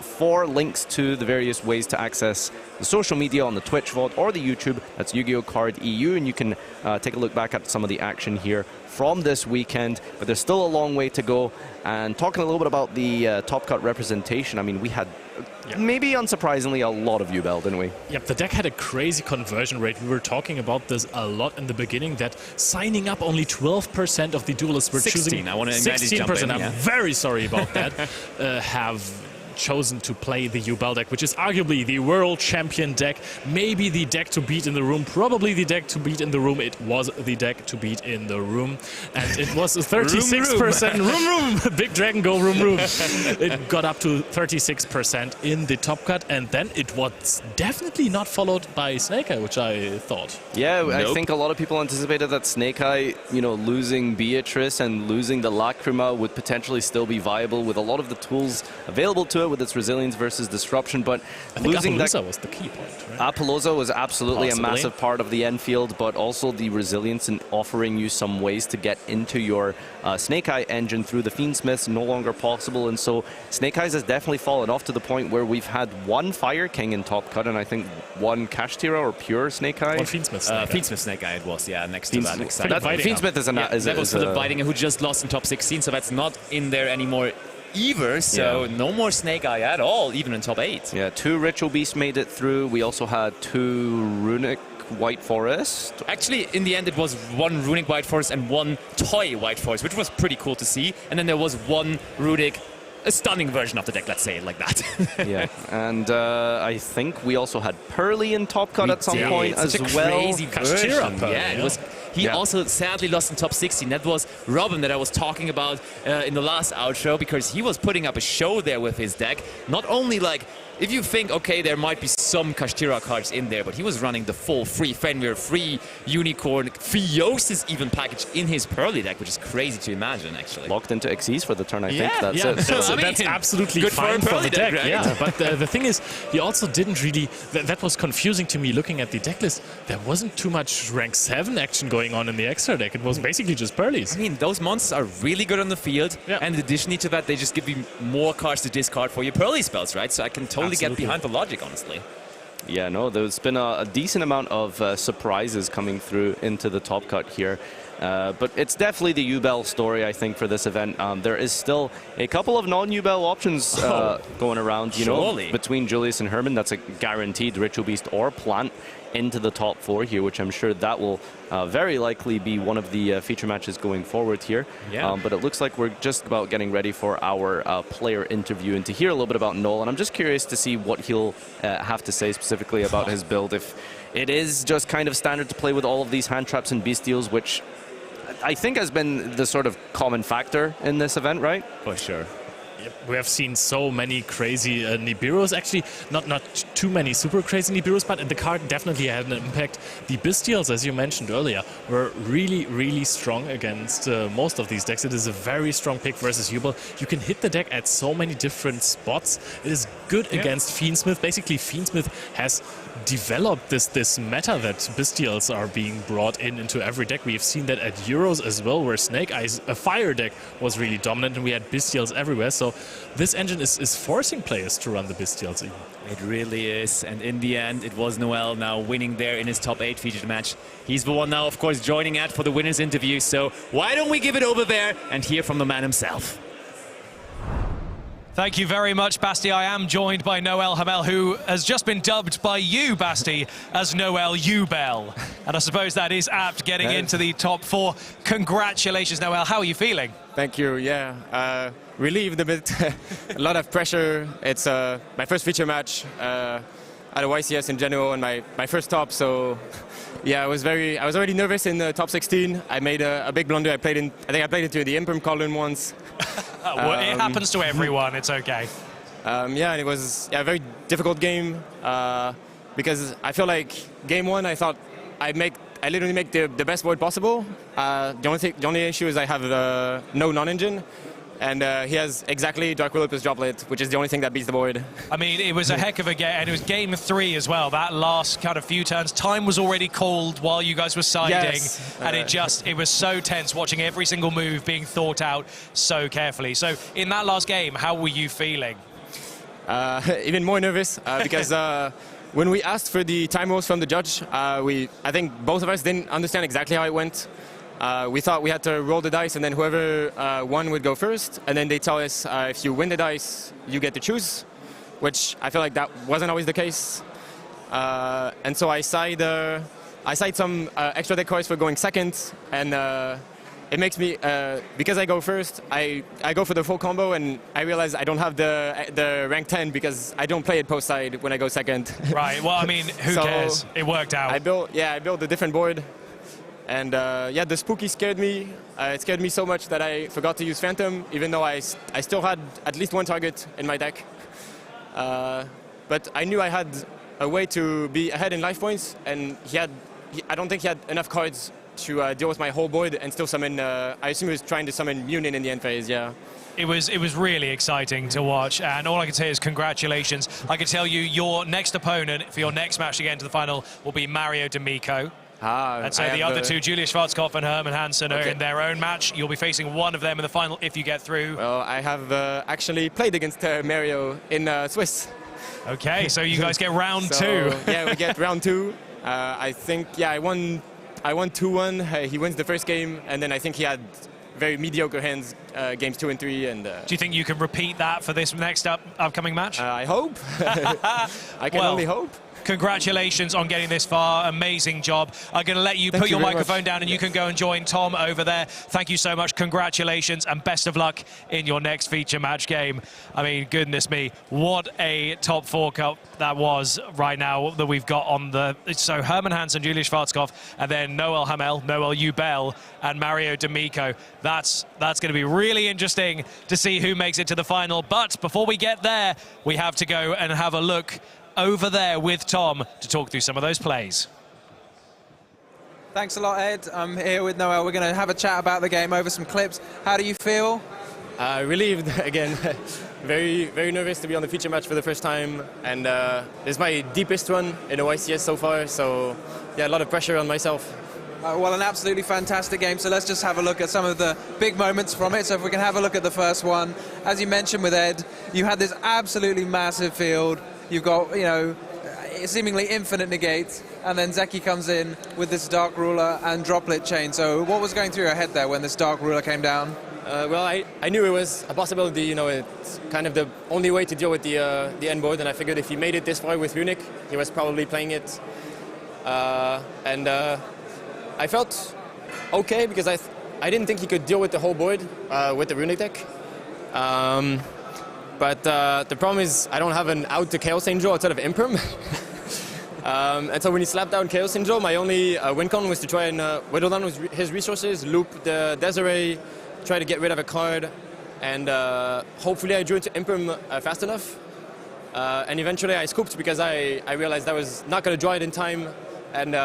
for links to the various ways to access the social media on the Twitch VOD or the YouTube. That's Yu-Gi-Oh! Card EU. And you can take a look back at some of the action here from this weekend. But there's still a long way to go. And talking a little bit about the Top Cut representation, I mean, we had maybe unsurprisingly, a lot of Ubel, didn't we? Yep, the deck had a crazy conversion rate. We were talking about this a lot in the beginning, that signing up only 12% of the duelists were 16, choosing... I want to 16%, I'm yeah. very sorry about that, have chosen to play the Ubel deck, which is arguably the world champion deck, maybe the deck to beat in the room, probably the deck to beat in the room. It was the deck to beat in the room, and it was 36%. room. Big Dragon Go room. It got up to 36% in the top cut, and then it was definitely not followed by Snake Eye, which I thought. Yeah, I think a lot of people anticipated that Snake Eye, losing Beatrice and losing the Lacrima would potentially still be viable with a lot of the tools available to it, with its resilience versus disruption, but I think losing Appaloosa that was the key point, right? Appaloosa was absolutely Possibly. a massive part of the end field, but also the resilience in offering you some ways to get into your Snake Eye engine through the Fiendsmiths no longer possible, and so Snake Eyes has definitely fallen off to the point where we've had one Fire King in top cut, and I think one Kashtira or pure Snake Eye. Or Fiendsmith Snake Eye. Fiendsmith Snake Eye it was, yeah, next to that. Fiendsmith is that was for the Vidinger who just lost in top 16, so that's not in there anymore either, so no more Snake Eye at all, even in top 8. Yeah, 2 Ritual Beasts made it through. We also had 2 Runic White Forest. Actually, in the end, it was 1 Runic White Forest and 1 Toy White Forest, which was pretty cool to see. And then there was 1 Runic, a stunning version of the deck, let's say it like that. Yeah, and I think we also had Pearly in top cut at some point as well. Crazy version. Yeah, it was. He also sadly lost in top 16. That was Robin that I was talking about in the last outro, because he was putting up a show there with his deck. Not only like, if you think, okay, there might be some Kashtira cards in there, but he was running the full free Fenrir, free Unicorn, Theosis even package in his Pearly deck, which is crazy to imagine, actually. Locked into Xyz for the turn, I think. That's it. That's absolutely good fine for the deck. deck, right? Yeah, but the thing is, he also didn't really... That was confusing to me looking at the deck list. There wasn't too much rank 7 action going on in the extra deck. It was basically just Pearlies. I mean, those monsters are really good on the field, and additionally to that, they just give you more cards to discard for your Pearly spells, right? So I can totally get behind the logic, honestly. Yeah, no, there's been a decent amount of surprises coming through into the top cut here. But it's definitely the Ubel story, I think, for this event. There is still a couple of non-Ubel options going around, you know, between Julius and Herman. That's a guaranteed Ritual Beast or Plant into the top 4 here, which I'm sure that will very likely be one of the feature matches going forward here. Yeah. But it looks like we're just about getting ready for our player interview and to hear a little bit about Noel. And I'm just curious to see what he'll have to say specifically about his build. If it is just kind of standard to play with all of these hand traps and bestials, which I think has been the sort of common factor in this event, right? For sure. Yep. We have seen so many crazy Nibiru's. Actually, not too many super crazy Nibiru's, but the card definitely had an impact. The Bestials, as you mentioned earlier, were really, really strong against most of these decks. It is a very strong pick versus Ubel. You can hit the deck at so many different spots. It is good against Fiendsmith. Basically, Fiendsmith has developed this meta that Bestials are being brought into every deck. We have seen that at Euros as well, where Snake Eyes, a fire deck, was really dominant, and we had Bestials everywhere. So this engine is forcing players to run the Bestials. It really is, and in the end, it was Noel now winning there in his top 8 featured match. He's the one now, of course, joining Ed for the winner's interview, so why don't we give it over there and hear from the man himself. Thank you very much, Basti. I am joined by Noel Hamel, who has just been dubbed by you, Basti, as Noel Ubel. And I suppose that is apt, getting into the top 4. Congratulations, Noel. How are you feeling? Thank you. Yeah, relieved a bit. A lot of pressure. It's my first feature match at a YCS in general, and my first top. So, yeah, I was already nervous in the top 16. I made a big blunder. I think I played into the Imperm Colin once. Well, it happens to everyone. It's okay. Yeah, and it was a very difficult game because I feel like game 1, I thought I literally make the best board possible. The only issue is I have no non-engine, and he has exactly Dark Will plus Droplet, which is the only thing that beats the board. I mean, it was a heck of a game, and it was game 3 as well. That last kind of few turns, time was already called while you guys were siding, and it was so tense watching every single move being thought out so carefully. So in that last game, how were you feeling? Even more nervous because when we asked for the time rules from the judge, I think both of us didn't understand exactly how it went. We thought we had to roll the dice, and then whoever won would go first, and then they tell us if you win the dice, you get to choose which I feel like that wasn't always the case. And so I side some extra deck cards for going second, and it makes me, because I go first, I go for the full combo, and I realize I don't have the rank 10 because I don't play it post side when I go second. Right. Well, I mean, who cares? It worked out. I built a different board, and yeah, the spooky scared me. It scared me so much that I forgot to use Phantom, even though I still had at least one target in my deck. But I knew I had a way to be ahead in life points, and I don't think he had enough cards to deal with my whole board and still summon. I assume he was trying to summon Munin in the end phase. Yeah. It was really exciting to watch, and all I can say is congratulations. I can tell you your next opponent for your next match to get into the final will be Mario D'Amico. And so the other two, Julius Schwarzkopf and Hermann Hansen, are in their own match. You'll be facing one of them in the final if you get through. Well, I have actually played against Mario in Swiss. Okay, so you guys get round two. Yeah, we get round two. I think, yeah, I won 2-1. He wins the first game, and then I think he had very mediocre hands, games 2 and 3. And do you think you can repeat that for this next upcoming match? I hope. I can only hope. Congratulations on getting this far. Amazing job. I'm going to let you put your microphone down and you can go and join Tom over there. Thank you so much. Congratulations and best of luck in your next feature match game. I mean, goodness me, what a top 4 cup that was right now that we've got on the... So Hermann Hansen, Julius Schwarzkopf, and then Noel Hamel, Noel Ubel, and Mario D'Amico. That's going to be really interesting to see who makes it to the final. But before we get there, we have to go and have a look over there with Tom to talk through some of those plays. Thanks a lot, Ed. I'm here with Noel. We're going to have a chat about the game over some clips. How do you feel? Relieved again. Very, very nervous to be on the feature match for the first time, and this is my deepest one in a YCS so far, so yeah, a lot of pressure on myself. Well, an absolutely fantastic game, so let's just have a look at some of the big moments from it. So if we can have a look at the first one. As you mentioned with Ed, you had this absolutely massive field. You've got, you know, seemingly infinite negates, and then Zeki comes in with this Dark Ruler and Droplet Chain. So what was going through your head there when this Dark Ruler came down? Well, I knew it was a possibility, you know, it's kind of the only way to deal with the end board, and I figured if he made it this far with Runic, he was probably playing it. And I felt okay because I didn't think he could deal with the whole board with the Runic deck. But the problem is I don't have an out to Chaos Angel outside of Imperm. And so when he slapped down Chaos Angel, my only win con was to try and whittle down his resources, loop the Desiree, try to get rid of a card, and hopefully I drew into Imperm fast enough. And eventually I scooped because I realized I was not going to draw it in time. And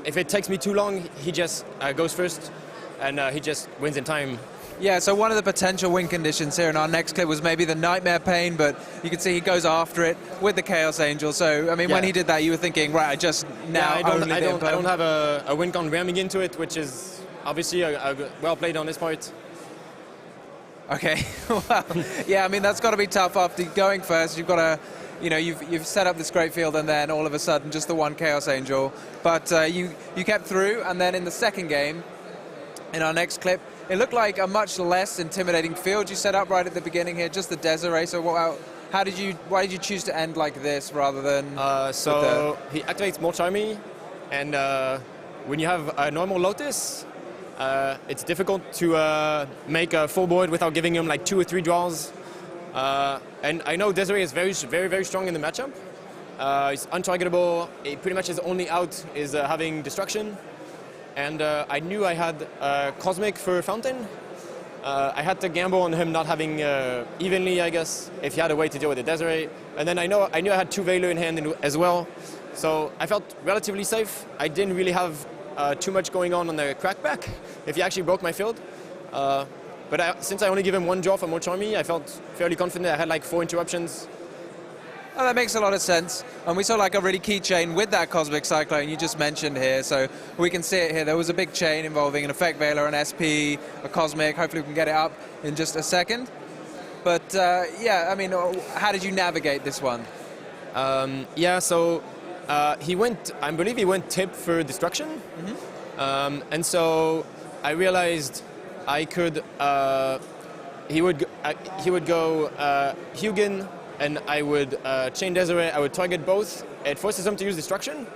if it takes me too long, he just goes first, and he just wins in time. Yeah, so one of the potential win conditions here in our next clip was maybe the Nightmare Pain, but you can see he goes after it with the Chaos Angel. So, I mean, when he did that, you were thinking, right, I just now I don't have a win con ramming into it, which is obviously well played on this part. Okay, well, yeah, I mean, that's got to be tough after going first. You've got to, you know, you've set up this great field, and then all of a sudden, just the one Chaos Angel. But you kept through, and then in the second game, in our next clip, it looked like a much less intimidating field you set up right at the beginning here, just the Desiree. So why did you choose to end like this rather than... So he activates more Charmy, and when you have a normal Lotus, it's difficult to make a full board without giving him like 2 or 3 draws. And I know Desiree is very, very, very strong in the matchup. He's untargetable. Pretty much his only out is having Destruction. And I knew I had Cosmic for Fountain. I had to gamble on him not having evenly, I guess, if he had a way to deal with the Desiree. And then I knew I had 2 Veiler in hand as well. So I felt relatively safe. I didn't really have too much going on the crackback if he actually broke my field. But since I only give him 1 draw for more Charmy, I felt fairly confident. I had like 4 interruptions. Oh, that makes a lot of sense. And we saw like a really key chain with that Cosmic Cyclone you just mentioned here. So we can see it here. There was a big chain involving an Effect Veiler, an SP, a Cosmic. Hopefully we can get it up in just a second. But yeah, I mean, how did you navigate this one? Yeah, so he went, I believe he went tip for Destruction. And so I realized I could, he would go Hugin, and I would chain Desiree. I would target both. It forces him to use Destruction.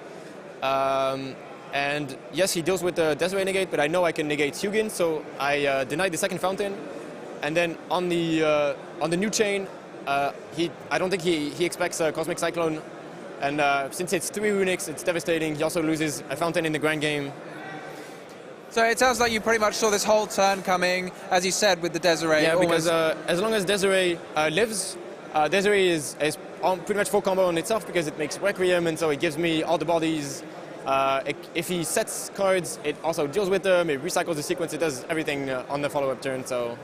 And yes, he deals with the Desiree negate, but I know I can negate Hugin, so I denied the second fountain. And then on the new chain, I don't think he expects a Cosmic Cyclone. And since it's 3 runics, it's devastating. He also loses a fountain in the grand game. So it sounds like you pretty much saw this whole turn coming, as you said, with the Desiree. Yeah, because as long as Desiree lives, Desiree is pretty much full combo on itself because it makes Requiem, and so it gives me all the bodies. If he sets cards, it also deals with them, it recycles the sequence, it does everything on the follow-up turn, so...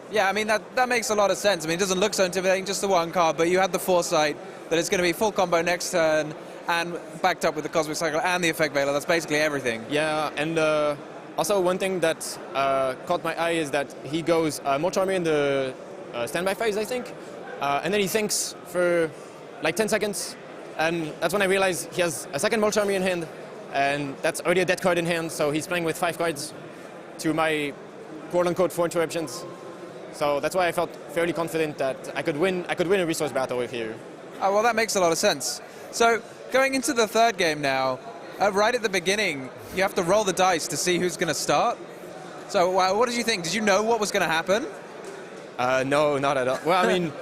Yeah, I mean, that makes a lot of sense. I mean, it doesn't look so intimidating, just the one card, but you had the foresight that it's going to be full combo next turn, and backed up with the Cosmic Cycle and the Effect Veiler. That's basically everything. Yeah, and also one thing that caught my eye is that he goes more Charmy in the standby phase, I think, and then he thinks for like 10 seconds, and that's when I realized he has a second Molt Charmy in hand, and that's already a dead card in hand, so he's playing with 5 cards to my quote-unquote 4 interruptions. So that's why I felt fairly confident that I could win a resource battle here. Oh, well, that makes a lot of sense. So going into the third game now, right at the beginning, you have to roll the dice to see who's going to start. So what did you think? Did you know what was going to happen? No, not at all. Well, I mean,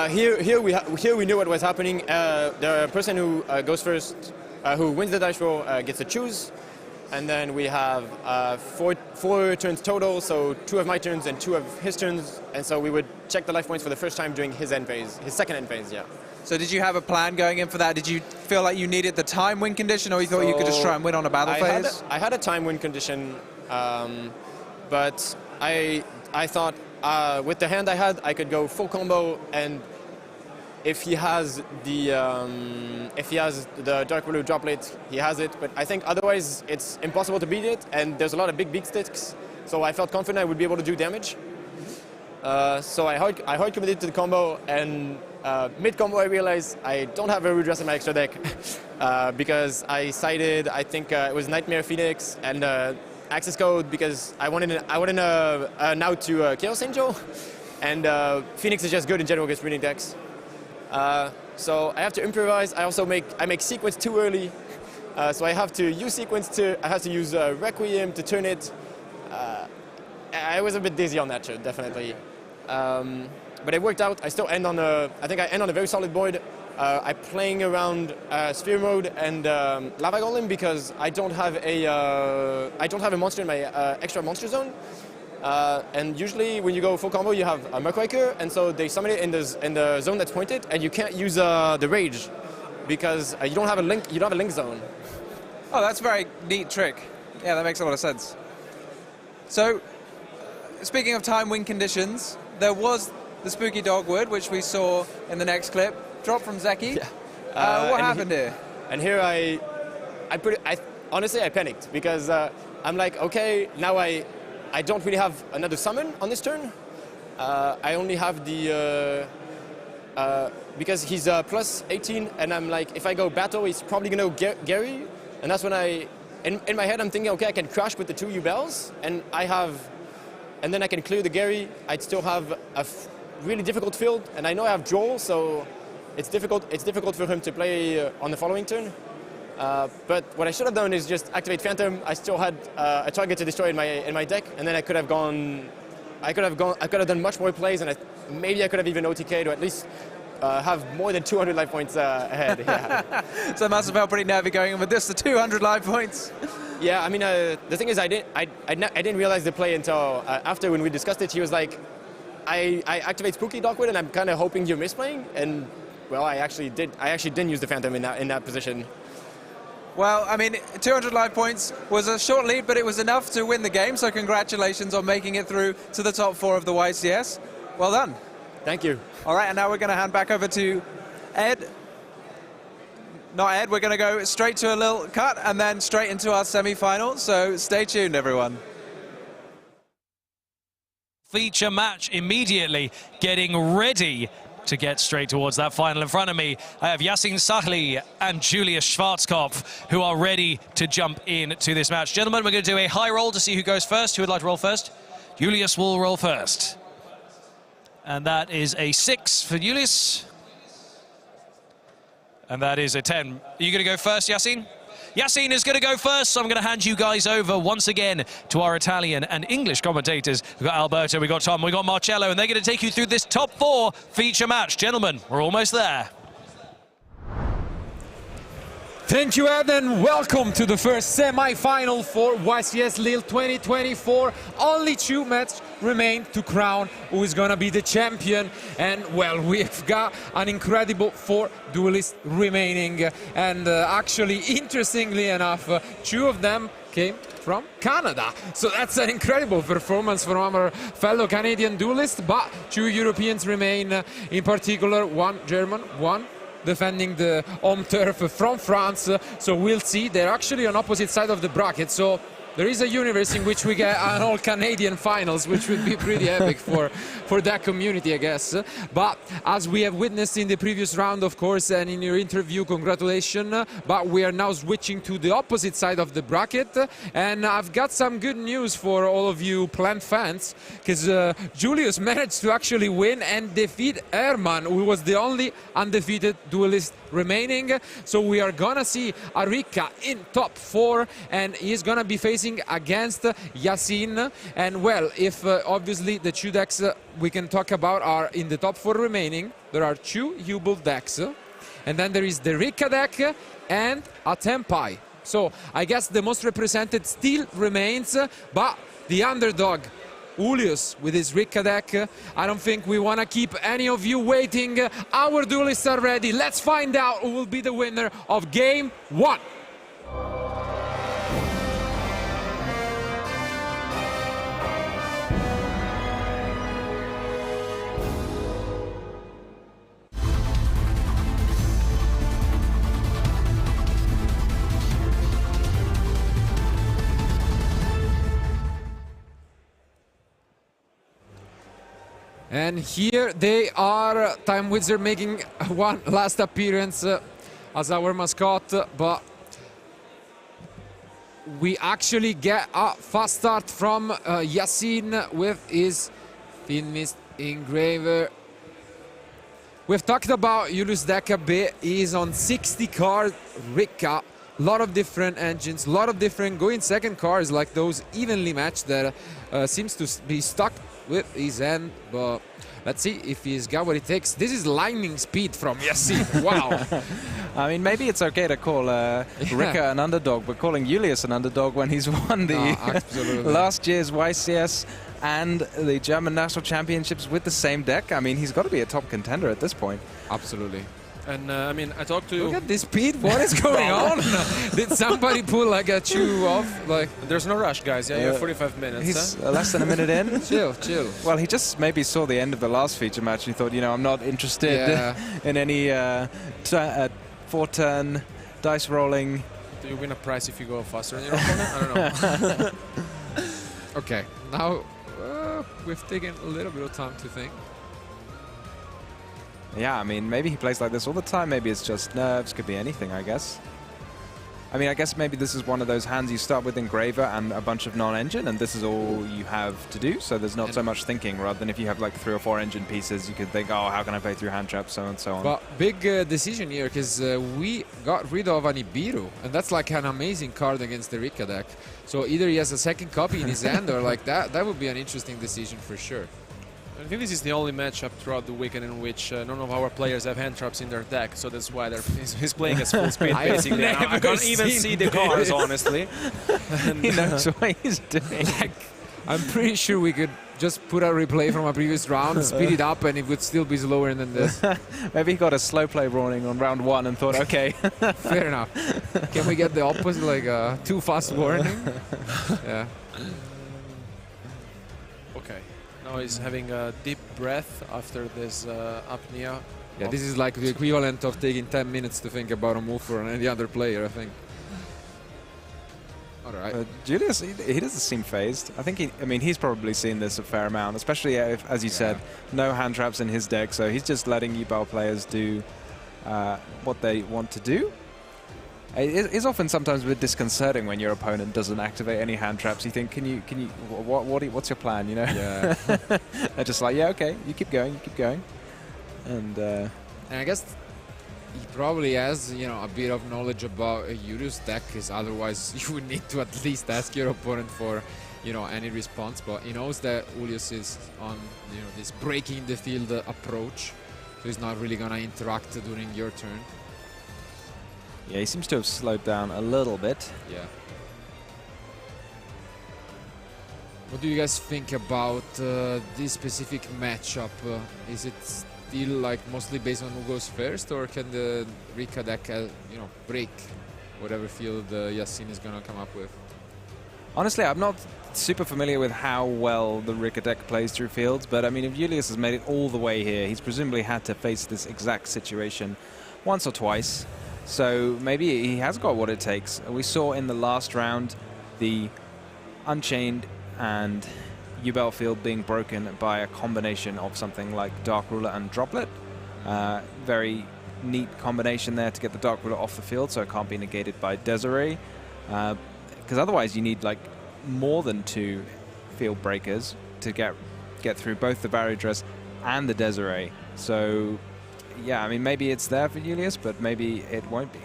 here we knew what was happening. The person who goes first, who wins the dice roll, gets to choose. And then we have 4 turns total, so 2 of my turns and 2 of his turns. And so we would check the life points for the first time during his end phase, his second end phase, yeah. So did you have a plan going in for that? Did you feel like you needed the time win condition, or you thought you could just try and win on a battle phase? I had a time win condition, but I thought with the hand I had, I could go full combo, and if he has the Dark Blue droplet, he has it. But I think otherwise it's impossible to beat it, and there's a lot of big beat sticks. So I felt confident I would be able to do damage. So I hard committed to the combo, and mid combo I realized I don't have a redress in my extra deck because I sided, I think it was Nightmare Phoenix and Access Code because I wanted now to Chaos Angel, and Phoenix is just good in general against runic decks. So I have to improvise. I make sequence too early, so I have to use Requiem to turn it. I was a bit dizzy on that turn, definitely, but it worked out. I still end on I think I end on a very solid board. I'm playing around Sphere Mode and Lava Golem because I don't have a monster in my extra monster zone. And usually when you go full combo, you have a Murkraker, and so they summon it in the zone that's pointed, and you can't use the Rage because you don't have a link. You don't have a link zone. Oh, that's a very neat trick. Yeah, that makes a lot of sense. So, speaking of time win conditions, there was the Spooky Dogwood, which we saw in the next clip, drop from Zeki. Yeah. What happened here? And here honestly I panicked because I'm like, okay, now I don't really have another summon on this turn. I only have the because he's plus 18, and I'm like, if I go battle, he's probably gonna go Gary, and that's when in my head I'm thinking, okay, I can crash with the 2 U-Bells, and then I can clear the Gary. I'd still have a really difficult field, and I know I have Joel, so it's difficult for him to play on the following turn. But what I should have done is just activate Phantom. I still had a target to destroy in my deck, and then I could have done much more plays, and maybe I could have even OTK'd, or at least have more than 200 life points ahead. Yeah. So it must have felt pretty nervy going in with this, the 200 life points. Yeah, I mean, the thing is, I didn't realize the play until after when we discussed it. He was like, I activate Spooky Dogwood, and I'm kind of hoping you're misplaying, and well, I actually didn't use the Phantom in that position. Well, I mean, 200 life points was a short lead, but it was enough to win the game, so congratulations on making it through to the top 4 of the YCS. Well done. Thank you. All right, and now we're going to hand back over to Ed. Not Ed, we're going to go straight to a little cut and then straight into our semi-final, so stay tuned, everyone. Feature match immediately, getting ready to get straight towards that final. In front of me, I have Yasin Sahli and Julius Schwarzkopf, who are ready to jump into this match. Gentlemen, we're going to do a high roll to see who goes first. Who would like to roll first? Julius will roll first. And that is a 6 for Julius. And that is a 10. Are you going to go first, Yassine? Yassine is going to go first, so I'm going to hand you guys over once again to our Italian and English commentators. We've got Alberto, we've got Tom, we've got Marcello, and they're going to take you through this top 4 feature match. Gentlemen, we're almost there. Thank you, Ed, and welcome to the first semi-final for YCS Lille 2024. Only 2 matches remain to crown who is going to be the champion. And, well, we've got an incredible 4 duelists remaining. And actually, interestingly enough, 2 of them came from Canada. So that's an incredible performance from our fellow Canadian duelists. But 2 Europeans remain, in particular, 1 German, 1 defending the home turf from France. So we'll see. They're actually on opposite side of the bracket. So there is a universe in which we get an all-Canadian finals, which would be pretty epic for that community, I guess. But as we have witnessed in the previous round, of course, and in your interview, congratulations. But we are now switching to the opposite side of the bracket. And I've got some good news for all of you Plant fans, because Julius managed to actually win and defeat Herman, who was the only undefeated duelist remaining. So we are gonna see Arika in top 4, and he's gonna be facing against Yassine. And well, if obviously the 2 decks we can talk about are in the top 4 remaining, there are 2 Hubble decks, and then there is the Rika deck and a Tempai. So I guess the most represented still remains, but the underdog Julius with his Rika deck. I don't think we want to keep any of you waiting. Our duelists are ready. Let's find out who will be the winner of game 1. And here they are, Time Wizard making one last appearance as our mascot, but we actually get a fast start from Yassine with his Thin Mist Engraver. We've talked about Julius' deck a bit. He's on 60 card Rika, a lot of different engines, a lot of different going second cards like those evenly matched that seems to be stuck with his end, but let's see if he's got what it takes. This is lightning speed from Yassine. Wow. I mean, maybe it's okay to call Rika an underdog, but calling Julius an underdog when he's won the last year's YCS and the German National Championships with the same deck. I mean, he's got to be a top contender at this point. Absolutely. And I mean, I talked to... Look at this speed. What is going on? Did somebody pull like a chew off? Like, there's no rush, guys. Yeah, you have 45 minutes. He's less than a minute in. Chill. Well, he just maybe saw the end of the last feature match and he thought, you know, I'm not interested in any 4-turn dice rolling. Do you win a prize if you go faster than your opponent? I don't know. Okay, now we've taken a little bit of time to think. Yeah, I mean, maybe he plays like this all the time. Maybe it's just nerves. Could be anything, I guess. I mean, I guess maybe this is one of those hands you start with Engraver and a bunch of non-engine, and this is all you have to do. So there's not so much thinking, rather than if you have like 3 or 4 engine pieces, you could think, oh, how can I play through hand traps, so on and so on. But big decision here, because we got rid of an Ibiru, and that's like an amazing card against the Rika deck. So either he has a second copy in his hand, or like that would be an interesting decision for sure. I think this is the only matchup throughout the weekend in which none of our players have hand traps in their deck, so that's why he's playing at full speed, basically. I can't even see the cards, honestly. He knows what he's doing. I'm pretty sure we could just put a replay from a previous round, speed it up, and it would still be slower than this. Maybe he got a slow play warning on round 1 and thought, okay. Fair enough. Can we get the opposite, like a too fast warning? Yeah. Okay. Now he's having a deep breath after this apnea. Yeah, this is like the equivalent of taking 10 minutes to think about a move for any other player, I think. All right. Julius, he doesn't seem phased. I think he's probably seen this a fair amount, especially if, as you said, no hand traps in his deck. So he's just letting Yubel players do what they want to do. It is often sometimes a bit disconcerting when your opponent doesn't activate any hand traps. You think, what's your plan? You know? Yeah. They're just like, yeah, okay, you keep going. And I guess he probably has, you know, a bit of knowledge about Julius' deck, because otherwise you would need to at least ask your opponent for, you know, any response. But he knows that Julius is on, you know, this breaking the field approach, so he's not really gonna interact during your turn. Yeah, he seems to have slowed down a little bit. Yeah. What do you guys think about this specific matchup? Is it still like mostly based on who goes first, or can the Rika deck, you know, break whatever field Yassin is gonna come up with? Honestly, I'm not super familiar with how well the Rika deck plays through fields, but I mean, if Julius has made it all the way here, he's presumably had to face this exact situation once or twice. So maybe he has got what it takes. We saw in the last round the Unchained and U-Belt field being broken by a combination of something like Dark Ruler and Droplet. Very neat combination there to get the Dark Ruler off the field so it can't be negated by Desiree. Because otherwise you need like more than 2 field breakers to get through both the Barrier Dress and the Desiree. So yeah, I mean, maybe it's there for Julius, but maybe it won't be.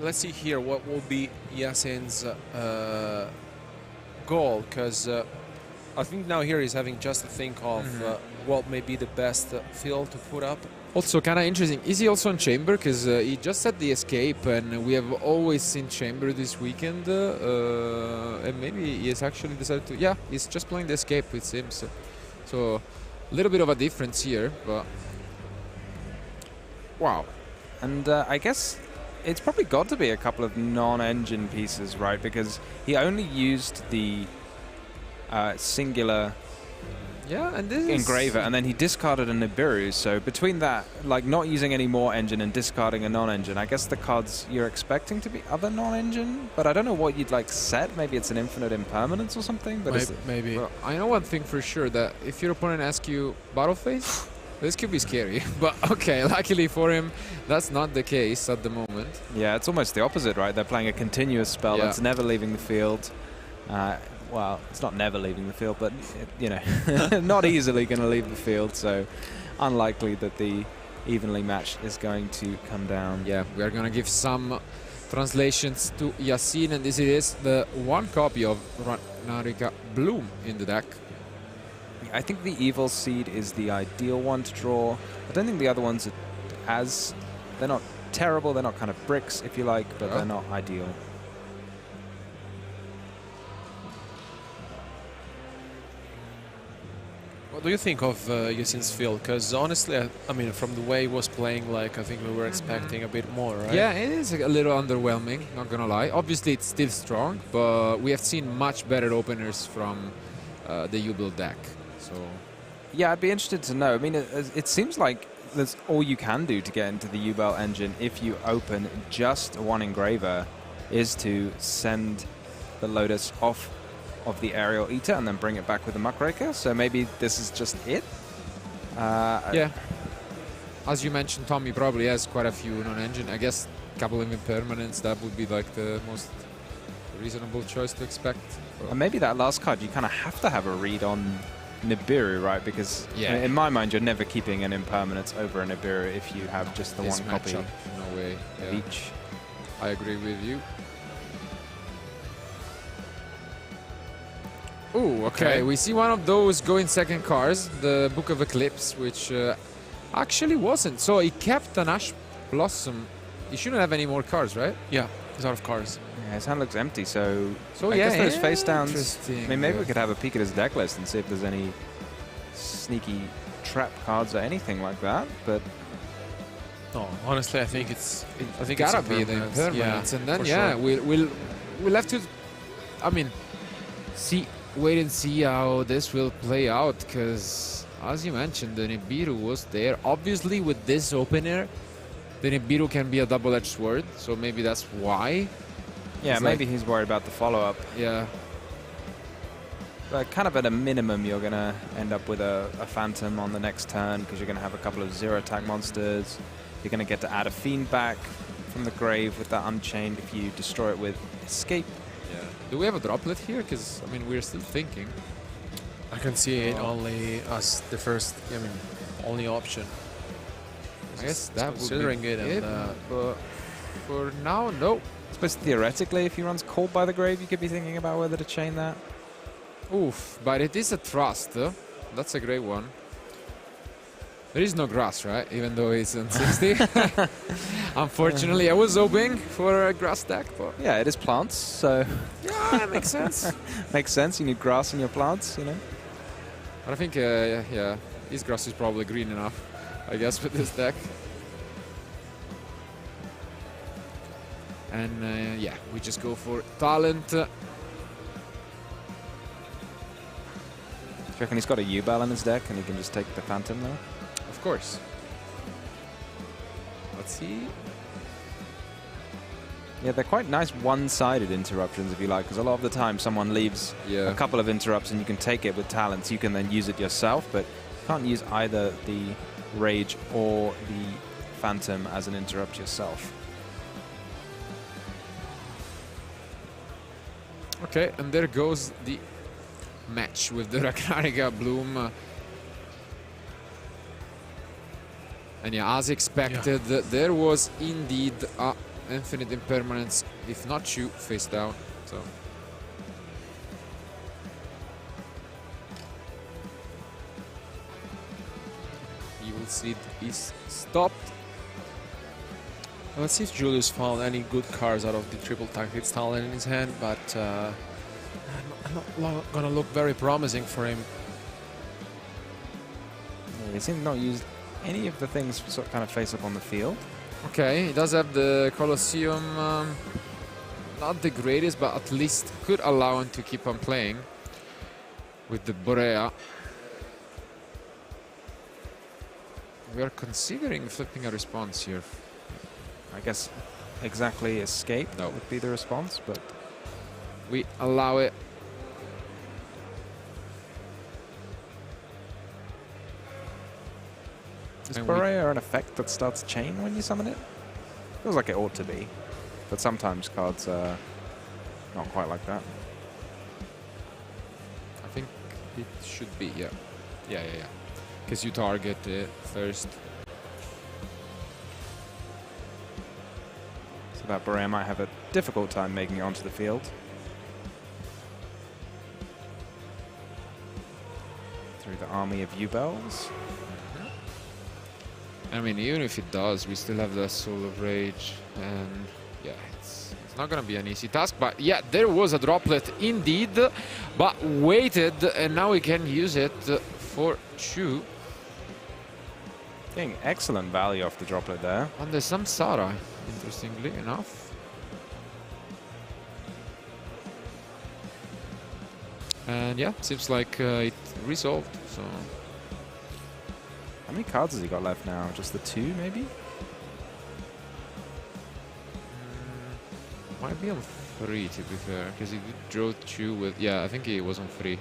Let's see here what will be Yassin's goal, because I think now here he's having just to think of what may be the best field to put up. Also, kind of interesting, is he also on Chamber? Because he just said the escape, and we have always seen Chamber this weekend, and maybe he has actually decided to, yeah, he's just playing the escape, it seems. So a little bit of a difference here, but wow. And I guess it's probably got to be a couple of non-engine pieces, right? Because he only used the singular and this engraver, and then he discarded a Nibiru. So between that, like not using any more engine and discarding a non-engine, I guess the cards you're expecting to be other non-engine, but I don't know what you'd like set. Maybe it's an infinite impermanence or something. But maybe. Well, I know one thing for sure, that if your opponent asks you battle phase, this could be scary. But okay, luckily for him, that's not the case at the moment. Yeah, it's almost the opposite, right? They're playing a continuous spell that's never leaving the field. Well, it's not never leaving the field, but, you know, not easily going to leave the field, so unlikely that the evenly match is going to come down. Yeah, we are going to give some translations to Yassin, and this is the one copy of Narika Bloom in the deck. I think the Evil Seed is the ideal one to draw. I don't think the other ones are they're not terrible, they're not kind of bricks, if you like, but they're not ideal. What do you think of Yassin's field? Because honestly, I mean, from the way he was playing, like, I think we were expecting a bit more, right? Yeah, it is a little underwhelming, not gonna lie. Obviously, it's still strong, but we have seen much better openers from the U-Build deck. So, yeah, I'd be interested to know. I mean, it seems like that's all you can do to get into the U-Belt engine if you open just one engraver, is to send the Lotus off of the Aerial Eater and then bring it back with the Muckraker. So maybe this is just it. Yeah. As you mentioned, Tommy probably has quite a few non-engine. I guess a couple of impermanents, that would be like the most reasonable choice to expect. And maybe that last card, you kind of have to have a read on Nibiru, right? Because in my mind, you're never keeping an impermanence over a Nibiru if you have just the one copy. No way. Of each. I agree with you. Oh, okay. We see one of those going second cards, the Book of Eclipse, which actually wasn't. So he kept an Ash Blossom. He shouldn't have any more cards, right? Yeah, he's out of cards. Yeah, his hand looks empty, so I guess those face downs. I mean, maybe we could have a peek at his deck list and see if there's any sneaky trap cards or anything like that. But no, honestly, I think it's gotta be the impermanence, and then we'll have to. I mean, wait and see how this will play out, because as you mentioned, the Nibiru was there. Obviously, with this opener, the Nibiru can be a double-edged sword, so maybe that's why. Yeah, maybe he's worried about the follow-up. Yeah. But kind of at a minimum, you're going to end up with a Phantom on the next turn, because you're going to have a couple of zero-attack monsters. You're going to get to add a Fiend back from the grave with that Unchained if you destroy it with Escape. Yeah. Do we have a Droplet here? Because, I mean, we're still thinking. I can see it only as the first, I mean, only option. I guess that would be considering it, it, and but for now, no. I suppose theoretically, if he runs Called by the Grave, you could be thinking about whether to chain that. Oof, but it is a trust. That's a great one. There is no grass, right? Even though it's on 60. Unfortunately, I was hoping for a grass deck, but yeah, it is plants, so yeah, it makes sense. Makes sense. You need grass in your plants, you know. But I think, yeah, his grass is probably green enough, I guess, with this deck. And yeah, we just go for talent. Do you reckon he's got a U-Bell in his deck and he can just take the Phantom now? Of course. Let's see. Yeah, they're quite nice one-sided interruptions, if you like, because a lot of the time someone leaves a couple of interrupts and you can take it with talents. You can then use it yourself, but you can't use either the Rage or the Phantom as an interrupt yourself. Okay, and there goes the match with the Ragnarika Bloom. And yeah, as expected, there was indeed a infinite impermanence, if not Shu, face down. So Evil Seed is stopped. Let's see if Julius found any good cards out of the triple target talent in his hand, but I'm not gonna look very promising for him. Yeah, they seem to not use any of the things kind of face up on the field. Okay, he does have the Colosseum. Not the greatest, but at least could allow him to keep on playing with the Borea. We are considering flipping a response here. I guess exactly escape would be the response, but we allow it. Is Borea an effect that starts chain when you summon it? Feels like it ought to be, but sometimes cards are not quite like that. I think it should be, yeah. Yeah. Because you target it first. So that Borea might have a difficult time making it onto the field. Through the army of U-Bells. I mean, even if it does, we still have the Soul of Rage, and yeah, it's not gonna be an easy task. But yeah, there was a droplet indeed, but waited, and now we can use it for Shu. Getting excellent value off the droplet there. And the Samsara, interestingly enough. And yeah, seems like it resolved, so. How many cards has he got left now? Just the 2, maybe? Might be on 3, to be fair, because he did draw 2 with... Yeah, I think he was on 3.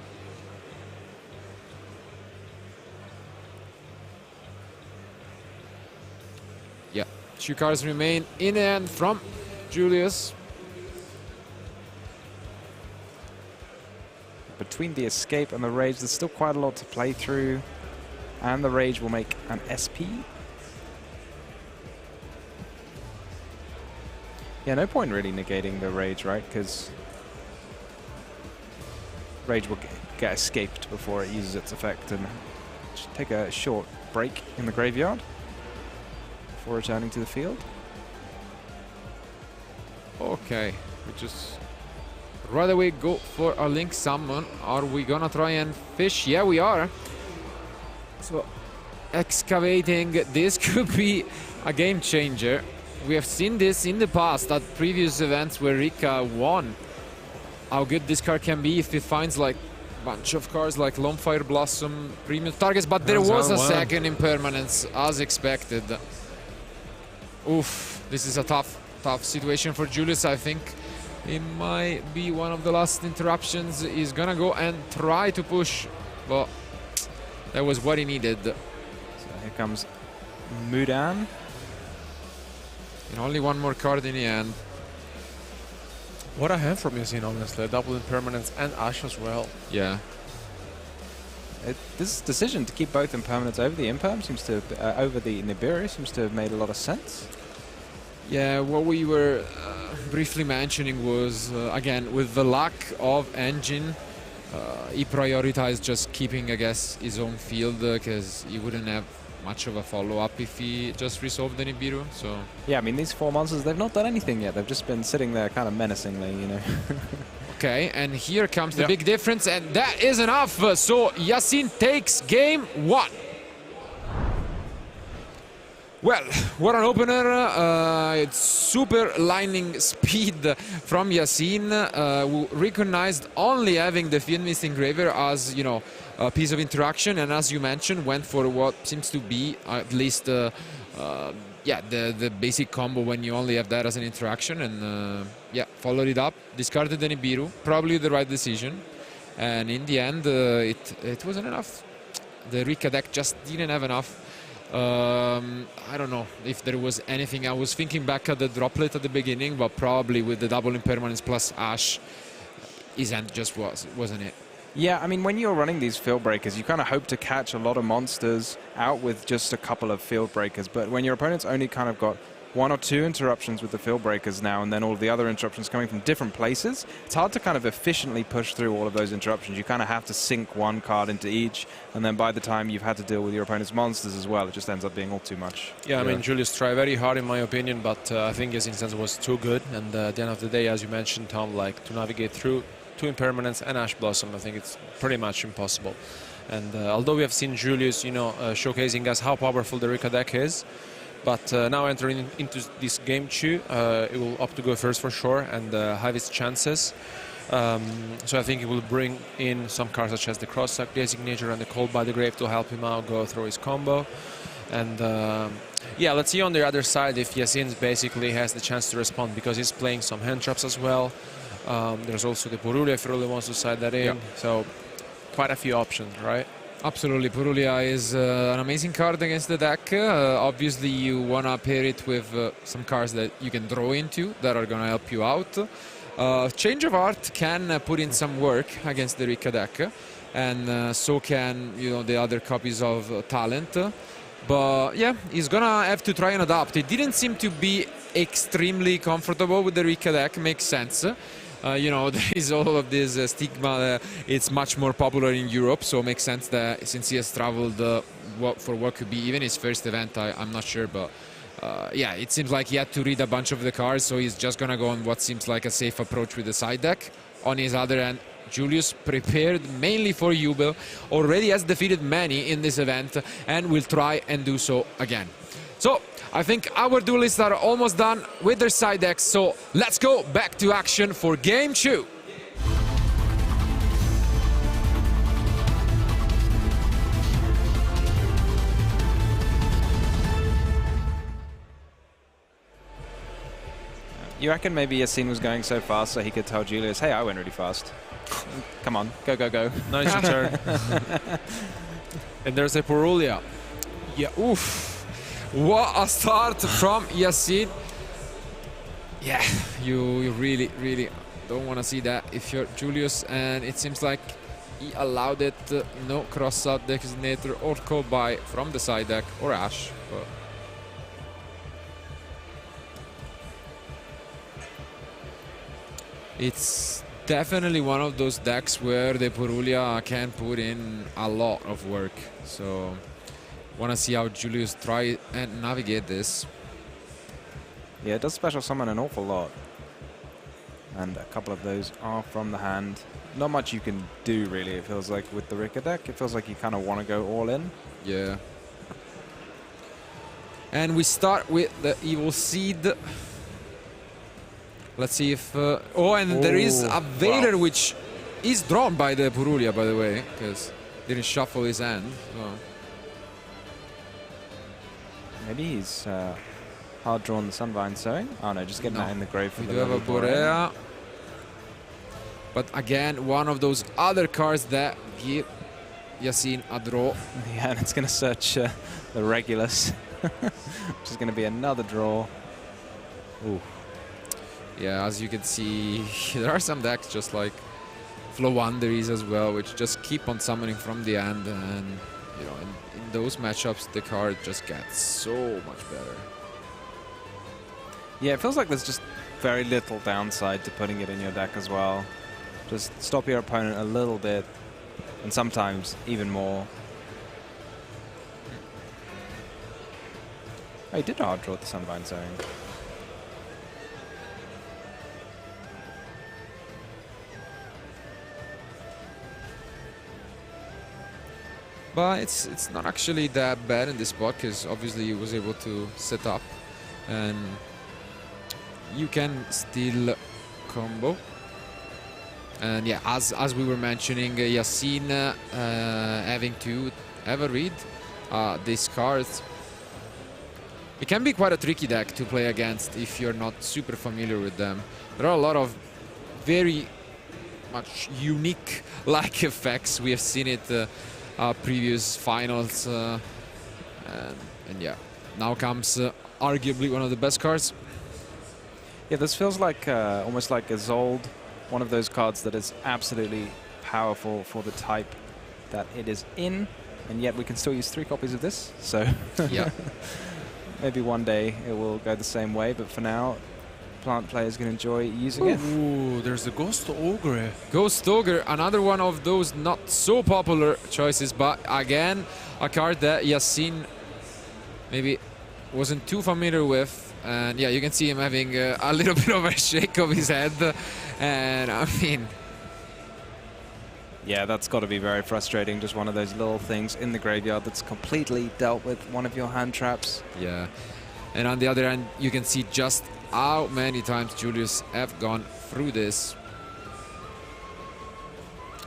Yeah, 2 cards remain in hand from Julius. Between the escape and the rage, there's still quite a lot to play through. And the rage will make an SP. Yeah, no point really negating the rage, right? Because rage will get escaped before it uses its effect and just take a short break in the graveyard before returning to the field. Okay, we just right away go for a Link Summon. Are we gonna try and fish? Yeah, we are. So, excavating, this could be a game changer. We have seen this in the past at previous events where Rika won. How good this card can be if it finds like a bunch of cards like Lomfire Blossom, premium targets, but there was a second impermanence as expected. Oof, this is a tough situation for Julius. I think it might be one of the last interruptions. He's gonna go and try to push, but that was what he needed. So here comes Mudan. And only one more card in the end. What a hand from Yasin, honestly. A double impermanence and Ash as well. Yeah. this decision to keep both impermanents over the imperm seems to over the Nibiru seems to have made a lot of sense. Yeah, what we were briefly mentioning was, again, with the lack of engine, he prioritized just keeping, I guess, his own field, because he wouldn't have much of a follow-up if he just resolved the Nibiru, so... Yeah, I mean, these 4 monsters, they've not done anything yet. They've just been sitting there kind of menacingly, you know. Okay, and here comes the big difference, and that is enough. So Yacine takes game 1. Well, what an opener. It's super lightning speed from Yacine, who recognized only having the Fiend Mist Engraver as, you know, a piece of interaction, and as you mentioned, went for what seems to be at least yeah, the basic combo when you only have that as an interaction, and yeah, followed it up, discarded the Nibiru, probably the right decision, and in the end it wasn't enough. The Rika deck just didn't have enough. I don't know if there was anything. I was thinking back at the droplet at the beginning, but probably with the double impermanence plus Ash, his end just wasn't it. Yeah, I mean, when you're running these field breakers, you kind of hope to catch a lot of monsters out with just a couple of field breakers. But when your opponent's only kind of got 1 or 2 interruptions with the field breakers now, and then all of the other interruptions coming from different places, it's hard to kind of efficiently push through all of those interruptions. You kind of have to sink one card into each, and then by the time you've had to deal with your opponent's monsters as well, it just ends up being all too much. Yeah, I mean, Julius tried very hard in my opinion, but I think his instance was too good. And at the end of the day, as you mentioned, Tom, like to navigate through 2 impermanents and Ash Blossom, I think it's pretty much impossible. And although we have seen Julius, you know, showcasing us how powerful the Rika deck is, but now entering into this game 2, it will opt to go first for sure and have its chances. So I think it will bring in some cards such as the Cross-Sack Designator and the Cold by the Grave to help him out go through his combo. And yeah, let's see on the other side if Yacine basically has the chance to respond, because he's playing some hand traps as well. There's also the Purulia if he really wants to side that in. Yeah. So quite a few options, right? Absolutely. Purulia is an amazing card against the deck. Obviously, you want to pair it with some cards that you can draw into that are going to help you out. Change of Heart can put in some work against the Rika deck, and so can, you know, the other copies of Talent. But yeah, he's gonna have to try and adapt. It didn't seem to be extremely comfortable with the Rika deck. Makes sense. You know, there is all of this stigma. It's much more popular in Europe, so it makes sense that since he has traveled for what could be even his first event, I'm not sure, but yeah, it seems like he had to read a bunch of the cards, so he's just gonna go on what seems like a safe approach with the side deck. On his other hand, Julius, prepared mainly for Jubel, already has defeated many in this event and will try and do so again. So I think our duelists are almost done with their side decks, so let's go back to action for game 2. You reckon maybe Yacine was going so fast so he could tell Julius, hey, I went really fast. Come on, go, go, go. Nice return. And there's a Purulia. Yeah, oof. What a start from Yacine. Yeah, you really, really don't want to see that if you're Julius, and it seems like he allowed it. No cross-out designator or call by from the side deck or Ash. But it's definitely one of those decks where the Purulia can put in a lot of work. So want to see how Julius try and navigate this. Yeah, it does special summon an awful lot. And a couple of those are from the hand. Not much you can do, really, it feels like, with the Rika deck. It feels like you kind of want to go all in. Yeah. And we start with the Evil Seed. Let's see if... oh, and there is a Vader, wow, which is drawn by the Purulia, by the way, because didn't shuffle his hand. So. Maybe he's hard drawn the Sunvine Sowing. Oh no, just getting that in the grave for we the do have a Borea. But again, one of those other cards that give Yacine a draw. Yeah, and it's going to search the Regulus, which is going to be another draw. Ooh. Yeah, as you can see, there are some decks just like flow wonderies as well, which just keep on summoning from the end, and you know, in those matchups the card just gets so much better. Yeah, it feels like there's just very little downside to putting it in your deck as well. Just stop your opponent a little bit, and sometimes even more. Oh, he did hard draw the Sunvine Zone. But it's not actually that bad in this spot, because obviously he was able to set up, and you can still combo. And yeah, as we were mentioning, Yassine having to have a read these cards. It can be quite a tricky deck to play against if you're not super familiar with them. There are a lot of very much unique like effects. We have seen it previous finals, and yeah, now comes arguably one of the best cards. Yeah, this feels like almost like a Zold, one of those cards that is absolutely powerful for the type that it is in, and yet we can still use 3 copies of this, so yeah. Maybe one day it will go the same way, but for now, Plant players can enjoy using it. Ooh, there's a Ghost Ogre. Ghost Ogre, another one of those not so popular choices, but again, a card that Yassine maybe wasn't too familiar with. And yeah, you can see him having a little bit of a shake of his head. And I mean... Yeah, that's got to be very frustrating. Just one of those little things in the graveyard that's completely dealt with one of your hand traps. Yeah. And on the other hand, you can see just how many times Julius have gone through this.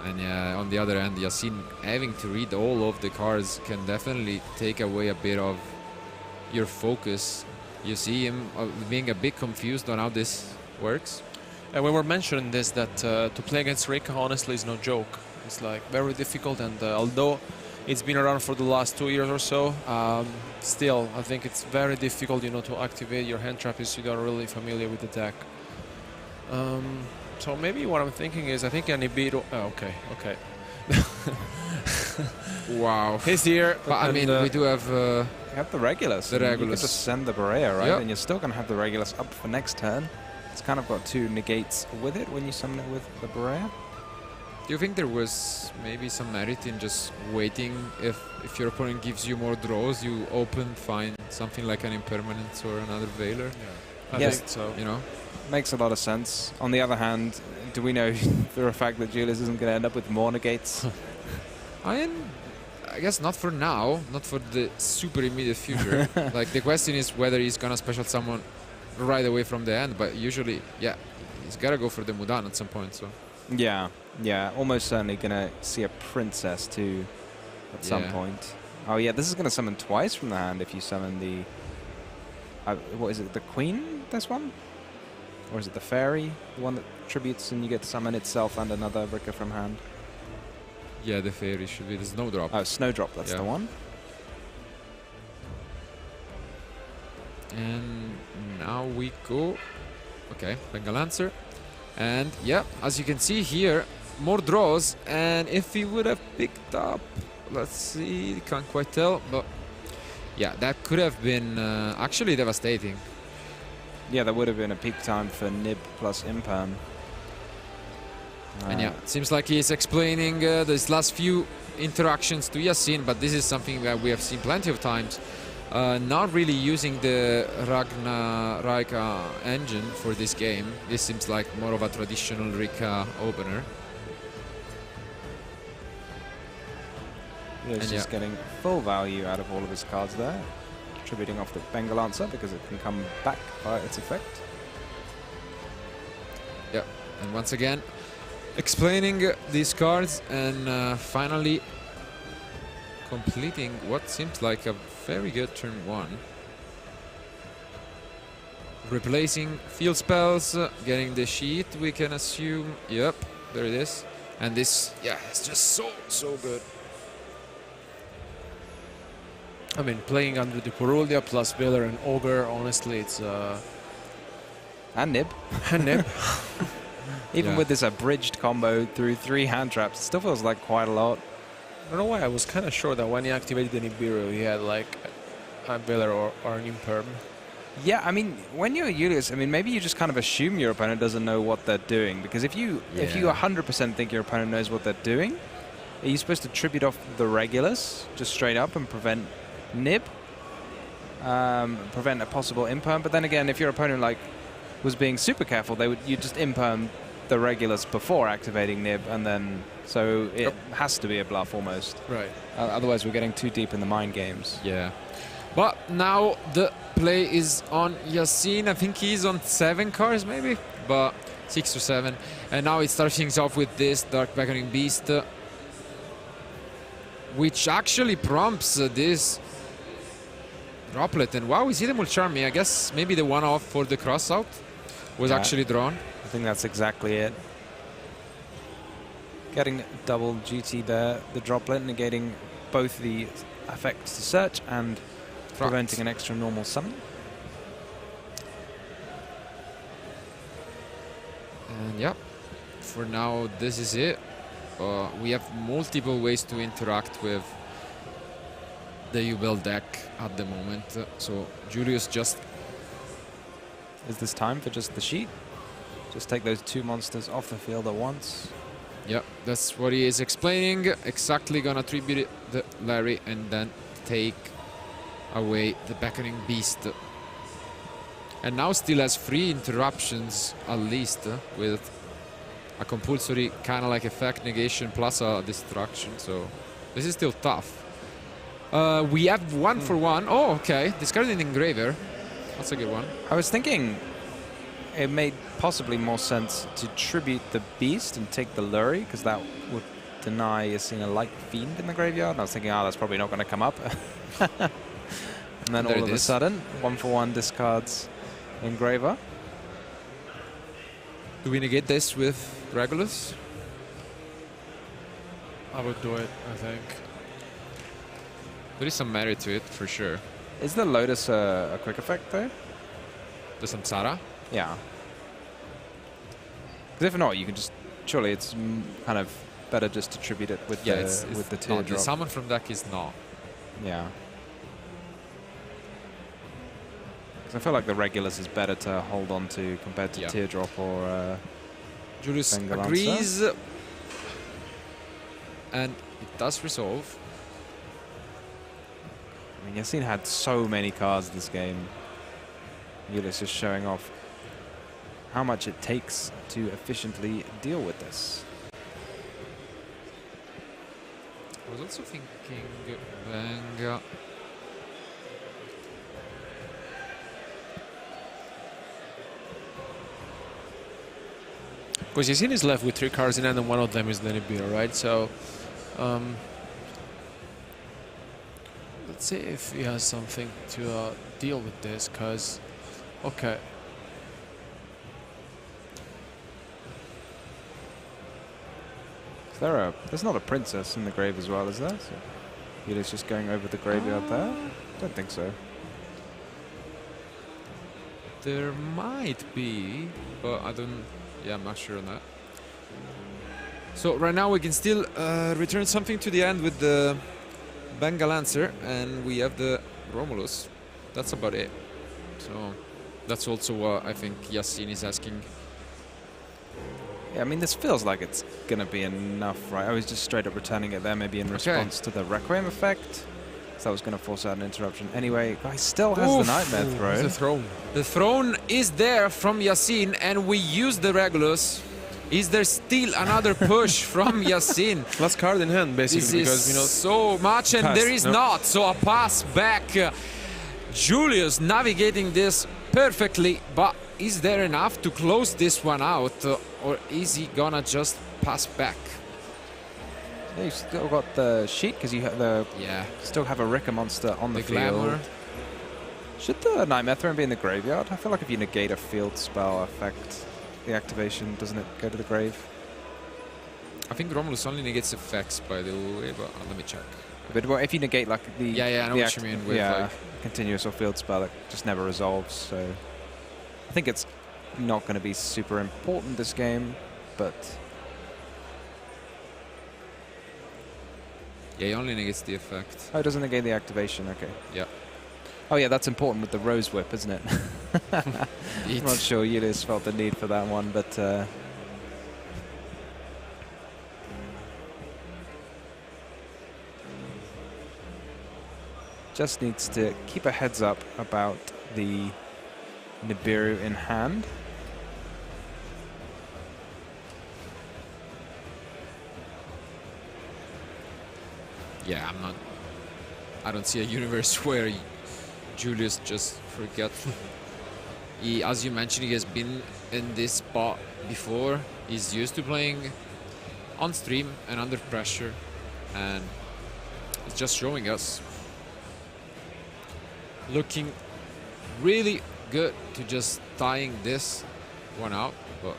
And yeah, on the other hand, Yassine having to read all of the cards can definitely take away a bit of your focus. You see him being a bit confused on how this works. And we were mentioning this, that to play against Rika honestly is no joke. It's like very difficult, and although it's been around for the last 2 years or so, still I think it's very difficult, you know, to activate your hand trap if you are really familiar with the deck. So maybe what I'm thinking is, I think Nibiru. Oh, okay. Wow. He's here. But I mean, we do have... you have the Regulus. The Regulus. You can just send the Berea, right? Yep. And you're still going to have the Regulus up for next turn. It's kind of got 2 negates with it when you summon it with the Berea. Do you think there was maybe some merit in just waiting? If your opponent gives you more draws, you open, find something like an Impermanence or another Veiler? Yeah, I think so. You know? Makes a lot of sense. On the other hand, do we know for a fact that Julius isn't going to end up with more negates? I guess not for now, not for the super immediate future. Like, the question is whether he's gonna special summon right away from the end, but usually, yeah, he's gotta go for the Mudan at some point, so. Yeah, almost certainly gonna see a Princess too at some point. Oh yeah, this is gonna summon twice from the hand if you summon the... what is it, the Queen, this one? Or is it the Fairy? The one that tributes and you get to summon itself and another Rika from hand? Yeah, the Fairy should be the Snowdrop. Oh, Snowdrop, that's the one. And now we go... Okay, Bengal Lancer. And yeah, as you can see here, more draws. And if he would have picked up... Let's see, can't quite tell, but... Yeah, that could have been actually devastating. Yeah, that would have been a peak time for Nib plus Imperm. And yeah, it seems like he's explaining these last few interactions to Yassine, but this is something that we have seen plenty of times. Not really using the Rika engine for this game. This seems like more of a traditional Rika opener. Yeah, he's just getting full value out of all of his cards there. Tributing off the Bengal Answer because it can come back by its effect. Yeah, and once again, explaining these cards and finally completing what seems like a very good turn 1. Replacing field spells, getting the sheet, we can assume. Yep, there it is. And this, yeah, it's just so good. I mean, playing under the Purulia plus Veiler and Ogre, honestly, it's... and Nib. And Nib. Even with this abridged combo through 3 hand traps, it still feels like quite a lot. I don't know why, I was kind of sure that when he activated the Nibiru, he had like a Velar or an Imperm. Yeah, I mean, when you're Julius, I mean, maybe you just kind of assume your opponent doesn't know what they're doing. Because if you 100% think your opponent knows what they're doing, are you supposed to tribute off the Regulus just straight up and prevent Nib? Prevent a possible Imperm? But then again, if your opponent like was being super careful, you just Imperm the Regulus before activating Nib, and then so it has to be a bluff almost. Right. Otherwise, we're getting too deep in the mind games. Yeah. But now the play is on Yassin. I think he's on 7 cards maybe, but 6 or 7. And now it starts things off with this Dark Beckoning Beast, which actually prompts this Droplet. And wow, we see the Mulcharmy. I guess maybe the one-off for the cross-out was actually drawn. I think that's exactly it. Getting double duty there, the Droplet negating both the effects to search and preventing an extra normal summon. And yeah, for now this is it. We have multiple ways to interact with the Ubel deck at the moment. So Julius just... Is this time for just the sheet? Just take those 2 monsters off the field at once. Yep, that's what he is explaining. Exactly gonna tribute the Larry and then take away the Beckoning Beast. And now still has 3 interruptions at least, with a compulsory kind of like effect negation plus a destruction. So this is still tough. We have 1 for 1. Oh, okay. Discarding Engraver. That's a good one. I was thinking it made possibly more sense to tribute the Beast and take the Lurie, because that would deny Yassin a Light Fiend in the graveyard. And I was thinking, oh, that's probably not going to come up. And then all of a sudden, 1 for 1 discards Engraver. Do we negate this with Regulus? I would do it, I think. There is some merit to it, for sure. Is the Lotus a quick effect, though? The Samsara? Yeah. Because if not, you can just... Surely it's kind of better just to tribute it with the teardrop. The summon from deck is not. Yeah. I feel like the Regulus is better to hold on to compared to Teardrop or Julius agrees. And it does resolve. I mean, Yassin had so many cards this game. Julius is showing off how much it takes to efficiently deal with this. I was also thinking Venga. Because Yassin is left with 3 cards in hand, and one of them is the Nibiru, right? So, let's see if he has something to deal with this, because, okay. There's not a princess in the grave as well, is there? So Julius just going over the graveyard there? Don't think so. There might be, but I don't... Yeah, I'm not sure on that. So right now we can still return something to the end with the Bengal Lancer, and we have the Romulus. That's about it. So that's also what I think Yassin is asking. Yeah, I mean, this feels like it's going to be enough, right? I was just straight up returning it there, maybe in response to the Requiem effect. So that was going to force out an interruption. Anyway, guy still has the Nightmare Throne. The throne. The throne is there from Yassin, and we use the Regulus. Is there still another push from Yassin? Last card in hand, basically, this because is so much, and there is not. So a pass back. Julius navigating this perfectly, but is there enough to close this one out, or is he gonna just pass back? Yeah, you've still got the sheet because you have the still have a Rika monster on the field. Glamour. Should the Nightmare Throne be in the graveyard? I feel like if you negate a field spell effect, the activation, doesn't it go to the grave? I think Romulus only negates effects, by the way, but let me check. But well, if you negate like the I know what you mean with like continuous or field spell, it just never resolves. So I think it's not going to be super important this game, but... Yeah, he only negates the effect. Oh, it doesn't negate the activation, okay. Yeah. Oh yeah, that's important with the Rose Whip, isn't it? I'm not sure Julius felt the need for that one, but... just needs to keep a heads up about the Nibiru in hand. Yeah, I don't see a universe where Julius just forget. As you mentioned, he has been in this spot before. He's used to playing on stream and under pressure, and it's just showing us. Looking really good to just tying this one out, but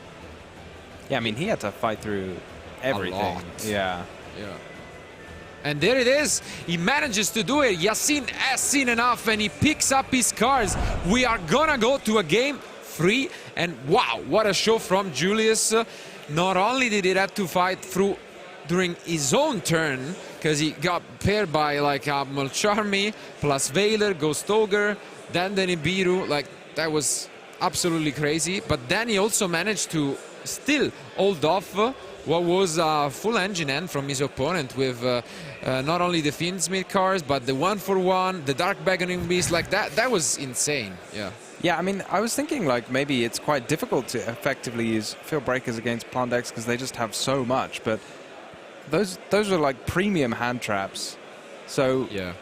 yeah, I mean, he had to fight through everything. A lot. Yeah. Yeah. And there it is. He manages to do it. Yacine has seen enough and he picks up his cards. We are gonna go to a game 3. And wow, what a show from Julius. Not only did he have to fight through during his own turn, because he got paired by like Molcharmi plus Veiler, Ghost Ogre, then the Nibiru. Like, that was absolutely crazy. But then he also managed to still hold off what was a full engine end from his opponent with not only the Fiendsmith cards, but the 1-for-1, the Dark Beckoning Beast. Like, that was insane. Yeah. Yeah, I mean, I was thinking like maybe it's quite difficult to effectively use Field Breakers against plant decks because they just have so much, but those are like premium hand traps. So yeah,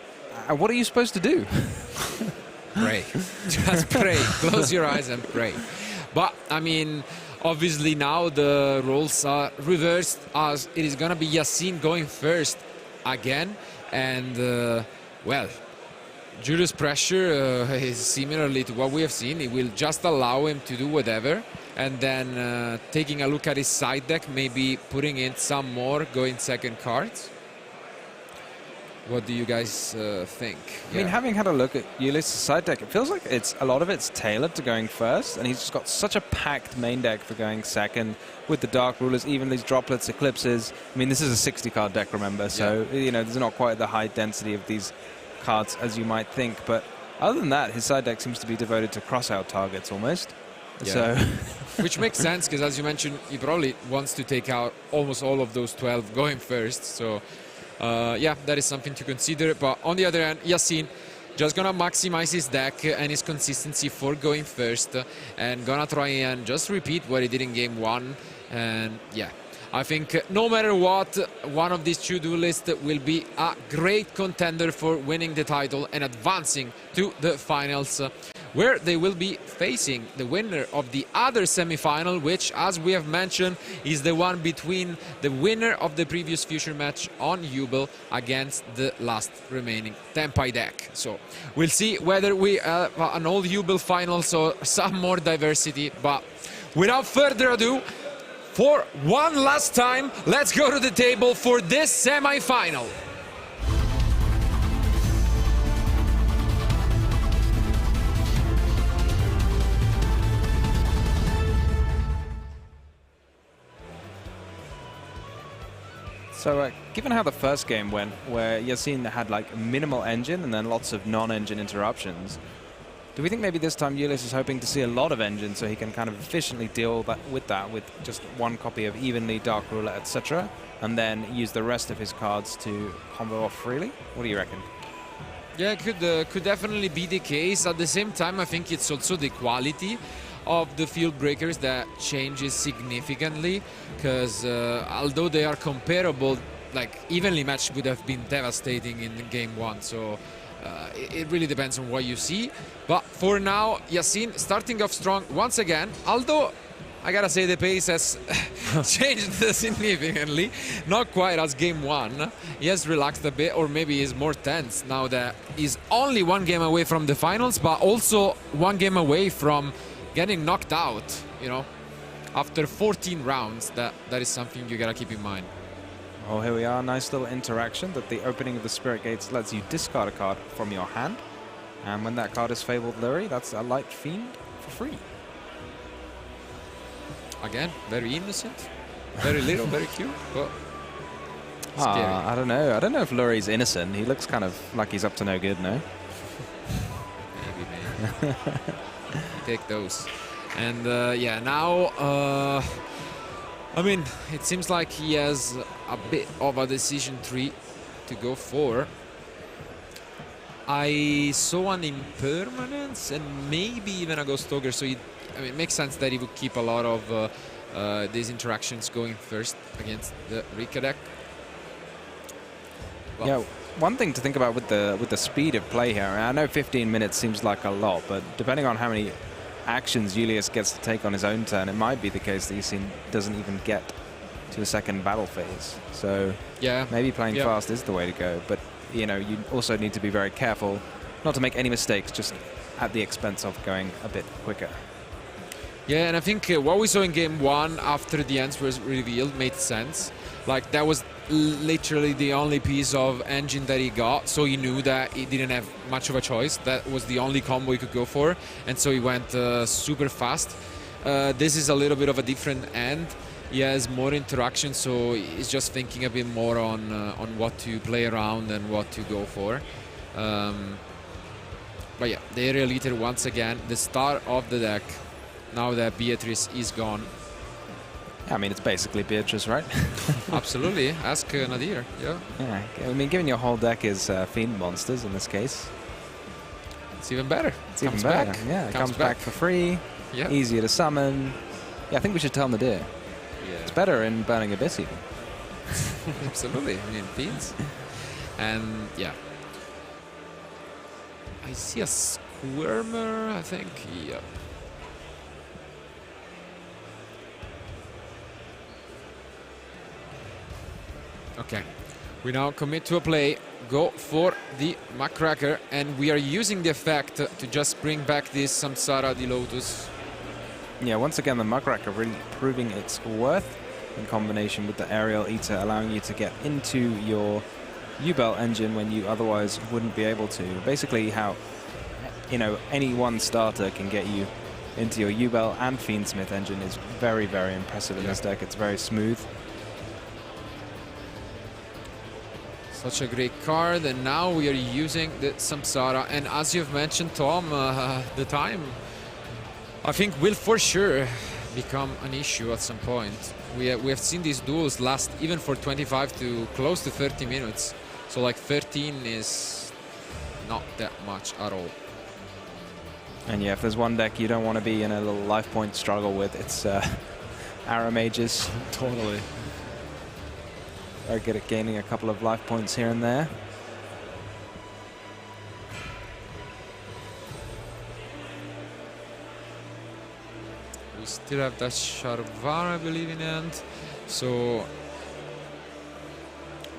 what are you supposed to do? Pray. Just pray. Close your eyes and pray. But I mean, obviously now the roles are reversed as it is gonna be Yacine going first again, and well, Julius' pressure is similarly to what we have seen. It will just allow him to do whatever, and then taking a look at his side deck, maybe putting in some more going second cards. What do you guys think? I mean, having had a look at Julius' side deck, it feels like a lot of it's tailored to going first, and he's just got such a packed main deck for going second with the Dark Rulers, even these Droplets, Eclipses. I mean, this is a 60-card deck, remember, so, you know, there's not quite the high density of these cards as you might think, but other than that, his side deck seems to be devoted to cross-out targets almost. Yeah. So, which makes sense because, as you mentioned, he probably wants to take out almost all of those 12 going first. So, yeah, that is something to consider. But on the other hand, Yacine just gonna maximize his deck and his consistency for going first, and gonna try and just repeat what he did in game 1. And yeah, I think no matter what, one of these two duelists will be a great contender for winning the title and advancing to the finals, where they will be facing the winner of the other semi-final, which, as we have mentioned, is the one between the winner of the previous future match on Jubel against the last remaining Tenpai deck. So we'll see whether we have an all Jubel final, so some more diversity. But without further ado, for one last time, let's go to the table for this semi-final. so given how the first game went, where Yacine had like minimal engine and then lots of non-engine interruptions, do we think maybe this time Julius is hoping to see a lot of engine so he can kind of efficiently deal with just one copy of Evenly, Dark Ruler, etc., and then use the rest of his cards to combo off freely? What do you reckon? Yeah, could definitely be the case. At the same time, I think it's also the quality of the field breakers that changes significantly, because although they are comparable, like evenly matched would have been devastating in game 1. So it really depends on what you see. But for now, Yacine starting off strong once again, although I gotta say the pace has changed significantly. Not quite as game 1. He has relaxed a bit, or maybe he's more tense now that he's only one game away from the finals, but also one game away from getting knocked out, you know, after 14 rounds. That is something you gotta keep in mind. Oh, here we are. Nice little interaction that the opening of the Spirit Gates lets you discard a card from your hand. And when that card is Fabled Lurie, that's a Light Fiend for free. again, very innocent, very little, very cute, but scary. I don't know. I don't know if Luri's innocent. He looks kind of like he's up to no good, no? Maybe. Take those. And yeah, now, I mean, it seems like he has a bit of a decision tree to go for. I saw an impermanence and maybe even a Ghost Ogre, so I mean, it makes sense that he would keep a lot of these interactions going first against the Rika deck. Well, yeah, one thing to think about with the speed of play here, I know 15 minutes seems like a lot, but depending on how many actions Julius gets to take on his own turn, it might be the case that he doesn't even get to the second battle phase. So yeah, maybe playing fast is the way to go, but you know, you also need to be very careful not to make any mistakes just at the expense of going a bit quicker. Yeah, and I think what we saw in game 1 after the ends was revealed made sense. Like, that was literally the only piece of engine that he got, so he knew that he didn't have much of a choice. That was the only combo he could go for, and so he went super fast. This is a little bit of a different end. He has more interaction, so he's just thinking a bit more on what to play around and what to go for. But yeah, the aerial leader once again, the star of the deck. Now that Beatrice is gone. I mean, it's basically Beatrice, right? Absolutely. Ask Nadir. Yeah. I mean, given your whole deck is Fiend monsters in this case, it's even better. It's even better. Yeah, it comes back for free. Yeah. Easier to summon. Yeah, I think we should tell Nadir. Yeah. It's better in Burning Abyss even. Absolutely. I mean, Fiends. And yeah. I see a Squirmer, I think. Yeah. Okay, we now commit to a play, go for the Muckracker, and we are using the effect to just bring back this Samsara the Lotus. Yeah, once again, the Muckracker really proving its worth in combination with the Aerial Eater, allowing you to get into your U-Belt engine when you otherwise wouldn't be able to. Basically, how, you know, any one starter can get you into your U-Belt and Fiendsmith engine is very, very impressive in this deck. It's very smooth. Such a great card, and now we are using the Samsara. And as you've mentioned, Tom, the time, I think, will for sure become an issue at some point. We have seen these duels last even for 25 to close to 30 minutes. So like 13 is not that much at all. And yeah, if there's one deck you don't want to be in a little life point struggle with, it's Arrow Mages. Totally. Very good at gaining a couple of life points here and there. We still have that Sharvar, I believe, in end. So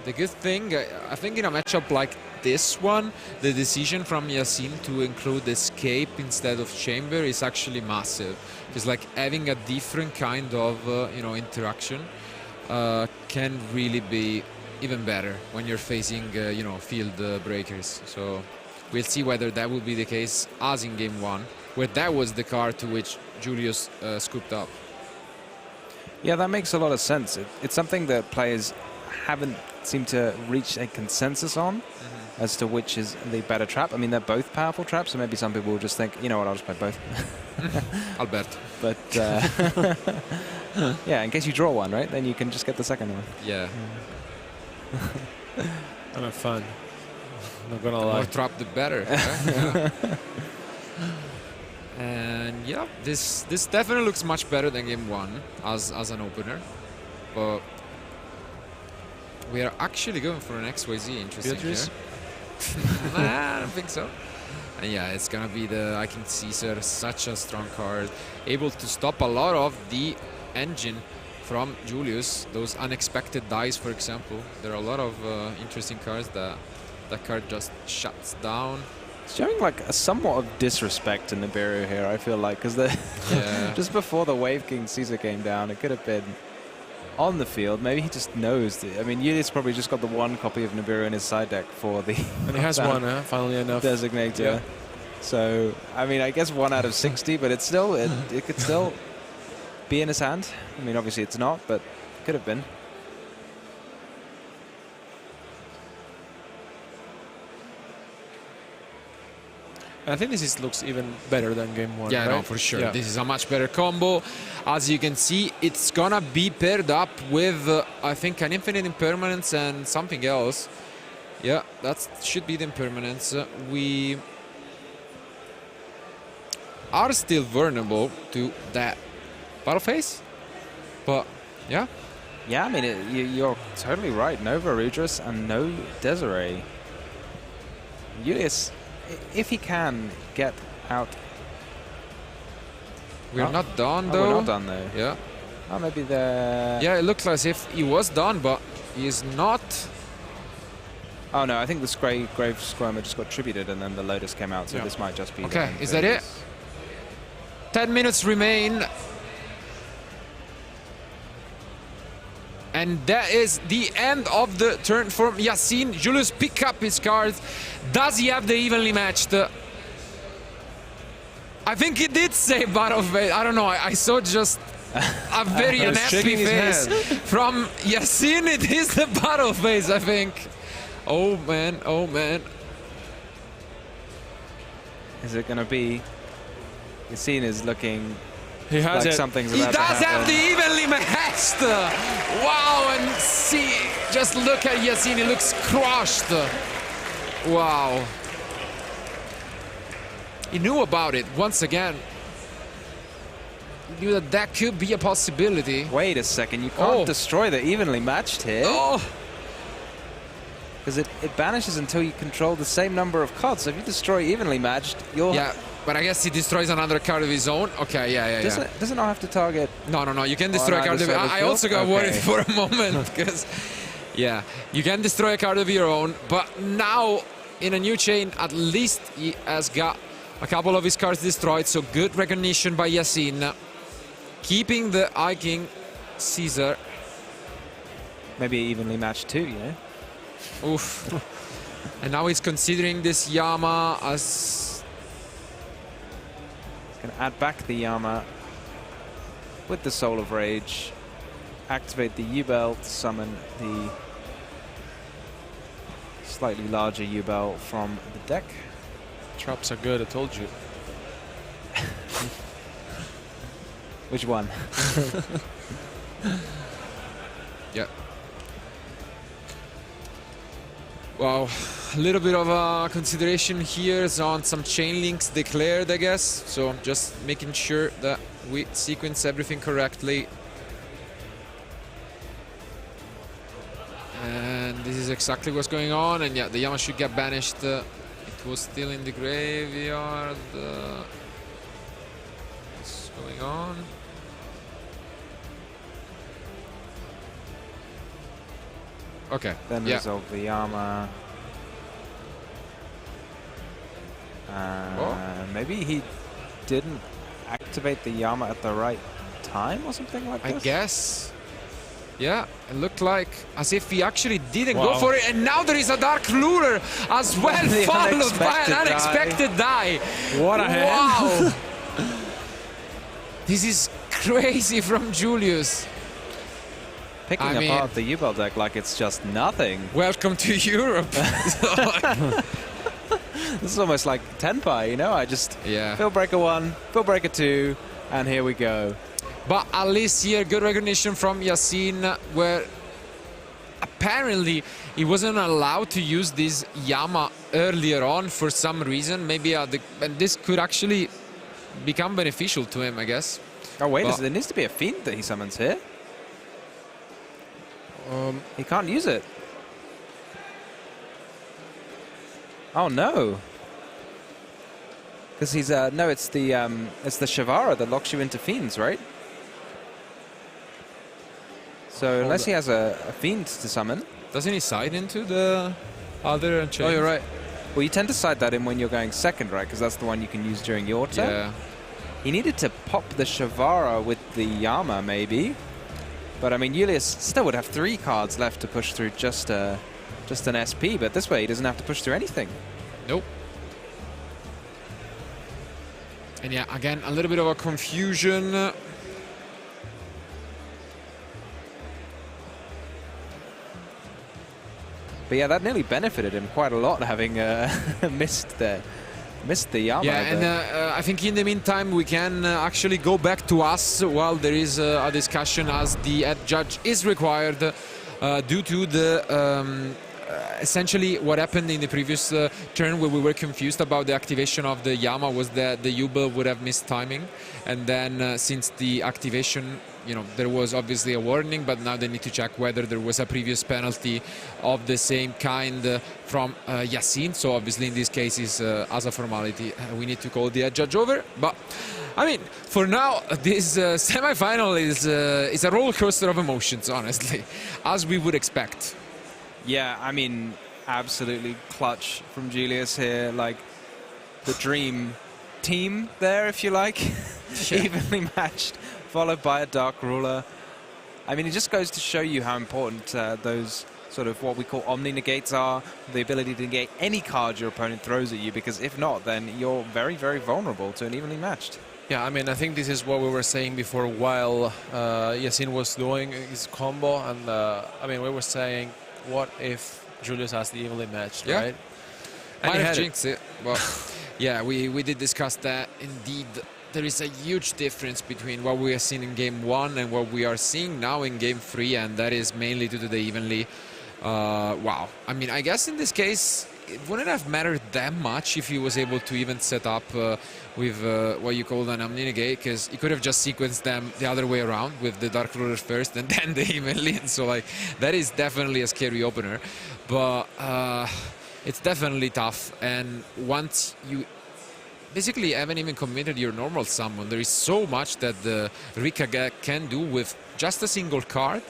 the good thing, I think in a matchup like this one, the decision from Yassin to include Escape instead of Chamber is actually massive. It's like having a different kind of you know, interaction can really be even better when you're facing you know, field breakers. So we'll see whether that will be the case as in game 1, where that was the card to which Julius scooped up. Yeah, that makes a lot of sense. It's something that players haven't seemed to reach a consensus on as to which is the better trap. I mean, they're both powerful traps, so maybe some people will just think, you know what, I'll just play both. Alberto. But yeah, in case you draw one, right, then you can just get the second one. Yeah. And have fun. Not gonna The lie. more trap, the better. Yeah. And yeah, this definitely looks much better than game 1 as an opener. But we are actually going for an XYZ. Interesting Beatrice? here. Nah, I don't think so. And yeah, it's gonna be the Icing Caesar, such a strong card, able to stop a lot of the engine from Julius. Those unexpected dies, for example. There are a lot of interesting cards that card just shuts down. It's showing like a somewhat of disrespect to Nibiru here, I feel like, because Yeah. just before the Wave King Caesar came down, it could have been on the field. Maybe he just knows. I mean, Julius probably just got the one copy of Nibiru in his side deck for the And he has one, finally enough. Designator. Yeah. So, I mean, I guess 1 out of 60, but it's still, it could still be in his hand. I mean, obviously it's not, but could have been. I think this looks even better than game one. Yeah, right? no, for sure. Yeah. This is a much better combo. As you can see, it's gonna be paired up with, I think, an infinite impermanence and something else. Yeah, that should be the impermanence. We are still vulnerable to that battle phase, but yeah. Yeah, I mean, you're totally right. No Varudras and no Desiree. Julius, if he can get out. We're not done, Oh, though. we're not done, though. Yeah. Oh, maybe the... Yeah, it looks as if he was done, but he is not. Oh, no, I think the Grave Squirmer just got tributed and then the Lotus came out, so Yeah. this might just be... Okay, is that it? 10 minutes remain. And that is the end of the turn for Yacine. Julius pick up his cards. Does he have the evenly matched? I think he did say battle phase. I don't know. I saw just a very unhappy face from Yacine. It is the battle phase, I think. Oh man, oh man. Is it going to be... Yacine is looking... He has like it. something's He about does to have happen. the evenly matched. Wow, and see, just look at Yacine, he looks crushed. Wow. He knew about it once again. He knew that that could be a possibility. Wait a second, you can't destroy the evenly matched here. Oh. Because it banishes until you control the same number of cards. So if you destroy evenly matched, you'll... Yeah, but I guess he destroys another card of his own. Okay, yeah. Doesn't not have to target... No, you can destroy a card of... I also got worried for a moment because... Yeah, you can destroy a card of your own, but now in a new chain, at least he has got a couple of his cards destroyed, so good recognition by Yacine. Keeping the Eye King Caesar. Maybe evenly matched too, you know? Oof. And now he's considering this Yama as... Going to add back the Yama with the Soul of Rage. Activate the U-Bell to summon the slightly larger U-Bell from the deck. Traps are good, I told you. Which one? Yeah. Wow, a little bit of a consideration here on some chain links declared, I guess. So just making sure that we sequence everything correctly. And this is exactly what's going on. And yeah, the Yama should get banished. It was still in the graveyard. What's going on? Okay. Then resolve the Yama. Maybe he didn't activate the Yama at the right time or something like this? I guess. Yeah, it looked like as if he actually didn't go for it. And now there is a Dark Lurer as well, followed by an unexpected die. What a hand. Wow. This is crazy from Julius. Picking apart the U-Bell deck like it's just nothing. Welcome to Europe. This is almost like Tenpai, you know? I just Field Breaker 1, Field Breaker 2, and here we go. But at least here, good recognition from Yacine, where apparently he wasn't allowed to use this Yama earlier on for some reason. Maybe and this could actually become beneficial to him, I guess. Oh, wait, there needs to be a Fiend that he summons here. He can't use it. Oh no! Because he's no, it's the Shavara that locks you into Fiends, right? So unless he has a Fiend to summon, doesn't he side into the other chain? Oh, you're right. Well, you tend to side that in when you're going second, right? Because that's the one you can use during your turn. Yeah. He needed to pop the Shavara with the Yama, maybe. But I mean, Julius still would have 3 cards left to push through just an SP, but this way he doesn't have to push through anything. Nope. And yeah, again, a little bit of a confusion. But yeah, that nearly benefited him quite a lot, having missed the Yama. Yeah, and I think in the meantime we can actually go back to us while there is a discussion, as the head judge is required due to the essentially what happened in the previous turn, where we were confused about the activation of the Yama, was that the Yubel would have missed timing, and then since the activation, you know, there was obviously a warning, but now they need to check whether there was a previous penalty of the same kind from Yassin. So obviously in this case is as a formality, we need to call the head judge over. But I mean, for now, this semi-final is a roller coaster of emotions, honestly, as we would expect. Yeah, I mean, absolutely clutch from Julius here, like the dream team there, if you like. Evenly matched, followed by a Dark Ruler. I mean, it just goes to show you how important those sort of what we call Omni negates are, the ability to negate any card your opponent throws at you, because if not, then you're very, very vulnerable to an evenly matched. Yeah, I mean, I think this is what we were saying before while Yassin was doing his combo, and I mean, we were saying, what if Julius has the evenly matched, right? And might have jinxed it. Well, yeah, we did discuss that. Indeed, there is a huge difference between what we are seeing in Game 1 and what we are seeing now in Game 3, and that is mainly due to the evenly. Wow. I mean, I guess in this case, it wouldn't have mattered that much if he was able to even set up with what you call an Omni negate, because he could have just sequenced them the other way around with the Dark Ruler first and then the evenly. And so, like, that is definitely a scary opener. But it's definitely tough. And once you basically haven't even committed your normal summon, there is so much that the Rika can do with just a single card,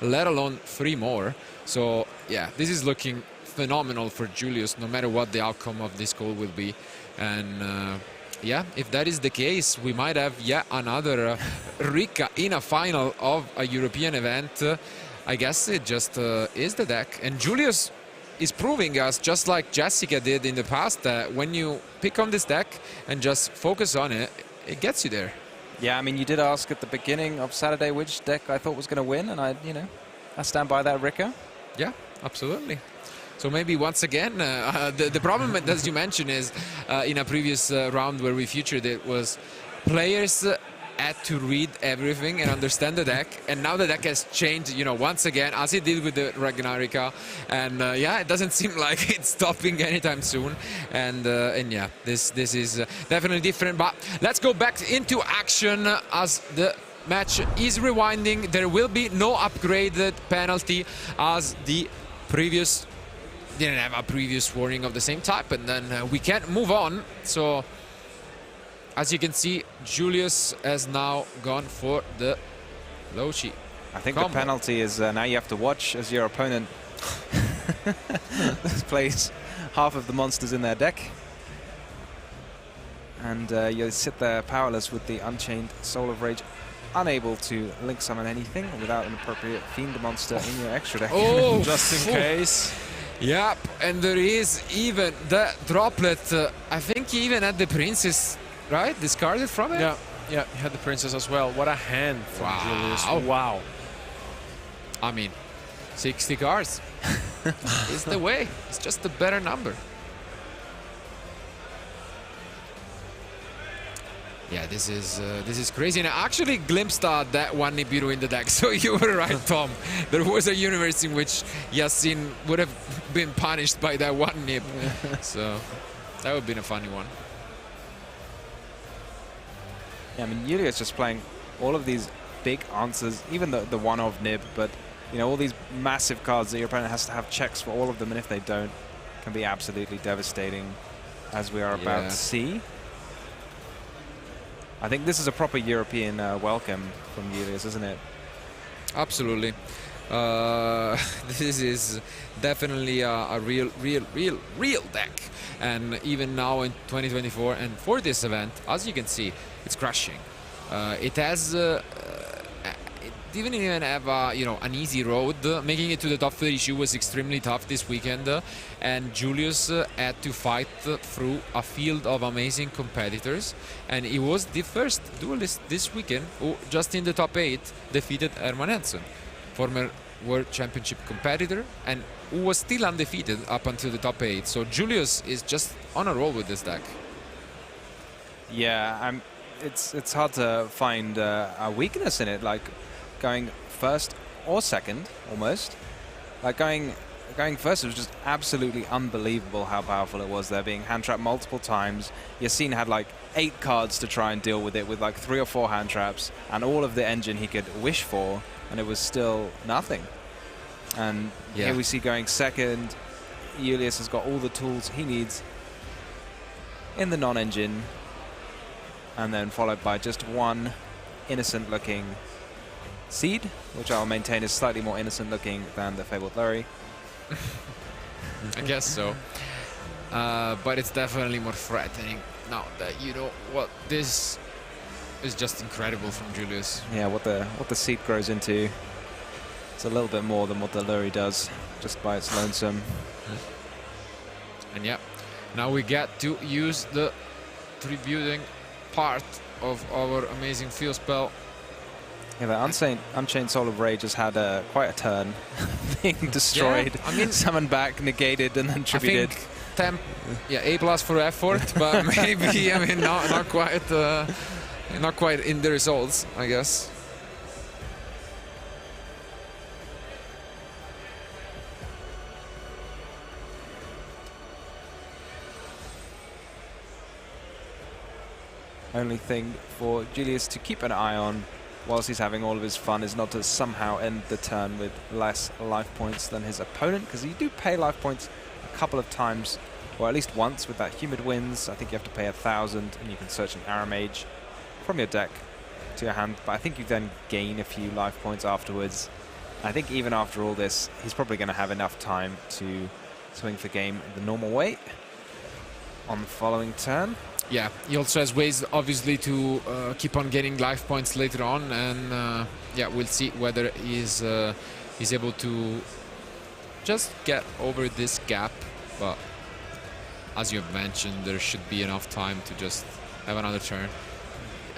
let alone 3 more. So, yeah, this is looking phenomenal for Julius, no matter what the outcome of this call will be. And yeah, if that is the case, we might have yet another Rika in a final of a European event. I guess it just is the deck. And Julius is proving us, just like Jessica did in the past, that when you pick on this deck and just focus on it, it gets you there. Yeah, I mean, you did ask at the beginning of Saturday which deck I thought was going to win, and I stand by that, Rika. Yeah, absolutely. So maybe once again, the problem, as you mentioned, is in a previous round where we featured it, was players had to read everything and understand the deck, and now the deck has changed, you know, once again, as it did with the Ragnarika, and yeah, it doesn't seem like it's stopping anytime soon, and yeah, this is definitely different. But let's go back into action as the match is rewinding. There will be no upgraded penalty, as the previous didn't have a previous warning of the same type, and then we can move on. So as you can see, Julius has now gone for the Lochi. I think the penalty is now you have to watch as your opponent plays half of the monsters in their deck, and you sit there powerless with the Unchained Soul of Rage, unable to link summon anything without an appropriate Fiend monster in your extra deck. Oh, just in case. Yep, and there is even the droplet. I think he even had the princess, right? Discarded from it? Yeah, yeah, he had the princess as well. What a hand from Julius. Oh, wow. I mean, 60 cards is the way. It's just a better number. Yeah, this is crazy. And I actually glimpsed that one Nibiru in the deck. So you were right, Tom. There was a universe in which Yassin would have been punished by that one Nib. So that would have been a funny one. Yeah, I mean, Julius just playing all of these big answers, even the one-of Nib, but you know, all these massive cards that your opponent has to have checks for all of them, and if they don't, can be absolutely devastating, as we are about to see. I think this is a proper European welcome from Julius, isn't it? Absolutely. This is definitely a real deck. And even now in 2024 and for this event, as you can see, it's crushing. It has... it didn't even have an easy road. Making it to the top 32 was extremely tough this weekend, and Julius had to fight through a field of amazing competitors, and he was the first duelist this weekend who, just in the top 8, defeated Herman Henson, former World Championship competitor and who was still undefeated up until the top 8. So Julius is just on a roll with this deck. Yeah, it's hard to find a weakness in it, like going first or second, almost. Like going first, it was just absolutely unbelievable how powerful it was there, being hand-trapped multiple times. Yassine had like 8 cards to try and deal with it, with like 3 or 4 hand-traps, and all of the engine he could wish for, and it was still nothing. And here we see going second, Julius has got all the tools he needs in the non-engine, and then followed by just one innocent-looking Seed, which I'll maintain is slightly more innocent-looking than the Fabled Lurry. I guess so. But it's definitely more threatening now that you know what this is. Just incredible from Julius. Yeah, what the Seed grows into. It's a little bit more than what the Lurry does, just by its lonesome. And yeah, now we get to use the tributing part of our amazing field spell. Yeah, the Unchained Soul of Rage has had quite a turn, being destroyed, Yeah, I mean, summoned back, negated, and then tributed. I think temp, yeah, A+ for effort, but maybe I mean not quite in the results, I guess. Only thing for Julius to keep an eye on whilst he's having all of his fun is not to somehow end the turn with less life points than his opponent, because you do pay life points a couple of times, or at least once with that Humid Winds. I think you have to pay 1,000 and you can search an Arrow Mage from your deck to your hand, but I think you then gain a few life points afterwards. I think even after all this, he's probably going to have enough time to swing for game the normal way on the following turn. Yeah, he also has ways, obviously, to keep on getting life points later on, and yeah, we'll see whether he's able to just get over this gap. But as you have mentioned, there should be enough time to just have another turn.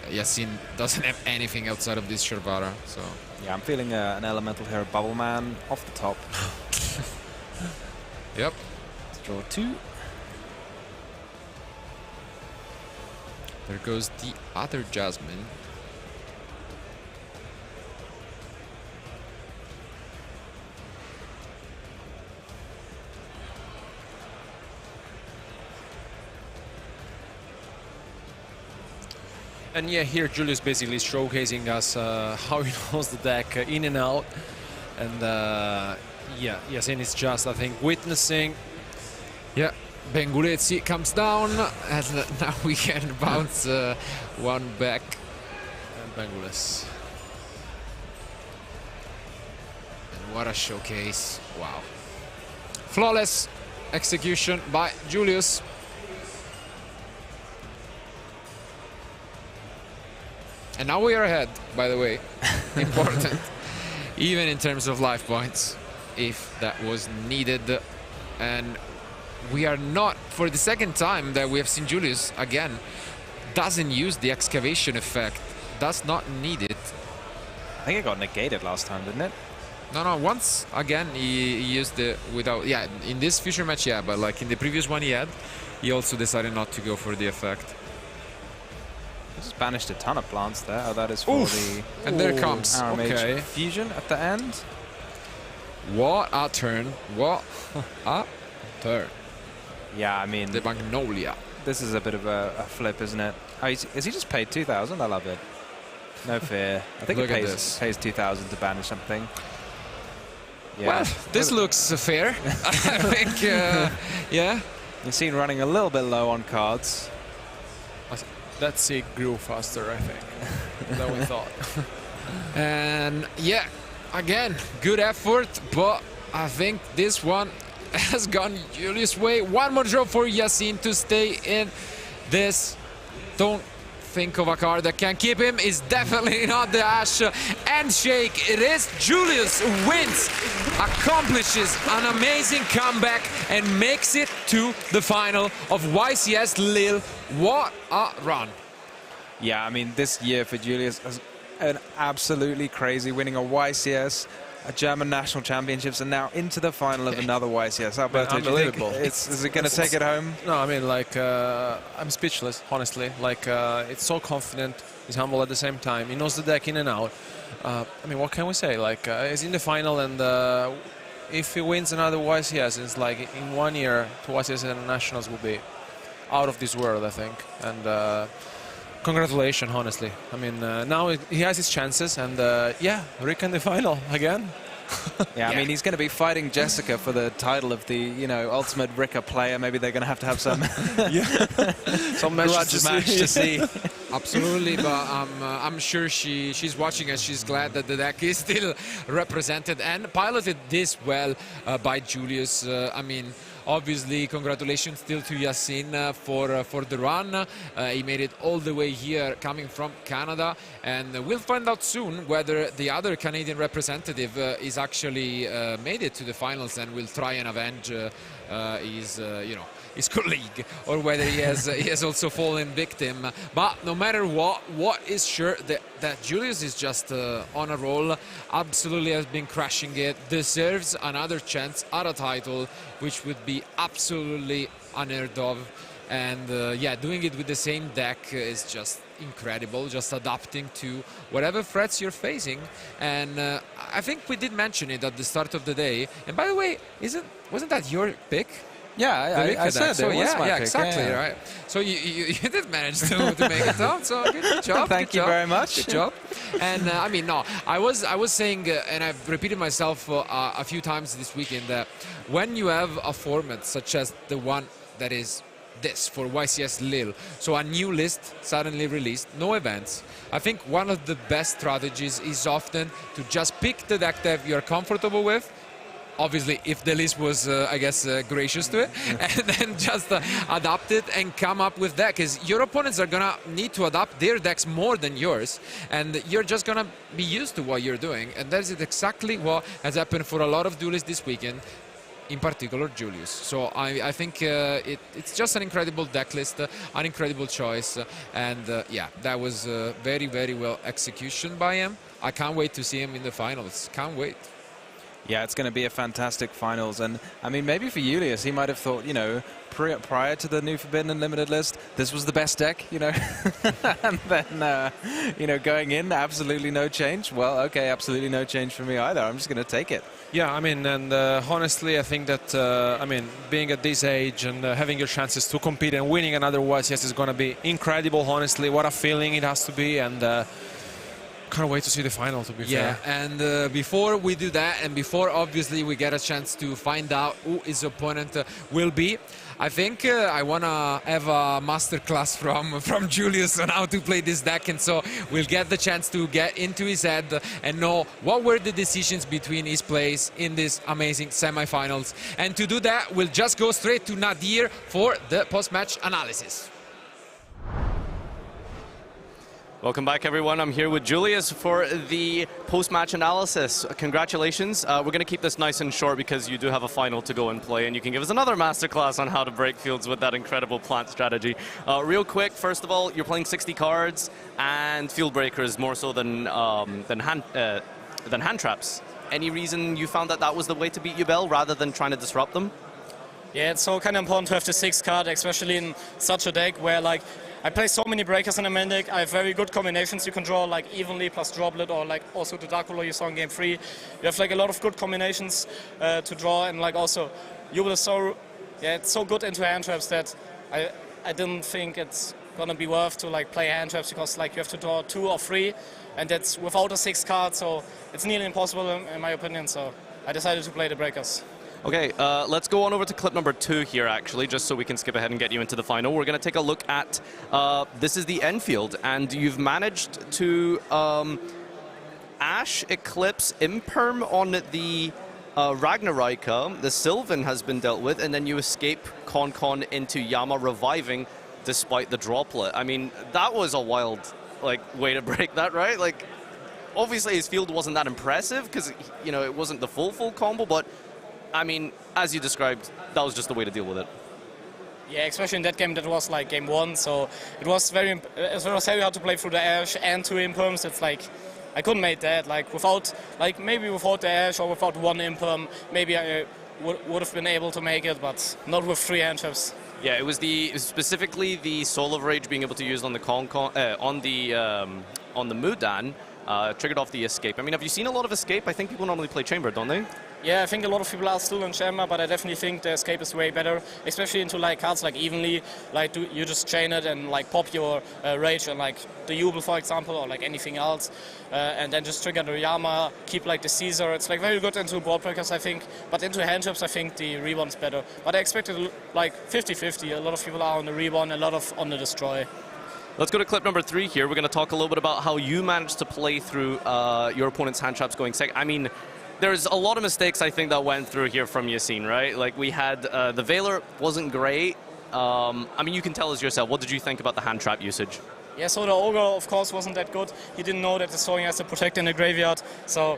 Yassine doesn't have anything outside of this Shervara, so yeah, I'm feeling an Elemental Hero Bubble Man off the top. Yep. Let's draw 2. There goes the other Jasmine. And yeah, here Julius basically showcasing us how he knows the deck in and out. And yeah, Yassine is just, I think, witnessing. Yeah. Bengulezi comes down, and now we can bounce one back. And Bengules. And what a showcase. Wow. Flawless execution by Julius. And now we are ahead, by the way. Important. Even in terms of life points, if that was needed. And we are not, for the second time that we have seen Julius, again, doesn't use the excavation effect, does not need it. I think it got negated last time, didn't it? No, once again he used it without, yeah, in this future match, yeah, but like in the previous one he also decided not to go for the effect. He just banished a ton of plants there. Oh, that is for the... And there comes, Arrow Mage okay. Fusion at the end. What a turn, what a turn. Yeah, I mean... The Magnolia. This is a bit of a flip, isn't it? Oh, is he just paid 2,000? I love it. No fear. I think it pays 2,000 to banish something. Yeah. Well, this looks fair. I think, yeah. You've seen running a little bit low on cards. That Sig grew faster, I think, than we thought. And yeah, again, good effort, but I think this one has gone Julius' way. One more draw for Yassine to stay in this. Don't think of a card that can keep him. Is definitely not the Ash Handshake. It is Julius who wins, accomplishes an amazing comeback, and makes it to the final of YCS Lille. What a run. Yeah, I mean, this year for Julius is an absolutely crazy, winning a YCS, German national championships and now into the final of another YCS. Alberto, do you think is it going to take it home? No, I mean, like, I'm speechless, honestly. Like, it's so confident. He's humble at the same time. He knows the deck in and out. I mean, what can we say? Like, he's in the final, and if he wins another YCS, it's like in 1 year, 2 YCS internationals will be out of this world, I think. And congratulations, honestly. I mean, now he has his chances, and yeah, Rick in the final again. Yeah, I mean, he's going to be fighting Jessica for the title of the, you know, ultimate Ricker player. Maybe they're going to have some some match to see. Absolutely, but I'm sure she's watching and she's glad that the deck is still represented and piloted this well by Julius. I mean, obviously, congratulations still to Yassin for the run. He made it all the way here, coming from Canada, and we'll find out soon whether the other Canadian representative is actually made it to the finals and will try and avenge his colleague, or whether he has also fallen victim. But no matter what is sure that Julius is just on a roll. Absolutely has been crushing it. Deserves another chance at a title, which would be absolutely unheard of. And yeah, doing it with the same deck is just incredible, just adapting to whatever threats you're facing. And I think we did mention it at the start of the day. And by the way, wasn't that your pick? Yeah, I said so. It was my Yeah, pick, exactly, yeah. right. So you did manage to make it out. So good job. Thank you very much. Good job. And I mean, no, I was saying, and I've repeated myself a few times this weekend, that when you have a format such as the one that is this for YCS Lille, so a new list suddenly released, no events, I think one of the best strategies is often to just pick the deck that you're comfortable with. Obviously, if the list was, I guess, gracious to it, and then just adapt it and come up with that, because your opponents are gonna need to adapt their decks more than yours, and you're just gonna be used to what you're doing, and that is exactly what has happened for a lot of duelists this weekend, in particular Julius. So I think it's just an incredible deck list, an incredible choice, and yeah, that was very, very well execution by him. I can't wait to see him in the finals. Can't wait. Yeah, it's going to be a fantastic finals. And I mean, maybe for Julius, he might have thought, you know, prior to the new Forbidden Unlimited list, this was the best deck, you know. And then, you know, going in, absolutely no change. Well, okay, absolutely no change for me either. I'm just going to take it. Yeah, I mean, and honestly, I think that, I mean, being at this age and having your chances to compete and winning another YCS is going to be incredible, honestly. What a feeling it has to be. And can't wait to see the final, to be fair. Yeah, and before we do that, and before obviously we get a chance to find out who his opponent will be, I think I want to have a masterclass from Julius on how to play this deck, and so we'll get the chance to get into his head and know what were the decisions between his plays in this amazing semifinals. And to do that, we'll just go straight to Nadir for the post-match analysis. Welcome back, everyone. I'm here with Julius for the post-match analysis. Congratulations. We're going to keep this nice and short because you do have a final to go and play, and you can give us another masterclass on how to break fields with that incredible plant strategy. Real quick, first of all, you're playing 60 cards and field breakers more so than hand traps. Any reason you found that was the way to beat Ubel rather than trying to disrupt them? Yeah, it's so kind of important to have the 6th card, especially in such a deck where, like, I play so many breakers in a main deck. I have very good combinations you can draw, like evenly plus droplet, or like also the Dark Ruler you saw in game 3. You have like a lot of good combinations to draw, and like also Ubel is so, yeah, it's so good into hand traps that I didn't think it's gonna be worth to like play hand traps, because like you have to draw 2 or 3, and that's without a 6th card, so it's nearly impossible in my opinion. So I decided to play the breakers. Okay, let's go on over to clip number 2 here, actually, just so we can skip ahead and get you into the final. We're going to take a look at, this is the Enfield, and you've managed to Ash, Eclipse, Imperm on the Ragnarika. The Sylvan has been dealt with, and then you escape Con into Yama reviving despite the droplet. I mean, that was a wild way to break that, right? Like, obviously his field wasn't that impressive because, you know, it wasn't the full combo, but I mean, as you described, that was just the way to deal with it. Yeah, especially in that game, that was like game 1, so it was very hard to play through the Ash and 2 Imperms. It's like, I couldn't make that. Like without, like maybe without the Ash or without one imperm, maybe I would have been able to make it, but not with 3 hand traps. Yeah, it was specifically the Soul of Rage being able to use on the on the Mudan triggered off the escape. I mean, have you seen a lot of escape? I think people normally play chamber, don't they? Yeah, I think a lot of people are still in chamber, but I definitely think the escape is way better, especially into like cards like evenly. Like you just chain it and like pop your rage and like the Jubel, for example, or like anything else, and then just trigger the Yama, keep like the Caesar. It's like very good into board breakers, I think, but into hand traps, I think the Rebond's better. But I expected like 50-50. A lot of people are on the Rebond, a lot of on the Destroy. Let's go to clip number 3 here. We're going to talk a little bit about how you managed to play through your opponent's hand traps going second. I mean, there's a lot of mistakes, I think, that went through here from Yassine, right? Like, we had the Veiler wasn't great. I mean, you can tell us yourself. What did you think about the hand trap usage? Yeah, so the Ogre, of course, wasn't that good. He didn't know that the Soing has to protect in the graveyard, so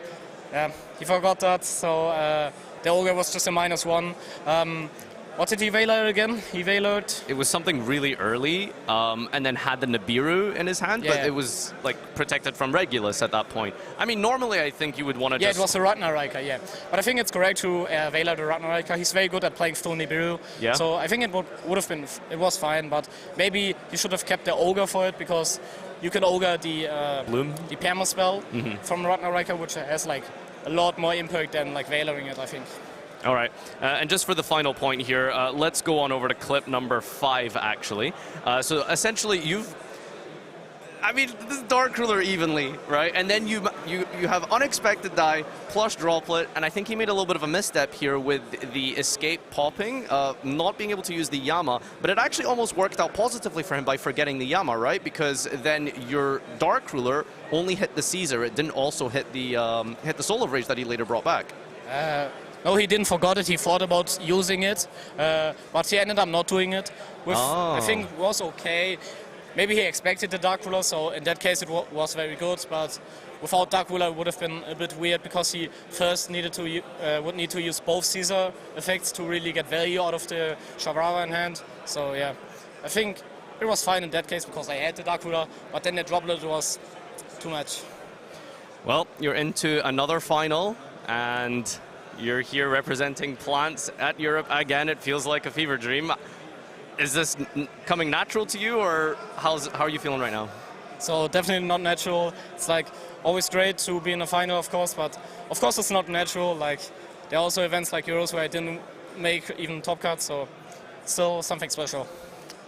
he forgot that. So the Ogre was just a -1. What did he Veiler again? He Veilered? It was something really early, and then had the Nibiru in his hand, but it was like protected from Regulus at that point. I mean, normally I think you would want to it was a Ragnarika, yeah. But I think it's correct to Veiler the Ragnarika. He's very good at playing full Nibiru. Yeah. So I think it would have been, it was fine, but maybe you should have kept the Ogre for it, because you can Ogre the Bloom, the Perma spell from Ragnarika, which has like a lot more impact than like Veilering it, I think. All right, and just for the final point here, let's go on over to clip number 5, actually. So essentially, I mean, this is Dark Ruler evenly, right? And then you have Unexpected Die plus Droplet, and I think he made a little bit of a misstep here with the escape popping, not being able to use the Yama, but it actually almost worked out positively for him by forgetting the Yama, right? Because then your Dark Ruler only hit the Caesar, it didn't also hit the Soul of Rage that he later brought back. No, he didn't forget it. He thought about using it, but he ended up not doing it. I think it was okay. Maybe he expected the Dark Ruler, so in that case it was very good. But without Dark Ruler, it would have been a bit weird, because he first would need to use both Caesar effects to really get value out of the Shavara in hand. So yeah, I think it was fine in that case, because I had the Dark Ruler, but then the Droplet was too much. Well, you're into another final, and you're here representing Plants at Europe again. It feels like a fever dream. Is this coming natural to you, or how are you feeling right now? So definitely not natural. It's like always great to be in a final, of course, but of course it's not natural. Like there are also events like Euros where I didn't make even top cuts, so still something special.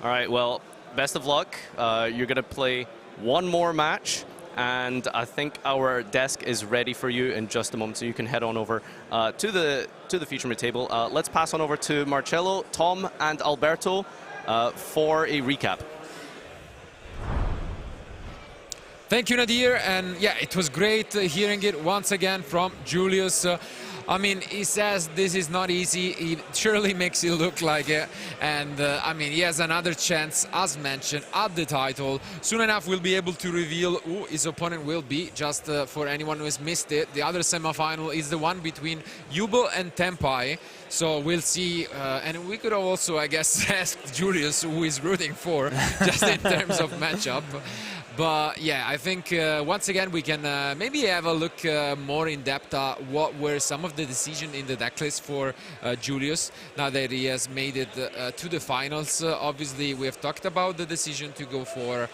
All right, well, best of luck. You're gonna play one more match, and I think our desk is ready for you in just a moment, so you can head on over to the feature mid table. Let's pass on over to Marcello, Tom, and Alberto for a recap. Thank you, Nadir, and yeah, it was great hearing it once again from Julius. I mean, he says this is not easy. He surely makes it look like it. And I mean, he has another chance, as mentioned, at the title. Soon enough, we'll be able to reveal who his opponent will be. Just for anyone who has missed it, the other semifinal is the one between Jubel and Tempai. So we'll see. And we could also, I guess, ask Julius who he's rooting for, just in terms of matchup. But yeah, I think once again we can maybe have a look more in depth at what were some of the decisions in the decklist for Julius now that he has made it to the finals. Obviously, we have talked about the decision to go for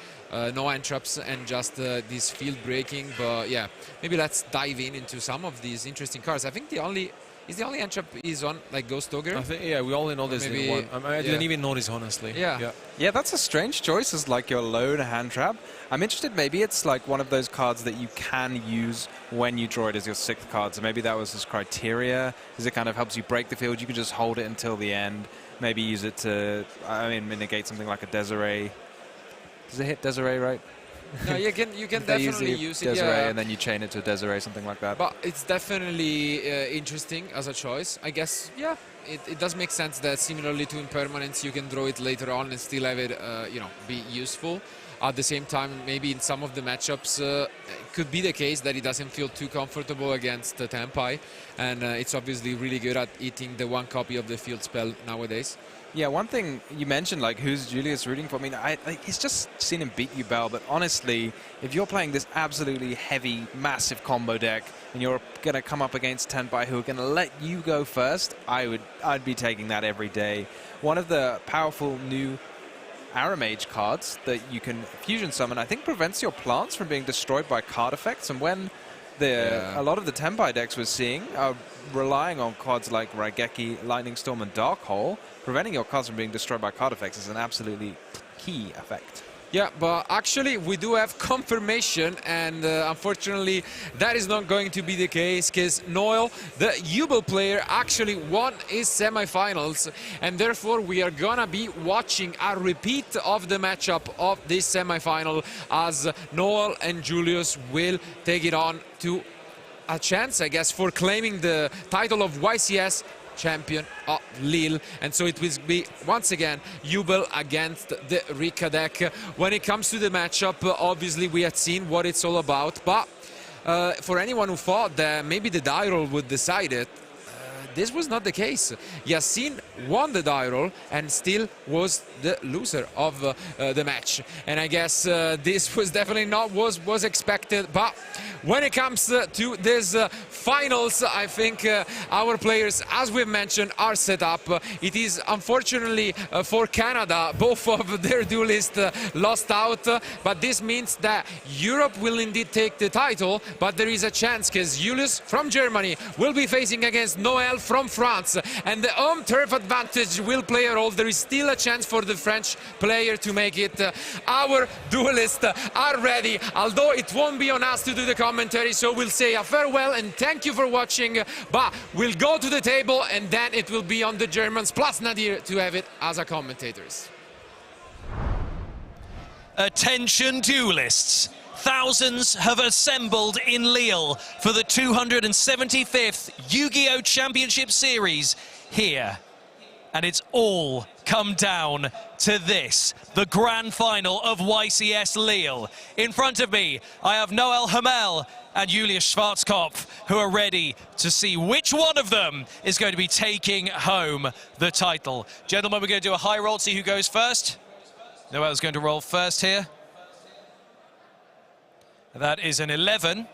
no hand traps and just this field breaking. But yeah, maybe let's dive into some of these interesting cards. I think the only hand trap is on like Ghost Ogre. I think we only noticed maybe, one. I didn't even notice, honestly. Yeah, that's a strange choice as like your lone hand trap. I'm interested, maybe it's like one of those cards that you can use when you draw it as your 6th card. So maybe that was his criteria, as it kind of helps you break the field. You can just hold it until the end. Maybe use it to, I mean, mitigate something like a Desiree. Does it hit Desiree, right? No, you can definitely use it. Desiree, and then you chain it to Desiree, something like that. But it's definitely interesting as a choice. I guess, yeah, it does make sense that similarly to Impermanence, you can draw it later on and still have it, you know, be useful. At the same time, maybe in some of the matchups, it could be the case that he doesn't feel too comfortable against Tenpai, and it's obviously really good at eating the one copy of the field spell nowadays. Yeah, one thing you mentioned, like, who's Julius rooting for? I mean, he's just seen him beat Ubel, but honestly, if you're playing this absolutely heavy, massive combo deck, and you're going to come up against Tenpai who are going to let you go first, I'd be taking that every day. One of the powerful new Aramage cards that you can fusion summon, I think, prevents your plants from being destroyed by card effects, and when a lot of the Tenpai decks we're seeing are relying on cards like Raigeki, Lightning Storm, and Dark Hole, preventing your cards from being destroyed by card effects is an absolutely key effect. Yeah, but actually we do have confirmation, and unfortunately that is not going to be the case, because Noel, the Ubel player, actually won his semifinals, and therefore we are gonna be watching a repeat of the matchup of this semifinal, as Noel and Julius will take it on to a chance, I guess, for claiming the title of YCS champion of Lille. And so it will be once again Ubel against the Rika deck. When it comes to the matchup, obviously we had seen what it's all about, but for anyone who thought that maybe the die roll would decide it, this was not the case. Yassin won the die roll and still was the loser of the match. And I guess this was definitely not was expected. But when it comes to this finals, I think our players, as we've mentioned, are set up. It is unfortunately for Canada, both of their duelists lost out. But this means that Europe will indeed take the title. But there is a chance, because Julius from Germany will be facing against Noel from France, and the home turf advantage will play a role. There is still a chance for the French player to make it. Our duelists are ready, although it won't be on us to do the commentary, so we'll say a farewell and thank you for watching, but we'll go to the table and then it will be on the Germans plus Nadir to have it as a commentators. Attention duelists. Thousands have assembled in Lille for the 275th Yu-Gi-Oh! Championship Series here. And it's all come down to this, the grand final of YCS Lille. In front of me, I have Noel Hamel and Julius Schwarzkopf, who are ready to see which one of them is going to be taking home the title. Gentlemen, we're going to do a high roll, see who goes first. Noel's going to roll first here. That is an 11.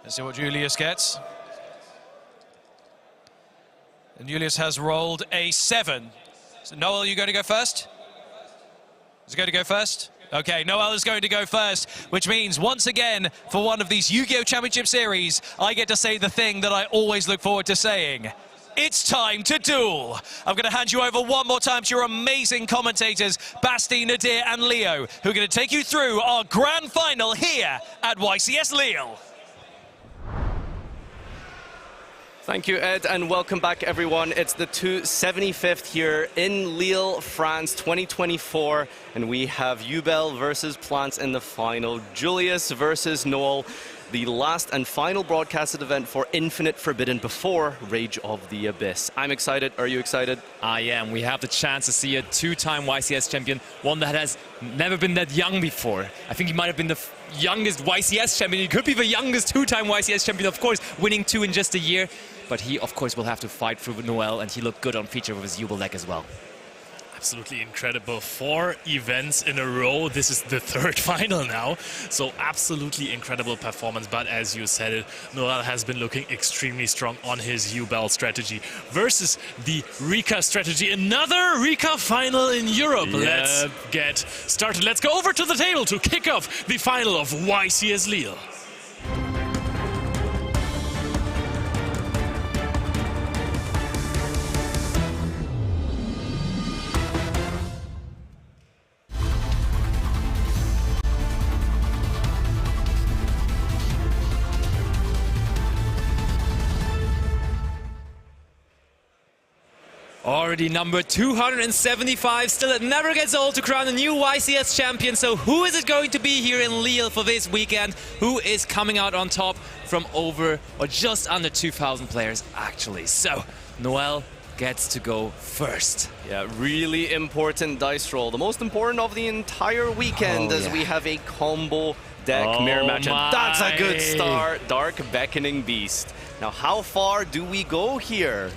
Let's see what Julius gets. And Julius has rolled a 7. So Noel, are you going to go first? Is he going to go first? Okay, Noel is going to go first, which means once again, for one of these Yu-Gi-Oh! Championship Series, I get to say the thing that I always look forward to saying. It's time to duel. I'm going to hand you over one more time to your amazing commentators, Basti, Nadir and Leo, who are going to take you through our grand final here at YCS Lille. Thank you, Ed, and welcome back, everyone. It's the 275th here in Lille, France, 2024, and we have Ubel versus Plants in the final, Julius versus Noel, the last and final broadcasted event for Infinite Forbidden before Rage of the Abyss. I'm excited. Are you excited? I am. We have the chance to see a two-time YCS champion, one that has never been that young before. I think he might have been the youngest YCS champion. He could be the youngest two-time YCS champion, of course, winning 2 in just a year. But he, of course, will have to fight through Noel, and he looked good on feature with his Ubel deck as well. Absolutely incredible. 4 events in a row. This is the 3rd final now. So absolutely incredible performance. But as you said it, Noel has been looking extremely strong on his Ubel strategy versus the Rika strategy. Another Rika final in Europe. Yeah. Let's get started. Let's go over to the table to kick off the final of YCS Lille. Already number 275, still it never gets old to crown a new YCS champion. So who is it going to be here in Lille for this weekend? Who is coming out on top from over or just under 2,000 players actually? So Noel, gets to go first. Yeah, really important dice roll. The most important of the entire weekend as we have a combo deck mirror match. And that's a good start. Dark Beckoning Beast. Now, how far do we go here?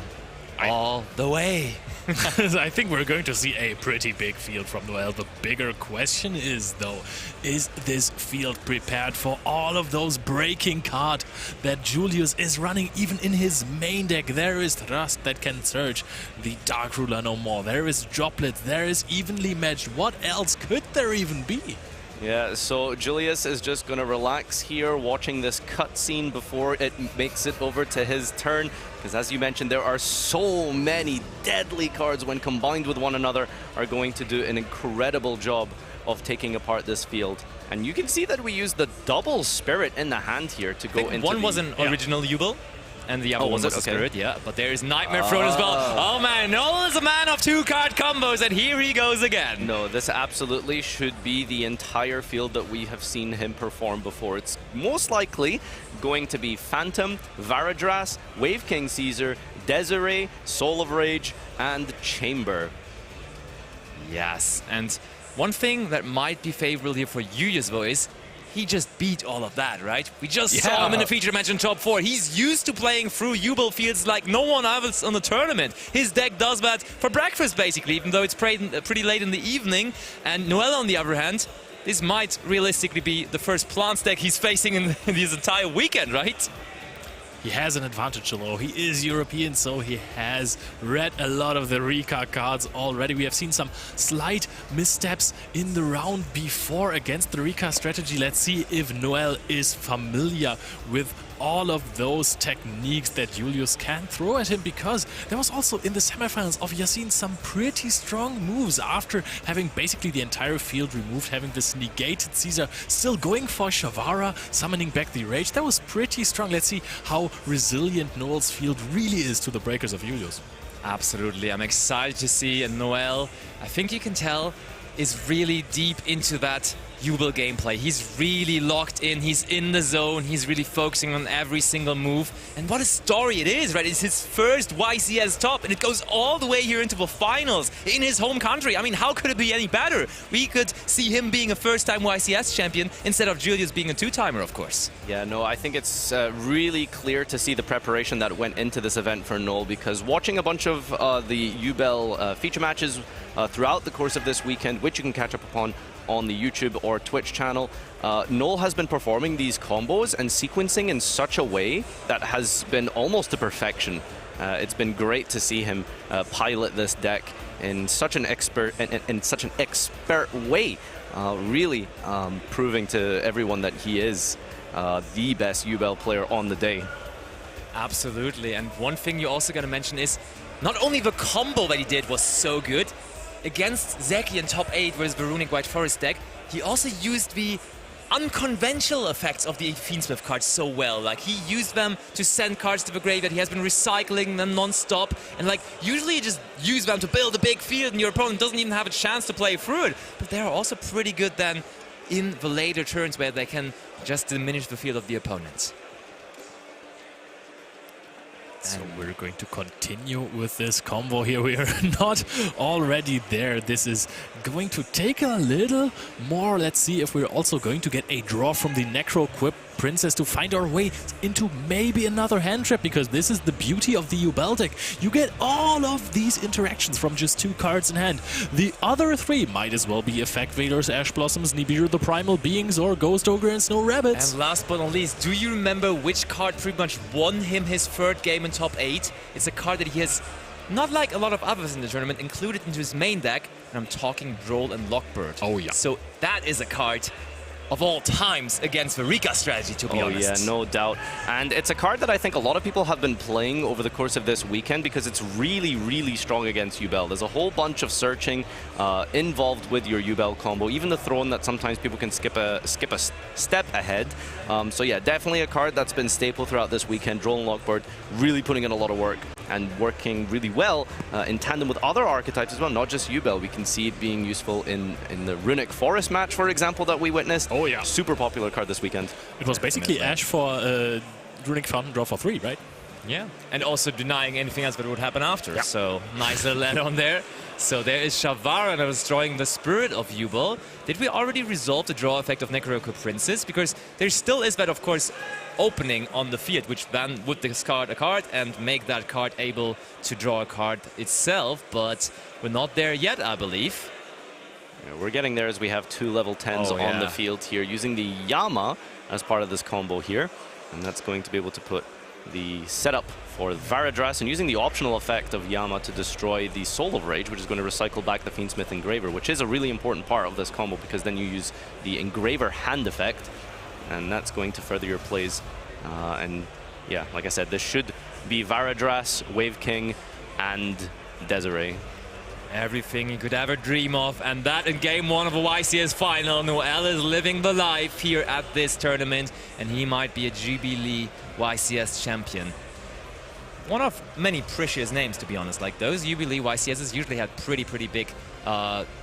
All the way. I think we're going to see a pretty big field from Noel. The bigger question is, though, is this field prepared for all of those breaking cards that Julius is running even in his main deck? There is Thrust that can search the Dark Ruler no more. There is Droplet. There is Evenly Matched. What else could there even be? Yeah, so Julius is just going to relax here, watching this cutscene before it makes it over to his turn. Because as you mentioned, there are so many deadly cards when combined with one another are going to do an incredible job of taking apart this field. And you can see that we use the double Spirit in the hand here to go into one was an original Jubel. And the other one was a Spirit, yeah. But there is Nightmare Throne as well. Oh man, Noel is a man of 2-card combos, and here he goes again. No, this absolutely should be the entire field that we have seen him perform before. It's most likely going to be Phantom, Varadras, Wave King Caesar, Desiree, Soul of Rage, and Chamber. Yes, and one thing that might be favorable here for Julius, though, is he just beat all of that, right? We just saw him in the feature match in top 4. He's used to playing through Jubel fields like no one else on the tournament. His deck does that for breakfast, basically, even though it's pretty late in the evening. And Noel, on the other hand, this might realistically be the first Plants deck he's facing in this entire weekend, right? He has an advantage, although he is European, so he has read a lot of the Rika cards already. We have seen some slight missteps in the round before against the Rika strategy. Let's see if Noel is familiar with all of those techniques that Julius can throw at him, because there was also in the semifinals of Yasin some pretty strong moves after having basically the entire field removed, having this negated Caesar, still going for Shavara, summoning back the Rage. That was pretty strong. Let's see how resilient Noel's field really is to the breakers of Julius. Absolutely. I'm excited to see Noel. I think you can tell is really deep into that Jubel gameplay. He's really locked in, he's in the zone, he's really focusing on every single move. And what a story it is, right? It's his first YCS top, and it goes all the way here into the finals in his home country. I mean, how could it be any better? We could see him being a first-time YCS champion instead of Julius being a two-timer, of course. Yeah, no, I think it's really clear to see the preparation that went into this event for Noel, because watching a bunch of the Jubel feature matches throughout the course of this weekend, which you can catch up upon on the YouTube or Twitch channel, Noel has been performing these combos and sequencing in such a way that has been almost to perfection. It's been great to see him pilot this deck in such an expert way, really proving to everyone that he is the best Jubel player on the day. Absolutely, and one thing you're also going to mention is not only the combo that he did was so good against Zeki in top 8 versus the Runic White Forest deck, he also used the unconventional effects of the Fiendsmith cards so well. Like, he used them to send cards to the graveyard. He has been recycling them non-stop, and like, usually you just use them to build a big field and your opponent doesn't even have a chance to play through it. But they're also pretty good then in the later turns where they can just diminish the field of the opponents. So we're going to continue with this combo here. We are not already there. This is going to take a little more. Let's see if we're also going to get a draw from the Necro-Quip Princess to find our way into maybe another hand trap, because this is the beauty of the Jubel deck. You get all of these interactions from just 2 cards in hand. The other 3 might as well be Effect Vaders, Ash Blossoms, Nibiru the Primal Beings, or Ghost Ogre and Snow Rabbits. And last but not least, do you remember which card pretty much won him his 3rd game in top 8? It's a card that he has, not like a lot of others in the tournament, included into his main deck, and I'm talking Droll and Lockbird. Oh yeah. So that is a card of all times against the Rika strategy, to be honest. Oh yeah, no doubt. And it's a card that I think a lot of people have been playing over the course of this weekend because it's really, really strong against Jubel. There's a whole bunch of searching involved with your Jubel combo, even the throne that sometimes people can skip a step ahead. So yeah, definitely a card that's been staple throughout this weekend. Droll and Lockbird really putting in a lot of work and working really well in tandem with other archetypes as well, not just Jubel. We can see it being useful in the Runic Forest match, for example, that we witnessed. Oh yeah. Super popular card this weekend. It was basically Ash for Runic Fountain Draw for 3, right? Yeah, and also denying anything else that would happen after. So nice little add-on there. So there is Shavara that was destroying the spirit of Jubel. Did we already resolve the draw effect of Necroco Princess? Because there still is that, of course, opening on the field, which then would discard a card and make that card able to draw a card itself. But we're not there yet, I believe. Yeah, we're getting there as we have 2 level 10s on the field here, using the Yama as part of this combo here. And that's going to be able to put the setup for Varadras, and using the optional effect of Yama to destroy the Soul of Rage, which is going to recycle back the Fiendsmith Engraver, which is a really important part of this combo, because then you use the Engraver hand effect, and that's going to further your plays. And yeah, like I said, this should be Varadras, Wave King, and Desiree. Everything you could ever dream of, and that in game 1 of a YCS final. Noel is living the life here at this tournament, and he might be a Jubilee YCS champion. One of many precious names, to be honest. Like, those Jubilee YCSs usually had pretty big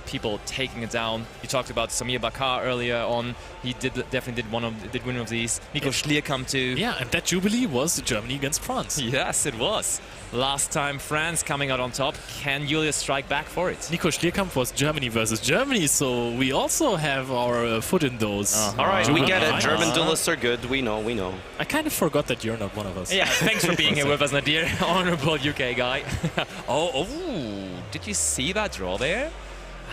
people taking it down. You talked about Samir Bakar earlier on. He definitely did one of these. Nico Schlierkamp too. Yeah, and that Jubilee was Germany against France. Yes, it was. Last time France coming out on top. Can Julius strike back for it? Nico Schlierkamp was Germany versus Germany, so we also have our foot in those. All right, we get it. German duelists are good. We know, we know. I kind of forgot that you're not one of us. Yeah, thanks for being here with us, Nadir. Honorable UK guy. oh, did you see that draw there?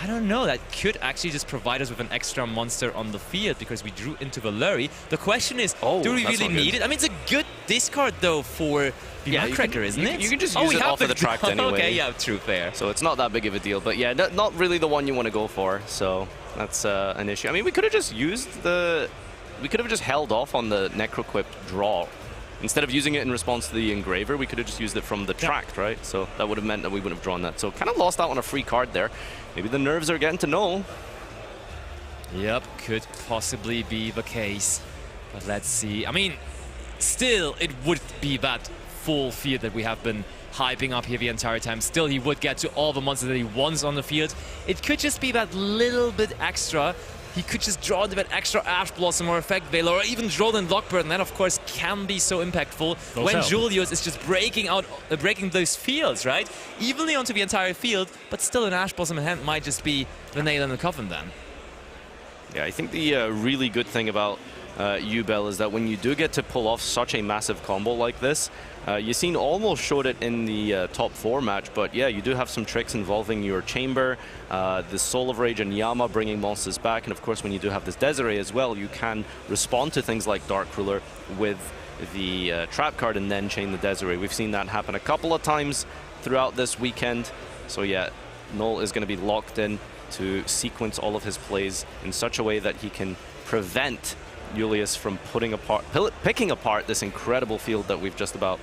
I don't know, that could actually just provide us with an extra monster on the field because we drew into Valeri. The question is, do we really need it? I mean, it's a good discard though for the Nutcracker, isn't it? You can just use it off of the track anyway. Okay, yeah, true, fair. So it's not that big of a deal, but yeah, not really the one you want to go for, so that's an issue. I mean, we could have just used we could have just held off on the Necroquip draw. Instead of using it in response to the Engraver, we could have just used it from the track, right? So that would have meant that we wouldn't have drawn that. So kind of lost out on a free card there. Maybe the nerves are getting to Null. Yep, could possibly be the case. But let's see. I mean, still, it would be that full field that we have been hyping up here the entire time. Still, he would get to all the monsters that he wants on the field. It could just be that little bit extra. He could just draw that extra Ash Blossom or Effect Veil, or even draw in Lockbird, and that, of course, can be so impactful when Julius is just breaking those fields, right? Evenly onto the entire field, but still an Ash Blossom in hand might just be the nail in the coffin then. Yeah, I think the really good thing about Jubel is that when you do get to pull off such a massive combo like this, Yassine almost showed it in the top 4 match, but yeah, you do have some tricks involving your Chamber, the Soul of Rage and Yama bringing monsters back, and of course when you do have this Desiree as well, you can respond to things like Dark Ruler with the Trap card and then chain the Desiree. We've seen that happen a couple of times throughout this weekend, so yeah, Null is going to be locked in to sequence all of his plays in such a way that he can prevent Julius from picking apart this incredible field that we've just about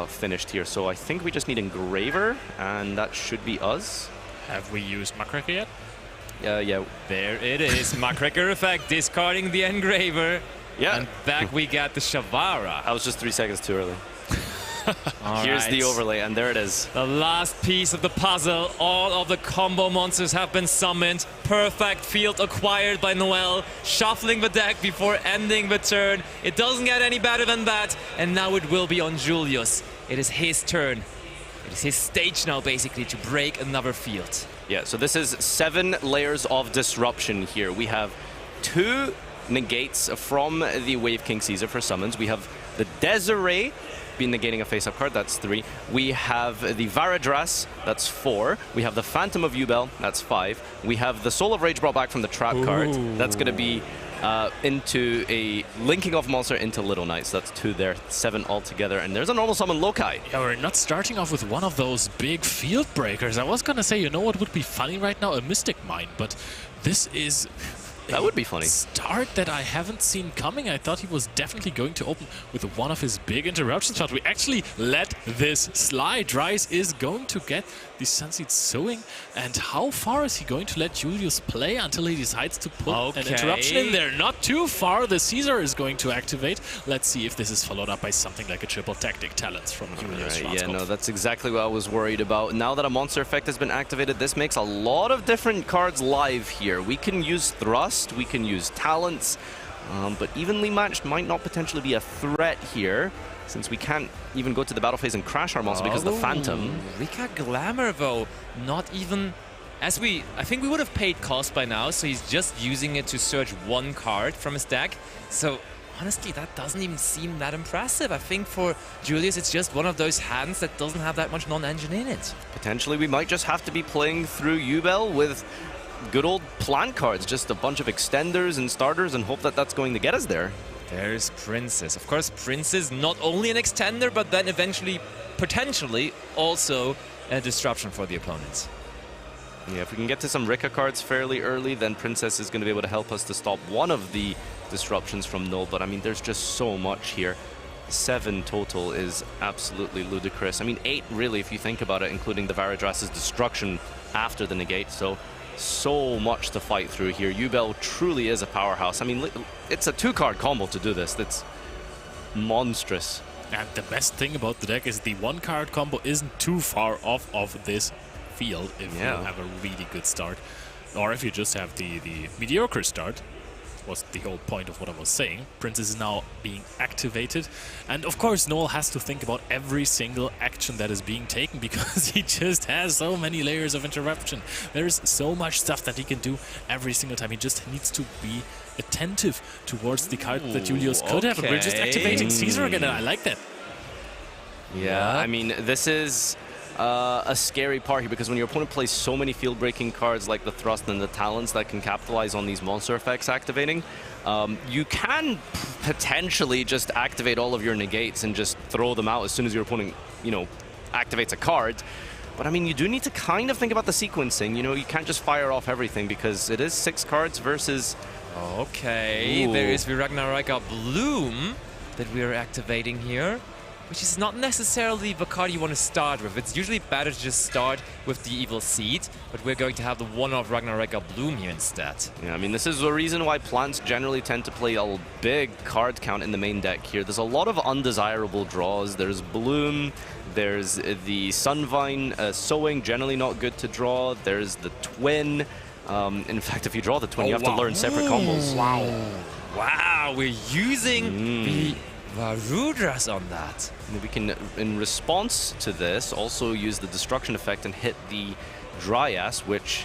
finished here. So I think we just need Engraver, and that should be us. Have we used Macracker yet? Yeah. There it is, Macracker effect, discarding the Engraver. Yeah. And back we got the Shavara. I was just 3 seconds too early. Here's the overlay, and there it is. The last piece of the puzzle. All of the combo monsters have been summoned. Perfect field acquired by Noel. Shuffling the deck before ending the turn. It doesn't get any better than that. And now it will be on Julius. It is his turn. It is his stage now, basically, to break another field. Yeah, so this is 7 layers of disruption here. We have 2 negates from the Wave King Caesar for summons. We have the Desiree been negating a face-up card, that's 3. We have the Varadras, that's 4. We have the Phantom of Jubel, that's 5. We have the Soul of Rage brought back from the Trap card. That's going to be into a linking of monster into Little Knights. That's 2 there, 7 altogether. And there's a normal summon Lokai. Yeah, we're not starting off with one of those big field breakers. I was going to say, you know what would be funny right now? A Mystic Mine, but this is... That would be funny. Start that I haven't seen coming. I thought he was definitely going to open with one of his big interruptions, but we actually let this slide. Rise is going to get the Sunseed Sowing, and how far is he going to let Julius play until he decides to put an interruption in there? Not too far. The Caesar is going to activate. Let's see if this is followed up by something like a triple tactic talents from Julius. Yeah, no, that's exactly what I was worried about. Now that a monster effect has been activated, this makes a lot of different cards live here. We can use Thrust, we can use Talents, but evenly matched might not potentially be a threat here. since we can't even go to the battle phase and crash our monster because of the Phantom. Rika Glamour, though, not even... I think we would have paid cost by now, so he's just using it to search one card from his deck. So, honestly, that doesn't even seem that impressive. I think for Julius, it's just one of those hands that doesn't have that much non-engine in it. Potentially, we might just have to be playing through Ubel with good old plant cards, just a bunch of extenders and starters, and hope that that's going to get us there. There's Princess. Of course, Princess not only an extender, but then eventually, potentially, also a disruption for the opponents. Yeah, if we can get to some Rika cards fairly early, then Princess is going to be able to help us to stop one of the disruptions from Null. But I mean, there's just so much here. 7 total is absolutely ludicrous. I mean, 8 really, if you think about it, including the Varadras's destruction after the negate. So much to fight through here. Ubel truly is a powerhouse. I mean, it's a 2-card combo to do this. That's monstrous. And the best thing about the deck is the 1-card combo isn't too far off of this field if you have a really good start. Or if you just have the mediocre start, was the whole point of what I was saying. Princess is now being activated. And of course, Noel has to think about every single action that is being taken because he just has so many layers of interruption. There's so much stuff that he can do every single time. He just needs to be attentive towards the card that Julius could have. And we're just activating Caesar again, and I like that. Yeah, I mean, this is a scary part here because when your opponent plays so many field-breaking cards like the Thrust and the Talons that can capitalize on these monster effects activating, you can potentially just activate all of your negates and just throw them out as soon as your opponent, you know, activates a card. But I mean, you do need to kind of think about the sequencing. You know, you can't just fire off everything because it is 6 cards versus... Okay, there is the Ragnaraka Bloom that we are activating here, which is not necessarily the card you want to start with. It's usually better to just start with the Evil Seed, but we're going to have the one-off Ragnaraka Bloom here instead. Yeah, I mean, this is the reason why plants generally tend to play a big card count in the main deck here. There's a lot of undesirable draws. There's Bloom, there's the Sunvine, Sowing, generally not good to draw. There's the Twin. In fact, if you draw the Twin, you have to learn separate combos. Wow, we're using the Varudras on that. And we can, in response to this, also use the Destruction effect and hit the Dryas, which...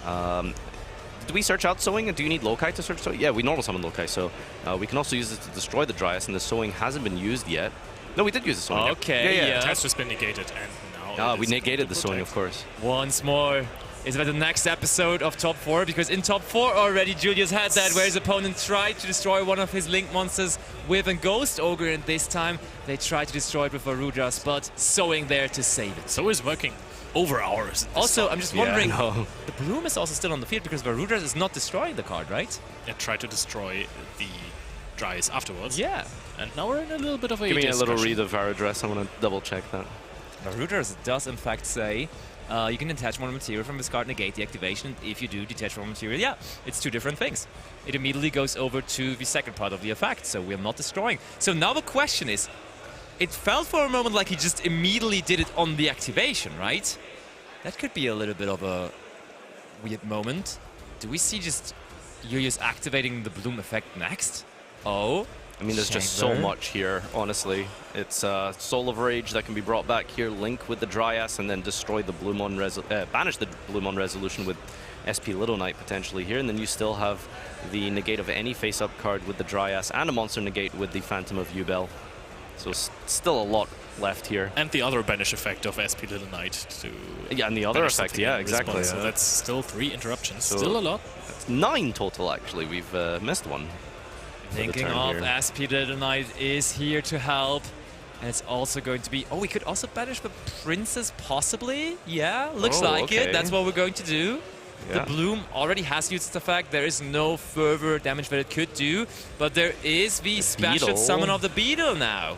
do we search out Sowing? Do you need Lokai to search Sowing? Yeah, we normal summon Lokai, so we can also use it to destroy the Dryas, and the Sowing hasn't been used yet. No, we did use the Sowing. Okay, yeah. It has just been negated, and now... we negated the Sowing, of course. Once more. Is that the next episode of Top 4? Because in Top 4 already, Julius had that where his opponent tried to destroy one of his Link monsters with a Ghost Ogre, and this time they tried to destroy it with Varudras, but Sowing there to save it. So is working over hours. Also, I'm just wondering, the Bloom is also still on the field because Varudras is not destroying the card, right? And try to destroy the Dryas afterwards. Yeah. And now we're in a little bit of a Give me a little read of Varadras. I want to double check that. Varudras does in fact say you can attach one material from this card, negate the activation. If you do detach one material, yeah, it's 2 different things. It immediately goes over to the second part of the effect, so we're not destroying. So now the question is, it felt for a moment like he just immediately did it on the activation, right? That could be a little bit of a weird moment. Do we see just Julius activating the Bloom effect next? Oh. I mean, there's just so much here, honestly. It's Soul of Rage that can be brought back here, link with the Dryas, and then destroy the Bloomon banish the Bloomon Resolution with SP Little Knight potentially here, and then you still have the negate of any face-up card with the Dryas, and a monster negate with the Phantom of Ubel. So still a lot left here. And the other banish effect of SP Little Knight to... Yeah, and the other effect, yeah, exactly. So that's still 3 interruptions, still a lot. That's 9 total, actually. We've missed one. Thinking of SP Little Knight is here to help. And it's also going to be... Oh, we could also banish the Princess, possibly? Yeah, looks like it. That's what we're going to do. Yeah. The Bloom already has used its effect. There is no further damage that it could do. But there is the special summon of the Beetle now.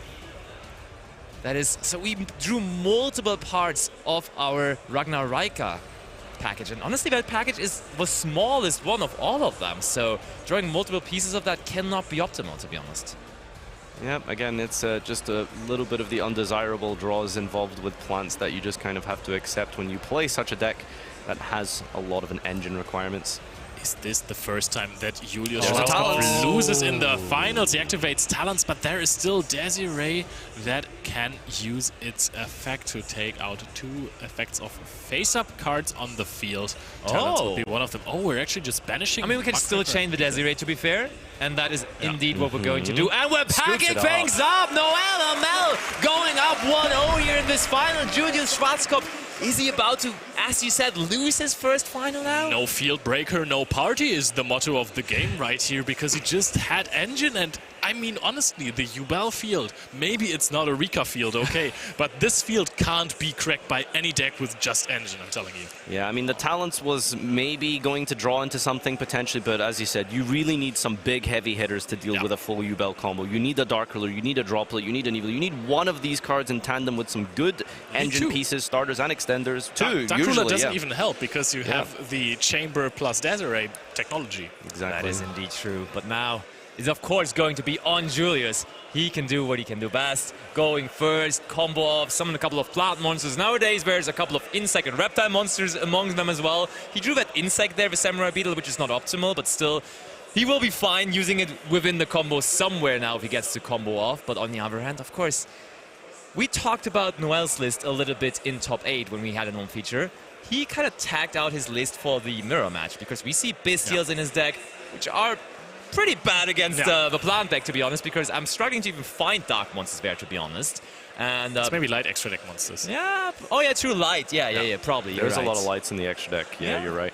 That is... So we drew multiple parts of our Ragnaraka package, and honestly that package is the smallest one of all of them, so drawing multiple pieces of that cannot be optimal, to be honest. Yeah, again, it's just a little bit of the undesirable draws involved with plants that you just kind of have to accept when you play such a deck that has a lot of engine requirements. Is this the first time that Julius Schwarzkopf loses in the finals? He activates Talents, but there is still Desiree that can use its effect to take out 2 effects of face-up cards on the field. Talents will be one of them. Oh, we're actually just banishing. I mean, we can still chain the Desiree, to be fair, and that is indeed what we're going to do. And we're packing things up! Noel Amel going up 1-0 here in this final. Julius Schwarzkopf, is he about to, as you said, lose his first final now? No field breaker, no party is the motto of the game right here, because he just had engine. And I mean, honestly, the Ubel field, maybe it's not a Rika field, okay, but this field can't be cracked by any deck with just engine, I'm telling you. Yeah, I mean, the Talents was maybe going to draw into something potentially, but as you said, you really need some big heavy hitters to deal with a full Ubel combo. You need a Dark Ruler, you need a Droplet, you need an Evil. You need one of these cards in tandem with some good engine pieces, starters and extenders too. Dark Ruler doesn't even help because you have the Chamber plus Desiree technology. Exactly. That is indeed true, but now is of course going to be on Julius. He can do what he can do best. Going first, combo off, summon a couple of plant monsters. Nowadays there's a couple of insect and reptile monsters among them as well. He drew that insect there with Samurai Beetle, which is not optimal, but still he will be fine using it within the combo somewhere now if he gets to combo off. But on the other hand, of course, we talked about Noel's list a little bit in top 8 when we had an home feature. He kind of tagged out his list for the mirror match because we see Bestials in his deck, which are pretty bad against the plant deck, to be honest, because I'm struggling to even find dark monsters there, to be honest. And it's maybe light extra deck monsters. Yeah. Oh yeah, true, light. Yeah, probably. There's a lot of lights in the extra deck. Yeah, you're right.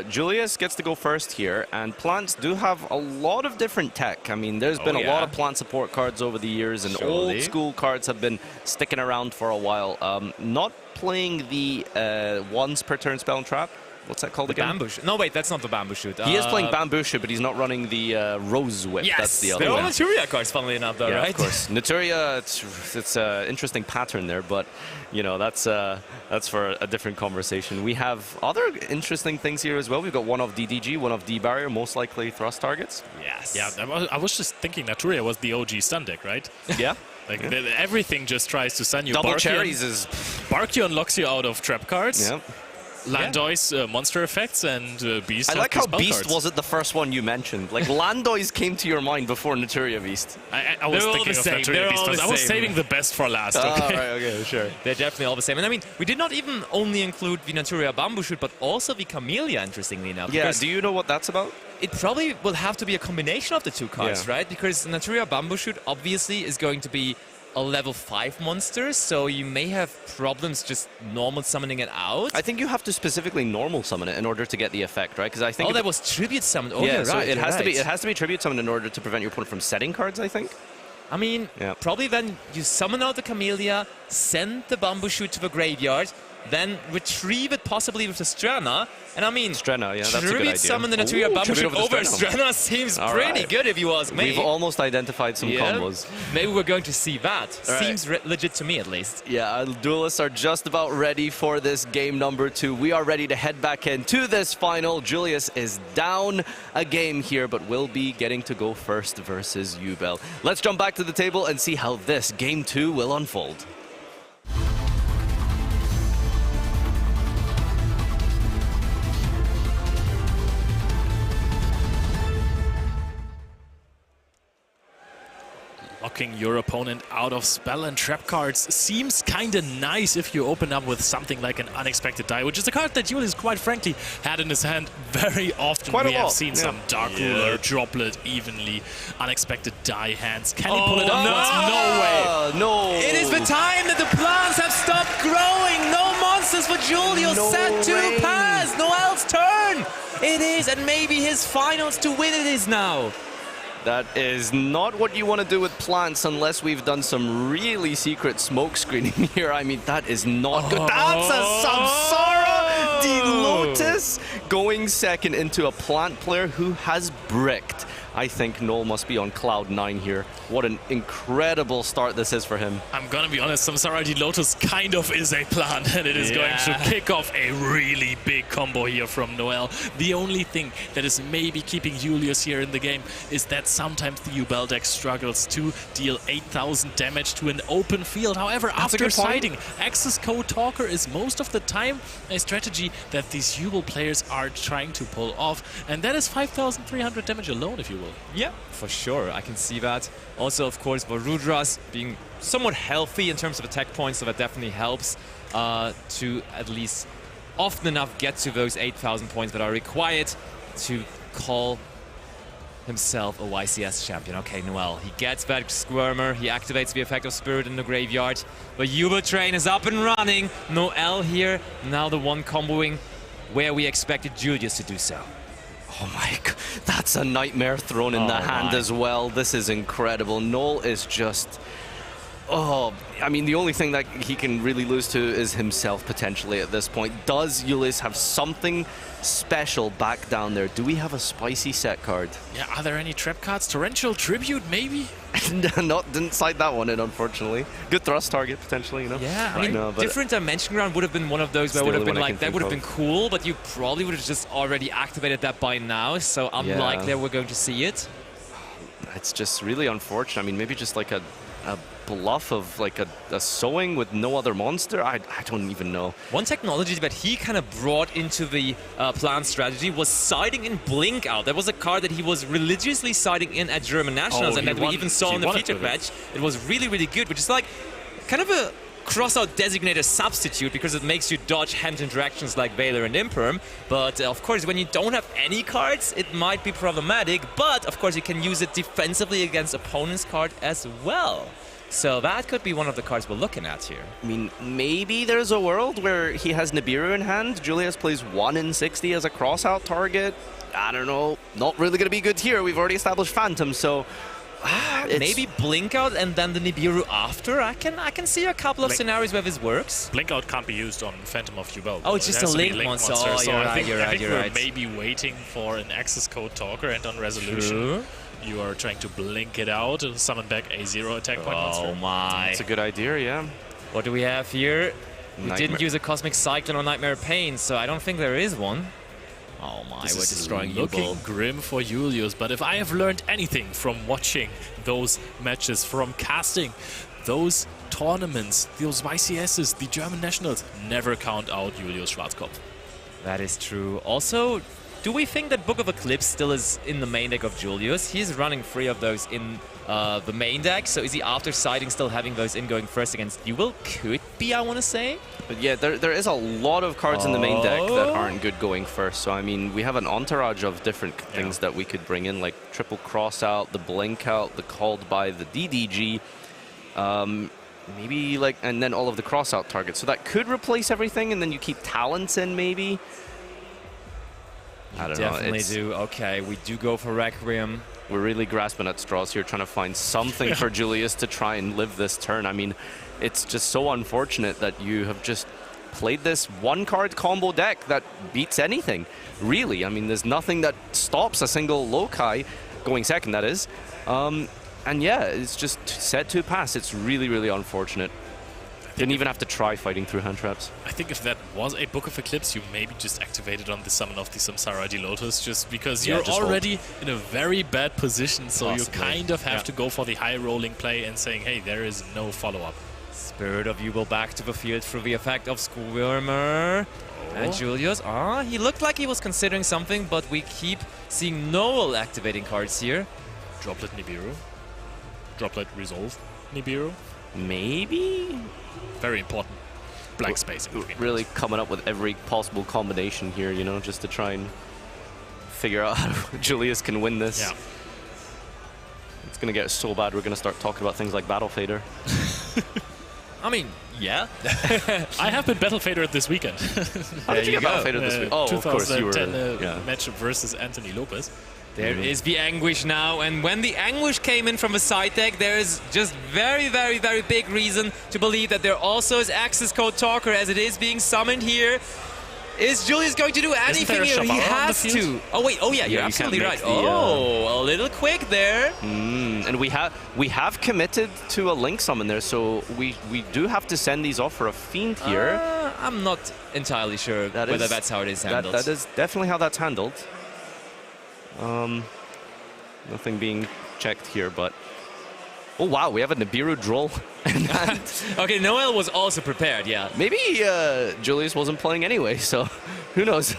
Julius gets to go first here, and plants do have a lot of different tech. I mean, there's been a lot of plant support cards over the years, and old school cards have been sticking around for a while. Not playing the once per turn spell and trap. What's that called again? Bamboo shoot. No, wait, that's not the bamboo shoot. He is playing bamboo shoot, but he's not running the rose whip. Yes, that's the other they're all one. Naturia cards, funnily enough, though, right? Of course. Naturia, it's an interesting pattern there, but you know that's for a different conversation. We have other interesting things here as well. We've got one of DDG, one of D barrier, most likely thrust targets. Yes. Yeah, I was just thinking Naturia was the OG stun deck, right? Yeah. Like everything just tries to stun you. Double Barkion, cherries is Barkion locks you out of trap cards. Yeah. Landois monster effects and Beast. I like how Beast cards. wasn't the first one you mentioned. Like Landois came to your mind before Naturia Beast. I was thinking of Naturia Beast. I was saving the best for last. Okay. Right, okay, sure. They're definitely all the same. And I mean, we did not even only include the Naturia Bamboo Shoot, but also the Camellia, interestingly enough. Yeah, do you know what that's about? It probably will have to be a combination of the two cards, right? Because Naturia Bamboo Shoot obviously is going to be a level 5 monster, so you may have problems just normal summoning it out. I think you have to specifically normal summon it in order to get the effect, right? Because I think that was tribute summoned. Oh, yeah, you're so right, it has to be tribute summoned in order to prevent your opponent from setting cards, I think. I mean, probably then you summon out the Camellia, send the Bamboo Shoot to the graveyard, then retrieve it possibly with the Strenna. And I mean, Strenna, yeah, that's a good idea. Tribute summon the Naturia Bamboo Shoot over Strenna seems pretty good if you ask me. We've almost identified some combos. Maybe we're going to see that. Seems legit to me, at least. Yeah, duelists are just about ready for this game number 2. We are ready to head back into this final. Julius is down a game here, but will be getting to go first versus Ubel. Let's jump back to the table and see how this game 2 will unfold. Locking your opponent out of spell and trap cards seems kind of nice if you open up with something like an unexpected die, which is a card that Julius, quite frankly, had in his hand very often. We have seen some Dark Ruler, Droplet, evenly, unexpected die hands. Can he pull it off? No way. No. It is the time that the plants have stopped growing. No monsters for Julius. Set to pass. Noel's turn. It is, and maybe his finals to win it is now. That is not what you want to do with plants unless we've done some really secret smoke screening here. I mean, that is not good. That's a Samsara! The Lotus going second into a plant player who has bricked I think Noel must be on cloud 9 here. What an incredible start this is for him. I'm gonna be honest, Samsara Lotus kind of is a plan, and it is going to kick off a really big combo here from Noel. The only thing that is maybe keeping Julius here in the game is that sometimes the Ubel deck struggles to deal 8,000 damage to an open field. However, after sighting, Access Code Talker is most of the time a strategy that these Ubel players are trying to pull off, and that is 5,300 damage alone, if you will. Yeah, for sure, I can see that. Also, of course, Varudras being somewhat healthy in terms of attack points, so that definitely helps to at least often enough get to those 8,000 points that are required to call himself a YCS champion. Okay, Noel, he gets that Squirmer, he activates the effect of Spirit in the graveyard. The Ubel train is up and running. Noel here, now the one comboing where we expected Julius to do so. Oh my god, that's a nightmare thrown in the hand as well. This is incredible. Noel is just... Oh, I mean, the only thing that he can really lose to is himself potentially at this point. Does Julius have something special back down there? Do we have a spicy set card? Yeah, are there any trap cards? Torrential Tribute, maybe? Didn't cite that one in, unfortunately. Good thrust target, potentially, you know? Yeah, I mean, different Dimension Ground would have been one of those where would have been like, that would have been cool, but you probably would have just already activated that by now, so unlikely that we're going to see it. It's just really unfortunate. I mean, maybe just like a bluff of like a sowing with no other monster. I don't even know. One technology that he kind of brought into the plan strategy was siding in Blink Out. That was a card that he was religiously siding in at German Nationals, and that we even saw in the featured match. It was really, really good, which is like kind of a cross-out designator substitute because it makes you dodge hand interactions like Valor and Imperm. But of course, when you don't have any cards, it might be problematic. But of course, you can use it defensively against opponent's card as well. So that could be one of the cards we're looking at here. I mean, maybe there's a world where he has Nibiru in hand. Julius plays 1 in 60 as a cross-out target. I don't know. Not really going to be good here. We've already established Phantom, so... maybe Blink Out and then the Nibiru after. I can see a couple of scenarios where this works. Blink Out can't be used on Phantom of Ubel. Oh, it's just a Link monster. Oh, so I think you're we're right. maybe waiting for an Access Code Talker, and on Resolution. True. You are trying to blink it out and summon back a 0 attack point monster. Oh my. It's a good idea, yeah. What do we have here? We Nightmare. didn't use a Cosmic Cyclone or Nightmare Pain, so I don't think there is one. Oh my, This we're is destroying looking Ubel. grim for Julius, but if I have learned anything from watching those matches, from casting those tournaments, those YCSs, the German Nationals, never count out Julius Schwarzkopf. That is true. Also, do we think that Book of Eclipse still is in the main deck of Julius? He's running 3 of those in the main deck, so is he after siding still having those in going first against Duel? Could be, I want to say. But yeah, there is a lot of cards in the main deck that aren't good going first. So, I mean, we have an entourage of different things that we could bring in, like triple cross out, the blink out, the called by, the DDG. Maybe like, and then all of the cross out targets. So that could replace everything, and then you keep talents in maybe. I don't know. Definitely do. Okay, we do go for Requiem. We're really grasping at straws here, trying to find something for Julius to try and live this turn. I mean, it's just so unfortunate that you have just played this one-card combo deck that beats anything, really. I mean, there's nothing that stops a single Lokai, going second, that is. And yeah, it's just set to pass. It's really, really unfortunate. Didn't even have to try fighting through hand traps. I think if that was a Book of Eclipse, you maybe just activated on the summon of the Samsara Lotus, just because you're already in a very bad position, so you kind of have to go for the high rolling play and saying, hey, there is no follow-up. Spirit of Ubel back to the field through the effect of Squirmer. And Julius, he looked like he was considering something, but we keep seeing Noel activating cards here. Droplet Nibiru. Droplet Resolve Nibiru. Maybe? Very important. Blank space in between. Really coming up with every possible combination here, you know, just to try and figure out how Julius can win this. Yeah. It's going to get so bad we're going to start talking about things like Battle Fader. I mean, yeah. I have been Battle Fader this weekend. How did you get Battle Fader this week? Oh, of course you were. 2010 match versus Anthony Lopez. There is the Anguish now, and when the Anguish came in from the side deck, there is just very, very, very big reason to believe that there also is Access Code Talker, as it is being summoned here. Is Julius going to do anything here? He has to. Oh wait, oh yeah, you're absolutely right. Oh, a little quick there. And we have committed to a Link summon there, so we do have to send these off for a Fiend here. I'm not entirely sure whether that's how it is handled. That is definitely how that's handled. Nothing being checked here, but... Oh wow, we have a Nibiru droll. Okay, Noel was also prepared, yeah. Maybe Julius wasn't playing anyway, so who knows?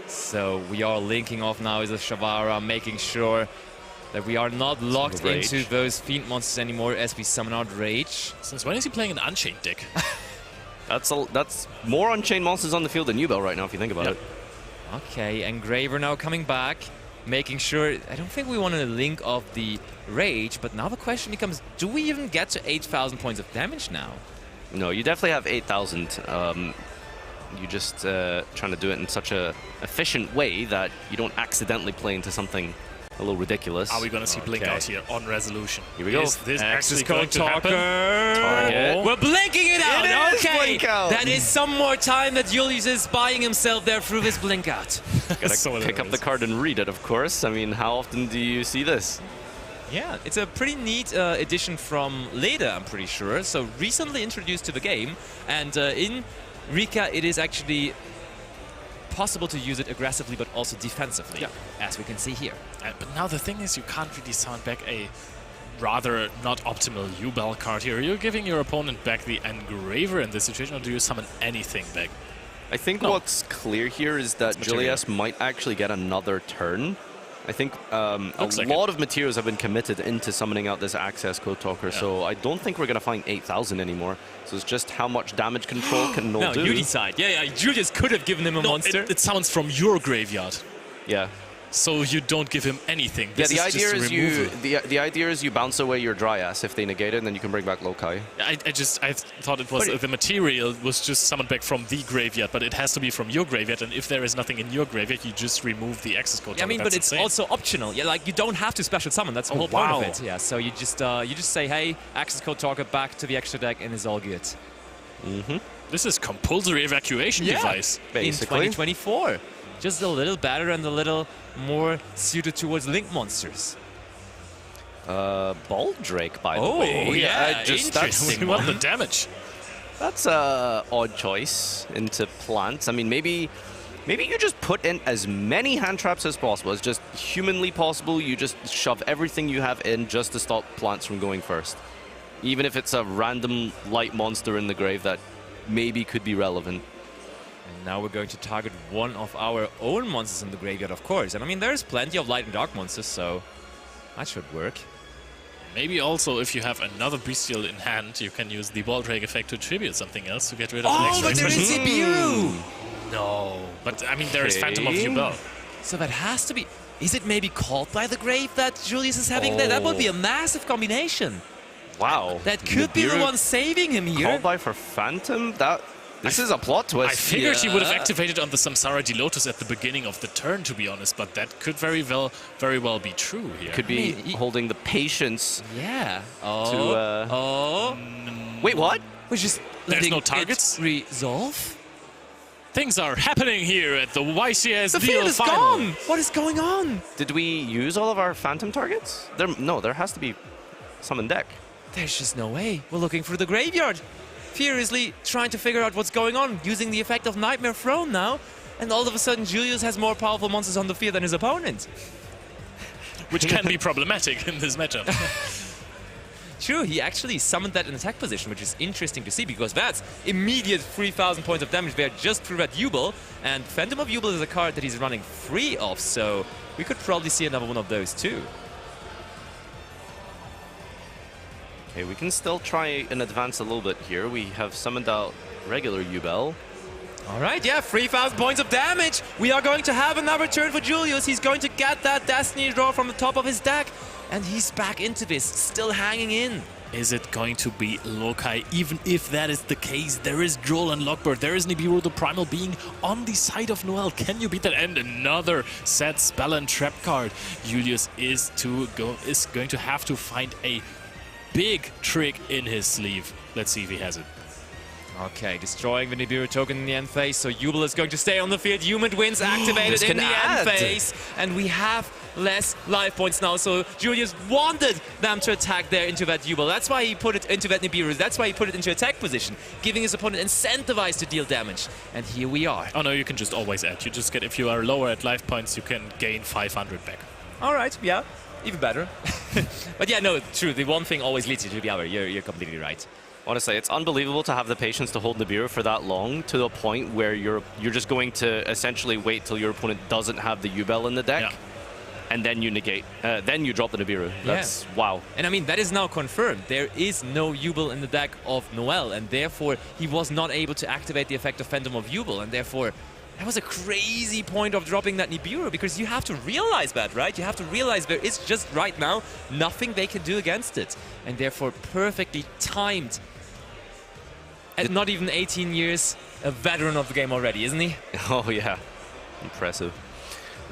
So we are linking off now as a Shavara, making sure that we are not locked into those Fiend monsters anymore as we summon out Rage. Since when is he playing an Unchained deck? That's more Unchained monsters on the field than Ubel right now, if you think about it. Okay, Engraver now coming back, making sure... I don't think we want to link off the Rage, but now the question becomes, do we even get to 8,000 points of damage now? No, you definitely have 8,000. You just trying to do it in such a efficient way that you don't accidentally play into something a little ridiculous. Are we going to see Blink out here on resolution? Here we go. Is this Access actually going to happen? Target. We're blinking it out. It is okay, blink out. That is some more time that Julius is buying himself there through this blink out. Gotta pick up the card and read it, of course. I mean, how often do you see this? Yeah, it's a pretty neat addition from Lille, I'm pretty sure. So recently introduced to the game, and in Rika it is actually possible to use it aggressively but also defensively, as we can see here. But now the thing is, you can't really sound back a rather not optimal Ubel card here. You're giving your opponent back the Engraver in this situation, or do you summon anything back? I think what's clear here is that Julius might actually get another turn. I think a lot of materials have been committed into summoning out this Access Code Talker, so I don't think we're going to find 8,000 anymore. So it's just how much damage control can Noel do. No, side. Yeah, Julius could have given him a monster. It summons from your graveyard. Yeah. So you don't give him anything. This the is idea just is the idea is you bounce away your Dryas if they negate it, and then you can bring back Lokai. I thought it was the material was just summoned back from the graveyard, but it has to be from your graveyard, and if there is nothing in your graveyard, you just remove the access code. Yeah, I mean, but it's also optional. Yeah, like you don't have to special summon. That's the whole point of it. Yeah, so you just say, hey, access code talker back to the extra deck, and it's all good. This is compulsory evacuation device, basically. In 2024. Just a little better and a little more suited towards Link monsters. Baldrake, by the way. Oh, yeah, interesting. We want the damage. That's a odd choice into plants. I mean, maybe you just put in as many hand traps as possible, as just humanly possible. You just shove everything you have in just to stop plants from going first. Even if it's a random light monster in the grave that maybe could be relevant. And now we're going to target one of our own monsters in the graveyard, of course. And I mean, there's plenty of light and dark monsters, so that should work. Maybe also, if you have another Bestial in hand, you can use the Baldrake effect to tribute something else to get rid of an extra. Oh, but there is CPU! No, but I mean, there is Phantom of Ubel. So that has to be... Is it maybe called by the grave that Julius is having there? That would be a massive combination. Wow. That could be the one saving him here. Called by for Phantom? This is a plot twist. I figured he would have activated on the Samsara de Lotus at the beginning of the turn, to be honest, but that could very well be true here. Could be holding the patience. Yeah. Wait, what? We're just There's no targets? Resolve? Things are happening here at the YCS The field is gone! What is going on? Did we use all of our Phantom targets? No, there has to be some in deck. There's just no way. We're looking through the graveyard. Furiously trying to figure out what's going on, using the effect of Nightmare Throne now, and all of a sudden Julius has more powerful monsters on the field than his opponent. Which can be problematic in this matchup. True, he actually summoned that in attack position, which is interesting to see, because that's immediate 3,000 points of damage there just through that Ubel, and Phantom of Ubel is a card that he's running 3 of, so we could probably see another one of those too. Okay, we can still try and advance a little bit here. We have summoned out regular Ubel. All right, yeah, 3,000 points of damage. We are going to have another turn for Julius. He's going to get that Destiny draw from the top of his deck, and he's back into this, still hanging in. Is it going to be Lokai? Even if that is the case, there is Droll and Lockbird. There is Nibiru, the Primal Being, on the side of Noel. Can you beat that? And another set spell and trap card. Julius is going to have to find a big trick in his sleeve. Let's see if he has it. Okay, destroying the Nibiru token in the end phase, so Jubel is going to stay on the field. Humid Winds activated in the end phase, and we have less life points now, so Julius wanted them to attack there into that Jubel. That's why he put it into that Nibiru, that's why he put it into attack position, giving his opponent incentivized to deal damage. And here we are. Oh no, you can just always add. You just get, if you are lower at life points, you can gain 500 back. Alright, yeah, even better. But yeah, no, true, the one thing always leads you to the other, you're completely right. Honestly, it's unbelievable to have the patience to hold Nibiru for that long, to the point where you're just going to essentially wait till your opponent doesn't have the U-Bell in the deck, and then you negate, then you drop the Nibiru. That's wow. And I mean, that is now confirmed. There is no U-Bell in the deck of Noel, and therefore he was not able to activate the effect of Phantom of U-Bell, and therefore that was a crazy point of dropping that Nibiru, because you have to realize that, right? You have to realize there is just right now nothing they can do against it, and therefore perfectly timed. At not even 18 years, a veteran of the game already, isn't he? Oh yeah, impressive.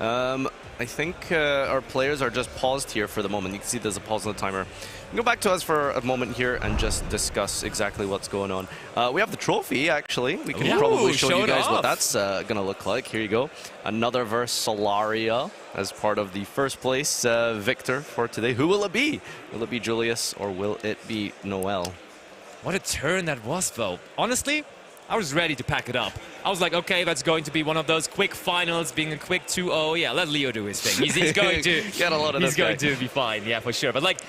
I think our players are just paused here for the moment. You can see there's a pause on the timer. Go back to us for a moment here and just discuss exactly what's going on. We have the trophy, actually. We can probably show you guys what that's going to look like. Here you go. Another verse Solaria as part of the first place victor for today. Who will it be? Will it be Julius or will it be Noel? What a turn that was, though. Honestly, I was ready to pack it up. I was like, okay, that's going to be one of those quick finals, being a quick 2-0. Yeah, let Leo do his thing. He's going to get a lot of he's going to be fine, yeah, for sure. But like,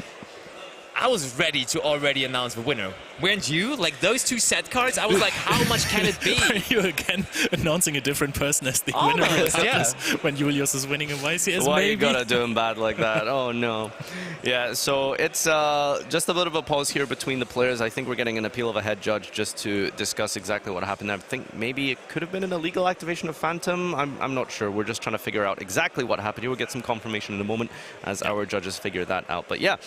I was ready to already announce the winner. Weren't you? Like, those two set cards, I was like, how much can it be? Are you again announcing a different person as the winner? Yeah. When Julius is winning a YCS, Why maybe? you gotta do him bad like that? Oh no. Yeah, so it's just a bit of a pause here between the players. I think we're getting an appeal of a head judge just to discuss exactly what happened. I think maybe it could have been an illegal activation of Phantom. I'm not sure. We're just trying to figure out exactly what happened. You will get some confirmation in a moment as our judges figure that out. But yeah,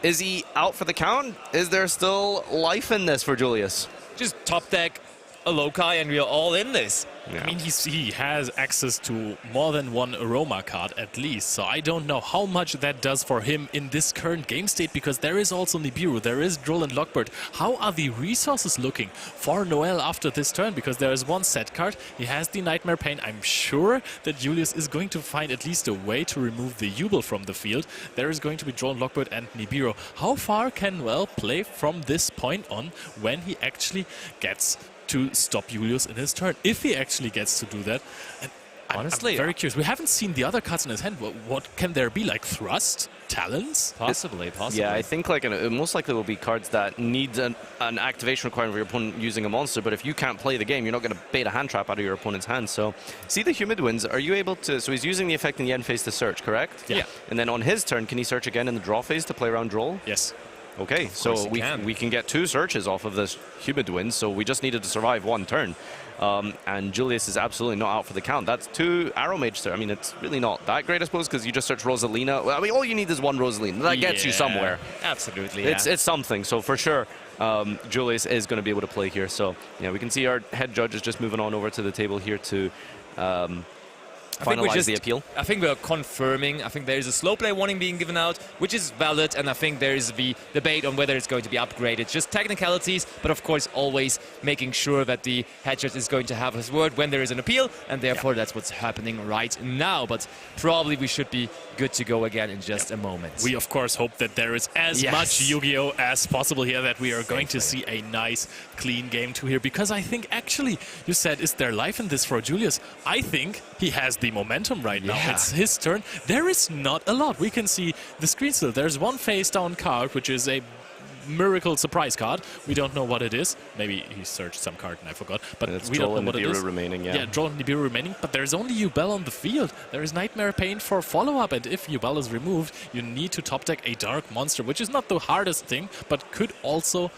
is he out for the count? Is there still life in this for Julius? Just top deck a Lokai and we are all in this. Yeah. I mean, he has access to more than one Aroma card at least, so I don't know how much that does for him in this current game state, because there is also Nibiru, there is Droll and Lockbird. How are the resources looking for Noel after this turn? Because there is one set card, he has the Nightmare Pain. I'm sure that Julius is going to find at least a way to remove the Jubel from the field. There is going to be Droll and Lockbird and Nibiru. How far can Noel play from this point on when he actually gets to stop Julius in his turn, if he actually gets to do that? And honestly, I'm very curious. We haven't seen the other cards in his hand. What can there be? Like Thrust? Talons? Possibly. Yeah, I think like most likely will be cards that need an activation requirement for your opponent using a monster, but if you can't play the game, you're not going to bait a hand trap out of your opponent's hand. So, see the Humid Winds, are you able to... So he's using the effect in the end phase to search, correct? Yeah. And then on his turn, can he search again in the draw phase to play around Droll? Yes. Okay, so we can get 2 searches off of this Humid Wind, so we just needed to survive 1 turn. And Julius is absolutely not out for the count. That's 2 Arrow Mage, sir. I mean, it's really not that great, I suppose, because you just search Rosalina. Well, I mean, all you need is 1 Rosalina. That gets you somewhere. Absolutely, It's something, so for sure, Julius is going to be able to play here. So, yeah, we can see our head judge is just moving on over to the table here to... finalize the appeal. I think we're confirming. I think there is a slow play warning being given out, which is valid, and I think there is the debate on whether it's going to be upgraded. Just technicalities, but of course always making sure that the head judge is going to have his word when there is an appeal, and therefore that's what's happening right now. But probably we should be good to go again in just a moment. We of course hope that there is as much Yu-Gi-Oh as possible here, that we are going to see a nice clean game 2 here, because I think actually you said, is there life in this for Julius? I think he has the momentum right now. It's his turn. There is not a lot. We can see the screen still. There's one face down card, which is a miracle surprise card. We don't know what it is. Maybe he searched some card and I forgot. But we don't know what it is. Remaining, yeah, Droll and Nibiru remaining. But there's only Jubel on the field. There is Nightmare Pain for follow-up. And if Jubel is removed, you need to top deck a Dark Monster, which is not the hardest thing, but could also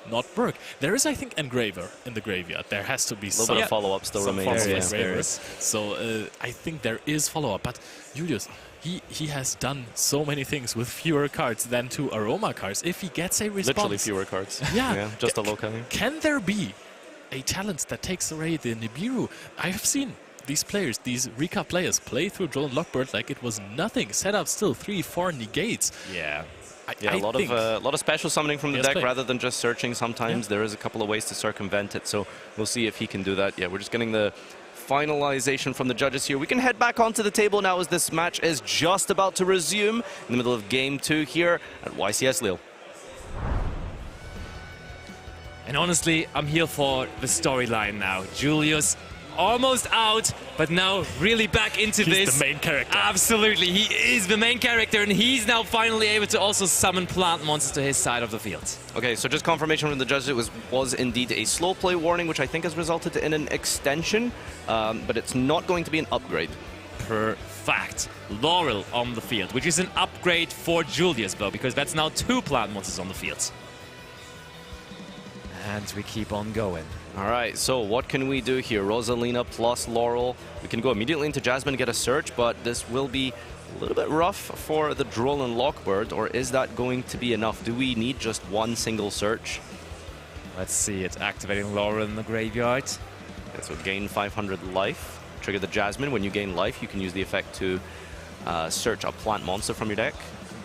not work. There is, I think, Engraver in the graveyard. There has to be some follow-up still remains. So I think there is follow-up. But Julius, he has done so many things with fewer cards than 2 Aroma cards. If he gets a response... Literally fewer cards. Yeah. Just a Lokai. Can there be a talent that takes away the Nibiru? I have seen these players, these Rika players, play through Droll and Lockbird like it was nothing. Set up still 3-4 negates. Yeah. Yeah, a lot of special summoning from the deck rather than just searching. Sometimes Yeah. there is a couple of ways to circumvent it, so we'll see if he can do that. Yeah, we're just getting the finalization from the judges here. We can head back onto the table now as this match is just about to resume in the middle of Game 2 here at YCS Lille. And honestly, I'm here for the storyline now. Julius almost out, but now really back into this. He's the main character. Absolutely, he is the main character, and he's now finally able to also summon plant monsters to his side of the field. Okay, so just confirmation from the judges, it was indeed a slow play warning, which I think has resulted in an extension, but it's not going to be an upgrade. Perfect. Laurel on the field, which is an upgrade for Julius, though, because that's now 2 plant monsters on the field. And we keep on going. All right, so what can we do here? Rosalina plus Laurel. We can go immediately into Jasmine, get a search, but this will be a little bit rough for the Droll and Lockbird, or is that going to be enough? Do we need just one single search? Let's see, it's activating Laurel in the graveyard. Okay, so gain 500 life. Trigger the Jasmine. When you gain life, you can use the effect to search a plant monster from your deck.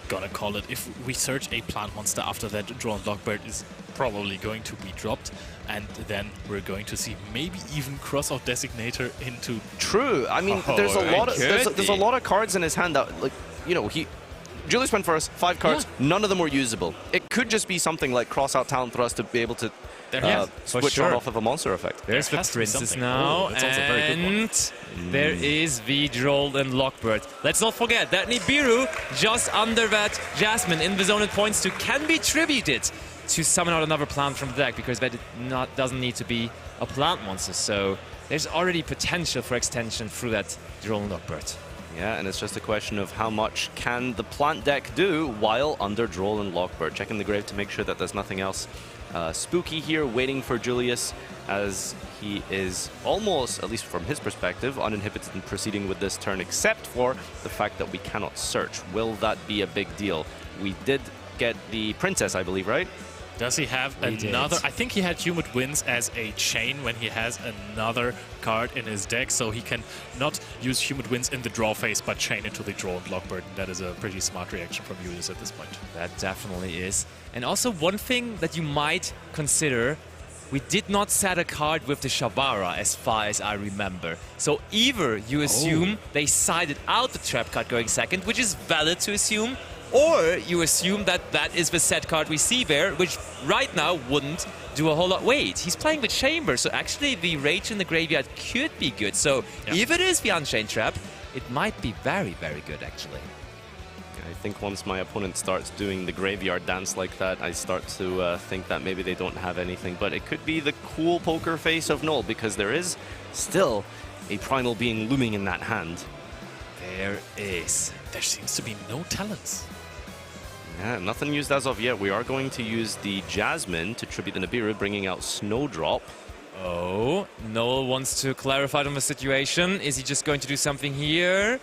Gotta call it. If we search a plant monster after that, Droll and Lockbird is probably going to be dropped, and then we're going to see maybe even Crossout Designator into... True. I mean, there's a lot of cards in his hand that, like, you know, Julius went first, 5 cards, none of them were usable. It could just be something like Crossout Talent Thrust to be able to switch on off of a monster effect. There's the Princess now, and there is the Droll and Lockbird. Let's not forget that Nibiru, just under that Jasmine in the zone it points to, can be tributed to summon out another plant from the deck, because that doesn't need to be a plant monster. So there's already potential for extension through that Droll and Lockbird. Yeah, and it's just a question of how much can the plant deck do while under Droll and Lockbird. Checking the grave to make sure that there's nothing else spooky here waiting for Julius, as he is almost, at least from his perspective, uninhibited in proceeding with this turn, except for the fact that we cannot search. Will that be a big deal? We did get the Princess, I believe, right? Does he have another? I think he had Humid Winds as a chain when he has another card in his deck, so he can not use Humid Winds in the draw phase, but chain it to the Droll and Lockbird. And that is a pretty smart reaction from Julius at this point. That definitely is. And also one thing that you might consider, we did not set a card with the Shavara as far as I remember. So either you assume they sided out the trap card going second, which is valid to assume, or you assume that that is the set card we see there, which right now wouldn't do a whole lot. Wait, he's playing with Chamber, so actually the Rage in the graveyard could be good. So if it is the Unchained Trap, it might be very, very good, actually. I think once my opponent starts doing the graveyard dance like that, I start to think that maybe they don't have anything. But it could be the cool poker face of Null, because there is still a Primal Being looming in that hand. There is. There seems to be no talents. Yeah, nothing used as of yet. We are going to use the Jasmine to tribute the Nibiru, bringing out Snowdrop. Oh, Noel wants to clarify on the situation. Is he just going to do something here?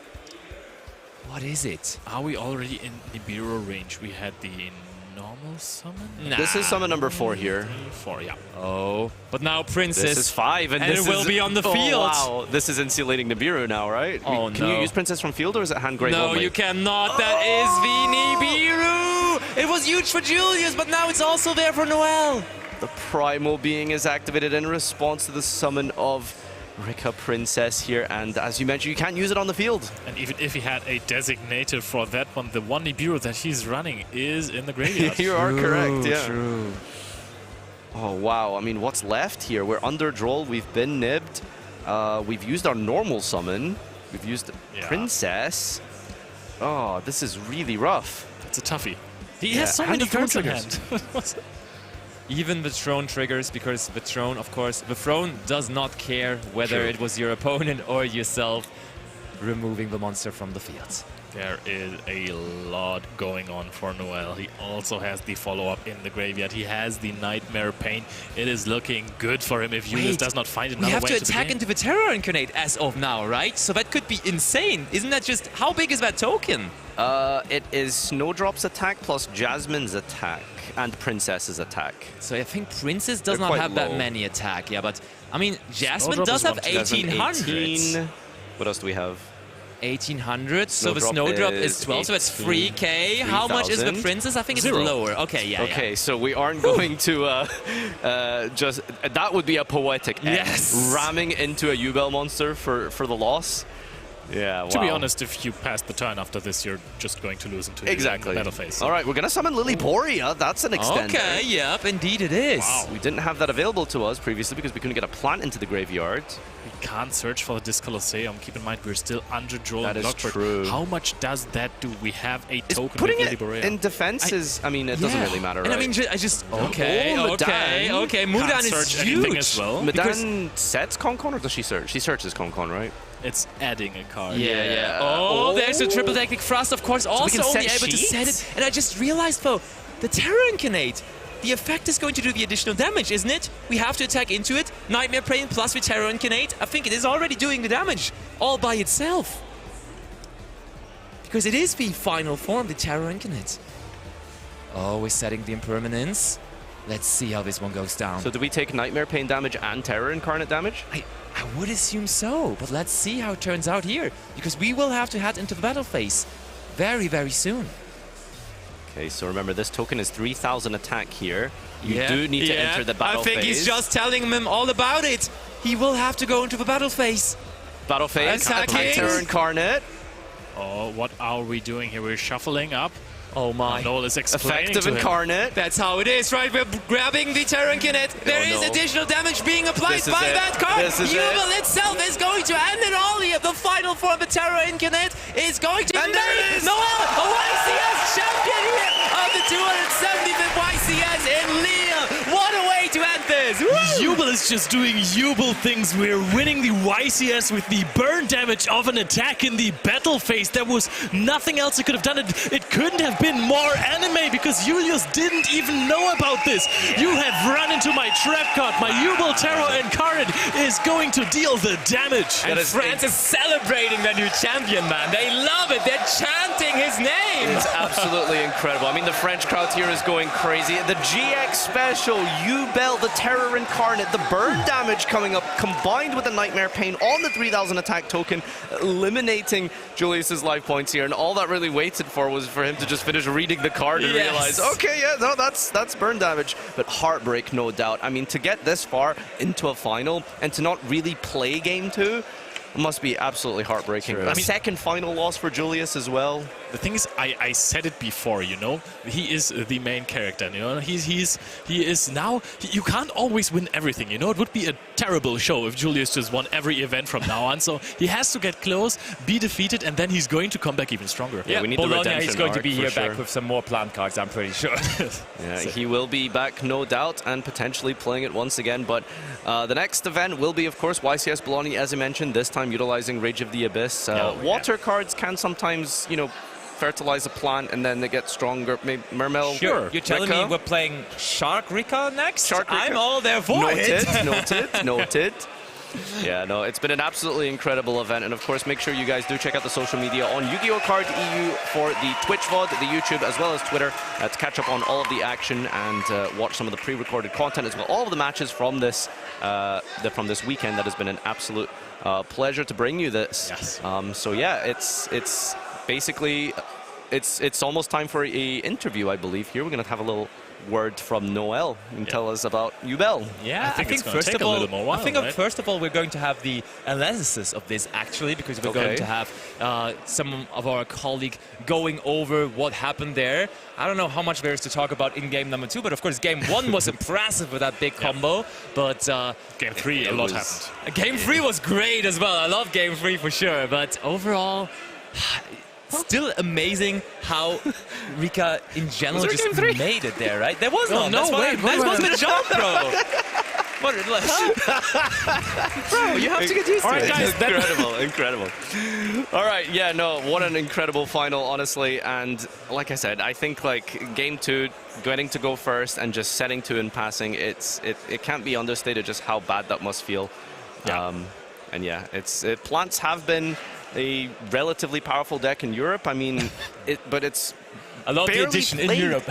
What is it? Are we already in Nibiru range? We had the normal summon? Nah. This is summon number 4 here. 4, yeah. Oh, but now Princess. This is 5, and this will be on the field. Wow, this is insulating Nibiru now, right? Oh, Can you use Princess from field, or is it hand grave No, only? you cannot. That is the Nibiru. It was huge for Julius, but now it's also there for Noel. The Primal Being is activated in response to the summon of Rika Princess here, and as you mentioned, you can't use it on the field. And even if he had a designator for that one, the one Nibiru that he's running is in the graveyard. You are correct, yeah. True. Oh, wow. I mean, what's left here? We're under Droll. We've been nibbed. We've used our normal summon. We've used Princess. Oh, this is really rough. It's a toughie. He has so many cards in hand. Even the Throne triggers, because the Throne, of course, the Throne does not care whether it was your opponent or yourself removing the monster from the field. There is a lot going on for Noel. He also has the follow-up in the graveyard. He has the Nightmare Pain. It is looking good for him if Julius does not find another way to We have to attack into the Terror Incarnate as of now, right? So that could be insane. Isn't that just... How big is that token? It is Snowdrop's attack plus Jasmine's attack and Princess's attack. So I think Princess does not have that many attack, yeah, but I mean, Jasmine does have 1800. What else do we have? 1800. So the Snowdrop is 12, so it's 3K. How much is the Princess? I think it's lower. Okay, yeah. Okay, so we aren't going to just... That would be a poetic end. Yes. Ramming into a Ubel monster for the loss. Yeah, wow. To be honest, if you pass the turn after this, you're just going to lose into the battle phase. So. All right, we're going to summon Lilyporia. That's an extender. Okay, yep, indeed it is. Wow. We didn't have that available to us previously because we couldn't get a plant into the graveyard. We can't search for the Discolosseum. Keep in mind, we're still under draw. That is Lockford. true. How much does that do? We have a token putting with it Lilyporia. in defense is, I mean, it doesn't really matter, right? And I mean, I just... Okay, Mudan is huge. As well. Mudan sets Concon, or does she search? She searches Concon, right? It's adding a card. Yeah. Oh, there's a triple technic thrust, of course, also only able to sheets? set it. And I just realized, though, the Terror Incarnate, the effect is going to do the additional damage, isn't it? We have to attack into it. Nightmare Pain plus the Terror Incarnate. I think it is already doing the damage all by itself. Because it is the final form, the Terror Incarnate. Oh, we're setting the Impermanence. Let's see how this one goes down. So do we take Nightmare Pain damage and Terror Incarnate damage? I would assume so, but let's see how it turns out here. Because we will have to head into the battle phase very, very soon. Okay, so remember, this token is 3,000 attack here. You do need to enter the battle phase. I think he's just telling him all about it. He will have to go into the battle phase. Battle phase, attack Terror Incarnate. Oh, what are we doing here? We're shuffling up. Oh my. Noel is explaining Effective Incarnate. That's how it is, right? We're grabbing the Terror Incarnate. There is additional damage being applied by that card. Ubel itself is going to end it all here. The final form of Terror Incarnate is going to And there it is. Noel, a YCS champion here of the 275th YCS in Lille. What a way to end this. Ubel is just doing Ubel things. We're winning the YCS with the burn damage of an attack in the battle phase. There was nothing else it could have done. It couldn't have been more anime because Julius didn't even know about this. You have run into my trap card. My Ubel Terror Incarnate is going to deal the damage. And France is celebrating their new champion, man. They love it. They're chanting his name. It's absolutely incredible. I mean, the French crowd here is going crazy. The GX special, Ubel, the Terror Incarnate, the burn damage coming up, combined with the Nightmare Pain on the 3,000 attack token, eliminating Julius's life points here. And all that really waited for was for him to just finish reading the card and realize, okay, yeah, no, that's burn damage. But heartbreak, no doubt. I mean, to get this far into a final and to not really play game 2 must be absolutely heartbreaking. Sure. A second final loss for Julius as well. The thing is, I said it before, you know, he is the main character, you know, he is now, you can't always win everything, you know, it would be a terrible show if Julius just won every event from now on, so he has to get close, be defeated, and then he's going to come back even stronger. Yeah, we need Bologna, the redemption he's going to be here sure. back with some more plant cards, I'm pretty sure. Yeah, he will be back, no doubt, and potentially playing it once again, but the next event will be, of course, YCS Bologna, as I mentioned, this time utilizing Rage of the Abyss. Water cards can sometimes, you know, fertilize a plant and then they get stronger. Maybe Mermel. Sure. You're telling me we're playing Shark Rika next? Shark Rika. I'm all there for it. Noted. Yeah, no, it's been an absolutely incredible event. And of course, make sure you guys do check out the social media on Yu-Gi-Oh! Card EU for the Twitch VOD, the YouTube, as well as Twitter to catch up on all of the action and watch some of the pre-recorded content as well. All of the matches from this weekend. That has been an absolute pleasure to bring you this. Yes. So yeah, it's basically, it's almost time for an interview, I believe. Here we're going to have a little word from Noel and tell us about Ubel. Yeah, I think first of all, first of all, we're going to have the analysis of this actually, because we're going to have some of our colleagues going over what happened there. I don't know how much there is to talk about in game number 2, but of course game 1 was impressive with that big combo, but game 3 a lot happened. Game 3 was great as well. I love game 3 for sure, but overall, still amazing how Rika in general just made it there, right? There was none. That was the jump, bro. Bro, you have to get used to it. Guys, incredible. All right, yeah, no, what an incredible final, honestly. And like I said, I think like game 2, getting to go first and just setting 2 and passing, it can't be understated just how bad that must feel. Yeah. And yeah, plants have been a relatively powerful deck in Europe. I mean, but it's I love the barely addition in played. Europe.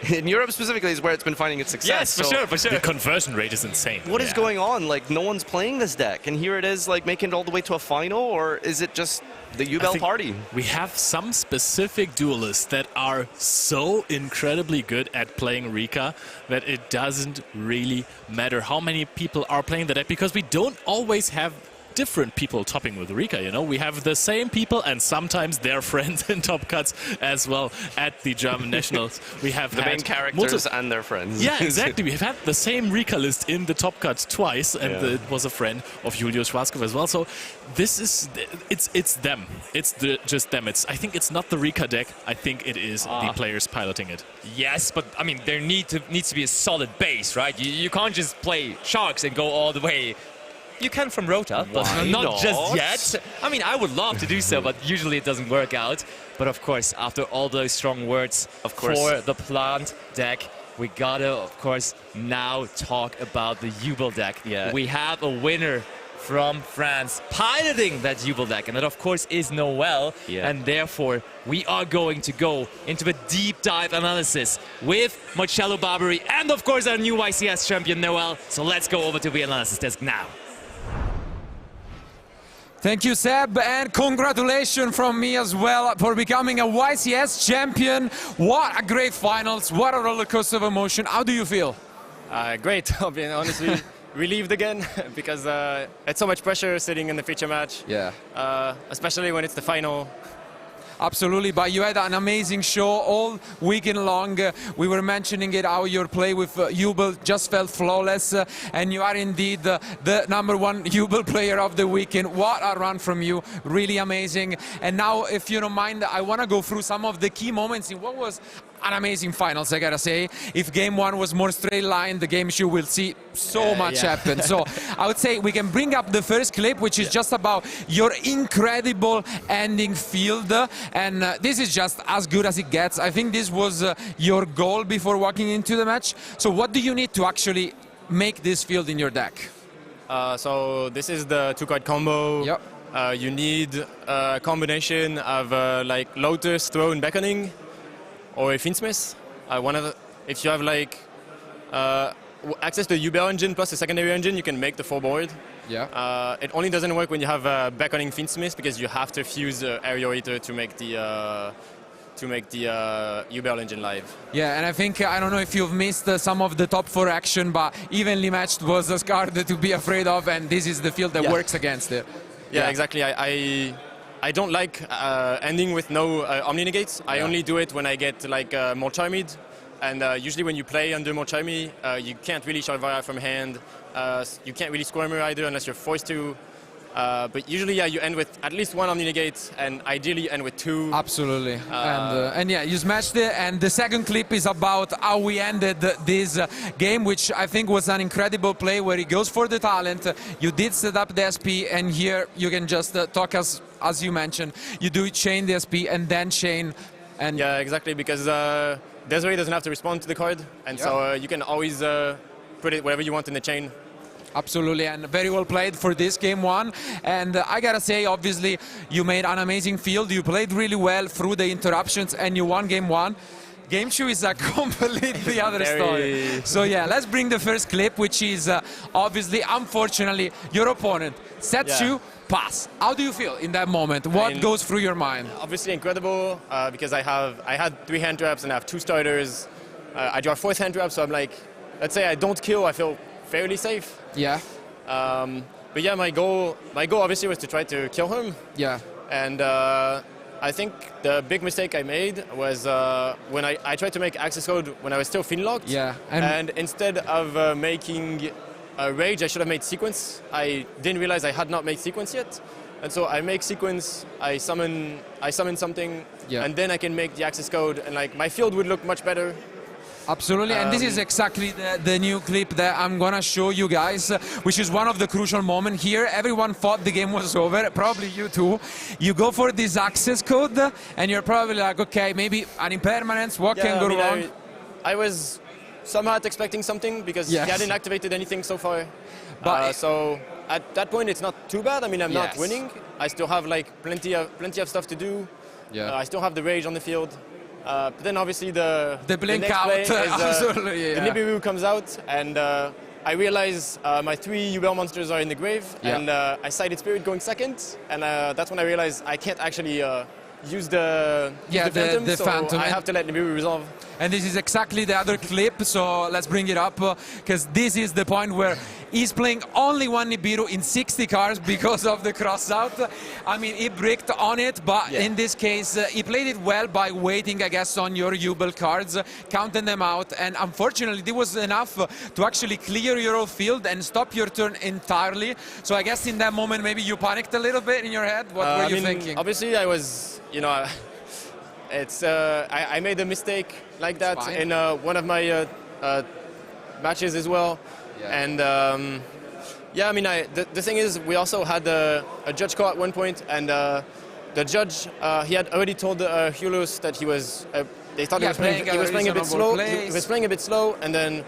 In Europe specifically is where it's been finding its success. Yes, for sure, for sure. The conversion rate is insane. What is going on? Like, no one's playing this deck, and here it is, like, making it all the way to a final, or is it just the UBEL party? We have some specific duelists that are so incredibly good at playing Rika that it doesn't really matter how many people are playing the deck, because we don't always have different people topping with Rika, you know. We have the same people and sometimes their friends in top cuts as well at the German nationals. We have the main characters and their friends. Yeah, exactly. We've had the same Rika list in the top cut twice, and it was a friend of Julio Schwarzkopf as well. So this is, it's them. It's just them. I think it's not the Rika deck. I think it is the players piloting it. Yes, but I mean, there needs to be a solid base, right? You can't just play Sharks and go all the way. You can from Rota, but not just yet. I mean, I would love to do so, but usually it doesn't work out. But of course, after all those strong words for the plant deck, we gotta, of course, now talk about the Jubel deck. Yeah. We have a winner from France piloting that Jubel deck, and that, of course, is Noel. Yeah. And therefore, we are going to go into a deep dive analysis with Marcello Barbary and, of course, our new YCS champion, Noel. So let's go over to the analysis desk now. Thank you, Seb, and congratulations from me as well for becoming a YCS champion. What a great finals, what a roller coaster of emotion. How do you feel? Great, I'll be honestly relieved again because it's so much pressure sitting in the feature match. Yeah. Especially when it's the final. Absolutely, but you had an amazing show all weekend long. We were mentioning it, how your play with Jubel just felt flawless, and you are indeed the #1 Jubel player of the weekend. What a run from you, really amazing. And now, if you don't mind, I want to go through some of the key moments in what was an amazing finals, I gotta say. If game one was more straight line, the game you will see so much happen. So I would say we can bring up the first clip, which is just about your incredible ending field. And this is just as good as it gets. I think this was your goal before walking into the match. So what do you need to actually make this field in your deck? So this is the 2-card combo. Yep. You need a combination of like Lotus, Throne, Beckoning, or a Finsmith. If you have like access to the UBEL engine plus a secondary engine, you can make the full board. Yeah. It only doesn't work when you have a Beckoning Finsmith because you have to fuse Aeroator to make the UBEL engine live. Yeah, and I think, I don't know if you've missed some of the top 4 action, but evenly matched was a card to be afraid of, and this is the field that works against it. Yeah, exactly. I don't like ending with no Omni Negates. I only do it when I get like more Charmed. And usually when you play under more Charmy, you can't really Sharvara from hand. You can't really Squirmer either unless you're forced to. But usually, yeah, you end with at least 1 Omni Negate, and ideally end with 2. Absolutely. And yeah, you smashed it. And the second clip is about how we ended this game, which I think was an incredible play where he goes for the talent. You did set up the SP, and here you can just talk as you mentioned. You do chain the SP and then chain. And yeah, exactly, because Desiree doesn't have to respond to the card, and so you can always put it wherever you want in the chain. Absolutely, and very well played for this game one. And I gotta say, obviously, you made an amazing field. You played really well through the interruptions, and you won game one. Game 2 is a completely other story. So yeah, let's bring the first clip, which is obviously, unfortunately, your opponent sets you pass. How do you feel in that moment? What goes through your mind? Obviously incredible, because I had 3 hand traps and I have 2 starters. I draw a 4th hand trap, so I'm like, let's say I don't kill, I feel fairly safe. Yeah. But yeah, my goal obviously was to try to kill him. Yeah. And I think the big mistake I made was when I tried to make access code when I was still fin-locked. Yeah. And instead of making Rage, I should have made Sequence. I didn't realize I had not made Sequence yet. And so I make Sequence, I summon something, and then I can make the access code, and like my field would look much better. Absolutely, and this is exactly the new clip that I'm gonna show you guys, which is one of the crucial moments here. Everyone thought the game was over, probably you too. You go for this access code, and you're probably like, okay, maybe an impermanence, what can go wrong? I was somewhat expecting something because he hadn't activated anything so far. But so at that point, it's not too bad. I mean, I'm not winning. I still have like plenty of stuff to do. Yeah. I still have the Rage on the field. But then obviously the blink next out, play is, absolutely, the yeah. Nibiru comes out, and I realize my 3 Yubel monsters are in the grave, Yeah. and I sighted Spirit going second, and that's when I realized I can't actually use the Phantom, the so Phantom. I have to let Nibiru resolve. And this is exactly the other clip, so let's bring it up, because this is the point where he's playing only one Nibiru in 60 cards because of the cross-out. I mean, he bricked on it, but in this case, he played it well by waiting, I guess, on your Yubel cards, counting them out, and unfortunately, this was enough to actually clear your whole field and stop your turn entirely. So I guess in that moment, maybe you panicked a little bit in your head. What were you thinking? Obviously, I was, you know, I made a mistake like that in one of my matches as well. Yeah. And yeah, I mean, the thing is, we also had a judge call at one point, and the judge, he had already told Hulos that he was, they thought he was playing a bit slow. He was playing a bit slow, and then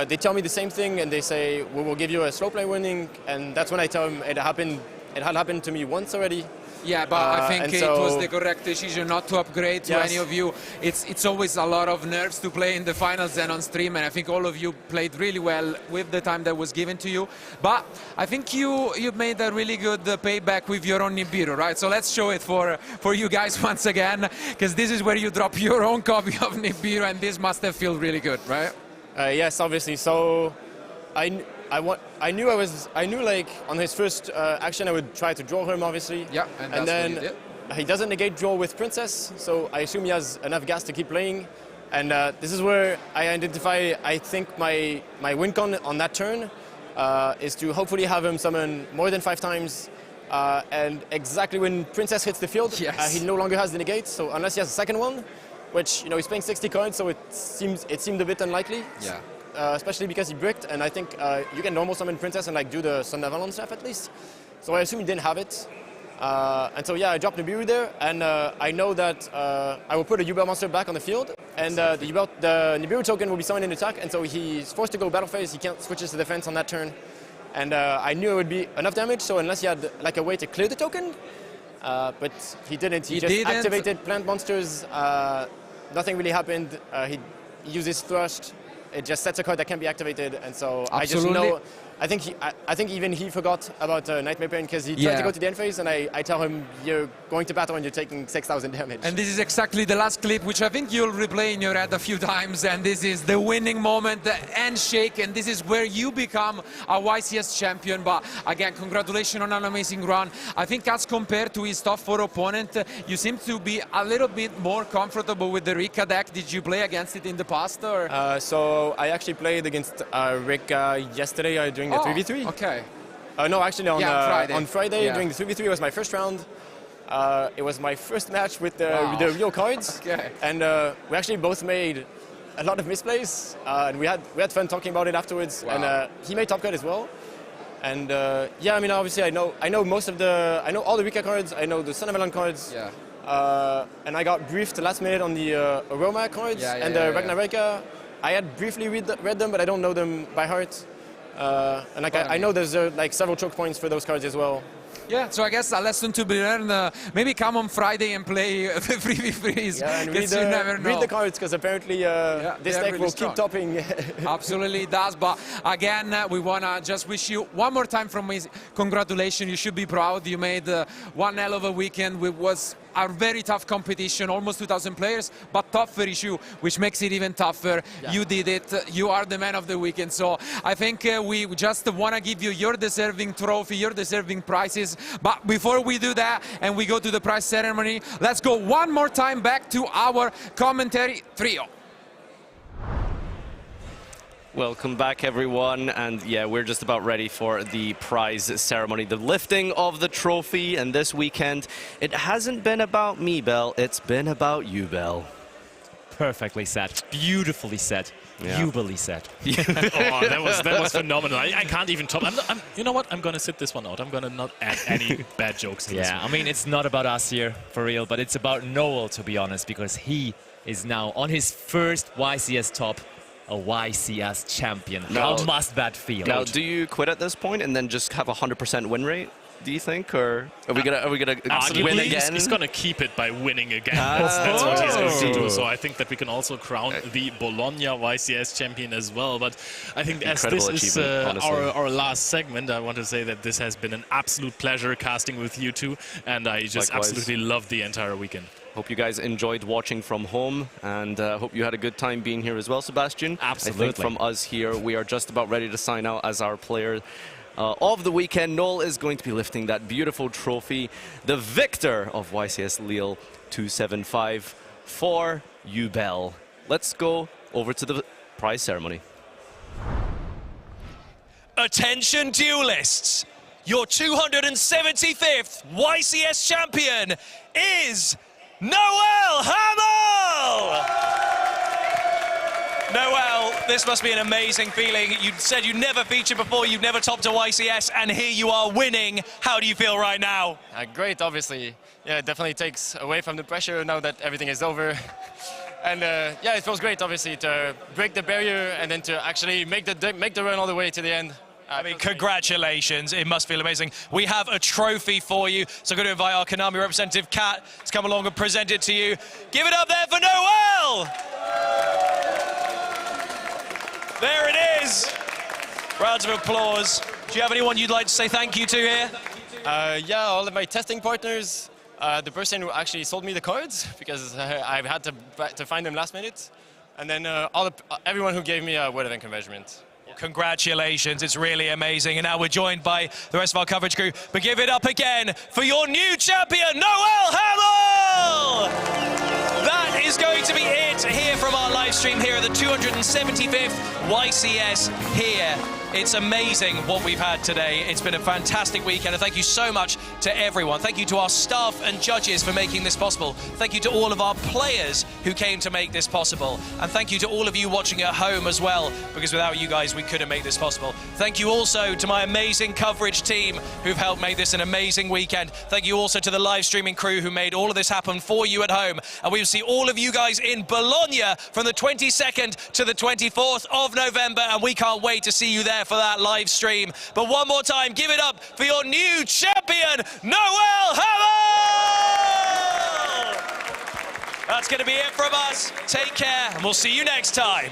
they tell me the same thing, and they say, we will give you a slow play warning, and that's when I tell them it had happened to me once already. Yeah, but I think it was the correct decision not to upgrade to any of you. It's always a lot of nerves to play in the finals and on stream, and I think all of you played really well with the time that was given to you. But I think you made a really good payback with your own Nibiru, right? So let's show it for you guys once again, because this is where you drop your own copy of Nibiru, and this must have felt really good, right? Yes, obviously. So I knew like on his first action I would try to draw him, obviously. Yeah, and then what you did. he doesn't negate draw with Princess, so I assume he has enough gas to keep playing. And this is where I identify, I think, my win con on that turn is to hopefully have him summon more than 5 times. And exactly when Princess hits the field, he no longer has the negate. So unless he has a second one, which, you know, he's playing 60 cards, so it seemed a bit unlikely. Yeah. Especially because he bricked, and I think you can normal summon Princess and like do the Sun Avalon stuff at least. So I assume he didn't have it. And so yeah, I dropped Nibiru there, and I know that I will put a Yubel monster back on the field, and the Nibiru token will be summoned in attack, and so he's forced to go battle phase. He can't switch to defense on that turn. And I knew it would be enough damage, so unless he had like a way to clear the token, but he didn't. He just activated plant monsters. Nothing really happened. He uses Thrust. It just sets a card that can be activated, and so I just know. I think even he forgot about Nightmare Pain because he tried to go to the end phase, and I tell him, you're going to battle and you're taking 6,000 damage. And this is exactly the last clip, which I think you'll replay in your head a few times, and this is the winning moment, the handshake, and this is where you become a YCS champion. But again, congratulations on an amazing run. I think as compared to his top 4 opponent, you seem to be a little bit more comfortable with the Rika deck. Did you play against it in the past? Or? So I actually played against Rika yesterday during the 3v3. Okay. No, actually on Friday during the 3v3 it was my first round. It was my first match with the real cards. Okay. And we actually both made a lot of misplays, and we had fun talking about it afterwards. Wow. And he made top cut as well. And yeah, I mean, obviously I know all the Rika cards. I know the Sun Avalon cards. Yeah. And I got briefed last minute on the Aroma cards and the Ragnaraka. I had briefly read them, but I don't know them by heart. And like I know there's like several choke points for those cards as well. Yeah, so I guess a lesson to be learned. Maybe come on Friday and play the 3v3s. Yeah, and you never know. read the cards, because apparently this deck really will keep topping. Absolutely it does. But again, we want to just wish you one more time from me, congratulations. You should be proud. You made one hell of a weekend. It was a very tough competition, almost 2,000 players, but tough for issue, which makes it even tougher. Yeah. You did it. You are the man of the weekend. So I think we just want to give you your deserving trophy, your deserving prizes. But before we do that and we go to the prize ceremony, let's go one more time back to our commentary trio. Welcome back, everyone, and yeah, we're just about ready for the prize ceremony, the lifting of the trophy. And this weekend, it hasn't been about me, Bell, it's been about you, Bell. Perfectly said, beautifully said, jubilee said. Oh, that was phenomenal. I can't even top. You know what? I'm gonna sit this one out. I'm gonna not add any bad jokes to this one. I mean, it's not about us here for real, but it's about Noel, to be honest, because he is now on his first YCS top. A YCS champion. How must that feel? Now, do you quit at this point and then just have a 100% win rate? do you think, or are we gonna win again? He's gonna keep it by winning again. That's what he's going to do. So I think that we can also crown the Bologna YCS champion as well. But I think as this is our last segment, I want to say that this has been an absolute pleasure casting with you two, and I just absolutely loved the entire weekend. Hope you guys enjoyed watching from home, and hope you had a good time being here as well, Sebastian. Absolutely. I think from us here, we are just about ready to sign out as our player of the weekend. Noel is going to be lifting that beautiful trophy, the victor of YCS Lille 275 for UBEL. Let's go over to the prize ceremony. Attention duelists, your 275th YCS champion is Noel Hamel! Noel, this must be an amazing feeling. You said you never featured before, you've never topped a YCS, and here you are winning. How do you feel right now? Great, obviously. Yeah, it definitely takes away from the pressure now that everything is over. And yeah, it feels great, obviously, to break the barrier and then to actually make the run all the way to the end. I mean, congratulations. It must feel amazing. We have a trophy for you, so I'm going to invite our Konami representative, Kat, to come along and present it to you. Give it up there for Noel! There it is. Rounds of applause. Do you have anyone you'd like to say thank you to here? Yeah, all of my testing partners, the person who actually sold me the cards, because I've had to find them last minute, and then everyone who gave me a word of encouragement. Congratulations, it's really amazing. And now we're joined by the rest of our coverage crew. But give it up again for your new champion, Noel Hamel! That is going to be it here from our live stream here at the 275th YCS here. It's amazing what we've had today. It's been a fantastic weekend, and thank you so much to everyone. Thank you to our staff and judges for making this possible. Thank you to all of our players who came to make this possible. And thank you to all of you watching at home as well, because without you guys, we couldn't make this possible. Thank you also to my amazing coverage team who've helped make this an amazing weekend. Thank you also to the live streaming crew who made all of this happen for you at home. And we will see all of you guys in Bologna from the 22nd to the 24th of November, and we can't wait to see you there for that live stream. But one more time, give it up for your new champion, Noel Hamel! That's going to be it from us. Take care, and we'll see you next time.